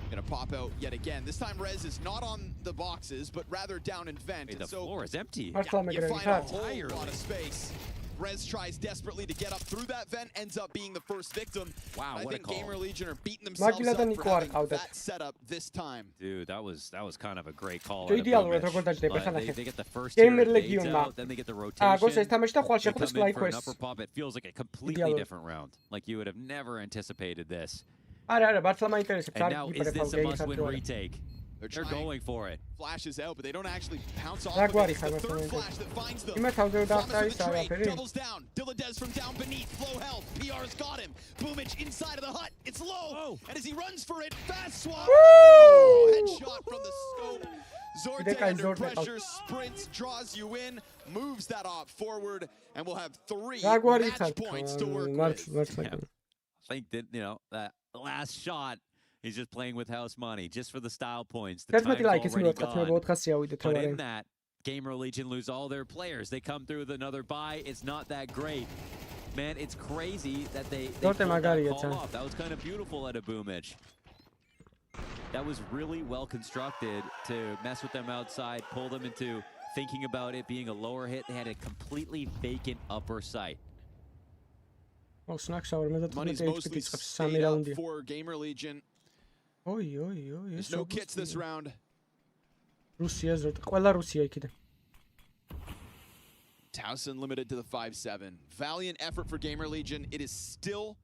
S5: Gonna pop out yet again. This time Rez is not on the boxes, but rather down in vent.
S21: Hey, the
S5: so
S21: floor is empty.
S5: Yeah, you find a whole lot of space. Rez tries desperately to get up through that vent, ends up being the first victim.
S21: Wow,
S5: I
S21: what
S5: think
S21: a call.
S5: Gamer Legion are beating themselves up for having that setup this time.
S21: Dude, that was kind of a great call.
S4: They get
S21: the first tier of nades out, then they get the rotation. They come in for an upper pop. It feels like a completely different round. Like you would have never anticipated this. And now, is this a must-win retake? They're going for it.
S5: Flashes out, but they don't actually pounce off of it. It's the third flash that finds them. Promise with the trade, doubles down. Dilladez from down beneath, low health. PR's got him. Boomich inside of the hut. It's low. And as he runs for it, fast swap. Headshot from the scope. Zorte under pressure, sprints, draws you in, moves that op forward, and we'll have 3 match points to work with.
S21: Yeah. I think that, that last shot, he's just playing with house money, just for the style points. The time's already gone. But in that, Gamer Legion lose all their players. They come through with another buy. It's not that great. Man, it's crazy that they pulled that call off. That was kind of beautiful at a Boomich. That was really well constructed to mess with them outside, pull them into thinking about it being a lower hit. They had a completely vacant upper sight.
S5: Money's mostly stayed up for Gamer Legion. There's no kits this round. Towson limited to the 5-7. Valiant effort for Gamer Legion. It is still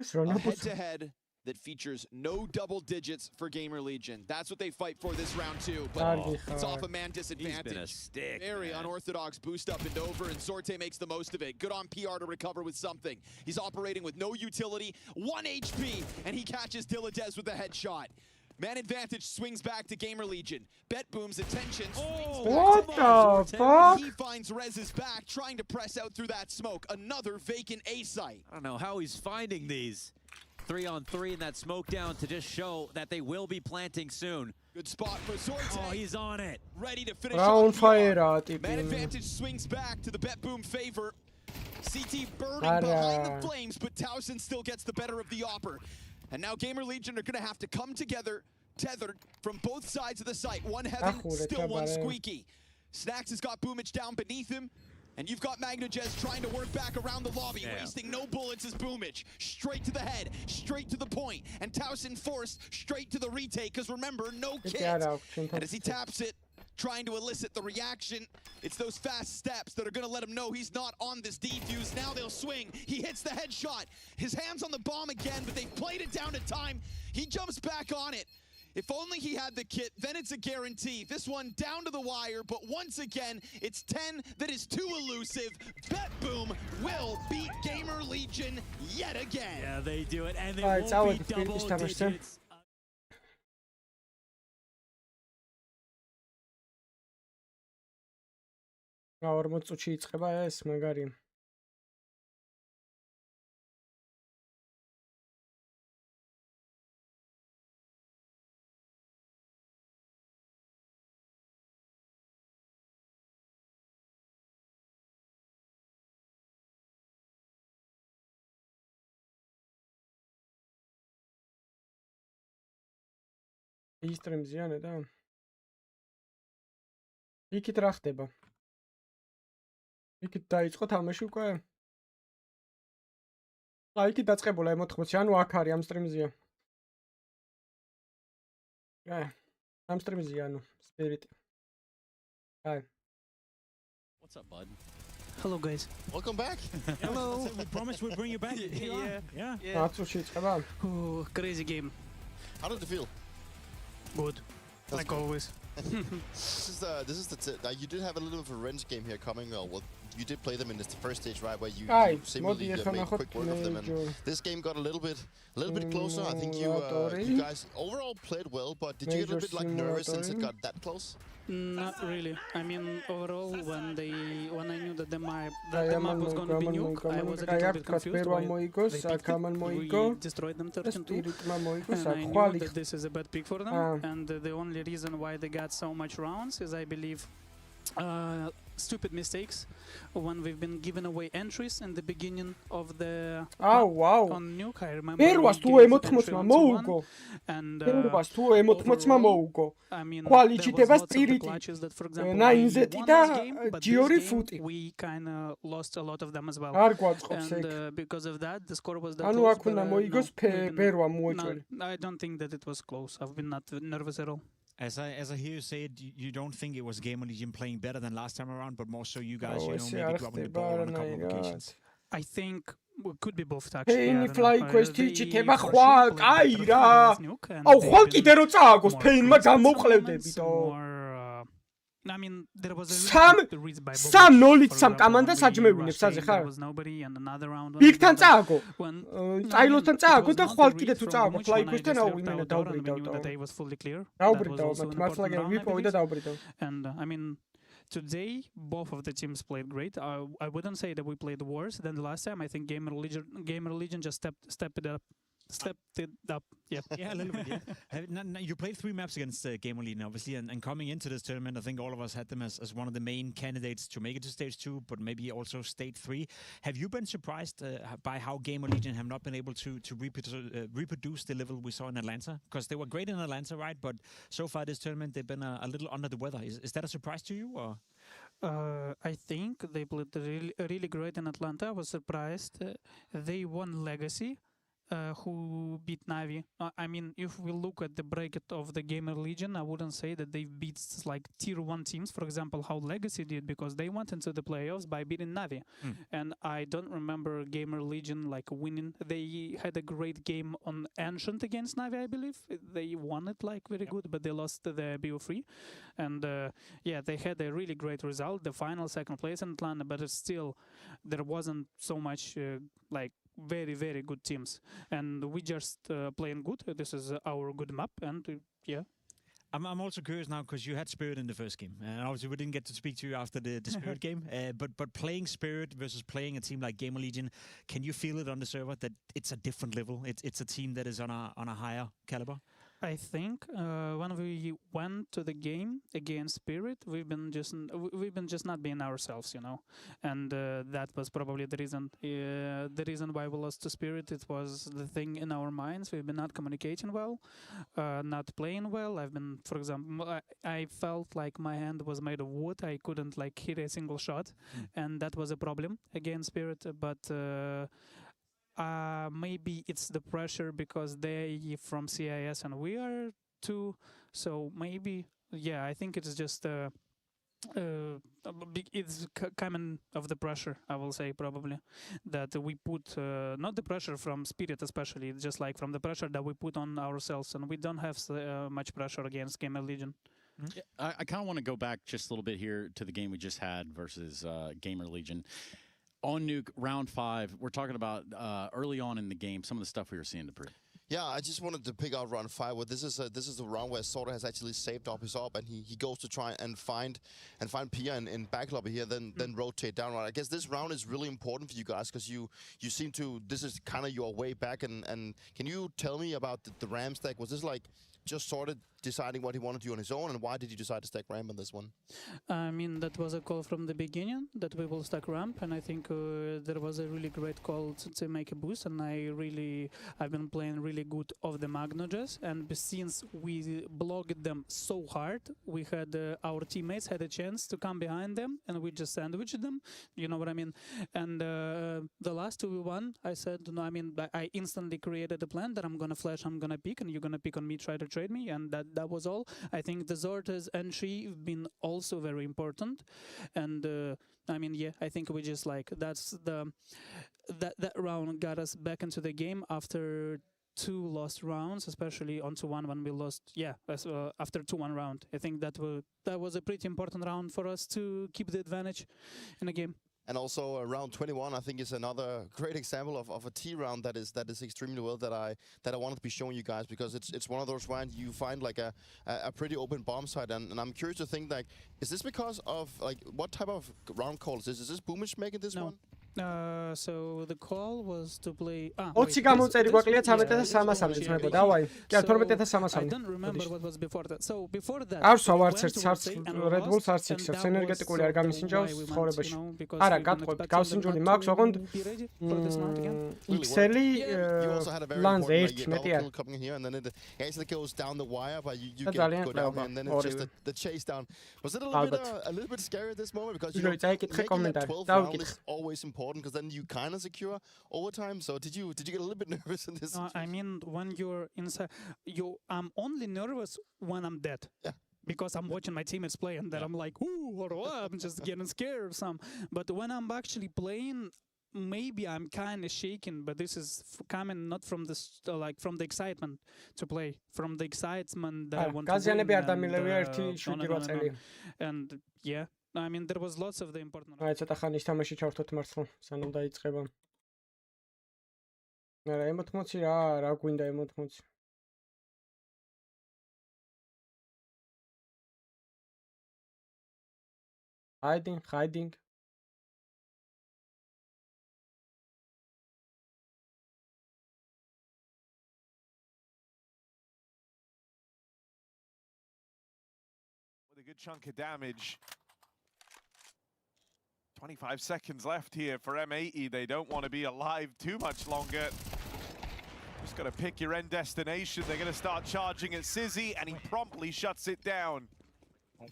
S5: a head-to-head that features no double digits for Gamer Legion. That's what they fight for this round too, but it's off a man disadvantage.
S21: He's been a stick,
S5: Very unorthodox boost up and over, and Zorte makes the most of it. Good on PR to recover with something. He's operating with no utility, 1 HP, and he catches Dilladez with a headshot. Man advantage swings back to Gamer Legion. BetBoom's attention swings
S4: what
S5: back to
S4: the fuck?
S5: He finds Rez's back, trying to press out through that smoke. Another vacant A site.
S21: I don't know how he's finding these.
S18: 3-on-3 and that smoke down to just show that they will be planting soon.
S5: Good spot for Zorte.
S18: Oh, he's on it.
S5: Ready to finish
S4: Round
S5: off
S4: fire
S5: PR. Man advantage swings back to the Bet Boom favor. CT burning behind the flames, but Towson still gets the better of the Opper. And now Gamer Legion are going to have to come together, tethered from both sides of the site. One Heaven, still one Squeaky. Snacks has got Boomich down beneath him. And you've got MagnaJez trying to work back around the lobby, wasting no bullets as Boomich. Straight to the head, straight to the point. And Towson forced straight to the retake, because remember, no kit. And as he taps it, trying to elicit the reaction, it's those fast steps that are going to let him know he's not on this defuse. Now they'll swing. He hits the headshot. His hand's on the bomb again, but they've played it down to time. He jumps back on it. If only he had the kit, then it's a guarantee. This one down to the wire, but once again, it's 10 that is too elusive. Bet Boom will beat Gamer Legion yet again.
S18: Yeah, they do it, and they won't be double digits.
S4: Გავორმო წუთში იწყება ეს მაგარი. ისტრიმზიანე და იქით რა ხდება? იქით დაიწყო თამაში უკვე? აი, იქით დაწყებულა M80, ანუ აქ არის ამ სტრიმზია. ამ სტრიმზია, ანუ Spirit. Hi.
S22: What's up, bud?
S19: Hello, guys.
S14: Welcome back.
S19: Hello.
S20: We promised we'd bring you back.
S19: Yeah.
S4: Აწუში იწყება.
S19: Crazy game.
S14: How did it feel?
S19: Good. Like always.
S14: This is you did have a little bit of a wrench game here coming. Well, you did play them in the first stage, right, where you seemingly made quick work of them, and this game got a little bit closer. I think you guys overall played well, but did you get a little bit like nervous since it got that close?
S19: Not really. I mean, overall, when I knew that the map was going to be nuke, I was a little bit confused why we destroyed them 13-2, and I knew that this is a bad pick for them, and the only reason why they got so much rounds is, I believe, stupid mistakes when we've been giving away entries in the beginning of the on nuke. I remember
S4: Perwas tu M80-მა მოუგო. Perwas tu M80-მა მოუგო. Quality-ებას პირით 9Z და G2 фути.
S19: We kind of lost a lot of them as well.
S4: არ გვაწყობს ეგ.
S19: And because of that, the score was that
S4: close. ანუ აქ უნდა მოიგოს Perwa მოეჭველი.
S19: I don't think that it was close. I've been not nervous at all.
S20: As I hear you say it, you don't think it was Gamer Legion playing better than last time around, but more so you guys, maybe dropping the ball on a couple of occasions.
S19: I think it could be both actually.
S4: Pain fly quest-ი ჭიქება ხვალ, კაი რა. აუ ხვალ კიდე რო წააგოს Pain-მა გამოვყლევდებიდო.
S19: I mean, there was a reason by
S4: 3-0-ით სამ კამანდას აჯმევინებს აზე ხარ? ბიგთან წააგო. წაილოსთან წააგო და ხვალ კიდე თუ წააგო fly quest-თან აუ იმენა დაუბრიდავ. დაუბრიდავ, მართლა ვიპოვე და დაუბრიდავ.
S19: And I mean, today, both of the teams played great. I wouldn't say that we played worse than the last time. I think Gamer Legion just stepped it up. Yeah,
S20: a little bit. Yeah. You played 3 maps against Gamer Legion, obviously, and coming into this tournament, I think all of us had them as one of the main candidates to make it to stage 2, but maybe also stage 3. Have you been surprised by how Gamer Legion have not been able to reproduce the level we saw in Atlanta? Because they were great in Atlanta, right? But so far this tournament, they've been a little under the weather. Is that a surprise to you, or?
S19: I think they played really great in Atlanta. I was surprised. They won Legacy. Who beat Navi. I mean, if we look at the bracket of the Gamer Legion, I wouldn't say that they beat like tier 1 teams, for example, how Legacy did, because they went into the playoffs by beating Navi. And I don't remember Gamer Legion like winning. They had a great game on Ancient against Navi, I believe. They won it like very good, but they lost the BO3. And yeah, they had a really great result, the final 2nd place in Atlanta, but still there wasn't so much like very, very good teams, and we just playing good. This is our good map, and yeah.
S20: I'm also curious now because you had Spirit in the first game, and obviously we didn't get to speak to you after the Spirit game. But playing Spirit versus playing a team like Gamer Legion, can you feel it on the server that it's a different level? It's a team that is on a higher caliber.
S19: I think when we went to the game against Spirit, we've been just not being ourselves, you know, and that was probably the reason. The reason why we lost to Spirit, it was the thing in our minds. We've been not communicating well, not playing well. I've been, for example, I felt like my hand was made of wood. I couldn't like hit a single shot, and that was a problem against Spirit. But maybe it's the pressure because they from CIS and we are too. So maybe, yeah, I think it's just it's coming of the pressure, I will say, probably, that we put, not the pressure from Spirit especially, it's just like from the pressure that we put on ourselves, and we don't have much pressure against Gamer Legion.
S22: Yeah, I kind of want to go back just a little bit here to the game we just had versus Gamer Legion. On Nuke, round 5, we're talking about early on in the game, some of the stuff we were seeing to Pre.
S14: Yeah, I just wanted to pick out round 5. Where this is the round where Sorter has actually saved up his op, and he goes to try and find Pia in back lobby here, then rotate down. Right, I guess this round is really important for you guys because you seem to, this is kind of your way back. And can you tell me about the Ram stack? Was this like just sort of deciding what he wanted to do on his own, and why did you decide to stack ramp on this one?
S19: I mean, that was a call from the beginning that we will stack ramp, and I think there was a really great call to make a boost, and I've been playing really good off the Magnoges, and since we blocked them so hard, we had our teammates had a chance to come behind them, and we just sandwiched them, you know what I mean? And the last 2v1, I said, no, I mean, I instantly created a plan that I'm gonna flash, I'm gonna pick, and you're gonna pick on me, try to trade me, and that was all. I think the Zorta's entry been also very important, and I mean, yeah, I think we just like that round got us back into the game after 2 lost rounds, especially on 2-1 when we lost. Yeah, after 2-1 round, I think that was a pretty important round for us to keep the advantage in the game.
S14: And also round 21, I think, is another great example of a T round that is extremely well that I wanted to be showing you guys, because it's one of those rounds you find like a pretty open bomb site, and I'm curious to think, like, is this because of like what type of round call is this? Is this Boomish making this one?
S19: So the call was to play.
S4: 20 გამომწერი გვაკლია 13,300 ძმებო, დავაი. კი, 12,300.
S19: I don't remember what was before that. So before that.
S4: არც ვარც არც Red Bull-ს არც X-ს ენერგეტიკული არ გამისინჯავს ცხოვრებაში. არა, გატყობთ, გავსინჯული მაქვს, ოღონდ XL-ი ლანზე ერთი მეტი არ.
S14: Coming here, and then it actually goes down the wire, but you get go down, and then it's just the chase down. Was it a little bit scary at this moment, because you know, making that 12 round is always important, because then you kind of secure overtime. So did you get a little bit nervous in this situation?
S19: I mean, when you're inside, I'm only nervous when I'm dead.
S14: Yeah.
S19: Because I'm watching my teammates play, and then I'm like, ooh, or I'm just getting scared or something. But when I'm actually playing, maybe I'm kind of shaking, but this is coming not from the from the excitement to play, from the excitement that I want to win. And yeah, I mean, there was lots of the important.
S4: აი, ცოტა ხანის თამაში ჩავთოთ მართლა, სანამ დაიწყება. არა, M80 რა გვინდა M80. Hiding.
S10: With a good chunk of damage. 25 seconds left here for M80. They don't want to be alive too much longer. Just got to pick your end destination. They're going to start charging at Sizzy, and he promptly shuts it down.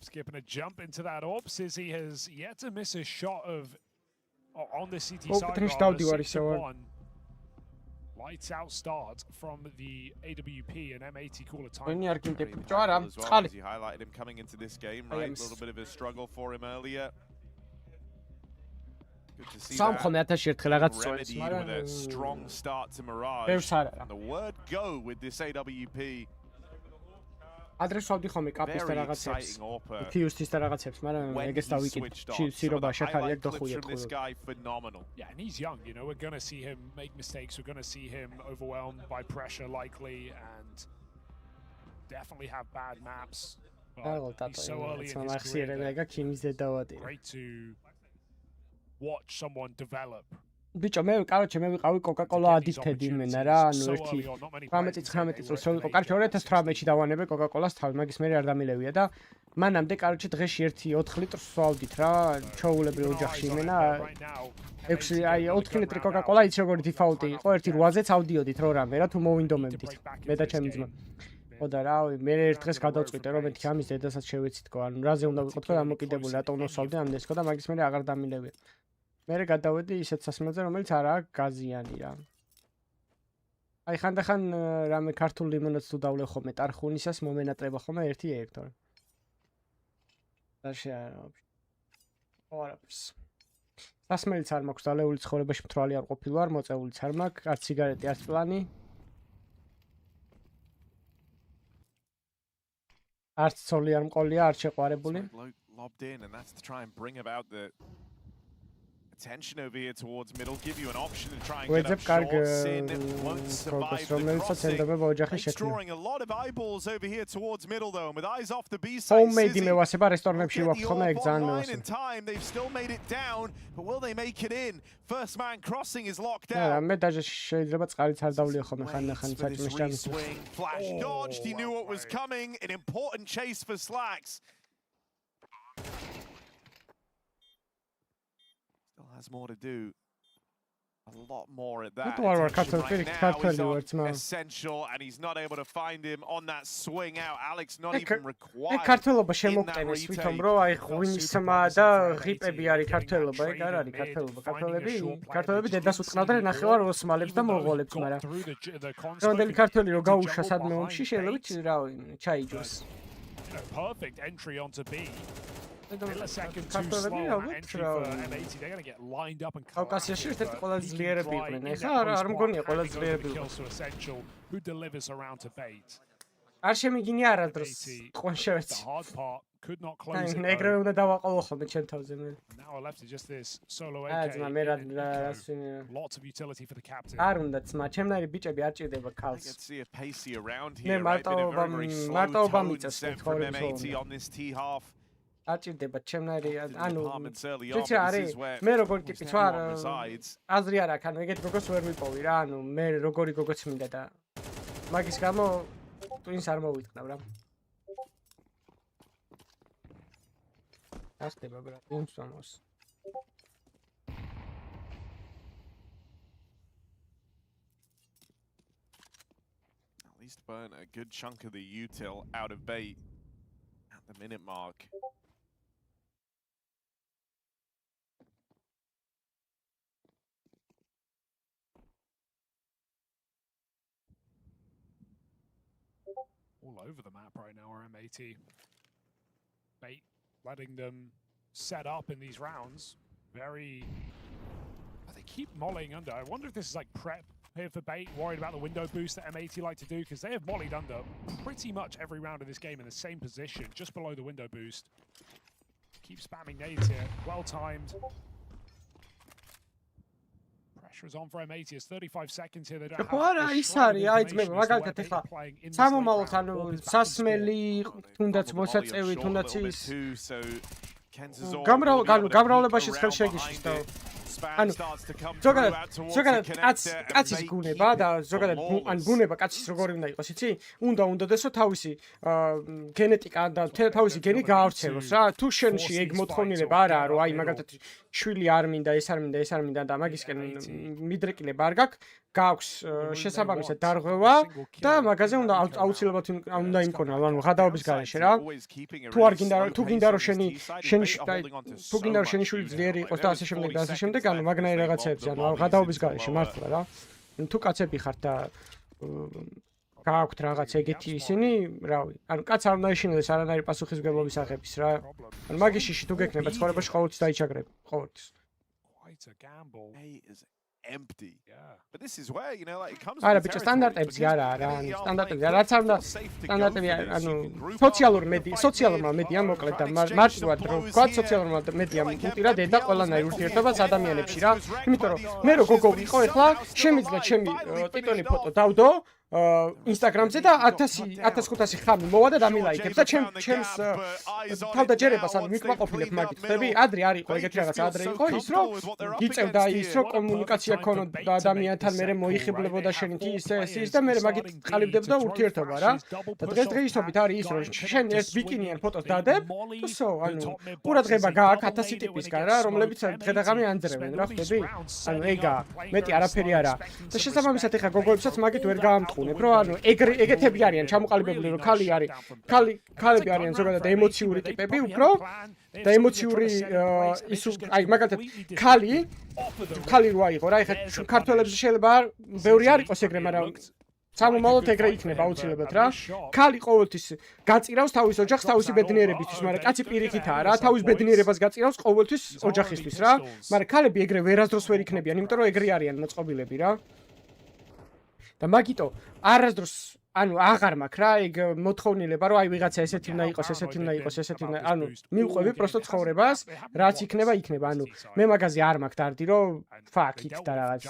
S7: Skipping a jump into that orb. Sizzy has yet to miss a shot on the CT side. Lights out start from the AWP and M80 cooler time.
S10: He highlighted him coming into this game, right? A little bit of a struggle for him earlier. Good to see that. Remedied with a strong start to Mirage. And the word go with this AWP.
S4: Adres ვავდი ხოლმე კაპის და რაღაცებს. Fuse-ის და რაღაცებს, მაგრამ ეგეც დავიკიდე. სირობა შეხარია გდოხუია
S7: phenomenal. Yeah, and he's young, you know, we're going to see him make mistakes, we're going to see him overwhelmed by pressure likely, and definitely have bad maps.
S4: He's so early in his career.
S7: Great to watch someone develop.
S4: Bicho, მე ვიყავი Coca-Cola addicted იმენა რა, ანუ ერთი 18-19 წელს ვიყო. კარჩე 2018-ში დავანებე Coca-Cola-ს თავი, მაგის მე არ დამილევია და მანამდე კარჩე დღეში 1-4 litrს ვსვავდით რა, ჩაულებრივ ოჯახში იმენა. 6 აი 4 ლიტრი Coca-Cola იცი როგორი დიფაულტი იყო, 1-8-ზე წავდიოდით რო რამე რა, თუ მოვინდომებდით. მე და ჩემი ძმა. ხო და რავი, მე ერთ დღეს გადავწყვიტე რომ მეთქი ამის დედასაც შევეცითქო, ანუ რაზე უნდა ვიყოთ ხო დამოკიდებული, რატომ ვსვავდი ამდენს ხო და მაგის მე აღარ დამილევია. მე გადავედი ისეთ სასმელზე, რომელიც არაა გაზიანი რა. აი ხანდახან რამე ქართულ ლიმონადს თუ დავლე ხოლმე ტარხუნისას მომენატრება ხოლმე 1 ჰექტარი. და შეარავ. ორაფერს. სასმელიც არ მაქვს დალეული ცხოვრებაში მთვრალი არ ყოფილი ვარ, მოწეულიც არ მაქვს, არც სიგარეტი, არც პლანი. არც ცოლი არ მყოლია, არ შეყვარებული.
S10: Lobbed in, and that's to try and bring about the attention over here towards middle, give you an option to try and get up short. Sin won't survive the crossing. It's drawing a lot of eyeballs over here towards middle though, and with eyes off the B side, in time, they've still made it down, but will they make it in? First man crossing is locked down. Flash dodged, he knew what was coming, an important chase for Slacks. Has more to do. A lot more at that. Right now is essential, and he's not able to find him on that swing out. Alex not even required.
S4: ქართლობა შემოგტენეს ვითომ რომ აი ღვინისმა და ღიპები არის ქართლობა, ეგ არ არის ქართლები. ქართლები დედას უწყნავდნენ ნახევარ ოსმალებს და მონღოლებს, მაგრამ რომელი ქართლი რო გაუშვა სადმე ომში შეიძლება რავი ჩაიჯოს.
S7: Perfect entry onto B. Millisecond too slow entry for M80. They're going to get lined up and
S4: კავკასიაში ერთ-ერთი ყველაზე ძლიერები იყვნენ. ეხლა არ მგონია ყველაზე ძლიერები
S7: essential. Who delivers around to bait?
S4: არ შემიგინია არადროს ყვენ შევეცი.
S7: Could not close it.
S4: ნეგრე უნდა დავაყოლო ხოლმე ჩემ თავზე მე.
S7: Now left is just this solo AK. Lots of utility for the captain.
S4: არ უნდა ძმა, ჩემნაირი ბიჭები არ ჭირდება ქალს.
S10: Let's see a pacey around here. მარტოობა მიწევს M80 on this T half.
S4: არ ჭირდება ჩემნაირი, ანუ შეიძლება არის მე როგორი ტიპის ვარ, აზრი არ აქვს, ანუ ეგეთ გოგოს ვერ ვიპოვი რა, ანუ მე როგორი გოგოც მინდა და მაგის გამო twins არ მოვიტყნავ რა. ასდება ბრა, twins vamos.
S10: At least burn a good chunk of the util out of bait at the minute mark.
S7: All over the map right now are M80. Bait letting them set up in these rounds. Very... They keep mollying under. I wonder if this is like prep here for Bait, worried about the window boost that M80 like to do, because they have mollied under pretty much every round of this game in the same position, just below the window boost. Keep spamming nades here. Well timed. Pressure is on for M80. It's 35 seconds here. They don't have
S4: ის არის, აი ძმება, მაგალითად ეხლა სამომავლოდ ანუ სასმელი, თუნდაც მოსაწევი, თუნდაც ის გამრავლებაშიც ხელ შეგიშლის და ანუ ზოგადად კაცის გუნება და ზოგადად ან გუნება კაცის როგორი უნდა იყოს, იცი? უნდადესო თავისი გენეტიკა და თავისი გენი გაავრცელოს რა. თუ შენში ეგ მოთხოვნილება არაა, რომ აი მაგალითად შვილი არ მინდა, ეს არ მინდა, ეს არ მინდა და მაგისკენ მიდრეკილება არ გაქვს შესაბამისად დარღვევა და მაგაზე უნდა აუცილებლად უნდა იმქონო, ანუ ღადაობის გარეშე რა. თუ გინდა რომ შენი შვილი ძლიერი იყოს და ასე შემდეგ და ასე შემდეგ, ანუ მაგნაირი რაღაცეებზე, ანუ ღადაობის გარეშე მართლა რა. თუ კაცები ხართ და გააქვთ რაღაც ეგეთი ისინი, რავი, ანუ კაც არ უნდა ეშინოდეს არანაირი პასუხისმგებლობის აღების რა. ანუ მაგის შიში თუ გექნება ცხოვრებაში ყოველთვის დაიჩაგრები, ყოველთვის.
S7: Quite a gamble.
S10: Empty. Yeah. But this is where, you know, like it comes
S4: არა ბიჭო სტანდარტებზე არა, სტანდარტებზე რაც არ უნდა სტანდარტები ანუ სოციალურმა მედიამ მოკლედ და მარტივად რო ვქვა სოციალურმა მედიამ უტირა დედა ყველანაირ ურთიერთობას ადამიანებში რა. იმიტომ რომ მე რო გოგო ვიყო ეხლა შემიძლია ჩემი ტიტონი ფოტო დავდო Instagram-ზე და 1500 ხამი მოვა და დამილაიქებს და ჩემს თავდაჯერებას ან ვიკმაყოფილებ მაგით. ხდები? ადრე არ იყო ეგეთი რაღაცა, ადრე იყო ის რომ გიწევდა ის რომ კომუნიკაცია ქონოდა ადამიანთან, მერე მოიხებლებოდა შენით ის და მერე მაგით ყალიბდებოდა ურთიერთობა რა. და დღესდღეობით არის ის რომ შენ ერთ ბიკინიან ფოტოს დადებ და სო, ანუ ყურადღება გააქვს 1000 ტიპისგან რა, რომლებიც დღე-დღე ანძრევენ რა, ხდები? ანუ ეგა მეტი არაფერი არა. და შესაბამისად ეხა გოგოებსაც მაგით ვერ გაამტყუნებ, რომ ანუ ეგეთები არიან ჩამოყალიბებული, რომ ქალები არიან ზოგადად ემოციური ტიპები უფრო და ემოციური ის აი მაგალითად ქალი რო აიღო რა, ეხა ქართველებში შეიძლება ბევრი არ იყოს ეგრე, მაგრამ სამომავლოდ ეგრე იქნება აუცილებლად რა. ქალი ყოველთვის გაწირავს თავის ოჯახს თავისი ბედნიერებისთვის, მაგრამ კაცი პირიქითაა რა, თავის ბედნიერებას გაწირავს ყოველთვის ოჯახისთვის რა. მაგრამ ქალები ეგრე ვერასდროს ვერ იქნებიან, იმიტომ რომ ეგრე არიან მოწყობილები რა. და მაგიტო არასდროს ანუ აღარ მაქვს რა ეგ მოთხოვნილება რომ აი ვიღაცა ესეთი უნდა იყოს, ესეთი უნდა იყოს, ესეთი უნდა ანუ მივყვები პროსტო ცხოვრებას, რაც იქნება. ანუ მე მაგაზე არ მაქვს დარდი რომ ფაქით და რაღაც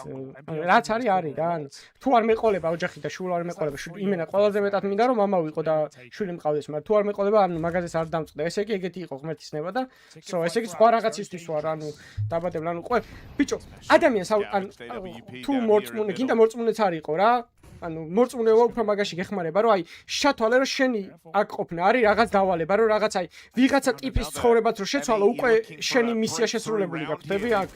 S4: რაც არის რა. ანუ თუ არ მეყოლება ოჯახი და შვილ არ მეყოლება, იმენა ყველაზე მეტად მინდა რომ მამა ვიყო და შვილი მყავდეს, მაგრამ თუ არ მეყოლება, ანუ მაგაზეს არ დამწყდა. ესე იგი ეგეთი იყო ღმერთის ნება და ესე იგი სხვა რაღაცისთვის ვარ, ანუ დაბადებული, ანუ ბიჭო, ადამიანს ანუ თუ მორწმუნე გინდა მორწმუნეც არ იყო რა. ანუ მორწმუნეობა უფრო მაგაში გეხმარება, რომ აი შათვალე რომ შენი აქ ყოფნა არის რაღაც დავალება, რომ რაღაც აი ვიღაცა ტიპის ცხოვრებაც რო შეცვალო, უკვე შენი მისია შესრულებული გაქვს, ხდები აქ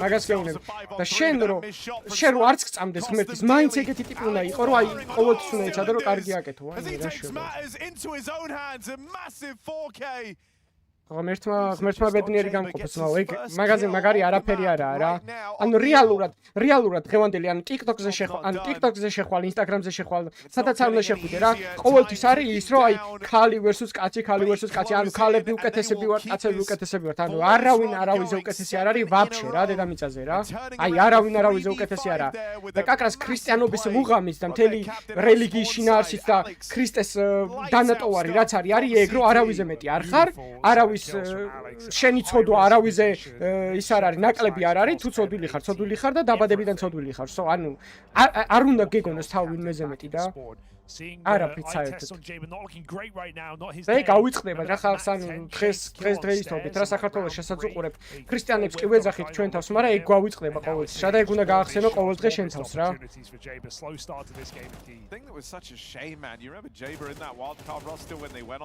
S4: მაგას გეუბნები. და შენ რო არც გწამდეს ღმერთის, მაინც ეგეთი ტიპი უნდა იყო, რომ აი ყოველთვის უნდა ეცადე რომ კარგი აკეთო. ღმერთმა ბედნიერი გამყოფს, ეგ მაგარი არაფერი არაა რა. ანუ რეალურად დღევანდელი ანუ TikTok-ზე შეხვალ, Instagram-ზე შეხვალ, სადაც არ უნდა შეხვიდე რა. ყოველთვის არის ის რომ აი ქალი versus კაცი, ანუ ქალები უკეთესები ვარ, კაცები უკეთესები ვართ. ანუ არავის უკეთესი არ არის ვაფშე რა დედამიწაზე რა. აი არავის უკეთესი არა. და კაკრას ქრისტიანობის მუღამის და მთელი რელიგიის შინაარსით და ქრისტეს დანატოვარი რაც არის ეგ რომ არავიზე მეტი არ ხარ, არავის შენი ცოდვა არავიზე ის არ არის, ნაკლები არ არის, თუ ცოდვილი ხარ და დაბადებიდან ცოდვილი ხარ. ანუ არ უნდა გეგონოს თავი ვინმეზე მეტი და არაფრით საერთოდ. და ეგ გავიწყდება რა ხალხს ანუ დღეისობით რა საქართველოს შესაძლებლობ ქრისტიანებს კი ვეძახით ჩვენ თავს, მაგრამ ეგ გავიწყდება ყოველთვის. რა და ეგ უნდა გაახსენო ყოველ დღე შენ თავს რა.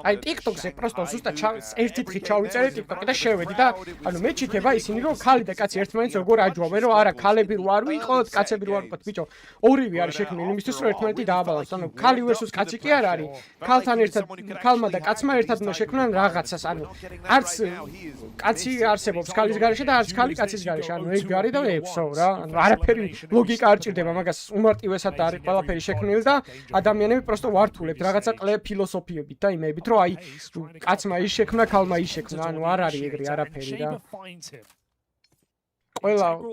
S4: აი TikTok-ზე პროსტო ზუსტად ერთი დღით ჩავიწერე TikTok-ი და შევედი და ანუ მე ჩიქება ისინი რომ ქალი და კაცი ერთმანეთს როგორ აჯვავენ, რომ არა ქალები რო არ ვიყოთ, კაცები რო არ ვიყოთ. ბიჭო, ორივე არის შექმნილი იმისთვის რომ ერთმანეთი დააბალანსოს. ანუ ქალი versus კაცი კი არ არის. ქალთან ერთად ქალმა და კაცმა ერთად უნდა შექმნან რაღაცას. ანუ არც კაცი არსებობს ქალის გარეშე და არც ქალი კაცის გარეშე. ანუ ეგ არის და ეგსო რა. ანუ არაფერი ლოგიკა არ ჭირდება მაგას უმარტივესად და არის ყველაფერი შექმნილი და ადამიანები პროსტო ვართულებთ რაღაცა ფილოსოფიებით და იმებით რომ აი კაცმა ის შექმნა, ქალმა ის შექმნა. ანუ არ არის ეგრე არაფერი რა.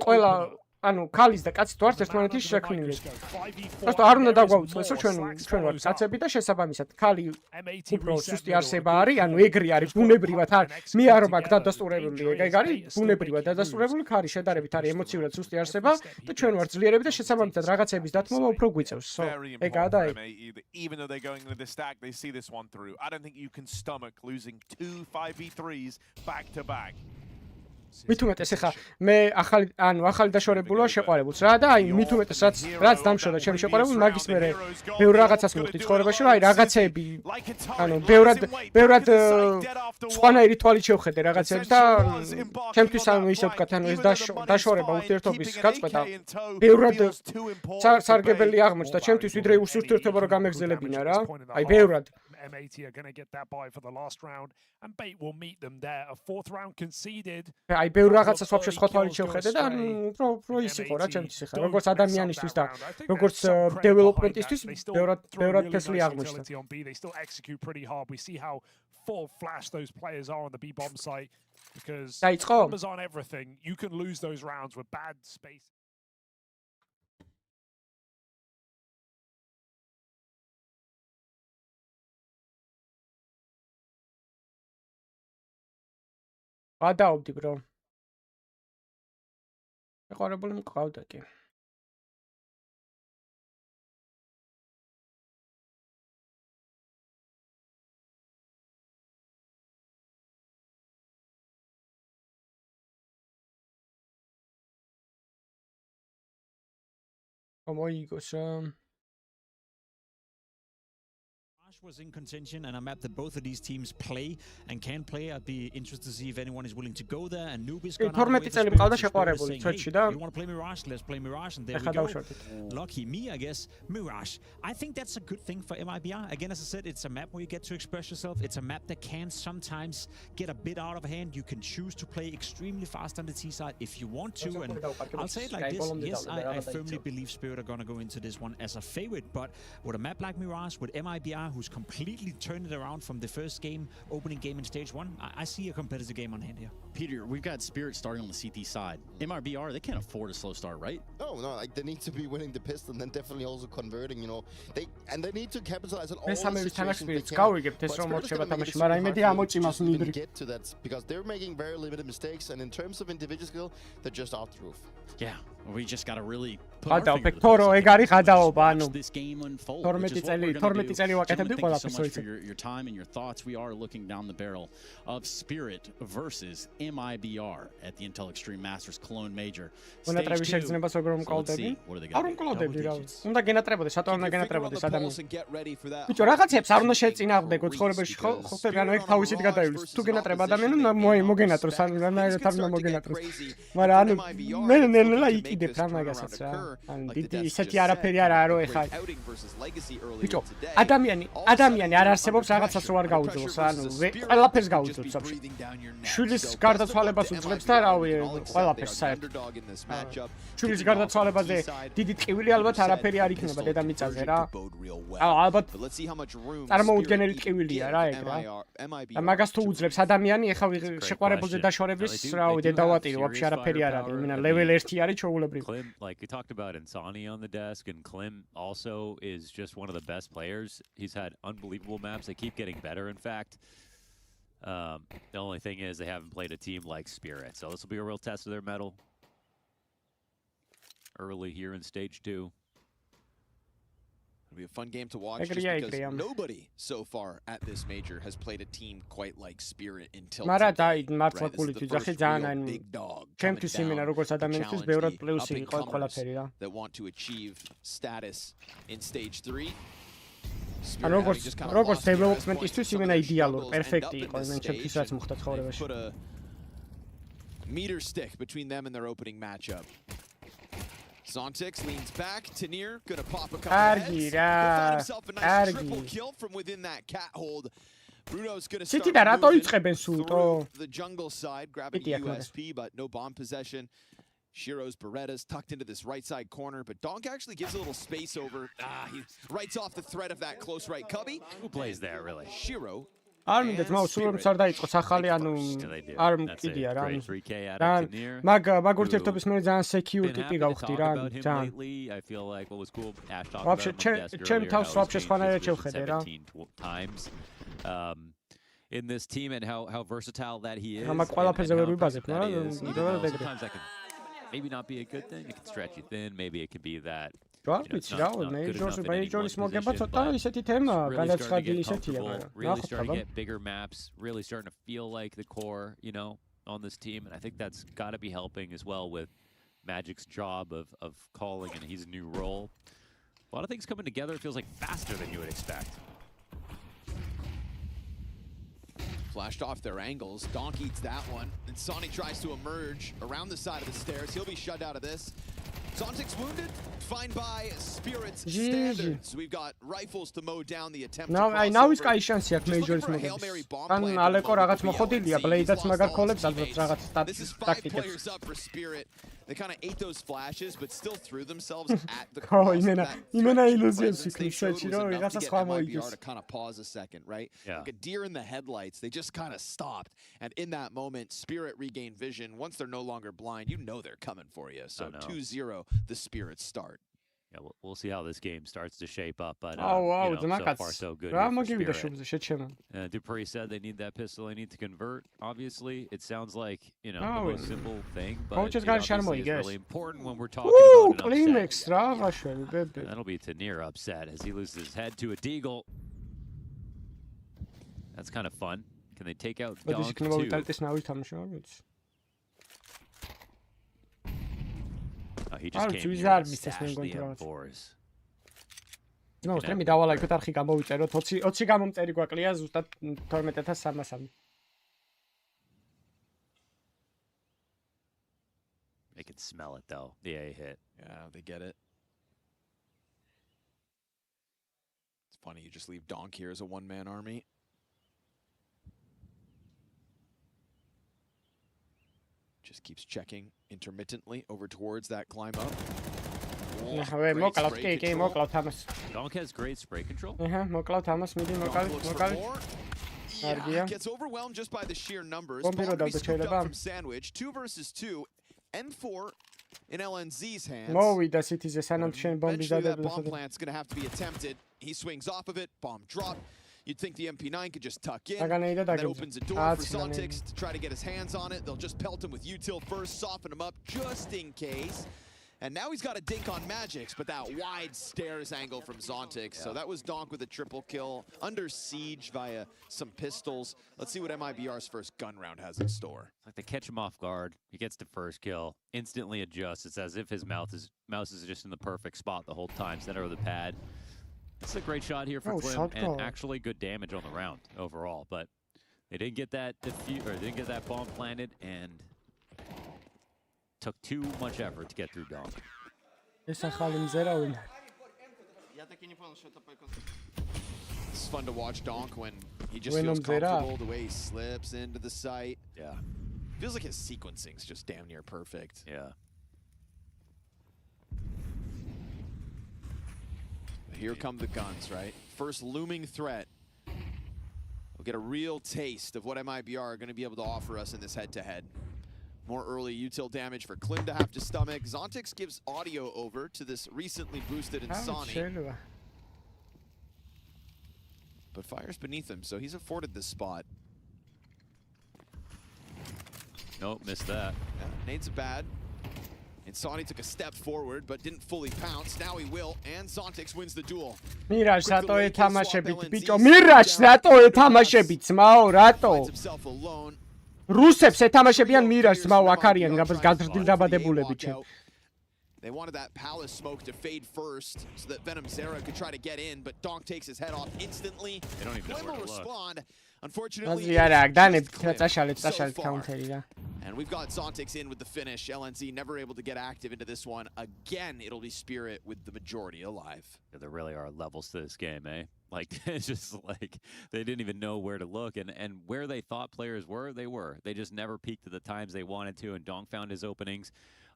S4: ყველა ანუ ქალის და კაცის ვართ ერთმანეთის შექმნილი. პროსტო არ უნდა დაგვაუწყდეს რომ ჩვენ ვართ კაცები და შესაბამისად ქალი უფრო სუსტი არსება არის, ანუ ეგრე არის ბუნებრივად არ მე არ მაქვს დადასტურებული, ეგ არის ბუნებრივად დადასტურებული ქალი შედარებით არის ემოციურად სუსტი არსება და ჩვენ ვართ ძლიერები და შესაბამისად რაღაცების დათმობა უფრო გვიწევს. ეგაა და ეგ.
S10: Even though they're going into the stack, they see this one through. I don't think you can stomach losing 2 5v3s back to back.
S4: მithumetes ეხა მე ახალი დაშორებულო შეყვარებულს რა და აი მithumetes რაც დამშორდა ჩემ შეყვარებულ მაგის მერე ბევრ რაღაცას მივხვდი ცხოვრებაში რომ აი რაღაცეები ანუ ბევრად სხვანაირი თვალით შევხედე რაღაცებს და ჩემთვის ანუ ისე ვთქვათ ანუ ეს დაშორება ურთიერთობის გაწყვეტა ბევრად სარგებელი აღმოჩნდა ჩემთვის ვიდრე ურთიერთობა რო გამეგზელებინა რა აი ბევრად
S7: M80 are going to get that buy for the last round and Bait will meet them there. A fourth round conceded.
S4: აი ბევრ რაღაცას ვაფშე სხვა თვალით შევხედე და უფრო ის იყო რა ჩემთვის ხა როგორც ადამიანისთვის და როგორც დეველოპმენტისთვის ბევრად ფესლი აღმოჩნდა.
S7: They still execute pretty hard. We see how full flash those players are on the B bomb site because numbers aren't everything. You can lose those rounds with bad space.
S4: გადაობდი bro. ეყარებული მყავდა კი. მოიგოს რა
S20: was in contention and a map that both of these teams play and can play. I'd be interested to see if anyone is willing to go there. And Newbie's gone out of the way for Spirit, saying, hey, you want to play Mirage? Let's play Mirage. And there we go. Lucky me, I guess. Mirage. I think that's a good thing for MIBR. Again, as I said, it's a map where you get to express yourself. It's a map that can sometimes get a bit out of hand. You can choose to play extremely fast on the T side if you want to. And I'll say it like this. Yes, I firmly believe Spirit are going to go into this one as a favorite. But with a map like Mirage, with MIBR, who's completely turned it around from the first game, opening game in stage 1, I see a competitive game on hand here.
S22: Peter, we've got Spirit starting on the CT side. MIBR, they can't afford a slow start, right?
S14: No, like they need to be winning the pistol and then definitely also converting, you know. They need to capitalize on all the situations they can. But get to that because they're making very limited mistakes, and in terms of individual skill, they're just off the roof.
S22: Yeah, we just got to really put our finger to this game unfold. Which is what we're going to do. Gentlemen, thank you so much for your time and your thoughts. We are looking down the barrel of Spirit versus MIBR at the Intel Extreme Masters Cologne Major. Stage 2. So let's see, what are they going to do?
S4: უნდა გენატრებოდეს, შატო უნდა გენატრებოდეს ადამიანს. ბიჭო, რაღაცებს არ უნდა შეწინააღმდეგო ცხოვრებაში, ხო ხდება, ანუ ეგ თავისით გადაივლის. თუ გენატრება ადამიანი, მოგენატროს, ანუ რანაირად არ უნდა მოგენატროს. მაგრამ ანუ მე ნელა იყიდებ რა მაგასაც რა. ანუ დიდი ისეთი არაფერი არაა, რომ ეხა ბიჭო, ადამიანი არ არსებობს რაღაცას რო არ გაუძლოს, ანუ ყველაფერს გაუძლებს აბშე. შვილის გარდაცვალებას უძლებს და რავი, ყველაფერს საერთოდ. შვილის გარდაცვალებაზე დიდი ტყივილი ალბათ არაფერი არ იქნება დედამიწაზე რა. ალბათ წარმოუდგენელი ტყივილია რა ეგ რა. და მაგას თუ უძლებს ადამიანი, ეხა შეყვარებულზე დაშორების, რავი, დედავატირო, ვაფშე არაფერი არ არის. იმენა level 1 არის ჩვეულებრივ.
S21: Klim, like we talked about Insani on the desk, and Klim also is just one of the best players. He's had unbelievable maps. They keep getting better, in fact. The only thing is they haven't played a team like Spirit, so this will be a real test of their mettle early here in stage 2.
S5: It'll be a fun game to watch just because nobody so far at this major has played a team quite like Spirit until today. Right, this is the first real big dog coming down to challenge that want to achieve status in stage 3.
S4: როგორც დეველოპმენტისთვის იმენა იდეალური, პერფექტი იყო იმენ ჩემთვის რაც მოხდა ცხოვრებაში.
S5: Put a meter stick between them and their opening matchup. Zontix leans back. Tanir gonna pop a couple heads. He'll find himself a nice triple kill from within that cat hold. Bruno's gonna start through the jungle side, grabbing USP, but no bomb possession. Shiro's Beretta's tucked into this right side corner, but Donk actually gives a little space over. He writes off the threat of that close right cubby.
S21: Who plays there, really?
S5: Shiro.
S4: არ მინდა ძმაო, სულ რომ არ დაიწყოს ახალი, ანუ არ მკიდია რა. მაგ ურთიერთობის მე ძალიან secure ტიპი გავხდი რა, ძალიან. ვაფშე ჩემ თავს ვაფშე სხვანაირად შევხედე რა.
S21: In this team and how versatile that he is.
S4: მაგ ყველაფერზე ვერ ვიბაზებ, რა.
S21: Sometimes that can maybe not be a good thing. It can stretch you thin. Maybe it could be that.
S4: Really starting to get
S21: bigger maps, really starting to feel like the core, you know, on this team. And I think that's got to be helping as well with Magic's job of calling and his new role. A lot of things coming together. It feels like faster than you would expect.
S5: Flashed off their angles. Donk eats that one. And Sonny tries to emerge around the side of the stairs. He'll be shut out of this. Zontix wounded, fine by Spirit's standards. We've got rifles to mow down the attempt.
S4: Now is кай шанსი აქვს მეიჯორის მოგების. ან ალეკო რაღაც მოხდილია, ბლეიდაც მაგარ კოლებს ალბათ რაღაც ტაქტიკებს.
S5: They kind of ate those flashes, but still threw themselves at the cross.
S4: იმენა ილუზიებს იქნისეჩი, რომ ვიღაცა სხვა მოიგეს.
S5: To kind of pause a second, right? Like a deer in the headlights. They just kind of stopped, and in that moment, Spirit regained vision. Once they're no longer blind, you know they're coming for you. So 2-0, the Spirits start.
S21: Yeah, we'll see how this game starts to shape up, but
S4: wow,
S21: you know, so far so good. Dupree said they need that pistol, they need to convert. Obviously, it sounds like, you know, the most simple thing, but obviously it's really important when we're talking about an upset. That'll be Tanir upset as he loses his head to a deagle. That's kind of fun. Can they take out Donk too? Oh, he just came here and stashed the M4s.
S4: No, stremi davalajkot arxi გამოვიწეროთ 20 გამომწერი გვაკლია ზუსტად 12300.
S21: They can smell it though. The A hit.
S11: Yeah, they get it. It's funny, you just leave Donk here as a one-man army. Just keeps checking intermittently over towards that climb up.
S21: Donk has great spray control.
S11: Yeah, gets overwhelmed just by the sheer numbers. Bomb to be scooped up from Sandwich. 2 versus 2. N4 in LNZ's hands. Eventually that bomb plant's going to have to be attempted. He swings off of it. Bomb drop. You'd think the MP9 could just tuck in. That opens a door for Zontix to try to get his hands on it. They'll just pelt him with util first, soften him up just in case. And now he's got a dink on Magix, but that wide stairs angle from Zontix. So that was Donk with a triple kill, under siege via some pistols. Let's see what MIBR's first gun round has in store.
S21: Like they catch him off guard. He gets the first kill, instantly adjusts. It's as if his mouse is just in the perfect spot the whole time, center of the pad. It's a great shot here for Klim, and actually good damage on the round overall. But they didn't get that didn't get that bomb planted, and took too much effort to get through Donk.
S11: It's fun to watch Donk when he just feels comfortable, the way he slips into the site.
S21: Yeah.
S11: Feels like his sequencing's just damn near perfect.
S21: Yeah.
S11: Here come the guns, right? First looming threat. We'll get a real taste of what MIBR are going to be able to offer us in this head-to-head. More early util damage for Klim to have to stomach. Zontix gives audio over to this recently boosted Insani. But fires beneath him, so he's afforded this spot.
S21: Nope, missed that.
S11: Yeah, nades are bad. Insani took a step forward, but didn't fully pounce. Now he will, and Zontix wins the duel.
S4: Mirage, rato ეთამაშებით, ბიჭო. Mirage, rato ეთამაშებით, ძმაო, rato.
S11: Himself alone.
S4: რუსებს ეთამაშებიან Mirage, ძმაო, აქ არიან გაზრდილ დაბადებულები ჩემ.
S11: They wanted that Palace smoke to fade first so that Venom Zera could try to get in, but Donk takes his head off instantly.
S21: They don't even know where to
S11: respond. Unfortunately, and we've got Zontix in with the finish. LNZ never able to get active into this one. Again, it'll be Spirit with the majority alive.
S21: Yeah, there really are levels to this game, eh? Like, it's just like they didn't even know where to look, and where they thought players were, they were. They just never peaked at the times they wanted to, and Donk found his openings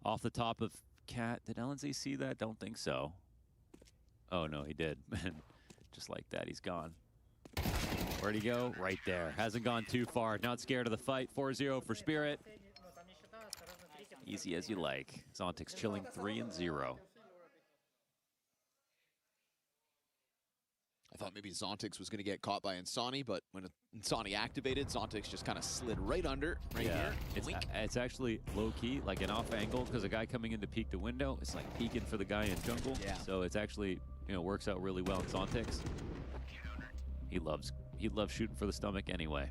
S21: off the top of Cat. Did LNZ see that? Don't think so. Oh, no, he did. Just like that, he's gone. Where'd he go? Right there. Hasn't gone too far. Not scared of the fight. 4-0 for Spirit. Easy as you like. Zontix chilling 3-0.
S11: I thought maybe Zontix was going to get caught by Insani, but when Insani activated, Zontix just kind of slid right under, here.
S21: It's actually low-key, like an off angle, because a guy coming in to peek the window, it's like peeking for the guy in jungle.
S11: Yeah.
S21: So it's actually, works out really well in Zontix. He loves shooting for the stomach anyway.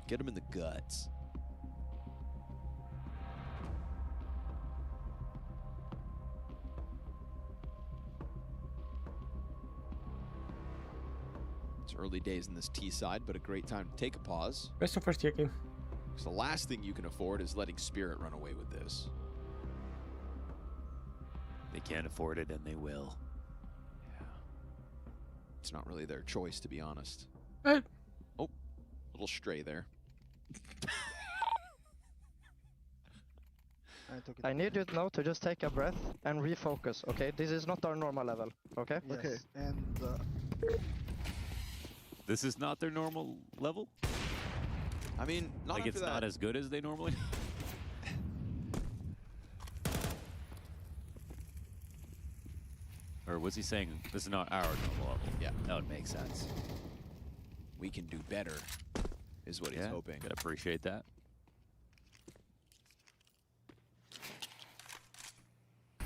S11: Get him in the guts. It's early days in this T side, but a great time to take a pause.
S4: Best of first game.
S11: So the last thing you can afford is letting Spirit run away with this.
S21: They can't afford it, and they will.
S11: It's not really their choice, to be honest.
S4: Oh,
S11: little stray there.
S6: I need you now to just take a breath and refocus, okay? This is not our normal level, okay?
S16: Yes. Okay, and...
S21: This is not their normal level?
S11: I mean, not
S21: like it's not as good as they normally... Or was he saying this is not our normal level?
S11: Yeah.
S21: That would make sense.
S11: We can do better, is what he's hoping.
S21: Could appreciate that. I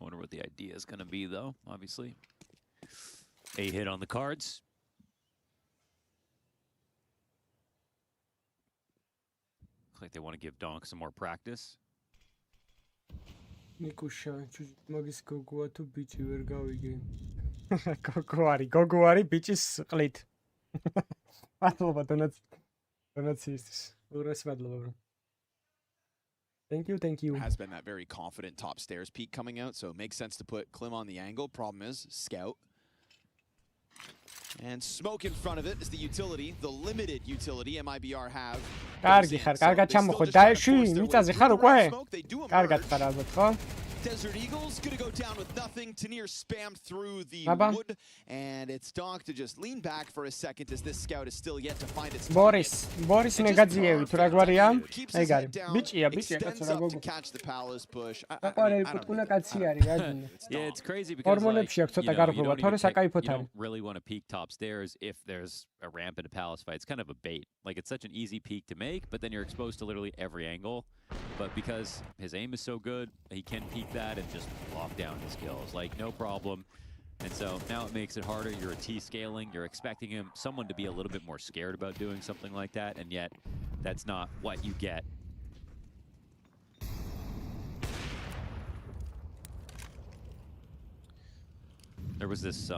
S21: wonder what the idea is going to be, though, obviously. A hit on the cards. Looks like they want to give Donk some more practice.
S4: Nikusha, magis gogua tu bichi ver gavigeni. Gogo ari bichis qlit. Madloba donatsiis. Ures madloba bro. Thank you.
S5: Has been that very confident top stairs peek coming out, so it makes sense to put Klim on the angle. Problem is, Scout. And smoke in front of it is the utility, the limited utility MIBR have.
S4: Კარგი ხარ, კარგად ჩამოხო. დაეში, მიწაზე ხარ უკვე? კარგად ხარ ალბათ, ხო?
S5: Desert Eagles gonna go down with nothing. Tanir spammed through the wood, and it's Donk to just lean back for a second as this scout is still yet to find its
S4: Boris Negadzievich, თუ რა გვარია? ეგ არის. ბიჭია, კაცო რა გოგო.
S5: Catch the palace push.
S4: საყარელი პუტკუნა კაცი არის, აჯინე.
S21: Yeah, it's crazy because
S4: ჰორმონებში აქვს ცოტა გარღვევა, თორე საკაიფოთ
S21: you
S4: არის.
S21: don't really want to peek top stairs if there's a ramp in a palace fight. It's kind of a bait. Like, it's such an easy peek to make, but then you're exposed to literally every angle. But because his aim is so good, he can peek that and just lock down his kills. Like, no problem. And so now it makes it harder. You're a T scaling. You're expecting someone to be a little bit more scared about doing something like that, and yet that's not what you get. There was this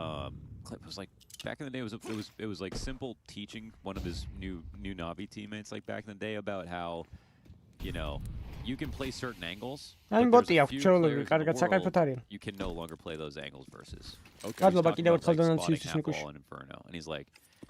S21: clip. It was like back in the day. It was like Simple teaching one of his new Navi teammates, like back in the day, about how, you know, you can play certain angles. You can no longer play those angles versus. Okay, Inferno, and he's like,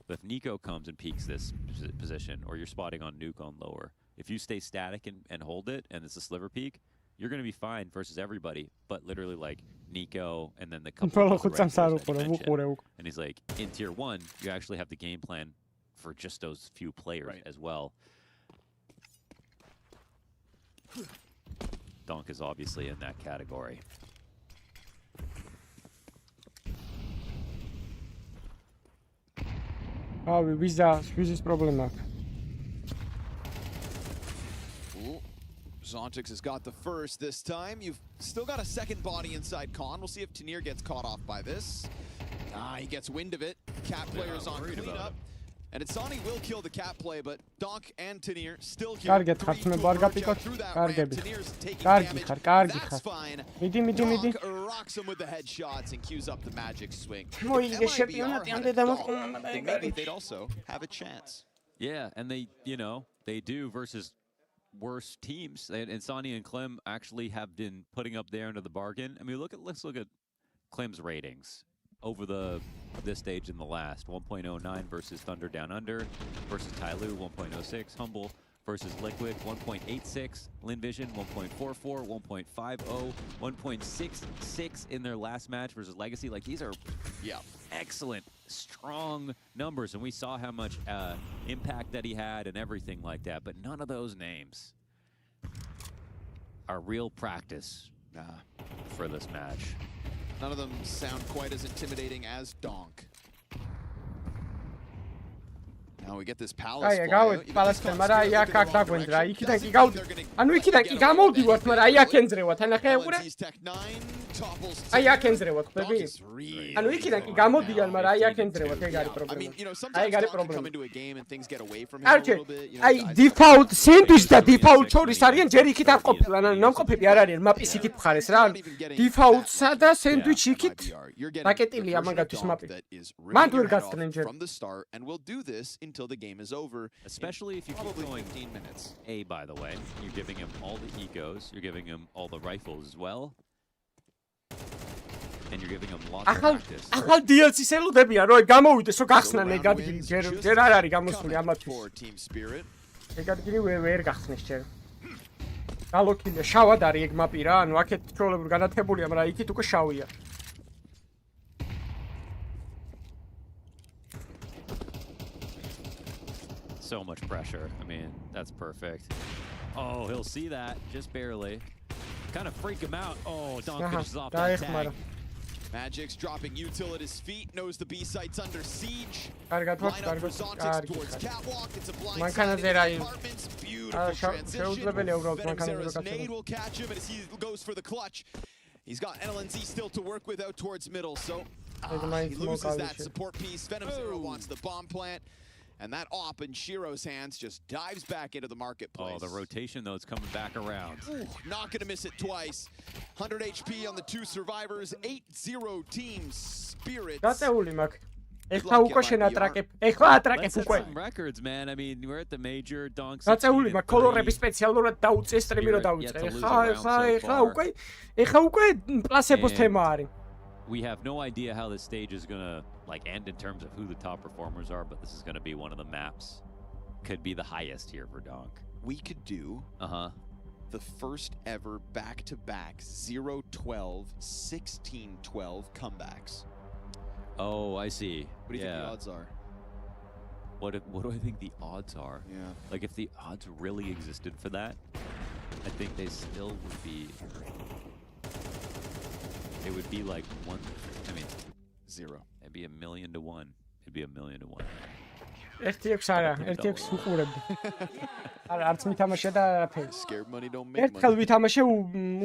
S21: if Nico comes and peeks this position, or you're spotting on Nuke on lower, if you stay static and hold it, and it's a sliver peek, you're going to be fine versus everybody. But literally, like Nico, and then the couple of and he's like, in tier 1, you actually have the game plan for just those few players as well. Donk is obviously in that category.
S4: Wiz's problema.
S5: Zontix has got the first this time. You've still got a second body inside Con. We'll see if Tanir gets caught off by this. He gets wind of it. Cat players on cleanup. And Insani will kill the cat play, but Donk and Tanir still here.
S4: Კარგეთ ხარ, მე ბარ გაპიკოთ. კარგები. კარგი ხარ. მიდი.
S5: Donk rocks him with the headshots and cues up the magic swing.
S4: მოიგე ჩემპიონატი ამდე დამოყომა.
S5: Maybe they'd also have a chance.
S21: Yeah, and they do versus worse teams. Insani and Clem actually have been putting up their end of the bargain. I mean, let's look at Clem's ratings over this stage in the last. 1.09 versus Thunder Down Under versus Tyloo, 1.06. Humble versus Liquid, 1.86. Lin Vision, 1.44, 1.50, 1.66 in their last match versus Legacy. Like, these are excellent, strong numbers, and we saw how much impact that he had and everything like that, but none of those names are real practice for this match.
S5: None of them sound quite as intimidating as Donk. Now we get this palace.
S4: მაგრამ აი აქ დაგვენდრა, იქიდან კი გავდივართ. ანუ იქიდან კი გამოვდივართ, მაგრამ აი აქ ენძრევათ, ანახე უყურე. აი აქ ენძრევათ, ხვდები? ანუ იქიდან კი გამოდიან, მაგრამ აი აქ ენძრევათ, ეგ არის პრობლემა. აი ეგ არის პრობლემა. აი default sandwich და default შორის არიან, ჯერ იქით არ ყოფილან, ანუ ნამყოფები არ არიან, მაპის იქით მხარეს რა. Default-სა და sandwich იქით დაკეტილია მაგათვის მაპი. მან ვერ გასწრნენ ჯერ.
S5: From the start, and we'll do this until the game is over.
S21: Especially if you keep going 15 minutes. A, by the way, you're giving him all the ecos, you're giving him all the rifles as well, and you're giving him lots of practice.
S4: ახალ DLC-ს ელოდებიან, რომ გამოვიდეს, რომ გახსნან ეგ ადგილი, ჯერ არ არის გამოსული ამათვის. ეგ ადგილი ვერ გახსნეს ჯერ. გალოქილია, შავად არის ეგ მაპი რა, ანუ აქეთ ჩვეულებრივ განათებულია, მაგრამ იქით უკვე შავია.
S21: So much pressure. I mean, that's perfect. Oh, he'll see that, just barely. Kind of freak him out. Oh, Donk finishes off that tag.
S5: Magic's dropping util at his feet, knows the B site's under siege.
S4: Line
S5: up for Zontix towards Catwalk. It's a blind
S4: side
S5: apartments. Beautiful transition. Venom's nade will catch him, and as he goes for the clutch, he's got NLNZ still to work with out towards middle, so he loses that support piece. Venom Zero wants the bomb plant. And that op in Shiro's hands just dives back into the marketplace.
S21: Oh, the rotation, though, it's coming back around.
S5: Ooh, not going to miss it twice. 100 HP on the 2 survivors. 8-0 team Spirit.
S4: გაწეული მაგ. ეხლა უკვე შენატრაკებ. ეხლა ატრაკებ უკვე.
S21: Some records, man. I mean, we're at the major donks.
S4: გაწეული მაგ კოლორები სპეციალურად დაუწე სტრიმი რო დავიწყე. ეხლა უკვე პლასებოს თემა არის.
S21: We have no idea how this stage is going to end in terms of who the top performers are, but this is going to be one of the maps. Could be the highest here for Donk.
S5: We could do the first ever back-to-back 0-12, 16-12 comebacks.
S21: Oh, I see.
S5: What do you think the odds are?
S21: What do I think the odds are?
S5: Yeah.
S21: Like, if the odds really existed for that, I think they still would be... It would be like
S5: 0.
S21: It'd be 1,000,000 to 1. It'd be 1,000,000 to 1.
S4: 1-6 არა, 1-6 უყურებდი. არა, არც მითამაშე და არაფერი.
S5: Scared money don't make money.
S4: ერთხელ ვითამაშე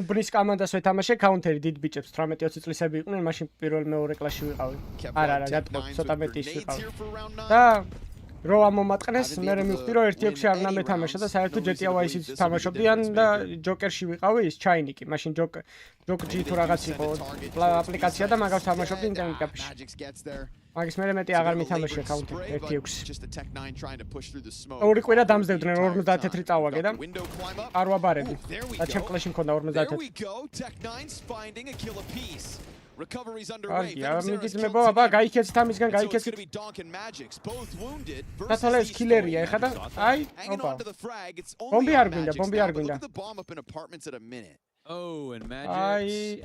S4: უბნის კამანდას ვეთამაშე კაუნტერი დიდ ბიჭებს 18-20 წლისები იყვნენ, მაშინ პირველ მეორე კლასში ვიყავი. არა, გატყობ ცოტა მეტი ის ვიყავი. და რო ამომატყნეს, მე მივხვდი რომ 1-6 არ უნდა მეთამაშა და საერთოდ GTA Vice-ით თამაშობდიან და ჯოკერში ვიყავი ის ჩაინიკი. მაშინ ჯოკ G თუ რაღაც იყო აპლიკაცია და მაგას თამაშობდი ინტერნეტ-კაფეში. მაგის მერე მეტი აღარ მითამაშე კაუნტი 1-6. ორი კვირა დამზევდნენ 50 თეთრი წავაგე და არ ვაბარები. და ჩემ კლასში მქონდა 50 თეთრი.
S5: Recoveries underway.
S4: მიდიძმება, აბა, გაიქეცით ამისგან, გაიქეცით. დათვალე ეს კილერია, ეხლა და აი, ოპა. ბომბი არ გვინდა, ბომბი არ გვინდა.
S21: Oh, and Magic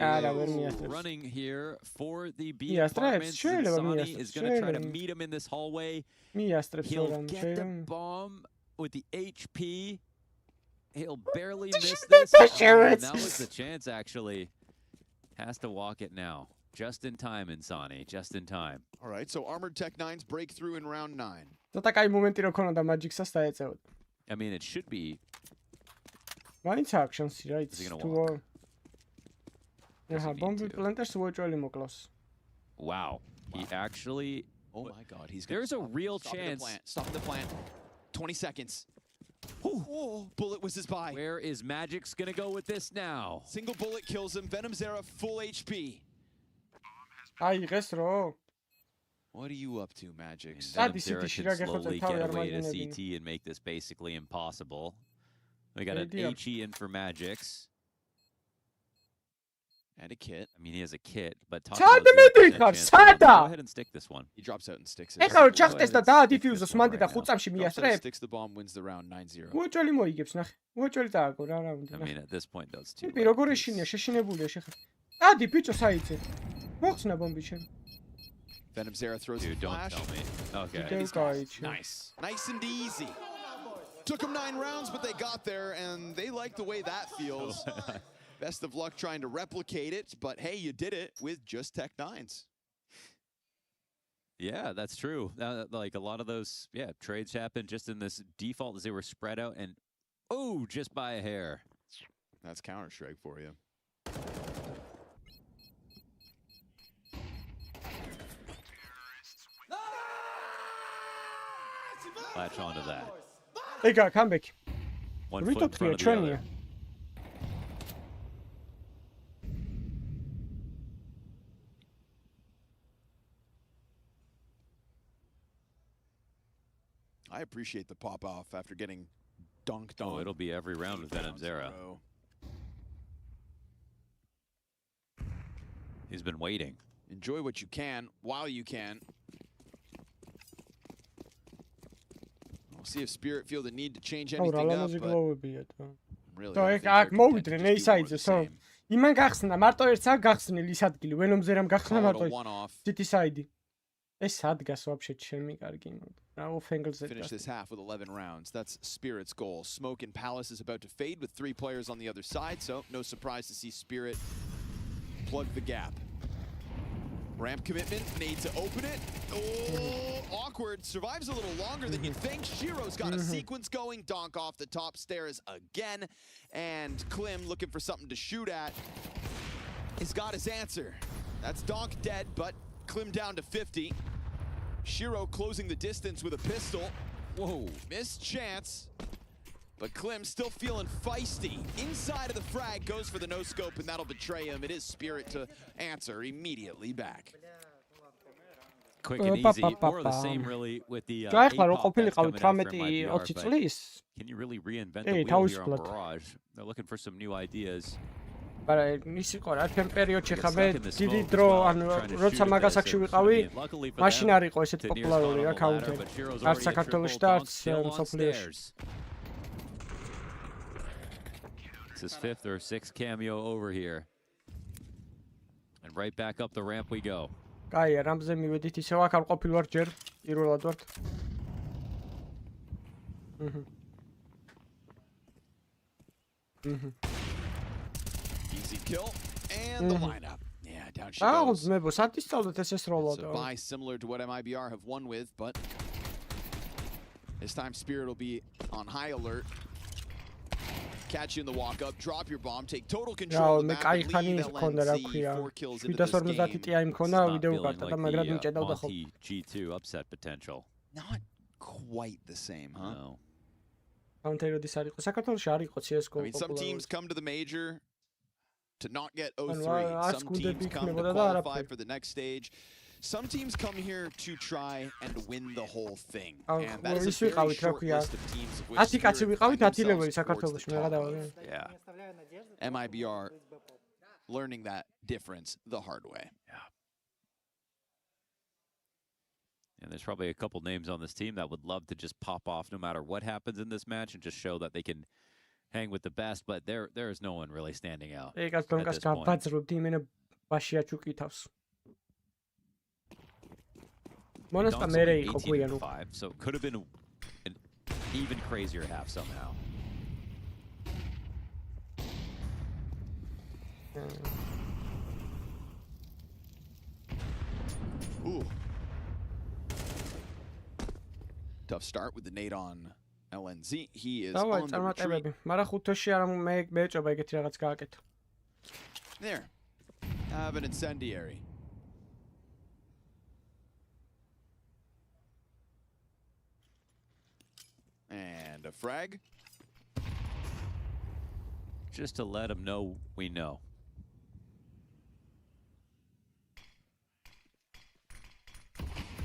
S21: running here for the B apartments. Sonny is going to try to meet him in this hallway. He'll get the bomb with the HP. He'll barely miss this. That was the chance, actually. Has to walk it now. Just in time, Insani. Just in time.
S5: All right, so Armored Tech 9's breakthrough in round 9.
S4: ცოტა კაი მომენტი რო ქონოდა Magic-ს დაეწეოდა.
S21: I mean, it should be.
S4: Main actions, right? To bomb planters უეჭველი მოკლავს.
S21: Wow. He actually.
S5: Oh my God.
S21: There's a real chance.
S5: Stop the plant. 20 seconds. Oh, bullet was his buy.
S21: Where is Magic's gonna go with this now?
S5: Single bullet kills him. Venom Zera full HP.
S4: აიღეს რო.
S5: What are you up to, Magic's?
S21: Venom Zera can slowly get away to CT and make this basically impossible. We got an HE in for Magic's.
S5: And a kit.
S21: I mean, he has a kit, but
S4: go ahead
S21: and stick this one.
S5: He drops out and sticks it.
S4: ეხლა ჩახტეს და დაადიფიუზოს მანდი და 5 წამში მიასწრებს.
S5: Sticks the bomb, wins the round 9-0.
S4: უეჭველი მოიგებს, ნახე. უეჭველი დააგო რა რაუნდი.
S21: I mean, at this point, that's too.
S4: ტიპი როგორ ეშინია, შეშინებულია შეხა. დადი ბიჭო საიცე. მოხსნა ბომბი შენ.
S5: Venom Zera throws a flash.
S21: Don't tell me.
S4: Okay.
S5: Nice. Nice and easy. Took him 9 rounds, but they got there, and they like the way that feels. Best of luck trying to replicate it, but hey, you did it with just Tech 9s.
S21: Yeah, that's true. Like a lot of those, trades happened just in this default as they were spread out, and just by a hair.
S5: That's Counter-Strike for you.
S21: Latch onto that.
S4: They got comeback.
S21: One foot in front of the other.
S5: I appreciate the pop-off after getting dunked on.
S21: Oh, it'll be every round with Venom Zera. He's been waiting.
S5: Enjoy what you can, while you can. We'll see if Spirit feel the need to change anything up, but...
S4: Really, აქ მოვიდნენ A-side-ზე, so იმან გახსნა, მარტო ერთს არ გახსნილი ის ადგილი, Venom Zera-მ გახსნა მარტო ის side-ი. ეს ადგას вообще ჩემი კარგი მოდა.
S5: Finish this half with 11 rounds. That's Spirit's goal. Smoke in Palace is about to fade with 3 players on the other side, so no surprise to see Spirit plug the gap. Ramp commitment, need to open it. Oh, awkward. Survives a little longer than you'd think. Shiro's got a sequence going. Donk off the top stairs again. And Klim, looking for something to shoot at, has got his answer. That's Donk dead, but Klim down to 50. Shiro closing the distance with a pistol. Whoa, missed chance. But Klim still feeling feisty. Inside of the frag, goes for the no-scope, and that'll betray him. It is Spirit to answer immediately back.
S21: Quick and easy, more of the same really with the APOP that's coming out from MIBR, but can you really reinvent the wheel here on Barrage? They're looking for some new ideas.
S4: But ისი ყო რა თემ პერიოდში ხამე დიდი დრო ანუ როცა მაგასაკში ვიყავი მაშინ არ იყო ესეთი პოპულარული აკაუნტები არც საქართველოში და არც მსოფლიოში.
S21: It's his 5th or 6th cameo over here. And right back up the ramp we go.
S4: კაია, რამზე მივედით ისევ აქ არ ყოფილ ვარ ჯერ, პირველად ვარ.
S5: Easy kill and the lineup. Yeah, down she goes. So buy similar to what MIBR have won with, but this time Spirit will be on high alert. Catch you in the walk up, drop your bomb, take total control of the map, and leave LNZ 4 kills into this game.
S21: G2 upset potential.
S5: Not quite the same, huh?
S21: No.
S5: I mean, some teams come to the major to not get 0-3. Some teams come to qualify for the next stage. Some teams come here to try and win the whole thing. And that is a very short list of teams of which Spirit find themselves towards the top. Yeah. MIBR learning that difference the hard way.
S21: Yeah. And there's probably a couple names on this team that would love to just pop off no matter what happens in this match and just show that they can hang with the best, but there is no one really standing out at this point. So it could have been an even crazier half somehow.
S5: Ooh. Tough start with the nade on LNZ. He is on the retreat. There. Have an incendiary. And a frag.
S21: Just to let him know we know.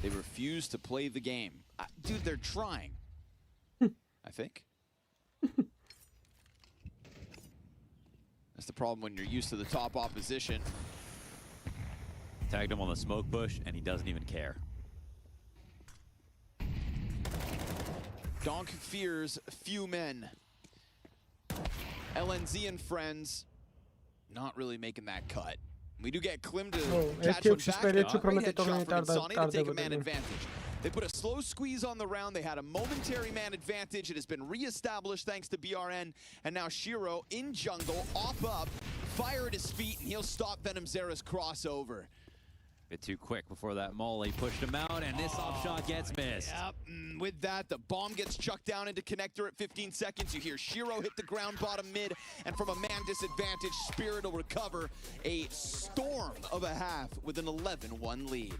S5: They refuse to play the game. Dude, they're trying. I think. That's the problem when you're used to the top opposition.
S21: Tagged him on the smoke bush, and he doesn't even care.
S5: Donk fears few men. LNZ and friends not really making that cut. We do get Klim to catch one back. Great headshot from Insani to take a man advantage. They put a slow squeeze on the round. They had a momentary man advantage. It has been reestablished thanks to BRN. And now Shiro in jungle, off up, fire at his feet, and he'll stop Venom Zera's crossover.
S21: Bit too quick before that molly pushed him out, and this off shot gets missed.
S5: Yep, with that, the bomb gets chucked down into connector at 15 seconds. You hear Shiro hit the ground bottom mid, and from a man disadvantage, Spirit will recover a storm of a half with an 11-1 lead.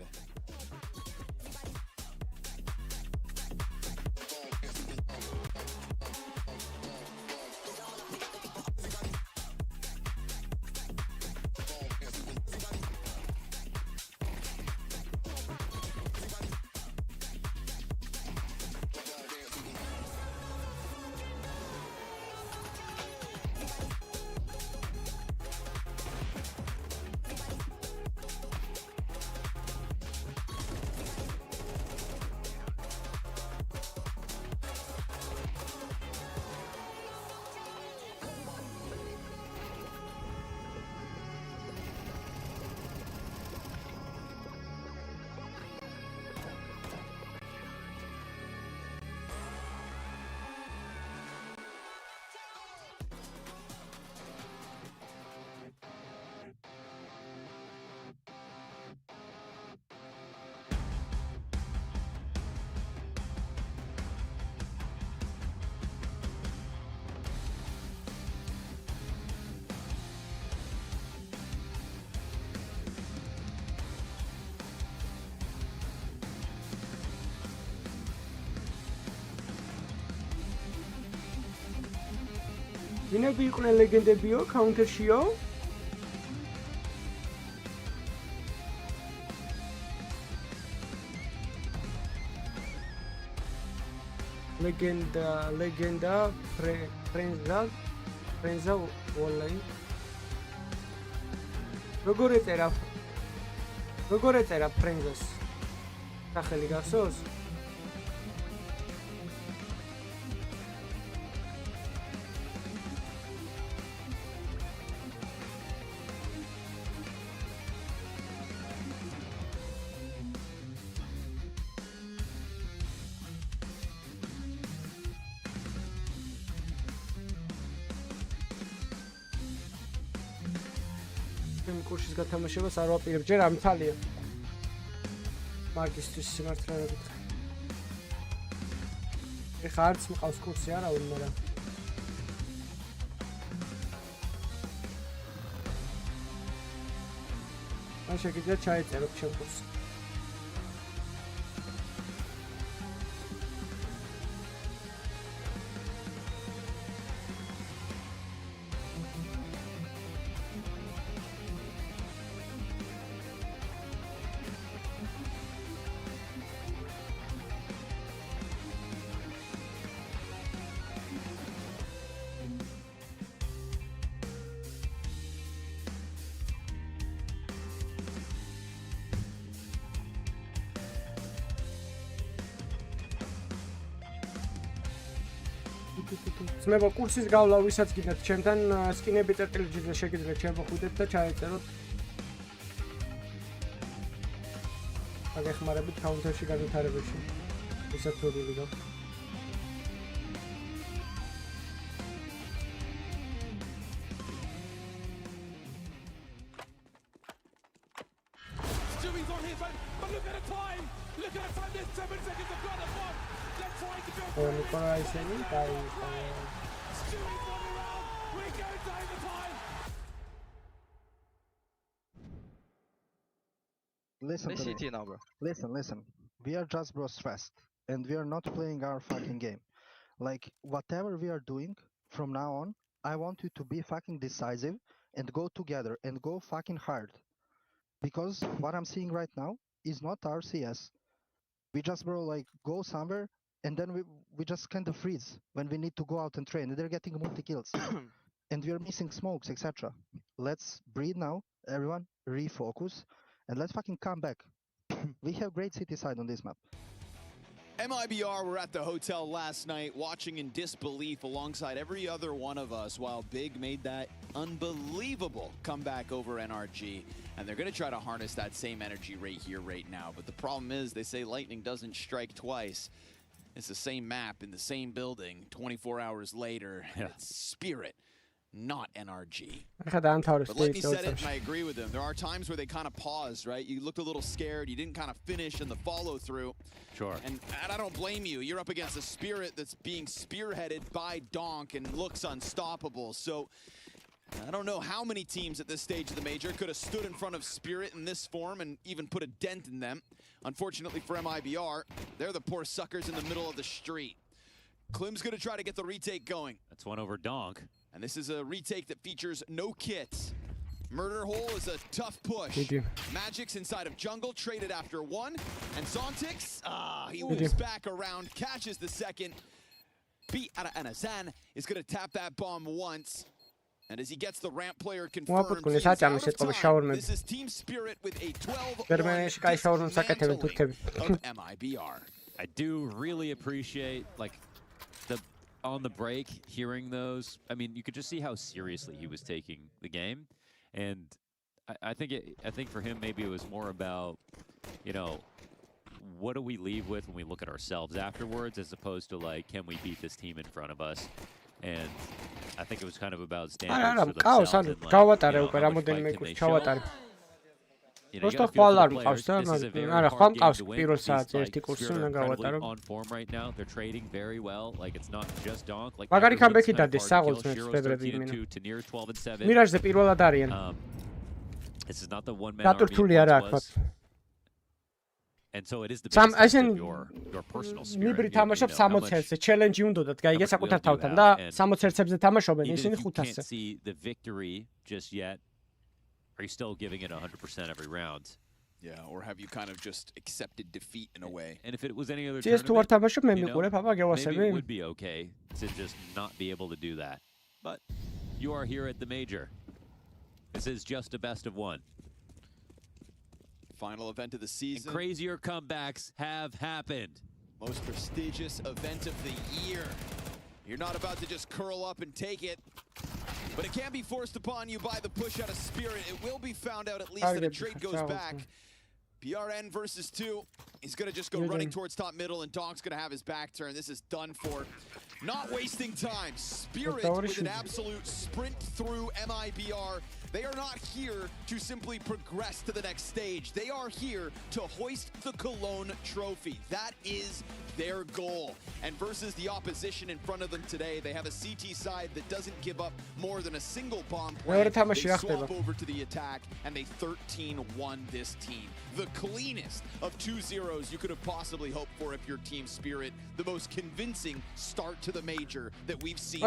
S4: ვინები იყვნენ ლეგენდებიო counter-შიო? ლეგენდა ფრენზა online. როგორ ეწერა ფრენზას? სახელი გახსოვს? კურსის გათამაშებას არ ვაპირებ, ჯერ ამთალია. მაგისტრის სიმართლეებით. ეხლა არც მყავს კურსი არავინ, მაგრამ ან შეგიძლია ჩაეწეროთ ჩემ კურსს. ძმებო, კურსის გავლა ვისაც გინდათ ჩემთან სკინები წერტილებზე შეგიძლიათ შემოხვიდეთ და ჩაეწეროთ. აგეხმარებით counter-ში განვითარებაში. ვისაც როდილი გაქვს.
S6: Listen to me. Now, bro. Listen. We are just bro stressed, and we are not playing our fucking game. Like, whatever we are doing from now on, I want you to be fucking decisive and go together and go fucking hard. Because what I'm seeing right now is not our CS. We just, bro, like, go somewhere, and then we just kind of freeze when we need to go out and train. And they're getting multi-kills. And we are missing smokes, etc. Let's breathe now, everyone, refocus. And let's fucking come back. We have great city side on this map.
S5: MIBR were at the hotel last night watching in disbelief alongside every other one of us while Big made that unbelievable comeback over NRG. And they're going to try to harness that same energy right here, right now. But the problem is they say lightning doesn't strike twice. It's the same map in the same building 24 hours later. Yeah. It's Spirit, not NRG. But let me set it, and I agree with them. There are times where they kind of paused, right? You looked a little scared. You didn't kind of finish in the follow-through.
S21: Sure.
S5: And I don't blame you. You're up against a Spirit that's being spearheaded by Donk and looks unstoppable. So I don't know how many teams at this stage of the major could have stood in front of Spirit in this form and even put a dent in them. Unfortunately for MIBR, they're the poor suckers in the middle of the street. Klim's going to try to get the retake going.
S21: That's one over Donk.
S5: And this is a retake that features no kits. Murder Hole is a tough push. Magic's inside of jungle, traded after one. And Zontix, he moves back around, catches the second. Beat out of Anazan is going to tap that bomb once. And as he gets the ramp player confirmed, he's out of time. This is Team Spirit with a 12-1 of MIBR.
S21: I do really appreciate, like, on the break, hearing those. I mean, you could just see how seriously he was taking the game, and I think for him maybe it was more about, you know, what do we leave with when we look at ourselves afterwards, as opposed to like, can we beat this team in front of us? And I think it was kind of about standards for themselves and like, you know, how much fight can they show.
S4: Просто ხვალ არ მყავს და არა ხვალ მყავს პირველ საათზე ერთი კურსი უნდა გავატარო.
S21: On form right now. They're trading very well. Like it's not just Donk. Like
S4: მაგარი კამბექი დადეს საღოლს მეცდები იმენა. მირაჟზე პირველად არიან.
S21: This is not the one man
S4: დატვირთული არა აქვთ.
S21: And so it is the biggest test of your personal spirit.
S4: MIBR თამაშობს 60-ზე, challenge-ი უნდათ გაიგე საკუთარ თავთან და 60-ზე თამაშობენ ისინი 500-ზე.
S21: You can't see the victory just yet. Are you still giving it 100% every round?
S5: Yeah, or have you kind of just accepted defeat in a way?
S21: And if it was any other
S4: tournament,
S21: maybe it would be okay to just not be able to do that. But you are here at the major. This is just a best of one.
S5: Final event of the season.
S21: And crazier comebacks have happened.
S5: Most prestigious event of the year. You're not about to just curl up and take it, but it can be forced upon you by the push out of Spirit. It will be found out at least that a trade goes back. PRN versus 2. He's going to just go running towards top middle, and Donk's going to have his back turn. This is done for. Not wasting time. Spirit with an absolute sprint through MIBR. They are not here to simply progress to the next stage. They are here to hoist the Cologne trophy. That is their goal. And versus the opposition in front of them today, they have a CT side that doesn't give up more than a single bomb plant. They swap over to the attack, and they 13-1 this team. The cleanest of 2-0s you could have possibly hoped for if you're Team Spirit. The most convincing start to the major that we've seen.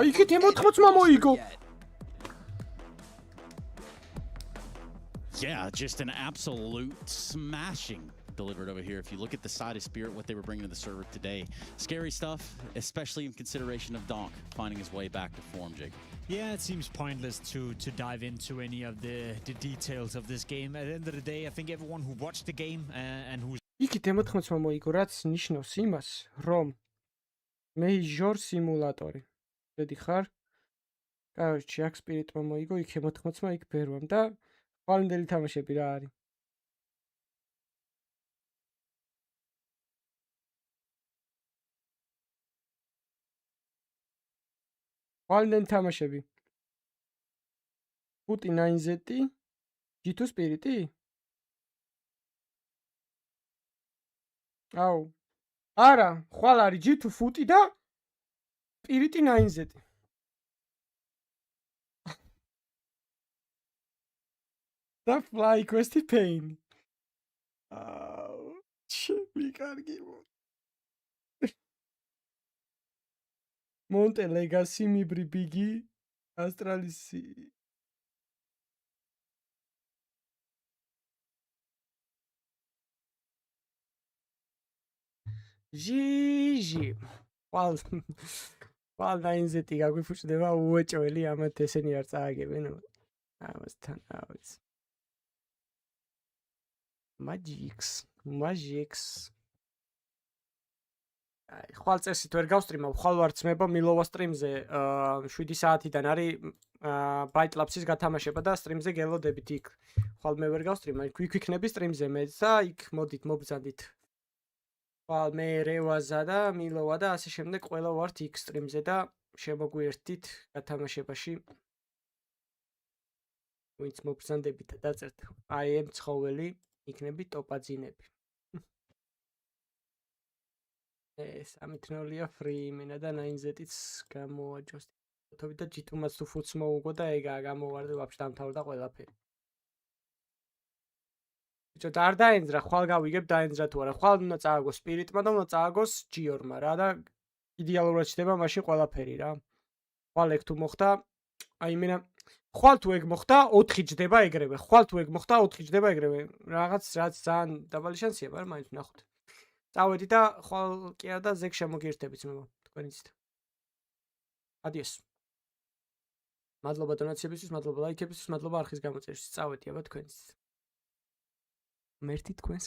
S22: Yeah, just an absolute smashing delivered over here. If you look at the side of Spirit, what they were bringing to the server today, scary stuff, especially in consideration of Donk finding his way back to form, Jake.
S20: Yeah, it seems pointless to dive into any of the details of this game. At the end of the day, I think everyone who watched the game and who's
S4: იქით 14-მა მოიგო, რაც ნიშნავს იმას, რომ Major სიმულატორი. შედი ხარ? Короче, აქ Spirit-მა მოიგო, იქ 14-მა იქ ბერვამ და ხვალინდელი თამაშები რა არის? ხვალინდელი თამაშები. Ფუტი 9Z-ი, G2 Spirit-ი? აუ. არა, ხვალ არის G2 Footy და Spirit 9Z. და Fly Quest Pain. აუ, ჩემი კარგი მო. Monte Legacy MIBR Bigi Astralis. GG. Well, 9Z-ი გაგვიფუჭდება უეჭველი ამათ ესენი არ წააგებენ. ამასთან ავიც. Magics. ხვალ წესით ვერ გავსტრიმავ, ხვალ ვარ ძმება მილოვა სტრიმზე 7 საათიდან არის Bytelabs-ის გათამაშება და სტრიმზე გელოდებით იქ. ხვალ მე ვერ გავსტრიმა, იქ ვიქნები სტრიმზე მე და იქ მოდით მობრძანდით. ხვალ მე რევაზა და მილოვა და ასე შემდეგ ყველა ვართ იქ სტრიმზე და შემოგვიერთდით გათამაშებაში. ვინც მობრძანდებით და დაწერთ IEM ცხოველი, იქნები ტოპაძინები. ეს ამითნოლია free მენა და 9Z-იც გამოაჯოს. თობი და G2-მაც თუ ფუტს მოუგო და ეგაა გამოვარდა ვაფშე დამთავრდა ყველაფერი. ბიჭო, არ დაენძრა, ხვალ გავიგებ დაენძრა თუ არა. ხვალ უნდა წააგოს Spirit-მა და უნდა წააგოს G2-მა რა და იდეალურად ჩდება მაშინ ყველაფერი რა. ხვალ ეგ თუ მოხდა, აი მენა ხვალ თუ ეგ მოხდა 4 ჯდება ეგრევე. ხვალ თუ ეგ მოხდა 4 ჯდება ეგრევე. რაღაც რაც ძალიან დაბალი შანსია, მაგრამ მაინც ნახოთ. წავედი და ხვალ კი არა და ზეგ შემოგიერთებით ძმებო, თქვენ იცით. Adios. მადლობა დონაციებისთვის, მადლობა ლაიქებისთვის, მადლობა არხის გამოწერისთვის. წავედი აბა თქვენ იცით. მერთი თქვენს